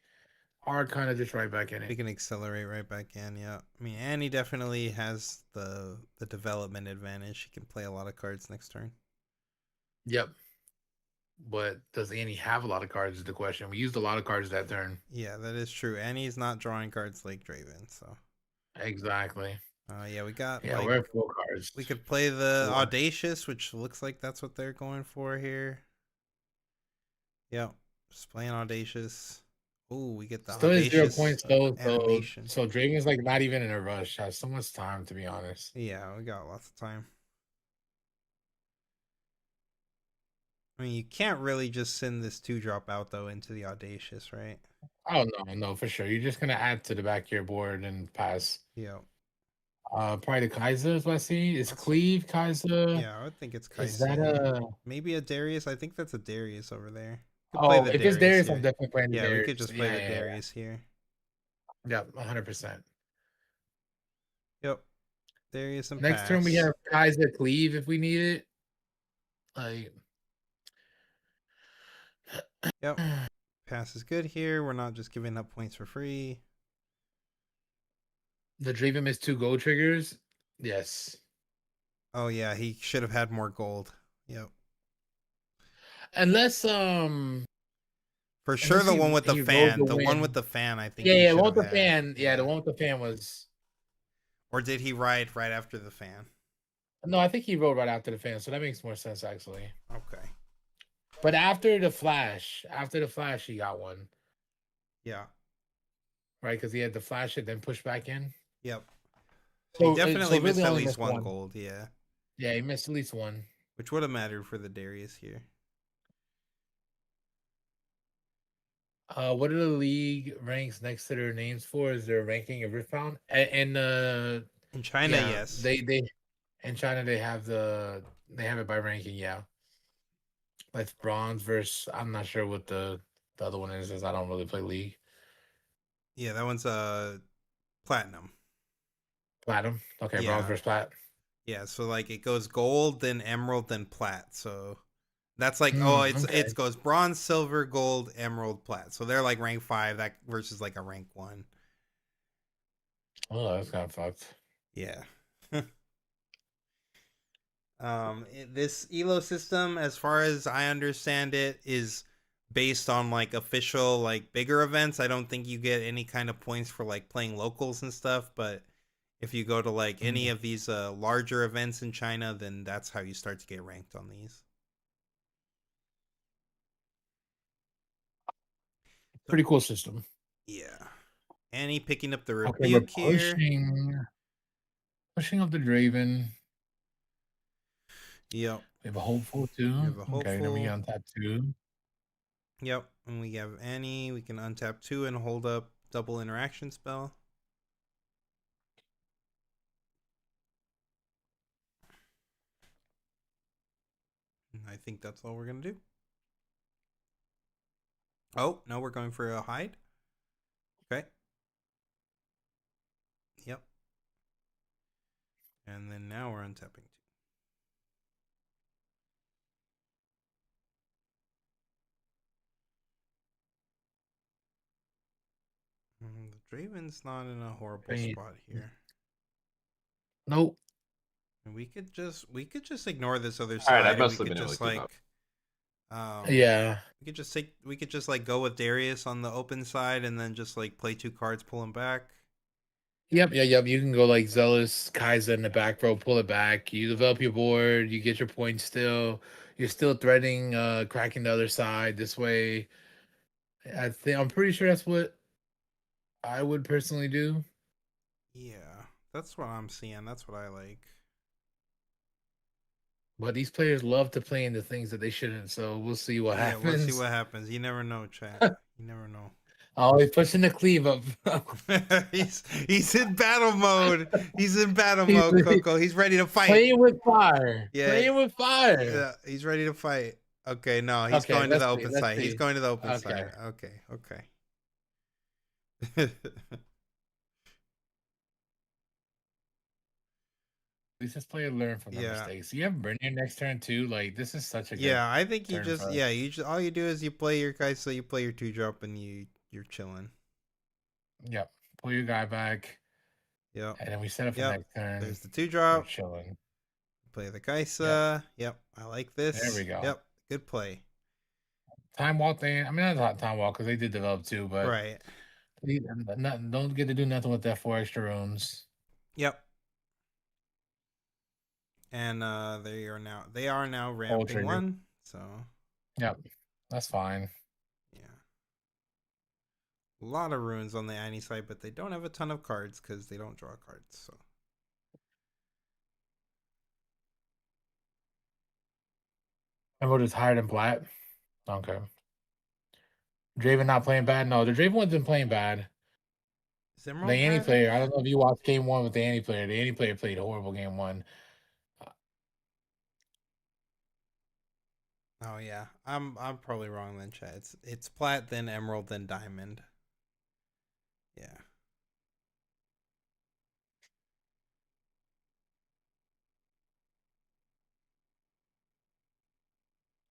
Speaker 5: are kind of just right back in
Speaker 1: We
Speaker 5: it.
Speaker 1: can accelerate right back in. Yeah, I mean, Annie definitely has the development advantage. She can play a lot of cards next turn.
Speaker 5: Yep. But does Annie have a lot of cards is the question. We used a lot of cards that turn.
Speaker 1: Yeah, that is true. Annie's not drawing cards like Draven, so.
Speaker 5: Exactly.
Speaker 1: Yeah, we got.
Speaker 5: Yeah,
Speaker 1: like,
Speaker 5: we're at 4 cards.
Speaker 1: we could play the
Speaker 5: 4.
Speaker 1: Audacious, which looks like that's what they're going for here. Yep, just playing Audacious. Oh, we get the
Speaker 5: Still is 0
Speaker 1: Audacious
Speaker 5: points though.
Speaker 1: animation.
Speaker 5: So Draven's like not even in a rush. Has so much time, to be honest.
Speaker 1: Yeah, we got lots of time. I mean, you can't really just send this 2-drop out though into the Audacious, right?
Speaker 5: Oh no, for sure. You're just gonna add to the back of your board and pass.
Speaker 1: Yeah.
Speaker 5: Probably the Kaiser is what I see. Is Cleave Kaiser?
Speaker 1: Yeah, I would think it's Kaiser.
Speaker 5: Is that a
Speaker 1: maybe a Darius? I think that's a Darius over there.
Speaker 5: Oh, if it's Darius, I'm definitely playing the
Speaker 1: Yeah,
Speaker 5: Darius.
Speaker 1: we could just play the Darius here.
Speaker 5: Yep, 100%.
Speaker 1: Yep. Darius and
Speaker 5: Next turn we have Kaiser Cleave if we need it. Like
Speaker 1: Yep. Pass is good here. We're not just giving up points for free.
Speaker 5: The Draven missed 2 gold triggers. Yes.
Speaker 1: Oh yeah, he should have had more gold. Yep.
Speaker 5: Unless
Speaker 1: for sure the one with the fan. The one with the fan, I think.
Speaker 5: Yeah, the one with the fan. Yeah, the one with the fan was.
Speaker 1: Or did he ride right after the fan?
Speaker 5: No, I think he rode right after the fan, so that makes more sense actually.
Speaker 1: Okay.
Speaker 5: But after the flash, he got one.
Speaker 1: Yeah.
Speaker 5: Right, because he had the flash it, then push back in.
Speaker 1: Yep.
Speaker 5: So
Speaker 1: he definitely
Speaker 5: really
Speaker 1: missed at
Speaker 5: only
Speaker 1: least
Speaker 5: missed
Speaker 1: 1 gold. Yeah.
Speaker 5: Yeah, he missed at least one.
Speaker 1: which would have mattered for the Darius here.
Speaker 5: What are the league ranks next to their names for? Is there a ranking of Riftbound? And
Speaker 1: In China,
Speaker 5: yeah,
Speaker 1: yes.
Speaker 5: they in China they have it by ranking. Yeah, that's bronze versus. I'm not sure what the other one is. As I don't really play League.
Speaker 1: Yeah, that one's platinum.
Speaker 5: Platinum. Okay,
Speaker 1: Yeah.
Speaker 5: bronze versus plat.
Speaker 1: Yeah, so like it goes gold, then emerald, then plat. So that's like
Speaker 5: okay.
Speaker 1: it goes bronze, silver, gold, emerald, plat. So they're like rank 5 that versus like a rank 1.
Speaker 5: Oh, that's kind of fucked.
Speaker 1: Yeah. This elo system, as far as I understand it, is based on like official like bigger events. I don't think you get any kind of points for like playing locals and stuff, but if you go to like any of these larger events in China, then that's how you start to get ranked on these.
Speaker 5: Pretty cool system.
Speaker 1: Yeah. Annie picking up the
Speaker 5: Okay, we're
Speaker 1: rebuke here.
Speaker 5: pushing up the Draven.
Speaker 1: Yep.
Speaker 5: We have a hopeful too.
Speaker 1: We have a
Speaker 5: Okay, then we
Speaker 1: hopeful.
Speaker 5: untap 2.
Speaker 1: Yep. And we have Annie. We can untap 2 and hold up double interaction spell. I think that's all we're going to do. Oh, no, we're going for a hide. Okay. Yep. And then now we're untapping 2. The Draven's not in a horrible spot here.
Speaker 5: Nope.
Speaker 1: And we could just ignore this other
Speaker 4: All
Speaker 1: side.
Speaker 4: right, I've
Speaker 1: And we
Speaker 4: mostly
Speaker 1: could
Speaker 4: been able
Speaker 1: just
Speaker 4: to keep
Speaker 1: like
Speaker 4: up.
Speaker 5: Yeah.
Speaker 1: we could just like go with Darius on the open side and then just like play 2 cards, pull him back.
Speaker 5: Yep. You can go like Zealous, Kaiser in the back row, pull it back. You develop your board, you get your points still. You're still threatening cracking the other side this way. I'm pretty sure that's what I would personally do.
Speaker 1: Yeah, that's what I'm seeing. That's what I like.
Speaker 5: But these players love to play into things that they shouldn't, so we'll see what happens.
Speaker 1: Let's see what happens. You never know, chat. You never know.
Speaker 5: Oh, he's pushing the cleave up.
Speaker 1: he's in battle mode. He's in battle mode, Coco. He's ready to fight.
Speaker 5: Playing with fire.
Speaker 1: Yeah.
Speaker 5: Playing with fire.
Speaker 1: Yeah, he's ready to fight. Okay, no, he's going to the open side. He's going to the open side. Okay.
Speaker 5: At least this player learn from their mistakes. You have Brynir next turn too. Like this is such a good
Speaker 1: I think you just all you do is you play your guy, so you play your 2-drop and you're chilling.
Speaker 5: Yep. Pull your guy back.
Speaker 1: Yep.
Speaker 5: And then we set up for next turn.
Speaker 1: There's the 2-drop.
Speaker 5: Chilling.
Speaker 1: Play the Kaisa. Yep. I like this.
Speaker 5: There we go.
Speaker 1: Yep. Good play.
Speaker 5: Time walk thing. I mean, not time walk because they did develop too, but
Speaker 1: right.
Speaker 5: Don't get to do nothing with that 4 extra rooms.
Speaker 1: Yep. And they are now ramping 1. So.
Speaker 5: Yep. That's fine.
Speaker 1: Yeah. A lot of runes on the Annie side, but they don't have a ton of cards because they don't draw cards. So.
Speaker 5: Emerald is higher than Plat. Okay. Draven not playing bad. No, the Draven one's been playing bad. The Annie player. I don't know if you watched game 1 with the Annie player. The Annie player played horrible game 1.
Speaker 1: Oh yeah, I'm probably wrong then, chat. It's plat, then emerald, then diamond. Yeah.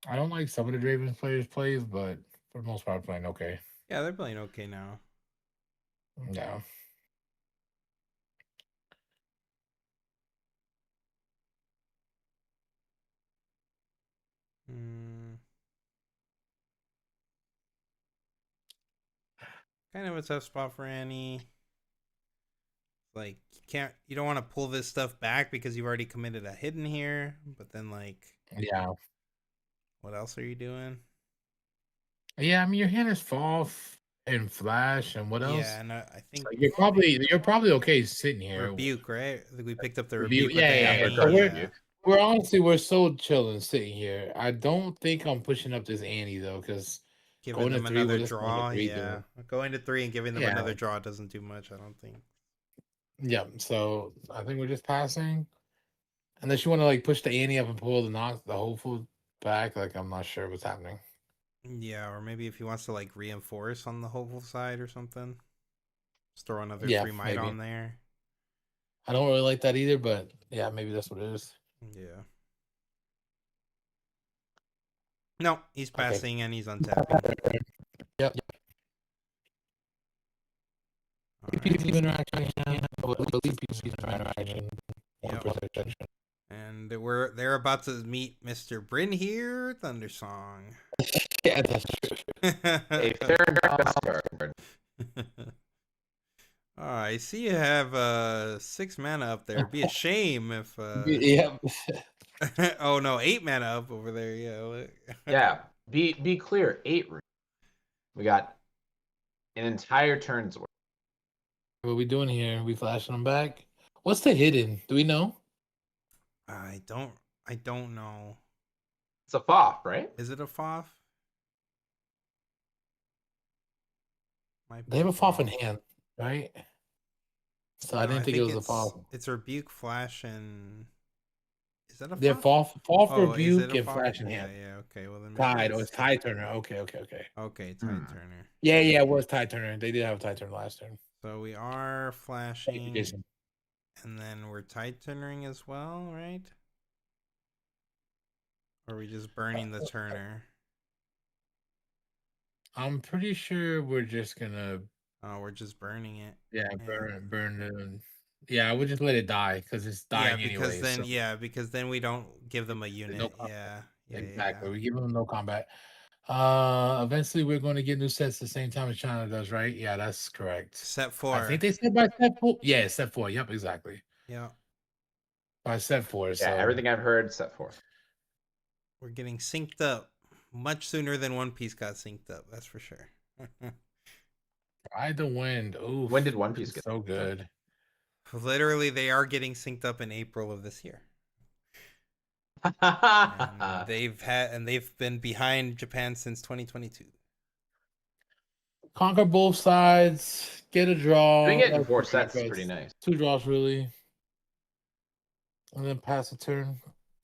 Speaker 5: I don't like some of the Draven players' plays, but for the most part, playing okay.
Speaker 1: Yeah, they're playing okay now.
Speaker 5: Yeah.
Speaker 1: Kind of a tough spot for Annie. Like you don't want to pull this stuff back because you've already committed a hidden here, but then like what else are you doing?
Speaker 5: Yeah, I mean your hand is fall and flash and what else?
Speaker 1: Yeah, and I think
Speaker 5: you're probably okay sitting here.
Speaker 1: Rebuke, right? I think we picked up the
Speaker 5: rebuke.
Speaker 1: rebuke.
Speaker 5: Yeah. we're so chilling sitting here. I don't think I'm pushing up this ante though, because
Speaker 1: Giving
Speaker 5: going to
Speaker 1: them
Speaker 5: 3
Speaker 1: another
Speaker 5: with this like a
Speaker 1: draw,
Speaker 5: 3
Speaker 1: yeah.
Speaker 5: do.
Speaker 1: Going to 3 and giving them
Speaker 5: Yeah.
Speaker 1: another draw doesn't do much, I don't think.
Speaker 5: Yeah, so I think we're just passing. Unless you want to like push the ante up and pull the hopeful back, like I'm not sure what's happening.
Speaker 1: Yeah, or maybe if he wants to like reinforce on the hopeful side or something. Just throw another
Speaker 5: Yeah,
Speaker 1: 3 might
Speaker 5: maybe.
Speaker 1: on there.
Speaker 5: I don't really like that either, but yeah, maybe that's what it is.
Speaker 1: Yeah. No, he's
Speaker 5: Okay.
Speaker 1: passing and he's untapping.
Speaker 5: Yep.
Speaker 1: Alright.
Speaker 5: Interaction. Interaction.
Speaker 1: Yep. And they're about to meet Mr. Bryn here, Thundersong.
Speaker 5: Yeah, that's true.
Speaker 4: A fair card.
Speaker 1: Oh, I see you have 6 mana up there. It'd be a shame if
Speaker 5: Yeah.
Speaker 1: oh no, 8 mana up over there, yeah.
Speaker 4: Yeah. Be clear, 8 rooms. We got an entire turn's worth.
Speaker 5: What are we doing here? We flashing them back? What's the hidden? Do we know?
Speaker 1: I don't know.
Speaker 4: It's a FOF, right?
Speaker 1: Is it a FOF? Might
Speaker 5: They
Speaker 1: be
Speaker 5: have a FOF in
Speaker 1: FOF.
Speaker 5: hand, right? So
Speaker 1: No,
Speaker 5: I didn't think it was a FOF.
Speaker 1: it's Rebuke, Flash, and is that a
Speaker 5: They're
Speaker 1: FOF?
Speaker 5: FOF,
Speaker 1: Oh, is it
Speaker 5: Rebuke,
Speaker 1: a
Speaker 5: and
Speaker 1: FOF?
Speaker 5: Flash in
Speaker 1: Yeah,
Speaker 5: hand.
Speaker 1: yeah, okay. Well then maybe
Speaker 5: Tide. Oh,
Speaker 1: it's
Speaker 5: it's Tide Turner. Okay.
Speaker 1: okay, Tide Turner.
Speaker 5: Yeah, it was Tide Turner. They did have a Tide Turner last turn.
Speaker 1: So we are flashing,
Speaker 5: Jason.
Speaker 1: and then we're Tide Turnering as well, right? Or are we just burning the Turner?
Speaker 5: I'm pretty sure we're just gonna.
Speaker 1: Oh, we're just burning it.
Speaker 5: Yeah, burn the. Yeah, I would just let it die because it's dying
Speaker 1: because
Speaker 5: anyway.
Speaker 1: then because then we don't give them a unit.
Speaker 5: Exactly. We give them no combat. Eventually we're going to get new sets the same time as China does, right? Yeah, that's correct.
Speaker 1: Set 4.
Speaker 5: I think they said by step 4. Yeah, step 4. Yep, exactly.
Speaker 1: Yeah.
Speaker 5: By step 4.
Speaker 4: Yeah,
Speaker 5: so
Speaker 4: everything I've heard, set 4.
Speaker 1: We're getting synced up much sooner than One Piece got synced up. That's for sure.
Speaker 5: Ride the Wind. Ooh,
Speaker 4: When did One Piece get
Speaker 5: so good?
Speaker 1: Literally, they are getting synced up in April of this year. And they've been behind Japan since 2022.
Speaker 5: Conquer both sides. Get a draw.
Speaker 4: Doing it in 4 sets is pretty nice.
Speaker 5: 2 draws really. And then pass a turn.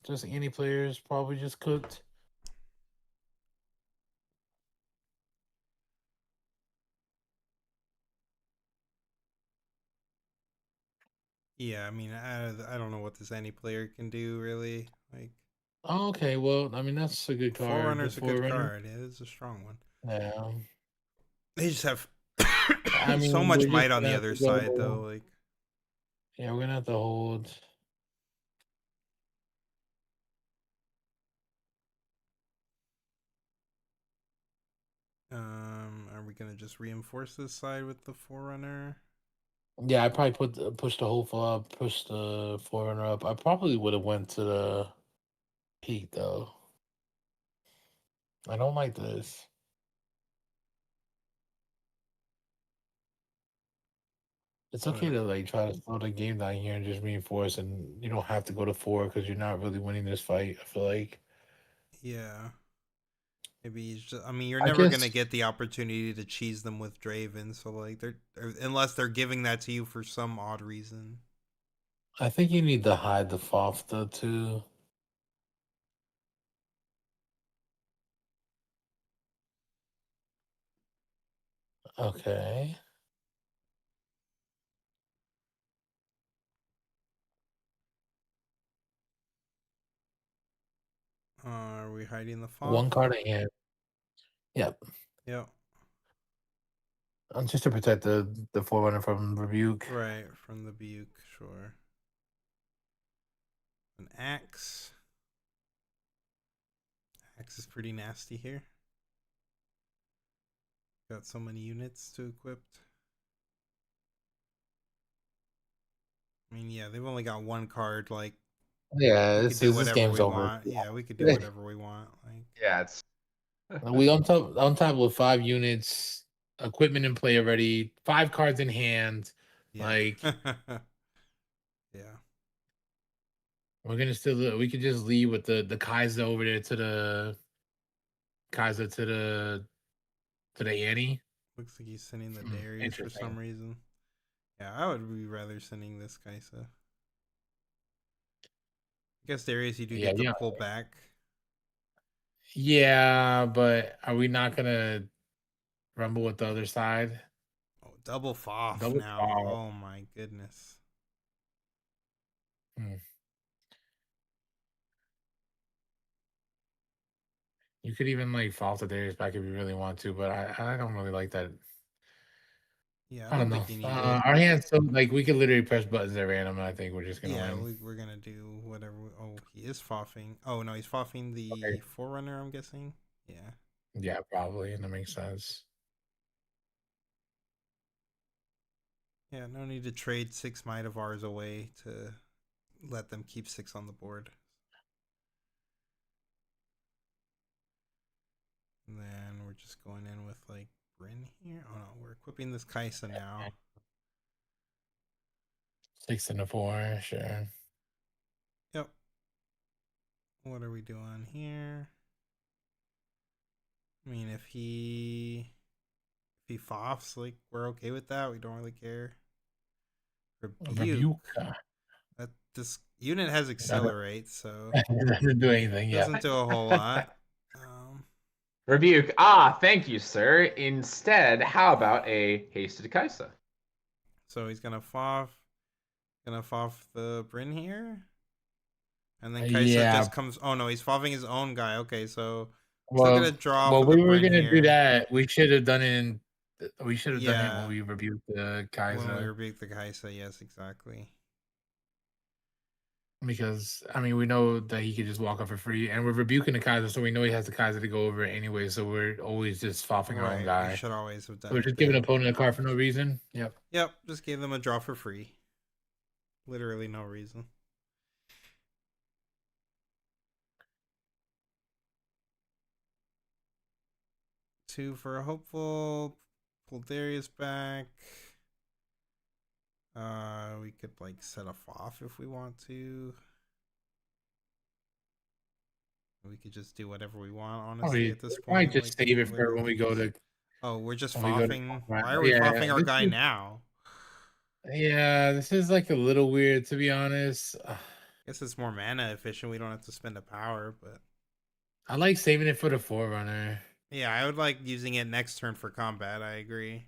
Speaker 5: Just any players probably just cooked.
Speaker 1: Yeah, I mean, I don't know what this any player can do really. Like,
Speaker 5: oh, okay, well, I mean that's a good card.
Speaker 1: Forerunner's a good card. Yeah, it's a strong one.
Speaker 5: Yeah.
Speaker 1: They just have
Speaker 5: I mean,
Speaker 1: so much might on the other side, though. Like,
Speaker 5: yeah, we're gonna have to hold.
Speaker 1: Are we gonna just reinforce this side with the Forerunner?
Speaker 5: Yeah, I probably push the Hopeful up, push the Forerunner up. I probably would have went to the peak though. I don't like this. It's okay to like try to slow the game down here and just reinforce, and you don't have to go to 4 because you're not really winning this fight. I feel like.
Speaker 1: Yeah. Maybe he's just, I mean, you're never gonna get the opportunity to cheese them with Draven, so like unless they're giving that to you for some odd reason.
Speaker 5: I think you need to hide the FOF too. Okay.
Speaker 1: Are we hiding the FOF?
Speaker 5: 1 card in hand. Yep.
Speaker 1: Yep.
Speaker 5: Just to protect the Forerunner from Rebuke.
Speaker 1: Right, from the Rebuke, sure. An Axe. Axe is pretty nasty here. Got so many units to equip. I mean, yeah, they've only got 1 card. Like,
Speaker 5: yeah,
Speaker 1: this game's
Speaker 5: over.
Speaker 1: Want. Yeah, we could do whatever we want. Like,
Speaker 4: yeah, it's
Speaker 5: we on top with 5 units, equipment in play already, 5 cards in hand.
Speaker 1: Yeah.
Speaker 5: Like,
Speaker 1: yeah.
Speaker 5: We're gonna still. We could just leave with the Kaiser over there to the Kaiser to the Annie.
Speaker 1: Looks like he's sending the Darius for
Speaker 5: Interesting.
Speaker 1: some reason. Yeah, I would be rather sending this Kaisa. I guess Darius, you do
Speaker 5: Yeah,
Speaker 1: get to
Speaker 5: yeah,
Speaker 1: pull back.
Speaker 5: yeah. But are we not gonna rumble with the other side?
Speaker 1: Oh, double Foff
Speaker 5: Double
Speaker 1: now.
Speaker 5: fall.
Speaker 1: Oh my goodness.
Speaker 5: Hmm. You could even like fall to Darius back if you really want to, but I don't really like that.
Speaker 1: Yeah, I
Speaker 5: I don't
Speaker 1: don't
Speaker 5: know.
Speaker 1: think you need it.
Speaker 5: Our hands so like we could literally press buttons at random. And I think we're just gonna
Speaker 1: Yeah,
Speaker 5: win.
Speaker 1: we're gonna do whatever. Oh, he is Foffing. Oh no, he's Foffing
Speaker 5: Okay.
Speaker 1: the Forerunner, I'm guessing. Yeah.
Speaker 5: Yeah, probably. That makes sense.
Speaker 1: Yeah, no need to trade 6 Might of ours away to let them keep 6 on the board. And then we're just going in with like Bryn here. Oh no, we're equipping this Kaisa now.
Speaker 5: 6 and a 4, sure.
Speaker 1: Yep. What are we doing here? I mean, if he foffs, like we're okay with that. We don't really care.
Speaker 5: Rebuke.
Speaker 1: That this unit has accelerate, so
Speaker 5: It doesn't do anything. Yeah.
Speaker 1: doesn't do a whole lot.
Speaker 4: Rebuke. Thank you, sir. Instead, how about a hasted Kaisa?
Speaker 1: So he's gonna foff the Bryn here, and then Kaisa
Speaker 5: Yeah.
Speaker 1: just comes. Oh no, he's foffing his own guy. Okay, so
Speaker 5: Well,
Speaker 1: still gonna draw for
Speaker 5: we
Speaker 1: the
Speaker 5: were
Speaker 1: Bryn
Speaker 5: gonna
Speaker 1: here.
Speaker 5: do that. We should have done it. We should have done it
Speaker 1: Yeah.
Speaker 5: when we rebuked the Kaiser.
Speaker 1: When we rebuke the Kaisa, yes, exactly.
Speaker 5: Because I mean, we know that he could just walk off for free, and we're rebuking the Kaiser, so we know he has the Kaiser to go over anyway. So we're always just foffing our own
Speaker 1: Right,
Speaker 5: guy.
Speaker 1: we should always have done
Speaker 5: So we're
Speaker 1: it
Speaker 5: just giving
Speaker 1: then.
Speaker 5: an opponent a card for no reason. Yep.
Speaker 1: Yep, just gave them a draw for free. Literally no reason. Two for a hopeful. Pull Darius back. We could like set a off if we want to. We could just do whatever we want, honestly, at this point.
Speaker 5: Might just
Speaker 1: like,
Speaker 5: save it for
Speaker 1: literally
Speaker 5: when we go to.
Speaker 1: Oh, we're just
Speaker 5: when we go to
Speaker 1: foffing.
Speaker 5: combat.
Speaker 1: Why are we
Speaker 5: Yeah,
Speaker 1: foffing our
Speaker 5: this
Speaker 1: guy
Speaker 5: is-
Speaker 1: now?
Speaker 5: Yeah, this is like a little weird to be honest.
Speaker 1: I guess it's more mana efficient. We don't have to spend a power, but
Speaker 5: I like saving it for the Forerunner.
Speaker 1: yeah, I would like using it next turn for combat. I agree.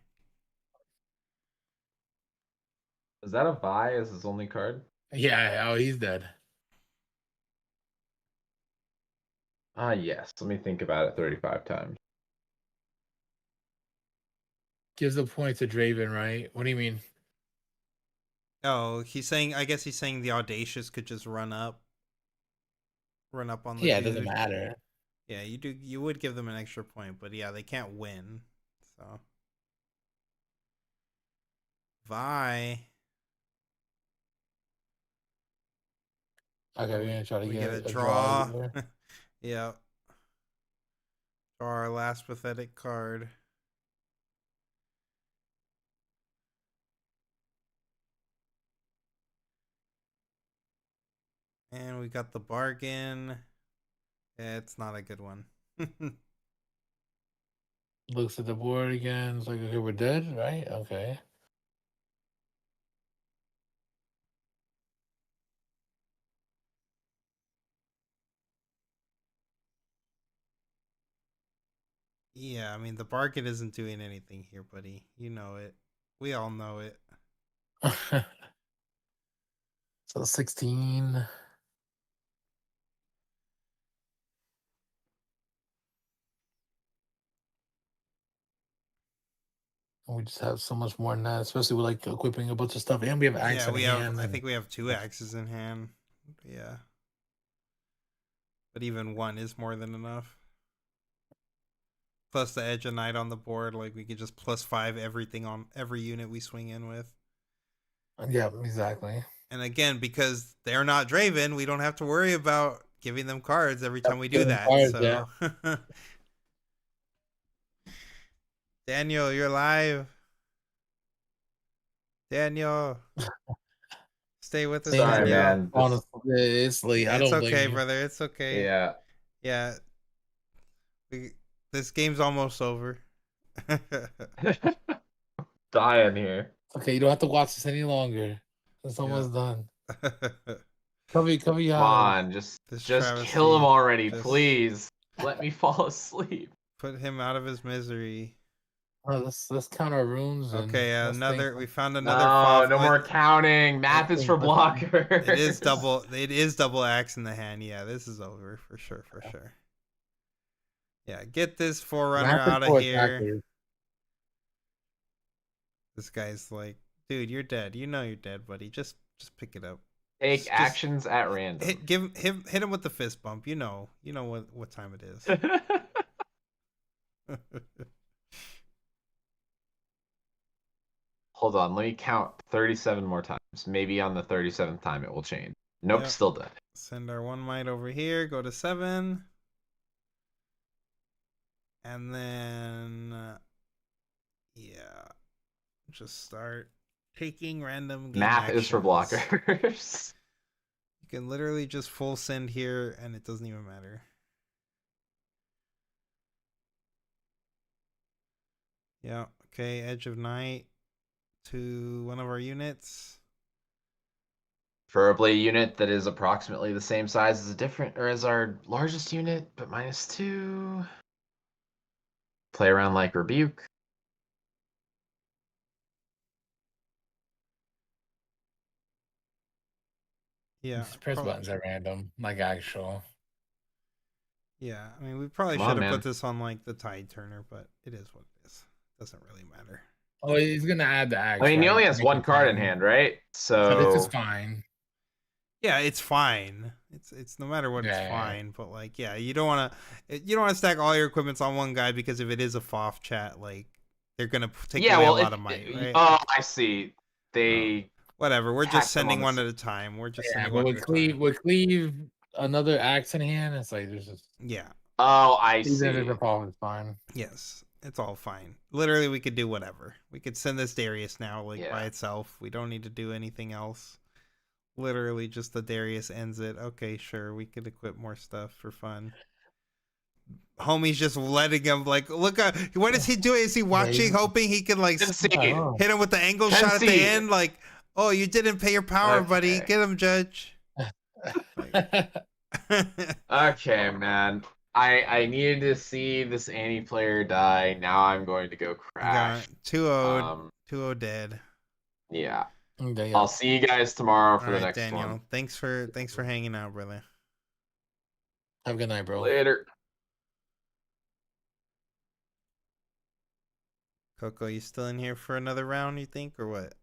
Speaker 4: Is that a Vi as his only card?
Speaker 5: Yeah, oh, he's dead.
Speaker 4: Yes. Let me think about it 35 times.
Speaker 5: Gives the point to Draven, right? What do you mean?
Speaker 1: Oh, he's saying. I guess he's saying the audacious could just run up on the.
Speaker 5: Yeah, it
Speaker 1: dude.
Speaker 5: doesn't matter.
Speaker 1: Yeah, you do. You would give them an extra point, but yeah, they can't win. So, Vi.
Speaker 5: Okay, we're gonna try to
Speaker 1: We
Speaker 5: get
Speaker 1: get a
Speaker 5: draw.
Speaker 1: draw. Yeah. Draw our last pathetic card. And we got the bargain. Yeah, it's not a good one.
Speaker 5: Looks at the board again. It's like, okay, we're dead, right? Okay.
Speaker 1: Yeah, I mean, the bargain isn't doing anything here, buddy. You know it. We all know it.
Speaker 5: So 16. We just have so much more than that, especially with like equipping a bunch of stuff, and we have axe.
Speaker 1: Yeah, we have. I
Speaker 5: and-
Speaker 1: think we have 2 axes in hand. Yeah, but even one is more than enough. Plus the edge of night on the board, like we could just +5 everything on every unit we swing in with.
Speaker 5: Yeah, exactly.
Speaker 1: And again, because they're not Draven, we don't have to worry about giving them cards every time we do
Speaker 5: Giving
Speaker 1: that.
Speaker 5: cards,
Speaker 1: So, Daniel, you're live. Daniel, stay with us,
Speaker 4: Sorry,
Speaker 1: Daniel.
Speaker 4: man.
Speaker 5: Honestly, it's late. I
Speaker 1: It's
Speaker 5: don't blame
Speaker 1: okay,
Speaker 5: you.
Speaker 1: brother. It's okay.
Speaker 4: Yeah.
Speaker 1: Yeah. This game's almost over.
Speaker 4: Dying here.
Speaker 5: Okay, you don't have to watch this any longer. It's almost done. Cover your
Speaker 4: Come
Speaker 5: eyes.
Speaker 4: on, just
Speaker 1: This
Speaker 4: kill
Speaker 1: travesty,
Speaker 4: him already,
Speaker 1: just-
Speaker 4: please. Let me fall asleep.
Speaker 1: Put him out of his misery.
Speaker 5: Let's count our runes. And
Speaker 1: Okay,
Speaker 5: let's think.
Speaker 1: we found another.
Speaker 4: No, no
Speaker 1: Foff.
Speaker 4: more counting. Math is for blockers.
Speaker 1: It is double. It is double axe in the hand. Yeah, this is over for sure. For sure. Yeah, get this Forerunner
Speaker 5: Math is
Speaker 1: out
Speaker 5: for
Speaker 1: of here.
Speaker 5: attackers.
Speaker 1: This guy's like, dude, you're dead. You know you're dead, buddy. Just pick it up.
Speaker 4: Take
Speaker 1: Just
Speaker 4: actions at random.
Speaker 1: Hit him with the fist bump. You know what time it is.
Speaker 4: Hold on, let me count 37 more times. Maybe on the 37th time it will change. Nope,
Speaker 1: Yep.
Speaker 4: still dead.
Speaker 1: Send our one might over here. Go to 7. And then, yeah, just start taking random game
Speaker 4: Math is for
Speaker 1: actions.
Speaker 4: blockers.
Speaker 1: You can literally just full send here, and it doesn't even matter. Yeah, okay, Edge of Night to one of our units.
Speaker 4: Preferably a unit that is approximately the same size as as our largest unit, but -2. Play around like Rebuke.
Speaker 1: Yeah,
Speaker 5: Just press
Speaker 1: probably-
Speaker 5: buttons at random, like actual.
Speaker 1: Yeah, I mean, we probably
Speaker 4: Come on,
Speaker 1: should have
Speaker 4: man.
Speaker 1: put this on like the Tide Turner, but it is what it is. Doesn't really matter.
Speaker 5: Oh, he's gonna add the axe.
Speaker 4: I mean, he
Speaker 5: right,
Speaker 4: only
Speaker 5: to
Speaker 4: has
Speaker 5: make
Speaker 4: one
Speaker 5: it
Speaker 4: card in
Speaker 5: fun.
Speaker 4: hand, right?
Speaker 5: So this is
Speaker 4: So
Speaker 5: fine.
Speaker 1: Yeah, it's fine. It's no matter what, it's
Speaker 5: Yeah.
Speaker 1: fine. But like, yeah, you don't want to stack all your equipments on one guy, because if it is a FOF chat, like they're gonna take
Speaker 4: yeah,
Speaker 1: away
Speaker 4: well,
Speaker 1: a lot of might, right?
Speaker 4: Oh, I see. They
Speaker 1: Whatever. We're
Speaker 4: tack
Speaker 1: just
Speaker 4: them on
Speaker 1: sending
Speaker 4: the
Speaker 1: one
Speaker 4: s-
Speaker 1: at a time. We're just
Speaker 5: Yeah,
Speaker 1: sending
Speaker 5: but
Speaker 1: one
Speaker 5: with
Speaker 1: at a time.
Speaker 5: Cleave another axe in hand, it's like there's just
Speaker 1: Yeah.
Speaker 4: Oh, I
Speaker 5: even if
Speaker 4: see.
Speaker 5: it's a problem, it's fine.
Speaker 1: Yes. It's all fine. Literally, we could do whatever. We could send this Darius now, like by
Speaker 4: Yeah.
Speaker 1: itself. We don't need to do anything else. Literally, just the Darius ends it. Okay, sure. We could equip more stuff for fun. Homie's just letting him, like, look at what is he doing? Is he watching, hoping he can like
Speaker 4: Concede.
Speaker 5: Oh.
Speaker 1: hit him with the angle shot at the
Speaker 4: Concede.
Speaker 1: end? Like, oh, you didn't pay your power, buddy.
Speaker 4: Okay.
Speaker 1: Get him, Judge.
Speaker 4: Okay, man. I needed to see this Annie player die. Now I'm going to go crash.
Speaker 1: 2-0, 2-0 dead.
Speaker 4: Yeah.
Speaker 5: Okay,
Speaker 4: I'll see you guys tomorrow for
Speaker 1: All
Speaker 4: the
Speaker 1: right,
Speaker 4: next
Speaker 1: Daniel.
Speaker 4: one.
Speaker 1: Thanks for hanging out, brother.
Speaker 5: Have a good night, bro.
Speaker 4: Later.
Speaker 1: Coco, you still in here for another round, you think, or what?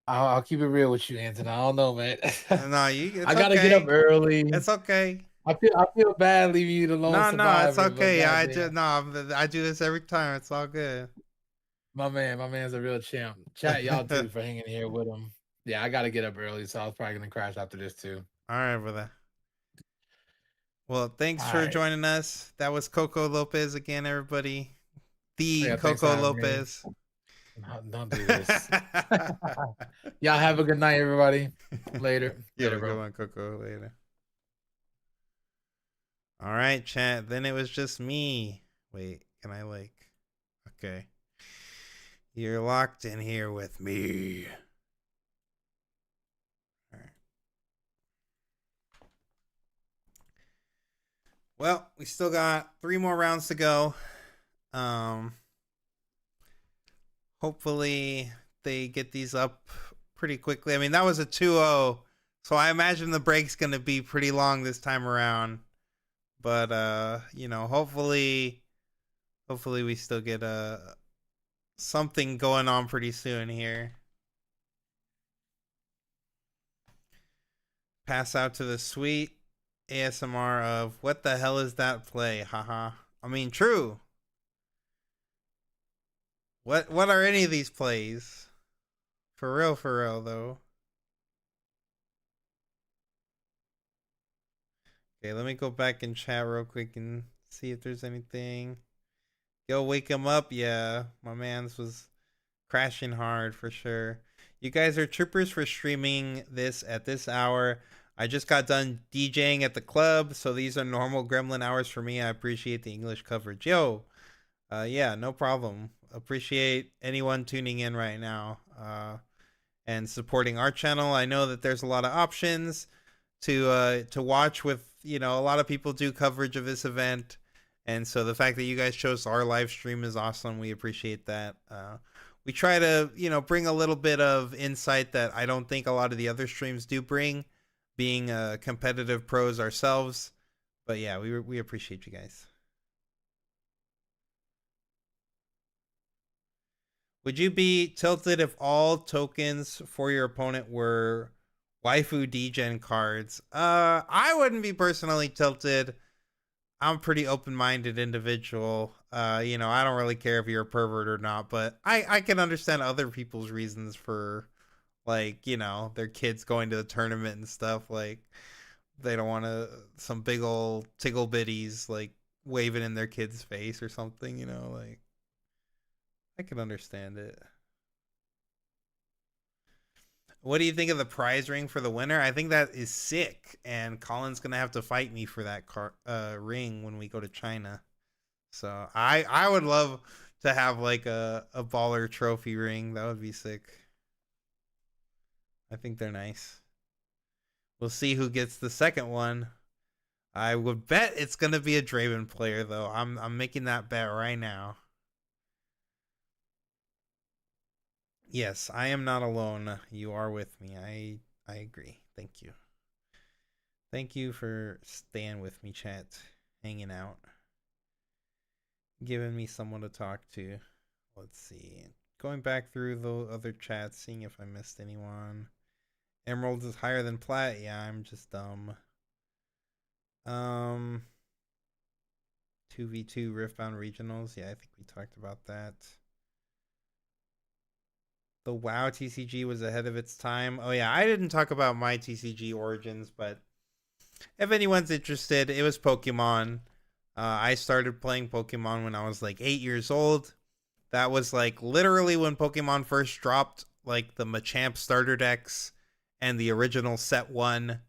Speaker 5: I'll keep it real with you, Anton. I don't know, man.
Speaker 1: No, it's
Speaker 5: I gotta
Speaker 1: okay.
Speaker 5: get up early.
Speaker 1: It's okay.
Speaker 5: I feel bad leaving you alone.
Speaker 1: No, it's okay. I
Speaker 5: I
Speaker 1: do this every time. It's all good.
Speaker 5: my man's a real champ. Chat y'all too for hanging here with him. Yeah, I gotta get up early, so I was probably gonna crash after this too.
Speaker 1: All right, brother. Well, thanks for
Speaker 5: Alright.
Speaker 1: joining us. That was Coco Lopez again, everybody. The
Speaker 5: Yeah, thanks for
Speaker 1: Coco
Speaker 5: having me.
Speaker 1: Lopez.
Speaker 5: Don't do this. Y'all have a good night, everybody. Later.
Speaker 1: You have
Speaker 5: Later,
Speaker 1: a
Speaker 5: bro.
Speaker 1: good one, Coco. Later. All right, chat. Then it was just me. Wait, can I like? Okay. You're locked in here with me. All right. Well, we still got 3 more rounds to go. Hopefully they get these up pretty quickly. I mean, that was a 2-0, so I imagine the break's gonna be pretty long this time around. But you know, hopefully we still get something going on pretty soon here. Pass out to the sweet ASMR of what the hell is that play? Haha. I mean, true. What are any of these plays? For real though. Okay, let me go back and chat real quick and see if there's anything. Yo, wake him up. Yeah, my man's was crashing hard for sure. You guys are troopers for streaming this at this hour. I just got done DJing at the club, so these are normal gremlin hours for me. I appreciate the English coverage. Yo, yeah, no problem. Appreciate anyone tuning in right now and supporting our channel. I know that there's a lot of options to watch with, a lot of people do coverage of this event. And so the fact that you guys chose our live stream is awesome. We appreciate that. We try to, bring a little bit of insight that I don't think a lot of the other streams do bring, being competitive pros ourselves. But yeah, we appreciate you guys. Would you be tilted if all tokens for your opponent were waifu degen cards? I wouldn't be personally tilted. I'm a pretty open-minded individual. I don't really care if you're a pervert or not, but I can understand other people's reasons for, like, their kids going to the tournament and stuff. Like, they don't want some big old tickle bitties, like, waving in their kid's face or something, like, I can understand it. What do you think of the prize ring for the winner? I think that is sick, and Colin's gonna have to fight me for that ring when we go to China. So I would love to have like a baller trophy ring. That would be sick. I think they're nice. We'll see who gets the second one. I would bet it's gonna be a Draven player though. I'm making that bet right now. Yes, I am not alone. You are with me. I agree. Thank you. Thank you for staying with me, chat. Hanging out. Giving me someone to talk to. Let's see. Going back through the other chats, seeing if I missed anyone. Emerald is higher than Plat. Yeah, I'm just dumb. 2v2 Riftbound Regionals. Yeah, I think we talked about that. The WoW TCG was ahead of its time. Oh yeah, I didn't talk about my TCG origins, but if anyone's interested, it was Pokemon. I started playing Pokemon when I was like 8 years old. That was like literally when Pokemon first dropped, like the Machamp starter decks and the original set 1.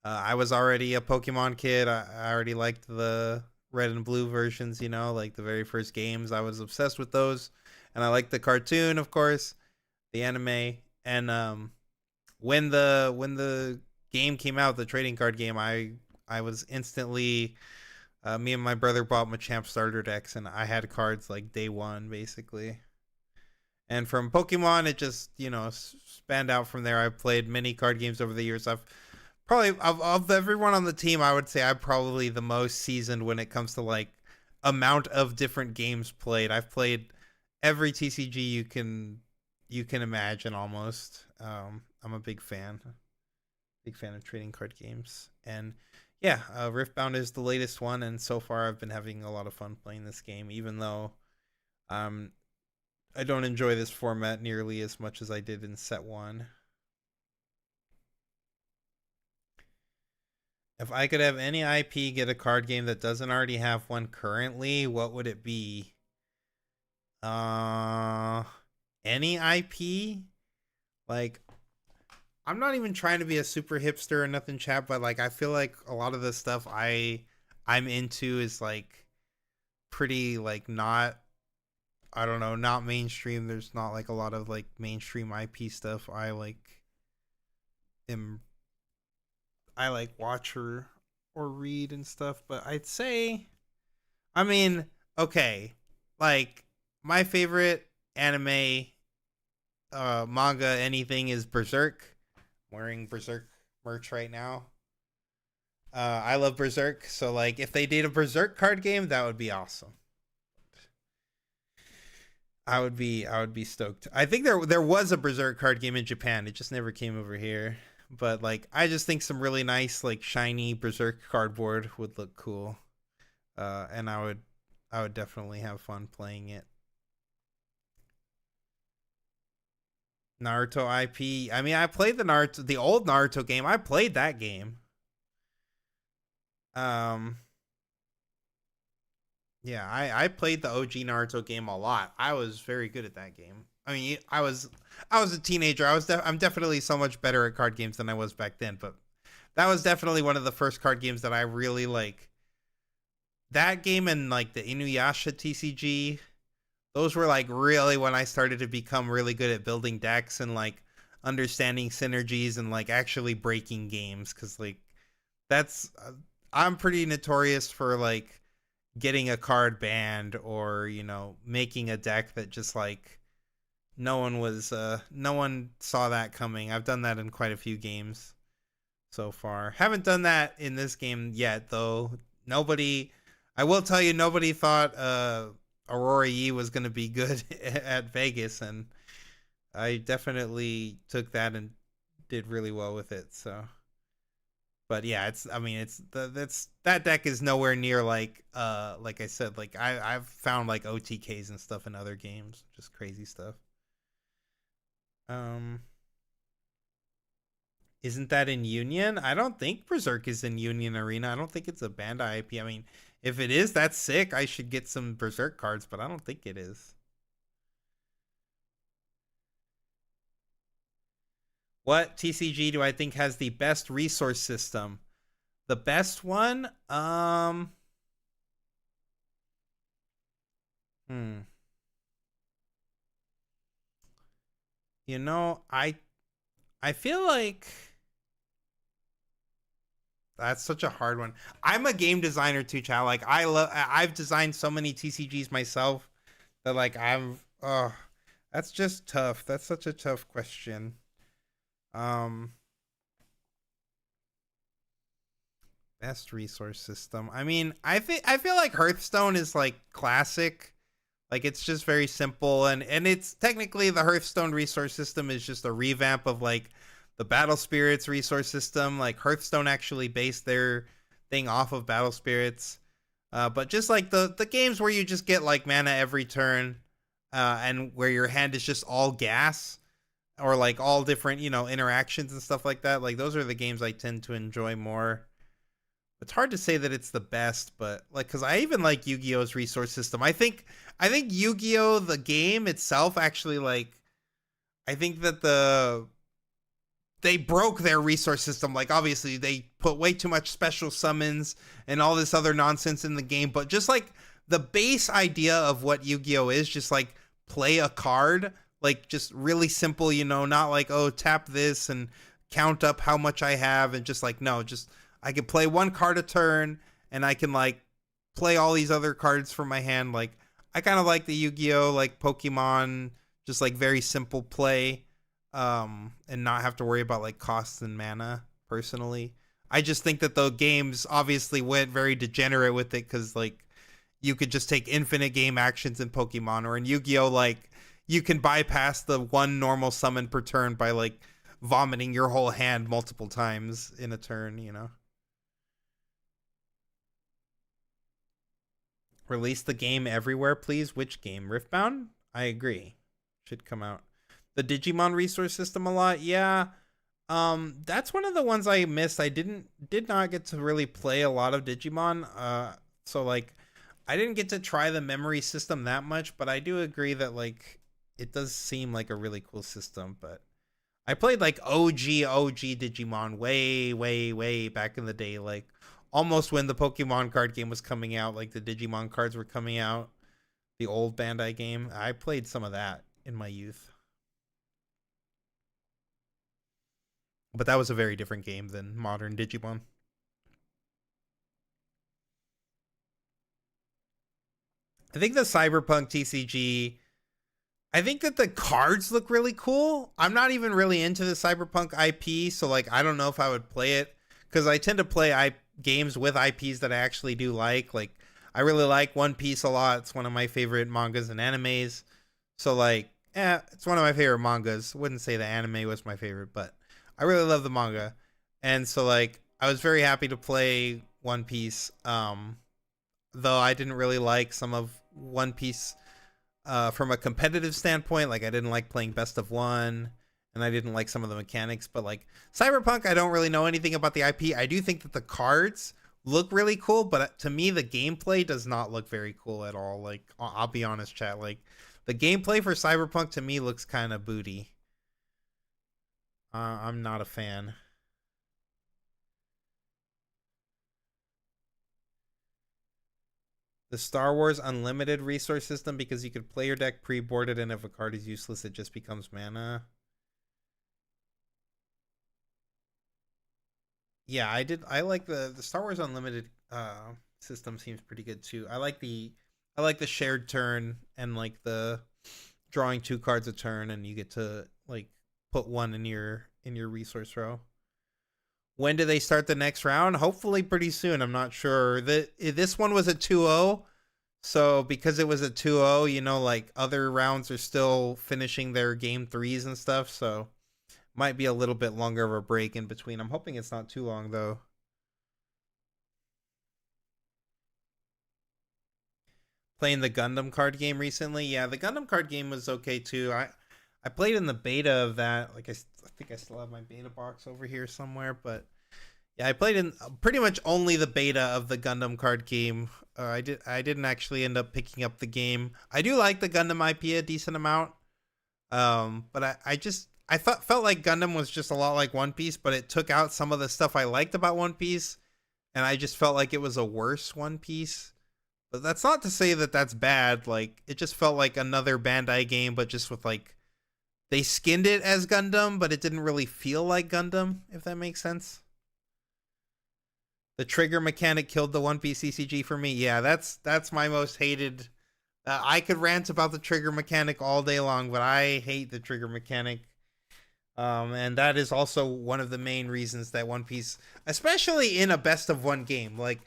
Speaker 1: I was already a Pokemon kid. I already liked the red and blue versions, like the very first games. I was obsessed with those. And I liked the cartoon, of course. The anime, and when the game came out, the trading card game, I was instantly, me and my brother bought Machamp starter decks, and I had cards like day one basically. And from Pokemon, it just spanned out from there. I've played many card games over the years. I've probably of everyone on the team, I would say I'm probably the most seasoned when it comes to like amount of different games played. I've played every TCG you can imagine almost. I'm a big fan of trading card games, and yeah, Riftbound is the latest one, and so far I've been having a lot of fun playing this game, even though I don't enjoy this format nearly as much as I did in set 1. If I could have any IP get a card game that doesn't already have one currently, what would it be? Any IP? Like, I'm not even trying to be a super hipster or nothing, chat, but like I feel like a lot of the stuff I'm into is like pretty like not, I don't know, not mainstream. There's not like a lot of like mainstream IP stuff I watch or read and stuff, but I'd say, I mean, okay, like my favorite anime, manga, anything is Berserk. I'm wearing Berserk merch right now. I love Berserk, so like if they did a Berserk card game, that would be awesome. I would be stoked. I think there was a Berserk card game in Japan. It just never came over here. But like I just think some really nice like shiny Berserk cardboard would look cool. And I would definitely have fun playing it. Naruto IP. I mean, I played the old Naruto game. I played that game. Yeah, I played the OG Naruto game a lot. I was very good at that game. I mean, I was a teenager. I'm definitely so much better at card games than I was back then, but that was definitely one of the first card games that I really like. That game and like the Inuyasha TCG, those were like really when I started to become really good at building decks and like understanding synergies and like actually breaking games, cuz like that's I'm pretty notorious for like getting a card banned or, you know, making a deck that just like no one saw that coming. I've done that in quite a few games so far. Haven't done that in this game yet though. Nobody I will tell you nobody thought Aurora Yi was going to be good at Vegas, and I definitely took that and did really well with it. So but yeah, that deck is nowhere near like I said, like I've found like OTKs and stuff in other games, just crazy stuff. Isn't that in Union? I don't think Berserk is in Union Arena. I don't think it's a Bandai IP. I mean, if it is, that's sick. I should get some Berserk cards, but I don't think it is. What TCG do I think has the best resource system? The best one? You know, I feel like that's such a hard one. I'm a game designer too, child. Like I've designed so many TCGs myself that like that's just tough. That's such a tough question. Best resource system. I mean, I feel like Hearthstone is like classic. Like it's just very simple, and it's technically the Hearthstone resource system is just a revamp of like the Battle Spirits resource system. Like Hearthstone actually based their thing off of Battle Spirits. But just like the games where you just get like mana every turn, and where your hand is just all gas, or like all different, you know, interactions and stuff like that. Like those are the games I tend to enjoy more. It's hard to say that it's the best, but like, cause I even like Yu-Gi-Oh's resource system. I think Yu-Gi-Oh, the game itself, actually like, I think that they broke their resource system. Like obviously they put way too much special summons and all this other nonsense in the game, but just like the base idea of what Yu-Gi-Oh is, just like play a card, like just really simple, you know, not like, oh, tap this and count up how much I have, and just like, no, just I can play one card a turn and I can like play all these other cards from my hand. Like I kind of like the Yu-Gi-Oh, like Pokemon, just like very simple play, and not have to worry about like costs and mana personally. I just think that the games obviously went very degenerate with it, because like you could just take infinite game actions in Pokemon, or in Yu-Gi-Oh, like you can bypass the one normal summon per turn by like vomiting your whole hand multiple times in a turn, you know. Release the game everywhere, please. Which game? Riftbound? I agree. Should come out. The Digimon resource system a lot. Yeah. That's one of the ones I missed. I did not get to really play a lot of Digimon. So like I didn't get to try the memory system that much, but I do agree that like it does seem like a really cool system. But I played like OG Digimon way back in the day, like almost when the Pokemon card game was coming out, like the Digimon cards were coming out, the old Bandai game. I played some of that in my youth. But that was a very different game than modern Digimon. I think the Cyberpunk TCG, I think that the cards look really cool. I'm not even really into the Cyberpunk IP, so like I don't know if I would play it, because I tend to play games with IPs that I actually do like. Like I really like One Piece a lot. It's one of my favorite mangas and animes. So like, it's one of my favorite mangas. Wouldn't say the anime was my favorite, but I really love the manga. And so like I was very happy to play One Piece. Though I didn't really like some of One Piece from a competitive standpoint. Like I didn't like playing best of one, and I didn't like some of the mechanics. But like Cyberpunk, I don't really know anything about the IP. I do think that the cards look really cool, but to me the gameplay does not look very cool at all. Like I'll be honest, chat. Like the gameplay for Cyberpunk to me looks kind of booty. I'm not a fan. The Star Wars Unlimited resource system, because you could play your deck pre-boarded, and if a card is useless, it just becomes mana. Yeah, I like the Star Wars Unlimited system seems pretty good too. I like the shared turn and like the drawing 2 cards a turn, and you get to like put one in your resource row. When do they start the next round? Hopefully pretty soon. I'm not sure. This one was a 2-0. So because it was a 2-0, you know, like other rounds are still finishing their game 3s and stuff. So might be a little bit longer of a break in between. I'm hoping it's not too long though. Playing the Gundam card game recently. Yeah, the Gundam card game was okay too. I played in the beta of that. Like I think I still have my beta box over here somewhere, but yeah, I played in pretty much only the beta of the Gundam card game. I didn't actually end up picking up the game. I do like the Gundam IP a decent amount. But I felt like Gundam was just a lot like One Piece, but it took out some of the stuff I liked about One Piece, and I just felt like it was a worse One Piece. But that's not to say that that's bad. Like it just felt like another Bandai game, but just with like they skinned it as Gundam, but it didn't really feel like Gundam, if that makes sense. The trigger mechanic killed the One Piece TCG for me. Yeah, that's my most hated. I could rant about the trigger mechanic all day long, but I hate the trigger mechanic. And that is also one of the main reasons that One Piece, especially in a best of one game, like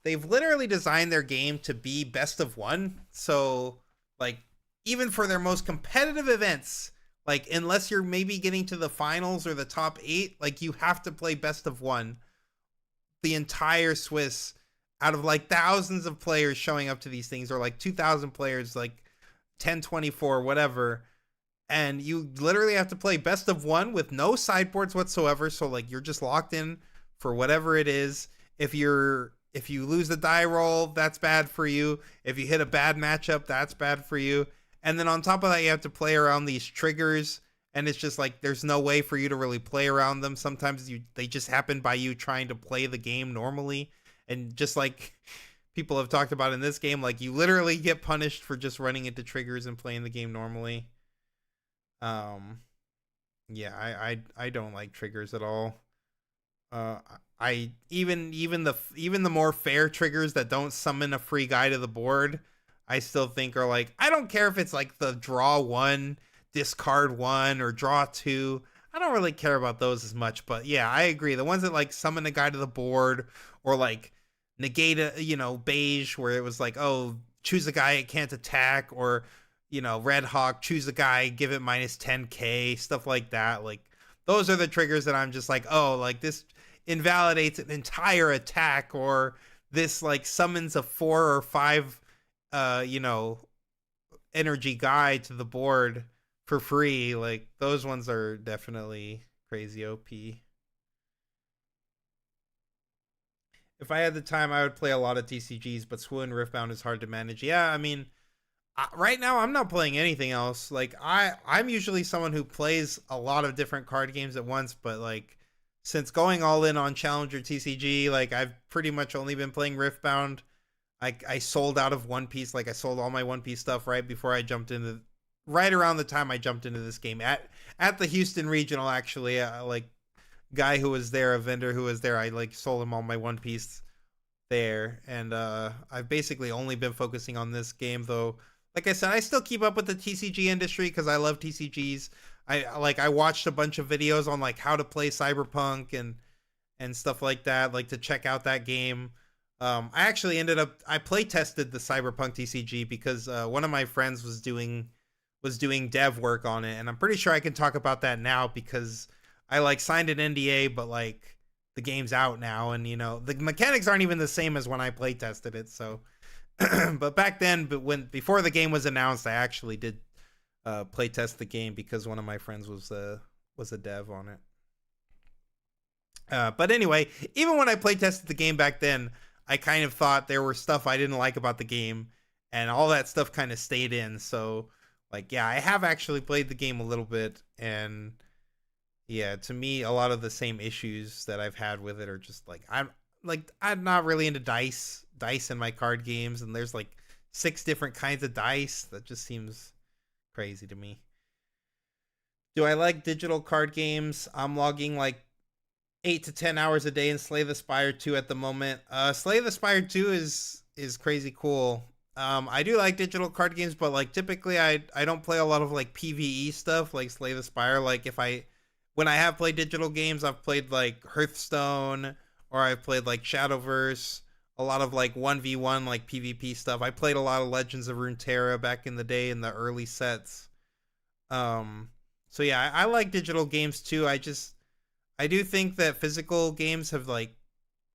Speaker 1: they've literally designed their game to be best of one. So like even for their most competitive events, like unless you're maybe getting to the finals or the top 8, like you have to play best of one. The entire Swiss, out of like thousands of players showing up to these things, or like 2,000 players, like 1024, whatever. And you literally have to play best of one with no sideboards whatsoever. So like you're just locked in for whatever it is. If you lose the die roll, that's bad for you. If you hit a bad matchup, that's bad for you. And then on top of that, you have to play around these triggers, and it's just like there's no way for you to really play around them. Sometimes they just happen by you trying to play the game normally, and just like people have talked about in this game, like you literally get punished for just running into triggers and playing the game normally. Yeah, I don't like triggers at all. I even the more fair triggers that don't summon a free guy to the board, I still think are like, I don't care if it's like the draw 1, discard 1, or draw 2. I don't really care about those as much, but yeah, I agree. The ones that like summon a guy to the board, or like negate a, beige, where it was like, oh, choose a guy it can't attack, or Red Hawk, choose a guy, give it minus 10k, stuff like that. Like those are the triggers that I'm just like, oh, like this invalidates an entire attack, or this like summons a 4 or 5 energy guy to the board for free. Like those ones are definitely crazy OP. If I had the time, I would play a lot of TCGs, but Swoon and Riftbound is hard to manage. Yeah, I mean, right now I'm not playing anything else. Like I'm usually someone who plays a lot of different card games at once, but like since going all in on Challenger TCG, like I've pretty much only been playing Riftbound. I sold out of One Piece. Like I sold all my One Piece stuff right around the time I jumped into this game at the Houston Regional. Actually, like guy who was there, a vendor who was there, I like sold him all my One Piece there, and I've basically only been focusing on this game, though. Like I said, I still keep up with the TCG industry because I love TCGs. I watched a bunch of videos on like how to play Cyberpunk and stuff like that, like to check out that game. I actually I play tested the Cyberpunk TCG because one of my friends was doing dev work on it, and I'm pretty sure I can talk about that now because I like signed an NDA, but like the game's out now, and the mechanics aren't even the same as when I play tested it. So, but back then, before the game was announced, I actually did play test the game because one of my friends was a dev on it. But anyway, even when I play tested the game back then, I kind of thought there were stuff I didn't like about the game, and all that stuff kind of stayed in. So, like, yeah, I have actually played the game a little bit, and yeah, to me, a lot of the same issues that I've had with it are just I'm not really into dice in my card games, and there's like 6 different kinds of dice. That just seems crazy to me. Do I like digital card games? I'm logging like 8 to 10 hours a day in Slay the Spire 2 at the moment. Slay the Spire 2 is crazy cool. I do like digital card games, but like typically I don't play a lot of like PvE stuff like Slay the Spire. Like when I have played digital games, I've played like Hearthstone, or I've played like Shadowverse, a lot of like 1v1 like PvP stuff. I played a lot of Legends of Runeterra back in the day in the early sets. So yeah, I like digital games too. I do think that physical games have like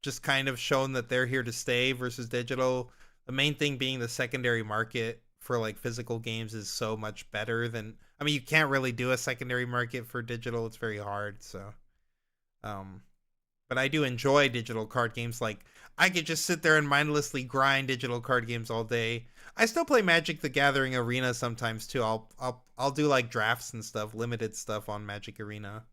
Speaker 1: just kind of shown that they're here to stay versus digital. The main thing being the secondary market for like physical games is so much better than, I mean, you can't really do a secondary market for digital. It's very hard. So but I do enjoy digital card games. Like, I could just sit there and mindlessly grind digital card games all day. I still play Magic the Gathering Arena sometimes too. I'll do like drafts and stuff, limited stuff on Magic Arena.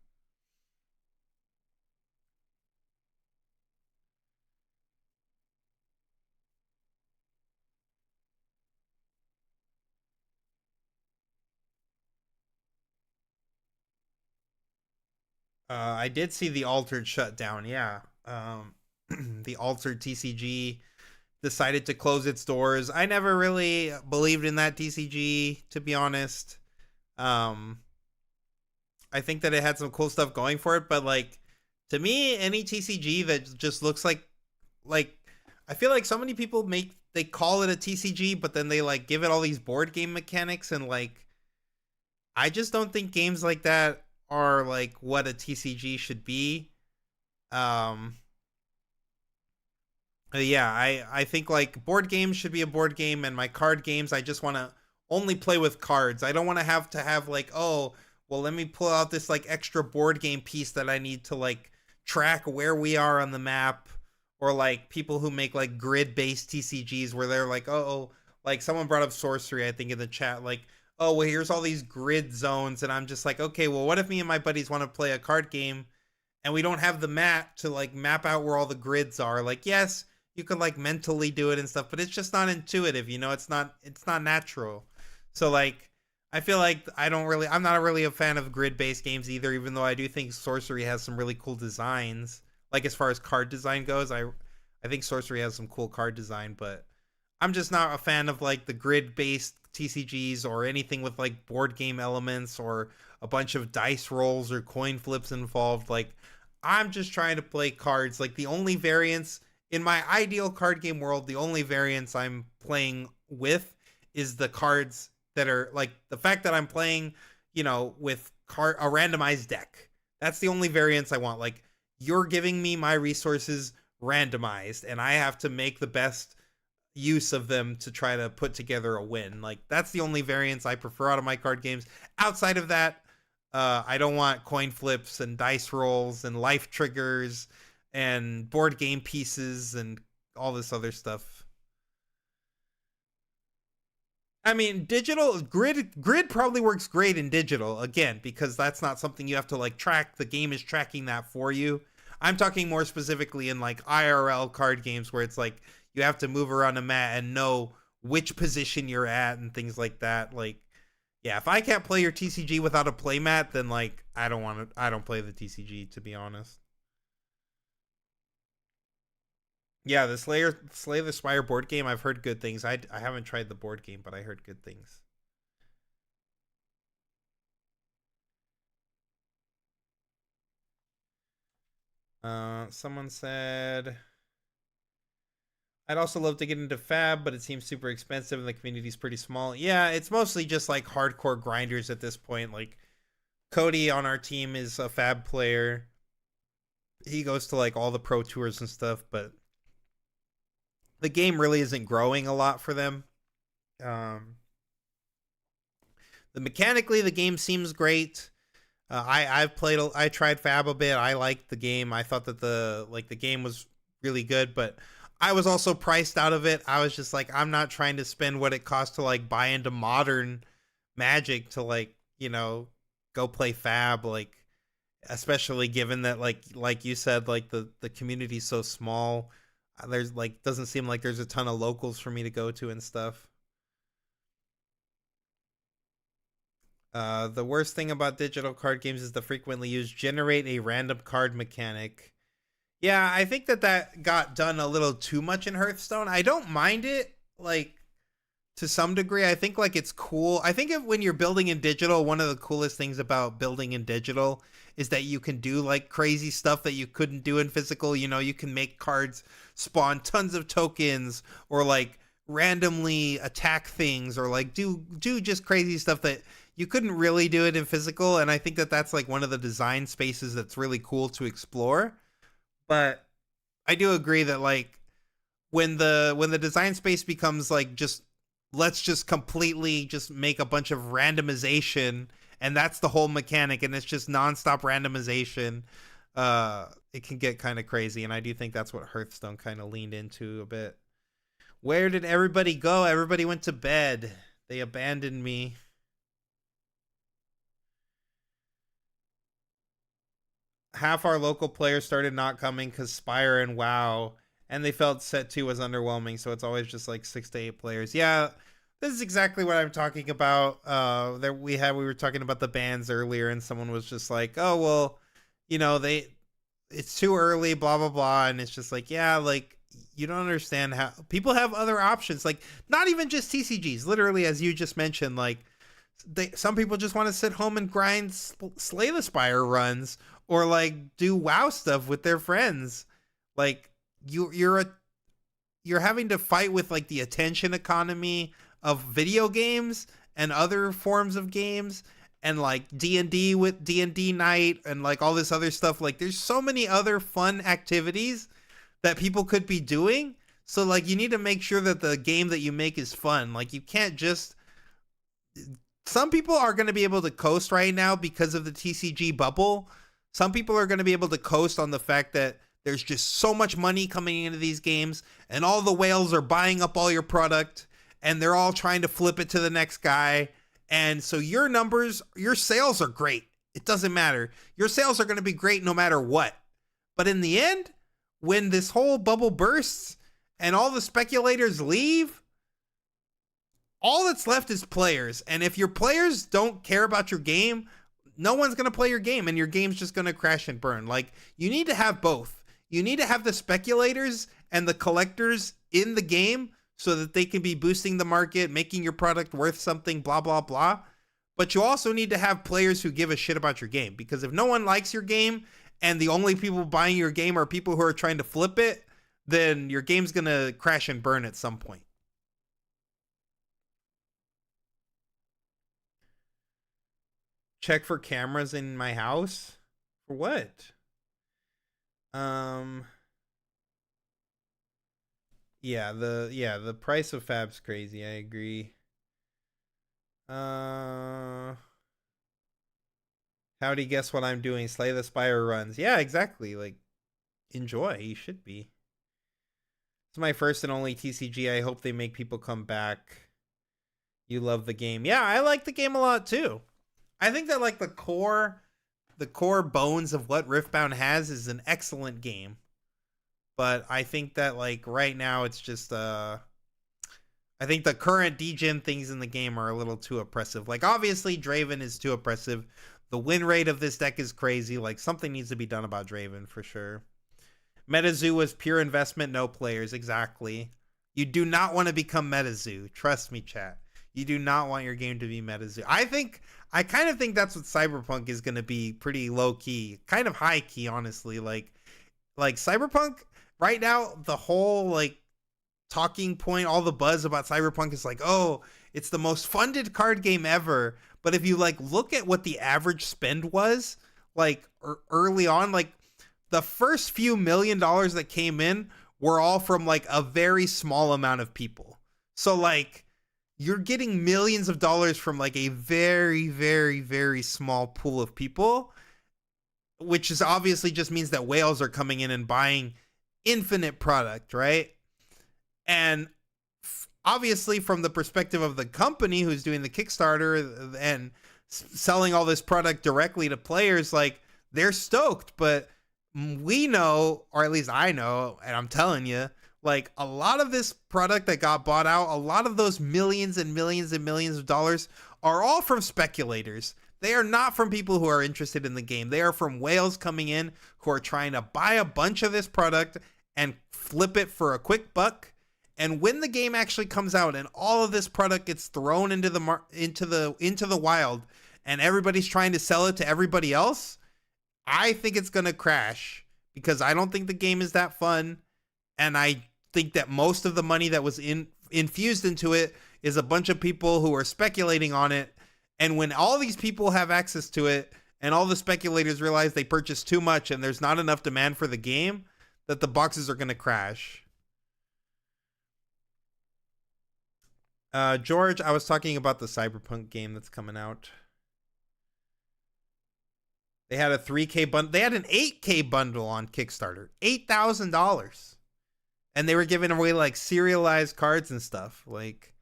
Speaker 1: I did see the Altered shut down. Yeah. The Altered TCG decided to close its doors. I never really believed in that TCG, to be honest. Um, I think that it had some cool stuff going for it, but like, to me, any TCG that just looks like I feel like so many people they call it a TCG, but then they like give it all these board game mechanics, and like, I just don't think games like that are like what a TCG should be. Um yeah, I think like board games should be a board game, and my card games I just want to only play with cards. I don't want to have like, oh, well, let me pull out this like extra board game piece that I need to like track where we are on the map, or like people who make like grid based TCGs where they're like, oh, like someone brought up sorcery, I think, in the chat, like, oh, well, here's all these grid zones, and I'm just like, okay, well, what if me and my buddies want to play a card game and we don't have the map to like map out where all the grids are? Like, yes, you could like mentally do it and stuff, but it's just not intuitive, it's not natural. So like, I feel like I'm not really a fan of grid based games either, even though I do think sorcery has some really cool designs. Like, as far as card design goes, I think sorcery has some cool card design, but I'm just not a fan of like the grid based TCGs or anything with like board game elements or a bunch of dice rolls or coin flips involved. Like, I'm just trying to play cards. Like, the only variance in my ideal card game world, the only variance I'm playing with is the cards that are like the fact that I'm playing, with a randomized deck. That's the only variance I want. Like, you're giving me my resources randomized, and I have to make the best use of them to try to put together a win. Like, that's the only variance I prefer out of my card games. Outside of that, I don't want coin flips and dice rolls and life triggers and board game pieces and all this other stuff. I mean, digital grid probably works great in digital, again, because that's not something you have to like track. The game is tracking that for you. I'm talking more specifically in like IRL card games where it's like you have to move around a mat and know which position you're at and things like that. Like, yeah, if I can't play your TCG without a playmat, then like I don't play the TCG, to be honest. Yeah, the Slay the Spire board game, I've heard good things. I haven't tried the board game, but I heard good things. Someone said, I'd also love to get into Fab, but it seems super expensive and the community's pretty small. Yeah, it's mostly just like hardcore grinders at this point. Like, Cody on our team is a Fab player. He goes to like all the pro tours and stuff, but the game really isn't growing a lot for them. Mechanically, the game seems great. I tried Fab a bit. I liked the game. I thought that the game was really good, but I was also priced out of it. I was just like, I'm not trying to spend what it costs to like buy into modern Magic to like, go play Fab, like, especially given that like you said, like the community's so small. There's like doesn't seem like there's a ton of locals for me to go to and stuff. The worst thing about digital card games is the frequently used generate a random card mechanic. Yeah, I think that got done a little too much in Hearthstone. I don't mind it, like, to some degree. I think, like, it's cool. I think when you're building in digital, one of the coolest things about building in digital is that you can do, like, crazy stuff that you couldn't do in physical. You can make cards spawn tons of tokens or, like, randomly attack things or, like, do just crazy stuff that you couldn't really do it in physical. And I think that's, like, one of the design spaces that's really cool to explore. But I do agree that, like, when the design space becomes like just let's just completely just make a bunch of randomization and that's the whole mechanic and it's just nonstop randomization, it can get kind of crazy. And I do think that's what Hearthstone kind of leaned into a bit. Where did everybody go? Everybody went to bed. They abandoned me. Half our local players started not coming because Spire and WoW, and they felt set 2 was underwhelming, so it's always just like 6 to 8 players. Yeah, this is exactly what I'm talking about. That we were talking about the bans earlier, and someone was just like, "Oh well, it's too early, blah blah blah," and it's just like, yeah, like you don't understand how people have other options, like not even just TCGs. Literally, as you just mentioned, like some people just want to sit home and grind Slay the Spire runs or like do WoW stuff with their friends. Like you're having to fight with like the attention economy of video games and other forms of games and like D&D with D&D night and like all this other stuff. Like there's so many other fun activities that people could be doing. So like you need to make sure that the game that you make is fun. Like you can't just, some people are going to be able to coast right now because of the TCG bubble. Some people are going to be able to coast on the fact that there's just so much money coming into these games and all the whales are buying up all your product and they're all trying to flip it to the next guy. And so your numbers, your sales are great. It doesn't matter. Your sales are going to be great no matter what. But in the end, when this whole bubble bursts and all the speculators leave, all that's left is players. And if your players don't care about your game, no one's going to play your game and your game's just going to crash and burn. Like you need to have both. You need to have the speculators and the collectors in the game so that they can be boosting the market, making your product worth something, blah, blah, blah. But you also need to have players who give a shit about your game, because if no one likes your game and the only people buying your game are people who are trying to flip it, then your game's going to crash and burn at some point. Check for cameras in my house? For what? Yeah, the price of Fab's crazy. I agree. Howdy, guess what I'm doing? Slay the Spire runs. Yeah, exactly. Like, enjoy. You should be. It's my first and only TCG. I hope they make people come back. You love the game. Yeah, I like the game a lot too. I think that like the core bones of what Riftbound has is an excellent game. But I think that like right now it's just I think the current degen things in the game are a little too oppressive. Like obviously Draven is too oppressive. The win rate of this deck is crazy. Like something needs to be done about Draven for sure. MetaZoo was pure investment, no players. Exactly. You do not want to become MetaZoo. Trust me, chat. You do not want your game to be MetaZoo. I kind of think that's what Cyberpunk is going to be, pretty low key, kind of high key, honestly. Like Cyberpunk right now, the whole like talking point, all the buzz about Cyberpunk is like, oh, it's the most funded card game ever. But if you like look at what the average spend was, like early on, like the first few $1 million that came in were all from like a very small amount of people. So like you're getting millions of dollars from like a very, very, very small pool of people, which is obviously just means that whales are coming in and buying infinite product, right? And obviously, from the perspective of the company who's doing the Kickstarter and selling all this product directly to players, like, they're stoked. But we know, or at least I know, and I'm telling you, like, a lot of this product that got bought out, a lot of those millions and millions and millions of dollars are all from speculators. They are not from people who are interested in the game. They are from whales coming in who are trying to buy a bunch of this product and flip it for a quick buck. And when the game actually comes out and all of this product gets thrown into the wild and everybody's trying to sell it to everybody else, I think it's going to crash, because I don't think the game is that fun. And I think that most of the money that was infused into it is a bunch of people who are speculating on it. And when all these people have access to it and all the speculators realize they purchased too much and there's not enough demand for the game, that the boxes are going to crash. George, I was talking about the Cyberpunk game that's coming out. They had a 3K bundle. They had an 8K bundle on Kickstarter. $8,000. And they were giving away like serialized cards and stuff. Like,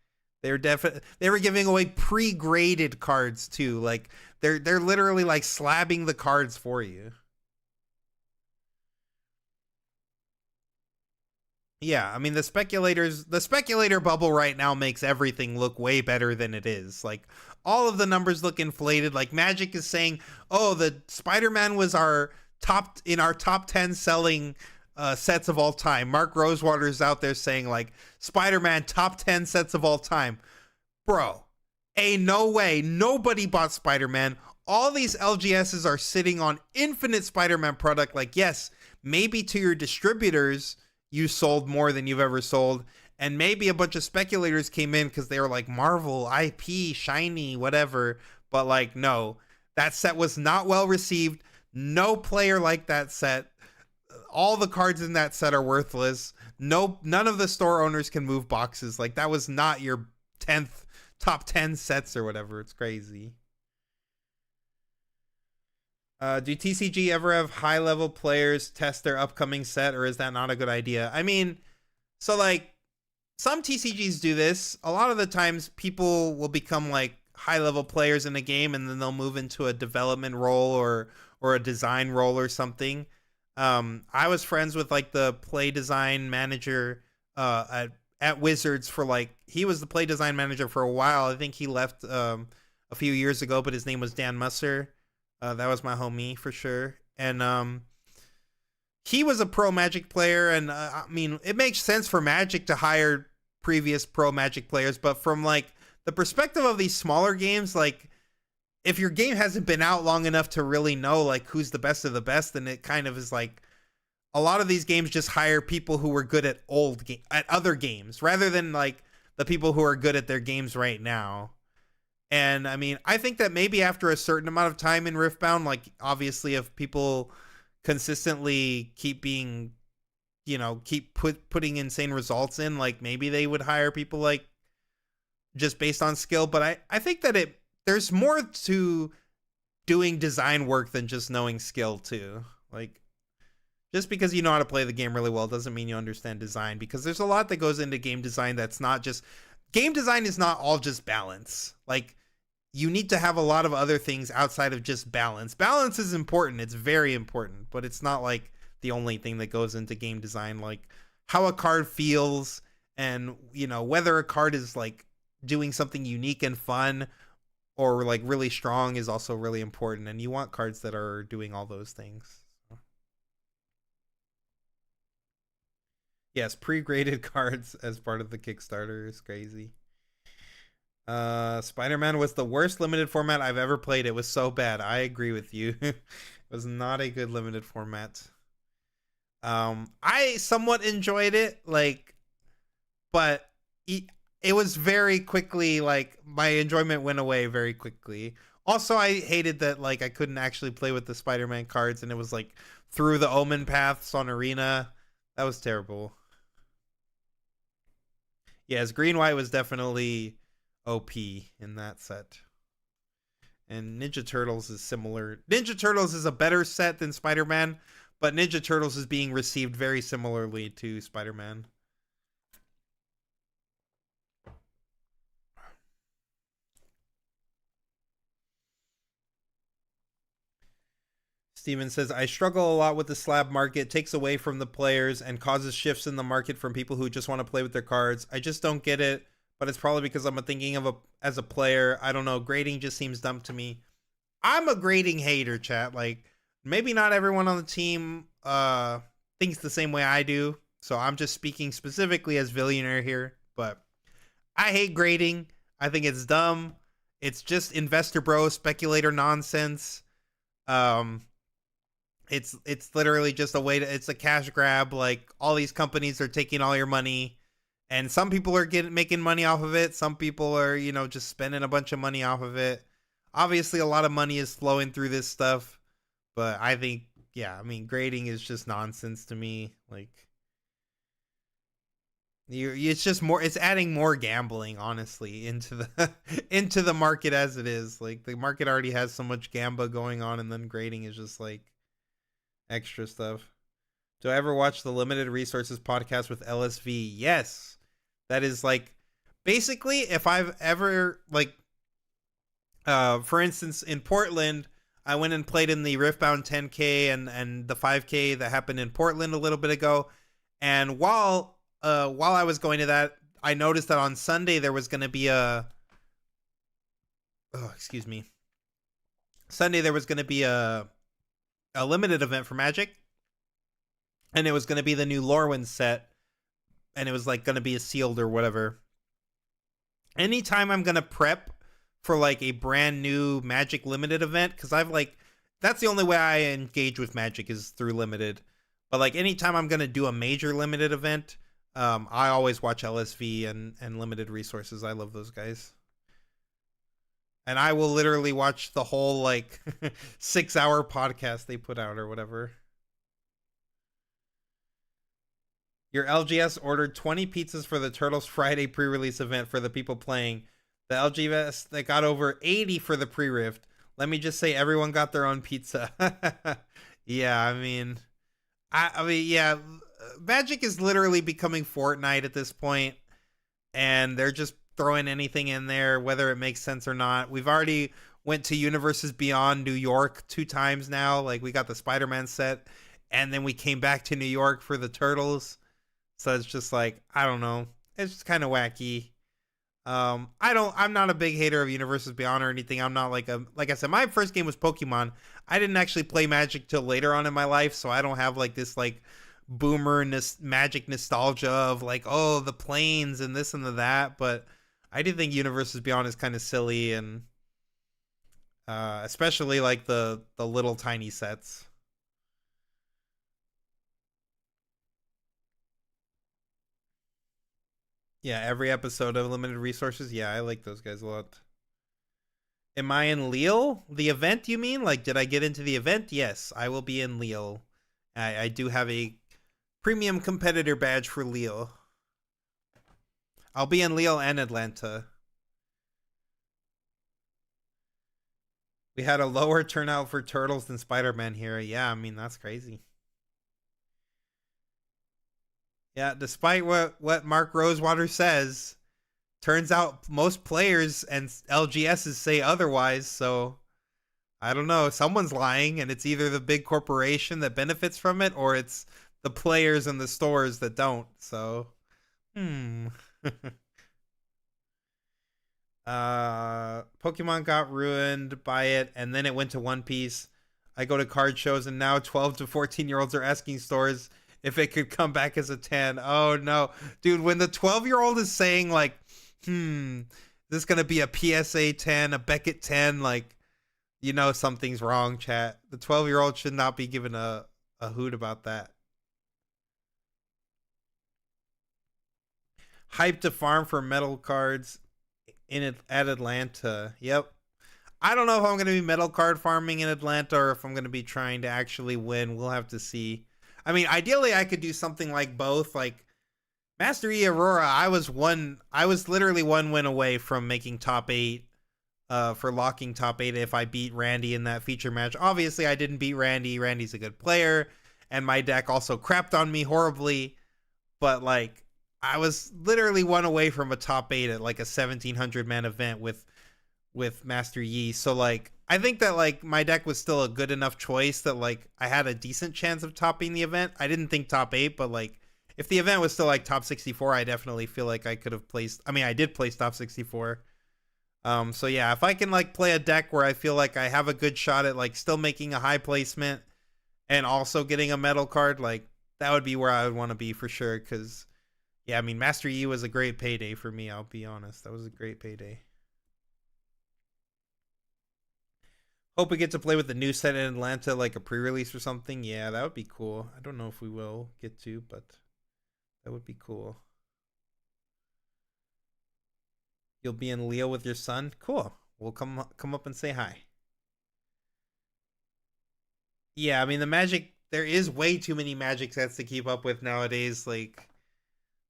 Speaker 1: they were giving away pre-graded cards too. Like, they're literally like slabbing the cards for you. Yeah, I mean, the speculator bubble right now makes everything look way better than it is. Like, all of the numbers look inflated. Like, Magic is saying, oh, the Spider-Man was our top 10 selling sets of all time. Mark Rosewater's out there saying, like, Spider-Man top 10 sets of all time. Bro, no way. Nobody bought Spider-Man. All these LGSs are sitting on infinite Spider-Man product. Like, yes, maybe to your distributors you sold more than you've ever sold, and maybe a bunch of speculators came in because they were like, Marvel, IP, shiny, whatever. But like, no, that set was not well received. No player liked that set. All the cards in that set are worthless. None of the store owners can move boxes. Like, that was not your top 10 sets or whatever. It's crazy. Do TCG ever have high-level players test their upcoming set, or is that not a good idea? I mean, so, like, some TCGs do this. A lot of the times, people will become, like, high-level players in a game, and then they'll move into a development role or a design role or something. I was friends with, like, the play design manager at Wizards for, like, he was the play design manager for a while. I think he left a few years ago, but his name was Dan Musser. That was my homie for sure. And he was a pro Magic player. And I mean, it makes sense for Magic to hire previous pro Magic players. But from like the perspective of these smaller games, like if your game hasn't been out long enough to really know like who's the best of the best, then it kind of is like a lot of these games just hire people who were good at at other games rather than like the people who are good at their games right now. And I mean, I think that maybe after a certain amount of time in Riftbound, like obviously if people consistently keep being, keep putting insane results in, like maybe they would hire people like just based on skill. But I think that there's more to doing design work than just knowing skill too. Like, just because you know how to play the game really well doesn't mean you understand design, because there's a lot that goes into game design that's not just... Game design is not all just balance. Like, you need to have a lot of other things outside of just balance. Balance is important. It's very important, but it's not like the only thing that goes into game design. Like how a card feels and, whether a card is like doing something unique and fun or like really strong is also really important. And you want cards that are doing all those things. Yes, pre-graded cards as part of the Kickstarter is crazy. Spider-Man was the worst limited format I've ever played. It was so bad. I agree with you. It was not a good limited format. I somewhat enjoyed it, like, but it was very quickly, like, my enjoyment went away very quickly. Also, I hated that, like, I couldn't actually play with the Spider-Man cards, and it was, like, through the Omen paths on Arena. That was terrible. Yes, Green-White was definitely OP in that set. And Ninja Turtles is similar. Ninja Turtles is a better set than Spider-Man, but Ninja Turtles is being received very similarly to Spider-Man. Steven says, I struggle a lot with the slab market, takes away from the players and causes shifts in the market from people who just want to play with their cards. I just don't get it, but it's probably because I'm thinking of as a player. I don't know. Grading just seems dumb to me. I'm a grading hater, chat. Like, maybe not everyone on the team thinks the same way I do. So I'm just speaking specifically as Billionaire here. But I hate grading. I think it's dumb. It's just investor bro speculator nonsense. It's literally just a way to, it's a cash grab. Like, all these companies are taking all your money, and some people are making money off of it. Some people are, just spending a bunch of money off of it. Obviously, a lot of money is flowing through this stuff, but I think, grading is just nonsense to me. Like, it's just more, it's adding more gambling, honestly, into the market as it is. Like, the market already has so much gamba going on, and then grading is just like extra stuff. Do I ever watch the Limited Resources podcast with LSV? Yes. That is like, basically, if I've ever, like, for instance, in Portland, I went and played in the Riftbound 10K and the 5K that happened in Portland a little bit ago. And while I was going to that, I noticed that on Sunday there was going to be Sunday there was going to be a limited event for Magic, and it was going to be the new Lorwyn set, and it was like going to be a sealed or whatever. Anytime I'm going to prep for like a brand new Magic limited event, because that's the only way I engage with Magic is through limited. But like, anytime I'm going to do a major limited event, I always watch LSV and Limited Resources. I love those guys. And I will literally watch the whole like 6-hour podcast they put out or whatever. Your LGS ordered 20 pizzas for the Turtles Friday pre-release event for the people playing. The LGS that got over 80 for the pre-rift. Let me just say, everyone got their own pizza. Yeah, yeah. Magic is literally becoming Fortnite at this point, and they're just throwing anything in there, whether it makes sense or not. We've already went to Universes Beyond New York 2 times now. Like, we got the Spider-Man set, and then we came back to New York for the Turtles. So it's just like, I don't know. It's just kind of wacky. I'm not a big hater of Universes Beyond or anything. I'm not like I said, my first game was Pokemon. I didn't actually play Magic till later on in my life, so I don't have like this like boomer Magic nostalgia of like, oh, the planes and this and that. But I do think Universes Beyond is kind of silly, and especially like the little tiny sets. Yeah, every episode of Limited Resources. Yeah, I like those guys a lot. Am I in Lille? The event, you mean? Like, did I get into the event? Yes, I will be in Lille. I do have a premium competitor badge for Lille. I'll be in Lille and Atlanta. We had a lower turnout for Turtles than Spider-Man here. Yeah, that's crazy. Yeah, despite what Mark Rosewater says, turns out most players and LGSs say otherwise, so I don't know. Someone's lying, and it's either the big corporation that benefits from it, or it's the players and the stores that don't, so Pokemon got ruined by it, and then it went to One Piece. I go to card shows, and now 12 to 14-year-olds are asking stores if it could come back as a 10. Oh no, dude, when the 12-year-old is saying like, this is gonna be a PSA 10, a Beckett 10, like, something's wrong, chat. The 12-year-old should not be given a hoot about that. Hype to farm for metal cards at Atlanta. Yep. I don't know if I'm going to be metal card farming in Atlanta or if I'm going to be trying to actually win. We'll have to see. Ideally I could do something like both. Like Master E Aurora, I was literally 1 win away from making top 8 for locking top 8 if I beat Randy in that feature match. Obviously I didn't beat Randy. Randy's a good player, and my deck also crapped on me horribly, but like I was literally 1 away from a top 8 at like a 1700 man event with with Master Yi. So like I think that like my deck was still a good enough choice that like I had a decent chance of topping the event. I didn't think top 8, but like if the event was still like top 64, I definitely feel like I could have placed, I mean, I did place top 64. So yeah, if I can like play a deck where I feel like I have a good shot at like still making a high placement and also getting a medal card, like that would be where I would want to be for sure. Cause yeah, I mean, Master Yi was a great payday for me. I'll be honest. That was a great payday. Hope we get to play with the new set in Atlanta, like a pre-release or something. Yeah, that would be cool. I don't know if we will get to, but that would be cool. You'll be in Leo with your son? Cool. We'll come up and say hi. Yeah, I mean, the Magic, there is way too many Magic sets to keep up with nowadays. Like,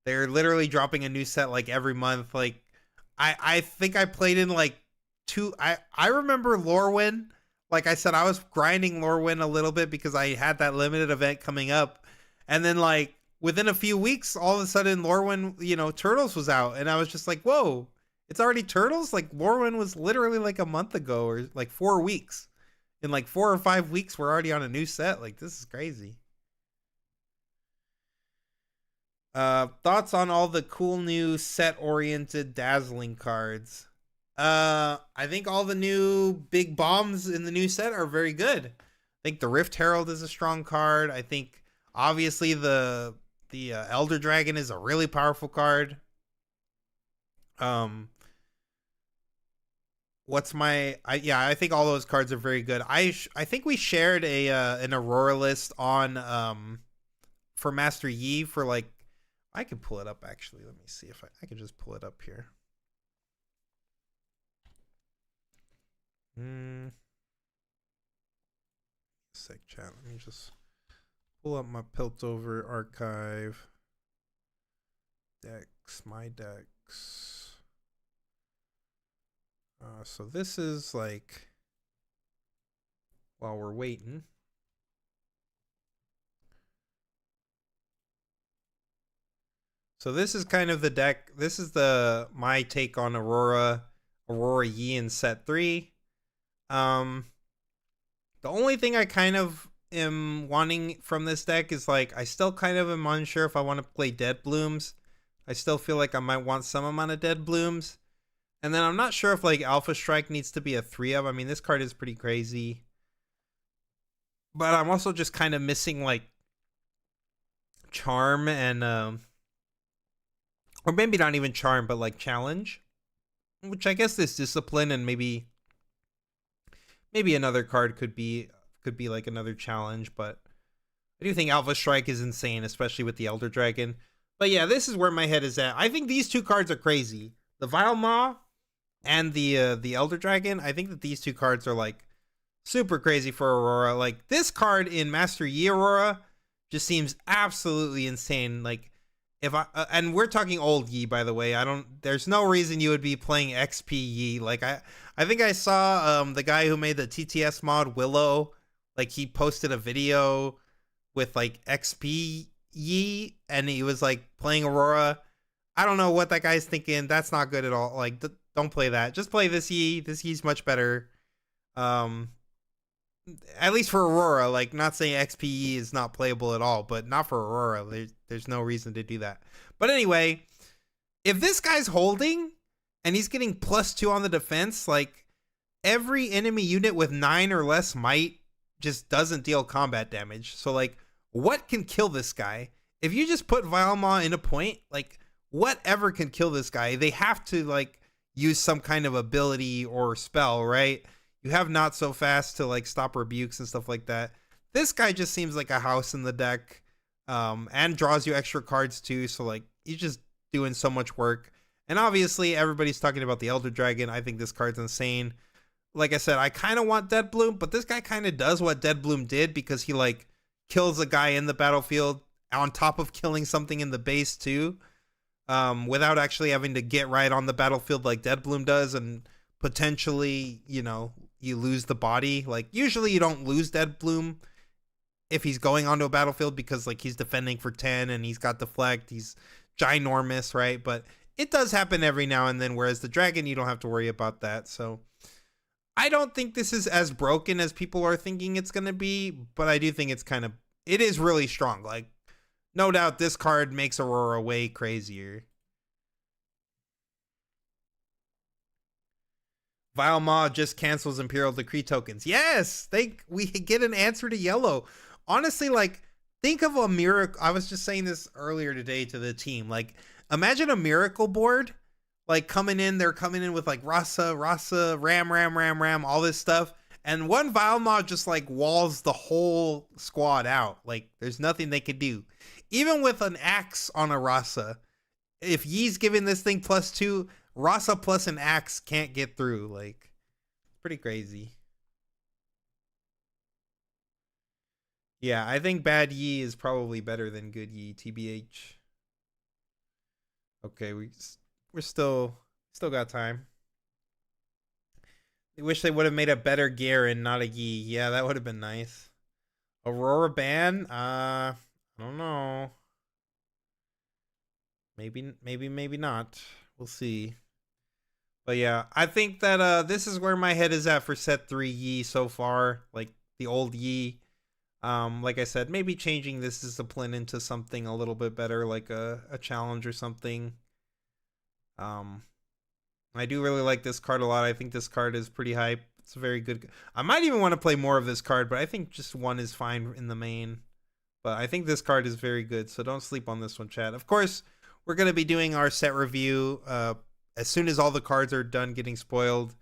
Speaker 1: they're literally dropping a new set like every month. Like, I think I played in like I remember Lorwyn. Like I said, I was grinding Lorwyn a little bit because I had that limited event coming up. And then like within a few weeks, all of a sudden Lorwyn, you know, Turtles was out. And I was just like, whoa, it's already Turtles? Like Lorwyn was literally like a month ago or like 4 weeks. In like 4 or 5 weeks, we're already on a new set. Like this is crazy. Thoughts on all the cool new set-oriented dazzling cards? I think all the new big bombs in the new set are very good. I think the Rift Herald is a strong card. I think obviously the Elder Dragon is a really powerful card. I think all those cards are very good. I think we shared an Aurora list on for Master Yi for like, I can pull it up actually. Let me see if I can just pull it up here. Sec chat. Let me just pull up my Piltover archive. Decks, my decks. So this is like while we're waiting. So this is kind of the deck. This is my take on Aurora Yi in set 3. The only thing I kind of am wanting from this deck is like I still kind of am unsure if I want to play Dead Blooms. I still feel like I might want some amount of Dead Blooms. And then I'm not sure if like Alpha Strike needs to be a 3-of. I mean, this card is pretty crazy. But I'm also just kind of missing like Charm and or maybe not even Charm, but like Challenge, which I guess this Discipline and maybe another card could be like another challenge. But I do think Alpha Strike is insane, especially with the Elder Dragon. But yeah, this is where my head is at. I think these two cards are crazy. The Vile Maw and the Elder Dragon. I think that these two cards are like super crazy for Aurora. Like this card in Master Yi Aurora just seems absolutely insane. Like if I and we're talking old Yi, by the way. There's no reason you would be playing XP Yi. Like I think I saw the guy who made the TTS mod, Willow, like he posted a video with like XP Yi and he was like playing Aurora. I don't know what that guy's thinking. That's not good at all. Like don't play that. Just play this Yi. This Yi's much better. At least for Aurora. Like not saying XP Yi is not playable at all, but not for Aurora. There's no reason to do that. But anyway, if this guy's holding and he's getting +2 on the defense, like every enemy unit with 9 or less might just doesn't deal combat damage. So like what can kill this guy? If you just put Vile Maw in a point, like whatever can kill this guy, they have to like use some kind of ability or spell, right? You have Not So Fast to like stop rebukes and stuff like that. This guy just seems like a house in the deck, and draws you extra cards too. So like he's just doing so much work. And obviously everybody's talking about the Elder Dragon. I think this card's insane. Like I said, I kind of want Dead Bloom, but this guy kind of does what Dead Bloom did because he like kills a guy in the battlefield on top of killing something in the base too, without actually having to get right on the battlefield like Dead Bloom does, and potentially, you know, you lose the body. Like usually you don't lose Dead Bloom if he's going onto a battlefield because like he's defending for 10 and he's got deflect, he's ginormous, right? But it does happen every now and then, whereas the dragon, you don't have to worry about that. So I don't think this is as broken as people are thinking it's going to be, but I do think it is really strong. Like, no doubt this card makes Aurora way crazier. Vile Maw just cancels Imperial Decree tokens. Yes, we get an answer to yellow. Honestly, like, think of a miracle. I was just saying this earlier today to the team. Like, imagine a miracle board, like, they're coming in with like Rasa, Ram, all this stuff. And one Vile Maw just like walls the whole squad out. Like, there's nothing they could do. Even with an axe on a Rasa, if Yi's giving this thing +2, Rasa plus an axe can't get through. Like, pretty crazy. Yeah, I think bad Yi is probably better than good Yi, TBH. Okay, we're still got time. I wish they would have made a better Garen, not a Yi. Yeah, that would have been nice. Aurora ban? I don't know. Maybe not. We'll see. But yeah, I think that this is where my head is at for set 3 Yi so far. Like, the old Yi. Like I said, maybe changing this discipline into something a little bit better, like a challenge or something. I do really like this card a lot. I think this card is pretty hype. It's a very good. I might even want to play more of this card, but I think just one is fine in the main. But I think this card is very good, so don't sleep on this one, chat. Of course, we're going to be doing our set review as soon as all the cards are done getting spoiled.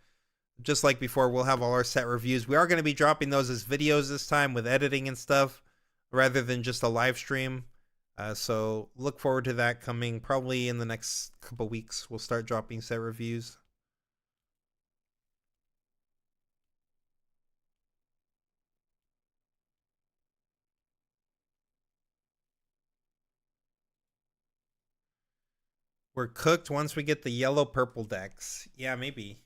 Speaker 1: Just like before, we'll have all our set reviews. We are going to be dropping those as videos this time with editing and stuff, rather than just a live stream. So look forward to that coming probably in the next couple weeks. We'll start dropping set reviews. We're cooked once we get the yellow purple decks. Yeah, maybe.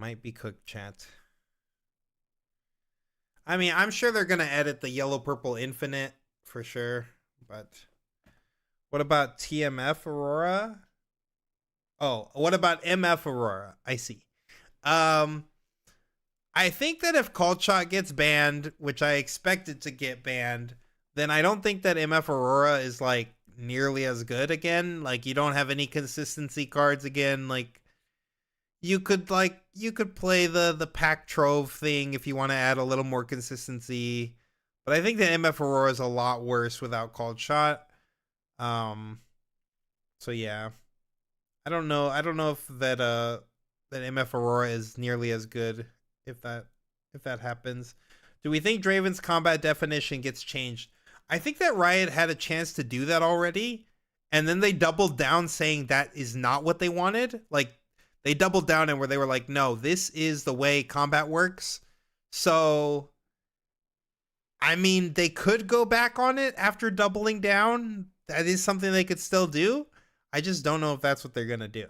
Speaker 1: Might be cooked, chat. I mean, I'm sure they're going to edit the yellow purple infinite for sure. But what about TMF Aurora? Oh, what about MF Aurora? I see. I think that if Called Shot gets banned, which I expect it to get banned, then I don't think that MF Aurora is like nearly as good again. Like, you don't have any consistency cards again. Like, you could play the pack trove thing if you want to add a little more consistency. But I think that MF Aurora is a lot worse without Called Shot. So yeah. I don't know if that MF Aurora is nearly as good if that happens. Do we think Draven's combat definition gets changed? I think that Riot had a chance to do that already, and then they doubled down saying that is not what they wanted. Like, they doubled down and where they were like, no, this is the way combat works. So, I mean, they could go back on it after doubling down. That is something they could still do. I just don't know if that's what they're going to do.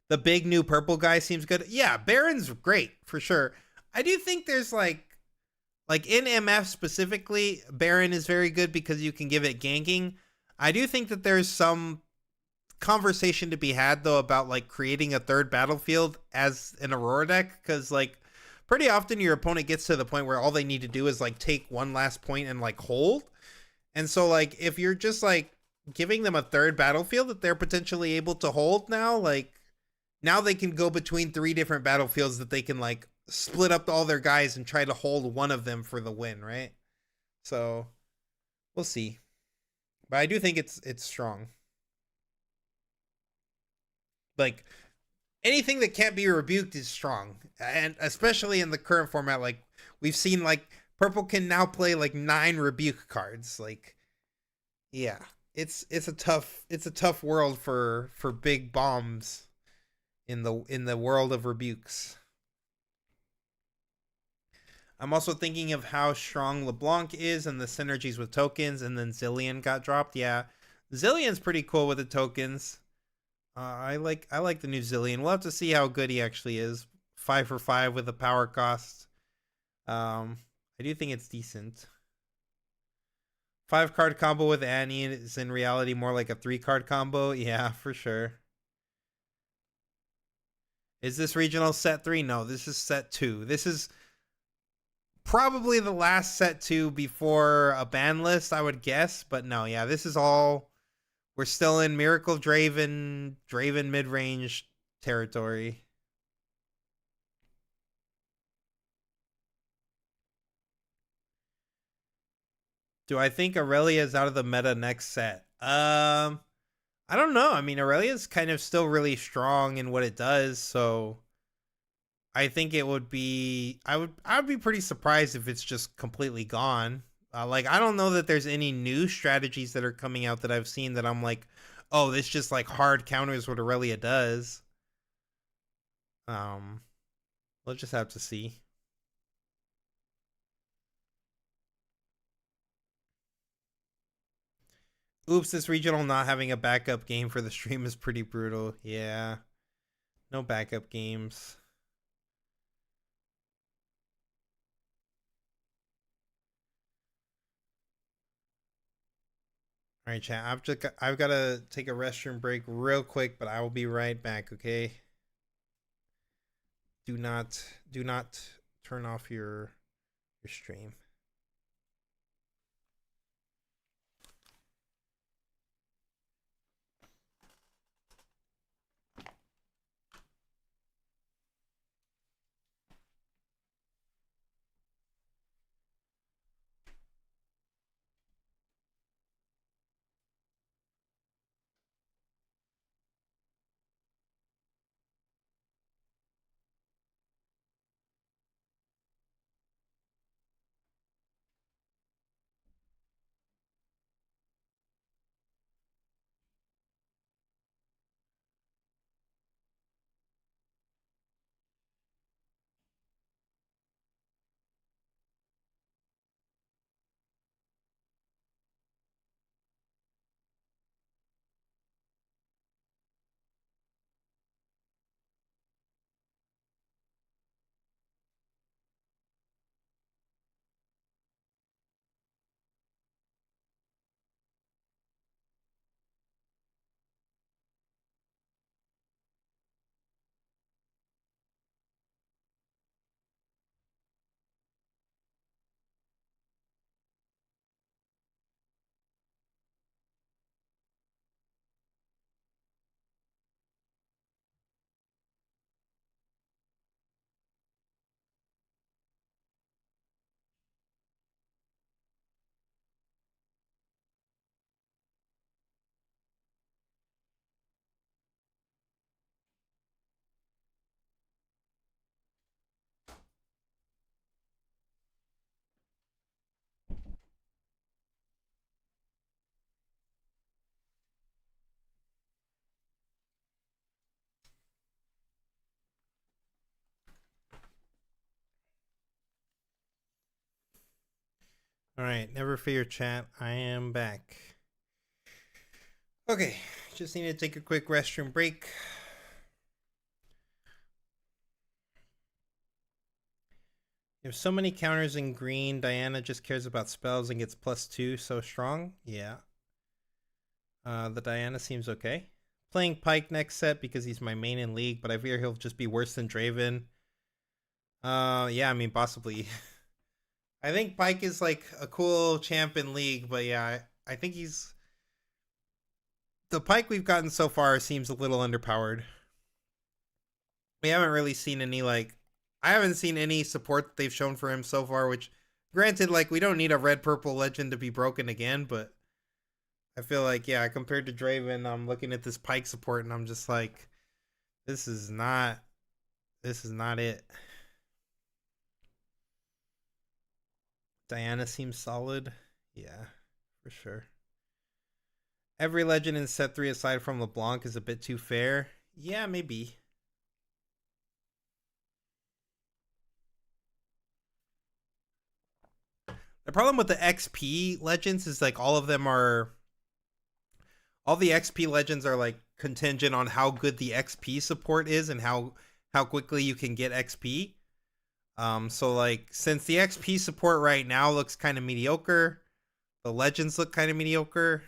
Speaker 1: The big new purple guy seems good. Yeah, Baron's great, for sure. I do think there's like in MF specifically, Baron is very good because you can give it ganking. I do think that there's some conversation to be had though about like creating a third battlefield as an Aurora deck, because like pretty often your opponent gets to the point where all they need to do is like take one last point and like hold. And so like if you're just like giving them a third battlefield that they're potentially able to hold now, like now they can go between 3 different battlefields that they can like split up all their guys and try to hold one of them for the win, right? So we'll see. But I do think it's strong. Like, anything that can't be rebuked is strong. And especially in the current format, like we've seen like purple can now play like 9 rebuke cards. Like, yeah, it's a tough world for big bombs in the world of rebukes. I'm also thinking of how strong LeBlanc is and the synergies with tokens, and then Zillion got dropped. Yeah, Zillion's pretty cool with the tokens. I like the new Zillion. We'll have to see how good he actually is. 5 for 5 with the power cost. I do think it's decent. 5-card combo with Annie is in reality more like a 3-card combo. Yeah, for sure. Is this regional set 3? No, this is set 2. This is probably the last set 2 before a ban list, I would guess. But no, yeah, this is all... We're still in Miracle Draven mid-range territory. Do I think Aurelia is out of the meta next set? I don't know. I mean, Aurelia's kind of still really strong in what it does, so I think it would be I would be pretty surprised if it's just completely gone. Like, I don't know that there's any new strategies that are coming out that I've seen that I'm like, oh, this just like hard counters what Aurelia does. We'll just have to see. Oops, this regional not having a backup game for the stream is pretty brutal. Yeah. No backup games. All right, chat. I've got to take a restroom break real quick, but I will be right back, okay? Do not turn off your stream. All right, never fear, chat. I am back. Okay, just need to take a quick restroom break. You have so many counters in green. Diana just cares about spells and gets +2 so strong. Yeah. The Diana seems okay. Playing Pike next set because he's my main in league, but I fear he'll just be worse than Draven. Yeah, I mean, possibly. I think Pike is like a cool champ in league, but yeah, I think he's... The Pike we've gotten so far seems a little underpowered. We haven't really seen any, like... I haven't seen any support that they've shown for him so far, which, granted, like, we don't need a red-purple legend to be broken again, but I feel like, yeah, compared to Draven, I'm looking at this Pike support and I'm just like, this is not it. Diana seems solid. Yeah, for sure. Every legend in set 3 aside from LeBlanc is a bit too fair. Yeah, maybe. The problem with the XP legends is like all the XP legends are like contingent on how good the XP support is and how quickly you can get XP. So like since the XP support right now looks kind of mediocre, The legends look kind of mediocre.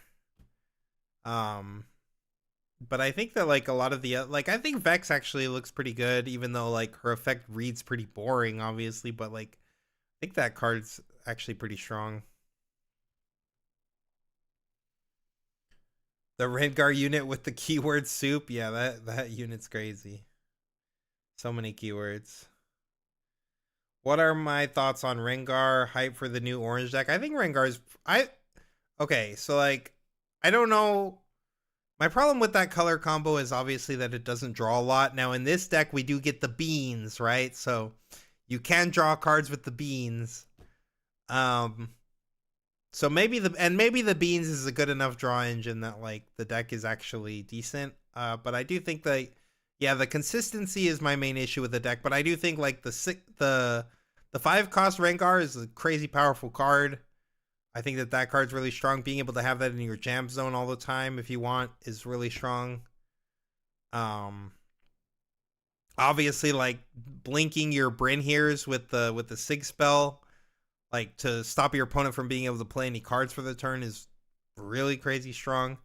Speaker 1: But I think that like a lot of the like I think Vex actually looks pretty good, even though like her effect reads pretty boring, obviously. But like I think that card's actually pretty strong. The Rengar unit with the keyword soup, yeah, that unit's crazy. So many keywords. What are my thoughts on Rengar? Hype for the new orange deck? I think Rengar's okay, so like I don't know. My problem with that color combo is obviously that it doesn't draw a lot. Now in this deck we do get the beans, right? So you can draw cards with the beans. So maybe the beans is a good enough draw engine that like the deck is actually decent. But I do think that yeah, the consistency is my main issue with the deck. But I do think like the 5 cost Rengar is a crazy powerful card. I think that card's really strong. Being able to have that in your jam zone all the time if you want is really strong. Obviously like blinking your Bryn Here's with the Sig spell, like to stop your opponent from being able to play any cards for the turn, is really crazy strong.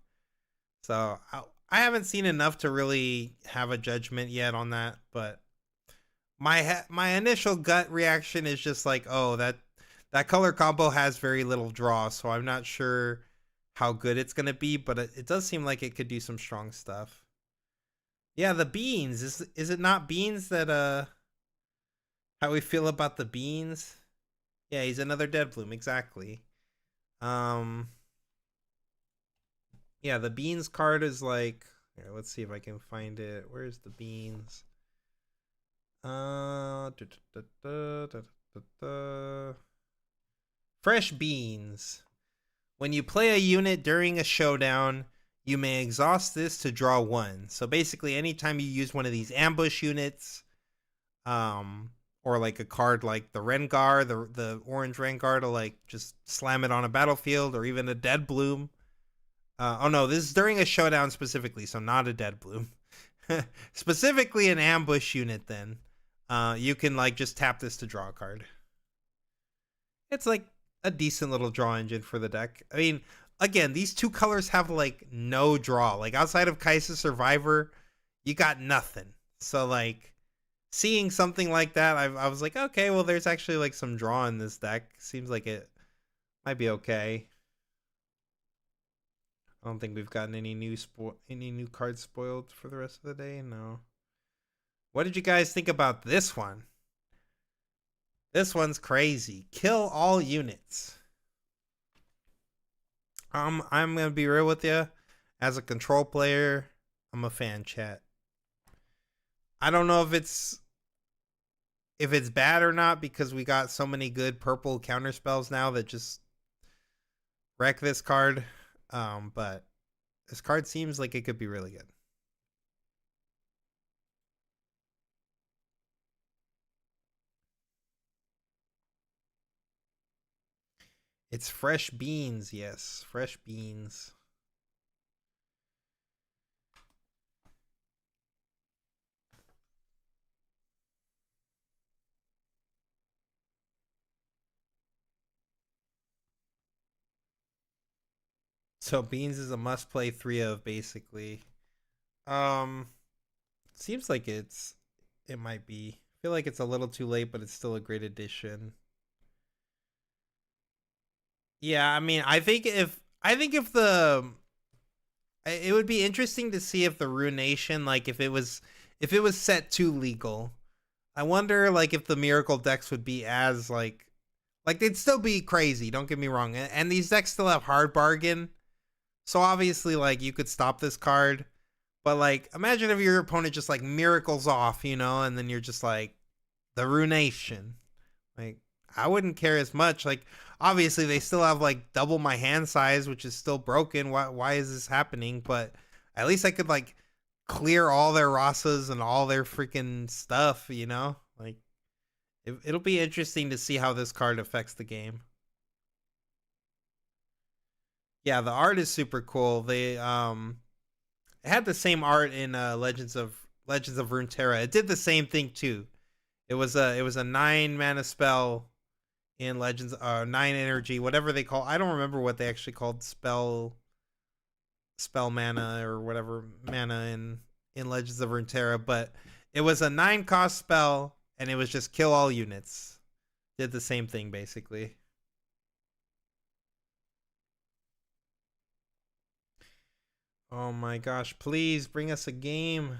Speaker 1: So I haven't seen enough to really have a judgment yet on that, but my initial gut reaction is just like, oh, that color combo has very little draw, so I'm not sure how good it's gonna be, but it does seem like it could do some strong stuff. Yeah, the beans, is it not beans that how we feel about the beans? Yeah, he's another Dead Bloom, exactly. Yeah, the beans card is like, here, let's see if I can find it. Where's the beans? Fresh beans. When you play a unit during a showdown, you may exhaust this to draw 1. So basically anytime you use one of these ambush units, or like a card like the Rengar, the orange Rengar, to like just slam it on a battlefield, or even a Dead Bloom. Oh no, this is during a showdown specifically, so not a Dead Bloom. Specifically an ambush unit then. You can like just tap this to draw a card. It's like a decent little draw engine for the deck. I mean, again, these 2 colors have like no draw. Like outside of Kaisa Survivor, you got nothing. So like seeing something like that, I was like, okay, well there's actually like some draw in this deck. Seems like it might be okay. I don't think we've gotten any new cards spoiled for the rest of the day. No. What did you guys think about this one? This one's crazy. Kill all units. I'm gonna be real with you. As a control player, I'm a fan, chat. I don't know if it's bad or not, because we got so many good purple counter spells now that just wreck this card. But this card seems like it could be really good. It's fresh beans, yes, fresh beans. So beans is a must play 3 of basically. Seems like it might be. I feel like it's a little too late, but it's still a great addition. Yeah, I mean, I think if it would be interesting to see if the Ruination, like if it was set to legal. I wonder like if the Miracle decks would be as like they'd still be crazy, don't get me wrong. And these decks still have hard bargain. So obviously like you could stop this card, but like imagine if your opponent just like miracles off, you know, and then you're just like the Ruination. Like I wouldn't care as much. Like obviously they still have like double my hand size, which is still broken. Why is this happening? But at least I could like clear all their Rasas and all their freaking stuff, you know? Like it'll be interesting to see how this card affects the game. Yeah, the art is super cool. They it had the same art in Legends of Runeterra. It did the same thing too. It was a 9 mana spell in Legends, 9 energy, whatever they call. I don't remember what they actually called spell mana or whatever mana in Legends of Runeterra, but it was a 9 cost spell and it was just kill all units. Did the same thing basically. Oh my gosh, please bring us a game.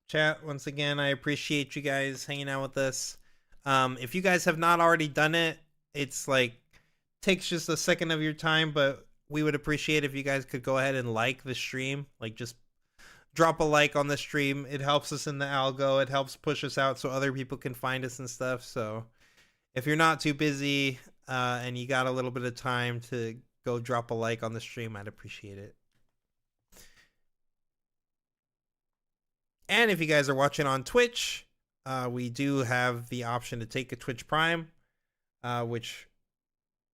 Speaker 1: Chat, once again, I appreciate you guys hanging out with us. If you guys have not already done it, it's like takes just a second of your time, but we would appreciate if you guys could go ahead and like the stream. Like, just drop a like on the stream. It helps us in the algo. It helps push us out so other people can find us and stuff. So if you're not too busy and you got a little bit of time to go drop a like on the stream, I'd appreciate it. And if you guys are watching on Twitch, we do have the option to take a Twitch Prime, which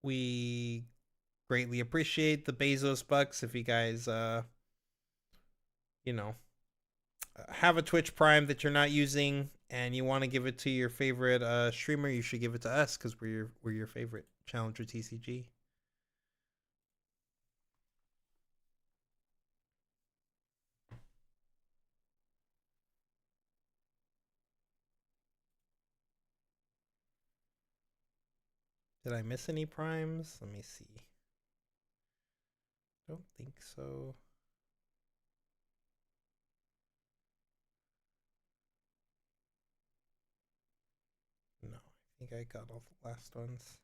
Speaker 1: we greatly appreciate the Bezos bucks. If you guys, have a Twitch Prime that you're not using and you want to give it to your favorite streamer, you should give it to us because we're your favorite Challenger TCG. Did I miss any primes? Let me see. Don't think so. No, I think I got all the last ones.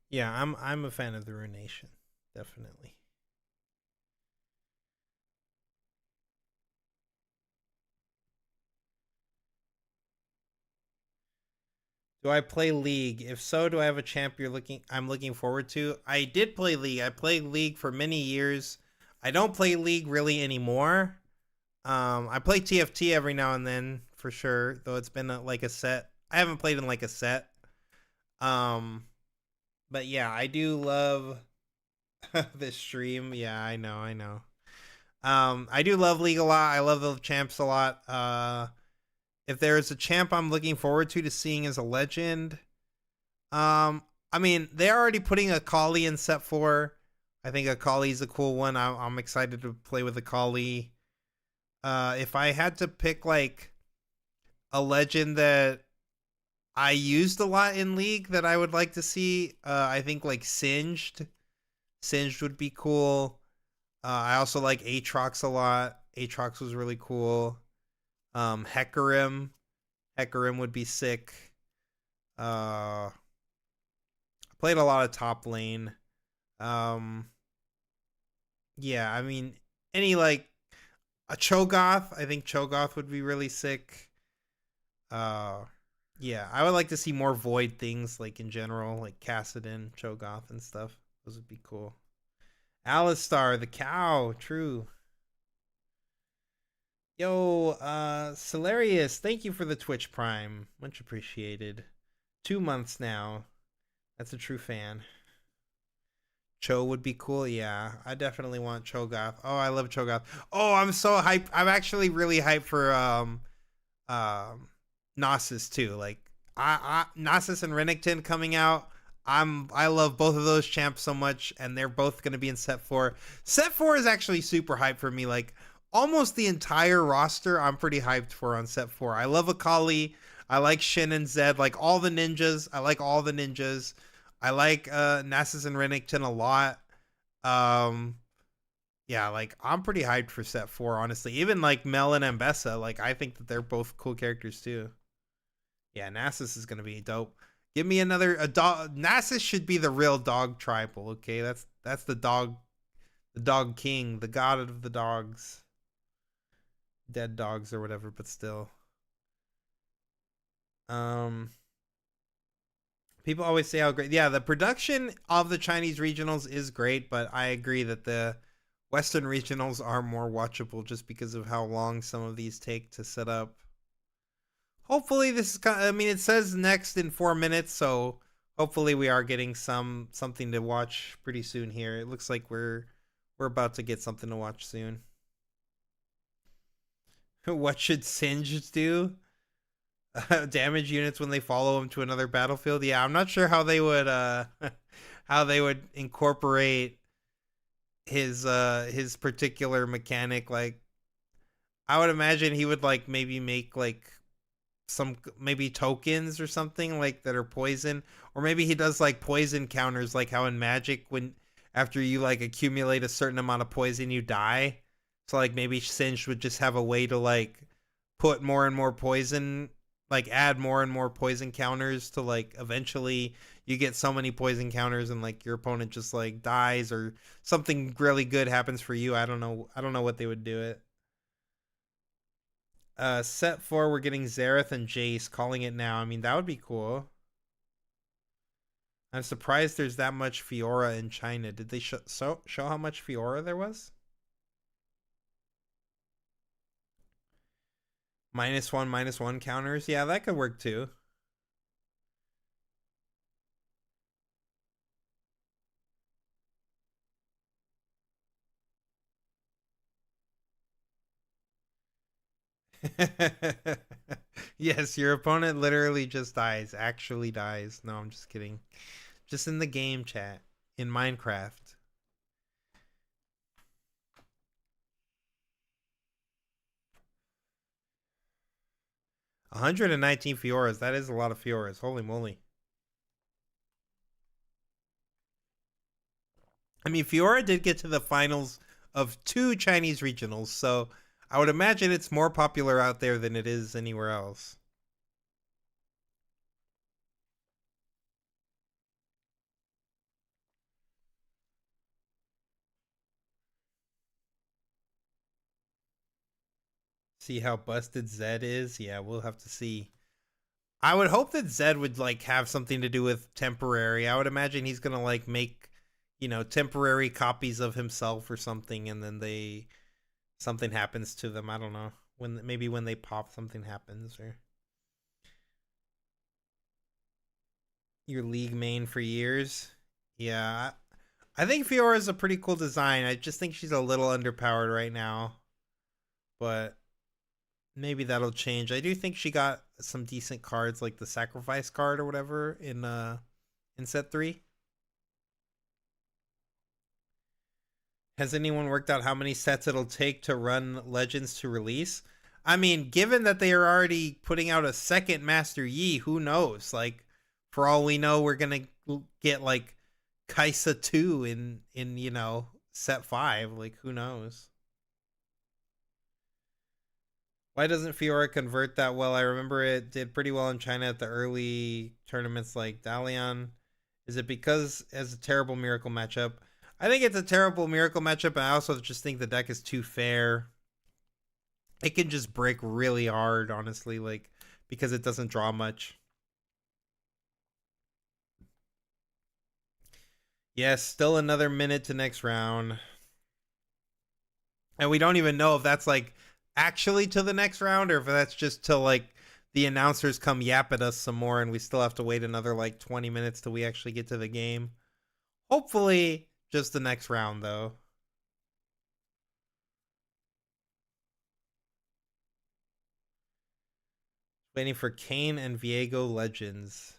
Speaker 1: Yeah, I'm a fan of the Ruination, definitely. Do I play League? If so, do I have a champ I'm looking forward to? I did play League. I played League for many years. I don't play League really anymore. I play TFT every now and then for sure, though it's been like a set. I haven't played in like a set. But yeah, I do love this stream. Yeah, I know. I do love League a lot. I love the champs a lot. If there's a champ I'm looking forward to seeing as a legend, I mean, they're already putting Akali in set 4. I think Akali's a cool one. I'm excited to play with Akali. If I had to pick like a legend that I used a lot in League that I would like to see, I think like Singed would be cool. I also like Aatrox a lot. Aatrox was really cool. Hecarim would be sick. I played a lot of top lane. Yeah, I mean, any like a Cho'Gath, I think Cho'Gath would be really sick. Yeah, I would like to see more Void things, like in general, like Kassadin, Cho'Gath, and stuff. Those would be cool. Alistar, the cow, true. Yo, Celarius, thank you for the Twitch Prime. Much appreciated. 2 months now. That's a true fan. Cho would be cool. Yeah, I definitely want Cho'Gath. Oh, I love Cho'Gath. Oh, I'm so hyped. I'm actually really hyped for Nasus too. Like Nasus and Renekton coming out. I love both of those champs so much, and they're both gonna be in set 4. Set 4 is actually super hyped for me. Like almost the entire roster, I'm pretty hyped for on set 4. I love Akali. I like Shin and Zed. Like all the ninjas. I like all the ninjas. I like Nasus and Renekton a lot. Yeah, like I'm pretty hyped for set 4, honestly. Even like Mel and Ambessa, like I think that they're both cool characters too. Yeah, Nasus is gonna be dope. Give me a dog. Nasus should be the real dog tribal. Okay, that's the dog king, the god of the dogs, dead dogs or whatever. But still, people always say how great. Yeah, the production of the Chinese regionals is great, but I agree that the Western regionals are more watchable just because of how long some of these take to set up. Hopefully this is, I mean, it says next in 4 minutes, so hopefully we are getting something to watch pretty soon here. It looks like we're about to get something to watch soon. What should Singe do? Damage units when they follow him to another battlefield. Yeah, I'm not sure how they would how they would incorporate his particular mechanic. Like, I would imagine he would like maybe make like some maybe tokens or something like that are poison, or maybe he does like poison counters, like how in Magic, when after you like accumulate a certain amount of poison you die. So like maybe Singed would just have a way to like put more and more poison, like add more and more poison counters to like eventually you get so many poison counters and like your opponent just like dies or something really good happens for you. I don't know what they would do it. Set 4, we're getting Zareth and Jace, calling it now. I mean, that would be cool. I'm surprised there's that much Fiora in China. Did they show how much Fiora there was? -1/-1 counters. Yeah, that could work too. Yes, your opponent literally just dies. Actually dies. No, I'm just kidding. Just in the game chat. In Minecraft. 119 Fioras. That is a lot of Fioras. Holy moly. I mean, Fiora did get to the finals of 2 Chinese regionals, so I would imagine it's more popular out there than it is anywhere else. See how busted Zed is? Yeah, we'll have to see. I would hope that Zed would like have something to do with temporary. I would imagine he's gonna like make, temporary copies of himself or something, and then something happens to them. I don't know. Maybe when they pop, something happens, or your league main for years. Yeah, I think Fiora is a pretty cool design. I just think she's a little underpowered right now, but maybe that'll change. I do think she got some decent cards, like the sacrifice card or whatever in set 3. Has anyone worked out how many sets it'll take to run Legends to release? I mean, given that they are already putting out a second Master Yi, who knows? Like, for all we know, we're gonna get like Kaisa 2 in set 5. Like, who knows? Why doesn't Fiora convert that well? I remember it did pretty well in China at the early tournaments like Dalian. Is it because it has a terrible Miracle matchup? I think it's a terrible Miracle matchup, and I also just think the deck is too fair. It can just break really hard, honestly, like, because it doesn't draw much. Yes, still another minute to next round. And we don't even know if that's like actually to the next round or if that's just till like the announcers come yap at us some more and we still have to wait another like 20 minutes till we actually get to the game. Hopefully just the next round though. Waiting for Kane and Viego Legends.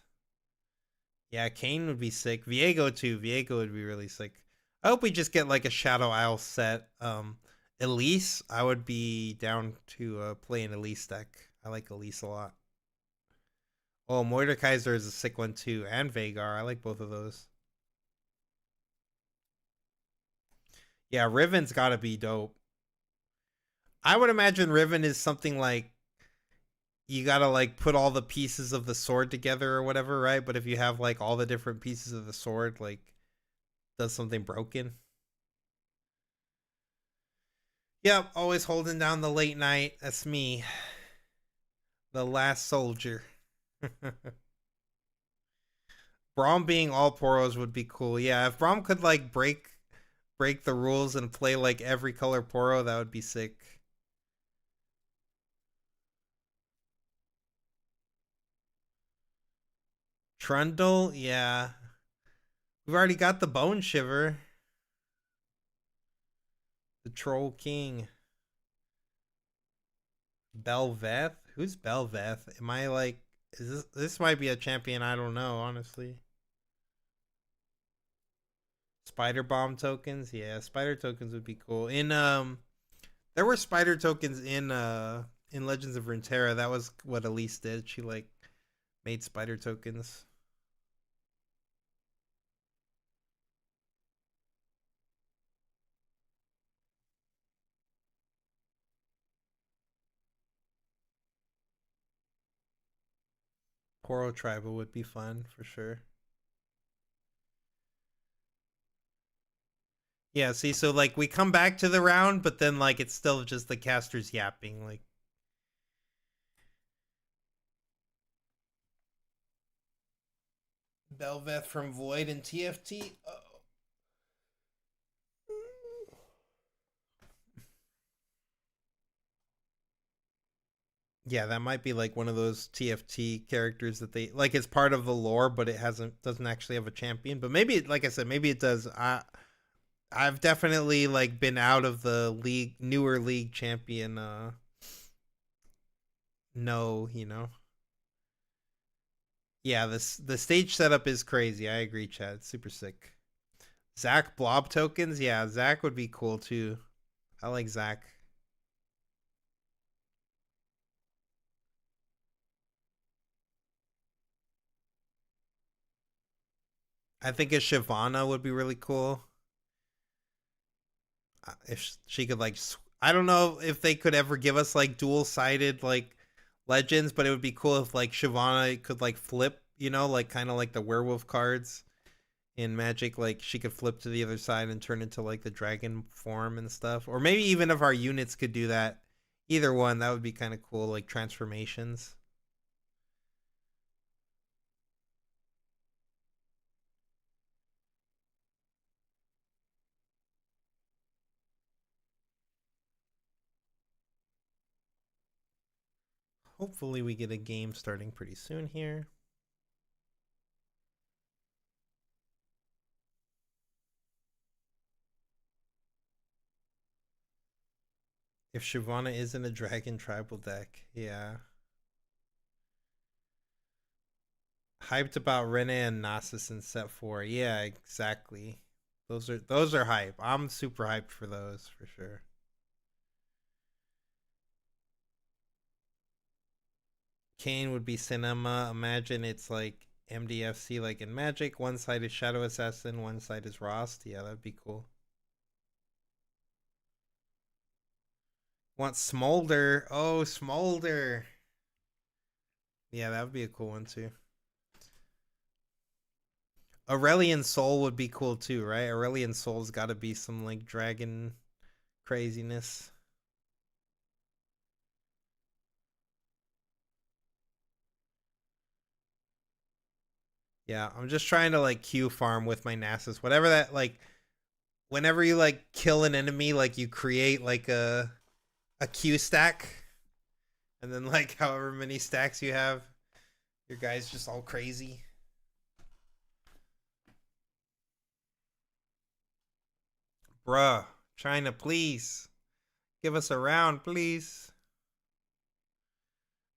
Speaker 1: Yeah, Kane would be sick. Viego too. Viego would be really sick. I hope we just get like a Shadow Isle set. Elise, I would be down to play an Elise deck. I like Elise a lot. Oh, Mordekaiser is a sick one too, and Vagar. I like both of those. Yeah, Riven's gotta be dope. I would imagine Riven is something like you gotta like put all the pieces of the sword together or whatever, right? But if you have like all the different pieces of the sword, like does something broken? Yep, always holding down the late night. That's me. The last soldier. Braum being all poros would be cool. Yeah, if Braum could like break the rules and play like every color poro, that would be sick. Trundle, yeah. We've already got the Bone Shiver. The Troll King. Belveth? Who's Belveth? Am I like this might be a champion I don't know, honestly. Spider Bomb tokens? Yeah, spider tokens would be cool. There were spider tokens in Legends of Runeterra. That was what Elise did. She like made spider tokens. Coral Tribal would be fun for sure. Yeah, see, so like we come back to the round, but then like it's still just the casters yapping. Like Belveth from Void and TFT. Oh. Yeah, that might be like one of those TFT characters that they like. It's part of the lore, but it doesn't actually have a champion. But maybe, like I said, maybe it does. I've definitely like been out of the newer league champion. No, yeah. The stage setup is crazy. I agree, Chad. It's super sick. Zach blob tokens, yeah. Zach would be cool too. I like Zach. I think a Shyvana would be really cool. If she could like, I don't know if they could ever give us like dual sided like legends, but it would be cool if like Shyvana could like flip, like kind of like the werewolf cards in Magic. Like she could flip to the other side and turn into like the dragon form and stuff. Or maybe even if our units could do that. Either one, that would be kind of cool, like transformations. Hopefully we get a game starting pretty soon here. If Shyvana isn't a dragon tribal deck, yeah. Hyped about Rene and Nasus in set 4. Yeah, exactly. Those are hype. I'm super hyped for those for sure. Kane would be cinema. Imagine it's like MDFC like in Magic. One side is Shadow Assassin, one side is Rost. Yeah, that'd be cool. Want Smolder. Oh, Smolder. Yeah, that would be a cool one too. Aurelian Soul would be cool too, right? Aurelian Soul's got to be some like dragon craziness. Yeah, I'm just trying to like Q farm with my Nasus. Whatever that like whenever you like kill an enemy, like you create like a Q stack. And then like however many stacks you have, your guy's just all crazy. Bruh, China, please. Give us a round, please.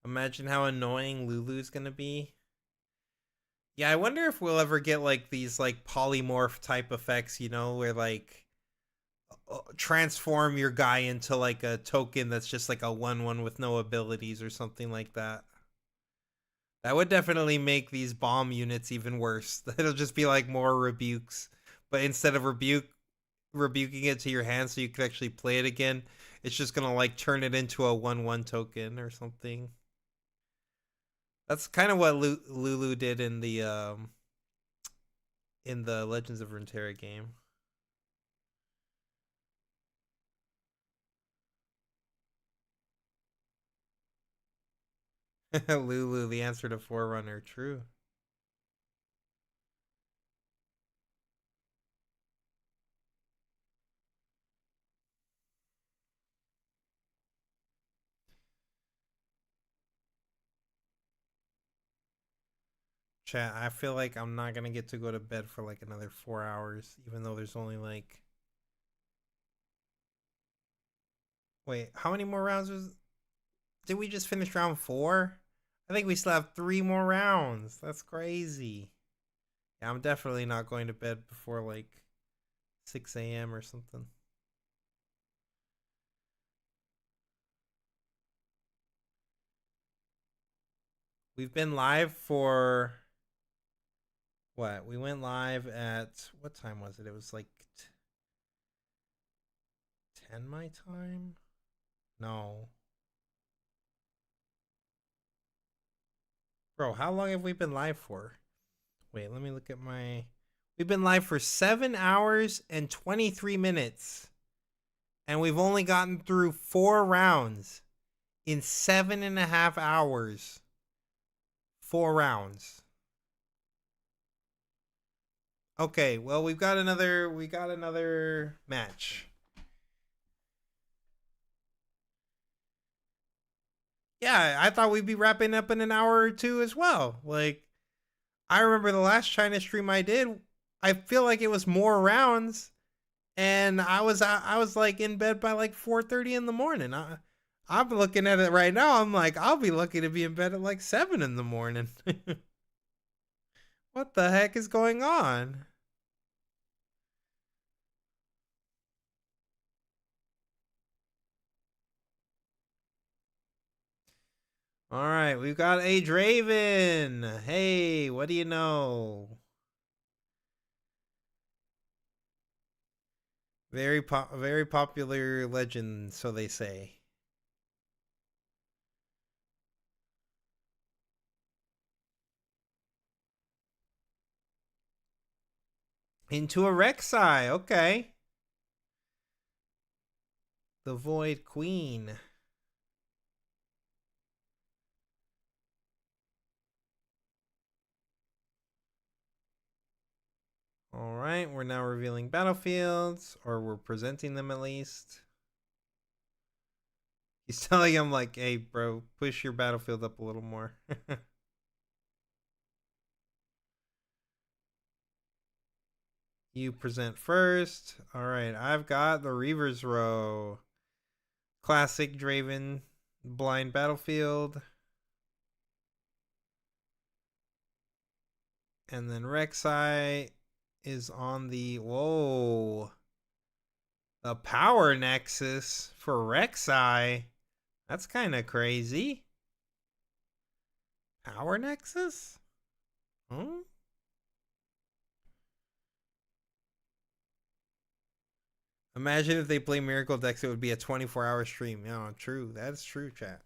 Speaker 1: Imagine how annoying Lulu's gonna be. Yeah, I wonder if we'll ever get like these like polymorph type effects, where like transform your guy into like a token that's just like a 1/1 with no abilities or something like that. That would definitely make these bomb units even worse. It'll just be like more rebukes. But instead of rebuking it to your hand so you could actually play it again, it's just gonna like turn it into a 1/1 token or something. That's kind of what Lulu did in the Legends of Runeterra game. Lulu, the answer to Forerunner, true. Chat, I feel like I'm not gonna get to go to bed for like another 4 hours, even though there's only like. Wait, how many more rounds was? Did we just finish round 4? I think we still have 3 more rounds. That's crazy. Yeah, I'm definitely not going to bed before like 6 a.m. or something. We've been live for what? We went live at what time was it? It was like 10 my time? No. Bro, how long have we been live for? Wait, let me look at my. We've been live for 7 hours and 23 minutes. And we've only gotten through 4 rounds in 7.5 hours. 4 rounds. Okay, well we got another match. Yeah, I thought we'd be wrapping up in an hour or two as well. Like, I remember the last China stream I did, I feel like it was more rounds, and I was like in bed by like 4:30 in the morning. I'm looking at it right now. I'm like, I'll be lucky to be in bed at like 7 in the morning. What the heck is going on? All right, we've got a Draven. Hey, what do you know? Very popular legend, so they say. Into a Rek'Sai, okay. The Void Queen. All right, we're now revealing battlefields, or we're presenting them at least. He's telling him like, hey, bro, push your battlefield up a little more. You present first. All right, I've got the Reaver's Row. Classic Draven blind battlefield. And then Rek'Sai is on the... Whoa. The Power Nexus for Rek'Sai. That's kind of crazy. Power Nexus? Huh? Imagine if they play Miracle decks, it would be a 24-hour stream. Yeah, true. That's true, chat.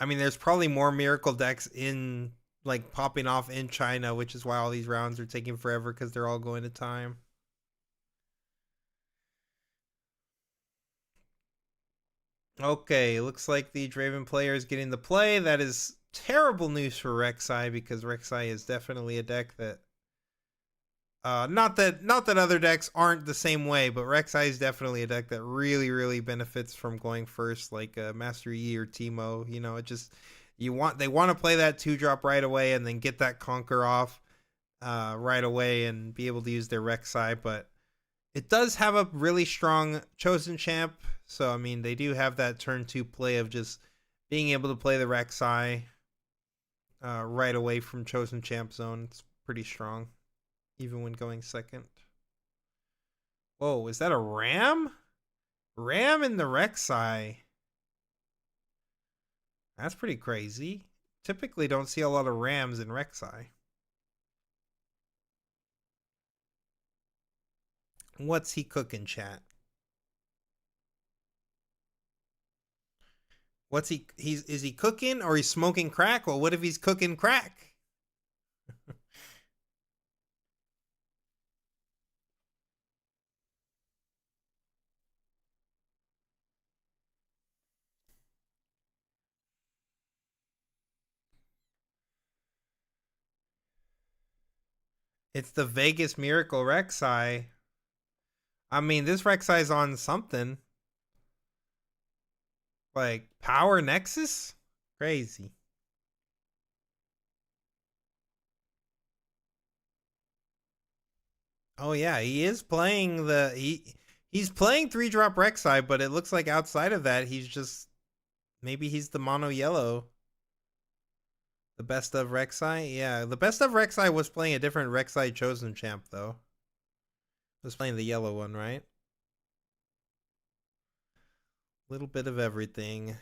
Speaker 1: I mean, there's probably more Miracle decks in, like, popping off in China, which is why all these rounds are taking forever, because they're all going to time. Okay, looks like the Draven player is getting the play. That is terrible news for Rek'Sai, because Rek'Sai is definitely a deck that... not that other decks aren't the same way, but Rek'Sai is definitely a deck that really, really benefits from going first, like Master Yi or Teemo. You know, it just they want to play that 2-drop right away and then get that Conquer off right away and be able to use their Rek'Sai. But it does have a really strong Chosen Champ, so I mean they do have that turn 2 play of just being able to play the Rek'Sai right away from Chosen Champ zone. It's pretty strong, even when going second. Whoa, is that a Ram? Ram in the Rek'Sai. That's pretty crazy. Typically don't see a lot of Rams in Rek'Sai. What's he cooking, chat? Is he cooking or he's smoking crack? Well, what if he's cooking crack? It's the Vegas Miracle Rek'Sai. I mean, this Rek'Sai is on something. Like, Power Nexus? Crazy. Oh yeah, he is playing he's playing 3-drop Rek'Sai, but it looks like outside of that he's just maybe he's the mono yellow. The best of Rek'Sai? Yeah, the best of Rek'Sai was playing a different Rek'Sai chosen champ though. Was playing the yellow one, right? Little bit of everything.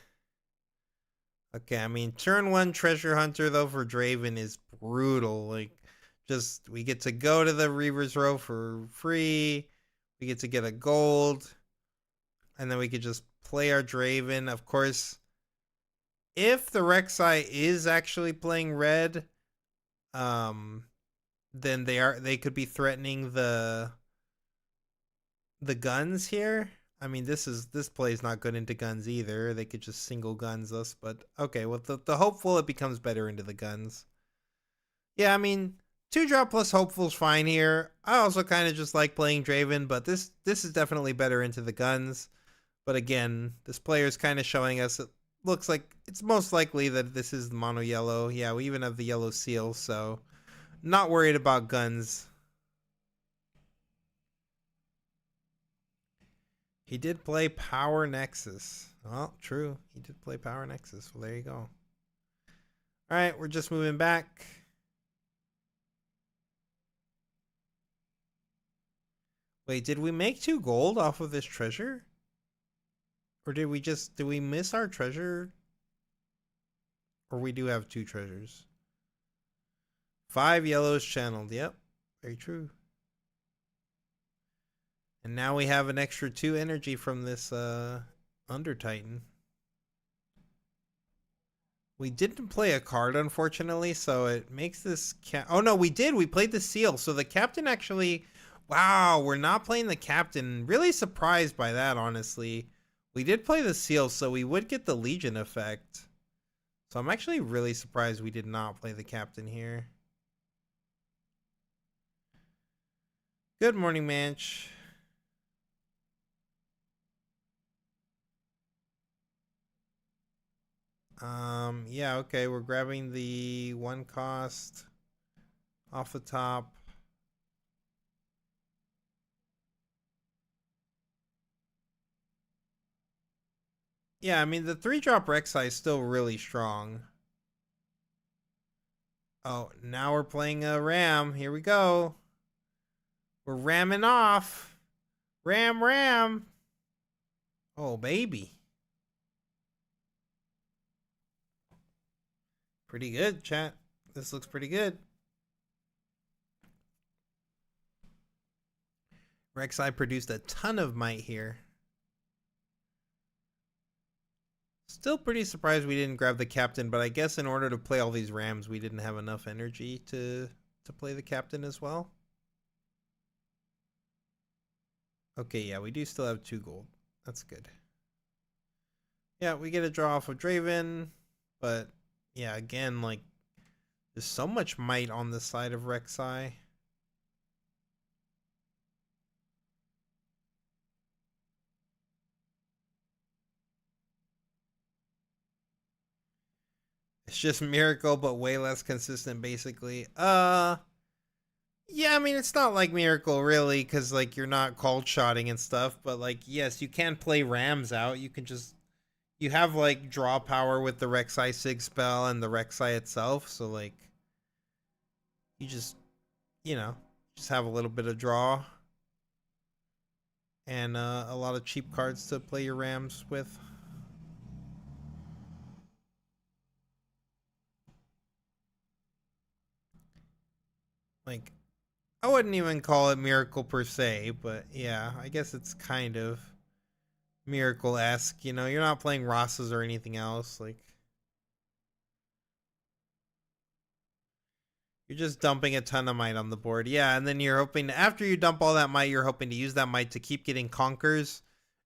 Speaker 1: Okay, I mean, turn 1 treasure hunter though for Draven is brutal. Like, just we get to go to the Reaver's Row for free. We get to get a gold, and then we could just play our Draven. Of course, if the Rek'Sai is actually playing red, then they could be threatening the guns here. I mean, this play is not good into guns either. They could just single guns us, but okay. Well, the hopeful, it becomes better into the guns. Yeah, I mean, 2-drop plus hopeful's fine here. I also kind of just like playing Draven, but this is definitely better into the guns. But again, this player is kind of showing us it looks like it's most likely that this is the mono yellow. Yeah, we even have the yellow seal, so not worried about guns. He did play Power Nexus. Well, true. He did play Power Nexus. Well, there you go. All right, we're just moving back. Wait, did we make 2 gold off of this treasure? Or did we miss our treasure? Or we do have 2 treasures. 5 yellows channeled. Yep, very true. And now we have an extra 2 energy from this Under Titan. We didn't play a card, unfortunately, so it makes this... Oh, no, we did. We played the seal. So the captain actually... Wow, we're not playing the captain. Really surprised by that, honestly. We did play the seal, so we would get the Legion effect. So I'm actually really surprised we did not play the captain here. Good morning, Manch. Yeah, okay, we're grabbing the 1 cost off the top. Yeah, I mean, the 3-drop Rek'Sai is still really strong. Oh, now we're playing a Ram. Here we go. We're ramming off. Ram. Oh, baby. Pretty good, chat. This looks pretty good. Rek'Sai produced a ton of might here. Still pretty surprised we didn't grab the captain, but I guess in order to play all these Rams, we didn't have enough energy to play the captain as well. Okay, yeah, we do still have 2 gold. That's good. Yeah, we get a draw off of Draven, but yeah, again, like, there's so much might on the side of Rek'Sai. It's just Miracle, but way less consistent, basically. Yeah, I mean, it's not like Miracle, really, because, like, you're not cold shotting and stuff, but, like, yes, you can play Rams out. You can just... You have, like, draw power with the Rek'Sai Sig spell and the Rek'Sai itself, so, like... You just, you know, just have a little bit of draw. And a lot of cheap cards to play your Rams with. Like, I wouldn't even call it Miracle per se, but yeah, I guess it's kind of Miracle-esque. You know, you're not playing Rosses or anything else. Like, you're just dumping a ton of might on the board. Yeah, and then you're hoping, after you dump all that might, you're hoping to use that might to keep getting Conquers,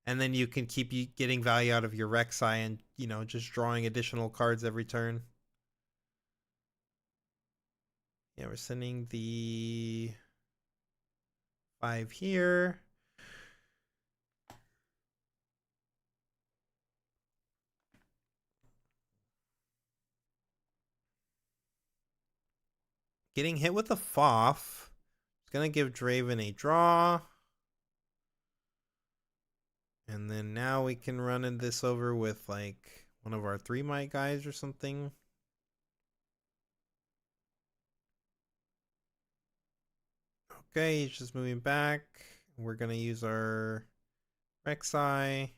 Speaker 1: and then you can keep getting value out of your Rek'Sai and, you know, just drawing additional cards every turn. Yeah, we're sending the 5 here. Getting hit with the FOF. It's going to give Draven a draw. And then now we can run this over with like one of our 3-might guys or something. Okay, he's just moving back. We're going to use our Rek'Sai.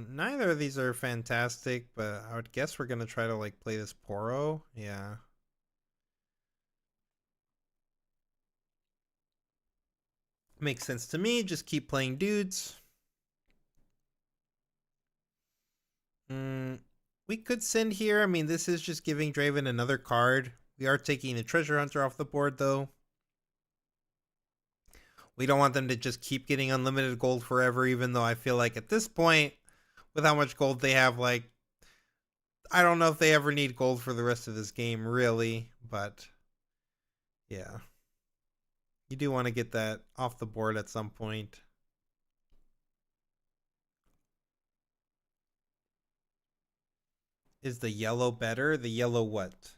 Speaker 1: Neither of these are fantastic, but I would guess we're going to try to like play this Poro. Yeah. Makes sense to me. Just keep playing dudes. We could send here. I mean, this is just giving Draven another card. We are taking a Treasure Hunter off the board, though. We don't want them to just keep getting unlimited gold forever, even though I feel like at this point, with how much gold they have, like, I don't know if they ever need gold for the rest of this game, really. But, yeah. You do want to get that off the board at some point. Is the yellow better? The yellow what?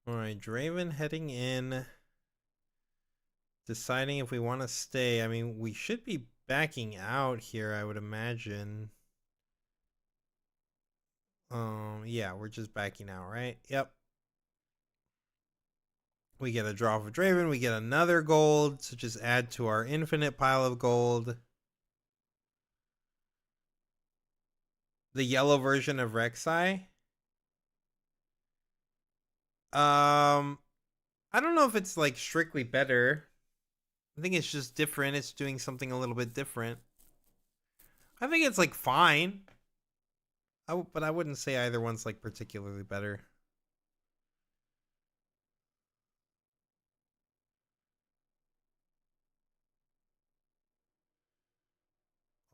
Speaker 1: Alright, Draven heading in. Deciding if we want to stay. I mean, we should be backing out here, I would imagine. Yeah, we're just backing out, right? Yep. We get a draw for Draven. We get another gold to just add to our infinite pile of gold. The yellow version of Rek'Sai. I don't know if it's like strictly better. I think it's just different. It's doing something a little bit different. I think it's like fine. But I wouldn't say either one's like particularly better.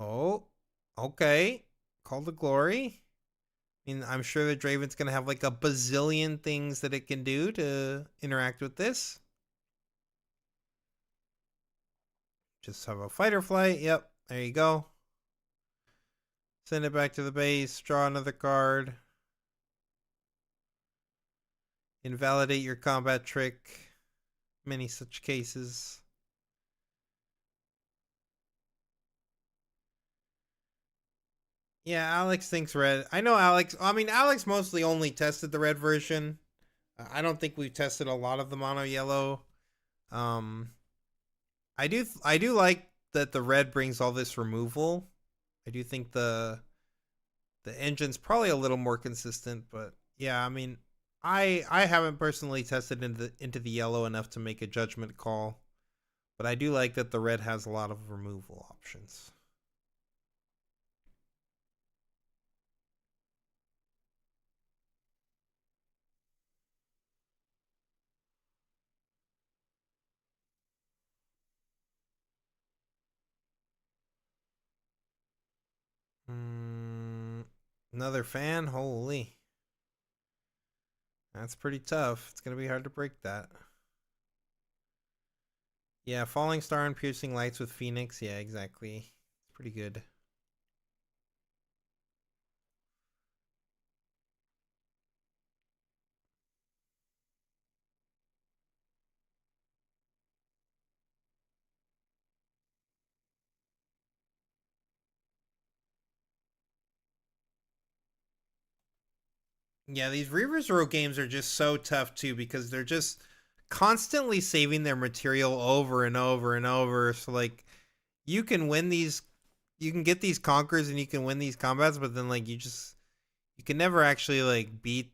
Speaker 1: Oh, okay. Call to Glory. I mean, I'm sure that Draven's going to have like a bazillion things that it can do to interact with this. Just have a fight or flight. Yep, there you go. Send it back to the base. Draw another card. Invalidate your combat trick. Many such cases. Yeah, Alex thinks red. I know Alex. I mean, Alex mostly only tested the red version. I don't think we've tested a lot of the mono yellow. I do like that the red brings all this removal. I do think the engine's probably a little more consistent, but yeah, I mean, I haven't personally tested into the yellow enough to make a judgment call, but I do like that the red has a lot of removal options. Another fan? Holy. That's pretty tough. It's going to be hard to break that. Yeah, Falling Star and Piercing Lights with Phoenix. Yeah, exactly. It's pretty good. Yeah, these Reaver's Row games are just so tough too because they're just constantly saving their material over and over and over. So like you can win these, you can get these conquers and you can win these combats, but then like you can never actually like you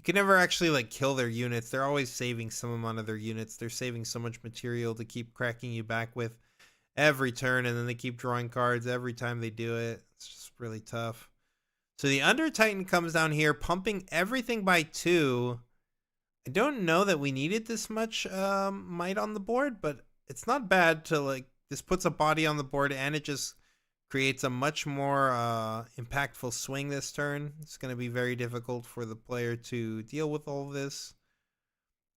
Speaker 1: can never actually like kill their units. They're always saving some amount of their units. They're saving so much material to keep cracking you back with every turn, and then they keep drawing cards every time they do it. It's just really tough. So the Under Titan comes down here, pumping everything by 2. I don't know that we needed this much might on the board, but it's not bad to like this puts a body on the board and it just creates a much more impactful swing this turn. It's going to be very difficult for the player to deal with all this.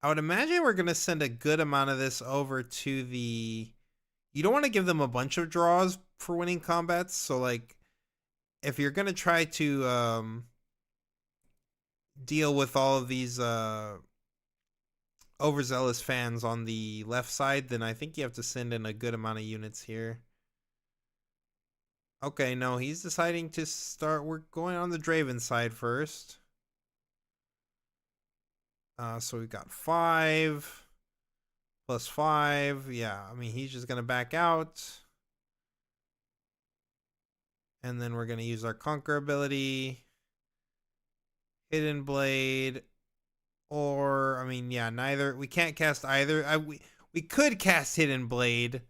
Speaker 1: I would imagine we're going to send a good amount of this over to the... You don't want to give them a bunch of draws for winning combats. So, like, if you're going to try to deal with all of these overzealous fans on the left side, then I think you have to send in a good amount of units here. Okay, no, he's deciding to start... We're going on the Draven side first. So we've got 5 plus 5. Yeah, I mean, he's just going to back out. And then we're going to use our Conquer ability. Hidden Blade. Or, I mean, yeah, neither. We can't cast either. We could cast Hidden Blade.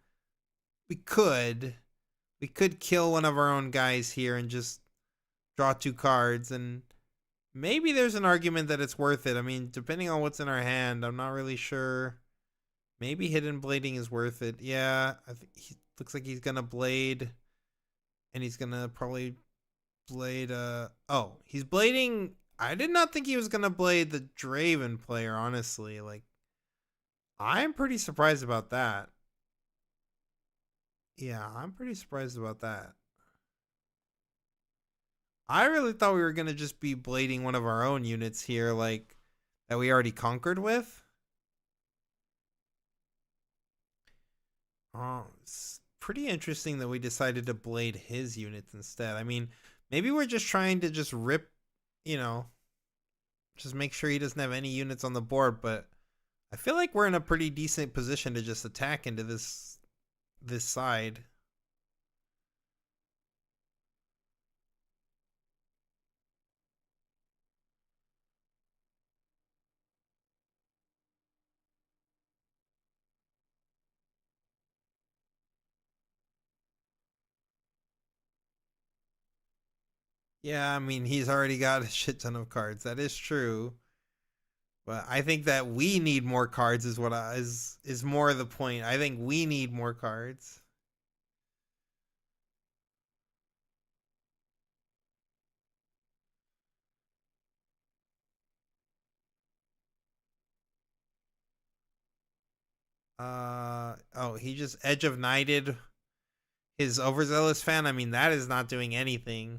Speaker 1: We could kill one of our own guys here and just draw 2 cards. And maybe there's an argument that it's worth it. I mean, depending on what's in our hand, I'm not really sure. Maybe Hidden Blading is worth it. Yeah, I think he looks like he's gonna blade, and he's gonna probably blade. Oh, he's blading. I did not think he was gonna blade the Draven player. Honestly, like, I'm pretty surprised about that. Yeah, I'm pretty surprised about that. I really thought we were going to just be blading one of our own units here, like, that we already conquered with. Oh, it's pretty interesting that we decided to blade his units instead. I mean, maybe we're just trying to just rip, you know, just make sure he doesn't have any units on the board, but I feel like we're in a pretty decent position to just attack into this side. Yeah, I mean, he's already got a shit ton of cards. That is true. But I think that we need more cards is what is more the point. I think we need more cards. Oh, he just Edge of Knighted his overzealous fan. I mean, that is not doing anything.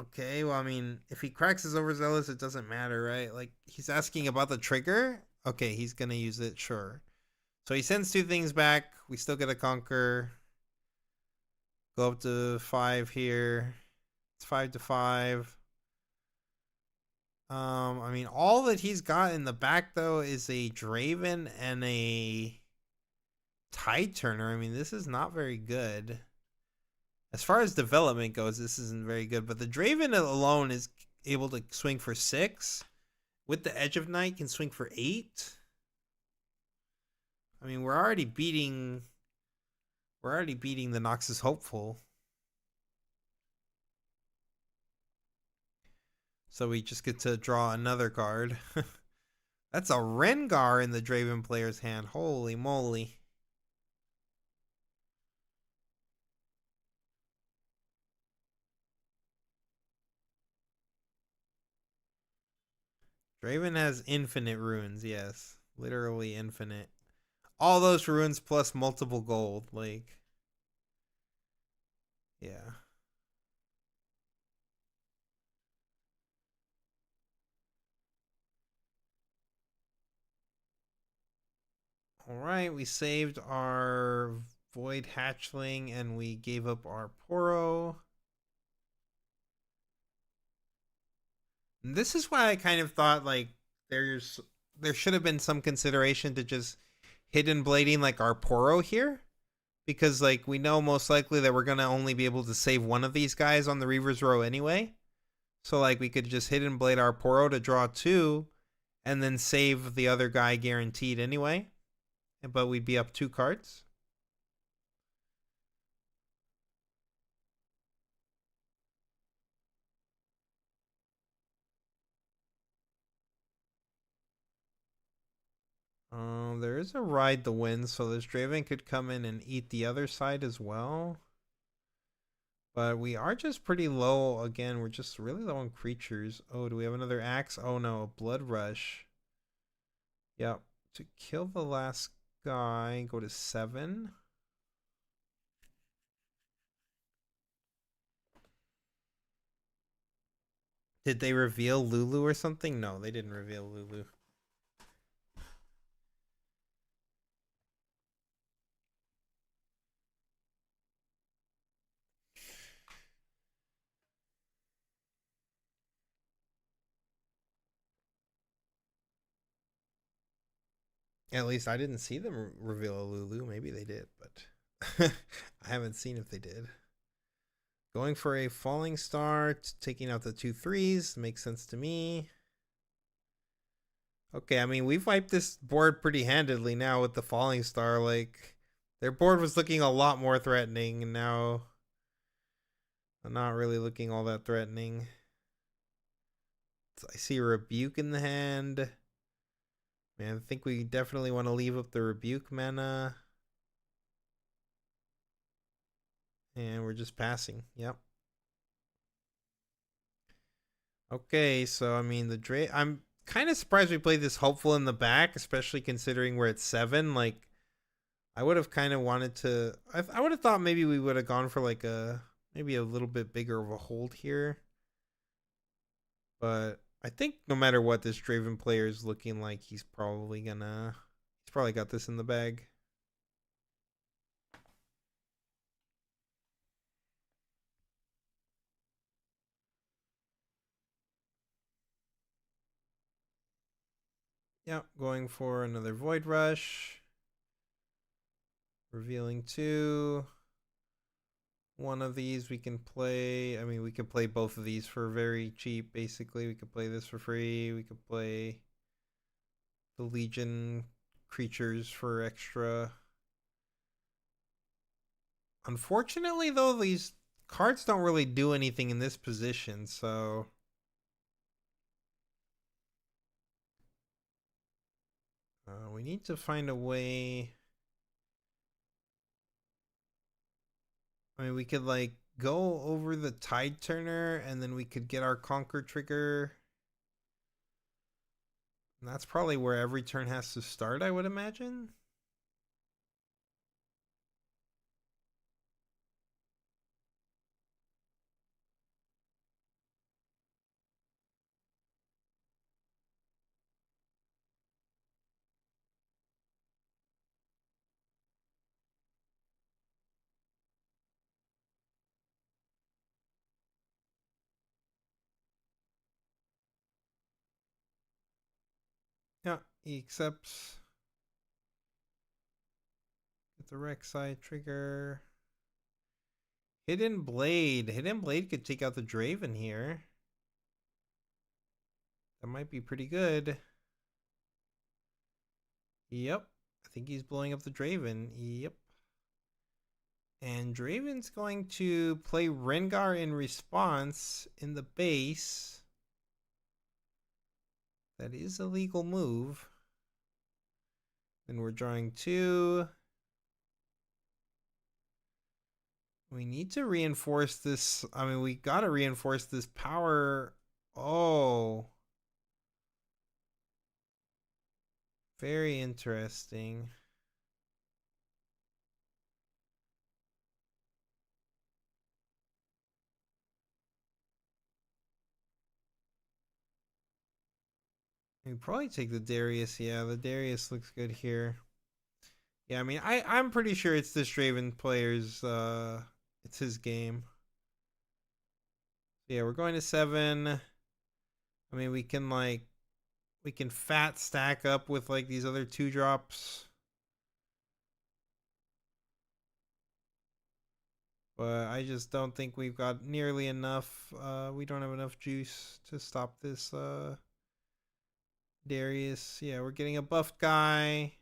Speaker 1: Okay, well, I mean, if he cracks his overzealous, it doesn't matter, right? Like, he's asking about the trigger. Okay, he's gonna use it, sure. So he sends 2 things back. We still get a conquer. Go up to 5 here. It's 5 to 5. I mean, all that he's got in the back though is a Draven and a Tide Turner. I mean, this is not very good. As far as development goes, this isn't very good. But the Draven alone is able to swing for 6. With the Edge of Night, can swing for 8. I mean, we're already beating the Noxus Hopeful. So we just get to draw another card. That's a Rengar in the Draven player's hand. Holy moly. Draven has infinite runes, yes. Literally infinite. All those runes plus multiple gold, like... Yeah. Alright, we saved our Void Hatchling and we gave up our Poro. And this is why I kind of thought, like, there should have been some consideration to just hidden blading, like, our Poro here. Because, like, we know most likely that we're going to only be able to save one of these guys on the Reaver's Row anyway. So, like, we could just hidden blade our Poro to draw 2 and then save the other guy guaranteed anyway. But we'd be up 2 cards. There is a ride the wind, so this Draven could come in and eat the other side as well. But we are just pretty low. Again, we're just really low on creatures. Oh, do we have another axe? Oh no, a blood rush. Yep. To kill the last guy, go to 7. Did they reveal Lulu or something? No, they didn't reveal Lulu. At least I didn't see them reveal a Lulu. Maybe they did, but I haven't seen if they did. Going for a falling star, taking out the 2/3 makes sense to me. Okay, I mean, we've wiped this board pretty handedly now with the falling star. Like, their board was looking a lot more threatening, and now not really looking all that threatening. So I see a rebuke in the hand. Man, I think we definitely want to leave up the rebuke mana. And we're just passing. Yep. Okay, so I mean I'm kind of surprised we played this hopeful in the back, especially considering we're at 7. Like, I would have kind of wanted to. I would have thought maybe we would have gone for like maybe a little bit bigger of a hold here. But I think no matter what this Draven player is looking like, he's probably got this in the bag. Yep, going for another Void Rush. Revealing 2. One of these we can play. I mean, we could play both of these for very cheap, basically. We could play this for free. We could play the Legion creatures for extra. Unfortunately, though, these cards don't really do anything in this position, so we need to find a way. I mean, we could like go over the Tide Turner, and then we could get our Conquer trigger. And that's probably where every turn has to start, I would imagine. Yeah, he accepts. Get the Rek'Sai trigger. Hidden Blade. Hidden Blade could take out the Draven here. That might be pretty good. Yep. I think he's blowing up the Draven. Yep. And Draven's going to play Rengar in response in the base. That is a legal move. Then we're drawing 2. We need to reinforce this. I mean, we got to reinforce this power. Oh. Very interesting. We probably take the Darius. Yeah, the Darius looks good here. Yeah, I mean, I'm pretty sure it's this Draven player's. It's his game. Yeah, we're going to 7. I mean, we can fat stack up with like these other 2-drops. But I just don't think we've got nearly enough. We don't have enough juice to stop this Darius. Yeah, we're getting a buffed guy.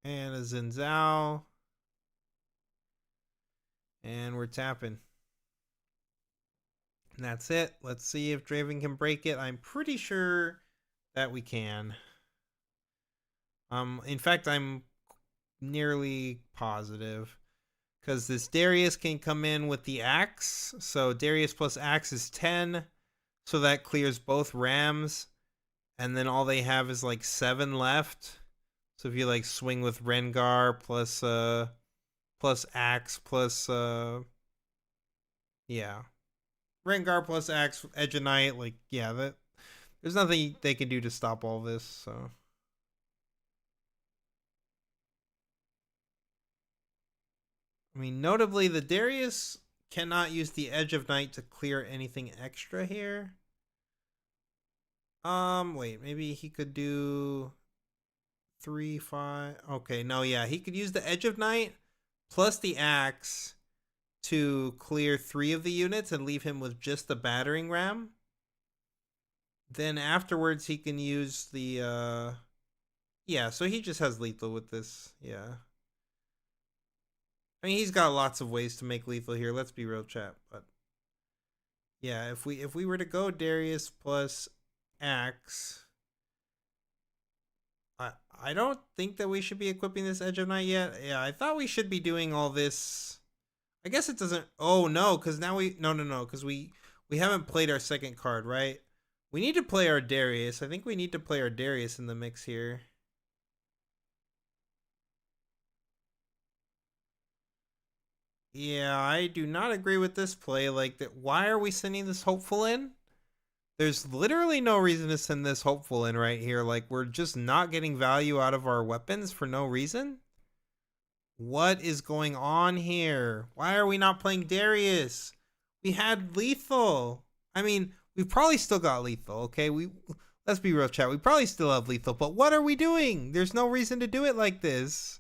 Speaker 1: And a Zinzao. And we're tapping. And that's it. Let's see if Draven can break it. I'm pretty sure that we can. In fact, I'm nearly positive. Because this Darius can come in with the axe. So Darius plus axe is 10. So that clears both Rams. And then all they have is like 7 left. So if you like swing with Rengar plus axe plus yeah. Rengar plus axe, Edge of Night, like yeah, that there's nothing they can do to stop all this, so I mean, notably, the Darius cannot use the Edge of Night to clear anything extra here. Wait, maybe he could do 3, 5. Okay, no, yeah, he could use the Edge of Night plus the Axe to clear 3 of the units and leave him with just the battering ram. Then afterwards, he can use the, yeah, so he just has lethal with this, yeah. I mean, he's got lots of ways to make lethal here. Let's be real, chat. But yeah, if we were to go Darius plus Axe, I don't think that we should be equipping this Edge of Night yet. Yeah, I thought we should be doing all this. I guess it doesn't. Oh no, because now no, because we haven't played our second card, right? We need to play our Darius. I think we need to play our Darius in the mix here. Yeah, I do not agree with this play. Like, that. Why are we sending this hopeful in? There's literally no reason to send this hopeful in right here. Like, we're just not getting value out of our weapons for no reason. What is going on here? Why are we not playing Darius? We had lethal. I mean, we've probably still got lethal, okay? Let's be real, chat. We probably still have lethal, but what are we doing? There's no reason to do it like this.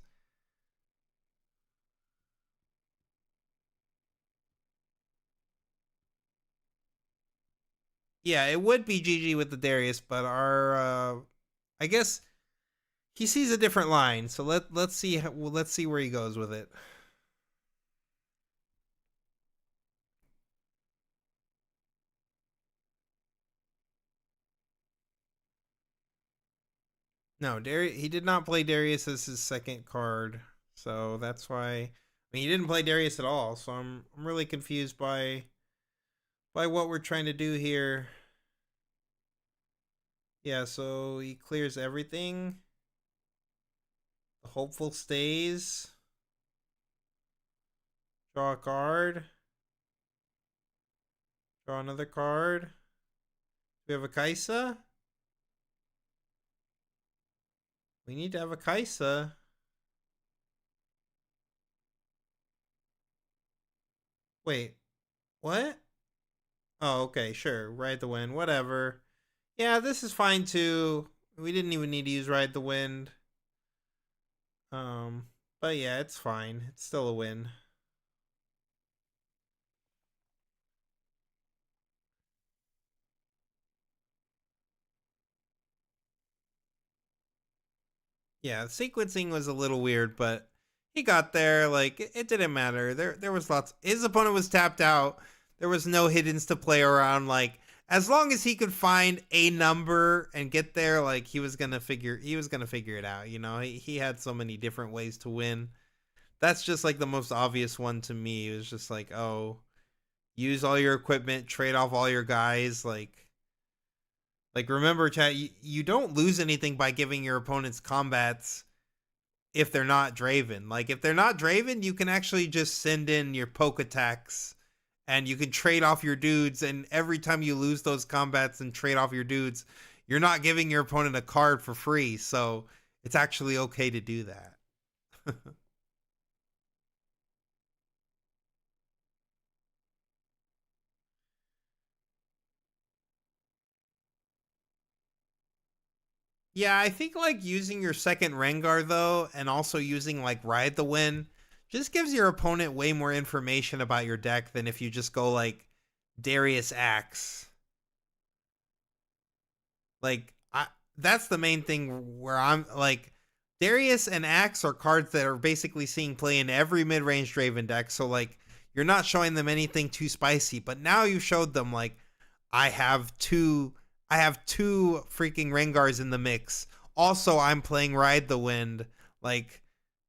Speaker 1: Yeah, it would be GG with the Darius, but our I guess he sees a different line. So let's see where he goes with it. No, he did not play Darius as his second card. So that's why I mean he didn't play Darius at all. So I'm really confused by what we're trying to do here. Yeah, so he clears everything. The hopeful stays. Draw a card. Draw another card. We have a Kaisa. We need to have a Kaisa. Wait, what? Oh, okay, sure. Ride the Wind, whatever. Yeah, this is fine too. We didn't even need to use Ride the Wind. But yeah, it's fine. It's still a win. Yeah, sequencing was a little weird, but he got there. Like, it didn't matter. There was lots. His opponent was tapped out. There was no hiddens to play around. Like, as long as he could find a number and get there, like he was gonna figure it out. You know, he had so many different ways to win. That's just like the most obvious one to me. It was just like, oh, use all your equipment, trade off all your guys, like remember, chat, you don't lose anything by giving your opponents combats if they're not Draven. Like, if they're not Draven, you can actually just send in your poke attacks and you can trade off your dudes. And every time you lose those combats and trade off your dudes, you're not giving your opponent a card for free. So it's actually okay to do that. Yeah, I think like using your second Rengar though, and also using like Ride the Wind, just gives your opponent way more information about your deck than if you just go like Darius Axe. Like that's the main thing where I'm like Darius and Axe are cards that are basically seeing play in every mid-range Draven deck. So like you're not showing them anything too spicy. But now you showed them like I have two freaking Rengars in the mix. Also, I'm playing Ride the Wind. Like,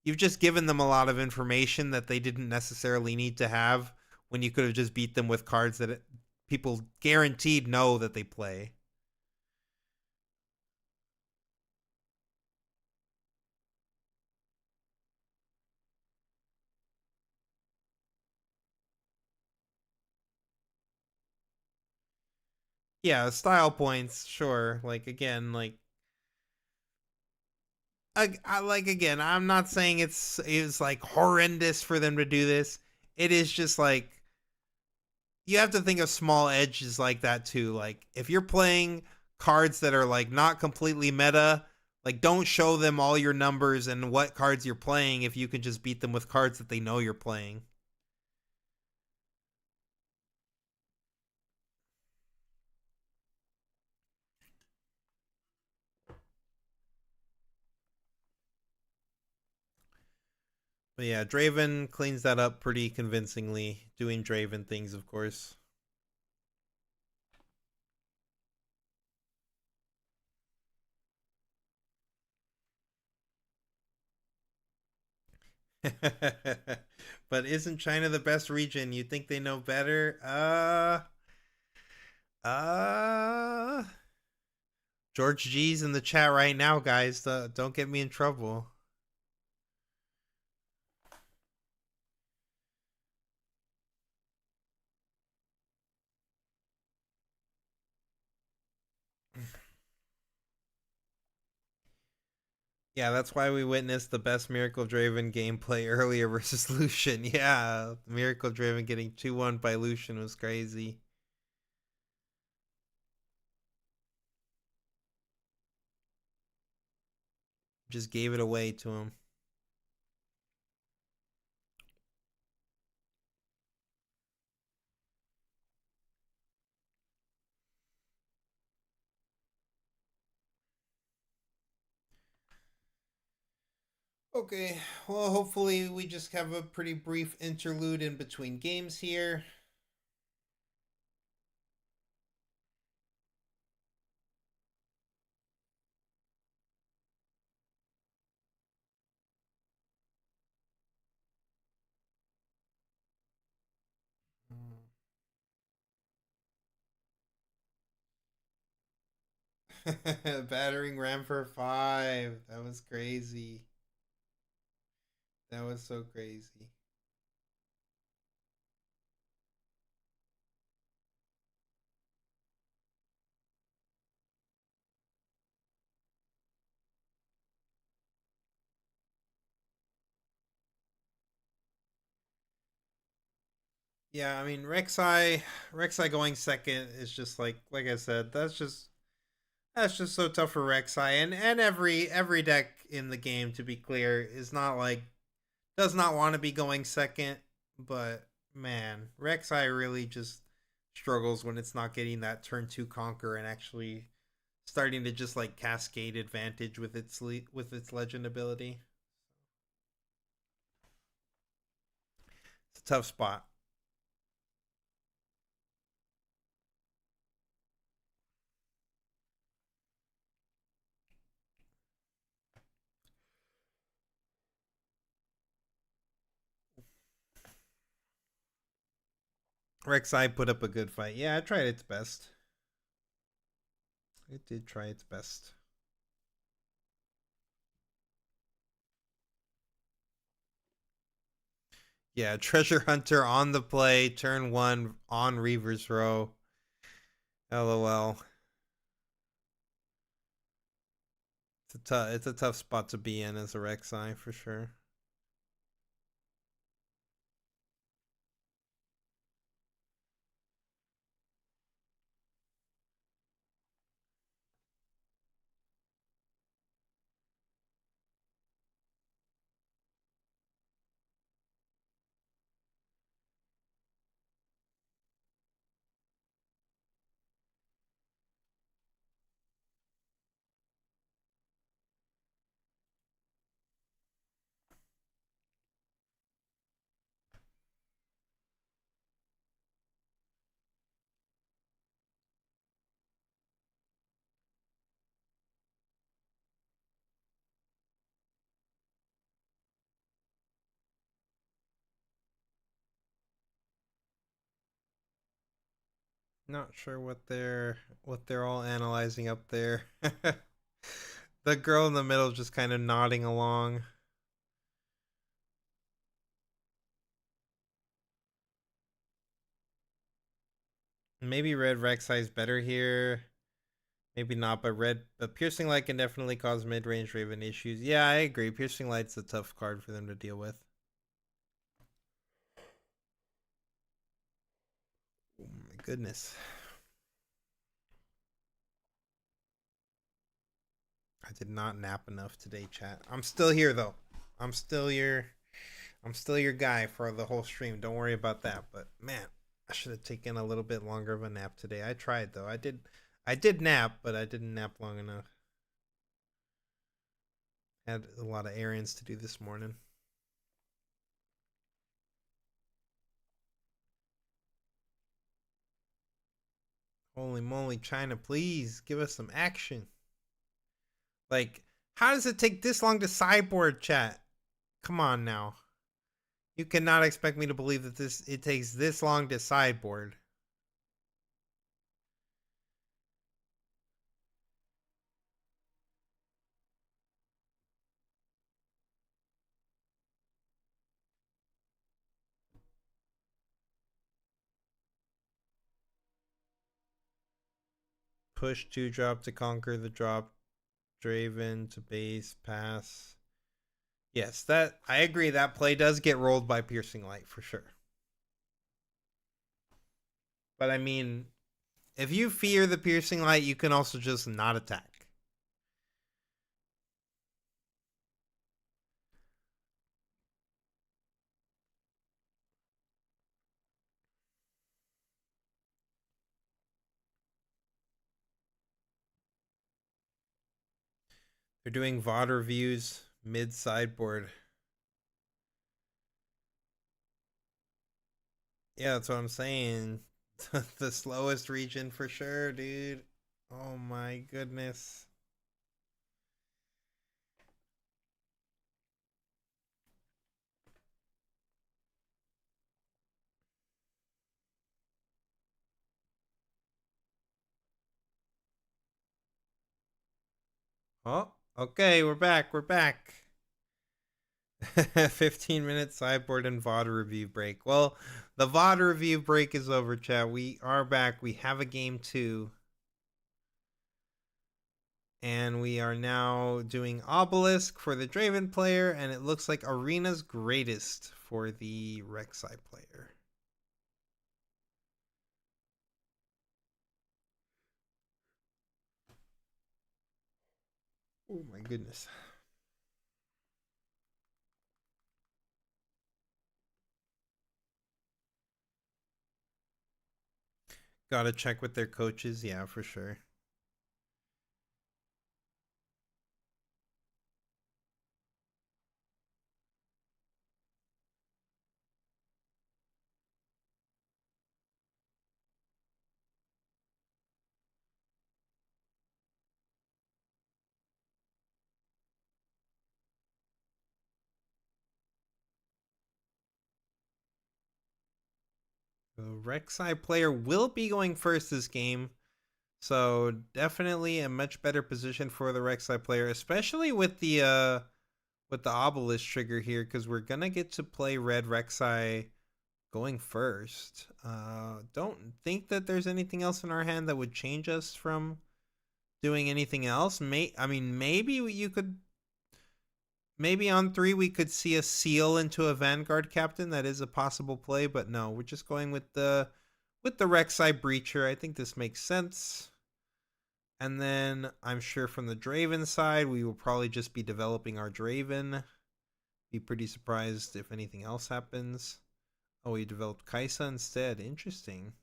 Speaker 1: you've just given them a lot of information that they didn't necessarily need to have when you could have just beat them with cards that people guaranteed know that they play. Yeah, style points, sure. Like again, like again, I'm not saying it's like horrendous for them to do this. It is just like you have to think of small edges like that too. Like if you're playing cards that are like not completely meta, like don't show them all your numbers and what cards you're playing if you can just beat them with cards that they know you're playing. But yeah, Draven cleans that up pretty convincingly, doing Draven things, of course. But isn't China the best region? You think they know better? Uh George G's in the chat right now, guys. Don't get me in trouble. Yeah, that's why we witnessed the best Miracle Draven gameplay earlier versus Lucian. Yeah, Miracle Draven getting 2-1 by Lucian was crazy. Just gave it away to him. Okay, well, hopefully we just have a pretty brief interlude in between games here. Battering ram for 5. That was crazy. That was so crazy. Yeah, I mean Rek'Sai going second is just like I said, that's just so tough for Rek'Sai, and every deck in the game, to be clear, is not like does not want to be going second, but man, Rek'Sai really just struggles when it's not getting that turn 2 conquer and actually starting to just like cascade advantage with its legend ability. It's a tough spot. Rek'Sai put up a good fight. Yeah, it tried its best. It did try its best. Yeah, Treasure Hunter on the play, turn 1 on Reaver's Row. LOL. It's a tough spot to be in as a Rek'Sai for sure. Not sure what they're all analyzing up there. The girl in the middle just kind of nodding along. Maybe red Rek'Sai is better here. Maybe not, but Piercing Light can definitely cause mid-range Raven issues. Yeah, I agree. Piercing Light's a tough card for them to deal with. Oh my goodness. I did not nap enough today, chat. I'm still here though. I'm still your guy for the whole stream. Don't worry about that. But man, I should have taken a little bit longer of a nap today. I tried though. I did nap, but I didn't nap long enough. Had a lot of errands to do this morning. Holy moly, China, please give us some action. Like, how does it take this long to sideboard, chat? Come on now. You cannot expect me to believe that it takes this long to sideboard. Push 2-drop to conquer the drop. Draven to base, pass. Yes, that I agree. That play does get rolled by Piercing Light for sure. But I mean, if you fear the Piercing Light, you can also just not attack. They're doing VOD reviews mid sideboard. Yeah, that's what I'm saying. The slowest region for sure, dude. Oh my goodness. Oh, okay, we're back. We're back. 15-minute sideboard and VOD review break. Well, the VOD review break is over, chat. We are back. We have a game 2. And we are now doing Obelisk for the Draven player, and it looks like Arena's Greatest for the Rek'Sai player. Oh my goodness. Gotta check with their coaches, yeah, for sure. The Rek'Sai player will be going first this game. So definitely a much better position for the Rek'Sai player, especially with the Obelisk trigger here, because we're gonna get to play red Rek'Sai going first. Don't think that there's anything else in our hand that would change us from doing anything else. Maybe you could. Maybe on 3 we could see a seal into a Vanguard captain. That is a possible play, but no, we're just going with the Rek'Sai Breacher. I think this makes sense. And then I'm sure from the Draven side, we will probably just be developing our Draven. Be pretty surprised if anything else happens. Oh, we developed Kaisa instead. Interesting.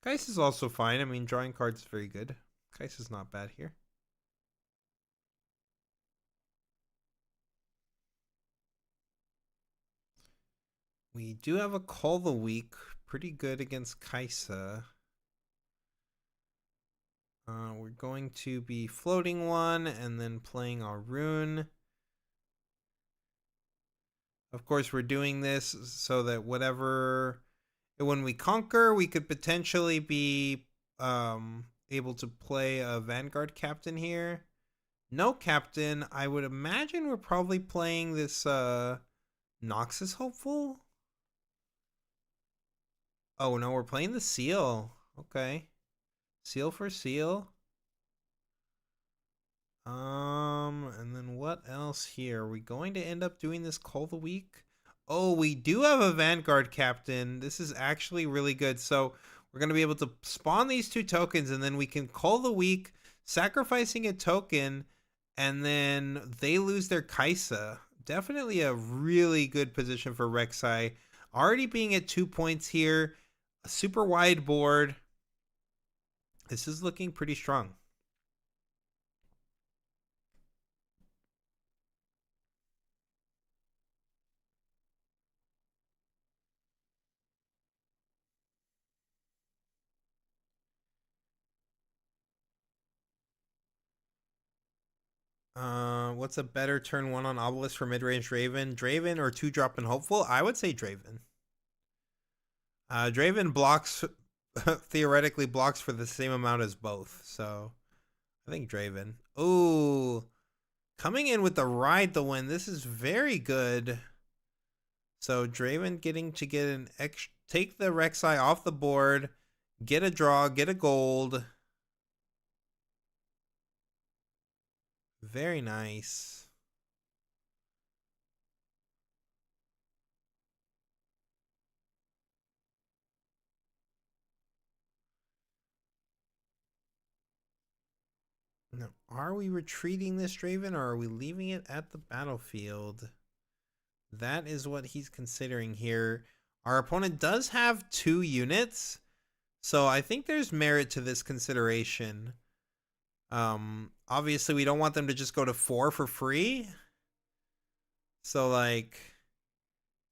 Speaker 1: Kaisa's also fine. I mean, drawing cards is very good. Kaisa's not bad here. We do have a Call the Week. Pretty good against Kaisa. We're going to be floating one and then playing our rune. Of course, we're doing this so that whatever When we conquer, we could potentially be able to play a Vanguard captain here. No captain. I would imagine we're probably playing this Noxus hopeful. Oh no, we're playing the seal. Okay. Seal for seal. And then what else here? Are we going to end up doing this call the week? Oh, we do have a Vanguard captain. This is actually really good. So we're going to be able to spawn these 2 tokens, and then we can call the week, sacrificing a token, and then they lose their Kaisa. Definitely a really good position for Rek'Sai. Already being at 2 points here. A super wide board. This is looking pretty strong. What's a better turn 1 on Obelisk for mid-range Draven? Draven or 2-drop and Hopeful? I would say Draven. Draven blocks, theoretically blocks for the same amount as both. So I think Draven. Ooh, coming in with the ride the win. This is very good. So Draven getting to get an extra, take the Rek'Sai off the board, get a draw, get a gold. Very nice. Now, are we retreating this Draven or are we leaving it at the battlefield? That is what he's considering here. Our opponent does have 2 units, so I think there's merit to this consideration. Obviously we don't want them to just go to 4 for free. So like,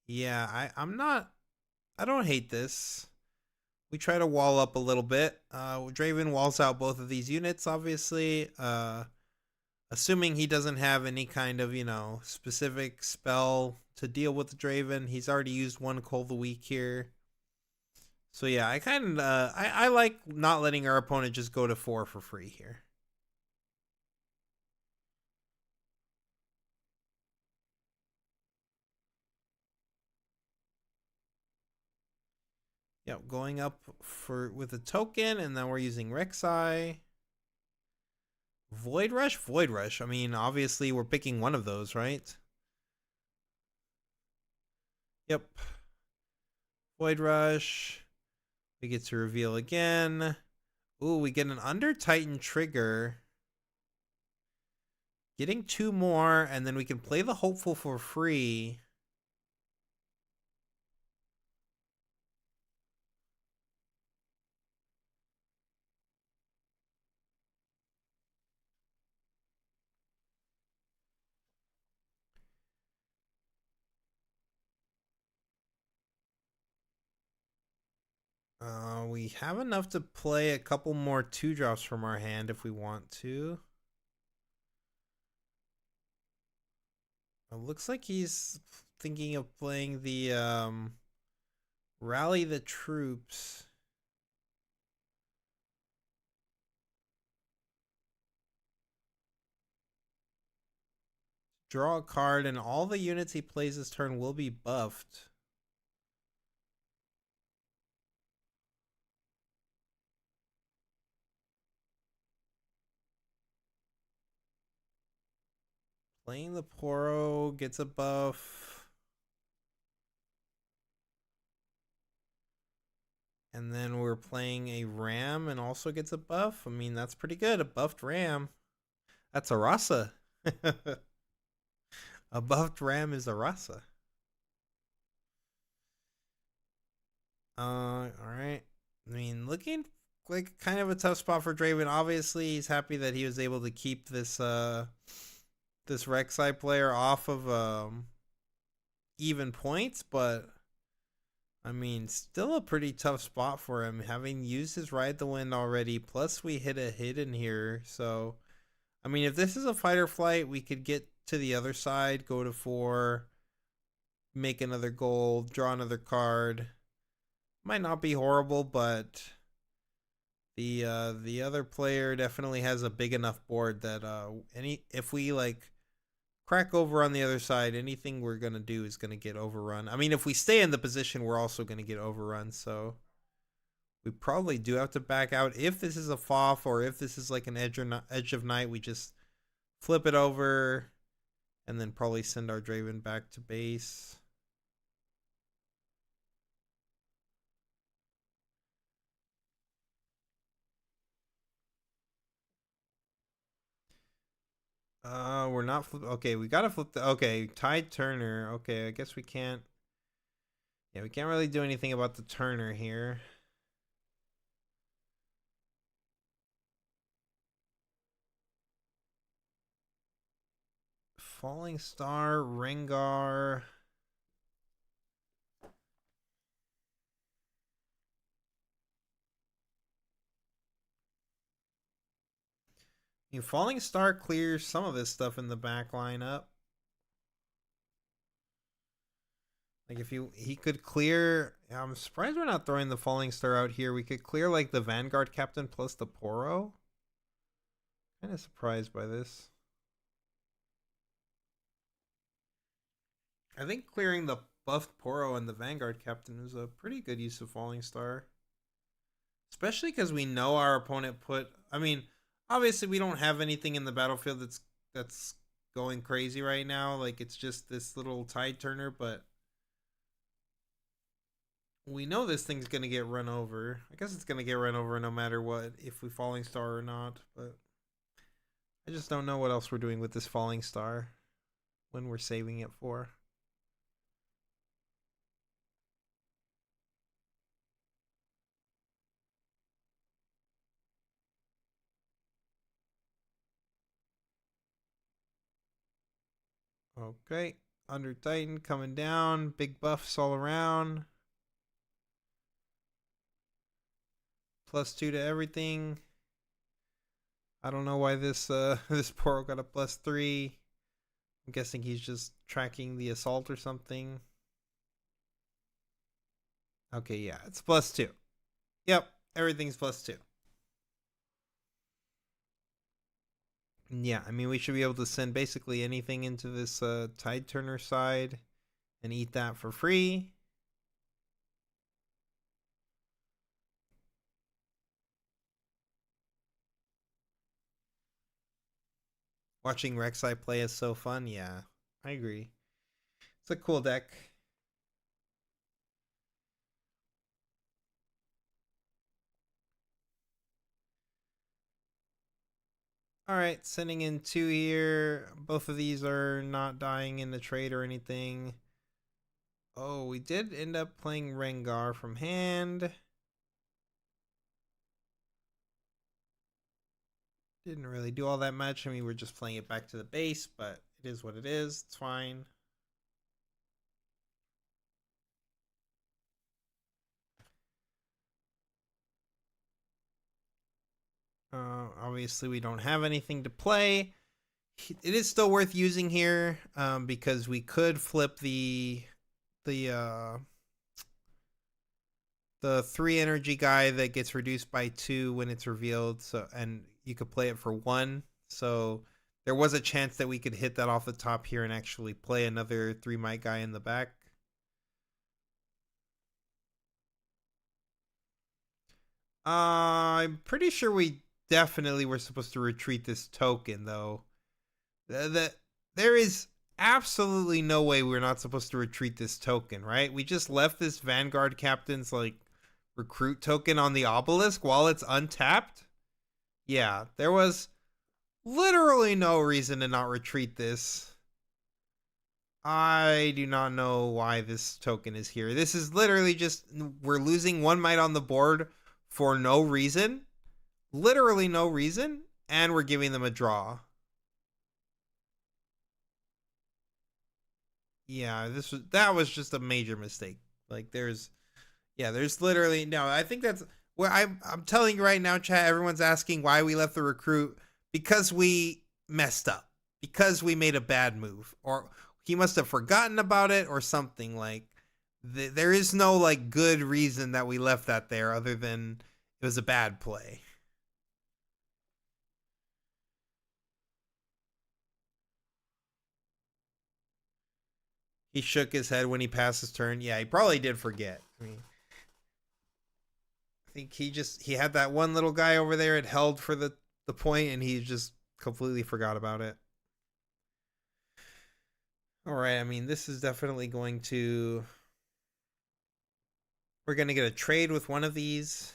Speaker 1: yeah, I don't hate this. We try to wall up a little bit. Draven walls out both of these units, obviously. Assuming he doesn't have any kind of, specific spell to deal with the Draven. He's already used 1 Call the Week here. So yeah, I like not letting our opponent just go to 4 for free here. Yep, going up with a token, and then we're using Rek'Sai. Void Rush? Void Rush. I mean, obviously we're picking one of those, right? Yep. Void Rush. We get to reveal again. Ooh, we get an Under Titan trigger. Getting 2 more, and then we can play the Hopeful for free. We have enough to play a couple more 2-drops from our hand if we want to. It looks like he's thinking of playing the Rally the Troops. Draw a card, and all the units he plays this turn will be buffed. Playing the Poro gets a buff. And then we're playing a Ram and also gets a buff. I mean, that's pretty good. A buffed Ram. That's a Rasa. A buffed Ram is a Rasa. Alright. I mean, looking like kind of a tough spot for Draven. Obviously, he's happy that he was able to keep this this Rek'Sai player off of even points, but I mean, still a pretty tough spot for him, having used his Ride the Wind already, plus we hit a hidden here. So I mean, if this is a fight or flight, we could get to the other side, go to 4, make another gold, draw another card. Might not be horrible, but the other player definitely has a big enough board that if we like crack over on the other side, anything we're gonna do is gonna get overrun. I mean, if we stay in the position, we're also gonna get overrun. So we probably do have to back out. If this is a FOF or if this is like an edge of night, we just flip it over and then probably send our Draven back to base. We're not okay, we gotta flip the okay, Tide Turner. Okay, I guess we can't. Yeah, we can't really do anything about the Turner here. Falling Star, Rengar. I mean, Falling Star clears some of this stuff in the back lineup. Like if he could clear, I'm surprised we're not throwing the Falling Star out here. We could clear like the Vanguard Captain plus the Poro. Kind of surprised by this. I think clearing the buffed Poro and the Vanguard Captain is a pretty good use of Falling Star. Especially because we know our opponent put, I mean, obviously we don't have anything in the battlefield that's going crazy right now. Like it's just this little Tide Turner, but we know this thing's going to get run over. I guess it's going to get run over no matter what, if we Falling Star or not. But I just don't know what else we're doing with this Falling Star when we're saving it for. Okay, Under Titan coming down. Big buffs all around. +2 to everything. I don't know why this this Poro got a +3. I'm guessing he's just tracking the assault or something. Okay, yeah, it's +2. Yep, everything's +2. Yeah, I mean, we should be able to send basically anything into this Tide Turner side and eat that for free. Watching Rek'Sai play is so fun. Yeah, I agree. It's a cool deck. All right, sending in 2 here. Both of these are not dying in the trade or anything. Oh, we did end up playing Rengar from hand. Didn't really do all that much. I mean, we're just playing it back to the base, but it is what it is. It's fine. Obviously, we don't have anything to play. It is still worth using here because we could flip the 3 energy guy that gets reduced by 2 when it's revealed. So, and you could play it for 1. So there was a chance that we could hit that off the top here and actually play another 3 might guy in the back. I'm pretty sure we definitely were supposed to retreat this token, though. There is absolutely no way we're not supposed to retreat this token, right? We just left this Vanguard Captain's, like, recruit token on the obelisk while it's untapped. Yeah, there was literally no reason to not retreat this. I do not know why this token is here. This is literally just, we're losing 1 might on the board for no reason. Literally no reason. And we're giving them a draw. Yeah, that was just a major mistake. Like there's literally no. I think that's where I'm telling you right now, chat. Everyone's asking why we left the recruit because we messed up, because we made a bad move, or he must have forgotten about it or something. Like there is no like good reason that we left that there other than it was a bad play. He shook his head when he passed his turn. Yeah, he probably did forget. I mean, I think he had that one little guy over there. It held for the point, and he just completely forgot about it. All right. I mean, this is definitely going to. We're going to get a trade with one of these.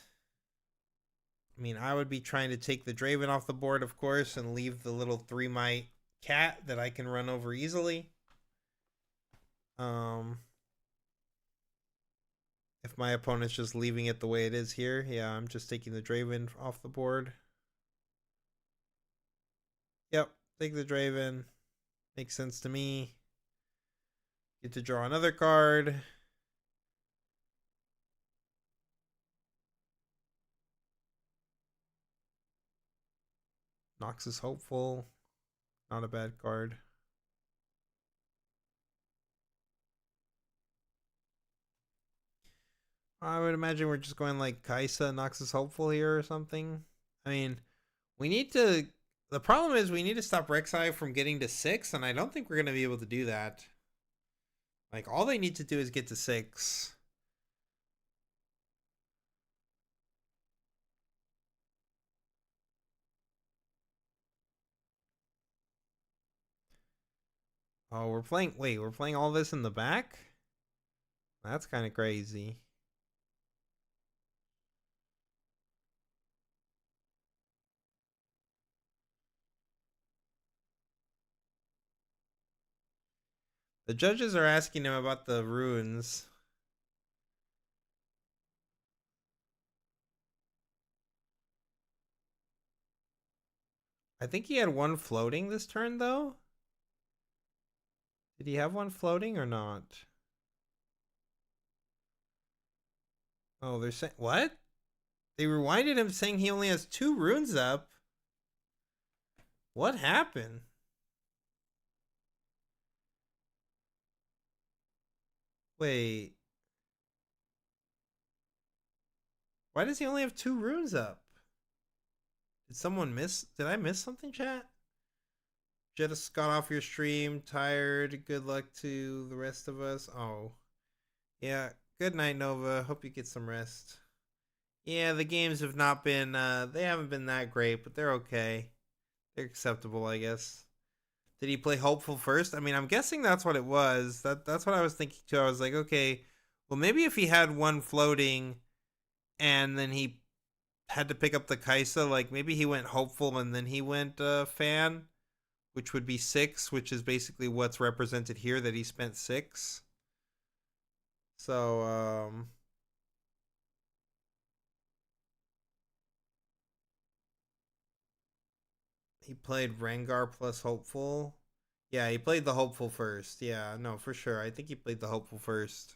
Speaker 1: I mean, I would be trying to take the Draven off the board, of course, and leave the little 3-mite cat that I can run over easily. If my opponent's just leaving it the way it is here, yeah, I'm just taking the Draven off the board. Yep, take the Draven. Makes sense to me. Get to draw another card. Nox is hopeful. Not a bad card. I would imagine we're just going like Kaisa, Nox is hopeful here or something. I mean, we need to. The problem is we need to stop Rek'Sai from getting to 6, and I don't think we're going to be able to do that. Like, all they need to do is get to 6. Oh, we're playing. Wait, we're playing all this in the back? That's kind of crazy. The judges are asking him about the runes. I think he had one floating this turn, though. Did he have one floating or not? Oh, they're saying... What? They rewinded him saying he only has 2 runes up. What happened? Wait. Why does he only have 2 runes up? Did someone miss? Did I miss something, chat? Just got off your stream, tired. Good luck to the rest of us. Oh. Yeah. Good night, Nova. Hope you get some rest. Yeah, the games have not been, they haven't been that great, but they're okay. They're acceptable, I guess. Did he play hopeful first? I mean, I'm guessing that's what it was. That's what I was thinking too. I was like, okay, well, maybe if he had one floating and then he had to pick up the Kaisa, like maybe he went hopeful and then he went fan, which would be 6, which is basically what's represented here, that he spent 6. So, he played Rengar plus hopeful. Yeah, he played the hopeful first. Yeah, no, for sure. I think he played the hopeful first.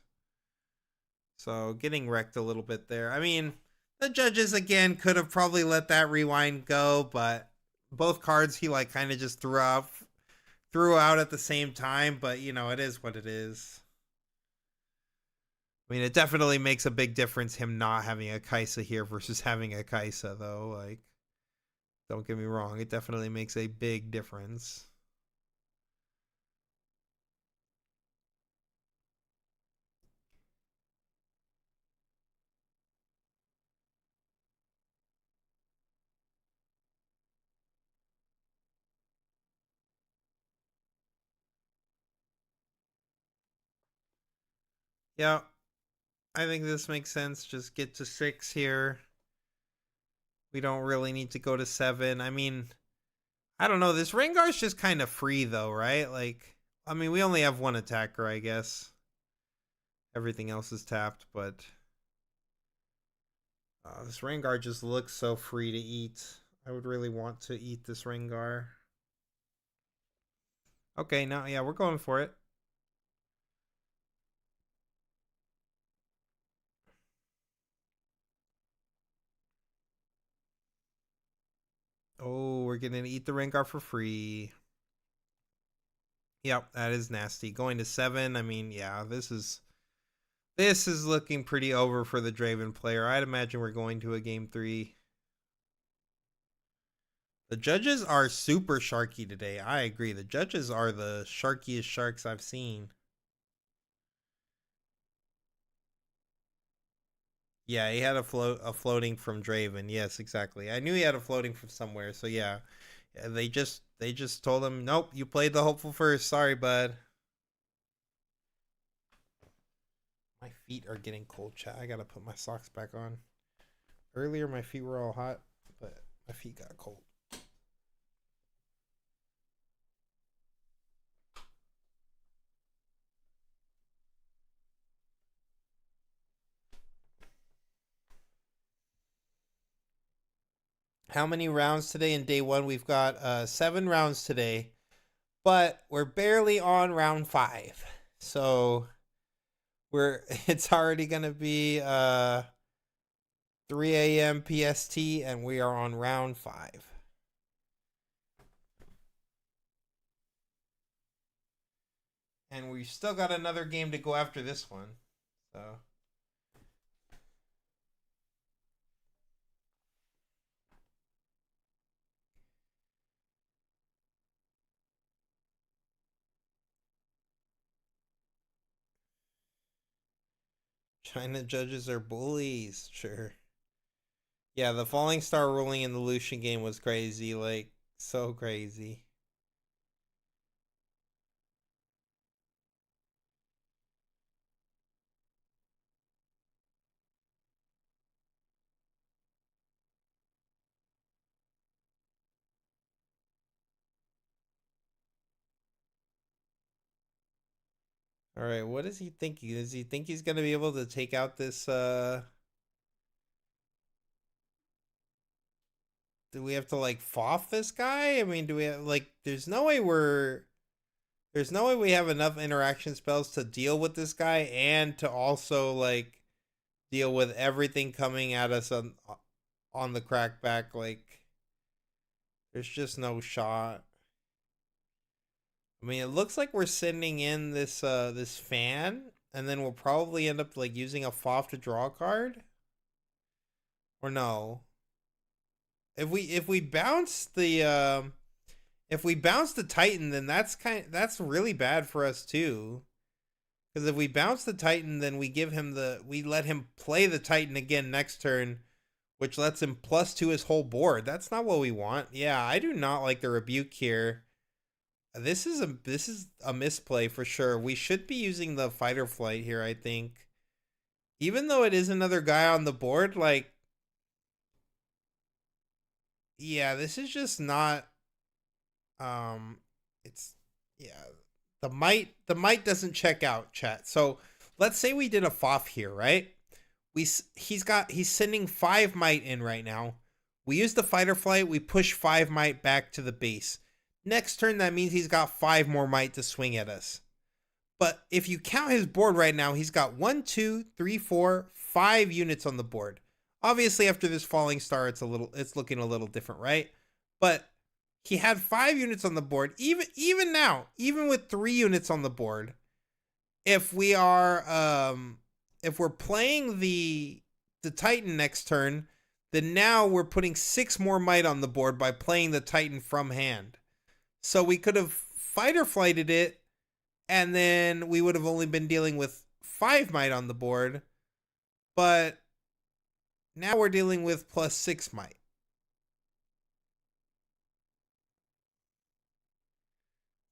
Speaker 1: So getting wrecked a little bit there. I mean, the judges again could have probably let that rewind go, but both cards he like kind of just threw out at the same time. But you know, it is what it is. I mean, it definitely makes a big difference him not having a Kaisa here versus having a Kaisa, though. Like, don't get me wrong, it definitely makes a big difference. Yeah, I think this makes sense. Just get to 6 here. We don't really need to go to 7. I mean, I don't know. This Rengar's just kind of free, though, right? Like, I mean, we only have one attacker, I guess. Everything else is tapped, but this Rengar just looks so free to eat. I would really want to eat this Rengar. Okay, now, yeah, we're going for it. Oh, we're going to eat the Rengar for free. Yep, that is nasty. Going to 7, I mean, yeah, this is This is looking pretty over for the Draven player. I'd imagine we're going to a game 3. The judges are super sharky today. I agree. The judges are the sharkiest sharks I've seen. Yeah, he had a floating from Draven. Yes, exactly. I knew he had a floating from somewhere. So yeah, they just told him, nope, you played the hopeful first. Sorry, bud. My feet are getting cold, chat. I gotta put my socks back on. Earlier, my feet were all hot, but my feet got cold. How many rounds today in day 1? We've got 7 rounds today, but we're barely on round 5. So it's already gonna be 3 a.m. PST, and we are on round 5. And we still got another game to go after this one. So China judges are bullies, sure. Yeah, the falling star ruling in the Lucian game was crazy, like so crazy. All right, what is he thinking? Does he think he's gonna be able to take out this? Do we have to like foff this guy? I mean, do we have, like? There's no way we have enough interaction spells to deal with this guy and to also like deal with everything coming at us on the crackback. Like, there's just no shot. I mean, it looks like we're sending in this this fan, and then we'll probably end up like using a foff to draw a card. Or no. If we bounce the Titan, then that's really bad for us too. Because if we bounce the Titan, then we let him play the Titan again next turn, which lets him +2 his whole board. That's not what we want. Yeah, I do not like the rebuke here. This is a misplay for sure. We should be using the fight or flight here, I think. Even though it is another guy on the board, like, yeah, this is just not it's, yeah, the might doesn't check out, chat. So let's say we did a foff here, right? He's sending 5 might in right now. We use the fight or flight, we push 5 might back to the base. Next turn, that means he's got 5 more might to swing at us. But if you count his board right now, he's got 1, 2, 3, 4, 5 units on the board. Obviously, after this falling star, it's looking a little different, right? But he had 5 units on the board. Even now, even with 3 units on the board, if we're playing the Titan next turn, then now we're putting 6 more might on the board by playing the Titan from hand. So we could have fight or flighted it, and then we would have only been dealing with 5 might on the board. But now we're dealing with +6 might.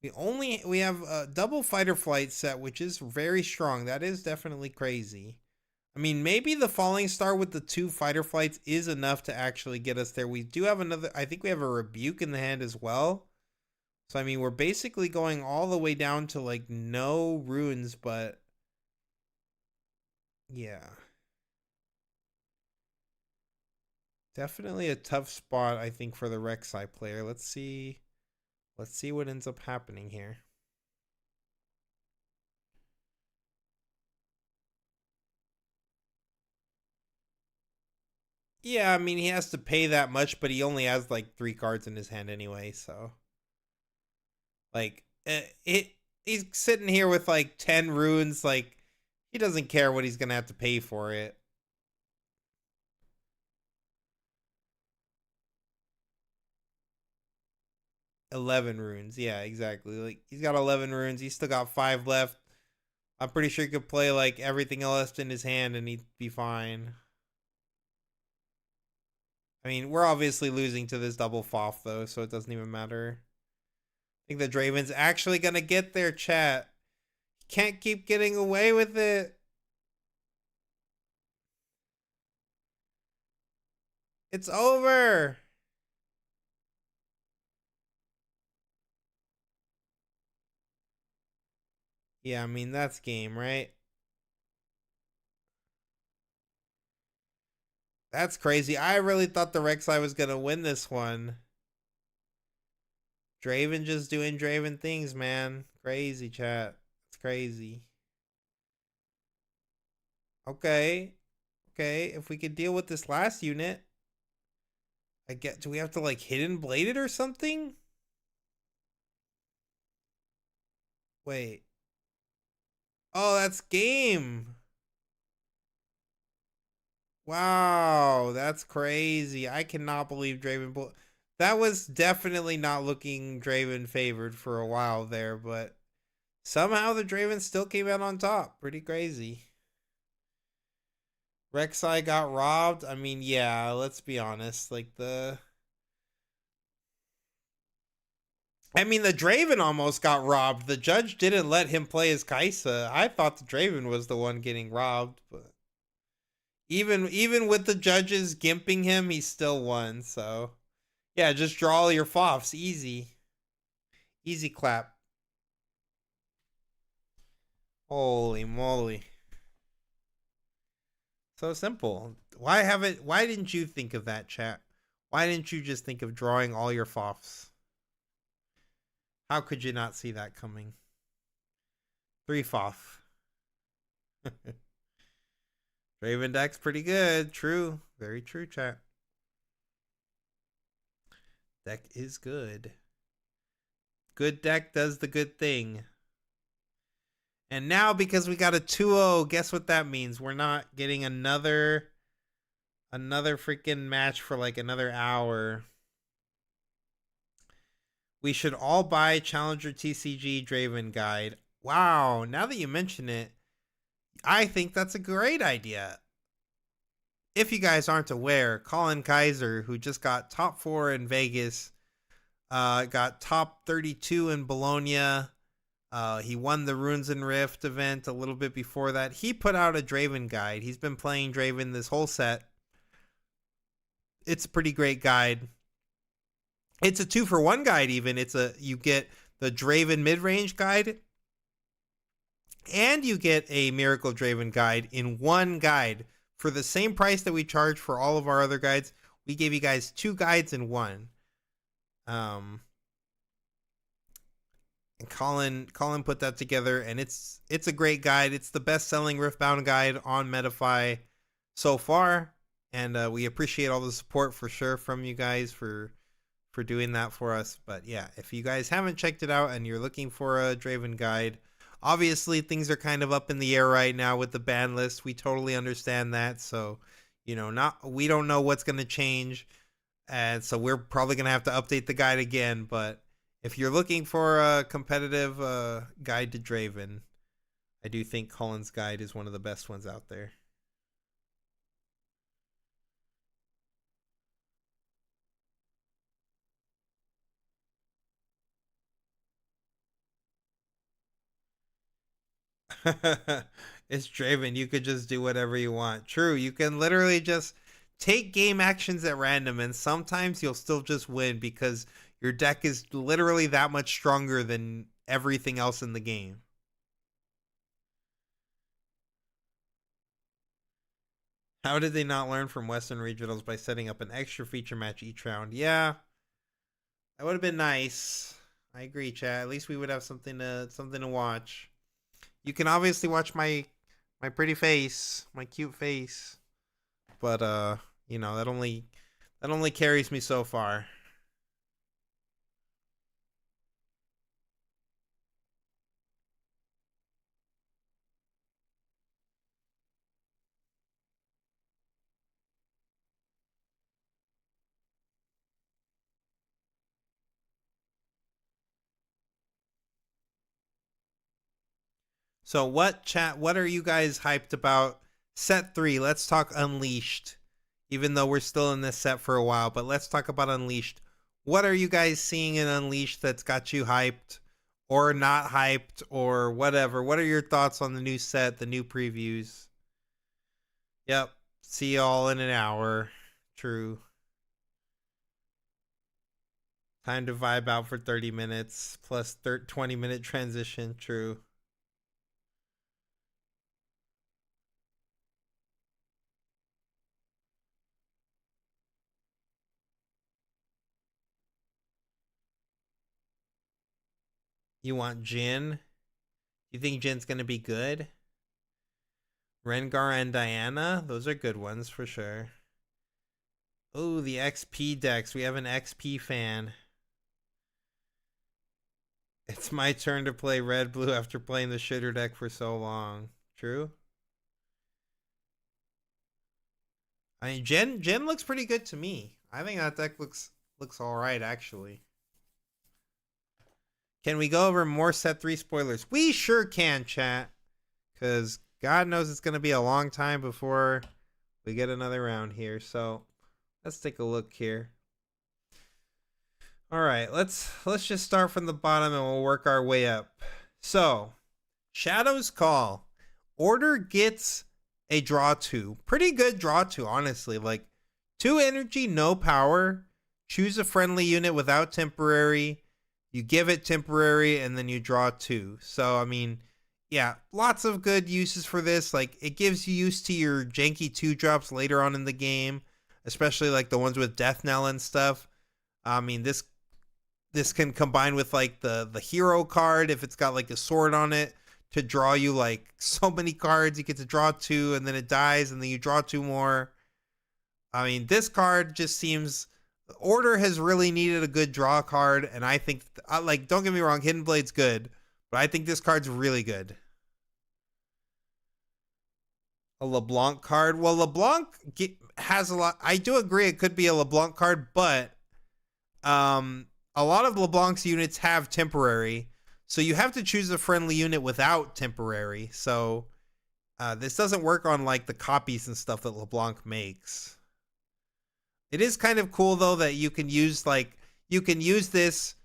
Speaker 1: We have a double fight or flight set, which is very strong. That is definitely crazy. I mean, maybe the falling star with the 2 fight or flights is enough to actually get us there. We do have I think we have a rebuke in the hand as well. So, I mean, we're basically going all the way down to, like, no runes, but yeah. Definitely a tough spot, I think, for the Rek'Sai player. Let's see what ends up happening here. Yeah, I mean, he has to pay that much, but he only has, like, 3 cards in his hand anyway, so. Like, he's sitting here with like 10 runes. Like, He doesn't care what he's gonna have to pay for it. $11 runes. Yeah, exactly. Like, he's got 11 runes. He's still got 5 left. I'm pretty sure he could play like everything else in his hand and he'd be fine. I mean, we're obviously losing to this double Foff though, so it doesn't even matter. I think the Draven's actually gonna get there, chat. Can't keep getting away with it. It's over. Yeah, I mean, that's game, right? That's crazy. I really thought the Rek'Sai was going to win this one. Draven just doing Draven things, man. Crazy, chat. It's crazy. Okay. Okay, if we could deal with this last unit. I get, do we have to like hidden blade it or something? Wait. Oh, that's game. Wow, that's crazy. I cannot believe Draven. That was definitely not looking Draven favored for a while there, but somehow the Draven still came out on top. Pretty crazy. Rek'Sai got robbed. I mean, yeah, let's be honest. Like the Draven almost got robbed. The judge didn't let him play as Kaisa. I thought the Draven was the one getting robbed, but even with the judges gimping him, he still won. So yeah, just draw all your Foffs. Easy. Easy clap. Holy moly. So simple. Why didn't you think of that, chat? Why didn't you just think of drawing all your Foffs? How could you not see that coming? 3 Foff. Draven deck's pretty good. True. Very true, chat. Deck is good. Good deck does the good thing. And now, because we got a 2-0, guess what that means? We're not getting another freaking match for like another hour. We should all buy Challenger TCG Draven Guide. Wow, now that you mention it, I think that's a great idea. If you guys aren't aware, Colin Kaiser, who just got top 4 in Vegas, got top 32 in Bologna. He won the Runes and Rift event a little bit before that. He put out a Draven guide. He's been playing Draven this whole set. It's a pretty great guide. It's a 2-for-1 guide even. You get the Draven mid-range guide and you get a Miracle Draven guide in one guide. For the same price that we charge for all of our other guides, we gave you guys 2 guides in one. And Colin put that together, and it's a great guide. It's the best-selling Riftbound guide on Metafy so far, and we appreciate all the support for sure from you guys for doing that for us. But yeah, if you guys haven't checked it out and you're looking for a Draven guide, obviously things are kind of up in the air right now with the ban list. We totally understand that. So, we don't know what's going to change. And so we're probably going to have to update the guide again. But if you're looking for a competitive guide to Draven, I do think Colin's guide is one of the best ones out there. It's Draven. You could just do whatever you want. True. You can literally just take game actions at random, and sometimes you'll still just win because your deck is literally that much stronger than everything else in the game. How did they not learn from Western Regionals by setting up an extra feature match each round? Yeah, that would have been nice. I agree, chat. At least we would have something to watch. You can obviously watch my pretty face, my cute face, but that only carries me so far. So what are you guys hyped about? Set 3, let's talk Unleashed. Even though we're still in this set for a while, but let's talk about Unleashed. What are you guys seeing in Unleashed that's got you hyped or not hyped or whatever? What are your thoughts on the new set, the new previews? Yep. See y'all in an hour. True. Time to vibe out for 30 minutes plus 20-minute transition. True. You want Jin? You think Jin's going to be good? Rengar and Diana? Those are good ones for sure. Oh, the XP decks. We have an XP fan. It's my turn to play red blue after playing the shitter deck for so long. True. I mean, Jen looks pretty good to me. I think that deck looks all right actually. Can we go over more set 3 spoilers? We sure can, chat. Because God knows it's going to be a long time before we get another round here. So let's take a look here. All right, let's just start from the bottom and we'll work our way up. So, Shadow's Call. Order gets a draw 2. Pretty good draw 2, honestly. Like, 2 energy, no power. Choose a friendly unit without temporary. You give it temporary, and then you draw 2. So, I mean, yeah, lots of good uses for this. Like, it gives you use to your janky 2-drops later on in the game, especially, like, the ones with Death Knell and stuff. I mean, this can combine with, like, the hero card if it's got, like, a sword on it to draw you, like, so many cards. You get to draw 2, and then it dies, and then you draw 2 more. I mean, this card just seems... Order has really needed a good draw card, and I think, like, don't get me wrong, Hidden Blade's good, but I think this card's really good. A LeBlanc card? Well, LeBlanc has a lot... I do agree it could be a LeBlanc card, but a lot of LeBlanc's units have temporary, so you have to choose a friendly unit without temporary, so this doesn't work on, like, the copies and stuff that LeBlanc makes. It is kind of cool though that you can use this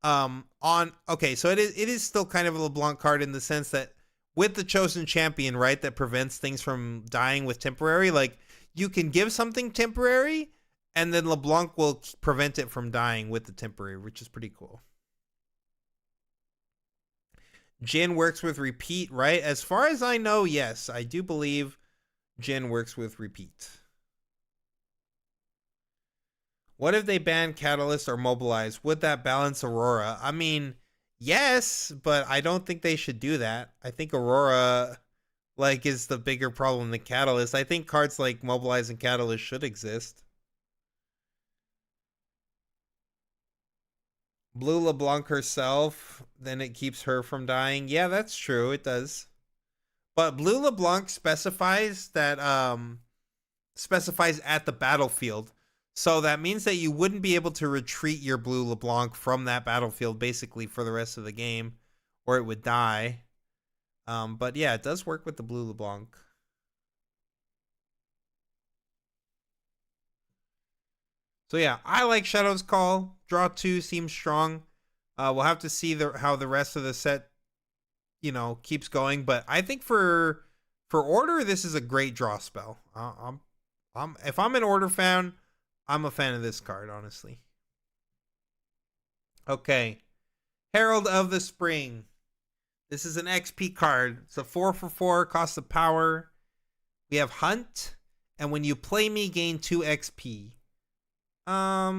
Speaker 1: on okay, so it is still kind of a LeBlanc card in the sense that with the chosen champion, right, that prevents things from dying with temporary, like you can give something temporary and then LeBlanc will prevent it from dying with the temporary, which is pretty cool. Jin works with repeat, right? As far as I know, yes, I do believe Jin works with repeat. What if they ban Catalyst or Mobilize? Would that balance Aurora? I mean, yes, but I don't think they should do that. I think Aurora, like, is the bigger problem than Catalyst. I think cards like Mobilize and Catalyst should exist. Blue LeBlanc herself, then it keeps her from dying. Yeah, that's true. It does. But Blue LeBlanc specifies that, specifies at the battlefield. So that means that you wouldn't be able to retreat your Blue LeBlanc from that battlefield basically for the rest of the game, or it would die. But yeah, it does work with the Blue LeBlanc. So yeah, I like Shadow's Call. Draw 2 seems strong. We'll have to see how the rest of the set, keeps going. But I think for Order, this is a great draw spell. If I'm an Order fan, I'm a fan of this card, honestly. Okay. Herald of the Spring. This is an XP card. It's a 4/4, cost of power. We have Hunt, and when you play me, gain 2 XP. I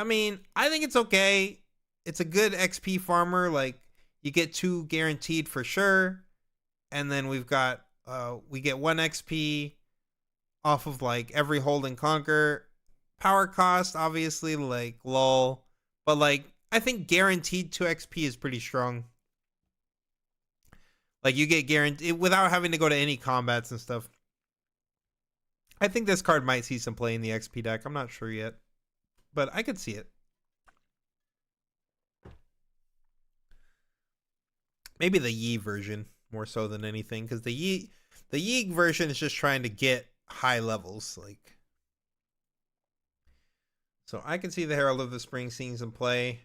Speaker 1: mean, I think it's okay. It's a good XP farmer. Like, you get 2 guaranteed for sure. And then we get 1 XP off of, like, every hold and conquer. Power cost, obviously, like, lol. But, like, I think guaranteed 2 XP is pretty strong. Like, you get guaranteed without having to go to any combats and stuff. I think this card might see some play in the XP deck. I'm not sure yet, but I could see it. Maybe the Yi version more so than anything, because the Yi version is just trying to get high levels. Like, so I can see the Herald of the Spring seeing some play.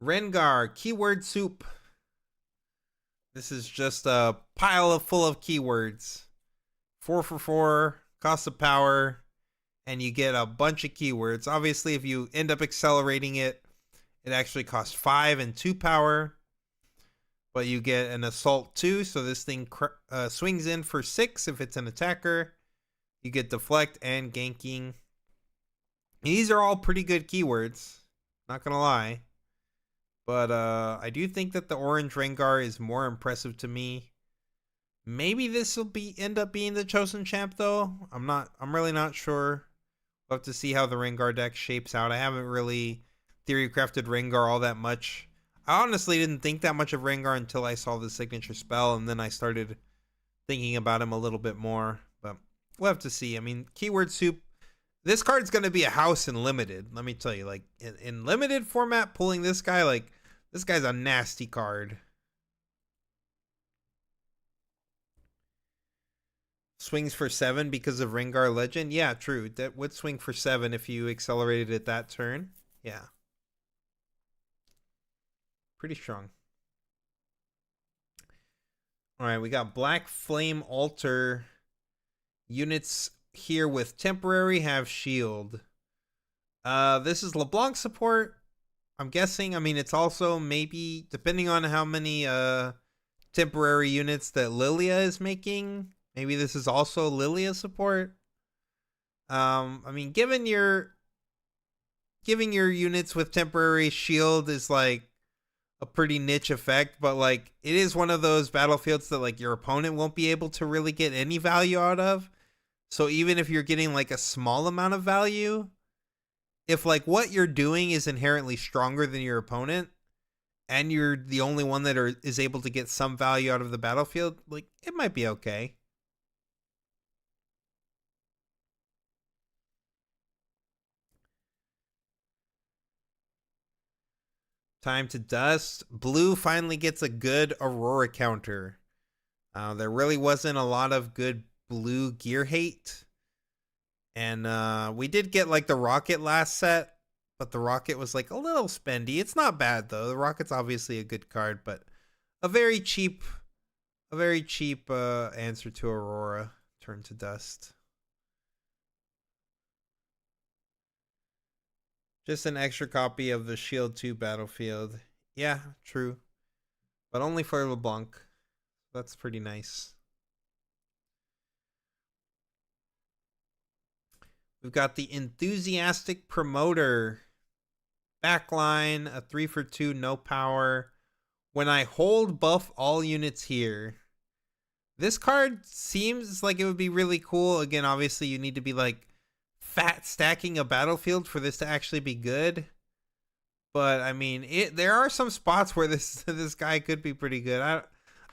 Speaker 1: Rengar, keyword soup. This is just a pile full of keywords. 4 for 4, cost of power, and you get a bunch of keywords. Obviously, if you end up accelerating it, it actually costs 5 and 2 power. But you get an assault 2, so this thing swings in for 6 if it's an attacker. You get deflect and ganking. These are all pretty good keywords, not gonna lie. But I do think that the orange Rengar is more impressive to me. Maybe this will end up being the chosen champ though. I'm really not sure. We'll have to see how the Rengar deck shapes out. I haven't really theory crafted Rengar all that much. I honestly didn't think that much of Rengar until I saw the signature spell, and then I started thinking about him a little bit more. But we'll have to see. I mean, keyword soup. This card's going to be a house in limited. Let me tell you, like in limited format, pulling this guy, like this guy's a nasty card. Swings for 7 because of Rengar Legend. Yeah, true. That would swing for 7 if you accelerated it that turn. Yeah. Pretty strong. All right, we got Black Flame Altar. Units here with temporary have shield. This is LeBlanc support, I'm guessing. I mean, it's also maybe, depending on how many temporary units that Lilia is making, maybe this is also Lilia support. I mean, giving your units with temporary shield is like a pretty niche effect, but like it is one of those battlefields that like your opponent won't be able to really get any value out of. So even if you're getting like a small amount of value, if like what you're doing is inherently stronger than your opponent and you're the only one that is able to get some value out of the battlefield, like it might be okay. Time to dust. Blue finally gets a good Aurora counter. There really wasn't a lot of good blue gear hate. And we did get like the Rocket last set, but the Rocket was like a little spendy. It's not bad though. The Rocket's obviously a good card, but a very cheap answer to Aurora. Turn to dust. Just an extra copy of the Shield 2 battlefield. Yeah, true. But only for LeBlanc. That's pretty nice. We've got the Enthusiastic Promoter. Backline, a 3 for 2, no power. When I hold, buff all units here. This card seems like it would be really cool. Again, obviously you need to be like fat stacking a battlefield for this to actually be good. But I mean, there are some spots where this guy could be pretty good. I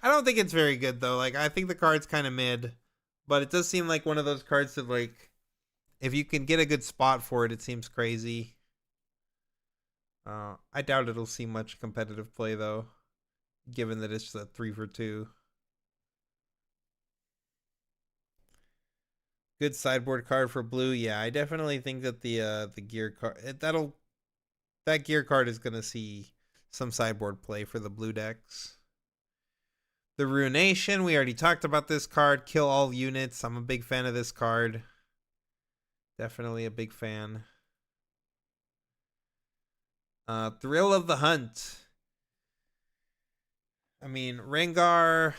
Speaker 1: don't think it's very good though. Like I think the card's kind of mid, but it does seem like one of those cards that like if you can get a good spot for it, it seems crazy. I doubt it'll see much competitive play though, given that it's a 3 for 2. Good sideboard card for blue. Yeah, I definitely think that the gear card that gear card is gonna see some sideboard play for the blue decks. The Ruination, we already talked about this card. Kill all units. I'm a big fan of this card. Definitely a big fan. Thrill of the Hunt. I mean, Rengar.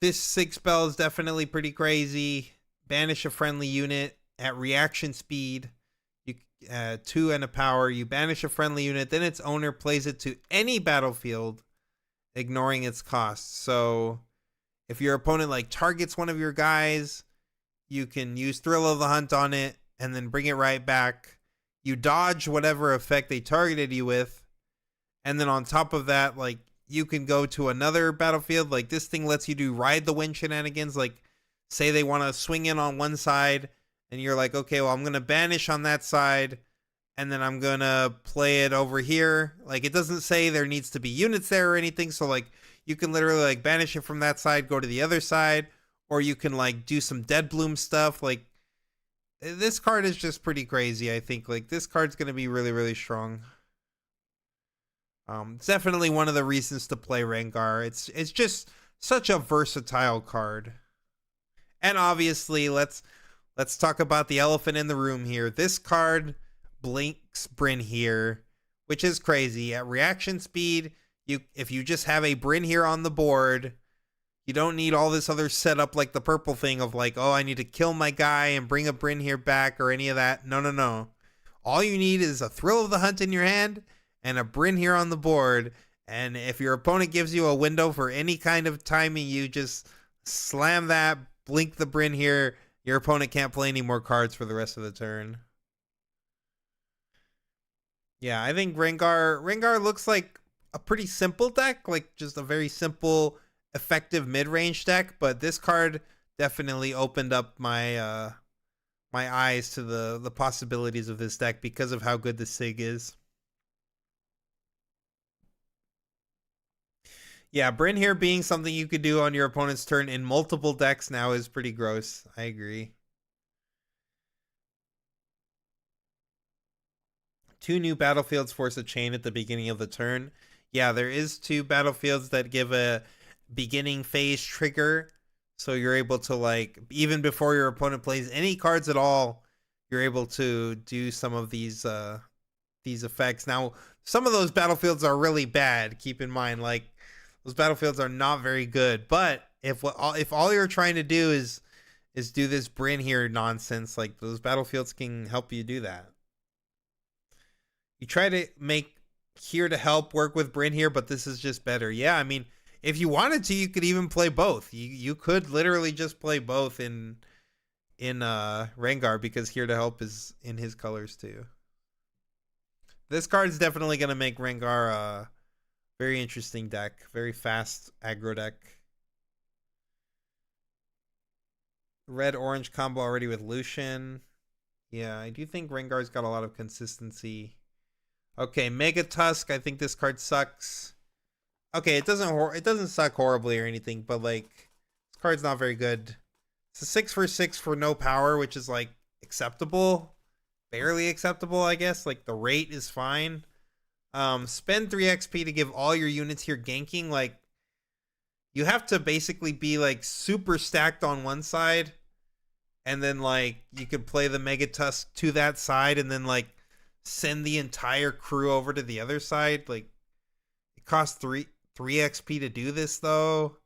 Speaker 1: This 6 spell is definitely pretty crazy. Banish a friendly unit at reaction speed. 2 and a power. You banish a friendly unit, then its owner plays it to any battlefield, ignoring its cost. So if your opponent like targets one of your guys, you can use Thrill of the Hunt on it and then bring it right back. You dodge whatever effect they targeted you with. And then on top of that, like you can go to another battlefield. Like this thing lets you do ride the wind shenanigans. Like say they want to swing in on one side and you're like, okay, well, I'm going to banish on that side and then I'm gonna play it over here. Like, it doesn't say there needs to be units there or anything, so like you can literally like banish it from that side, go to the other side, or you can like do some Dead Bloom stuff. Like, this card is just pretty crazy. I think like this card's gonna be really, really strong. It's definitely one of the reasons to play Rengar. It's just such a versatile card. And obviously, let's talk about the elephant in the room here. This card blinks Bryn here, which is crazy. At reaction speed, if you just have a Bryn here on the board, you don't need all this other setup like the purple thing of like, oh, I need to kill my guy and bring a Bryn here back or any of that. No. All you need is a Thrill of the Hunt in your hand and a Bryn here on the board. And if your opponent gives you a window for any kind of timing, you just slam that, blink the Bryn here. Your opponent can't play any more cards for the rest of the turn. Yeah, I think Rengar looks like a pretty simple deck, like just a very simple, effective mid-range deck. But this card definitely opened up my my eyes to the possibilities of this deck because of how good the Sig is. Yeah, Bryn here being something you could do on your opponent's turn in multiple decks now is pretty gross. I agree. 2 new battlefields force a chain at the beginning of the turn. Yeah, there is 2 battlefields that give a beginning phase trigger. So you're able to, like, even before your opponent plays any cards at all, you're able to do some of these effects. Now, some of those battlefields are really bad. Keep in mind, like, those battlefields are not very good. But if all you're trying to do is do this Bryn here nonsense, like, those battlefields can help you do that. You try to make here to help work with Bryn here, but this is just better. Yeah, I mean, if you wanted to, you could even play both. You could literally just play both in Rengar because here to help is in his colors too. This card's definitely going to make Rengar a very interesting deck. Very fast aggro deck. Red-orange combo already with Lucian. Yeah, I do think Rengar's got a lot of consistency. Okay, Mega Tusk. I think this card sucks. Okay, it doesn't suck horribly or anything, but like this card's not very good. It's a 6/6 for no power, which is like acceptable, barely acceptable, I guess. Like the rate is fine. Spend 3 XP to give all your units here ganking. Like you have to basically be like super stacked on one side, and then like you could play the Mega Tusk to that side, and then like send the entire crew over to the other side. Like it costs 3 XP to do this though.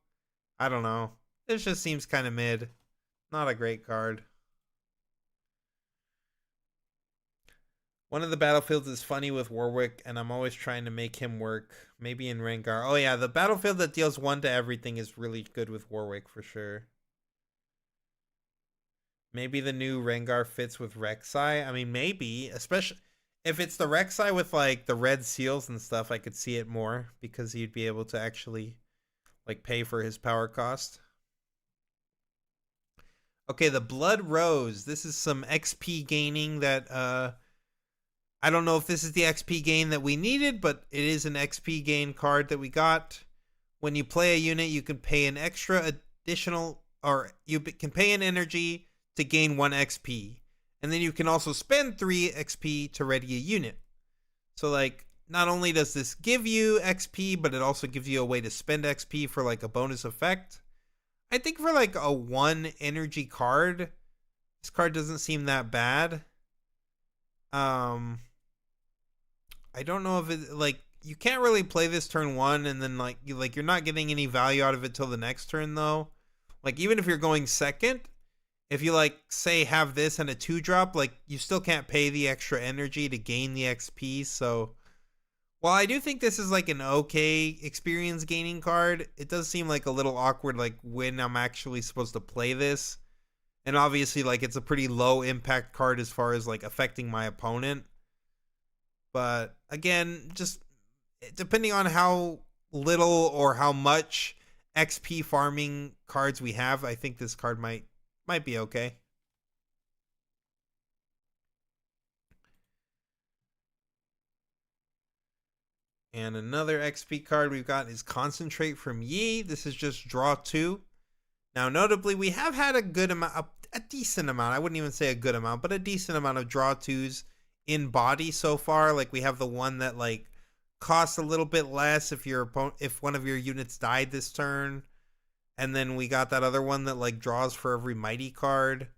Speaker 1: I don't know. This just seems kind of mid. Not a great card. One of the battlefields is funny with Warwick, and I'm always trying to make him work. Maybe in Rengar. Oh yeah, the battlefield that deals 1 to everything is really good with Warwick for sure. Maybe the new Rengar fits with Rek'Sai. I mean, maybe, especially if it's the Rek'Sai with like the red seals and stuff, I could see it more because he'd be able to actually like pay for his power cost. Okay, the Blood Rose. This is some XP gaining that I don't know if this is the XP gain that we needed, but it is an XP gain card that we got. When you play a unit, you can pay an extra additional, or you can pay an energy to gain 1 XP. And then you can also spend 3 XP to ready a unit. So like, not only does this give you XP, but it also gives you a way to spend XP for like a bonus effect. I think for like a 1 energy card, this card doesn't seem that bad. I don't know if it, like, you can't really play this turn 1 and then like you're not getting any value out of it till the next turn though. Like even if you're going second, if you like say have this and a 2-drop, like you still can't pay the extra energy to gain the XP. So while I do think this is like an okay experience gaining card, it does seem like a little awkward like when I'm actually supposed to play this. And obviously like it's a pretty low impact card as far as like affecting my opponent. But again, just depending on how little or how much XP farming cards we have, I think this card might be okay. And another XP card we've got is Concentrate from Yi. This is just draw 2. Now, notably, we have had a good amount, a decent amount. I wouldn't even say a good amount, but a decent amount of draw 2s in body so far. Like, we have the one that, like, costs a little bit less if one of your units died this turn. And then we got that other one that, like, draws for every mighty card.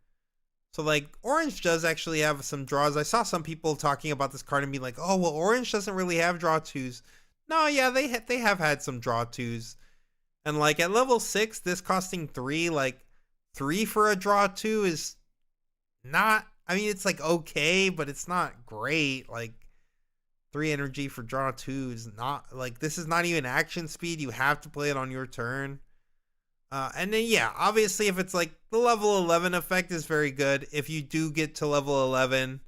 Speaker 1: So, like, orange does actually have some draws. I saw some people talking about this card and be like, oh, well, orange doesn't really have draw 2s. No, yeah, they have had some draw 2s. And, like, at level 6, this costing 3, like, 3 for a draw 2 is not, I mean, it's, like, okay, but it's not great. Like, 3 energy for draw 2 is not, like, this is not even action speed. You have to play it on your turn. And then, yeah, obviously, if it's like the level 11 effect is very good. If you do get to level 11,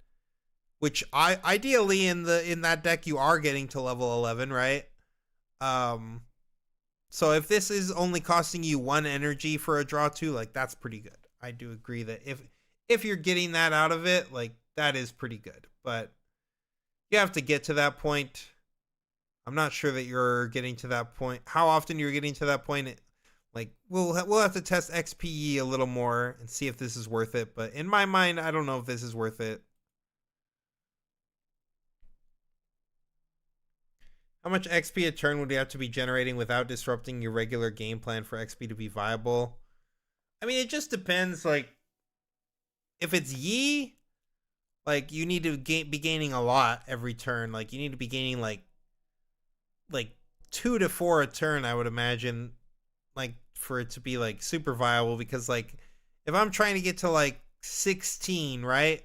Speaker 1: which ideally in that deck you are getting to level 11, right? So if this is only costing you 1 energy for a draw 2, like that's pretty good. I do agree that if you're getting that out of it, like that is pretty good. But you have to get to that point. I'm not sure that you're getting to that point. How often you're getting to that point? Like, we'll have to test XPE a little more and see if this is worth it. But in my mind, I don't know if this is worth it. How much XP a turn would you have to be generating without disrupting your regular game plan for XP to be viable? I mean, it just depends. Like, if it's Yi, like, you need to be gaining a lot every turn. Like, you need to be gaining, like 2 to 4 a turn, I would imagine. Like, for it to be like super viable, because like if I'm trying to get to like 16, right,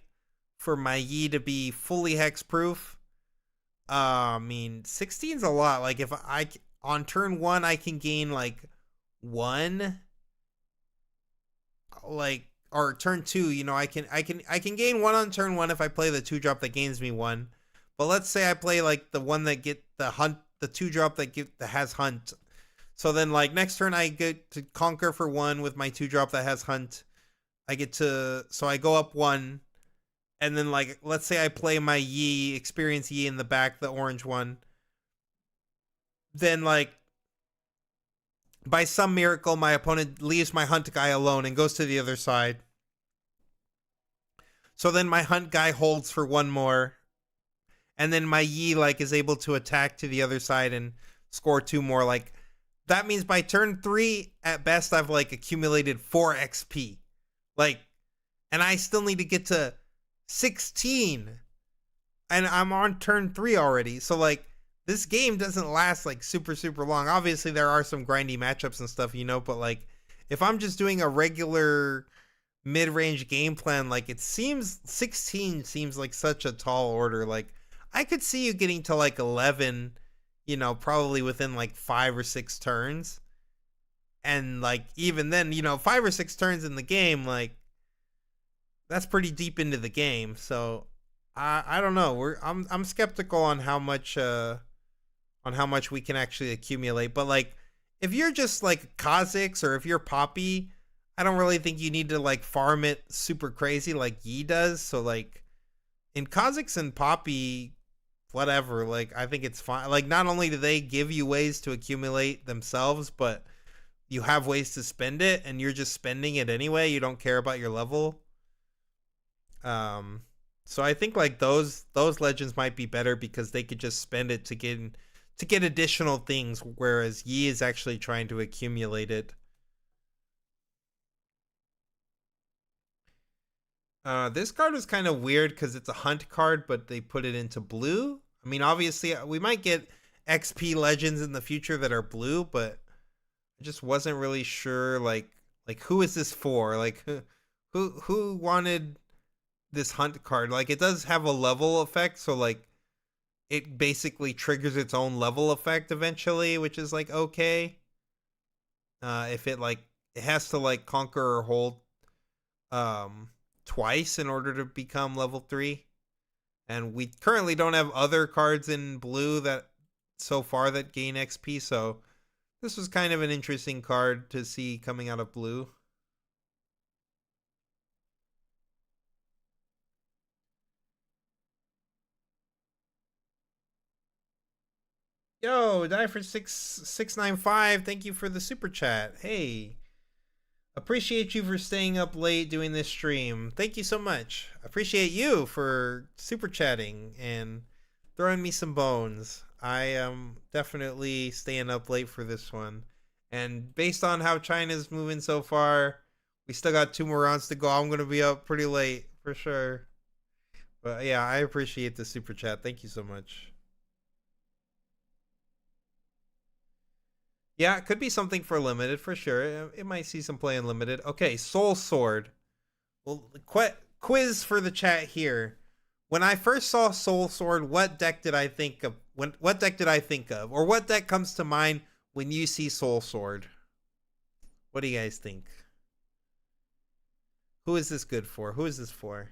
Speaker 1: for my Yi to be fully hex proof, I mean 16 is a lot. Like if I on turn 1 I can gain like 1, like, or turn 2, you know, I can gain 1 on turn 1 if I play the 2-drop that gains me 1. But let's say I play like the one that get the 2-drop that has hunt. So then, like, next turn I get to conquer for 1 with my 2-drop that has hunt. So I go up 1. And then, like, let's say I play my Yi, experience Yi in the back, the orange one. Then, like, by some miracle, my opponent leaves my hunt guy alone and goes to the other side. So then my hunt guy holds for 1 more. And then my Yi, like, is able to attack to the other side and score 2 more, like... That means by turn 3, at best, I've like accumulated 4 XP. Like, and I still need to get to 16. And I'm on turn 3 already. So like, this game doesn't last like super, super long. Obviously, there are some grindy matchups and stuff, you know, but like, if I'm just doing a regular mid-range game plan, like 16 seems like such a tall order. Like, I could see you getting to like 11, you know, probably within like 5 or 6 turns. And like, even then, you know, 5 or 6 turns in the game, like, that's pretty deep into the game. So I don't know. I'm skeptical on how much we can actually accumulate. But like, if you're just like Kha'Zix or if you're Poppy, I don't really think you need to like farm it super crazy like Yi does. So like, in Kha'Zix and Poppy, whatever, like, I think it's fine. Like, not only do they give you ways to accumulate themselves, but you have ways to spend it, and you're just spending it anyway. You don't care about your level. So I think like those legends might be better because they could just spend it to get additional things, whereas Yi is actually trying to accumulate it. This card was kind of weird because it's a hunt card, but they put it into blue. I mean, obviously, we might get XP legends in the future that are blue, but I just wasn't really sure, like who is this for? Like, who wanted this hunt card? Like, it does have a level effect, so like, it basically triggers its own level effect eventually, which is like okay. If it has to like conquer or hold, twice in order to become level 3. And we currently don't have other cards in blue that so far that gain XP, so this was kind of an interesting card to see coming out of blue. Yo, die for 695. Thank you for the super chat. Hey, appreciate you for staying up late doing this stream. Thank you so much. Appreciate you for super chatting and throwing me some bones. I am definitely staying up late for this one. And based on how China's moving so far, we still got 2 more rounds to go. I'm going to be up pretty late for sure. But yeah, I appreciate the super chat. Thank you so much. Yeah, it could be something for limited for sure. It might see some play in limited. Okay, Soul Sword. Well, quiz for the chat here. When I first saw Soul Sword, what deck did I think of? What deck did I think of? Or what deck comes to mind when you see Soul Sword? What do you guys think? Who is this good for? Who is this for?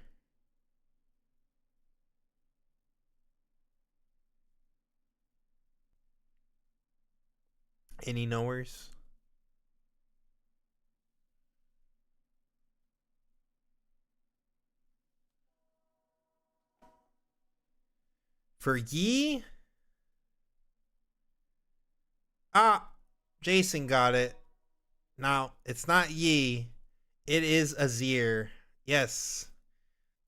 Speaker 1: Any knowers? For Yi? Ah, Jason got it. Now, it's not Yi. It is Azir. Yes.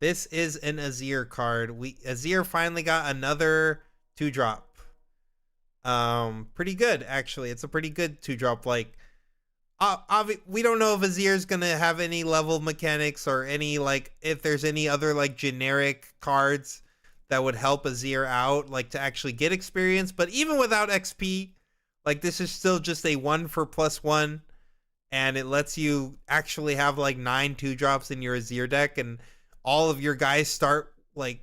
Speaker 1: This is an Azir card. Azir finally got another 2-drop. Pretty good actually. It's a pretty good 2-drop. Like, we don't know if Azir's gonna have any level mechanics or any like if there's any other like generic cards that would help Azir out, like to actually get experience. But even without XP, like this is still just a 1 for +1, and it lets you actually have like 9 2-drops in your Azir deck, and all of your guys start like,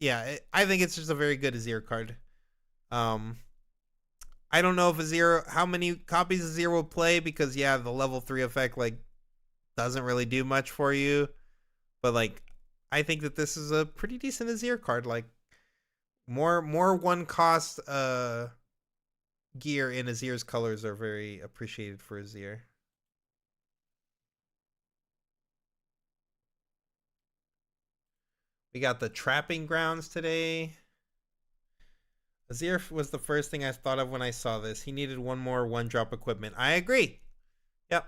Speaker 1: yeah. I think it's just a very good Azir card. I don't know if Azir, how many copies Azir will play, because yeah, the level 3 effect like doesn't really do much for you. But like, I think that this is a pretty decent Azir card. Like, more 1 cost gear in Azir's colors are very appreciated for Azir. We got the Trapping Grounds today. Azir was the first thing I thought of when I saw this. He needed 1 more 1-drop equipment. I agree. Yep.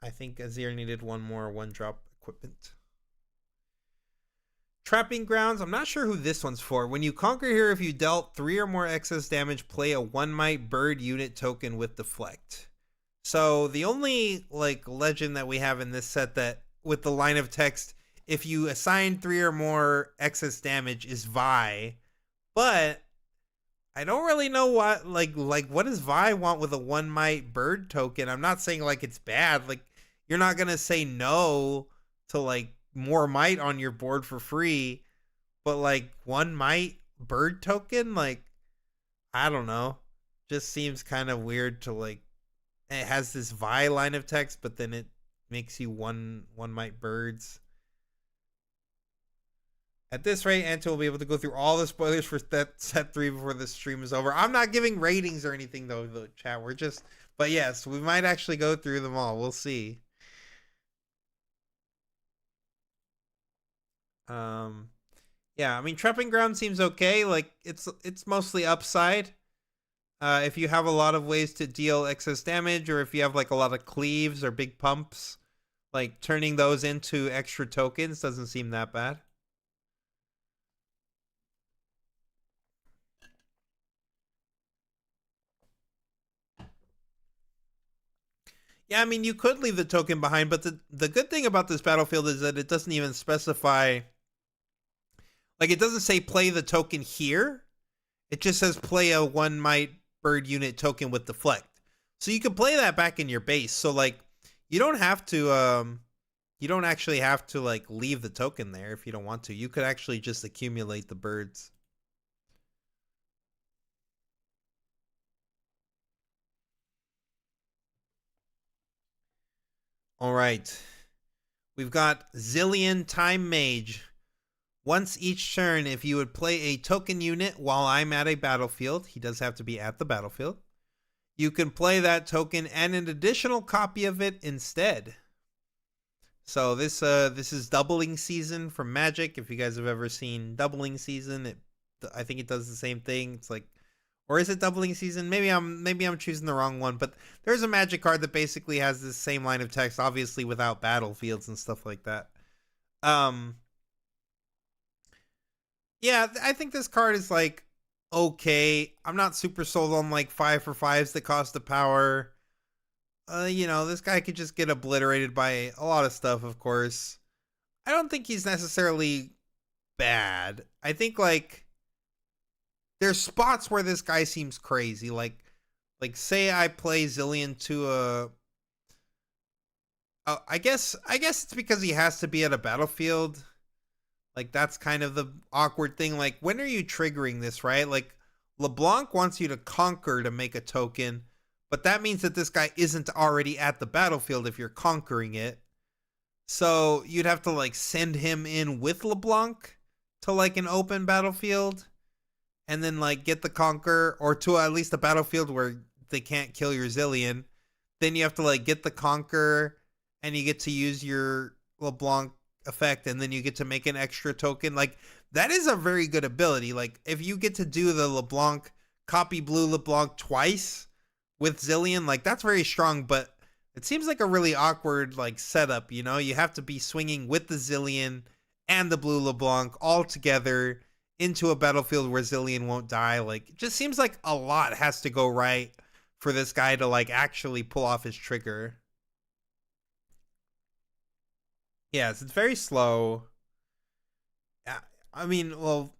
Speaker 1: I think Azir needed 1 more 1-drop equipment. Trapping Grounds. I'm not sure who this one's for. When you conquer here, if you dealt 3 or more excess damage, play a 1-might bird unit token with deflect. So the only like legend that we have in this set that with the line of text, if you assign 3 or more excess damage, is Vi. But I don't really know what like what does Vi want with a 1-might bird token? I'm not saying like it's bad. Like, you're not gonna say no to like more might on your board for free, but like 1-might bird token, like, I don't know. Just seems kind of weird to like, it has this Vi line of text, but then it makes you 1-might birds. At this rate, Anto will be able to go through all the spoilers for set 3 before the stream is over. I'm not giving ratings or anything though, chat. We're just, but yes, we might actually go through them all. We'll see. Yeah, I mean, Trapping Ground seems okay. Like, it's mostly upside. If you have a lot of ways to deal excess damage, or if you have like a lot of cleaves or big pumps, like turning those into extra tokens doesn't seem that bad. Yeah, I mean, you could leave the token behind, but the good thing about this battlefield is that it doesn't even specify, like, it doesn't say play the token here. It just says play a 1-might bird unit token with deflect. So you can play that back in your base. So like, you don't have to you don't actually have to like leave the token there if you don't want to. You could actually just accumulate the birds. All right. We've got Zillion Time Mage. Once each turn, if you would play a token unit while I'm at a battlefield, he does have to be at the battlefield, you can play that token and an additional copy of it instead. So this is Doubling Season from Magic. If you guys have ever seen Doubling Season, I think it does the same thing. It's like Or is it doubling season? Maybe I'm choosing the wrong one, but there's a Magic card that basically has this same line of text, obviously without battlefields and stuff like that. Yeah, I think this card is like okay. I'm not super sold on like 5 for 5s that cost the power. This guy could just get obliterated by a lot of stuff, of course. I don't think he's necessarily bad. I think like there's spots where this guy seems crazy. Like say I play Zillion to a I guess it's because he has to be at a battlefield. Like that's kind of the awkward thing. Like when are you triggering this, right? Like LeBlanc wants you to conquer to make a token, but that means that this guy isn't already at the battlefield if you're conquering it. So you'd have to like send him in with LeBlanc to like an open battlefield and then like get the conquer, or to at least a battlefield where they can't kill your Zillion. Then you have to like get the conquer and you get to use your LeBlanc effect, and then you get to make an extra token. Like that is a very good ability. Like if you get to do the LeBlanc copy blue LeBlanc twice with Zillion, like that's very strong, but it seems like a really awkward like setup, you have to be swinging with the Zillion and the blue LeBlanc all together into a battlefield where Zillion won't die. Like it just seems like a lot has to go right for this guy to like actually pull off his trigger. Yes, it's very slow. Yeah, I mean, well,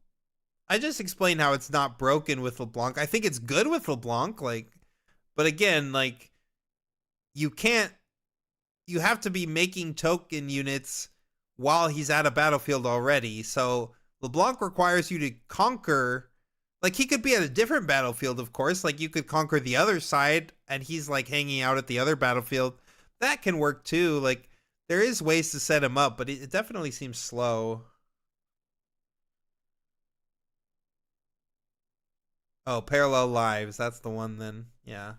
Speaker 1: I just explained how it's not broken with LeBlanc. I think it's good with LeBlanc, like, but again, like, you have to be making token units while he's at a battlefield already. So LeBlanc requires you to conquer. Like, he could be at a different battlefield, of course. Like, you could conquer the other side, and he's, like, hanging out at the other battlefield. That can work, too. Like, there is ways to set him up, but it definitely seems slow. Oh, Parallel Lives. That's the one, then. Yeah.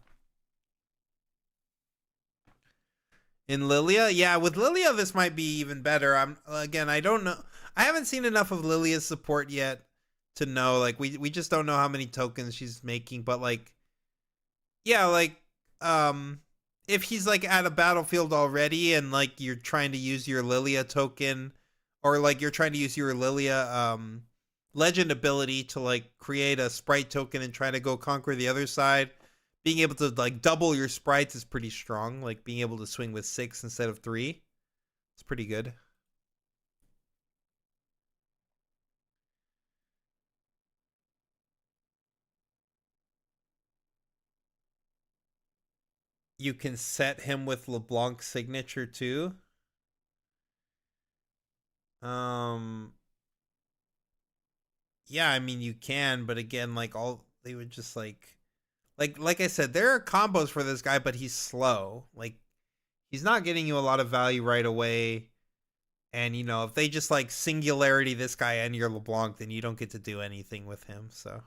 Speaker 1: In Lilia? Yeah, with Lilia, this might be even better. I don't know. I haven't seen enough of Lilia's support yet to know. Like, we just don't know how many tokens she's making, but, like, yeah, like, if he's like at a battlefield already and like you're trying to use your Lilia token, or like you're trying to use your Lilia legend ability to like create a sprite token and try to go conquer the other side, being able to like double your sprites is pretty strong. Like being able to swing with 6 instead of 3, it's pretty good. You can set him with LeBlanc's signature too. Yeah, I mean you can, but again, like all they would just like I said, there are combos for this guy, but he's slow. Like he's not getting you a lot of value right away. And if they just like singularity this guy and your LeBlanc, then you don't get to do anything with him. So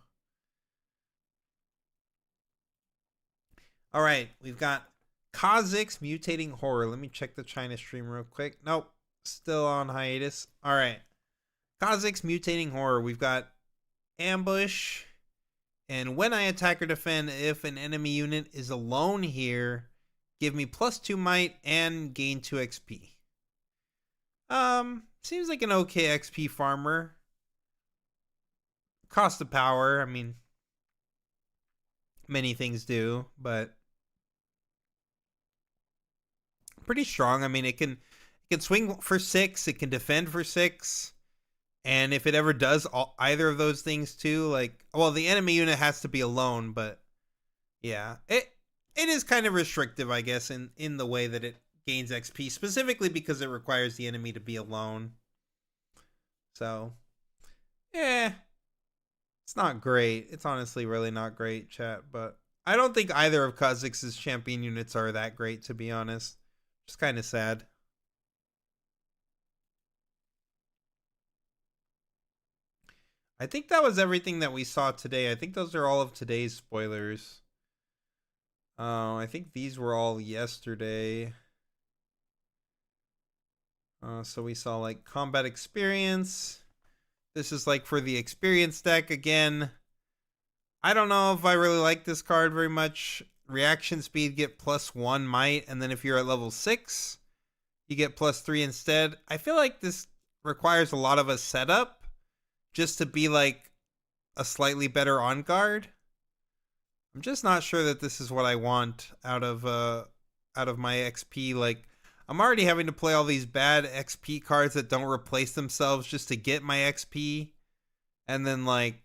Speaker 1: all right, we've got Kha'Zix Mutating Horror. Let me check the China stream real quick. Nope, still on hiatus. All right, Kha'Zix Mutating Horror. We've got Ambush, and when I attack or defend, if an enemy unit is alone here, give me +2 might and gain 2 XP. Seems like an okay XP farmer. Cost of power, I mean, many things do, but pretty strong. I mean, it can swing for 6, it can defend for 6. And if it ever does either of those things too, like, well, the enemy unit has to be alone, but yeah, it is kind of restrictive, I guess, in the way that it gains XP, specifically because it requires the enemy to be alone. So, yeah, it's not great. It's honestly really not great, chat, but I don't think either of Kha'Zix's champion units are that great, to be honest. Just kind of sad. I think that was everything that we saw today. I think those are all of today's spoilers. I think these were all yesterday. So we saw like combat experience. This is like for the experience deck again. I don't know if I really like this card very much. Reaction speed get +1 might, and then if you're at level 6, you get +3 instead. I feel like this requires a lot of a setup just to be like a slightly better on guard. I'm just not sure that this is what I want out of my XP. Like, I'm already having to play all these bad XP cards that don't replace themselves just to get my XP, and then like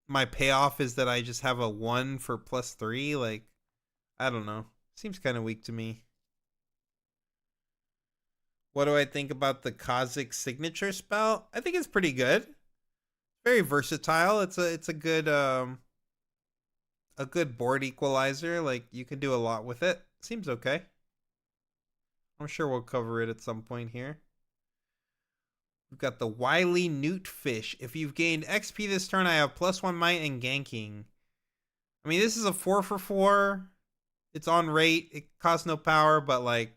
Speaker 1: my payoff is that I just have a 1 for +3. Like, I don't know. Seems kind of weak to me. What do I think about the Kha'Zix signature spell? I think it's pretty good. Very versatile. It's a good board equalizer. Like, you can do a lot with it. Seems okay. I'm sure we'll cover it at some point here. We've got the Wily Newtfish. If you've gained XP this turn, I have +1 might and ganking. I mean, this is a 4 for 4. It's on rate. It costs no power, but like,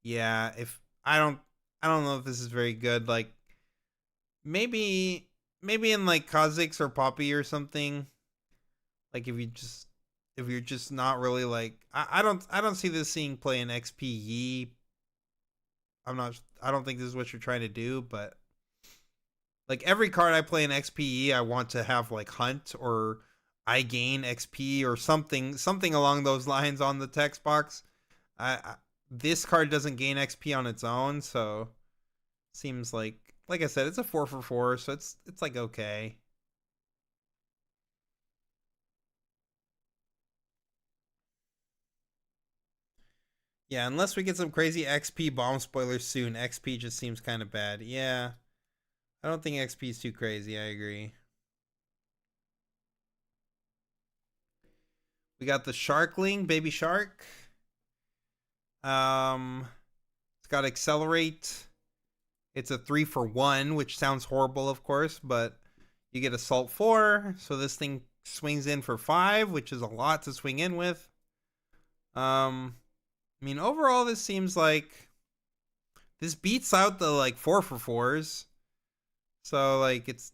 Speaker 1: yeah, if I don't know if this is very good. Like, maybe in like Kha'Zix or Poppy or something. Like, if you're just not really like, I don't see this seeing play in XP. I don't think this is what you're trying to do, but like every card I play in XPE, I want to have like Hunt or I gain XP or something along those lines on the text box. This card doesn't gain XP on its own, so seems like I said, it's a 4 for 4, so it's like okay. Yeah, unless we get some crazy XP bomb spoilers soon, XP just seems kind of bad. Yeah, I don't think XP is too crazy. I agree. We got the Sharkling, Baby Shark. It's got Accelerate. It's a 3 for 1, which sounds horrible, of course, but you get Assault 4, so this thing swings in for 5, which is a lot to swing in with. I mean, overall, this seems like this beats out the like 4 for 4s. So like it's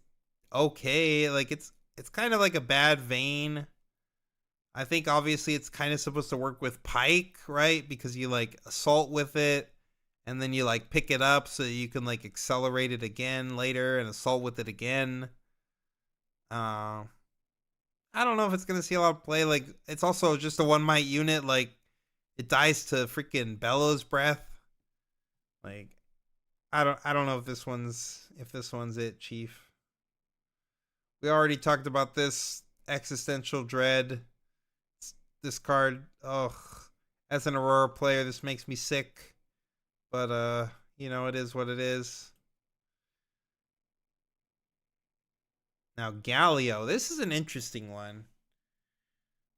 Speaker 1: okay. Like it's kind of like a bad vein. I think obviously it's kind of supposed to work with Pike, right? Because you like assault with it and then you like pick it up so you can like accelerate it again later and assault with it again. I don't know if it's gonna see a lot of play. Like, it's also just a 1 might unit. Like, it dies to freaking Bellows Breath. Like, I don't know if this one's it, Chief. We already talked about this Existential Dread. This card, ugh. As an Aurora player, this makes me sick. But you know, it is what it is. Now, Galio. This is an interesting one.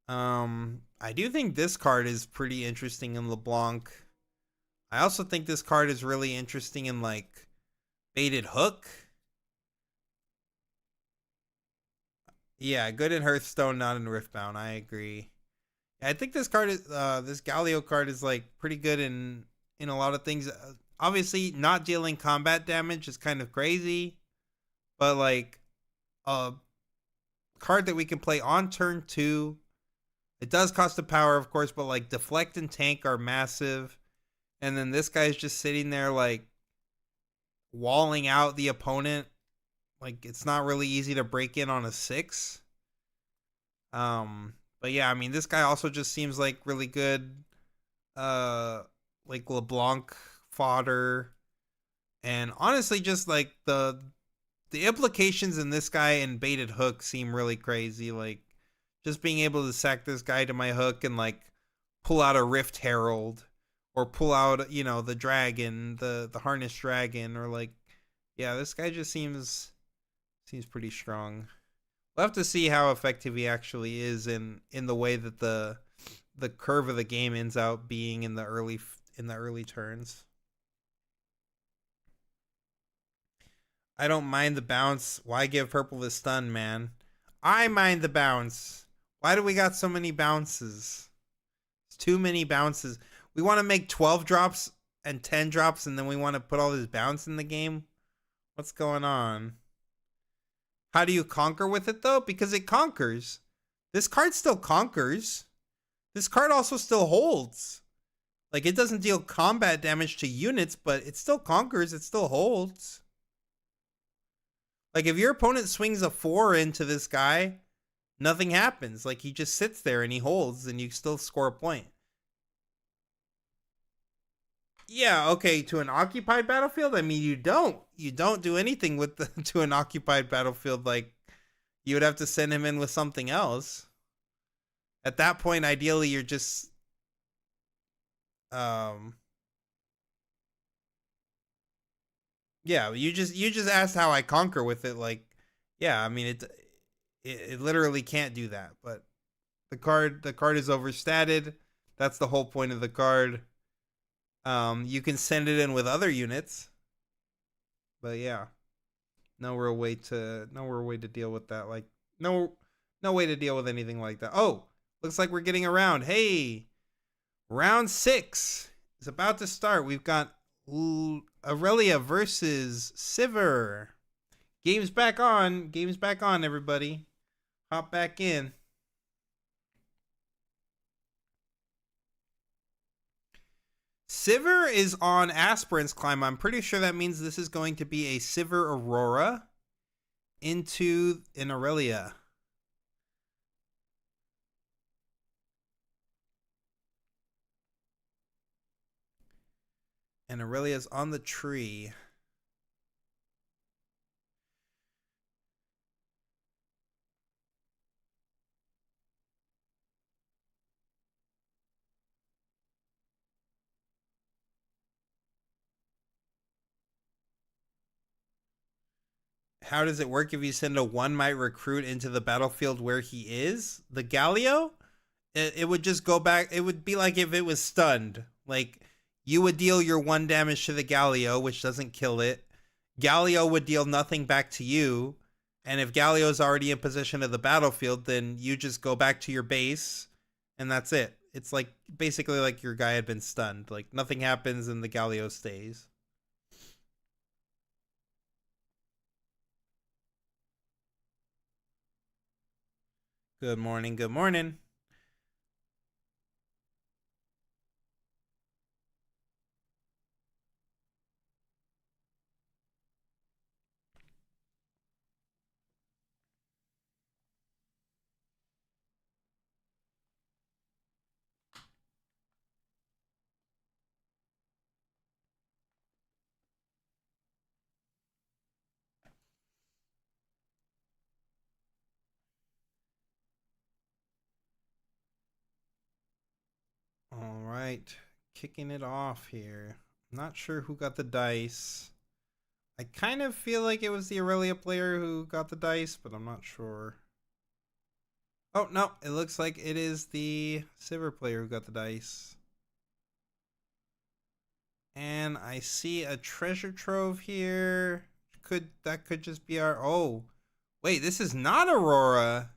Speaker 1: I do think this card is pretty interesting in LeBlanc. I also think this card is really interesting in like Baited Hook. Yeah, good in Hearthstone, not in Riftbound. I agree. I think this card is this Galio card is like pretty good in a lot of things. Obviously, not dealing combat damage is kind of crazy, but like a card that we can play on turn 2. It does cost a power, of course, but like deflect and tank are massive. And then this guy's just sitting there like walling out the opponent. Like, it's not really easy to break in on a 6. But yeah, I mean, this guy also just seems like really good like LeBlanc fodder. And honestly, just like the implications in this guy and Baited Hook seem really crazy. Like, just being able to sack this guy to my hook and like pull out a Rift Herald or pull out, you know, the dragon, the Harnessed Dragon, or like, yeah, this guy just seems pretty strong. We'll have to see how effective he actually is in the way that the curve of the game ends out being in the early turns. I don't mind the bounce. Why give purple the stun, man? I mind the bounce. Why do we got so many bounces? It's too many bounces. We want to make 12 drops and 10 drops, and then we want to put all this bounce in the game? What's going on? How do you conquer with it, though? Because it conquers. This card still conquers. This card also still holds. Like, it doesn't deal combat damage to units, but it still conquers, it still holds. Like, if your opponent swings a 4 into this guy, nothing happens. Like, he just sits there and he holds, and you still score a point. Yeah, okay, to an occupied battlefield, I mean, you don't do anything with the to an occupied battlefield. Like, you would have to send him in with something else. At that point, ideally, you're just yeah, you just asked how I conquer with it. Like, yeah, I mean, it literally can't do that. But the card is overstated. That's the whole point of the card. You can send it in with other units, but yeah, no real way to deal with that. Like, no way to deal with anything like that. Oh, looks like we're getting around. Hey, round 6 is about to start. We've got Aurelia versus Sivir. Game's back on, everybody. Hop back in. Sivir is on Aspirant's Climb. I'm pretty sure that means this is going to be a Sivir Aurora into an Aurelia. And Aurelia's on the tree. How does it work if you send a 1 might recruit into the battlefield where he is? The Galio? It would just go back. It would be like if it was stunned. Like, you would deal your 1 damage to the Galio, which doesn't kill it. Galio would deal nothing back to you. And if Galio's already in position of the battlefield, then you just go back to your base, and that's it. It's like basically like your guy had been stunned. Like, nothing happens and the Galio stays. Good morning, good morning. All right, kicking it off here. Not sure who got the dice. I kind of feel like it was the Aurelia player who got the dice, but I'm not sure. Oh, no, it looks like it is the Sivir player who got the dice. And I see a treasure trove here. That could just be our... Oh, wait, this is not Aurora.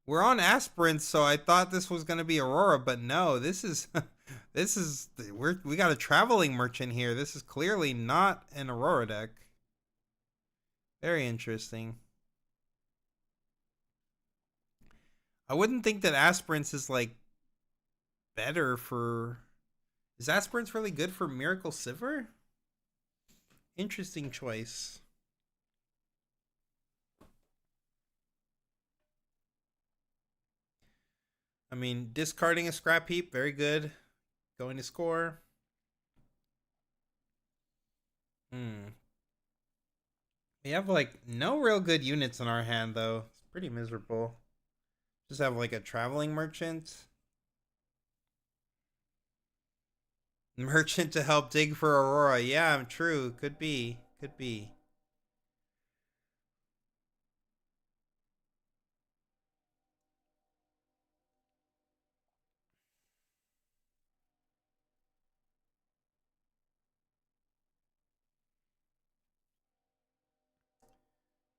Speaker 1: We're on aspirants, so I thought this was going to be Aurora, but no, this is we got a traveling merchant here. This is clearly not an Aurora deck. Very interesting. I wouldn't think that aspirants is like better for... Is aspirants really good for Miracle Sivir? Interesting choice. I mean, discarding a scrap heap, very good. Going to score. We have like no real good units in our hand though. It's pretty miserable. Just have like a traveling merchant. Merchant to help dig for Aurora. Yeah, true. Could be. Could be.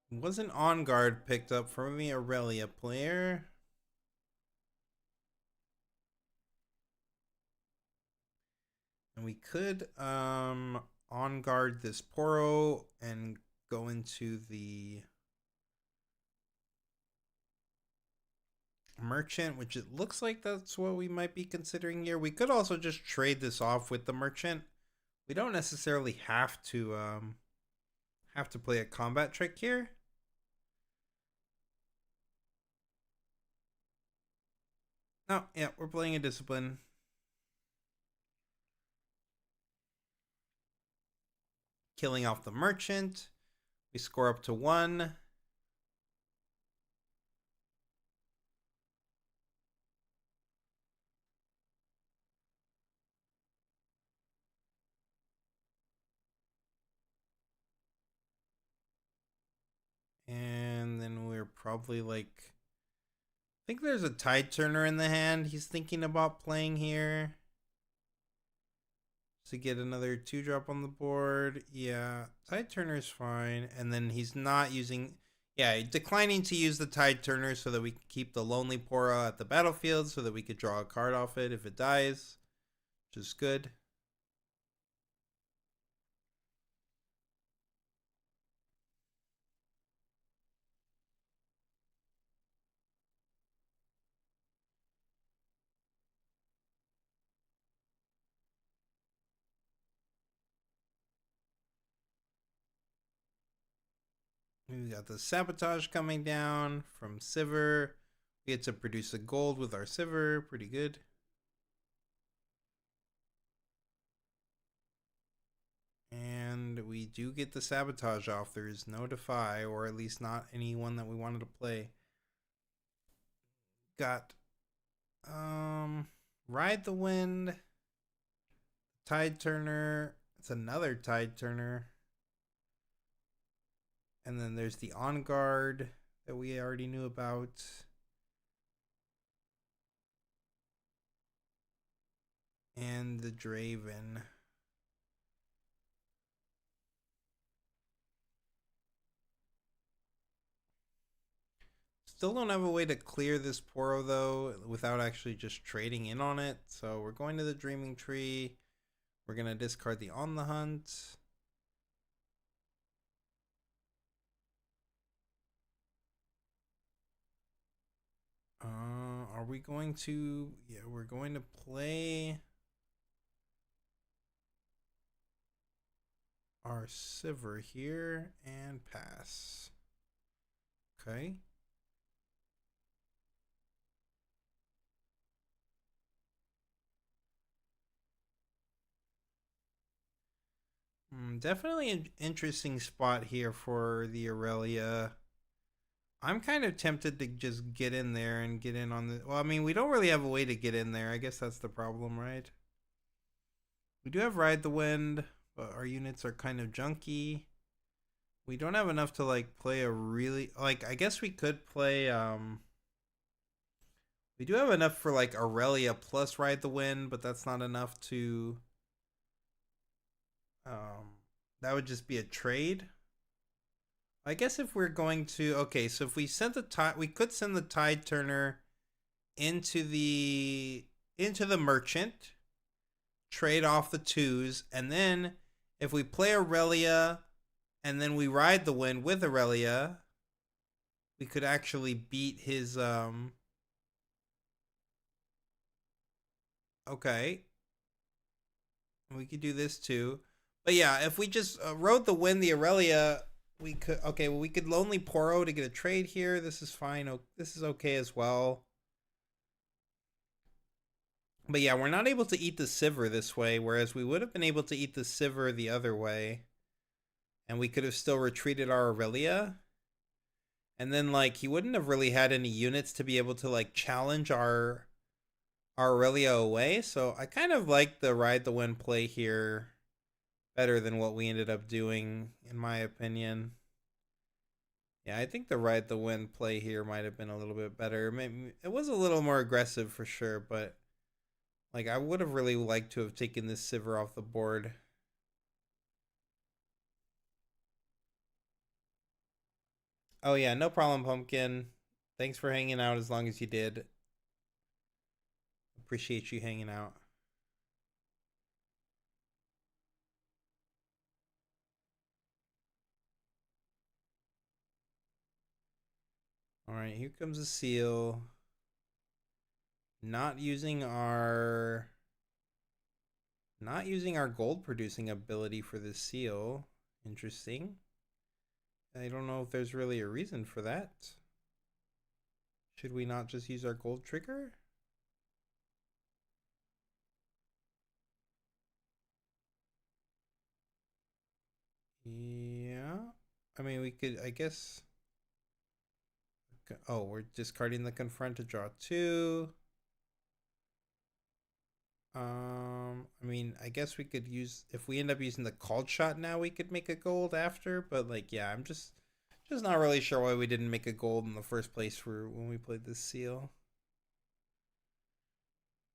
Speaker 1: Wasn't On Guard picked up from the Aurelia player? And we could On Guard this Poro and go into the merchant, which it looks like that's what we might be considering here. We could also just trade this off with the merchant. We don't necessarily have to play a combat trick here. No, yeah, we're playing a discipline. Killing off the merchant. We score up to 1. And then we're probably like, I think there's a tide turner in the hand he's thinking about playing here to get another 2-drop on the board. Yeah, tide turner is fine. And then he's not using, yeah, declining to use the tide turner so that we can keep the lonely Poro at the battlefield so that we could draw a card off it if it dies, which is good. We got the sabotage coming down from Sivir. We get to produce a gold with our Sivir. Pretty good. And we do get the sabotage off. There is no defy, or at least not anyone that we wanted to play. Got Ride the Wind, Tide Turner. It's another Tide Turner. And then there's the On Guard that we already knew about. And the Draven. Still don't have a way to clear this Poro though without actually just trading in on it. So we're going to the Dreaming Tree. We're going to discard the On the Hunt. Are we going to... Yeah, we're going to play our Sivir here and pass. Okay. Definitely an interesting spot here for the Aurelia. I'm kind of tempted to just get in there and get in on the... Well, I mean, we don't really have a way to get in there. I guess that's the problem, right? We do have Ride the Wind, but our units are kind of junky. We don't have enough to, like, play a really... Like, I guess we could play... We do have enough for, like, Aurelia plus Ride the Wind, but that's not enough to... That would just be a trade. I guess if we're going to... Okay, so if we sent the tide... We could send the Tide Turner into the Merchant. Trade off the 2s. And then if we play Aurelia and then we Ride the Wind with Aurelia, we could actually beat his... Okay. We could do this too. But yeah, if we just rode the Wind, the Aurelia... We could, okay, well, we could Lonely Poro to get a trade here. This is fine. This is okay as well. But yeah, we're not able to eat the Sivir this way, whereas we would have been able to eat the Sivir the other way. And we could have still retreated our Aurelia. And then, like, he wouldn't have really had any units to be able to, like, challenge our Aurelia away. So I kind of like the Ride the Wind play here better than what we ended up doing, in my opinion. Yeah, I think the Ride the Wind play here might have been a little bit better. Maybe it was a little more aggressive for sure, but like I would have really liked to have taken this Sivir off the board. Oh yeah, no problem, Pumpkin. Thanks for hanging out as long as you did. Appreciate you hanging out. All right, here comes a seal. not using our gold producing ability for the seal. Interesting. I don't know if there's really a reason for that. Should we not just use our gold trigger? Yeah. I mean, we could, I guess. Oh, we're discarding the confront to draw 2. I mean, I guess we could use, if we end up using the called shot now, we could make a gold after, but like, yeah, I'm just not really sure why we didn't make a gold in the first place for when we played this seal.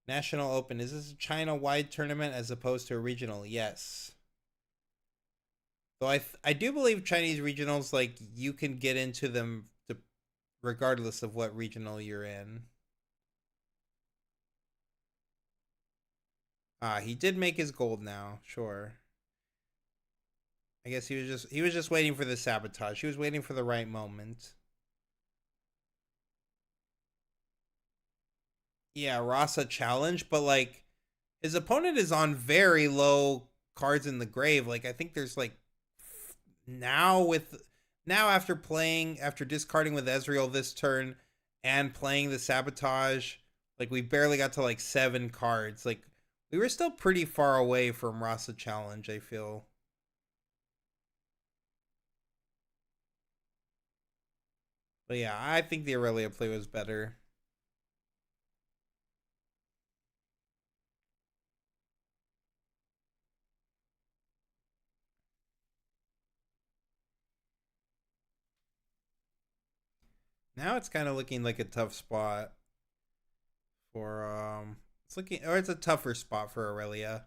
Speaker 1: National Open, is this a China-wide tournament as opposed to a regional? Yes. Though I do believe Chinese regionals, like, you can get into them regardless of what regional you're in. He did make his gold now, sure. I guess he was just waiting for the sabotage. He was waiting for the right moment. Yeah, Rasa challenge, but like his opponent is on very low cards in the grave. Like I think there's like now after discarding with Ezreal this turn and playing the sabotage, like we barely got to like 7 cards. Like we were still pretty far away from Rasa challenge, I feel. But yeah, I think the Aurelia play was better. Now it's kind of looking like a tough spot for it's a tougher spot for Aurelia.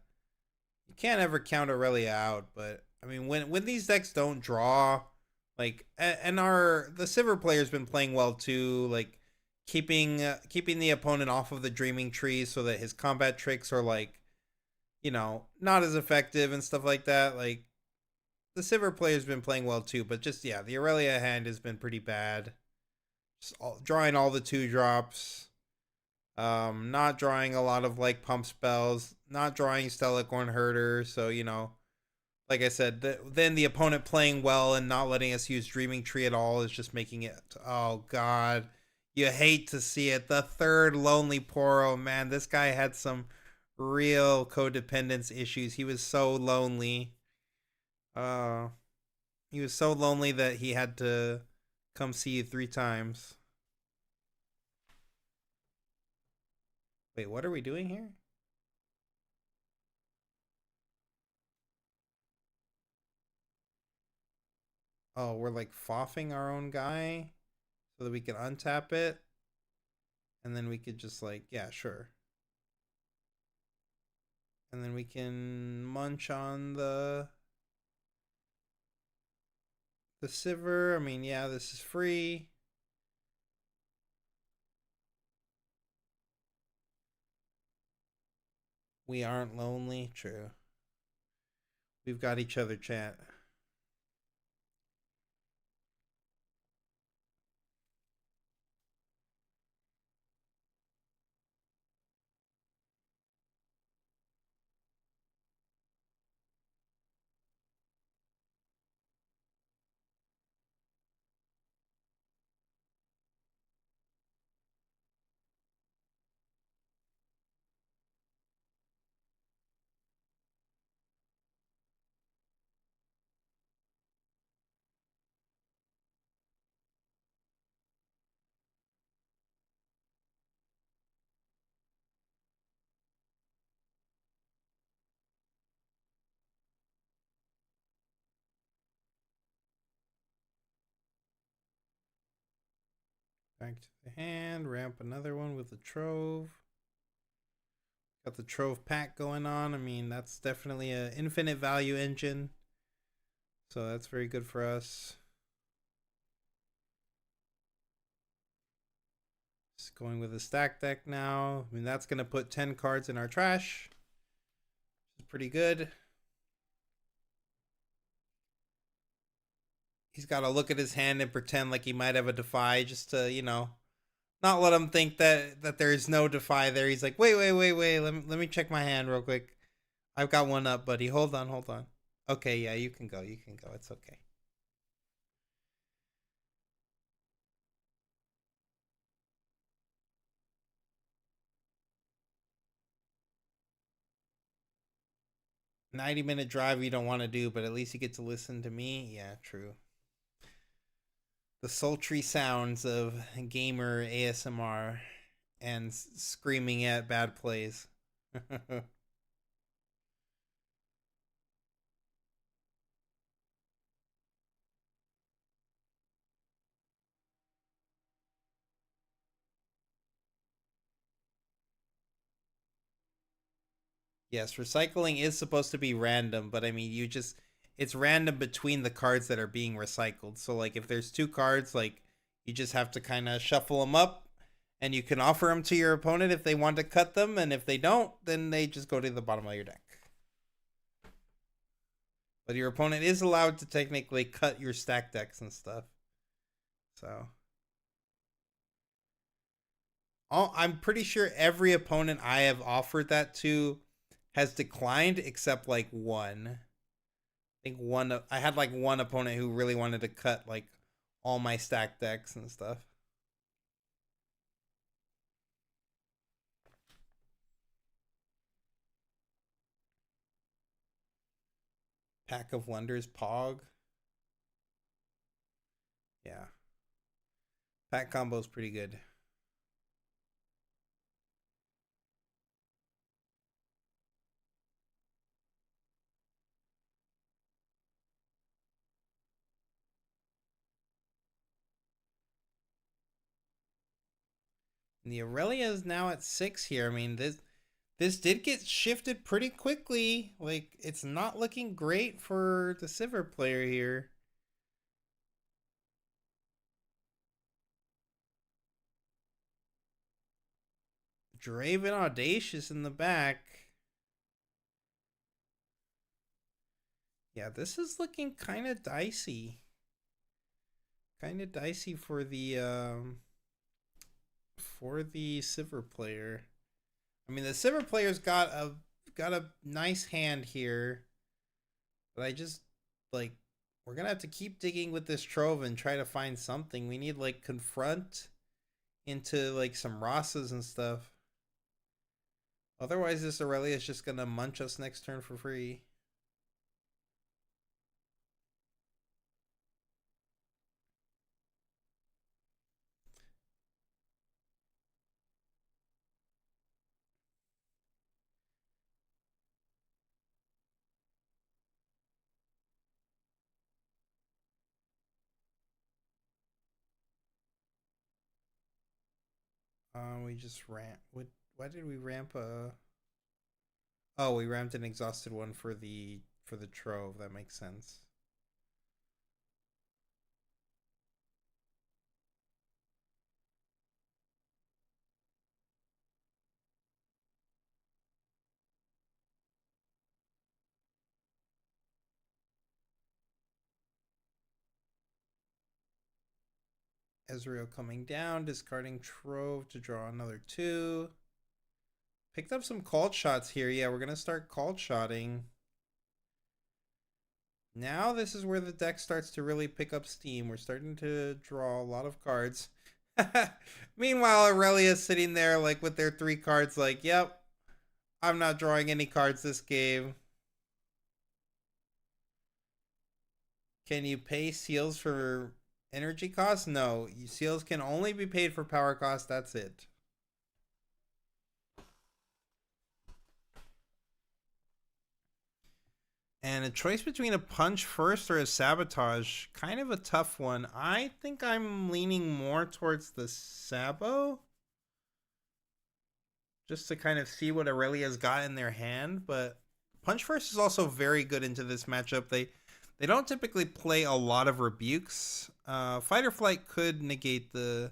Speaker 1: You can't ever count Aurelia out, but I mean when these decks don't draw, like and the Sivir player's been playing well too, like keeping the opponent off of the Dreaming Tree so that his combat tricks are like, not as effective and stuff like that. Like the Sivir player's been playing well too, but just yeah, the Aurelia hand has been pretty bad. Drawing all the 2-drops, not drawing a lot of like pump spells, not drawing Stellicorn Herder. So like I said, then the opponent playing well and not letting us use Dreaming Tree at all is just making it. Oh God, you hate to see it. The third Lonely Poro, man, this guy had some real codependence issues. He was so lonely. He was so lonely that he had to come see you 3 times. Wait, what are we doing here? Oh, we're like foffing our own guy so that we can untap it. And then we could just like, yeah, sure. And then we can munch on the Sivir. I mean, yeah, this is free. We aren't lonely. True. We've got each other, chat. Back to the hand. Ramp another one with the Trove. Got the Trove pack going on. I mean, that's definitely an infinite value engine. So that's very good for us. Just going with a stack deck now. I mean, that's going to put 10 cards in our trash. Which is pretty good. He's got to look at his hand and pretend like he might have a Defy just to, Not let him think that there is no defy there. He's like, wait. Let me check my hand real quick. I've got one up, buddy. Hold on. Okay, yeah, you can go. It's okay. 90-minute drive you don't want to do, but at least you get to listen to me. Yeah, true. The sultry sounds of gamer ASMR and screaming at bad plays. Yes, recycling is supposed to be random, but I mean, it's random between the cards that are being recycled. So like if there's two cards, like you just have to kind of shuffle them up and you can offer them to your opponent if they want to cut them, and if they don't, then they just go to the bottom of your deck. But your opponent is allowed to technically cut your stack decks and stuff. So I'm pretty sure every opponent I have offered that to has declined except like one. I think I had like one opponent who really wanted to cut like all my stack decks and stuff. Pack of Wonders, Pog. Yeah. Pack combo's pretty good. And the Aurelia is now at 6 here. I mean, this did get shifted pretty quickly. Like, it's not looking great for the Sivir player here. Draven Audacious in the back. Yeah, this is looking kind of dicey. Kind of dicey for the Sivir player. I mean, the Sivir player's got a nice hand here, but I just like we're gonna have to keep digging with this trove and try to find something. We need like confront into like some Rosses and stuff. Otherwise, this Aurelia is just gonna munch us next turn for free. We just ramp. Why did we ramp a? Oh, we ramped an exhausted one for the trove. That makes sense. Ezreal coming down, discarding trove to draw another 2. Picked up some called shots here. Yeah, we're gonna start called shotting. Now this is where the deck starts to really pick up steam. We're starting to draw a lot of cards. Meanwhile, Aurelia's sitting there like with their 3 cards like, yep, I'm not drawing any cards this game. Can you pay seals for energy costs? No, seals can only be paid for power costs. That's it. And a choice between a punch first or a sabotage, kind of a tough one. I think I'm leaning more towards the Sabo. Just to kind of see what Aurelia's got in their hand. But punch first is also very good into this matchup. They don't typically play a lot of rebukes. Fight or flight could negate the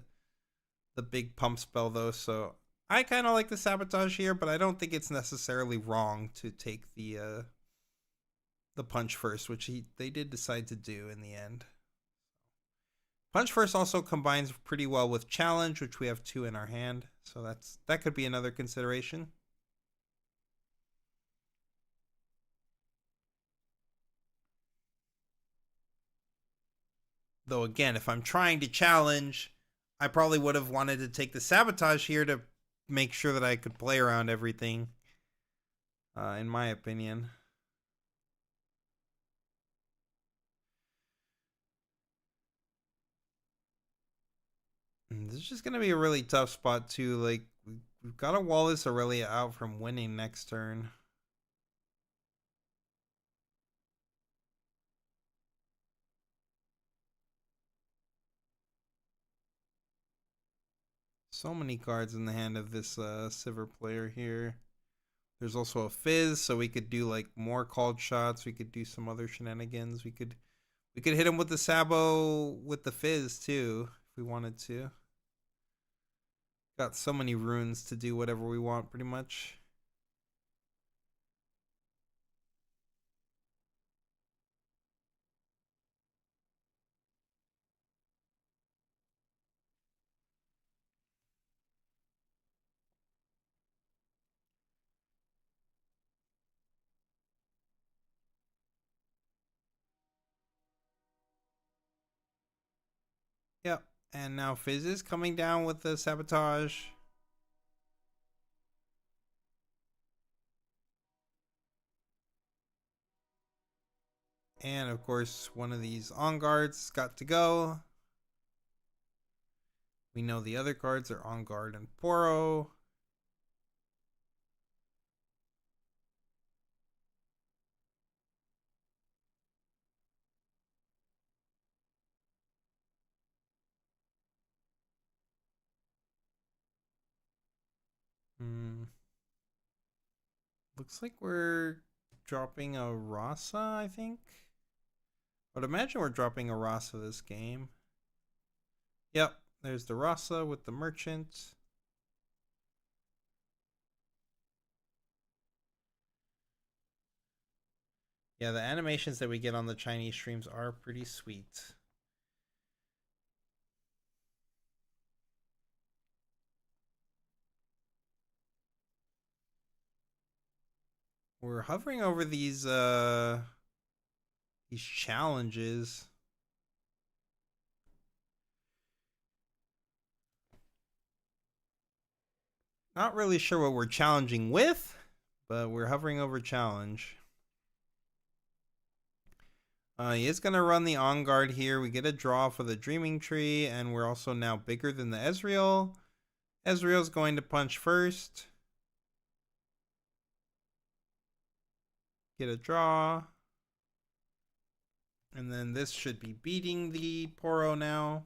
Speaker 1: big pump spell though, so I kind of like the sabotage here, but I don't think it's necessarily wrong to take the punch first, which they did decide to do in the end. Punch First also combines pretty well with Challenge, which we have 2 in our hand. So that could be another consideration. Though again, if I'm trying to challenge, I probably would have wanted to take the Sabotage here to make sure that I could play around everything, in my opinion. This is just going to be a really tough spot too. Like, we've got to wall this Aurelia out from winning next turn. So many cards in the hand of this Sivir player here. There's also a Fizz, so we could do like more called shots. We could do some other shenanigans. We could hit him with the Sabo with the Fizz too, if we wanted to. Got so many runes to do whatever we want, pretty much. Yep, and now Fizz is coming down with the Sabotage. And of course, one of these on guards got to go. We know the other cards are on guard and Poro. Looks like we're dropping a Rasa, I think. I would imagine we're dropping a Rasa this game. Yep, there's the Rasa with the Merchant. Yeah, the animations that we get on the Chinese streams are pretty sweet. We're hovering over these challenges. Not really sure what we're challenging with, but we're hovering over challenge. He is going to run the on guard here. We get a draw for the Dreaming Tree, and we're also now bigger than the Ezreal. Ezreal's going to punch first. Get a draw. And then this should be beating the Poro now.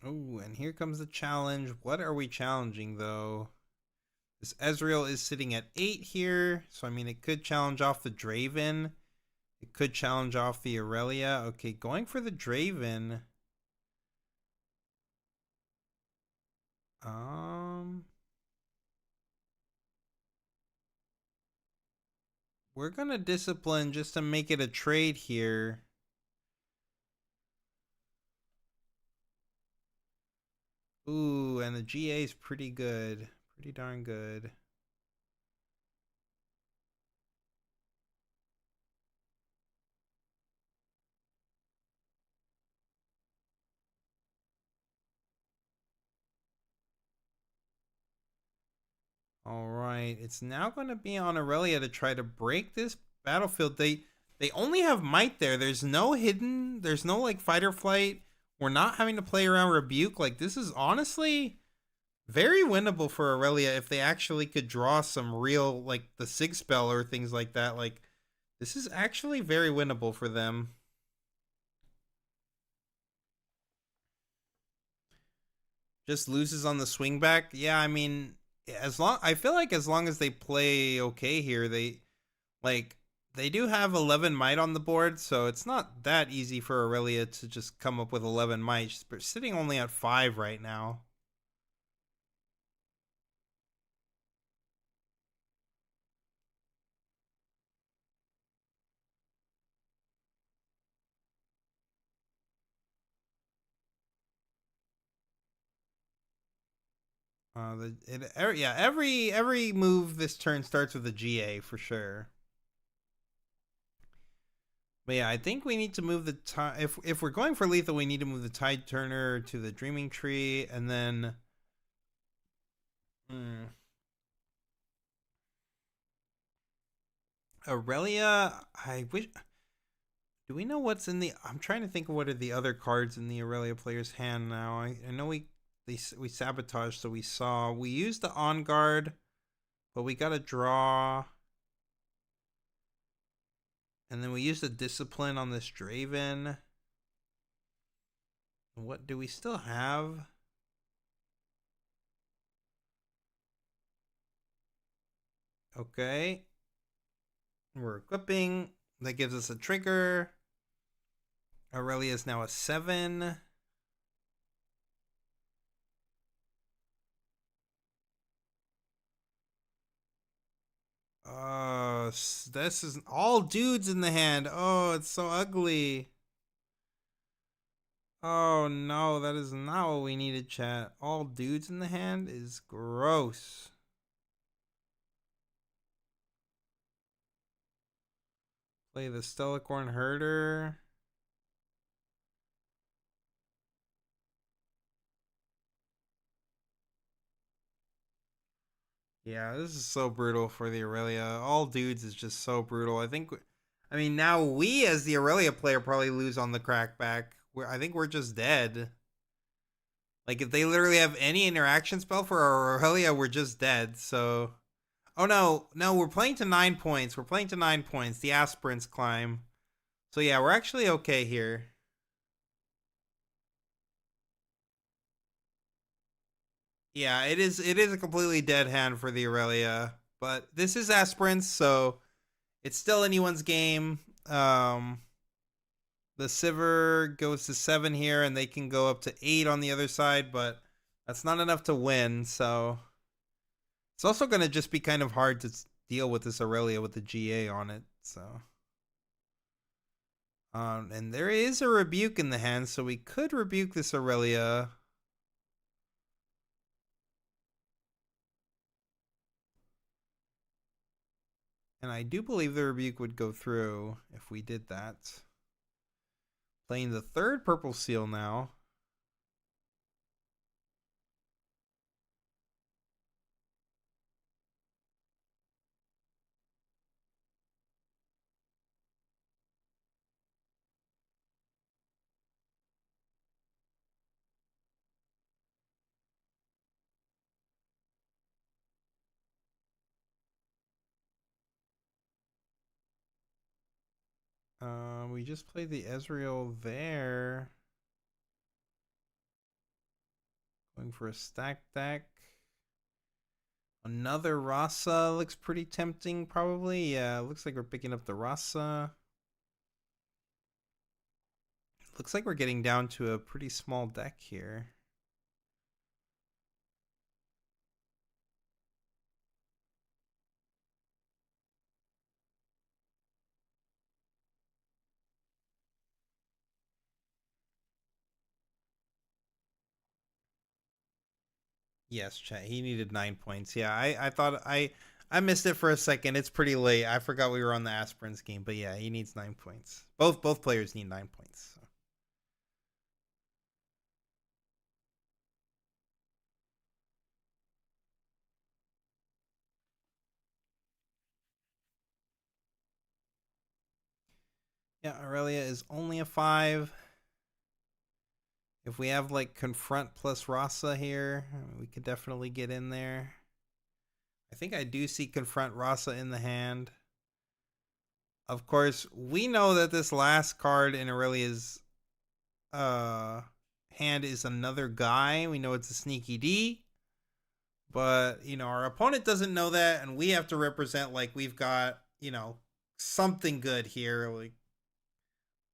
Speaker 1: Oh, and here comes the challenge. What are we challenging, though? This Ezreal is sitting at 8 here. So, I mean, it could challenge off the Draven. It could challenge off the Aurelia. Okay, going for the Draven. We're going to discipline just to make it a trade here. Ooh, and the GA is pretty good. Pretty darn good. All right, it's now going to be on Aurelia to try to break this battlefield. They only have might there. There's no hidden. There's no like fight or flight. We're not having to play around Rebuke. Like, this is honestly very winnable for Aurelia if they actually could draw some real, like, the Sig spell or things like that. Like, this is actually very winnable for them. Just loses on the swing back. Yeah, I mean, I feel like as long as they play okay here, they they do have 11 might on the board, so it's not that easy for Aurelia to just come up with 11 might. She's sitting only at 5 right now. Every move this turn starts with a GA for sure. But yeah, I think we need to move the tide. If we're going for lethal, we need to move the Tide Turner to the Dreaming Tree, and then. Aurelia, I wish. Do we know what's in the? I'm trying to think of what are the other cards in the Aurelia player's hand now. I know we sabotaged, so we used the On Guard, but we got a draw. And then we used the Discipline on this Draven. What do we still have? Okay. We're equipping. That gives us a trigger. Aurelia is now a 7. This is all dudes in the hand. Oh, it's so ugly. Oh no, that is not what we needed, chat. All dudes in the hand is gross. Play the Stellacorn Herder. Yeah, this is so brutal for the Aurelia. All dudes is just so brutal. I mean, now we as the Aurelia player probably lose on the crackback. I think we're just dead. Like, if they literally have any interaction spell for our Aurelia, we're just dead. So, oh no, we're playing to 9 points. We're playing to 9 points. The aspirants climb. So yeah, we're actually okay here. Yeah, it is a completely dead hand for the Aurelia, but this is aspirants, so it's still anyone's game. The Sivir goes to 7 here, and they can go up to 8 on the other side, but that's not enough to win, so it's also going to just be kind of hard to deal with this Aurelia with the GA on it, so. And there is a Rebuke in the hand, so we could rebuke this Aurelia. And I do believe the Rebuke would go through if we did that. Playing the 3rd purple seal now. We just played the Ezreal there. Going for a stack deck. Another Rasa looks pretty tempting, probably. Yeah, looks like we're picking up the Rasa. Looks like we're getting down to a pretty small deck here. Yes, chat. He needed 9 points. Yeah, I thought I missed it for a second. It's pretty late. I forgot we were on the aspirants game, but yeah, he needs 9 points. Both players need 9 points. So. Yeah, Aurelia is only a 5. If we have like Confront plus Rasa here, we could definitely get in there. I think I do see Confront Rasa in the hand. Of course, we know that this last card in Aurelia's hand is another guy. We know it's a Sneaky D. But, you know, our opponent doesn't know that, and we have to represent like we've got, you know, something good here. Like,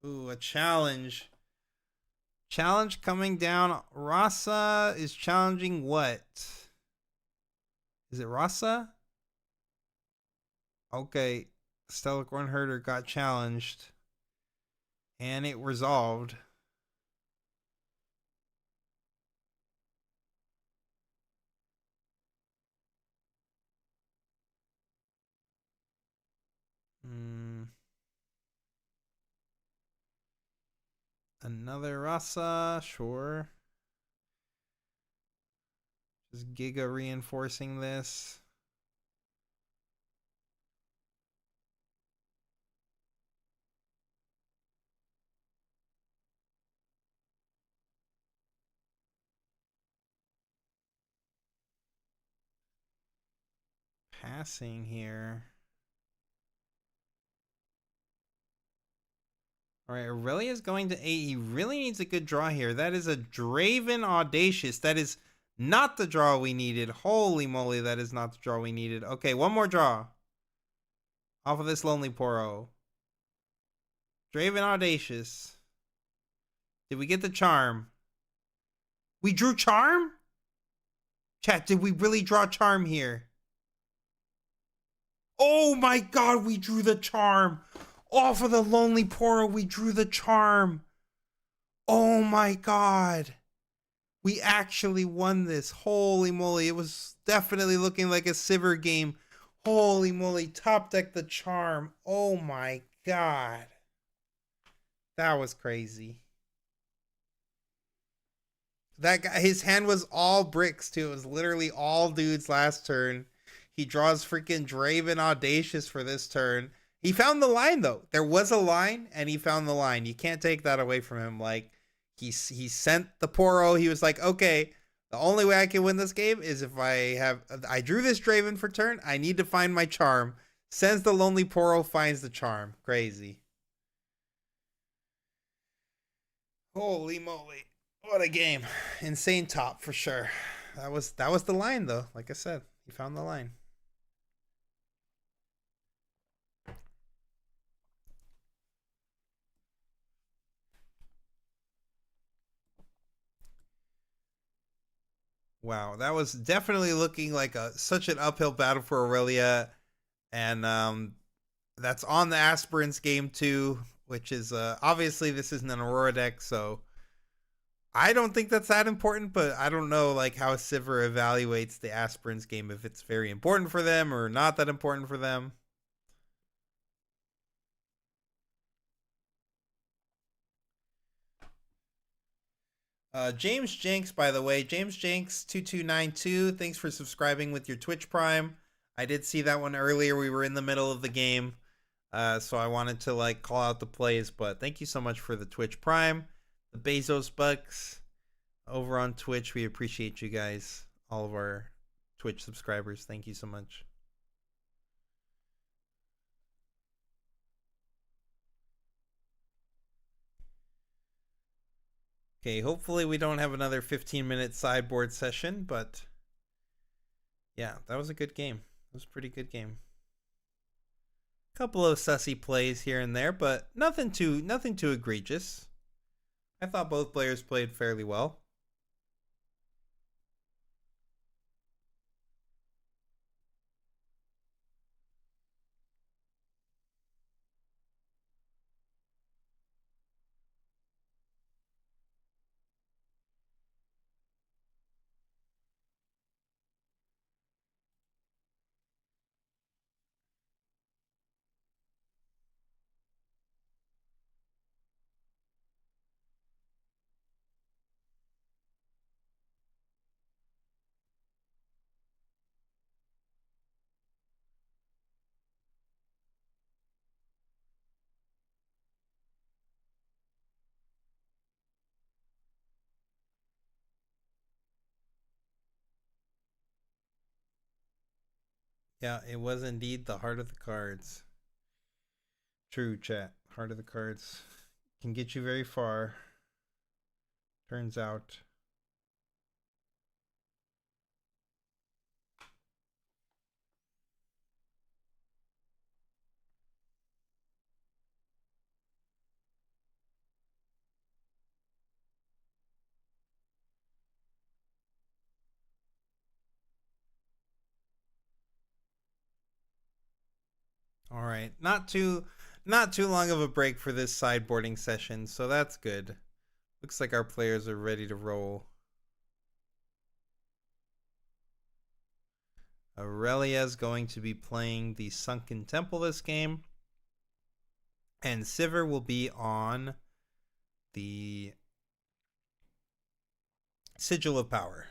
Speaker 1: ooh, a challenge. Challenge coming down. Rasa is challenging what? Is it Rasa? Okay. Stella Cornherder got challenged. And it resolved. Another Rasa, sure. Just Giga reinforcing this. Passing here. All right, Aurelia's going to 8. He really needs a good draw here. That is a Draven Audacious. That is not the draw we needed. Holy moly, that is not the draw we needed. Okay, one more draw. Off of this Lonely Poro. Draven Audacious. Did we get the Charm? We drew Charm? Chat, did we really draw Charm here? Oh my god, we drew the Charm. Off of the Lonely Poro, we drew the Charm. Oh my god. We actually won this. Holy moly. It was definitely looking like a Sivir game. Holy moly. Top deck the Charm. Oh my god. That was crazy. That guy, his hand was all bricks too. It was literally all dudes last turn. He draws freaking Draven Audacious for this turn. He found the line though. There was a line and he found the line. You can't take that away from him. Like, he sent the Poro. He was like, okay, the only way I can win this game is if I drew this Draven for turn. I need to find my Charm. Sends the Lonely Poro, finds the Charm. Crazy. Holy moly. What a game. Insane top for sure. That was the line though. Like I said, he found the line. Wow, that was definitely looking like such an uphill battle for Aurelia, and that's on the Aspirants game too, which is obviously this isn't an Aurora deck, so I don't think that's that important. But I don't know like how Sivir evaluates the Aspirants game, if it's very important for them or not that important for them. James Jenks, by the way, James Jenks 2292. Thanks for subscribing with your Twitch Prime. I did see that one earlier. We were in the middle of the game, so I wanted to like call out the plays. But thank you so much for the Twitch Prime, the Bezos Bucks over on Twitch. We appreciate you guys, all of our Twitch subscribers. Thank you so much. Okay, hopefully we don't have another 15-minute sideboard session, but yeah, that was a good game. It was a pretty good game. Couple of sussy plays here and there, but nothing too egregious. I thought both players played fairly well. Yeah, it was indeed the heart of the cards. True, chat. Heart of the cards can get you very far. Turns out. All right. Not too long of a break for this sideboarding session, so that's good. Looks like our players are ready to roll. Aurelia's going to be playing the Sunken Temple this game. And Sivir will be on the Sigil of Power.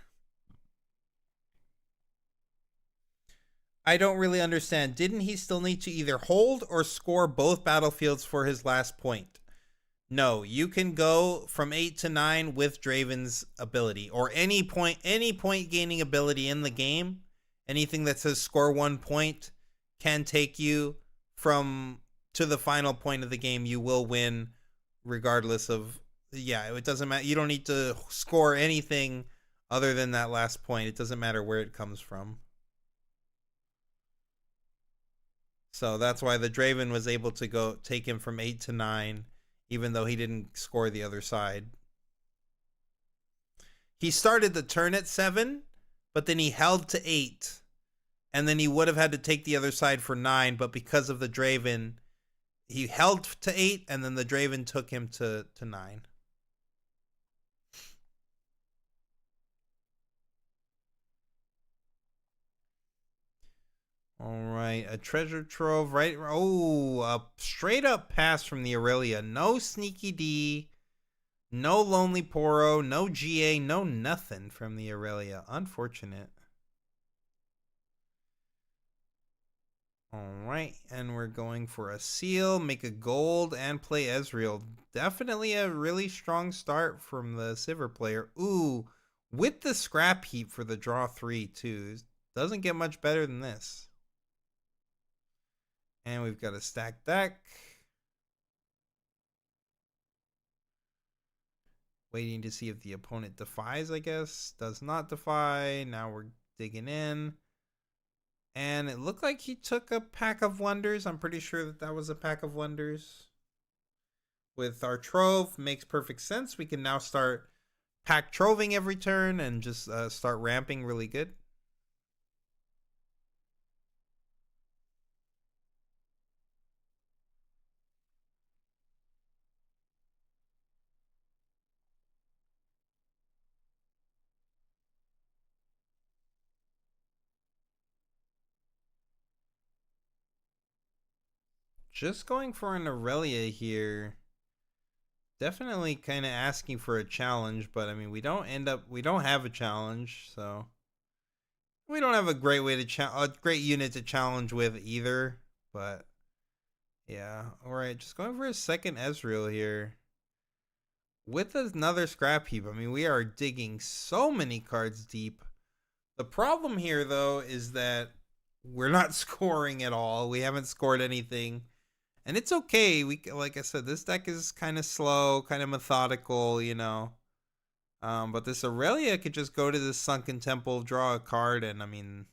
Speaker 1: I don't really understand. Didn't he still need to either hold or score both battlefields for his last point? No, you can go from 8 to 9 with Draven's ability, or any point gaining ability in the game. Anything that says score 1 point can take you from to the final point of the game. You will win regardless of, it doesn't matter. You don't need to score anything other than that last point. It doesn't matter where it comes from. So that's why the Draven was able to go take him from 8 to 9, even though he didn't score the other side. He started the turn at 7, but then he held to 8. And then he would have had to take the other side for 9, but because of the Draven, he held to 8, and then the Draven took him to 9. All right, a treasure trove, right? Oh, a straight up pass from the Aurelia. No sneaky D, no lonely Poro, no GA, no nothing from the Aurelia. Unfortunate. All right, and we're going for a seal, make a gold, and play Ezreal. Definitely a really strong start from the Sivir player. Ooh, with the scrap heap for the draw 3 too. Doesn't get much better than this. And we've got a stacked deck. Waiting to see if the opponent defies, I guess. Does not defy. Now we're digging in. And it looked like he took a Pack of Wonders. I'm pretty sure that was a Pack of Wonders. With our Trove, makes perfect sense. We can now start pack Troving every turn and just start ramping really good. Just going for an Aurelia here. Definitely kind of asking for a challenge, but I mean, we don't have a challenge, so we don't have a great way to a great unit to challenge with either, but yeah. All right, just going for a second Ezreal here. With another scrap heap. I mean, we are digging so many cards deep. The problem here though is that we're not scoring at all. We haven't scored anything. And it's okay. Like I said, this deck is kind of slow, kind of methodical, you know. But this Aurelia could just go to this Sunken Temple, draw a card, and I mean,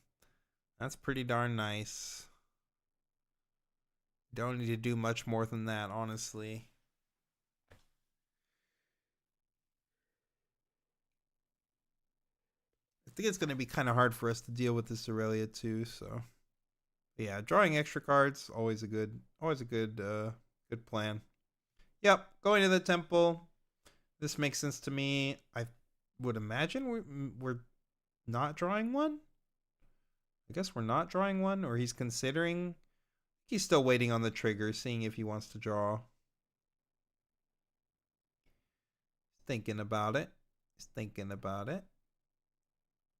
Speaker 1: that's pretty darn nice. Don't need to do much more than that, honestly. I think it's going to be kind of hard for us to deal with this Aurelia too, so yeah, drawing extra cards always a good good plan. Yep, going to the temple. This makes sense to me. I would imagine we're not drawing one. I guess we're not drawing one, or he's considering. He's still waiting on the trigger, seeing if he wants to draw. Thinking about it. He's thinking about it.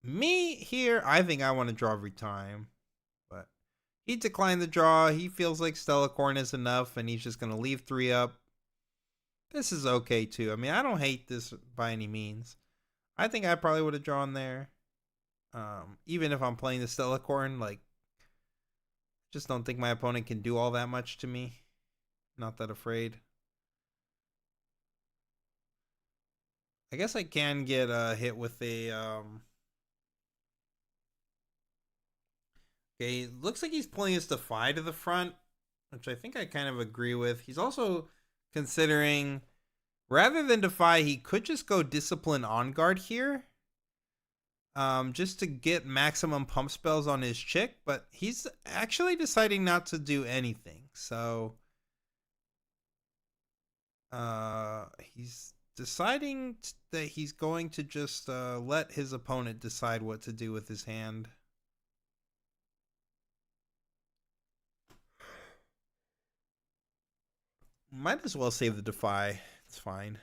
Speaker 1: Me here, I think I want to draw every time. But he declined the draw. He feels like Stellacorn is enough, and he's just going to leave 3 up. This is okay, too. I mean, I don't hate this by any means. I think I probably would have drawn there. Even if I'm playing the Stellacorn, like, just don't think my opponent can do all that much to me. Not that afraid. I guess I can get hit with a... Okay, looks like he's pulling his Defy to the front, which I think I kind of agree with. He's also considering, rather than Defy, he could just go Discipline on guard here. just to get maximum pump spells on his chick, but he's actually deciding not to do anything. So he's deciding that he's going to just let his opponent decide what to do with his hand. Might as well save the Defy. It's fine.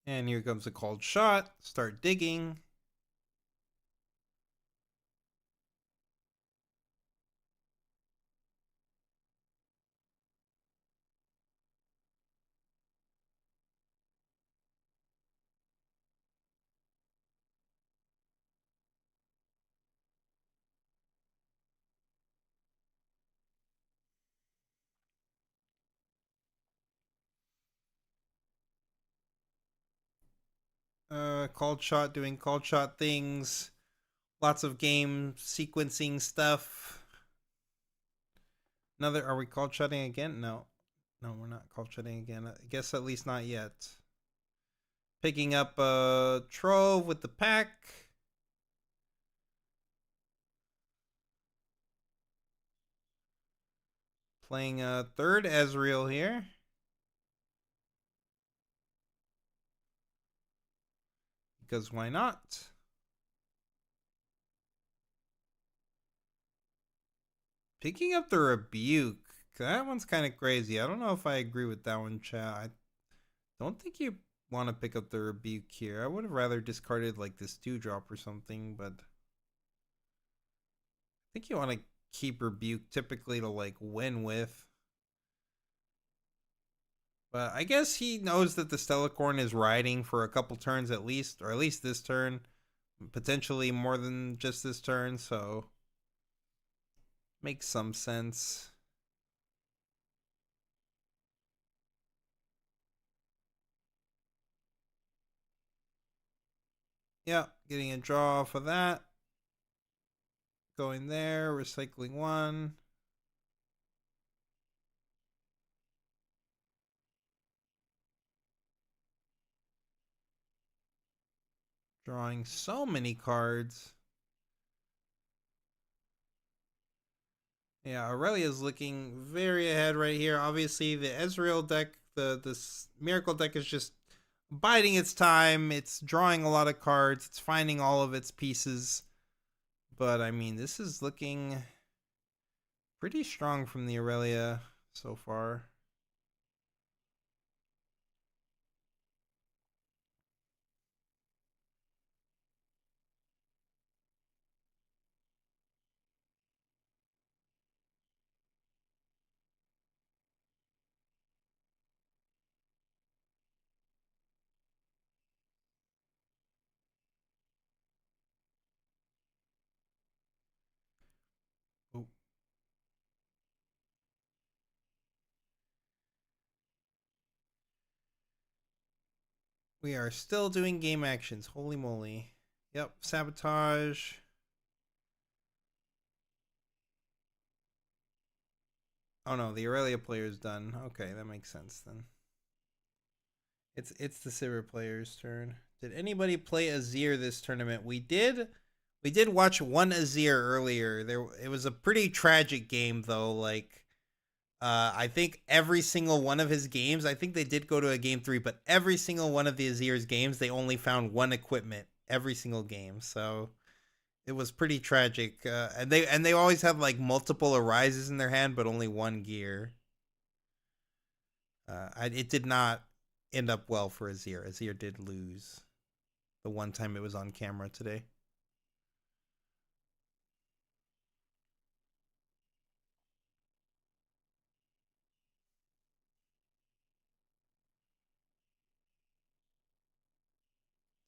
Speaker 1: And here comes a called shot. Start digging. Called shot doing called shot things. Lots of game sequencing stuff. Another, are we called shotting again? No. No, we're not called shotting again. I guess at least not yet. Picking up a Trove with the pack. Playing a third Ezreal here. Because why not? Picking up the Rebuke. That one's kind of crazy. I don't know if I agree with that one, chat. I don't think you want to pick up the Rebuke here. I would have rather discarded like this 2-drop or something, but I think you want to keep Rebuke typically to like win with. But I guess he knows that the Stellacorn is riding for a couple turns at least, or at least this turn. Potentially more than just this turn, so makes some sense. Yeah, getting a draw for that. Going there, recycling 1. Drawing so many cards. Yeah, Aurelia's looking very ahead right here. Obviously, the Ezreal deck, this Miracle deck is just biding its time. It's drawing a lot of cards. It's finding all of its pieces. But, I mean, this is looking pretty strong from the Aurelia so far. Oh. We are still doing game actions. Holy moly. Yep, sabotage. Oh no, the Aurelia player is done. Okay, that makes sense then. It's the Sivir player's turn. Did anybody play Azir this tournament? We did watch one Azir earlier. It was a pretty tragic game though. Like I think every single one of his games, I think they did go to a game 3, but every single one of the Azir's games, they only found one equipment every single game. So it was pretty tragic. And they always have like multiple arises in their hand, but only one gear. It did not end up well for Azir. Azir did lose the one time it was on camera today.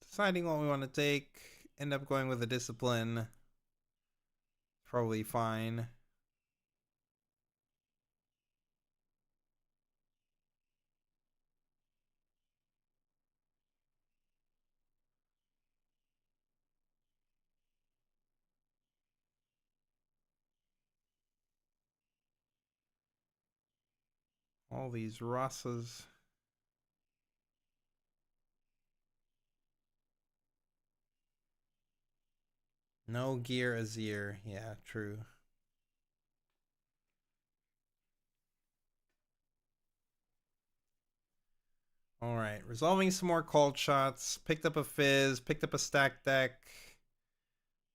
Speaker 1: Deciding what we want to take. End up going with a discipline. Probably fine. All these Rossas. No gear Azir. Yeah, true. All right, resolving some more cold shots. Picked up a Fizz. Picked up a stack deck.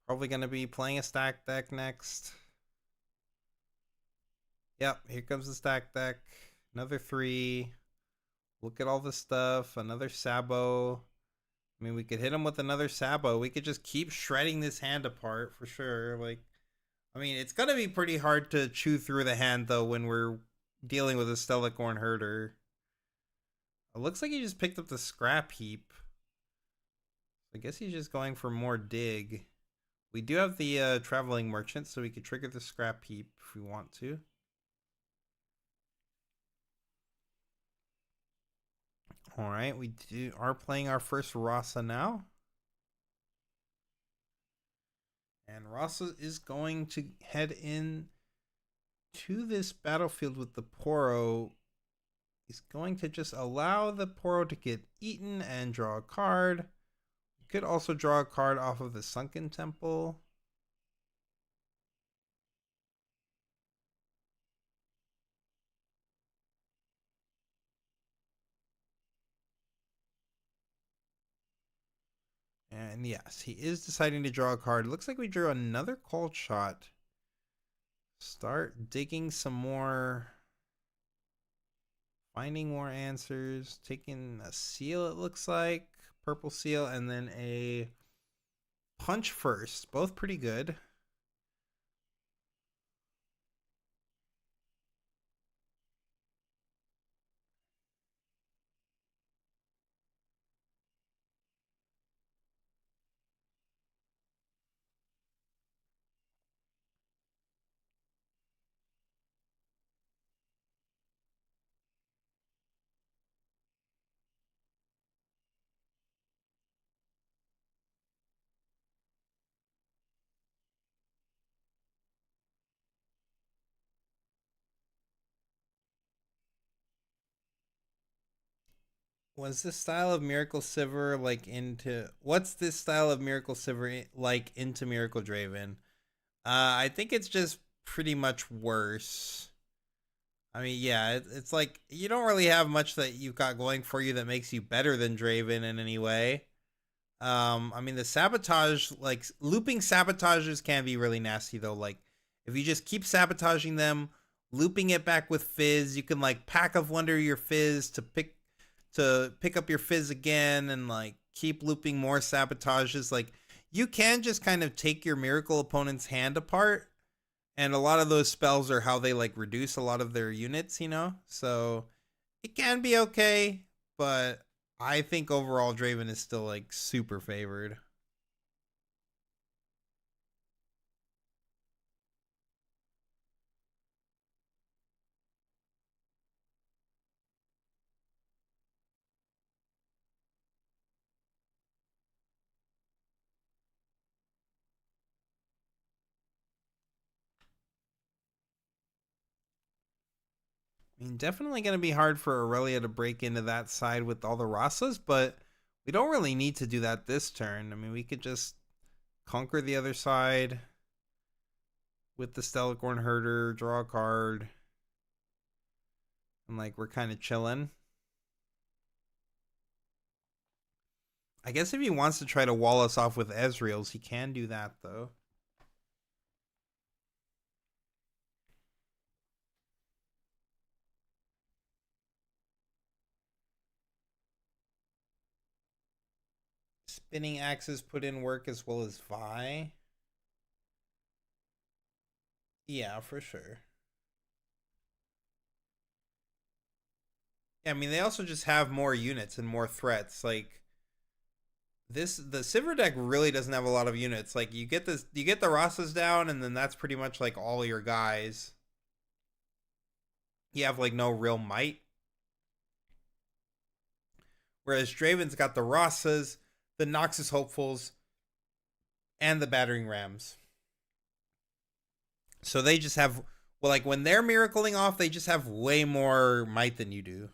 Speaker 1: Probably going to be playing a stack deck next. Yep, here comes the stack deck. Another 3. Look at all the stuff. Another Sabo. I mean, we could hit him with another Sabo. We could just keep shredding this hand apart for sure. Like, I mean, it's going to be pretty hard to chew through the hand, though, when we're dealing with a Stellicorn Herder. It looks like he just picked up the scrap heap. I guess he's just going for more dig. We do have the traveling merchant, so we could trigger the scrap heap if we want to. All right, we are playing our first Rasa now. And Rasa is going to head in to this battlefield with the Poro. He's going to just allow the Poro to get eaten and draw a card. We could also draw a card off of the Sunken Temple. And yes, he is deciding to draw a card. Looks like we drew another cold shot. Start digging some more. Finding more answers. Taking a seal, it looks like. Purple seal, and then a punch first. Both pretty good. Was this style of Miracle Silver like into what's this style of Miracle Silver like into Miracle Draven? I think it's just pretty much worse. I mean, yeah, it's like you don't really have much that you've got going for you that makes you better than Draven in any way. I mean, the sabotage, like looping sabotages can be really nasty though. Like if you just keep sabotaging them, looping it back with Fizz, you can like Pack of Wonder your Fizz to pick up your Fizz again and like keep looping more sabotages. Like you can just kind of take your Miracle opponent's hand apart, and a lot of those spells are how they like reduce a lot of their units, you know? So it can be okay, but I think overall Draven is still like super favored. I mean, definitely going to be hard for Aurelia to break into that side with all the Rasas, but we don't really need to do that this turn. I mean, we could just conquer the other side with the Stellicorn Herder, draw a card, and like we're kind of chilling. I guess if he wants to try to wall us off with Ezreal's, he can do that though. Spinning Axes put in work as well as Vi. Yeah, for sure. Yeah, I mean, they also just have more units and more threats. Like the Sivir deck really doesn't have a lot of units. Like you get the Rasas down, and then that's pretty much like all your guys. You have like no real might. Whereas Draven's got the Rasas, the Noxus Hopefuls, and the Battering Rams. So they just have Well, like when they're miracling off, they just have way more might than you do.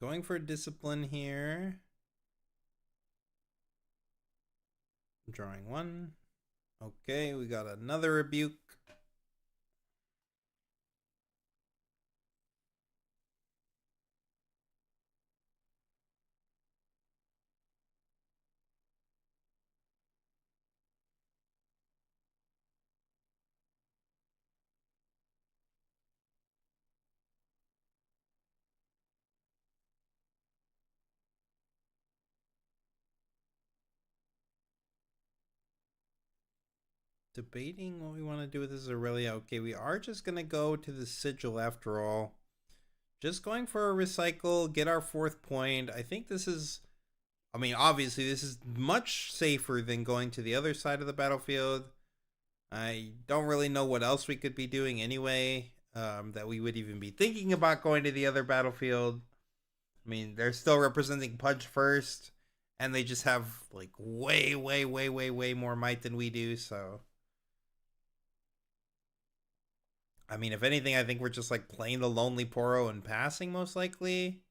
Speaker 1: Going for discipline here. Drawing one. Okay, we got another rebuke. Debating what we want to do with this Aurelia. Okay, we are just going to go to the sigil after all. Just going for a recycle, get our 4th point. I think this is, I mean, obviously this is much safer than going to the other side of the battlefield. I don't really know what else we could be doing anyway, that we would even be thinking about going to the other battlefield. I mean, they're still representing Punch first, and they just have like way more might than we do, so I mean, if anything, I think we're just like playing the Lonely Poro and passing most likely,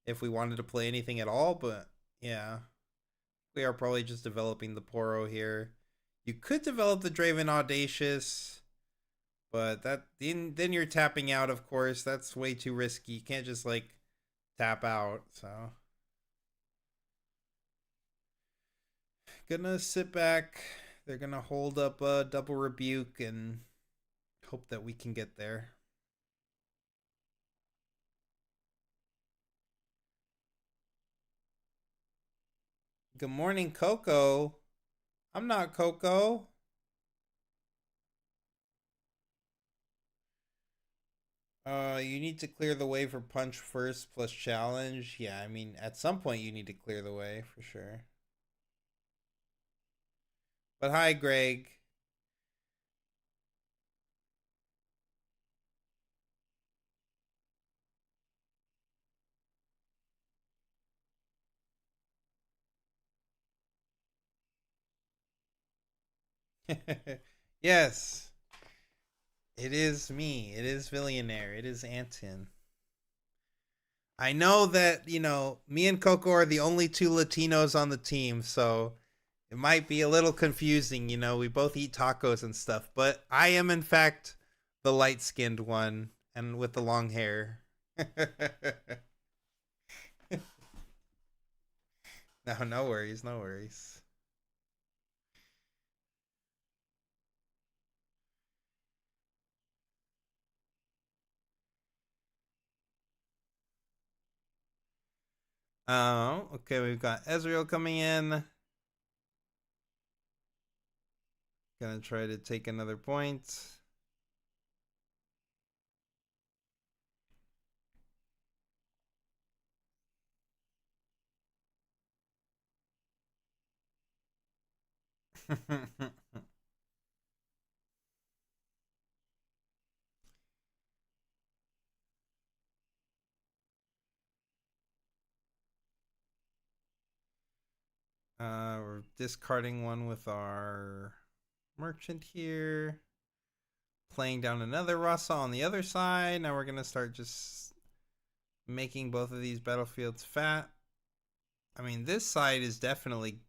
Speaker 1: if we wanted to play anything at all. But yeah, we are probably just developing the Poro here. You could develop the Draven Audacious, but that then you're tapping out. Of course, that's way too risky. You can't just like tap out. So gonna sit back. They're gonna hold up a double rebuke and hope that we can get there. Good morning, Coco. I'm not Coco. You need to clear the way for Punch first plus challenge. Yeah, I mean, at some point you need to clear the way for sure. But hi, Greg. Yes, it is me. It is Billionaire. It is Anton. I know that, you know, me and Coco are the only 2 Latinos on the team, so it might be a little confusing. You know, we both eat tacos and stuff, but I am, in fact, the light skinned one and with the long hair. No, no worries, no worries. Oh, okay, we've got Ezreal coming in. Gonna try to take another point. We're discarding one with our merchant here. Playing down another Rasa on the other side. Now we're gonna start just making both of these battlefields fat. I mean, this side is definitely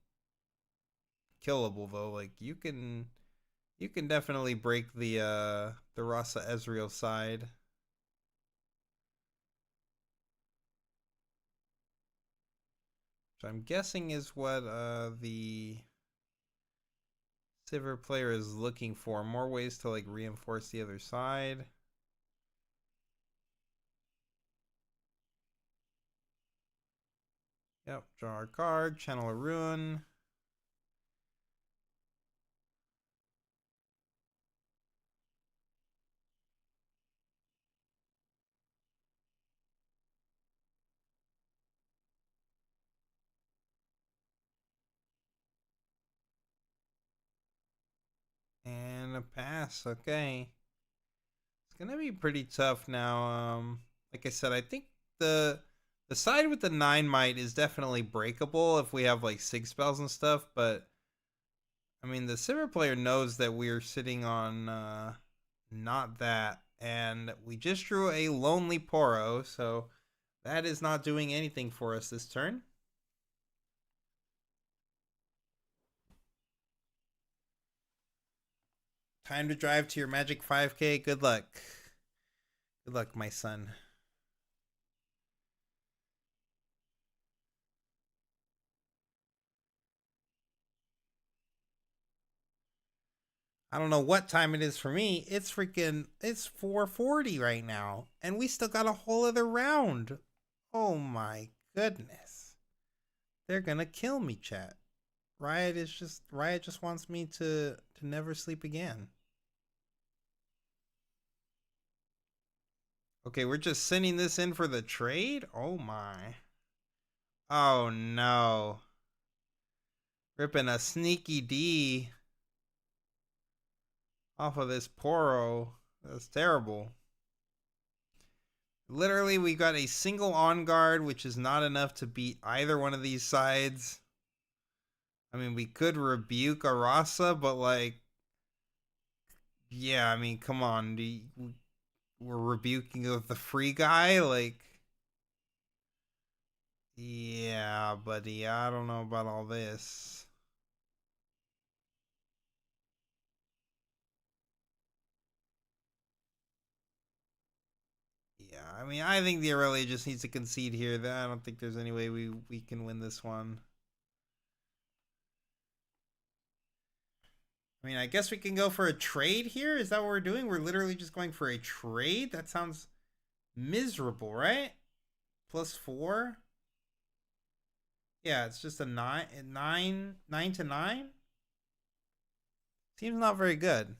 Speaker 1: killable though. Like you can definitely break the Rasa Ezreal side. Which I'm guessing is what the Sivir player is looking for. More ways to like reinforce the other side. Yep, draw our card, channel a rune. gonna pass. Okay. It's gonna be pretty tough now. Like I said, I think the side with the 9 might is definitely breakable if we have like 6 spells and stuff, but I mean the Simmer player knows that we're sitting on not that, and we just drew a Lonely Poro, so that is not doing anything for us this turn. Time to drive to your Magic 5K. Good luck. Good luck, my son. I don't know what time it is for me. It's 4:40 right now, and we still got a whole other round. Oh my goodness. They're gonna kill me, chat. Riot just wants me to never sleep again. Okay, we're just sending this in for the trade? Oh my. Oh no. Ripping a sneaky D off of this Poro. That's terrible. Literally, we got a single on guard, which is not enough to beat either one of these sides. I mean, we could rebuke Arasa, but like, yeah, I mean, come on. We're rebuking the free guy? Like, yeah, buddy, I don't know about all this. Yeah, I mean, I think the Aurelia just needs to concede here. I don't think there's any way we can win this one. I mean, I guess we can go for a trade here. Is that what we're doing? We're literally just going for a trade? That sounds miserable, right? +4. Yeah, it's just a 9 to 9. Seems not very good.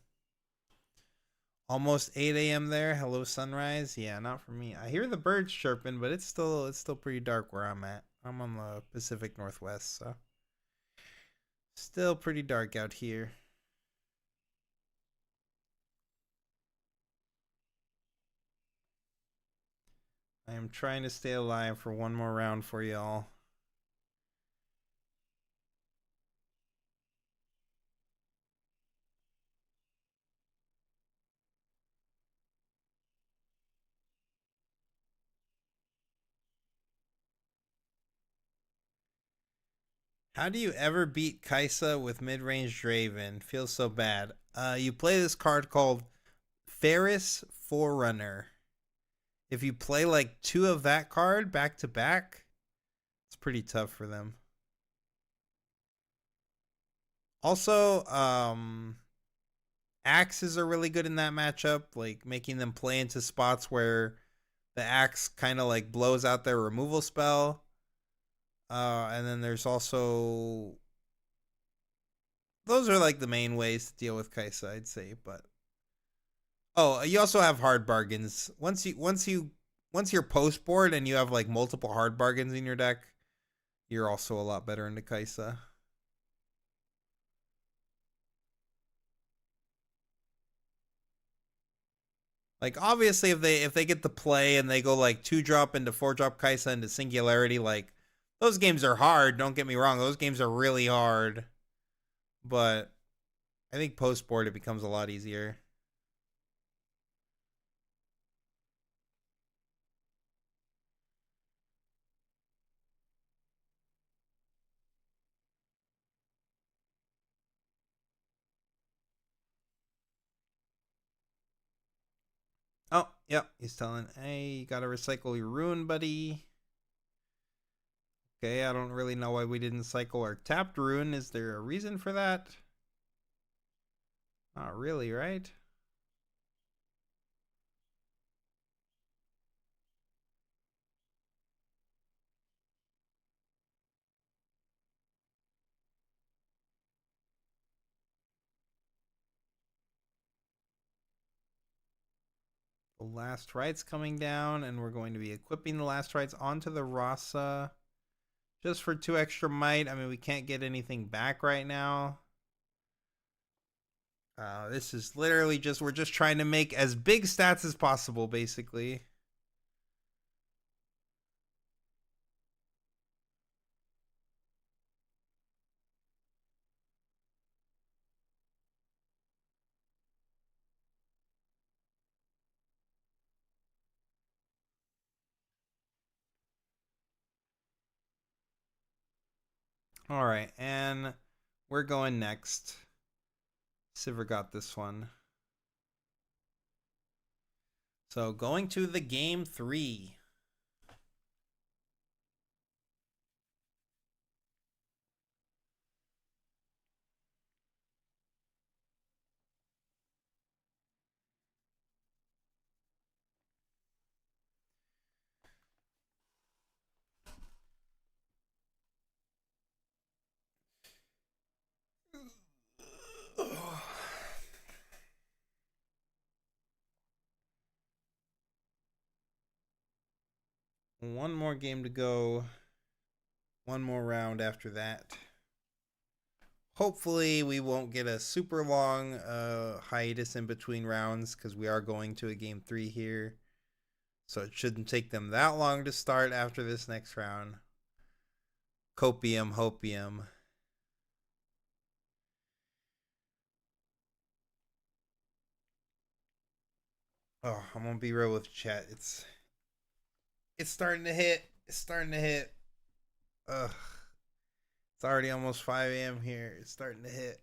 Speaker 1: Almost 8 a.m. there. Hello, sunrise. Yeah, not for me. I hear the birds chirping, but it's still pretty dark where I'm at. I'm on the Pacific Northwest, so still pretty dark out here. I am trying to stay alive for one more round for y'all. How do you ever beat Kaisa with mid-range Draven? Feels so bad. You play this card called Ferris Forerunner. If you play like 2 of that card back to back, it's pretty tough for them. Also, axes are really good in that matchup, like making them play into spots where the axe kind of like blows out their removal spell. And then there's also, those are like the main ways to deal with Kaisa, I'd say. But oh, you also have hard bargains. Once you're post board and you have like multiple hard bargains in your deck, you're also a lot better into Kaisa. Like obviously if they get the play and they go like 2-drop into 4-drop Kaisa into Singularity, like those games are hard, don't get me wrong. Those games are really hard. But I think post board it becomes a lot easier. Oh, yep, he's telling, hey, you gotta recycle your rune, buddy. Okay, I don't really know why we didn't cycle our tapped rune. Is there a reason for that? Not really, right? The last right's coming down, and we're going to be equipping the last rights onto the Rasa. Just for 2 extra might. I mean, we can't get anything back right now. This is literally just, we're just trying to make as big stats as possible, basically. All right, and we're going next. Siver got this one. So going to the game 3. One more game to go. One more round after that. Hopefully we won't get a super long hiatus in between rounds, because we are going to a game 3 here. So it shouldn't take them that long to start after this next round. Copium, hopium. Oh, I'm gonna be real with chat. It's starting to hit. It's starting to hit. Ugh. It's already almost 5 a.m. here. It's starting to hit.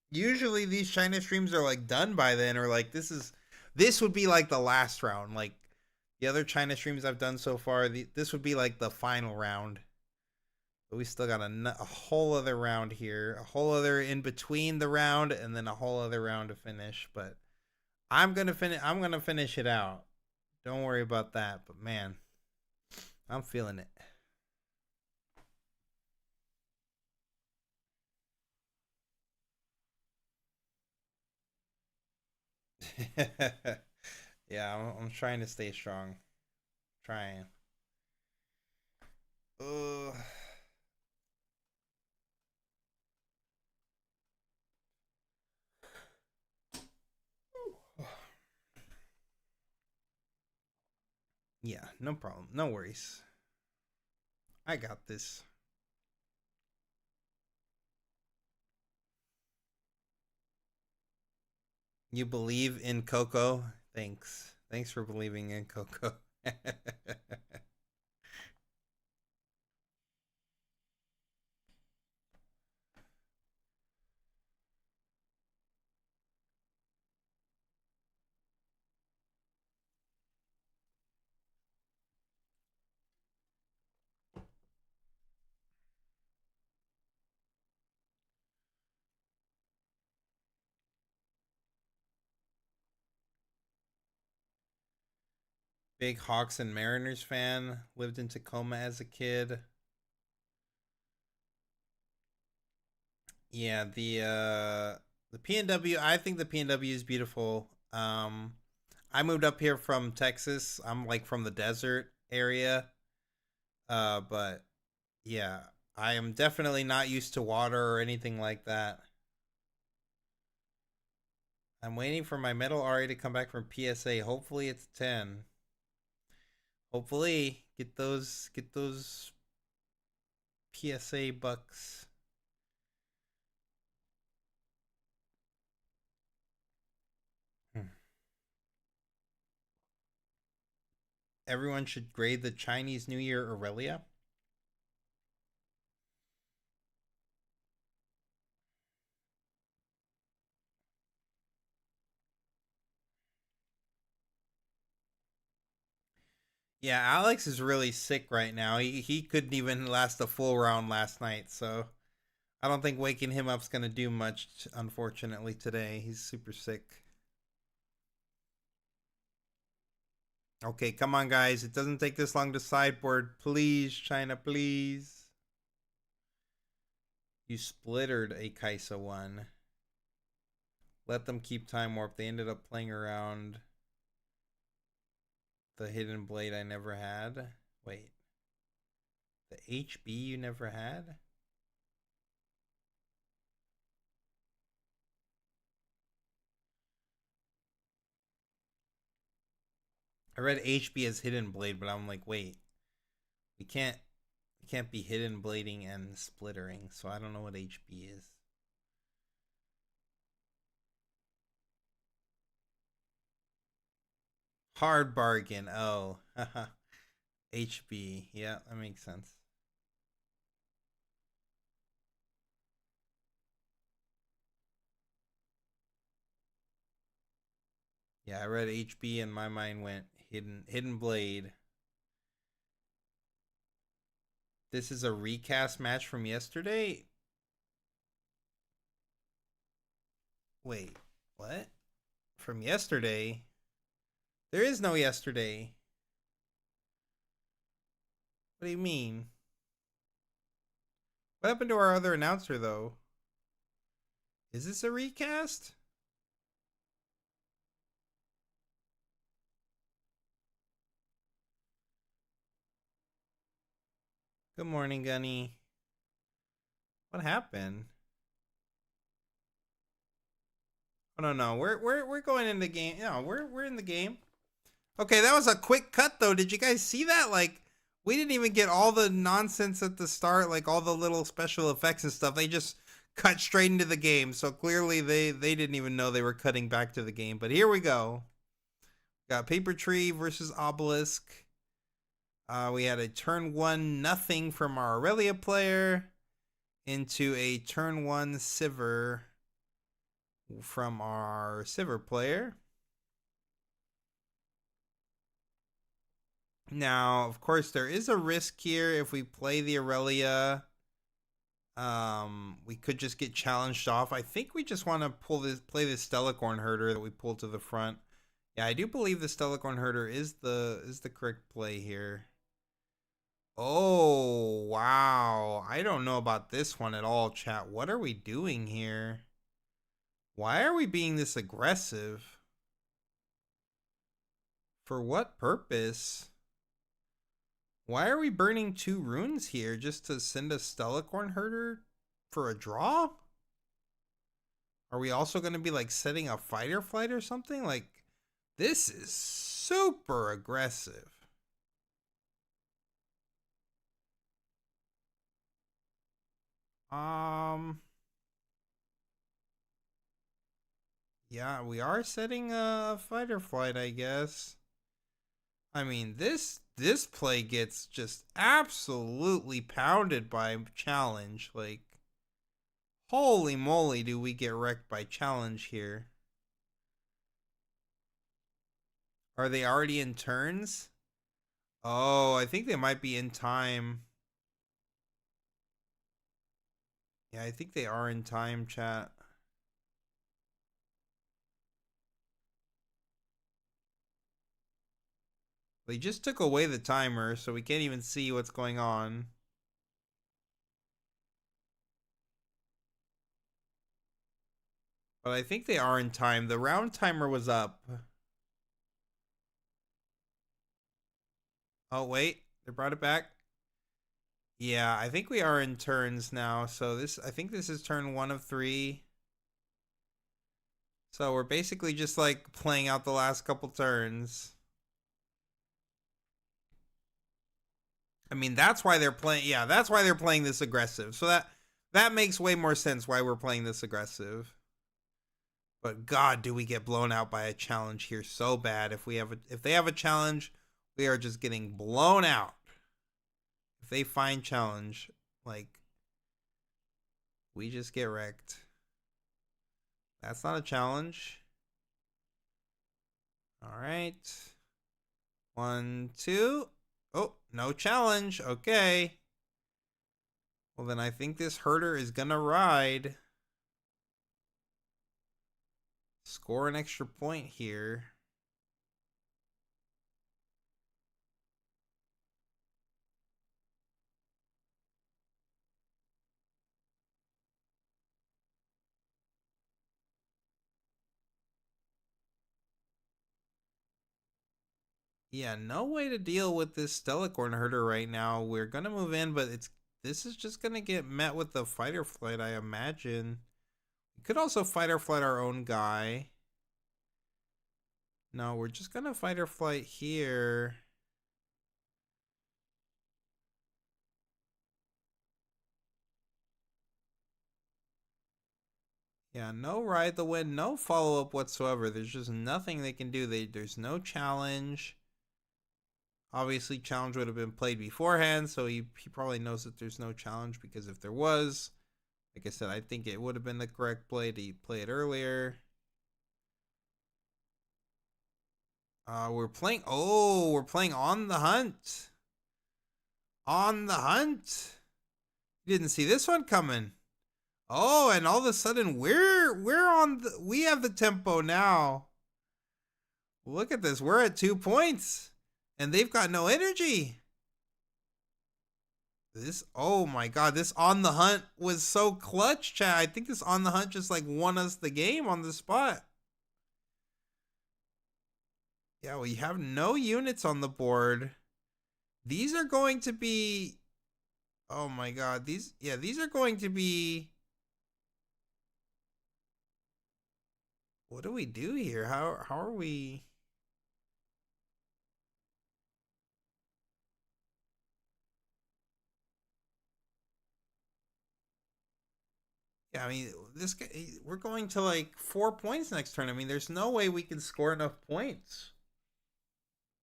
Speaker 1: Usually these China streams are like done by then, or like this would be like the last round. Like the other China streams I've done so far, this would be like the final round. But we still got a whole other round here, a whole other in between the round, and then a whole other round to finish. But I'm gonna finish it out. Don't worry about that. But man, I'm feeling it. Yeah, I'm trying to stay strong. Trying. Ugh. Yeah, no problem. No worries. I got this. You believe in Coco? Thanks. Thanks for believing in Coco. Big Hawks and Mariners fan. Lived in Tacoma as a kid. Yeah, the PNW. I think the PNW is beautiful. I moved up here from Texas. I'm like from the desert area. But yeah, I am definitely not used to water or anything like that. I'm waiting for my metal RA to come back from PSA. Hopefully it's 10. Hopefully get those PSA bucks. Everyone should grade the Chinese New Year Aurelia. Yeah, Alex is really sick right now. He couldn't even last a full round last night, so I don't think waking him up's gonna do much, unfortunately, today. He's super sick. Okay, come on, guys. It doesn't take this long to sideboard. Please, China, please. You splittered a Kaisa one. Let them keep time warp. They ended up playing around the hidden blade I never had. Wait. The HB you never had? I read HB as Hidden Blade, but I'm like, wait, we can't be hidden blading and splittering, so I don't know what HB is. Hard bargain. Oh, HB. Yeah, that makes sense. Yeah, I read HB and my mind went hidden blade. This is a recast match from yesterday. Wait, what? From yesterday? There is no yesterday. What do you mean? What happened to our other announcer, though? Is this a recast? Good morning, Gunny. What happened? Oh no, we're going in the game. No, we're in the game. Okay, that was a quick cut though. Did you guys see that? Like, we didn't even get all the nonsense at the start, like all the little special effects and stuff. They just cut straight into the game. So clearly they didn't even know they were cutting back to the game. But here we go. Got Paper Tree versus Obelisk. We had a turn 1 nothing from our Aurelia player into a turn 1 Sivir from our Sivir player. Now, of course, there is a risk here if we play the Aurelia. We could just get challenged off. I think we just want to play this Stellacorn Herder that we pulled to the front. Yeah, I do believe the Stellacorn Herder is the correct play here. Oh, wow. I don't know about this one at all, chat. What are we doing here? Why are we being this aggressive? For what purpose? Why are we burning 2 runes here just to send a Stellacorn Herder for a draw? Are we also going to be like setting a fighter flight or something? Like, this is super aggressive. Yeah, we are setting a fighter flight, I guess. I mean, this play gets just absolutely pounded by challenge. Like, holy moly, do we get wrecked by challenge here? Are they already in turns? Oh, I think they might be in time. Yeah, I think they are in time, chat. They just took away the timer, so we can't even see what's going on. But I think they are in time. The round timer was up. Oh, wait. They brought it back. Yeah, I think we are in turns now. So I think this is turn 1 of 3. So we're basically just like playing out the last couple turns. I mean, that's why they're playing. Yeah, that's why they're playing this aggressive. So that makes way more sense why we're playing this aggressive. But God, do we get blown out by a challenge here so bad? If they have a challenge, we are just getting blown out. If they find challenge, like, we just get wrecked. That's not a challenge. All right. 1, 2. Oh, no challenge. Okay. Well, then I think this herder is gonna ride. Score an extra point here. Yeah, no way to deal with this Stellacorn herder right now. We're gonna move in, but this is just gonna get met with the fighter flight, I imagine. We could also fighter flight our own guy. No, we're just gonna fight or flight here. Yeah, no ride the wind, no follow-up whatsoever. There's just nothing they can do. There's no challenge. Obviously, challenge would have been played beforehand, so he probably knows that there's no challenge, because if there was, like I said, I think it would have been the correct play to play it earlier. We're playing On the Hunt. On the Hunt. Didn't see this one coming. Oh, and all of a sudden we have the tempo now. Look at this. We're at 2 points and they've got no energy. Oh my god, this On the Hunt was so clutch, chat. I think this On the Hunt just like won us the game on the spot. Yeah, we have no units on the board. These are going to be, oh my god, these are going to be, what do we do here? How are we? Yeah, I mean, this guy, we're going to like 4 points next turn. I mean, there's no way we can score enough points.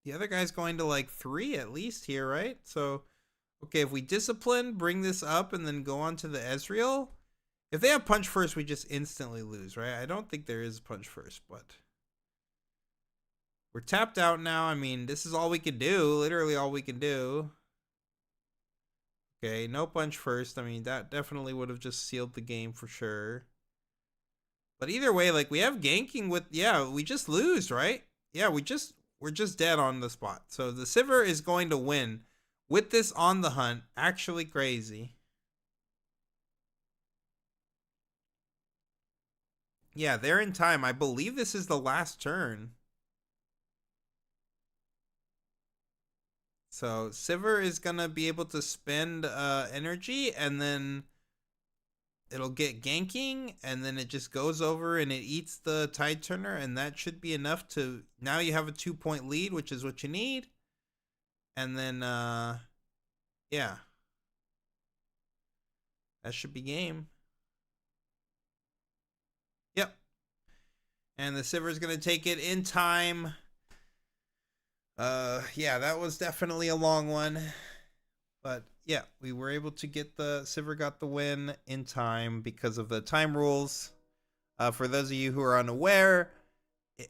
Speaker 1: The other guy's going to like 3 at least here, right? So, okay, if we discipline, bring this up, and then go on to the Ezreal. If they have punch first, we just instantly lose, right? I don't think there is punch first, but we're tapped out now. I mean, this is all we can do. Literally all we can do. Okay, no punch first. I mean, that definitely would have just sealed the game for sure. But either way, like, we have ganking with, yeah, we just lose, right? Yeah, we're just dead on the spot. So the Sivir is going to win with this On the Hunt. Actually crazy. Yeah, they're in time. I believe this is the last turn. So Sivir is gonna be able to spend energy, and then it'll get ganking, and then it just goes over and it eats the Tide Turner, and that should be enough to, now you have a 2-point lead, which is what you need. And then yeah, that should be game. Yep. And the Sivir is gonna take it in time. Yeah, that was definitely a long one. But yeah, we were able to get the Sivir got the win in time because of the time rules. For those of you who are unaware,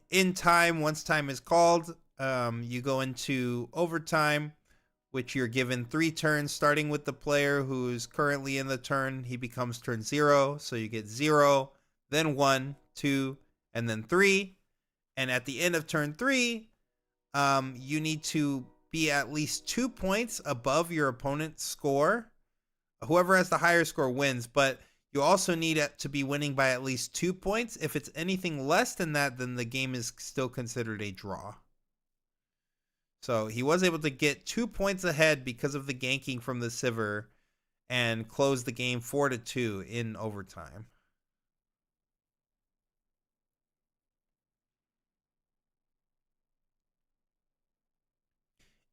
Speaker 1: in time, once time is called, you go into overtime, which you're given 3 turns, starting with the player who's currently in the turn. He becomes turn 0, so you get 0, then 1, 2, and then 3. And at the end of turn 3, you need to be at least 2 points above your opponent's score. Whoever has the higher score wins, but you also need it to be winning by at least 2 points. If it's anything less than that, then the game is still considered a draw. So he was able to get 2 points ahead because of the ganking from the Sivir and close the game 4-2 in overtime.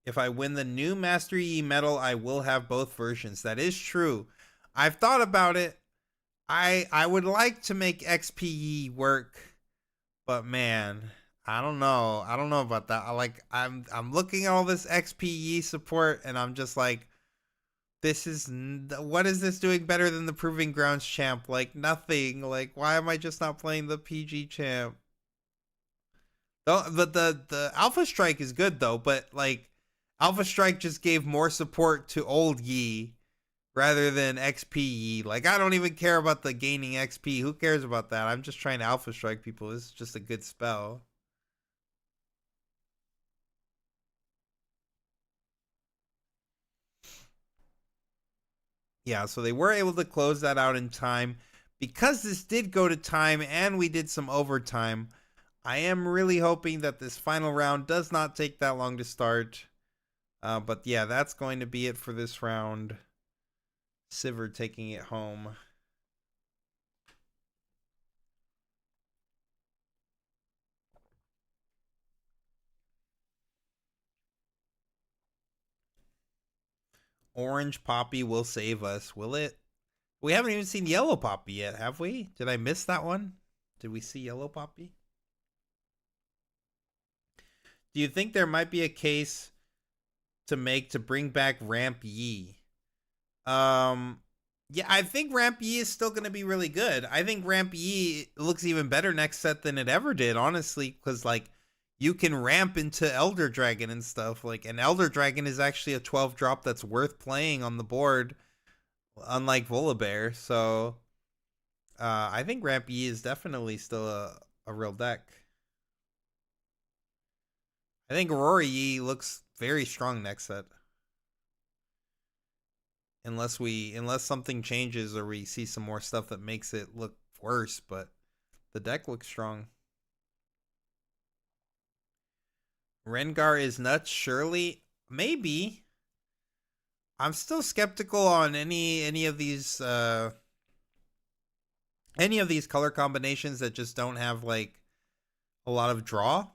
Speaker 1: If I win the new Master Yi medal, I will have both versions. That is true. I've thought about it. I would like to make XP work, but man, I don't know. I don't know about that. I'm looking at all this XP support, and I'm just like, what is this doing better than the Proving Grounds champ? Like, nothing. Like, why am I just not playing the PG champ? But the Alpha Strike is good though, but like, Alpha Strike just gave more support to old Yi rather than XP Yi. Like, I don't even care about the gaining XP. Who cares about that? I'm just trying to Alpha Strike people. This is just a good spell. Yeah, so they were able to close that out in time. Because this did go to time and we did some overtime, I am really hoping that this final round does not take that long to start. But yeah, that's going to be it for this round. Sivir taking it home. orange poppy will save us. Will it? We haven't even seen yellow poppy yet, have we? Did I miss that one? Did we see yellow poppy? Do you think there might be a case to bring back Ramp Yi? Yeah, I think Ramp Yi is still going to be really good. I think Ramp Yi looks even better next set than it ever did, honestly, because like you can ramp into Elder Dragon and stuff. Like, an Elder Dragon is actually a 12 drop that's worth playing on the board, unlike Volibear. So, I think Ramp Yi is definitely still a real deck. I think Aurora Yi looks very strong next set. Unless something changes or we see some more stuff that makes it look worse, but the deck looks strong. Rengar is nuts, surely. Maybe. I'm still skeptical on any of these color combinations that just don't have like a lot of draw.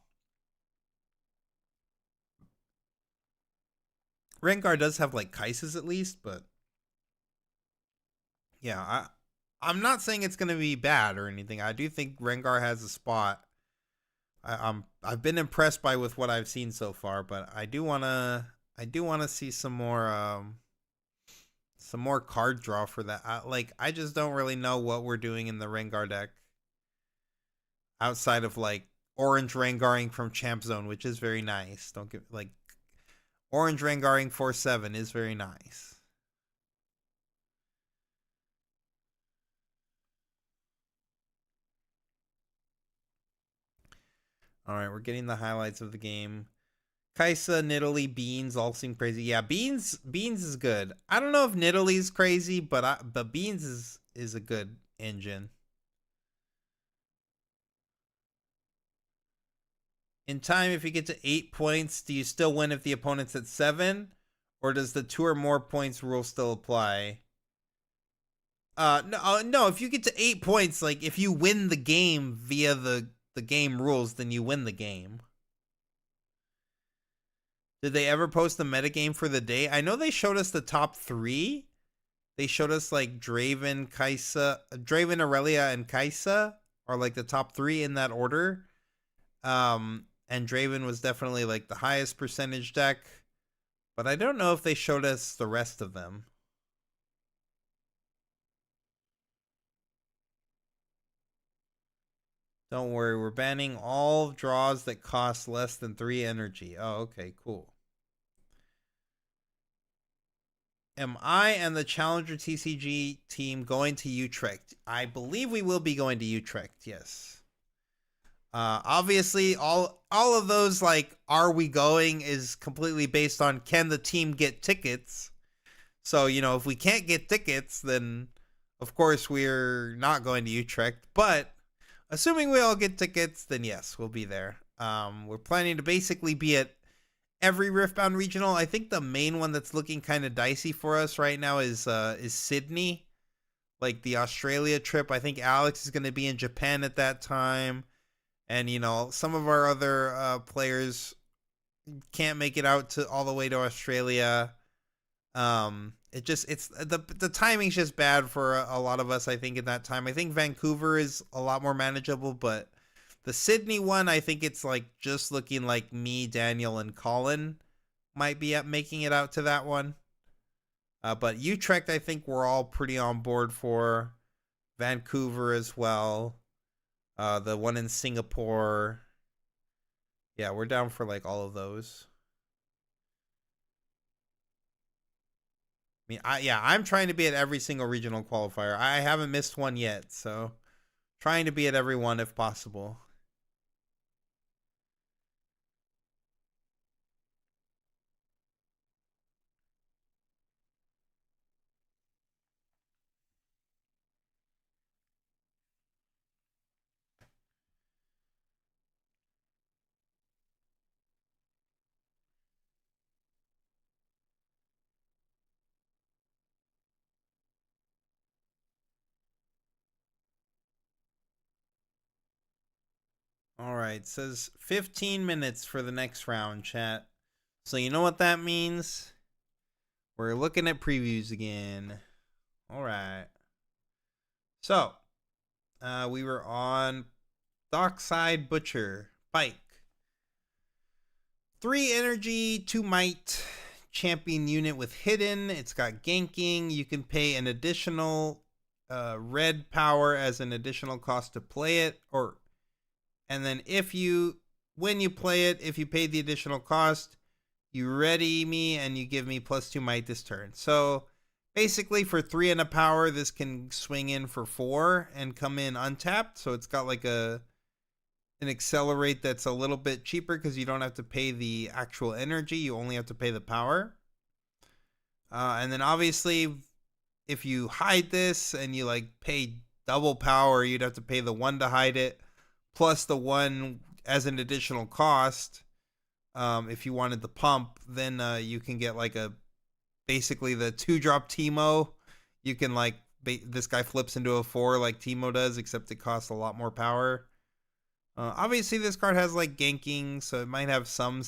Speaker 1: Rengar does have like Kai'Sas at least, but yeah, I'm not saying it's gonna be bad or anything. I do think Rengar has a spot. I've been impressed by with what I've seen so far, but I do wanna see some more card draw for that. I just don't really know what we're doing in the Rengar deck outside of like orange Rengaring from Champ Zone, which is very nice. Don't get like orange Rengaring 4/7 is very nice. All right, we're getting the highlights of the game. Kaisa, Nidalee, Beans all seem crazy. Yeah, Beans is good. I don't know if Nidalee's crazy, but Beans is a good engine. In time, if you get to 8 points, do you still win if the opponent's at 7? Or does the 2 or more points rule still apply? No, if you get to 8 points, like if you win the game via the game rules, then you win the game. Did they ever post the metagame for the day? I know they showed us the top 3. They showed us like Draven, Aurelia, and Kaisa are like the top 3 in that order. And Draven was definitely like the highest percentage deck, but I don't know if they showed us the rest of them. Don't worry, we're banning all draws that cost less than 3 energy. Oh, okay, cool. Am I and the Challenger TCG team going to Utrecht? I believe we will be going to Utrecht, yes. Obviously, all of those, like, are we going is completely based on can the team get tickets. So, you know, if we can't get tickets, then of course we're not going to Utrecht. But assuming we all get tickets, then yes, we'll be there. We're planning to basically be at every Riftbound regional. I think the main one that's looking kind of dicey for us right now is Sydney, like the Australia trip. I think Alex is going to be in Japan at that time, and you know some of our other players can't make it out to all the way to Australia. It's the timing's just bad for a lot of us. I think in that time, I think Vancouver is a lot more manageable, but the Sydney one, I think it's like just looking like me, Daniel, and Colin might be at making it out to that one. But Utrecht, I think we're all pretty on board for. Vancouver as well. The one in Singapore. Yeah, we're down for like all of those. I mean, I'm trying to be at every single regional qualifier. I haven't missed one yet, so trying to be at every one if possible. All right, it says 15 minutes for the next round, chat. So you know what that means? We're looking at previews again. All right. So, we were on Dockside Butcher, Pike. 3 energy, 2 might, champion unit with hidden. It's got ganking. You can pay an additional red power as an additional cost to play it. And then when you play it, if you pay the additional cost, you ready me and you give me +2 might this turn. So basically for 3 and a power, this can swing in for 4 and come in untapped. So it's got like an accelerate that's a little bit cheaper because you don't have to pay the actual energy. You only have to pay the power. And then obviously if you hide this and you like pay double power, you'd have to pay the 1 to hide it plus the 1 as an additional cost. If you wanted the pump, then you can get like basically the 2-drop Teemo. You can like this guy flips into a 4 like Teemo does, except it costs a lot more power. Obviously this card has like ganking, so it might have some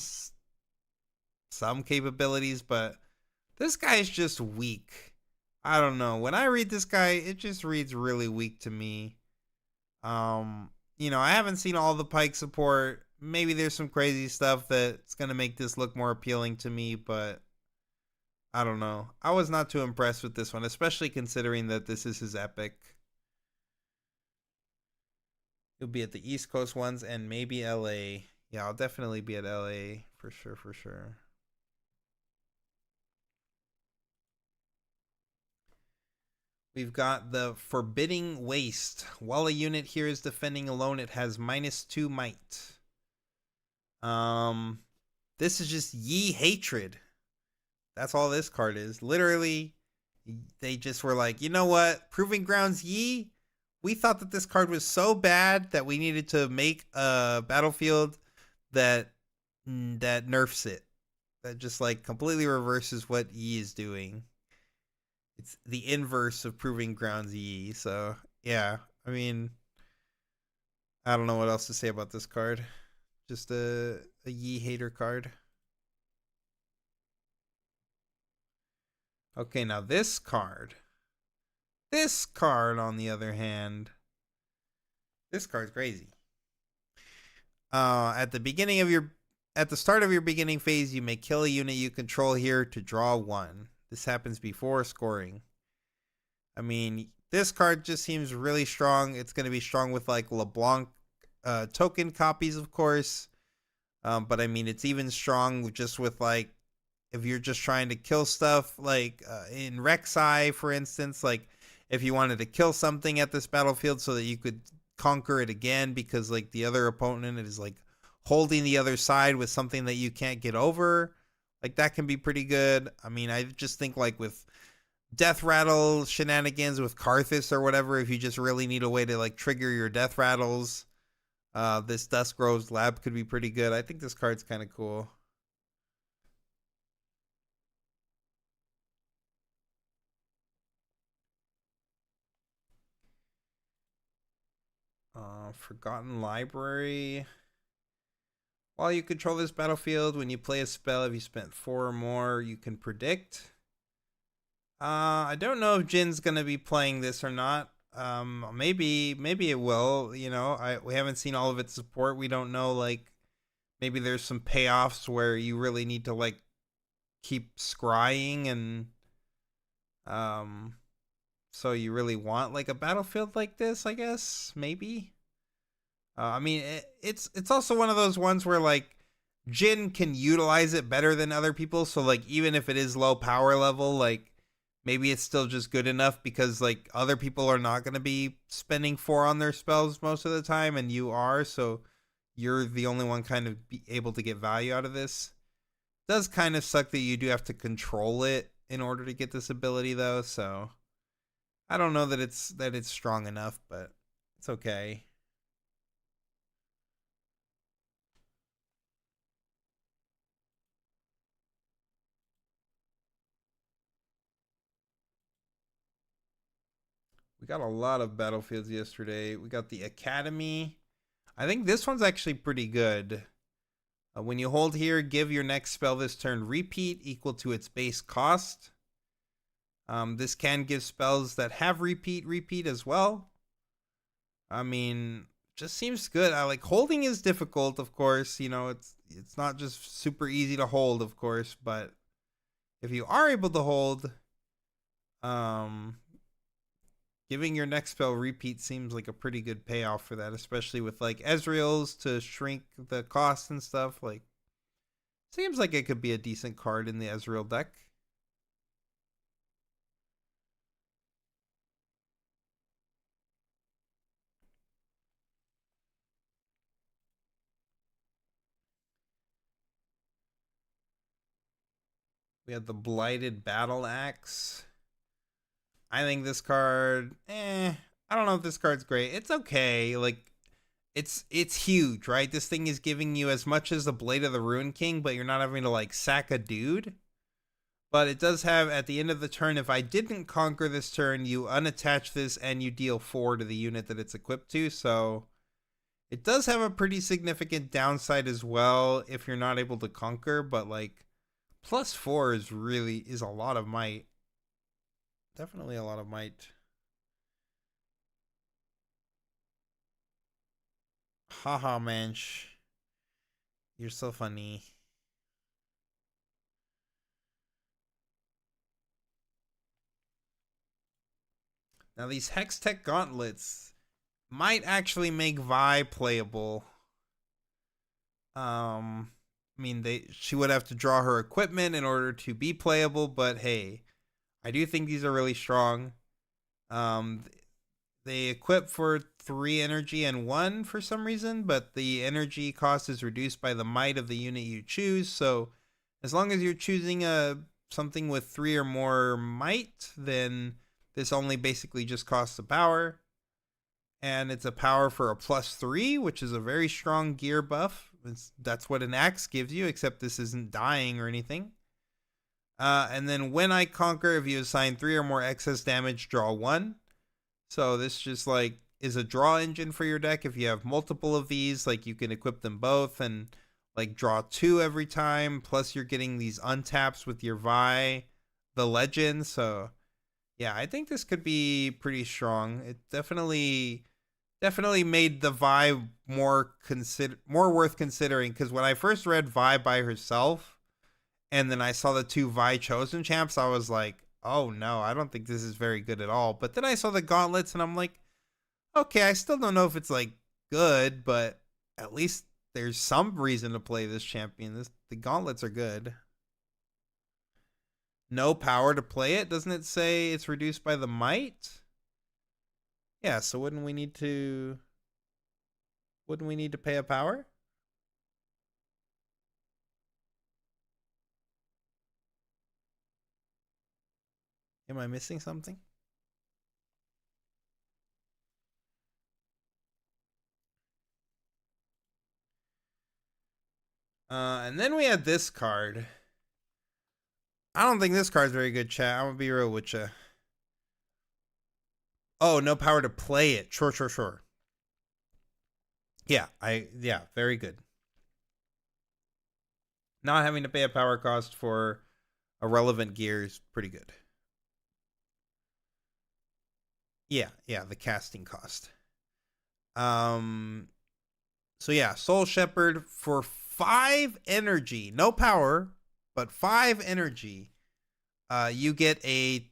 Speaker 1: capabilities, but this guy is just weak. I don't know. When I read this guy, it just reads really weak to me. You know, I haven't seen all the Pike support. Maybe there's some crazy stuff that's going to make this look more appealing to me, but I don't know. I was not too impressed with this one, especially considering that this is his epic. You'll be at the East Coast ones and maybe LA. Yeah, I'll definitely be at LA for sure. We've got the Forbidding Waste. While a unit here is defending alone, it has -2 might. This is just Yi Hatred. That's all this card is. Literally, they just were like, you know what? Proving Grounds Yi? We thought that this card was so bad that we needed to make a battlefield that nerfs it. That just like completely reverses what Yi is doing. It's the inverse of Proving Grounds Yi. So, yeah. I mean, I don't know what else to say about this card. Just a Yi hater card. Okay, now this card. This card, on the other hand, this card's crazy. At the start of your beginning phase, you may kill a unit you control here to draw 1. This happens before scoring. I mean, this card just seems really strong. It's going to be strong with like LeBlanc token copies, of course. But I mean, it's even strong just with like, if you're just trying to kill stuff, like in Rek'Sai, for instance, like if you wanted to kill something at this battlefield so that you could conquer it again because like the other opponent is like holding the other side with something that you can't get over, like that can be pretty good. I mean, I just think like with Death Rattle shenanigans with Karthus or whatever, if you just really need a way to like trigger your Death Rattles, this Dusk Grove's Lab could be pretty good. I think this card's kind of cool. Forgotten Library. While you control this battlefield, when you play a spell, if you spent 4 or more, you can predict. I don't know if Jin's gonna be playing this or not. Maybe it will. You know, we haven't seen all of its support. We don't know. Like, maybe there's some payoffs where you really need to like keep scrying and so you really want like a battlefield like this, I guess, maybe. I mean, it's also one of those ones where like Jin can utilize it better than other people. So like even if it is low power level, like maybe it's still just good enough because like other people are not going to be spending 4 on their spells most of the time, and you are, so you're the only one kind of be able to get value out of this. It does kind of suck that you do have to control it in order to get this ability though, so I don't know that it's strong enough, but it's okay. We got a lot of battlefields yesterday. We got the Academy. I think this one's actually pretty good. When you hold here, give your next spell this turn repeat equal to its base cost. This can give spells that have repeat as well. I mean, just seems good. I like holding is difficult, of course. You know, it's not just super easy to hold, of course, but if you are able to hold, um, giving your next spell repeat seems like a pretty good payoff for that, especially with like Ezreal's to shrink the cost and stuff. Like, seems like it could be a decent card in the Ezreal deck. We have the Blighted Battle Axe. I think this card, I don't know if this card's great. It's okay. Like, it's huge, right? This thing is giving you as much as the Blade of the Ruin King, but you're not having to like sack a dude. But it does have, at the end of the turn, if I didn't conquer this turn, you unattach this and you deal 4 to the unit that it's equipped to. So it does have a pretty significant downside as well if you're not able to conquer, but like +4 is a lot of might. Definitely a lot of might. Haha, Mensch. You're so funny. Now these Hextech gauntlets might actually make Vi playable. I mean, she would have to draw her equipment in order to be playable, but hey, I do think these are really strong. They equip for 3 energy and 1 for some reason, but the energy cost is reduced by the might of the unit you choose. So as long as you're choosing something with 3 or more might, then this only basically just costs a power. And it's a power for a +3, which is a very strong gear buff. That's what an axe gives you, except this isn't dying or anything. And then when I conquer, if you assign 3 or more excess damage, draw 1. So this just like is a draw engine for your deck. If you have multiple of these, like you can equip them both and like draw 2 every time. Plus you're getting these untaps with your Vi, the legend. So yeah, I think this could be pretty strong. It definitely made the Vi more worth considering, because when I first read Vi by herself and then I saw the 2 Vi chosen champs, I was like, oh no, I don't think this is very good at all. But then I saw the gauntlets and I'm like, okay, I still don't know if it's like good, but at least there's some reason to play this champion. The gauntlets are good. No power to play it? Doesn't it say it's reduced by the might? Yeah, so wouldn't we need to pay a power? Am I missing something? And then we had this card. I don't think this card's very good, chat. I'm gonna be real with you. Oh, no power to play it. Sure. Yeah, very good. Not having to pay a power cost for a relevant gear is pretty good. Yeah, the casting cost. So yeah, Soul Shepherd for 5 energy, no power, but 5 energy. You get a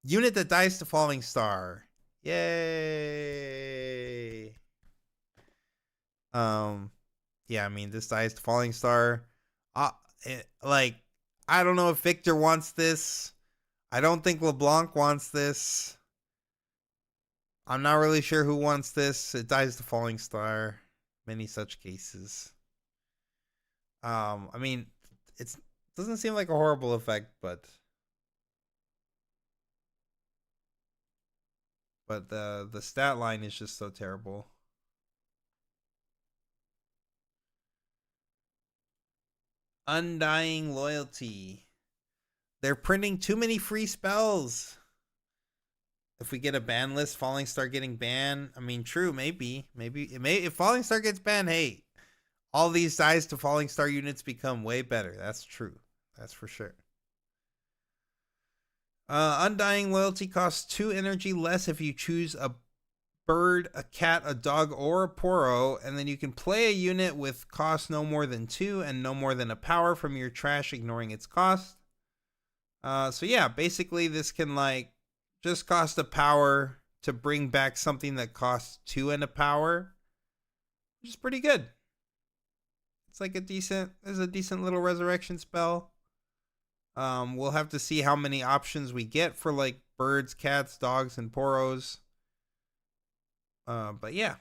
Speaker 1: unit that dies to Falling Star. Yay! Yeah, I mean, this dies to Falling Star. Like, I don't know if Victor wants this. I don't think LeBlanc wants this. I'm not really sure who wants this. It dies to Falling Star. Many such cases. I mean, it doesn't seem like a horrible effect, but the stat line is just so terrible. Undying Loyalty. They're printing too many free spells. If we get a ban list, Falling Star getting banned. I mean, true, maybe. If Falling Star gets banned, hey, all these dies to Falling Star units become way better. That's true. That's for sure. Undying Loyalty costs 2 energy less if you choose a bird, a cat, a dog, or a Poro, and then you can play a unit with cost no more than 2 and no more than a power from your trash, ignoring its cost. So yeah, basically this can like just cost a power to bring back something that costs 2 and a power, which is pretty good. It's like there's a decent little resurrection spell. We'll have to see how many options we get for like birds, cats, dogs, and Poros. But yeah,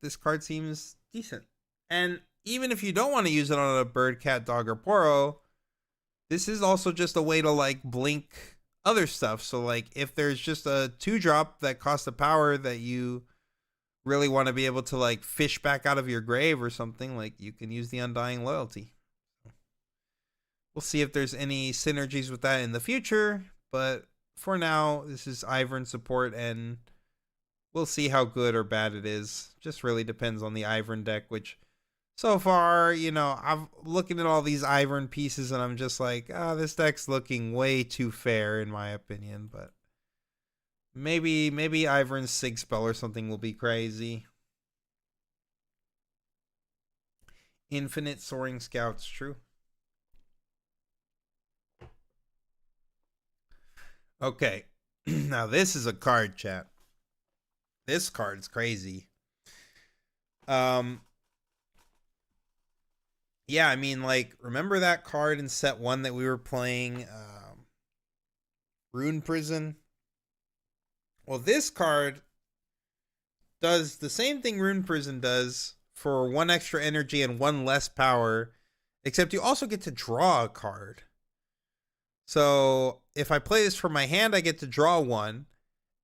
Speaker 1: this card seems decent. And even if you don't want to use it on a bird, cat, dog, or Poro, this is also just a way to like blink other stuff. So like if there's just a 2-drop that costs a power that you really want to be able to like fish back out of your grave or something, like you can use the Undying Loyalty. We'll see if there's any synergies with that in the future, but for now, this is Ivern support, and we'll see how good or bad it is. Just really depends on the Ivern deck, which so far, you know, I'm looking at all these Ivern pieces and I'm just like, this deck's looking way too fair in my opinion, but maybe Ivern's Sig Spell or something will be crazy. Infinite Soaring Scouts, true. Okay, now this is a card, chat. This card's crazy. Yeah, I mean, like, remember that card in set 1 that we were playing, Rune Prison? Well, this card does the same thing Rune Prison does for 1 extra energy and 1 less power, except you also get to draw a card. So if I play this from my hand, I get to draw 1.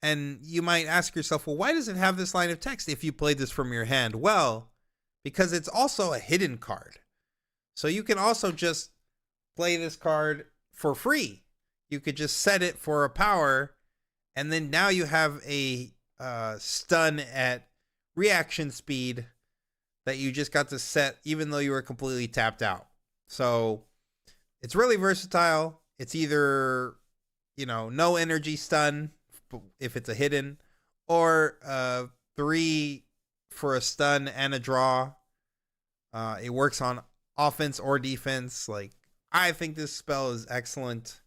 Speaker 1: And you might ask yourself, well, why does it have this line of text if you played this from your hand? Well, because it's also a hidden card. So you can also just play this card for free. You could just set it for a power, and then now you have a stun at reaction speed that you just got to set even though you were completely tapped out. So it's really versatile. It's either, you know, no energy stun if it's a hidden, or 3 for a stun and a draw. It works on offense or defense. Like, I think this spell is excellent.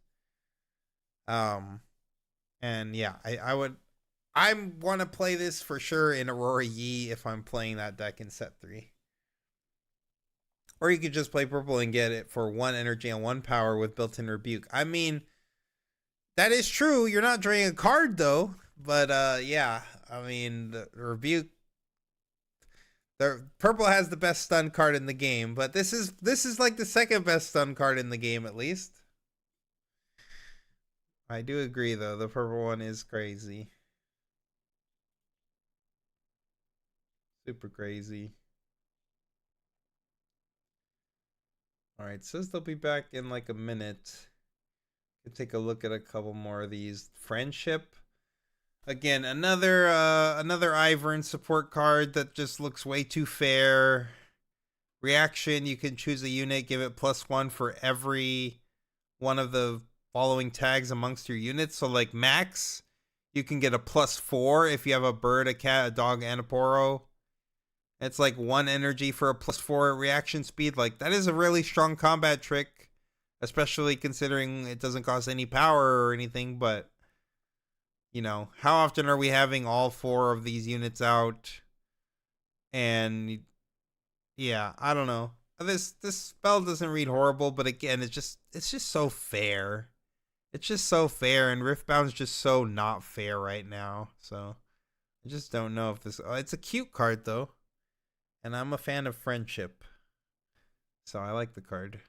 Speaker 1: And yeah, I want to play this for sure in Aurora Yi if I'm playing that deck in set 3. Or you could just play purple and get it for 1 energy and 1 power with built-in rebuke. I mean, that is true. You're not drawing a card though. But yeah, I mean, the rebuke. The purple has the best stun card in the game, but this is like the second best stun card in the game at least. I do agree though. The purple one is crazy. Super crazy. All right, says they'll be back in like a minute. Could take a look at a couple more of these. Friendship. Again, another Ivern support card that just looks way too fair. Reaction, you can choose a unit, give it +1 for every one of the following tags amongst your units. So like max, you can get a +4 if you have a bird, a cat, a dog, and a Poro. It's like 1 energy for a +4 reaction speed. Like, that is a really strong combat trick, especially considering it doesn't cost any power or anything, but you know, how often are we having all 4 of these units out? And yeah, I don't know. This spell doesn't read horrible, but again, it's just so fair. It's just so fair, and Riftbound's just so not fair right now. So I just don't know if this. Oh, it's a cute card though, and I'm a fan of Friendship, so I like the card.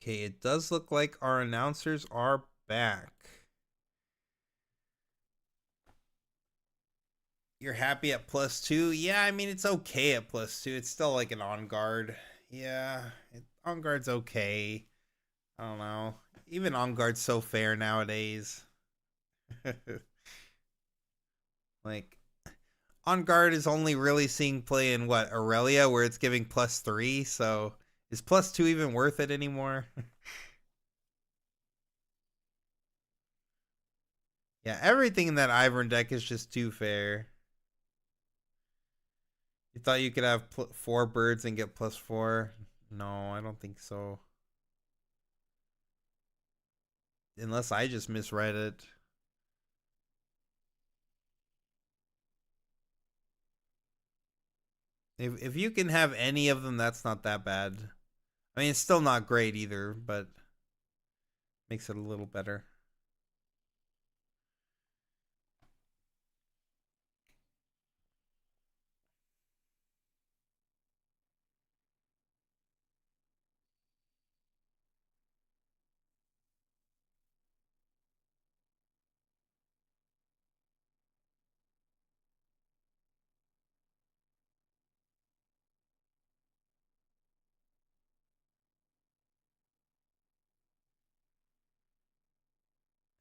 Speaker 1: Okay, it does look like our announcers are back. You're happy at +2? Yeah, I mean, it's okay at +2. It's still like an on guard. Yeah, on guard's okay. I don't know. Even on guard's so fair nowadays. Like, On guard is only really seeing play in what, Aurelia, where it's giving +3, so is +2 even worth it anymore? Yeah, everything in that Ivern deck is just too fair. You thought you could have 4 birds and get +4? No, I don't think so. Unless I just misread it. If you can have any of them, that's not that bad. I mean, it's still not great either, but makes it a little better.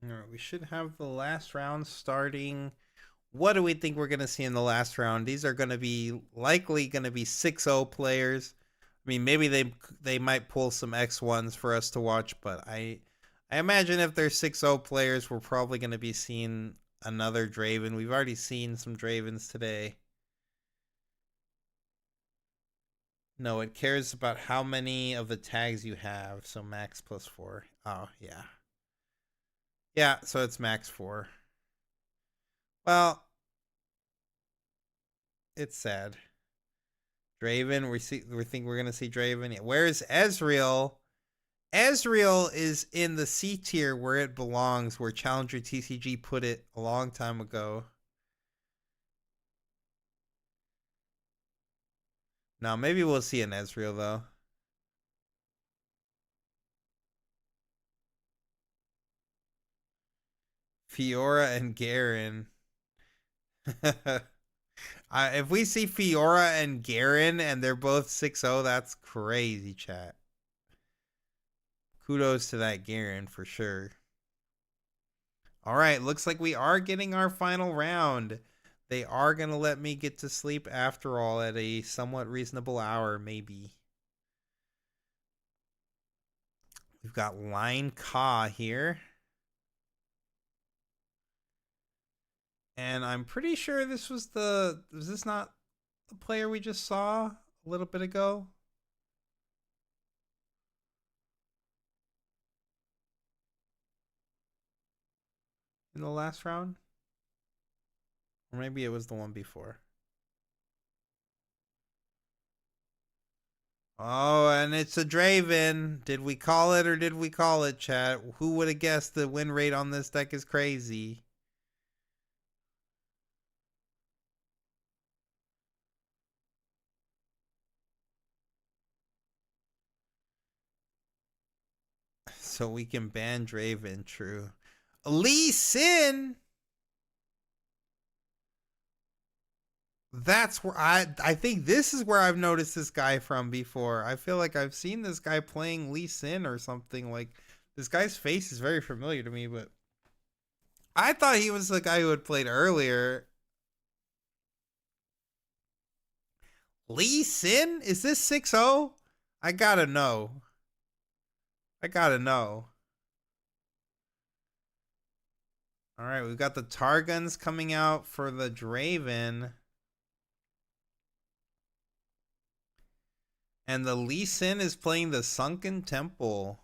Speaker 1: All right, we should have the last round starting. What do we think we're going to see in the last round? These are going to be likely going to be 6-0 players. I mean, maybe they might pull some X1s for us to watch, but I imagine if they're 6-0 players, we're probably going to be seeing another Draven. We've already seen some Dravens today. No, it cares about how many of the tags you have, so max +4. Oh, yeah. Yeah, so it's max 4. Well, it's sad. Draven, we think we're gonna see Draven. Where's Ezreal? Ezreal is in the C tier where it belongs, where Challenger TCG put it a long time ago. Now maybe we'll see an Ezreal though. Fiora and Garen. If we see Fiora and Garen and they're both 6-0, that's crazy, chat. Kudos to that Garen for sure. All right, looks like we are getting our final round. They are going to let me get to sleep after all at a somewhat reasonable hour, maybe. We've got Line Ka here. And I'm pretty sure this was this not the player we just saw a little bit ago? In the last round? Or maybe it was the one before. Oh, and it's a Draven. Did we call it or did we call it, chat? Who would have guessed the win rate on this deck is crazy? So we can ban Draven, true. Lee Sin! That's where I think this is where I've noticed this guy from before. I feel like I've seen this guy playing Lee Sin or something. Like, this guy's face is very familiar to me, but I thought he was the guy who had played earlier. Lee Sin? Is this 6-0? I gotta know. I gotta know. All right, we've got the Targons coming out for the Draven. And the Lee Sin is playing the Sunken Temple.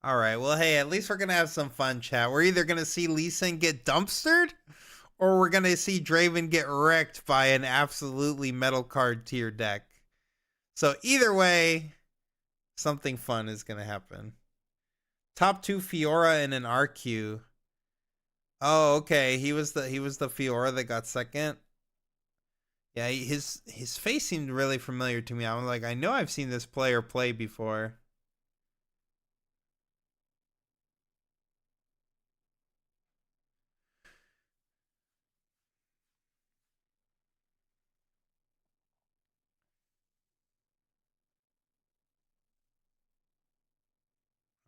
Speaker 1: All right, well, hey, at least we're going to have some fun, chat. We're either going to see Lee Sin get dumpstered, or we're going to see Draven get wrecked by an absolutely metal card tier deck. So either way, something fun is going to happen. Top 2 Fiora and an RQ. Oh, okay. He was the Fiora that got second. Yeah, his face seemed really familiar to me. I was like, I know I've seen this player play before.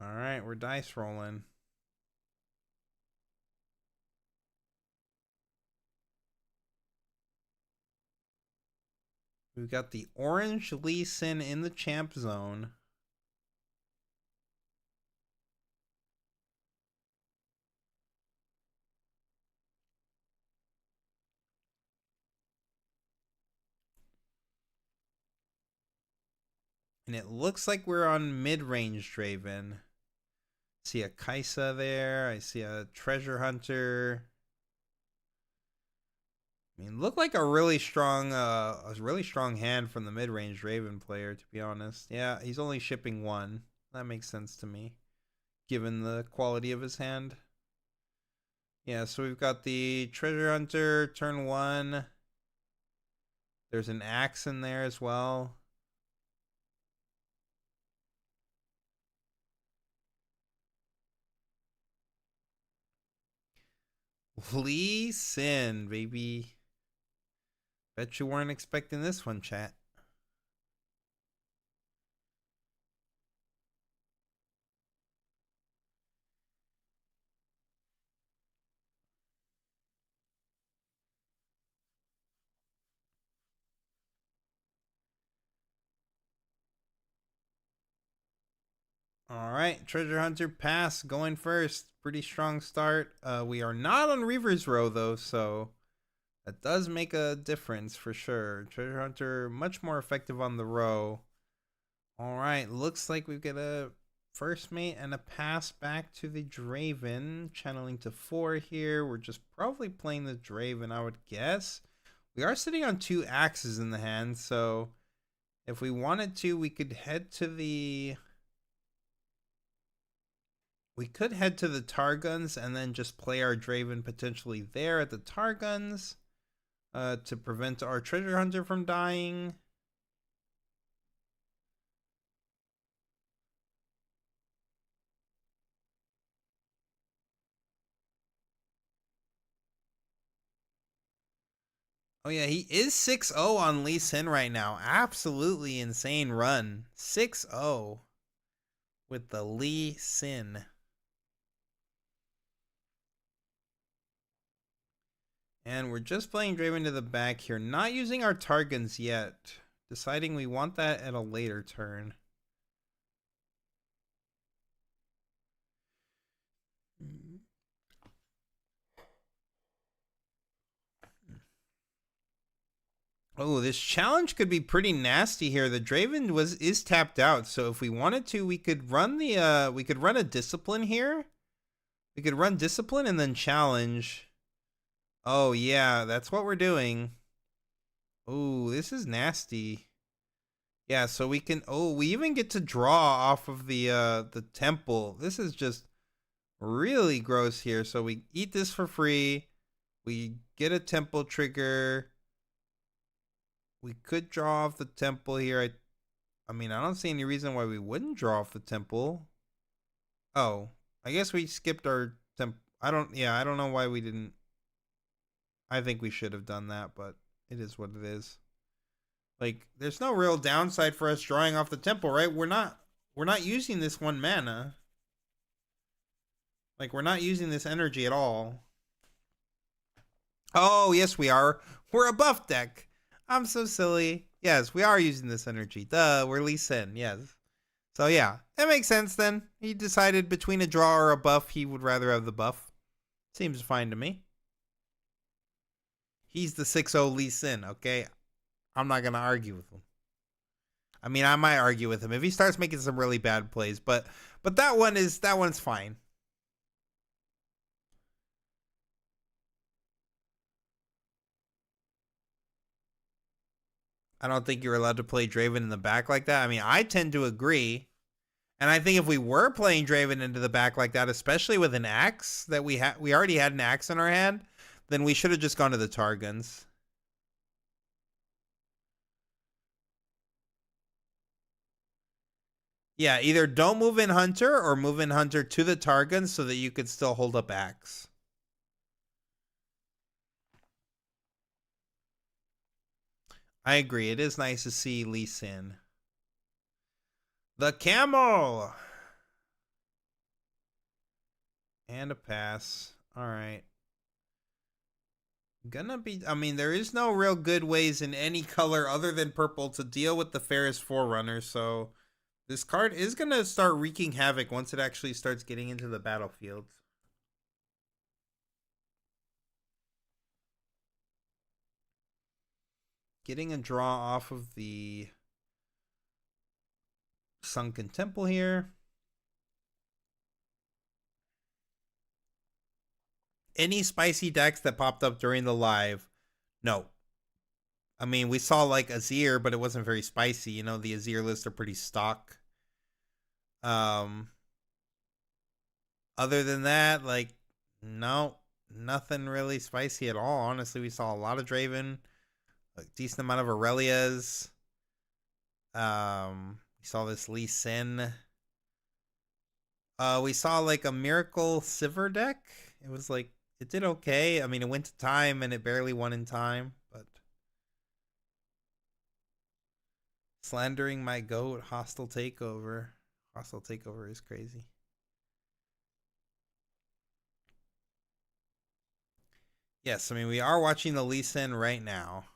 Speaker 1: All right, we're dice rolling. We've got the orange Lee Sin in the champ zone. And it looks like we're on mid-range Draven. See a Kaisa there. I see a Treasure Hunter. I mean, looked like a really strong hand from the mid-range Draven player, to be honest. Yeah, he's only shipping one. That makes sense to me, given the quality of his hand. Yeah, so we've got the Treasure Hunter, turn 1. There's an axe in there as well. Lee Sin, baby. Bet you weren't expecting this one, chat. All right, Treasure Hunter pass going first. Pretty strong start. We are not on Reaver's Row though, so that does make a difference for sure. Treasure Hunter much more effective on the row. All right, looks like we've got a first mate and a pass back to the Draven. Channeling to 4 here. We're just probably playing the Draven, I would guess. We are sitting on 2 axes in the hand, so if we wanted to, we could head to the... We could head to the Targuns and then just play our Draven potentially there at the Targuns to prevent our Treasure Hunter from dying. Oh yeah, he is 6-0 on Lee Sin right now. Absolutely insane run. 6-0 with the Lee Sin. And we're just playing Draven to the back here. Not using our Targons yet. Deciding we want that at a later turn. Oh, this challenge could be pretty nasty here. The Draven is tapped out, so if we wanted to, we could run a discipline here. We could run discipline and then challenge. Oh yeah, that's what we're doing. Oh, this is nasty. Yeah, so we can we even get to draw off of the temple. This is just really gross here. So we eat this for free. We get a temple trigger. We could draw off the temple here. I mean, I don't see any reason why we wouldn't draw off the temple. Oh, I guess we skipped our I don't know why we didn't. I think we should have done that, but it is what it is. Like, there's no real downside for us drawing off the temple, right? We're not using this 1 mana. Like, we're not using this energy at all. Oh, yes, we are. We're a buff deck. I'm so silly. Yes, we are using this energy. Duh, we're Lee Sin, yes. So yeah, that makes sense then. He decided between a draw or a buff, he would rather have the buff. Seems fine to me. He's the 6-0 Lee Sin, okay? I'm not going to argue with him. I mean, I might argue with him if he starts making some really bad plays, but that one's fine. I don't think you're allowed to play Draven in the back like that. I mean, I tend to agree. And I think if we were playing Draven into the back like that, especially with an axe that we already had an axe in our hand, then we should have just gone to the Targons. Yeah, either don't move in Hunter or move in Hunter to the Targons so that you could still hold up axe. I agree. It is nice to see Lee Sin. The camel. And a pass. All right. Gonna be, I mean, there is no real good ways in any color other than purple to deal with the Ferris Forerunner, so this card is gonna start wreaking havoc once it actually starts getting into the battlefield. Getting a draw off of the Sunken Temple here. Any spicy decks that popped up during the live? No. I mean, we saw like Azir, but it wasn't very spicy. You know, the Azir lists are pretty stock. Other than that, like, no, nothing really spicy at all. Honestly, we saw a lot of Draven, a decent amount of Aurelias. We saw this Lee Sin. We saw like a Miracle Sivir deck. It was like, it did okay. I mean, it went to time and it barely won in time, but slandering my goat, hostile takeover. Hostile takeover is crazy. Yes, I mean, we are watching the Lee Sin right now.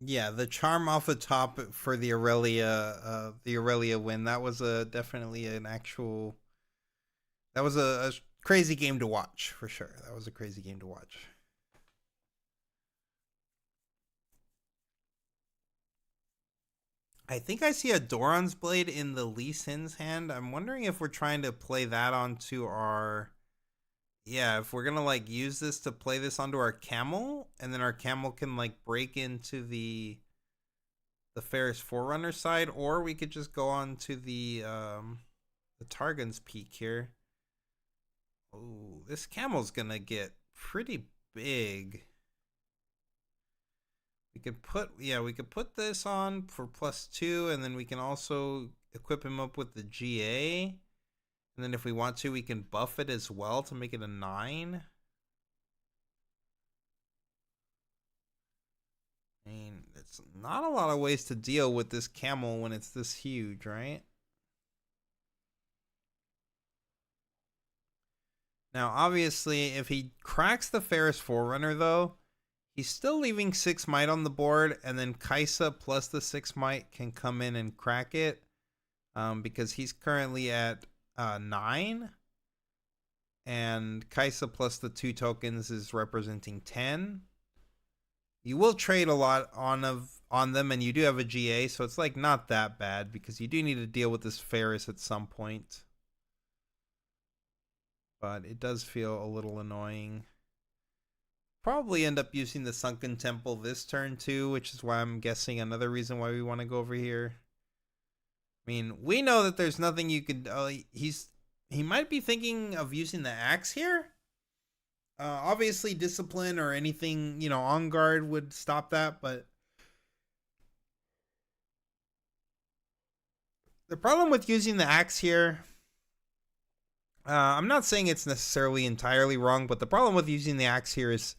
Speaker 1: Yeah, the charm off the top for the Aurelia win. That was definitely an actual. That was a crazy game to watch for sure. That was a crazy game to watch. I think I see a Doran's Blade in the Lee Sin's hand. I'm wondering if we're trying to play that onto our. Yeah, if we're gonna like use this to play this onto our camel, and then our camel can like break into the Ferris Forerunner side, or we could just go on to the Targon's Peak here. Oh, this camel's gonna get pretty big. We could put this on for +2, and then we can also equip him up with the GA. And then if we want to, we can buff it as well to make it a 9. I mean, it's not a lot of ways to deal with this camel when it's this huge, right? Now, obviously, if he cracks the Ferris Forerunner, though, he's still leaving 6 might on the board, and then Kaisa plus the 6 might can come in and crack it, because he's currently at 9, and Kaisa plus the 2 tokens is representing 10. You will trade a lot on them, and you do have a GA, so it's like not that bad because you do need to deal with this Ferris at some point. But it does feel a little annoying. Probably end up using the Sunken Temple this turn too, which is why I'm guessing another reason why we want to go over here. I mean, we know that there's nothing you could. He might be thinking of using the axe here. Obviously, discipline or anything, you know, on guard would stop that, but the problem with using the axe here, I'm not saying it's necessarily entirely wrong, but the problem with using the axe here is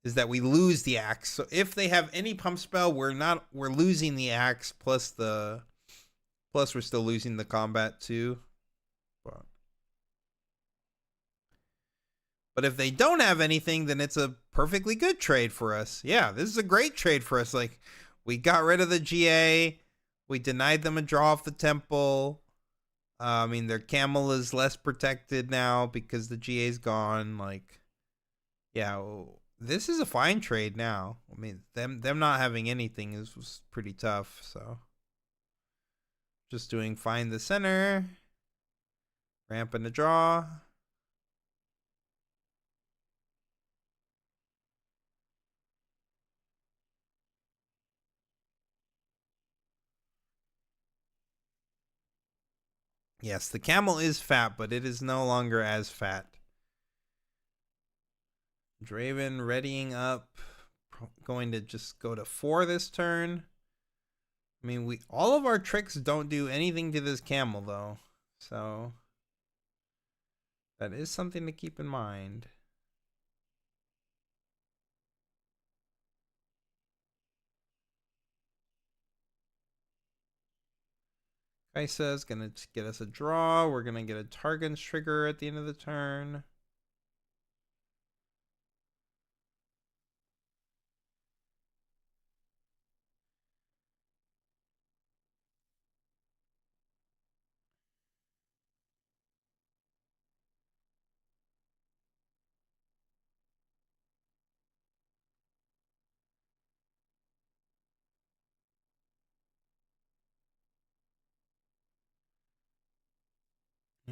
Speaker 1: that we lose the axe. So if they have any pump spell, we're losing the axe plus we're still losing the combat too. But if they don't have anything, then it's a perfectly good trade for us. Yeah, this is a great trade for us. Like, we got rid of the GA. We denied them a draw off the temple. I mean, their camel is less protected now because the GA's gone. Like, yeah, this is a fine trade now. I mean, them not having anything was pretty tough. So, just doing find the center. Ramp and a draw. Yes, the camel is fat, but it is no longer as fat. Draven readying up. Going to just go to 4 this turn. I mean, all of our tricks don't do anything to this camel, though. So that is something to keep in mind. Kaisa is going to get us a draw. We're going to get a Targon's trigger at the end of the turn.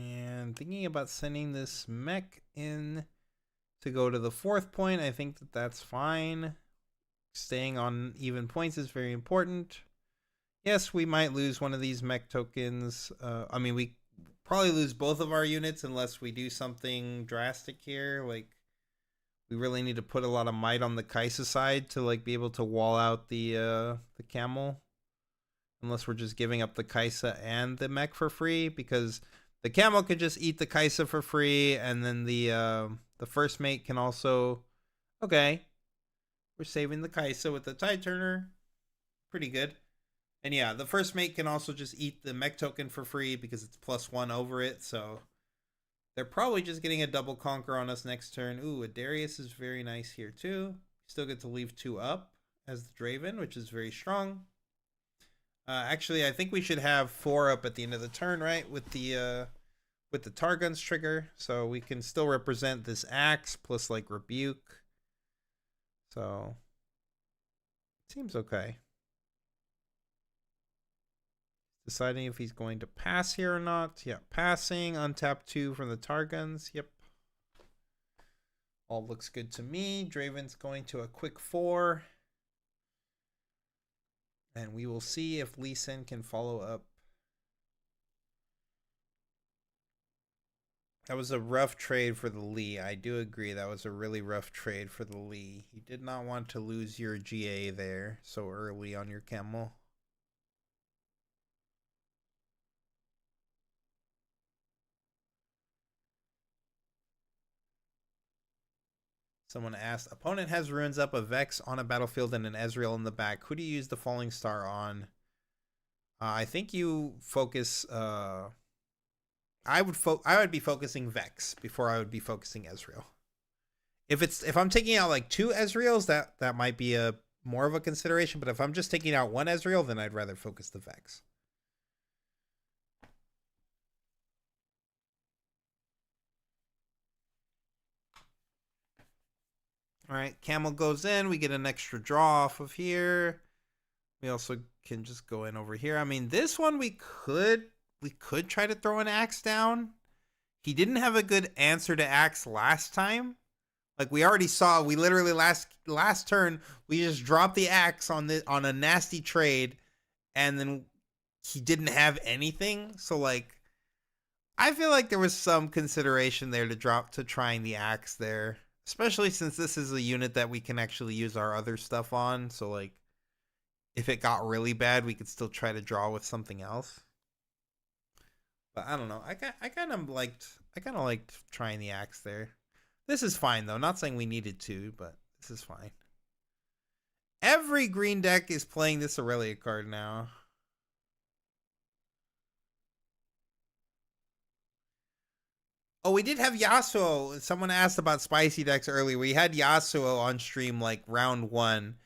Speaker 1: And thinking about sending this mech in to go to the 4th point, I think that that's fine. Staying on even points is very important. Yes, we might lose one of these mech tokens. I mean, we probably lose both of our units unless we do something drastic here. Like, we really need to put a lot of might on the Kaisa side to like be able to wall out the camel. Unless we're just giving up the Kaisa and the mech for free, because the camel could just eat the Kaisa for free, and then the first mate can also... Okay. We're saving the Kaisa with the Tide Turner. Pretty good. And yeah, the first mate can also just eat the mech token for free because it's +1 over it, so... They're probably just getting a double conquer on us next turn. Ooh, a Darius is very nice here too. Still get to leave 2 up as the Draven, which is very strong. Actually, I think we should have 4 up at the end of the turn, right? With the Targon's trigger. So we can still represent this axe plus like rebuke. So seems okay. Deciding if he's going to pass here or not. Yeah, passing. Untap 2 from the Targons. Yep. All looks good to me. Draven's going to a quick 4. And we will see if Lee Sin can follow up. That was a rough trade for the Lee. I do agree. That was a really rough trade for the Lee. You did not want to lose your GA there so early on your camel. Someone asked, opponent has ruins up a Vex on a battlefield and an Ezreal in the back. Who do you use the Falling Star on? I think you focus... I would be focusing Vex before I would be focusing Ezreal. If I'm taking out like 2 Ezreals, that might be a more of a consideration. But if I'm just taking out 1 Ezreal, then I'd rather focus the Vex. All right, Camel goes in. We get an extra draw off of here. We also can just go in over here. I mean, this one we could try to throw an axe down. He didn't have a good answer to axe last time. Like we already saw, we literally last turn we just dropped the axe on a nasty trade, and then he didn't have anything. So like, I feel like there was some consideration there to trying the axe there. Especially since this is a unit that we can actually use our other stuff on. So, like, if it got really bad, we could still try to draw with something else. But I don't know. I kind of liked trying the axe there. This is fine, though. Not saying we needed to, but this is fine. Every green deck is playing this Aurelia card now. Oh, we did have Yasuo. Someone asked about spicy decks earlier. We had Yasuo on stream like round 1.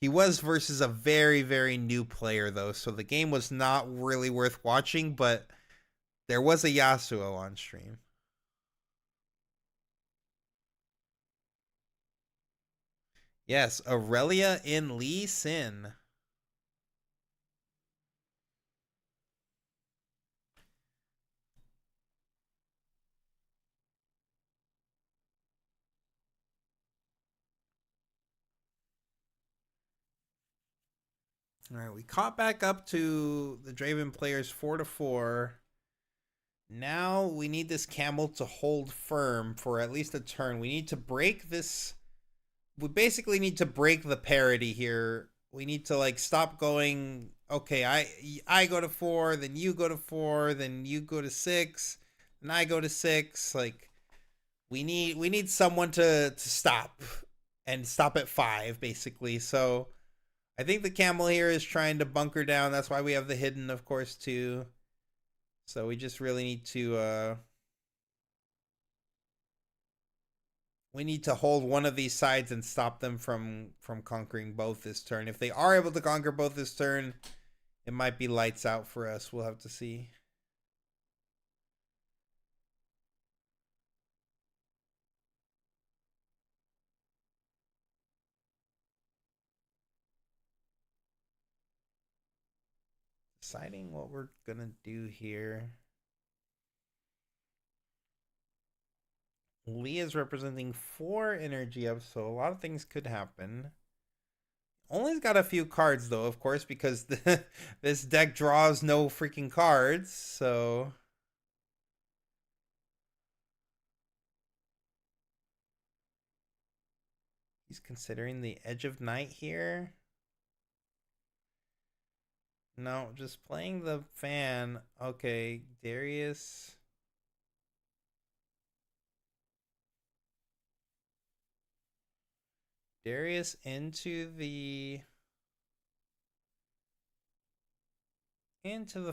Speaker 1: He was versus a very, very new player, though, so the game was not really worth watching, but there was a Yasuo on stream. Yes, Aurelia in Lee Sin. All right, we caught back up to the Draven players 4-4. Now we need this camel to hold firm for at least a turn. We need to break this. We basically need to break the parity here. We need to like stop going. Okay, I go to 4, then you go to 4, then you go to 6, and I go to 6. Like we need someone to stop and stop at 5 basically. So I think the camel here is trying to bunker down. That's why we have the hidden, of course, too. So we just really need to we need to hold one of these sides and stop them from conquering both this turn. If they are able to conquer both this turn, it might be lights out for us. We'll have to see. Deciding what we're gonna do here. Lee is representing 4 energy up, so a lot of things could happen. Only's got a few cards though, of course, because this deck draws no freaking cards, so he's considering the Edge of Night here. No, just playing the fan. Okay, Darius. Darius into the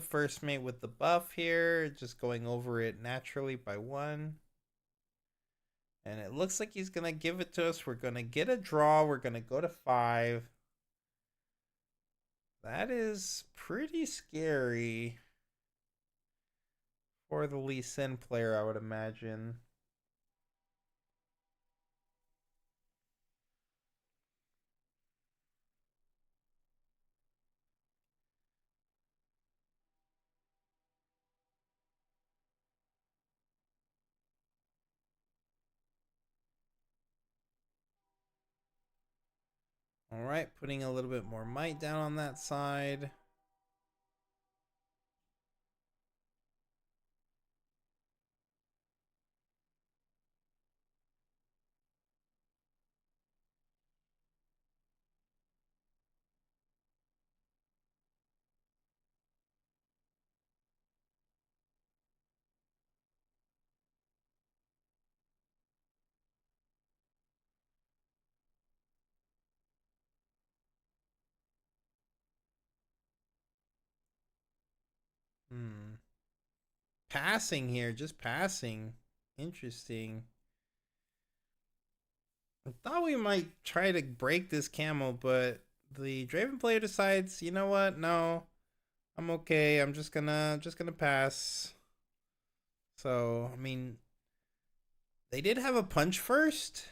Speaker 1: first mate with the buff here, just going over it naturally by 1. And it looks like he's gonna give it to us. We're gonna get a draw. We're gonna go to 5. That is pretty scary for the Lee Sin player, I would imagine. All right, putting a little bit more might down on that side. Passing here, just passing. Interesting. I thought we might try to break this camel, but the Draven player decides, you know what? No, I'm okay. I'm just gonna pass. So I mean, they did have a punch first.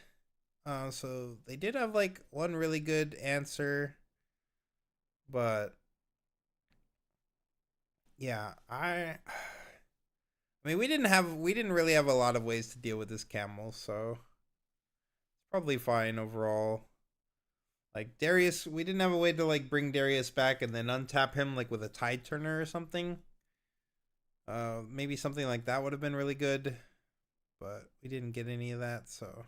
Speaker 1: So they did have like one really good answer, but yeah, I mean, we didn't really have a lot of ways to deal with this camel, so it's probably fine overall. Like Darius, we didn't have a way to like bring Darius back and then untap him like with a tide turner or something. Maybe something like that would have been really good, but we didn't get any of that, so.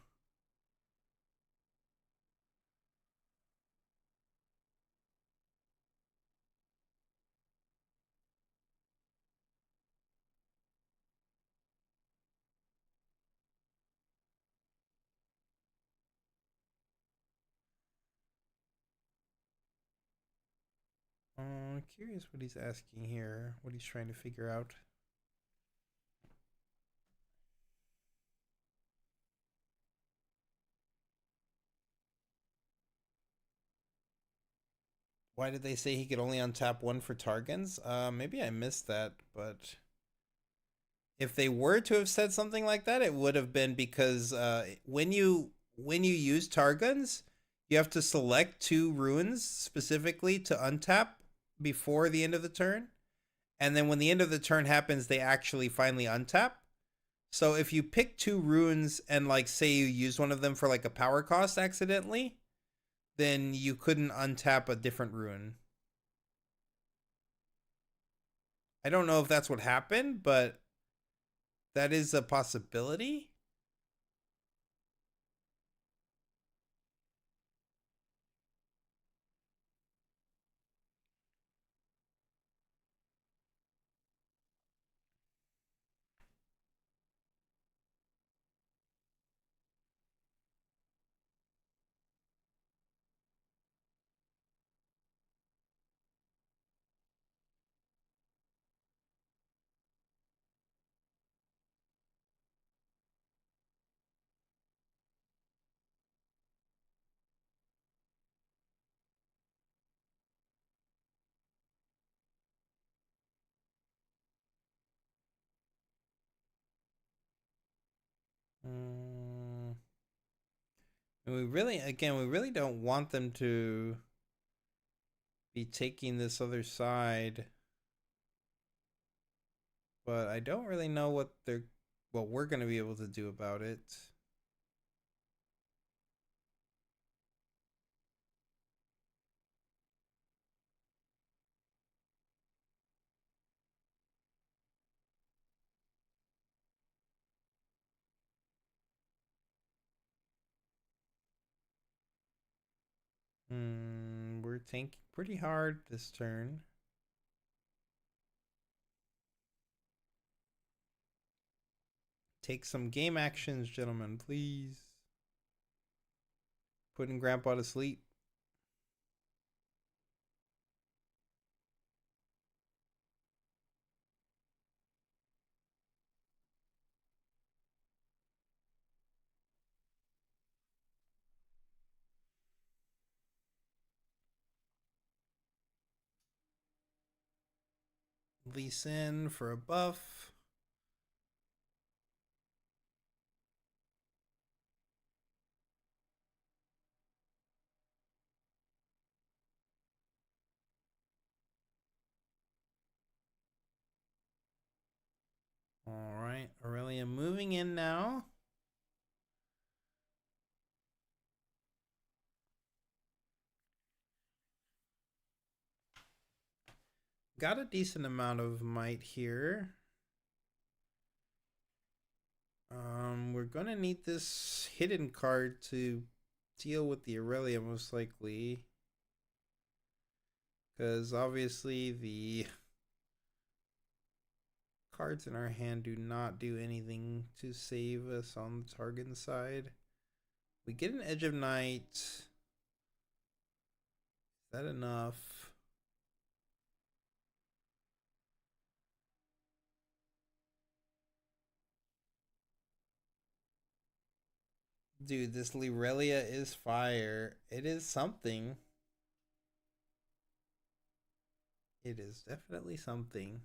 Speaker 1: Curious what he's asking here, what he's trying to figure out. Why did they say he could only untap 1 for Targans? Maybe I missed that, but if they were to have said something like that, it would have been because when you use Targans, you have to select 2 runes specifically to untap before the end of the turn. And then when the end of the turn happens, they actually finally untap. So if you pick 2 runes and like say you use one of them for like a power cost accidentally, then you couldn't untap a different rune. I don't know if that's what happened, but that is a possibility. Mm, and we really don't want them to be taking this other side, but I don't really know what we're gonna be able to do about it. We're tanking pretty hard this turn. Take some game actions, gentlemen, please. Putting Grandpa to sleep. Lee Sin for a buff. All right, Aurelia moving in now. Got a decent amount of might here. We're gonna need this hidden card to deal with the Aurelia most likely, because obviously the cards in our hand do not do anything to save us on the target side. We get an Edge of Night. Is that enough? Dude, this Lirelia is fire. It is something. It is definitely something.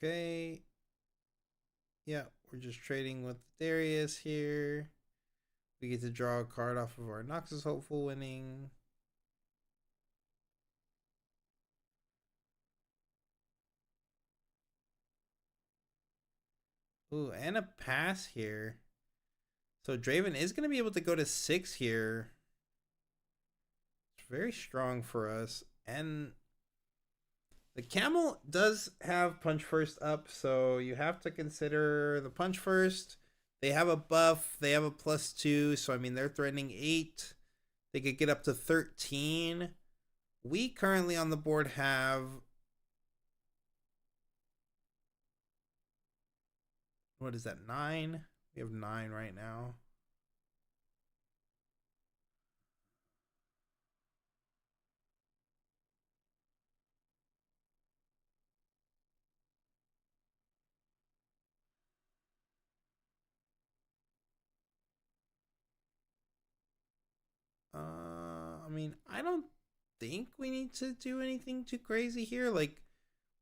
Speaker 1: Okay. Yeah, we're just trading with Darius here. We get to draw a card off of our Noxus Hopeful winning. Ooh, and a pass here. So Draven is going to be able to go to 6 here. It's very strong for us. And the Camel does have Punch First up, so you have to consider the Punch First. They have a buff. They have a +2, so I mean they're threatening 8. They could get up to 13. We currently on the board have, what is that, 9? We have 9 right now. I mean, I don't think we need to do anything too crazy here. Like,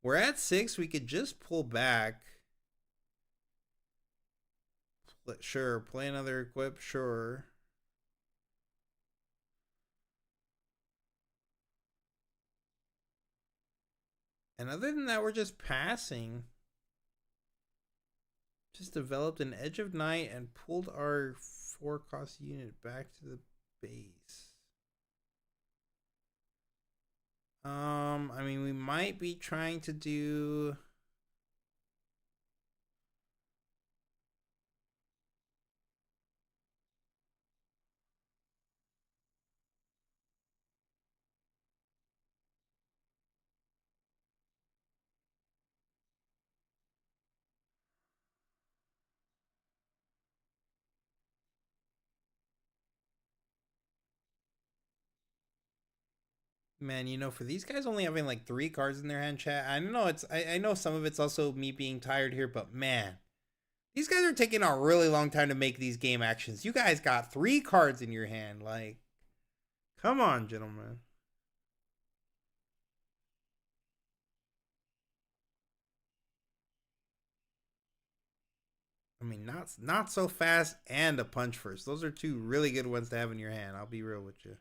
Speaker 1: we're at 6. We could just pull back. Sure, play another equip. Sure. And other than that, we're just passing. Just developed an Edge of Night and pulled our 4-cost unit back to the base. I mean, we might be trying to do... Man, you know, for these guys only having like 3 cards in their hand, chat, I don't know, I know some of it's also me being tired here, but man, these guys are taking a really long time to make these game actions. You guys got 3 cards in your hand, like, come on, gentlemen. I mean, not so fast and a punch first. Those are 2 really good ones to have in your hand. I'll be real with you.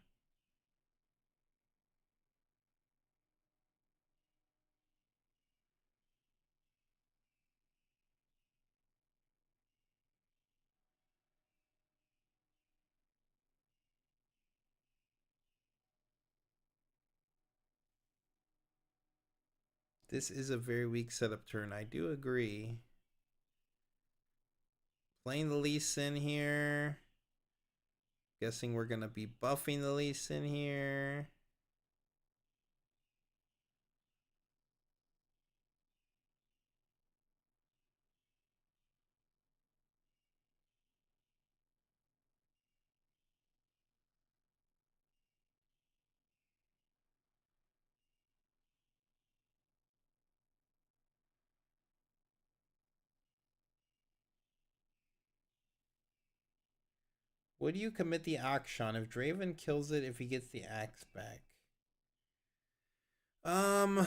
Speaker 1: This is a very weak setup turn. I do agree. Playing the Lee Sin here. Guessing we're going to be buffing the Lee Sin here. Would you commit the Akshan if Draven kills it if he gets the axe back? I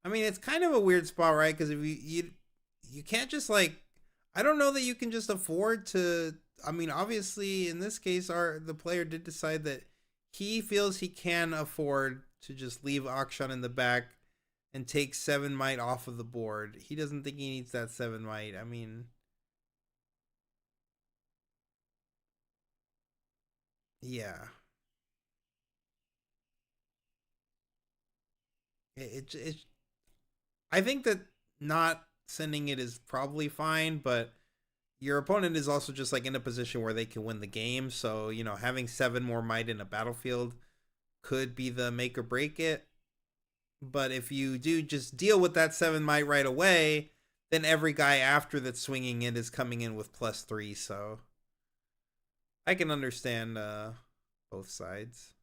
Speaker 1: mean, it's kind of a weird spot, right? Because if you can't just like, I don't know that you can just afford to. I mean, obviously, in this case, the player did decide that he feels he can afford to just leave Akshan in the back and take 7 might off of the board. He doesn't think he needs that 7 might. I mean, yeah. It I think that not sending it is probably fine, but your opponent is also just like in a position where they can win the game. So, you know, having 7 more might in a battlefield could be the make or break it. But if you do just deal with that 7 might right away, then every guy after that's swinging it is coming in with +3. So I can understand both sides.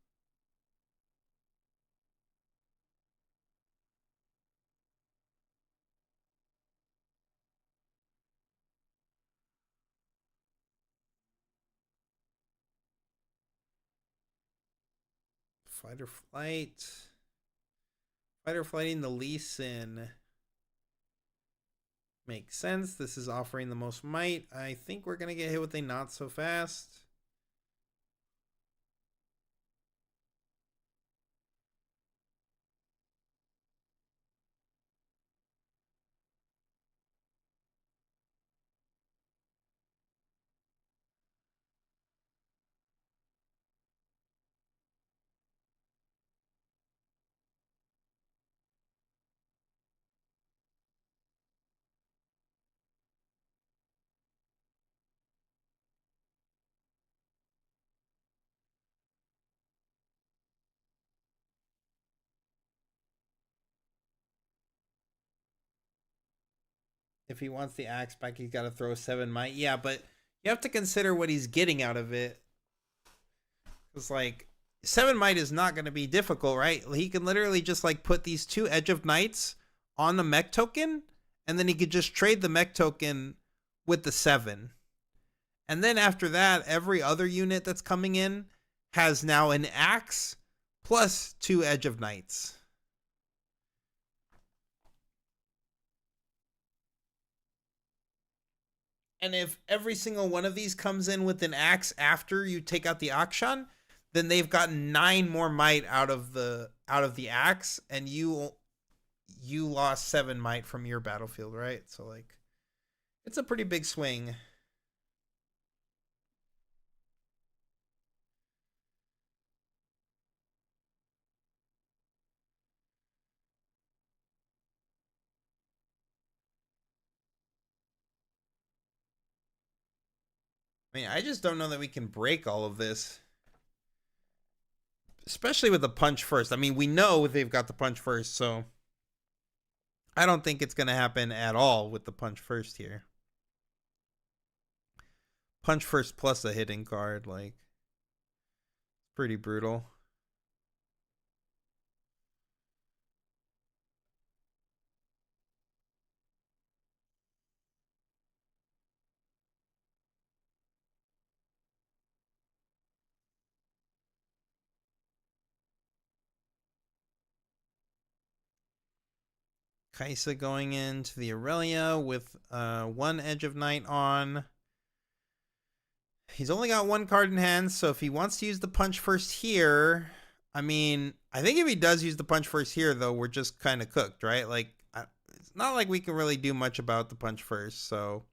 Speaker 1: Fight or flight. Fight or flighting the Lee Sin makes sense. This is offering the most might. I think we're going to get hit with a not so fast. If he wants the axe back, he's got to throw 7 might. Yeah, but you have to consider what he's getting out of it. It's like 7 might is not going to be difficult, right? He can literally just like put these 2 Edge of Knights on the mech token, and then he could just trade the mech token with the 7. And then after that, every other unit that's coming in has now an axe plus 2 Edge of Knights. And if every single one of these comes in with an axe after you take out the Akshan, then they've gotten 9 more might out of the axe, and you you lost 7 might from your battlefield, right? So like, it's a pretty big swing. I mean, I just don't know that we can break all of this. Especially with the punch first. I mean, we know they've got the punch first, so I don't think it's going to happen at all with the punch first here. Punch first plus a hitting card, like, pretty brutal. Kaisa going into the Aurelia with 1 Edge of Night on. He's only got 1 card in hand, so if he wants to use the punch first here, I mean, I think if he does use the punch first here, though, we're just kind of cooked, right? Like, it's not like we can really do much about the punch first, so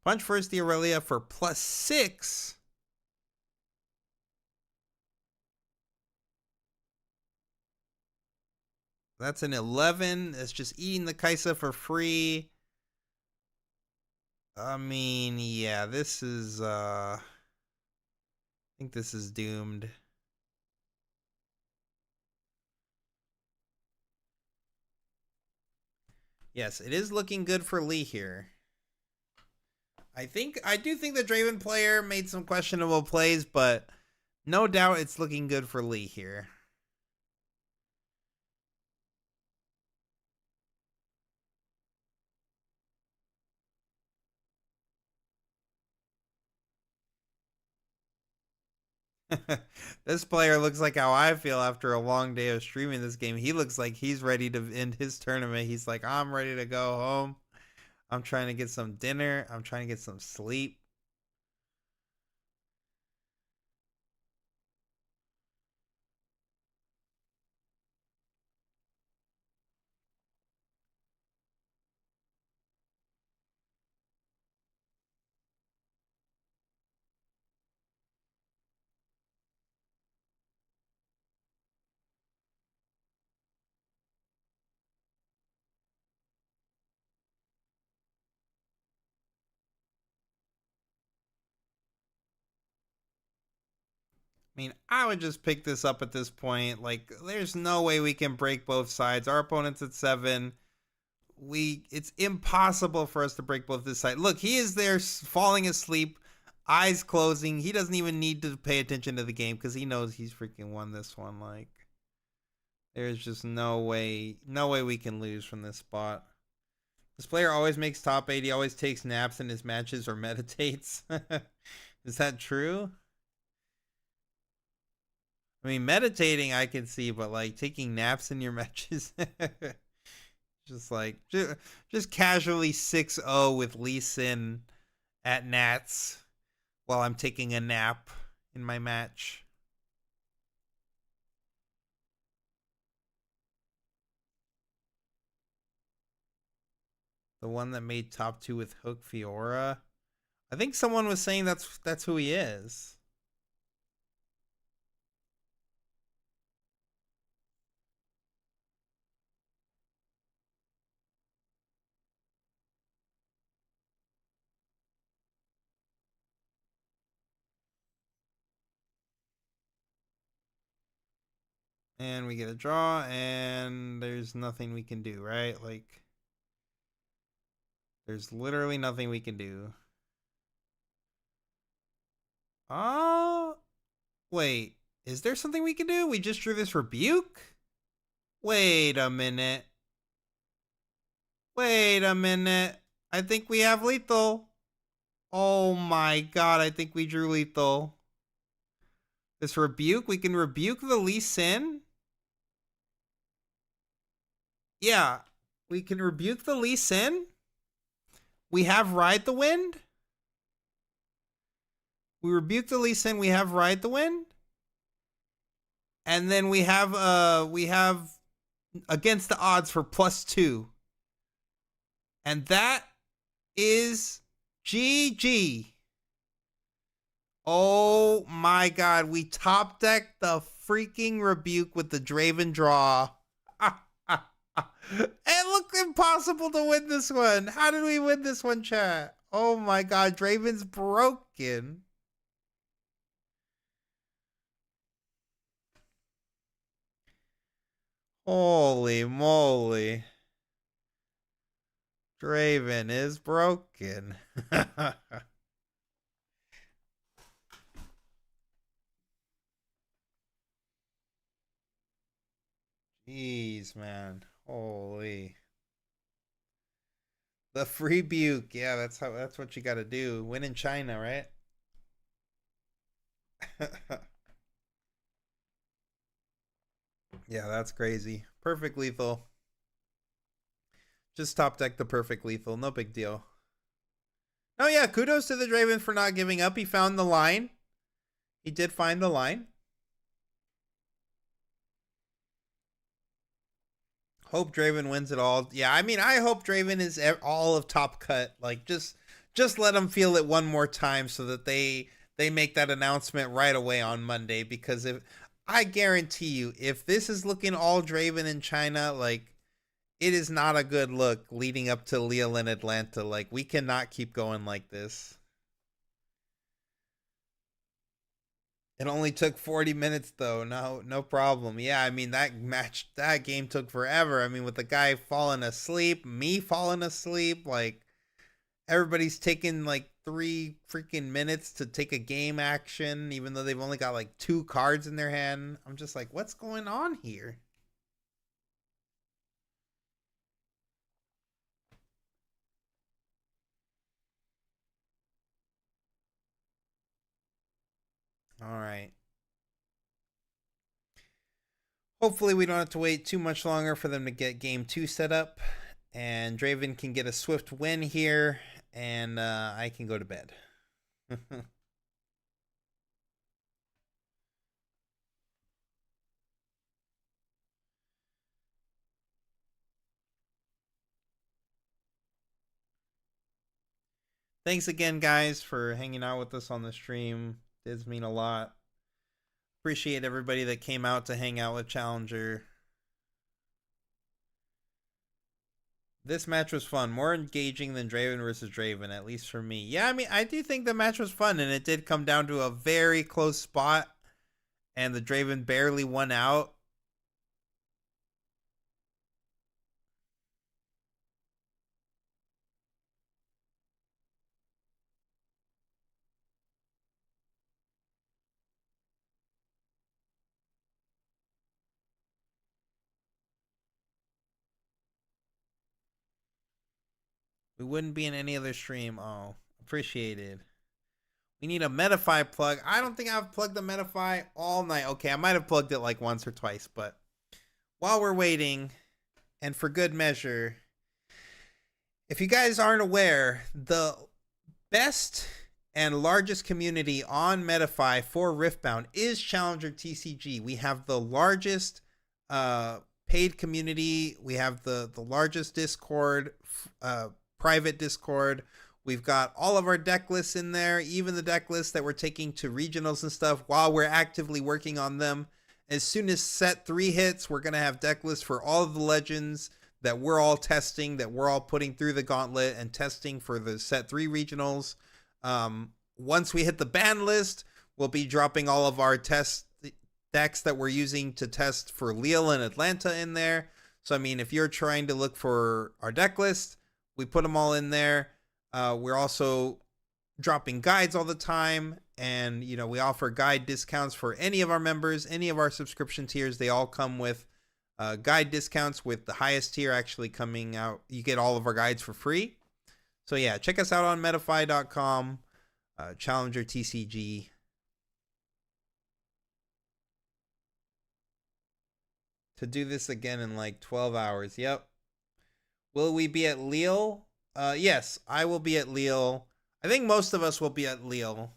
Speaker 1: punch first the Aurelia for +6. That's an 11. It's just eating the Kaisa for free. I mean, yeah, this is, I think this is doomed. Yes, it is looking good for Lee here. I do think the Draven player made some questionable plays, but no doubt it's looking good for Lee here. This player looks like how I feel after a long day of streaming this game. He looks like he's ready to end his tournament. He's like, I'm ready to go home. I'm trying to get some dinner. I'm trying to get some sleep. I mean, I would just pick this up at this point. Like, there's no way we can break both sides. Our opponent's at 7. It's impossible for us to break both this side. Look, he is there falling asleep, eyes closing. He doesn't even need to pay attention to the game because he knows he's freaking won this one. Like, there's just no way we can lose from this spot. This player always makes top 8. He always takes naps in his matches or meditates. Is that true? I mean, meditating I can see, but like taking naps in your matches, just casually 6-0 with Lee Sin at Nats while I'm taking a nap in my match. The one that made top 2 with Hook Fiora. I think someone was saying that's who he is. And we get a draw, and there's nothing we can do, right? Like, there's literally nothing we can do. Oh, wait. Is there something we can do? We just drew this rebuke? Wait a minute. Wait a minute. I think we have lethal. Oh my god, I think we drew lethal. This rebuke, we can rebuke the Lee Sin? Yeah, we can rebuke the Lee Sin. We have Ride the Wind. We rebuke the Lee Sin, we have Ride the Wind. And then we have against the odds for +2. And that is GG. Oh my god, we top decked the freaking Rebuke with the Draven draw. It looked impossible to win this one. How did we win this one, chat? Oh my god, Draven's broken. Holy moly. Draven is broken. Jeez, man. Holy. The free buke. Yeah, that's what you gotta do. Win in China, right? Yeah, that's crazy. Perfect lethal. Just top deck the perfect lethal. No big deal. Oh yeah, kudos to the Draven for not giving up. He found the line. He did find the line. Hope Draven wins it all. Yeah, I mean, I hope Draven is all of top cut. Like, just let them feel it one more time so that they make that announcement right away on Monday. Because if I guarantee you, if this is looking all Draven in China, like, it is not a good look leading up to Lille and Atlanta. Like, we cannot keep going like this. It only took 40 minutes though. No problem. Yeah, I mean that game took forever. I mean, with the guy falling asleep, me falling asleep, like everybody's taking like 3 freaking minutes to take a game action, even though they've only got like 2 cards in their hand. I'm just like, what's going on here? All right. Hopefully we don't have to wait too much longer for them to get game 2 set up. And Draven can get a swift win here. And I can go to bed. Thanks again, guys, for hanging out with us on the stream. It does mean a lot. Appreciate everybody that came out to hang out with Challenger. This match was fun. More engaging than Draven versus Draven, at least for me. Yeah, I mean, I do think the match was fun, and it did come down to a very close spot, and the Draven barely won out. We wouldn't be in any other stream. Oh, appreciated. We need a Metafy plug. I don't think I've plugged the Metafy all night. Okay, I might have plugged it like once or twice, but while we're waiting, and for good measure, if you guys aren't aware, the best and largest community on Metafy for Riftbound is Challenger TCG. We have the largest paid community. We have the largest Discord, private Discord. We've got all of our deck lists in there, even the deck lists that we're taking to regionals and stuff while we're actively working on them. As soon as set 3 hits, we're going to have deck lists for all of the legends that we're all testing, that we're all putting through the gauntlet and testing for the set 3 regionals. Once we hit the ban list, we'll be dropping all of our test decks that we're using to test for Lille and Atlanta in there. So, I mean, if you're trying to look for our deck list, we put them all in there. We're also dropping guides all the time, and you know, we offer guide discounts for any of our members, any of our subscription tiers. They all come with guide discounts, with the highest tier actually coming out. You get all of our guides for free. So yeah, check us out on metafy.com, Challenger TCG. To do this again in like 12 hours. Yep. Will we be at Lille? Yes, I will be at Lille. I think most of us will be at Lille.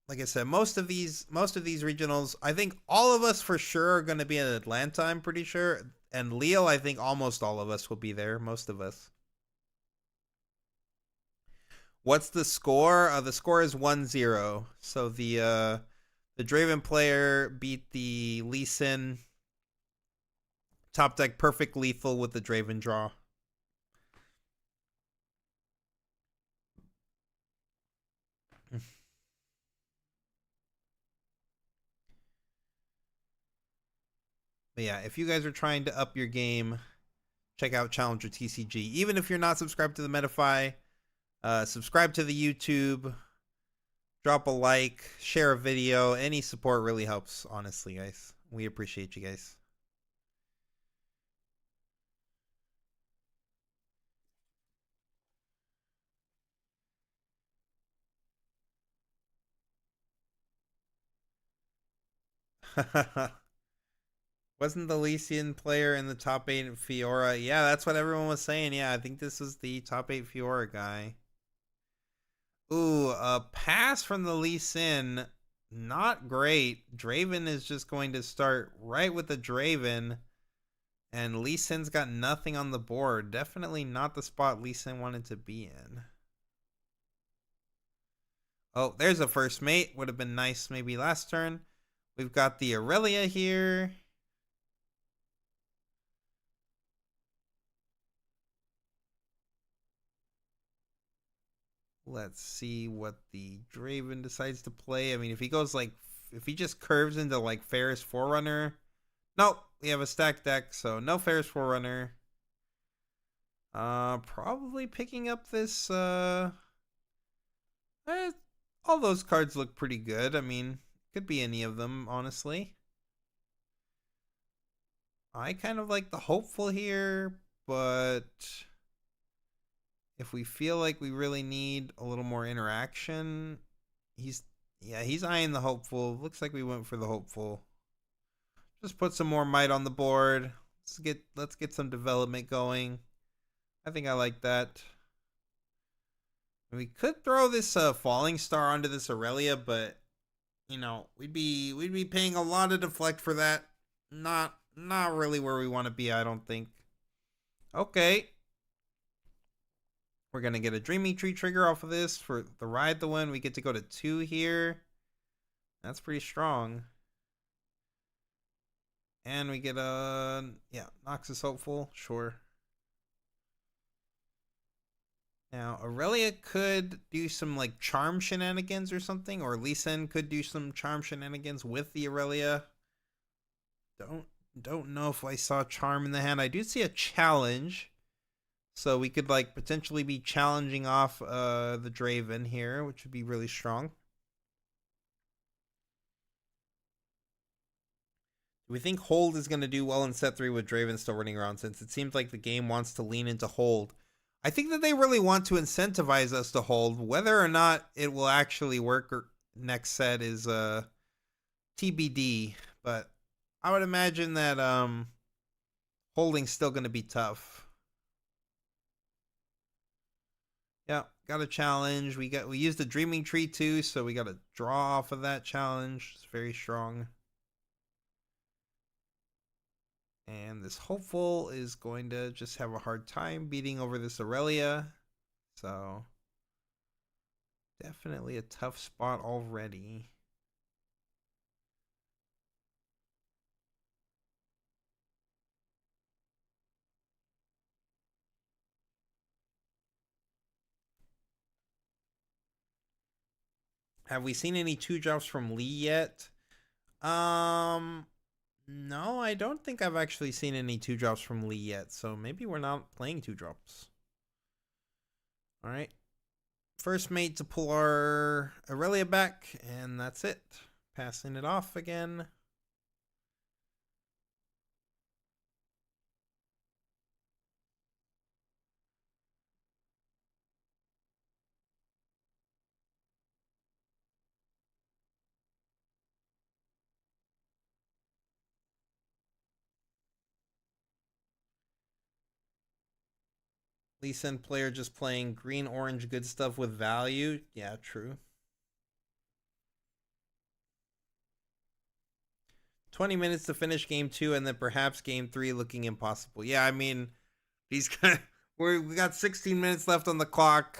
Speaker 1: like I said, most of these regionals, I think all of us for sure are going to be in Atlanta. I'm pretty sure, and Leo, I think almost all of us will be there. Most of us. What's the score? The score is 1-0. So the Draven player beat the Lee Sin top deck perfect lethal with the Draven draw. But yeah, if you guys are trying to up your game, check out Challenger TCG. Even if you're not subscribed to the Metafy, subscribe to the YouTube, drop a like, share a video. Any support really helps, honestly, guys. We appreciate you guys. Wasn't the Lycian player in the top 8 in Fiora? Yeah, that's what everyone was saying. Yeah, I think this is the top 8 Fiora guy. Ooh, a pass from the Lee Sin. Not great. Draven is just going to start right with the Draven. And Lee Sin's got nothing on the board. Definitely not the spot Lee Sin wanted to be in. Oh, there's a first mate. Would have been nice maybe last turn. We've got the Aurelia here. Let's see what the Draven decides to play. I mean, if he goes like, if he just curves into like Ferris Forerunner. Nope, we have a stacked deck, so no Ferris Forerunner. Probably picking up this, all those cards look pretty good. I mean, could be any of them, honestly. I kind of like the Hopeful here, but if we feel like we really need a little more interaction, he's eyeing the Hopeful. Looks like we went for the Hopeful. Just put some more might on the board. Let's get some development going. I think I like that. We could throw this Falling Star onto this Aurelia, but you know, we'd be paying a lot of deflect for that. Not really where we want to be, I don't think. Okay. We're gonna get a Dreaming Tree trigger off of this for the Ride the Wind. We get to go to 2 here. That's pretty strong. And we get a Noxus Hopeful, sure. Now, Aurelia could do some like charm shenanigans or something, or Lee Sin could do some charm shenanigans with the Aurelia. Don't know if I saw charm in the hand. I do see a challenge. So we could like potentially be challenging off the Draven here, which would be really strong. Do we think Hold is going to do well in set 3 with Draven still running around, since it seems like the game wants to lean into Hold? I think that they really want to incentivize us to Hold. Whether or not it will actually work or next set is TBD. But I would imagine that holding's still going to be tough. Yeah, got a challenge. We used the Dreaming Tree too, so we got to draw off of that challenge. It's very strong. And this Hopeful is going to just have a hard time beating over this Aurelia. So definitely a tough spot already. Have we seen any 2-drops from Lee yet? No, I don't think I've actually seen any 2-drops from Lee yet, so maybe we're not playing 2-drops. Alright. First mate to pull our Aurelia back, and that's it. Passing it off again. Lee Sin player just playing green, orange, good stuff with value. Yeah, true. 20 minutes to finish game 2, and then perhaps game 3 looking impossible. Yeah, I mean, these kind we got 16 minutes left on the clock.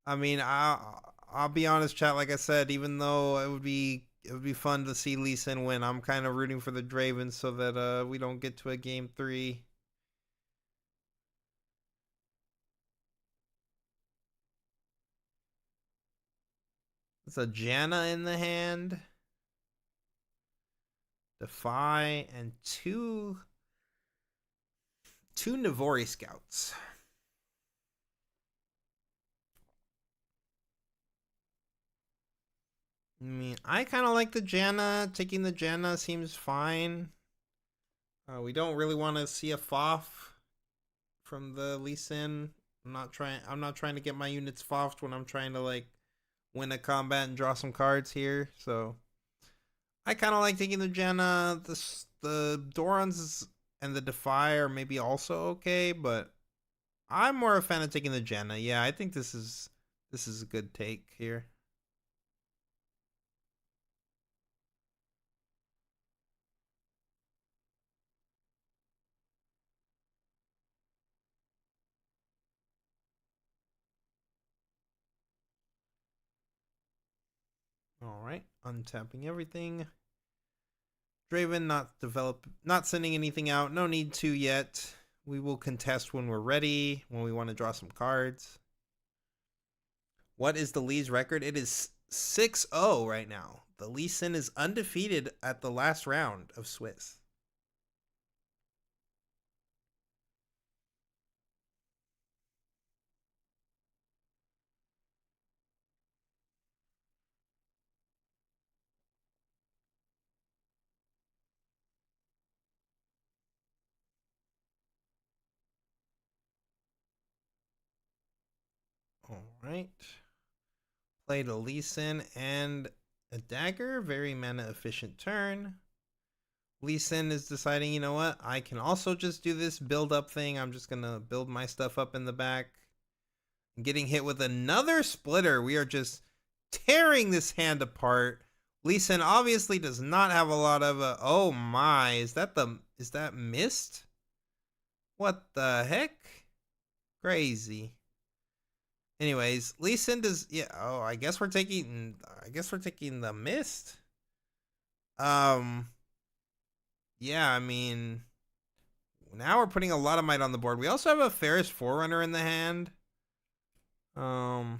Speaker 1: I mean, I'll be honest, chat. Like I said, even though it would be fun to see Lee Sin win, I'm kind of rooting for the Dravens so that we don't get to a game 3. It's a Janna in the hand, Defy, and two Navori scouts. I mean, I kind of like the Janna. Taking the Janna seems fine. We don't really want to see a Foff from the Lee Sin. I'm not trying to get my units Foffed when I'm trying to like win a combat and draw some cards here. So I kind of like taking the Janna. The Dorans and the Defy are maybe also okay, but I'm more a fan of taking the Janna. Yeah, I think this is a good take here. All right, untapping everything. Draven not sending anything out. No need to yet. We will contest when we're ready, when we want to draw some cards. What is the Lee's record? It is 6-0 right now. The Lee Sin is undefeated at the last round of Swiss. All right. Played a Lee Sin and a dagger. Very mana efficient turn. Lee Sin is deciding, you know what? I can also just do this build up thing. I'm just going to build my stuff up in the back. Getting hit with another splitter. We are just tearing this hand apart. Lee Sin obviously does not have a lot of oh my, is that mist? What the heck? Crazy. Anyways, Lee Sin does, yeah, oh, I guess we're taking the mist. Yeah, I mean, now we're putting a lot of might on the board. We also have a Ferris Forerunner in the hand. Yeah,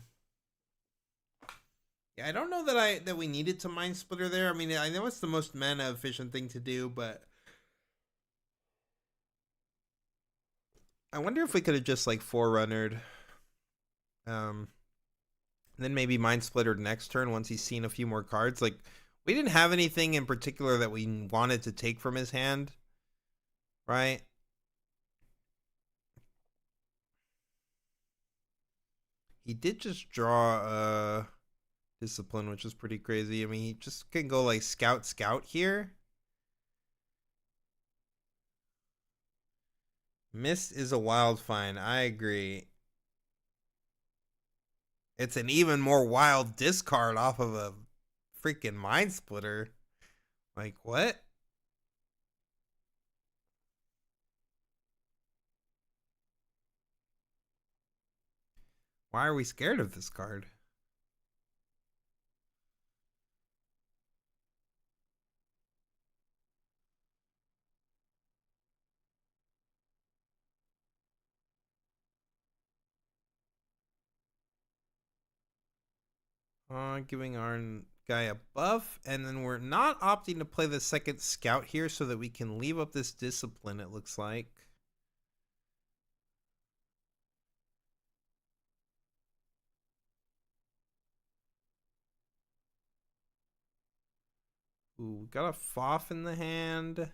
Speaker 1: I don't know that we needed to Mind Splitter there. I mean, I know it's the most mana efficient thing to do, but I wonder if we could have just like Forerunnered. Then maybe Mind Splittered next turn once he's seen a few more cards. Like, we didn't have anything in particular that we wanted to take from his hand, right? He did just draw Discipline, which is pretty crazy. I mean, he just can go like Scout here. Mist is a wild find. I agree. It's an even more wild discard off of a freaking Mind Splitter. Like, what? Why are we scared of this card? Giving our guy a buff, and then we're not opting to play the second scout here so that we can leave up this discipline, it looks like. Ooh, got a Foff in the hand.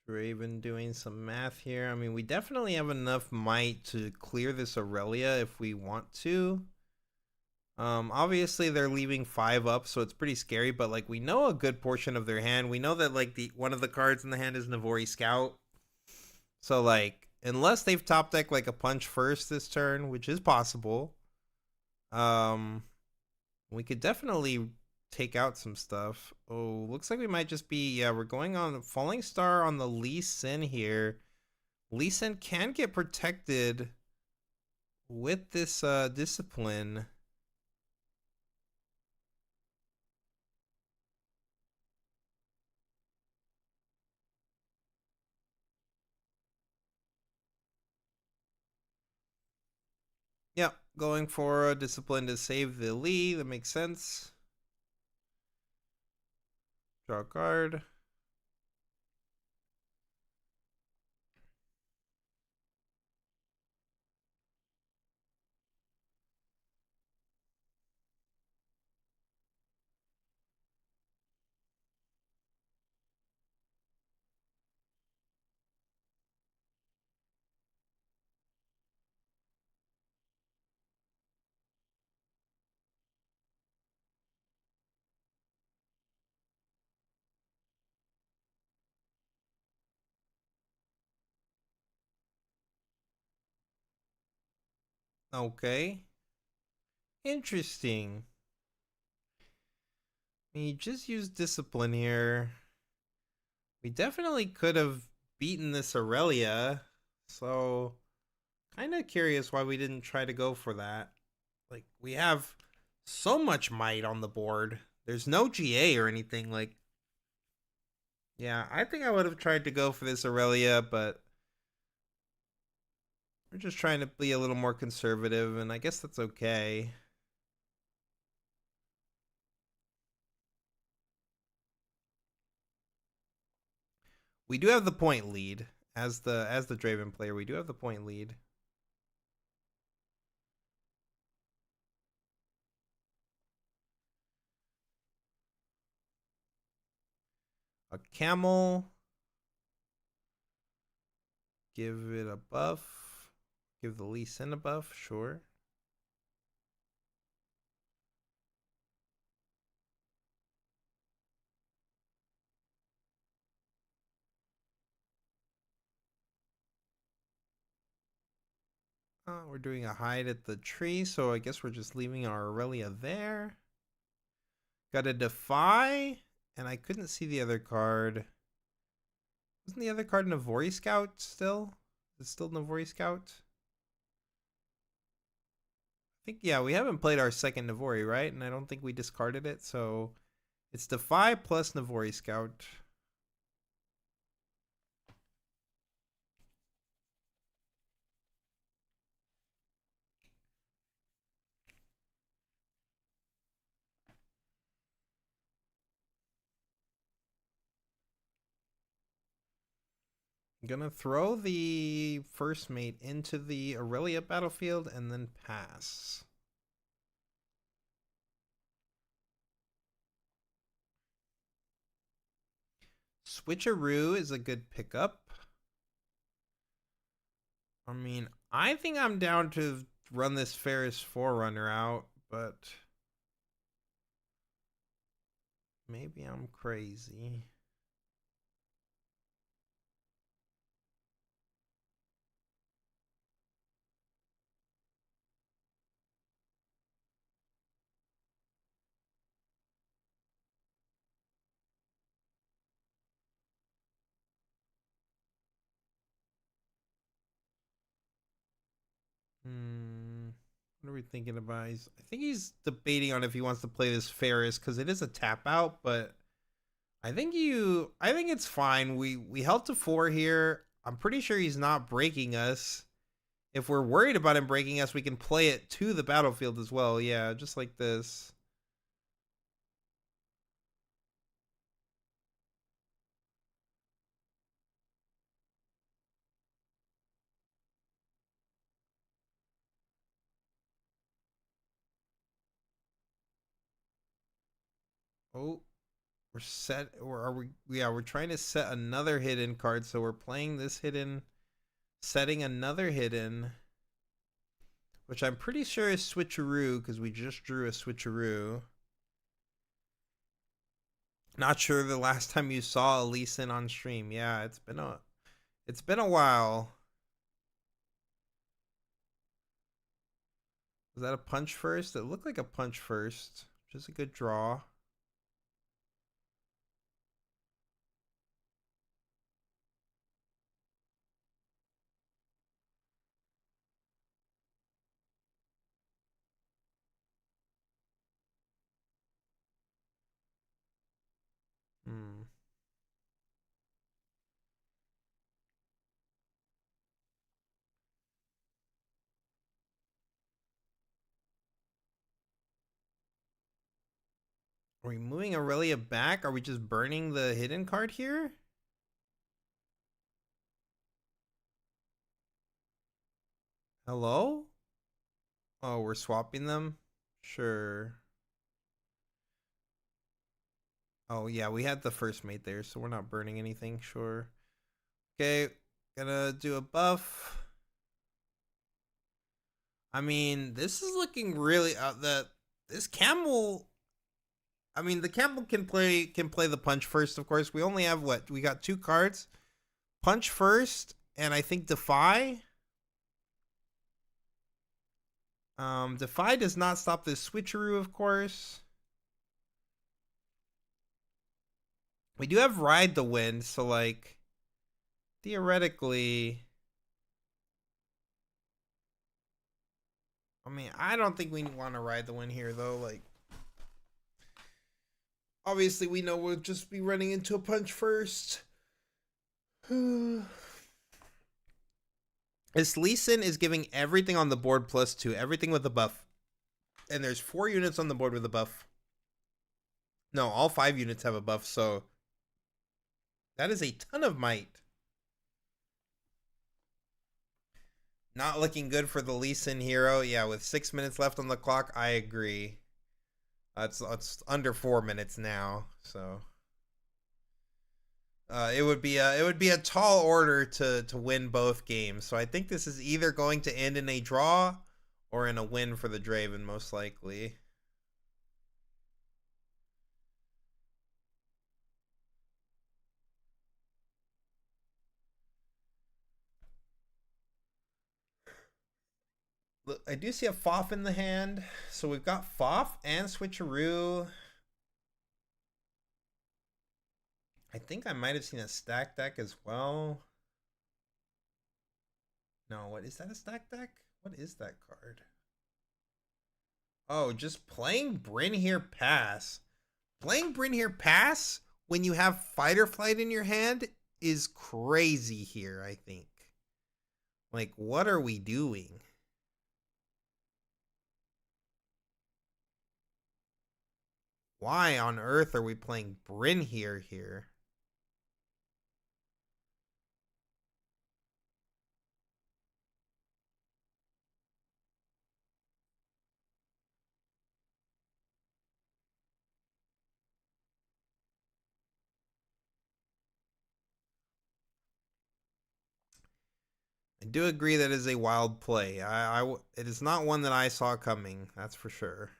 Speaker 1: Raven doing some math here. I mean, we definitely have enough might to clear this Aurelia if we want to. Obviously they're leaving 5 up, so it's pretty scary, but like we know a good portion of their hand. We know that like the one of the cards in the hand is Navori Scout. So like unless they've top decked like a punch first this turn, which is possible, we could definitely take out some stuff. Oh, looks like we might just be, yeah, we're going on Falling Star on the Lee Sin here. Lee Sin can get protected with this discipline. Yep, going for a discipline to save the Lee. That makes sense. Draw a card. Okay. Interesting. We just used discipline here. We definitely could have beaten this Aurelia. So, kind of curious why we didn't try to go for that. Like, we have so much might on the board. There's no GA or anything. Like, yeah, I think I would have tried to go for this Aurelia, but we're just trying to be a little more conservative, and I guess that's okay. We do have the point lead as the Draven player. We do have the point lead. A camel. Give it a buff. Give the Lee Sin a buff, sure. We're doing a hide at the tree, so I guess we're just leaving our Aurelia there. Got a Defy, and I couldn't see the other card. Wasn't the other card Navori Scout still? Is it still Navori Scout? I think, yeah, we haven't played our second Navori, right? And I don't think we discarded it, so it's Defy plus Navori Scout. I'm gonna throw the first mate into the Aurelia battlefield and then pass. Switcheroo is a good pickup. I mean, I think I'm down to run this Ferris Forerunner out, but maybe I'm crazy. What are we thinking about? I think he's debating on if he wants to play this Ferris because it is a tap out, but I think it's fine. We held to 4 here. I'm pretty sure he's not breaking us. If we're worried about him breaking us, we can play it to the battlefield as well. Yeah, just like this. Oh, we're set, or are we? Yeah, we're trying to set another hidden card, so we're playing this hidden, setting another hidden. which I'm pretty sure is switcheroo because we just drew a switcheroo. Not sure the last time you saw a Lee Sin on stream. Yeah, it's been a while. Was that a punch first? It looked like a punch first. Just a good draw. Hmm. Are we moving Aurelia back? Are we just burning the hidden card here? Hello? Oh, we're swapping them? Sure. Oh, yeah, we had the first mate there, so we're not burning anything, sure. Okay, gonna do a buff. I mean, this is looking really this camel. I mean, the camel can play the punch first, of course. We only have what? We got 2 cards. Punch first, and I think Defy. Defy does not stop this switcheroo, of course. We do have Ride the Wind, so like theoretically, I mean, I don't think we want to Ride the Wind here though. Like, obviously, we know we'll just be running into a punch first. This Lee Sin is giving everything on the board +2, everything with a buff. And there's 4 units on the board with a buff. No, all 5 units have a buff, so that is a ton of might. Not looking good for the Lee Sin hero. Yeah, with 6 minutes left on the clock, I agree. It's under 4 minutes now, so it would be a tall order to win both games. So I think this is either going to end in a draw or in a win for the Draven, most likely. Look, I do see a Foff in the hand, so we've got Foff and Switcheroo. I think I might have seen a stack deck as well. No, what is that, a stack deck? What is that card? Oh, just playing Bryn here pass. Playing Bryn here pass when you have Fight or Flight in your hand is crazy here, I think. Like, what are we doing? Why on earth are we playing Bryn here? I do agree that is a wild play. It is not one that I saw coming, that's for sure.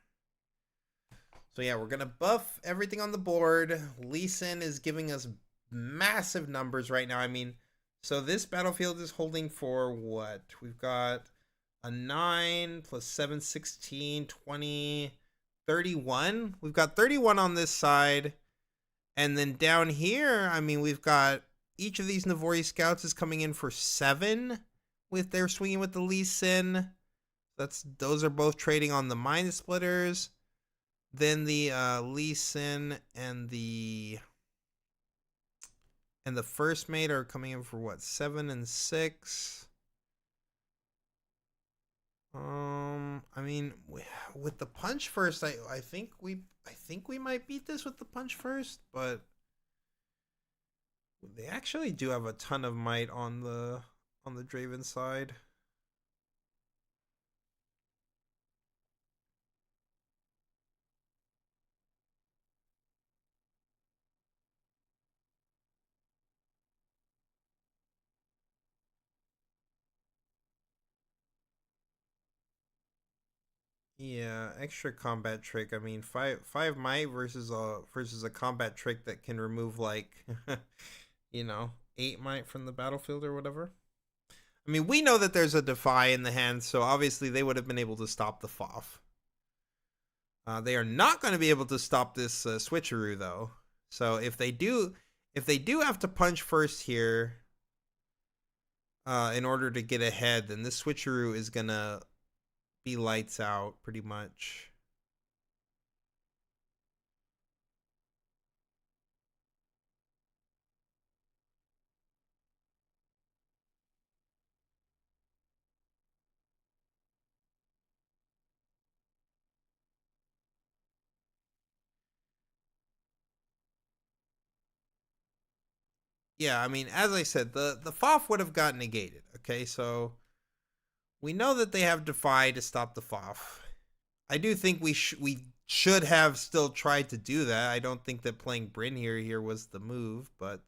Speaker 1: So yeah, we're gonna buff everything on the board. Lee Sin is giving us massive numbers right now. I mean, so this battlefield is holding for what? We've got a 9 plus 7, 16, 20, 31. We've got 31 on this side. And then down here, I mean, we've got each of these Navori scouts is coming in for 7 with their swinging with the Lee Sin. Those are both trading on the Mind Splitters. Then the Lee Sin and the first mate are coming in for what, 7 and 6. I mean, with the punch first, I think we might beat this with the punch first, but they actually do have a ton of might on the Draven side. Yeah, extra combat trick. I mean, five might versus a combat trick that can remove like, 8 might from the battlefield or whatever. I mean, we know that there's a defy in the hand, so obviously they would have been able to stop the FOF. They are not going to be able to stop this switcheroo though. So if they do have to punch first here, in order to get ahead, then this switcheroo is gonna be lights out pretty much. Yeah, I mean, as I said, the FOF would have got negated. Okay, so we know that they have Defy to stop the FOF. I do think we should have still tried to do that. I don't think that playing Bryn here was the move, but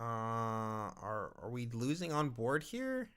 Speaker 1: are we losing on board here?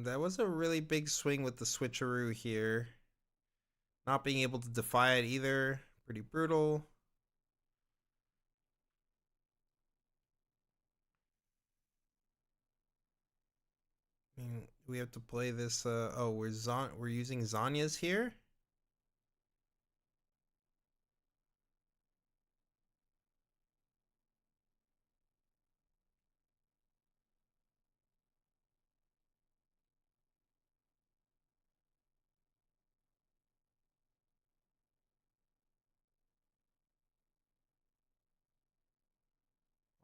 Speaker 1: That was a really big swing with the switcheroo here. Not being able to defy it either. Pretty brutal. I mean, we have to play this. Oh, we're using Zanya's here.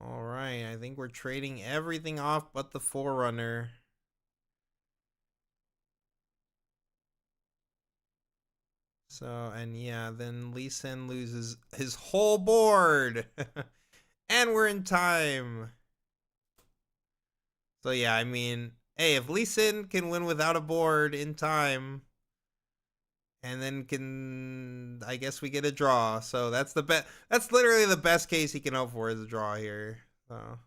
Speaker 1: All right, I think we're trading everything off but the Forerunner. So, and yeah, then Lee Sin loses his whole board. And we're in time. So yeah, I mean, hey, if Lee Sin can win without a board in time, and then I guess we get a draw. So that's the best. That's literally the best case he can hope for, is a draw here. So.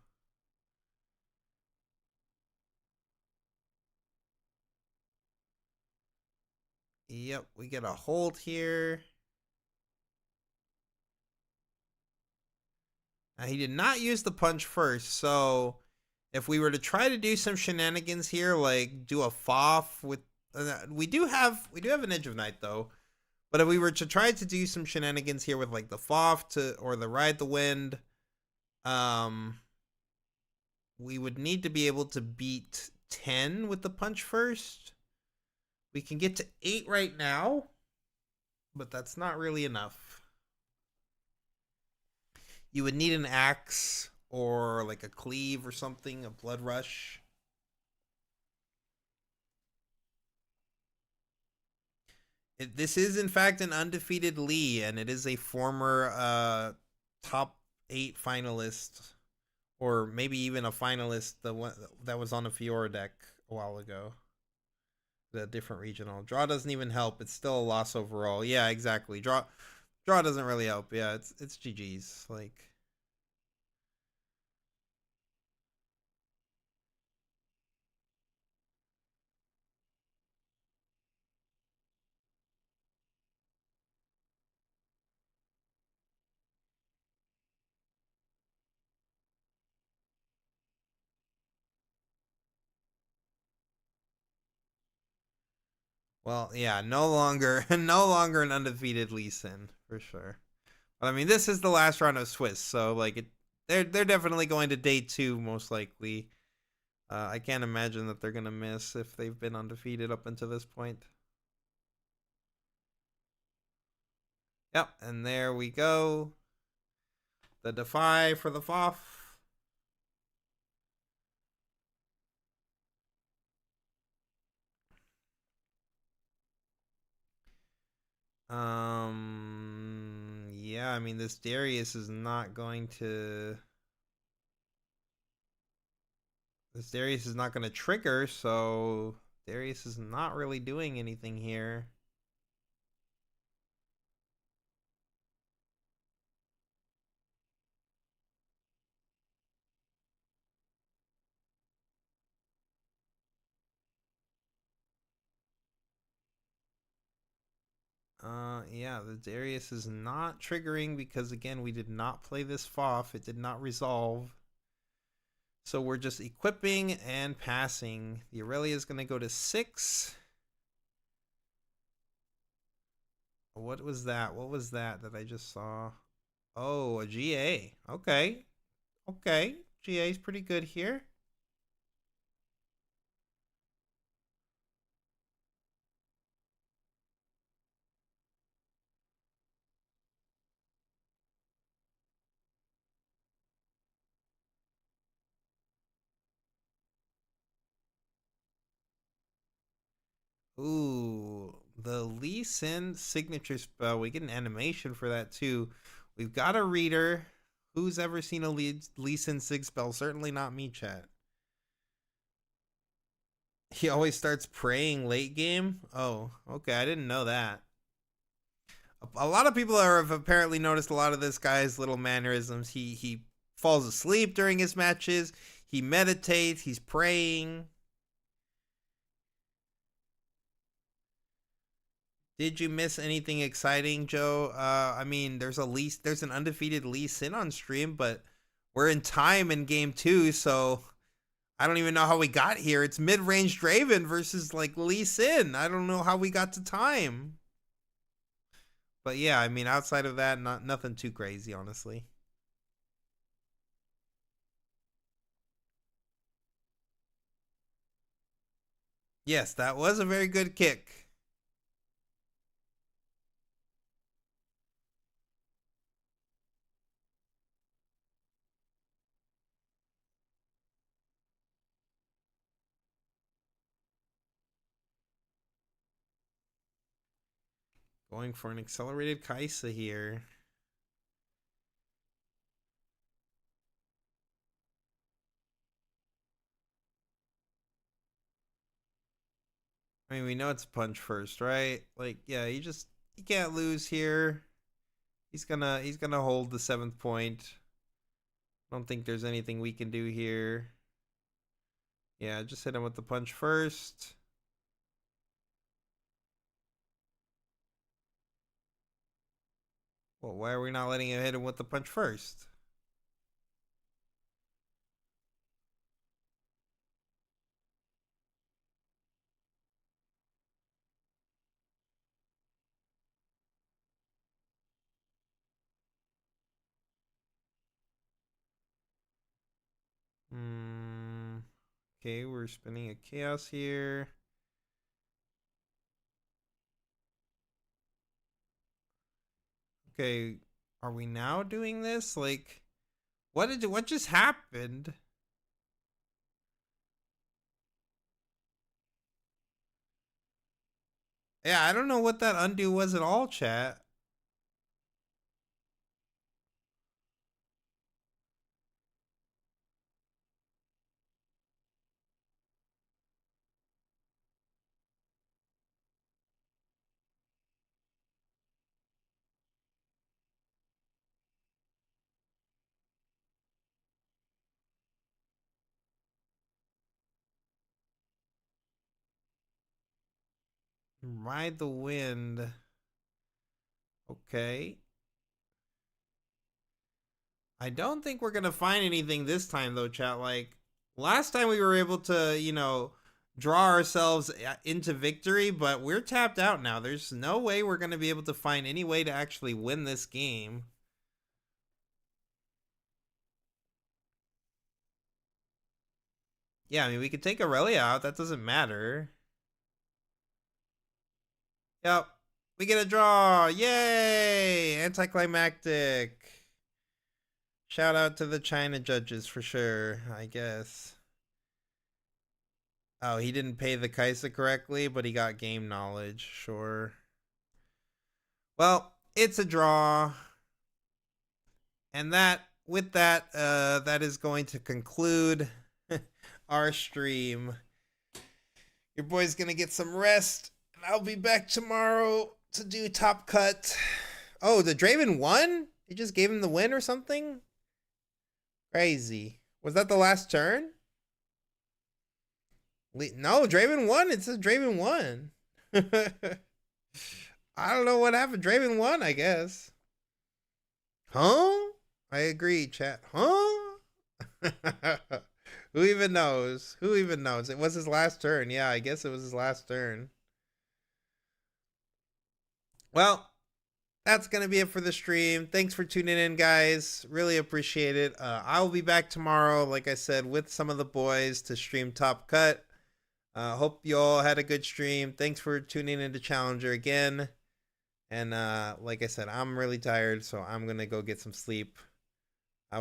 Speaker 1: Yep, we get a hold here. Now, he did not use the punch first, so if we were to try to do some shenanigans here, like do a FOF with, we do have an Edge of Night though. But if we were to try to do some shenanigans here with like the FOF or the Ride the Wind, we would need to be able to beat 10 with the punch first. We can get to 8 right now, but that's not really enough. You would need an axe or like a cleave or something, a blood rush. This is in fact an undefeated Lee, and it is a former top 8 finalist, or maybe even a finalist, the one that was on a Fiora deck a while ago. The different regional draw doesn't even help. It's still a loss overall. Yeah, exactly. Draw doesn't really help. Yeah, it's GG's. Like. Well, yeah, no longer an undefeated Lee Sin, for sure. I mean, this is the last round of Swiss, so like they're definitely going to day 2 most likely. I can't imagine that they're gonna miss if they've been undefeated up until this point. Yep, and there we go. The defy for the FOF. Yeah, I mean, this Darius is not going to. This Darius is not going to trigger, so Darius is not really doing anything here. Yeah, the Darius is not triggering because, again, we did not play this FOF. It did not resolve. So we're just equipping and passing. The Aurelia is going to go to 6. What was that? What was that I just saw? Oh, a GA. Okay. Okay. GA is pretty good here. Ooh, the Lee Sin signature spell. We get an animation for that too. We've got a reader. Who's ever seen a Lee Sin sig spell? Certainly not me, chat. He always starts praying late game. Oh, okay. I didn't know that. A lot of people have apparently noticed a lot of this guy's little mannerisms. He falls asleep during his matches. He meditates. He's praying. Did you miss anything exciting, Joe? I mean, there's an undefeated Lee Sin on stream, but we're in time in game 2, so I don't even know how we got here. It's mid-range Draven versus like Lee Sin. I don't know how we got to time. But yeah, I mean, outside of that, nothing too crazy, honestly. Yes, that was a very good kick. Going for an accelerated Kaisa here. I mean, we know it's punch first, right? Like, yeah, you can't lose here. He's gonna hold the 7th point. I don't think there's anything we can do here. Yeah, just hit him with the punch first. Well, why are we not letting him hit him with the punch first? Okay, we're spinning a chaos here. Okay, are we now doing this? Like, what just happened? Yeah, I don't know what that undo was at all, chat. Ride the wind. Okay. I don't think we're gonna find anything this time though, chat. Like last time we were able to, draw ourselves into victory, but we're tapped out now. There's no way we're gonna be able to find any way to actually win this game. Yeah, I mean, we could take Aurelia out. That doesn't matter. Yep. We get a draw. Yay! Anticlimactic. Shout out to the China judges for sure, I guess. Oh, he didn't pay the Kaisa correctly, but he got game knowledge. Sure. Well, it's a draw. And with that, that is going to conclude our stream. Your boy's gonna get some rest, and I'll be back tomorrow to do Top Cut. Oh, the Draven won? He just gave him the win or something? Crazy. Was that the last turn? No, Draven won. It says Draven won. I don't know what happened. Draven won, I guess. Huh? I agree, chat. Huh? Who even knows? Who even knows? It was his last turn. Yeah, I guess it was his last turn. Well, that's going to be it for the stream. Thanks for tuning in, guys. Really appreciate it. I'll be back tomorrow, like I said, with some of the boys to stream Top Cut. Hope you all had a good stream. Thanks for tuning into Challenger again. And like I said, I'm really tired, so I'm going to go get some sleep.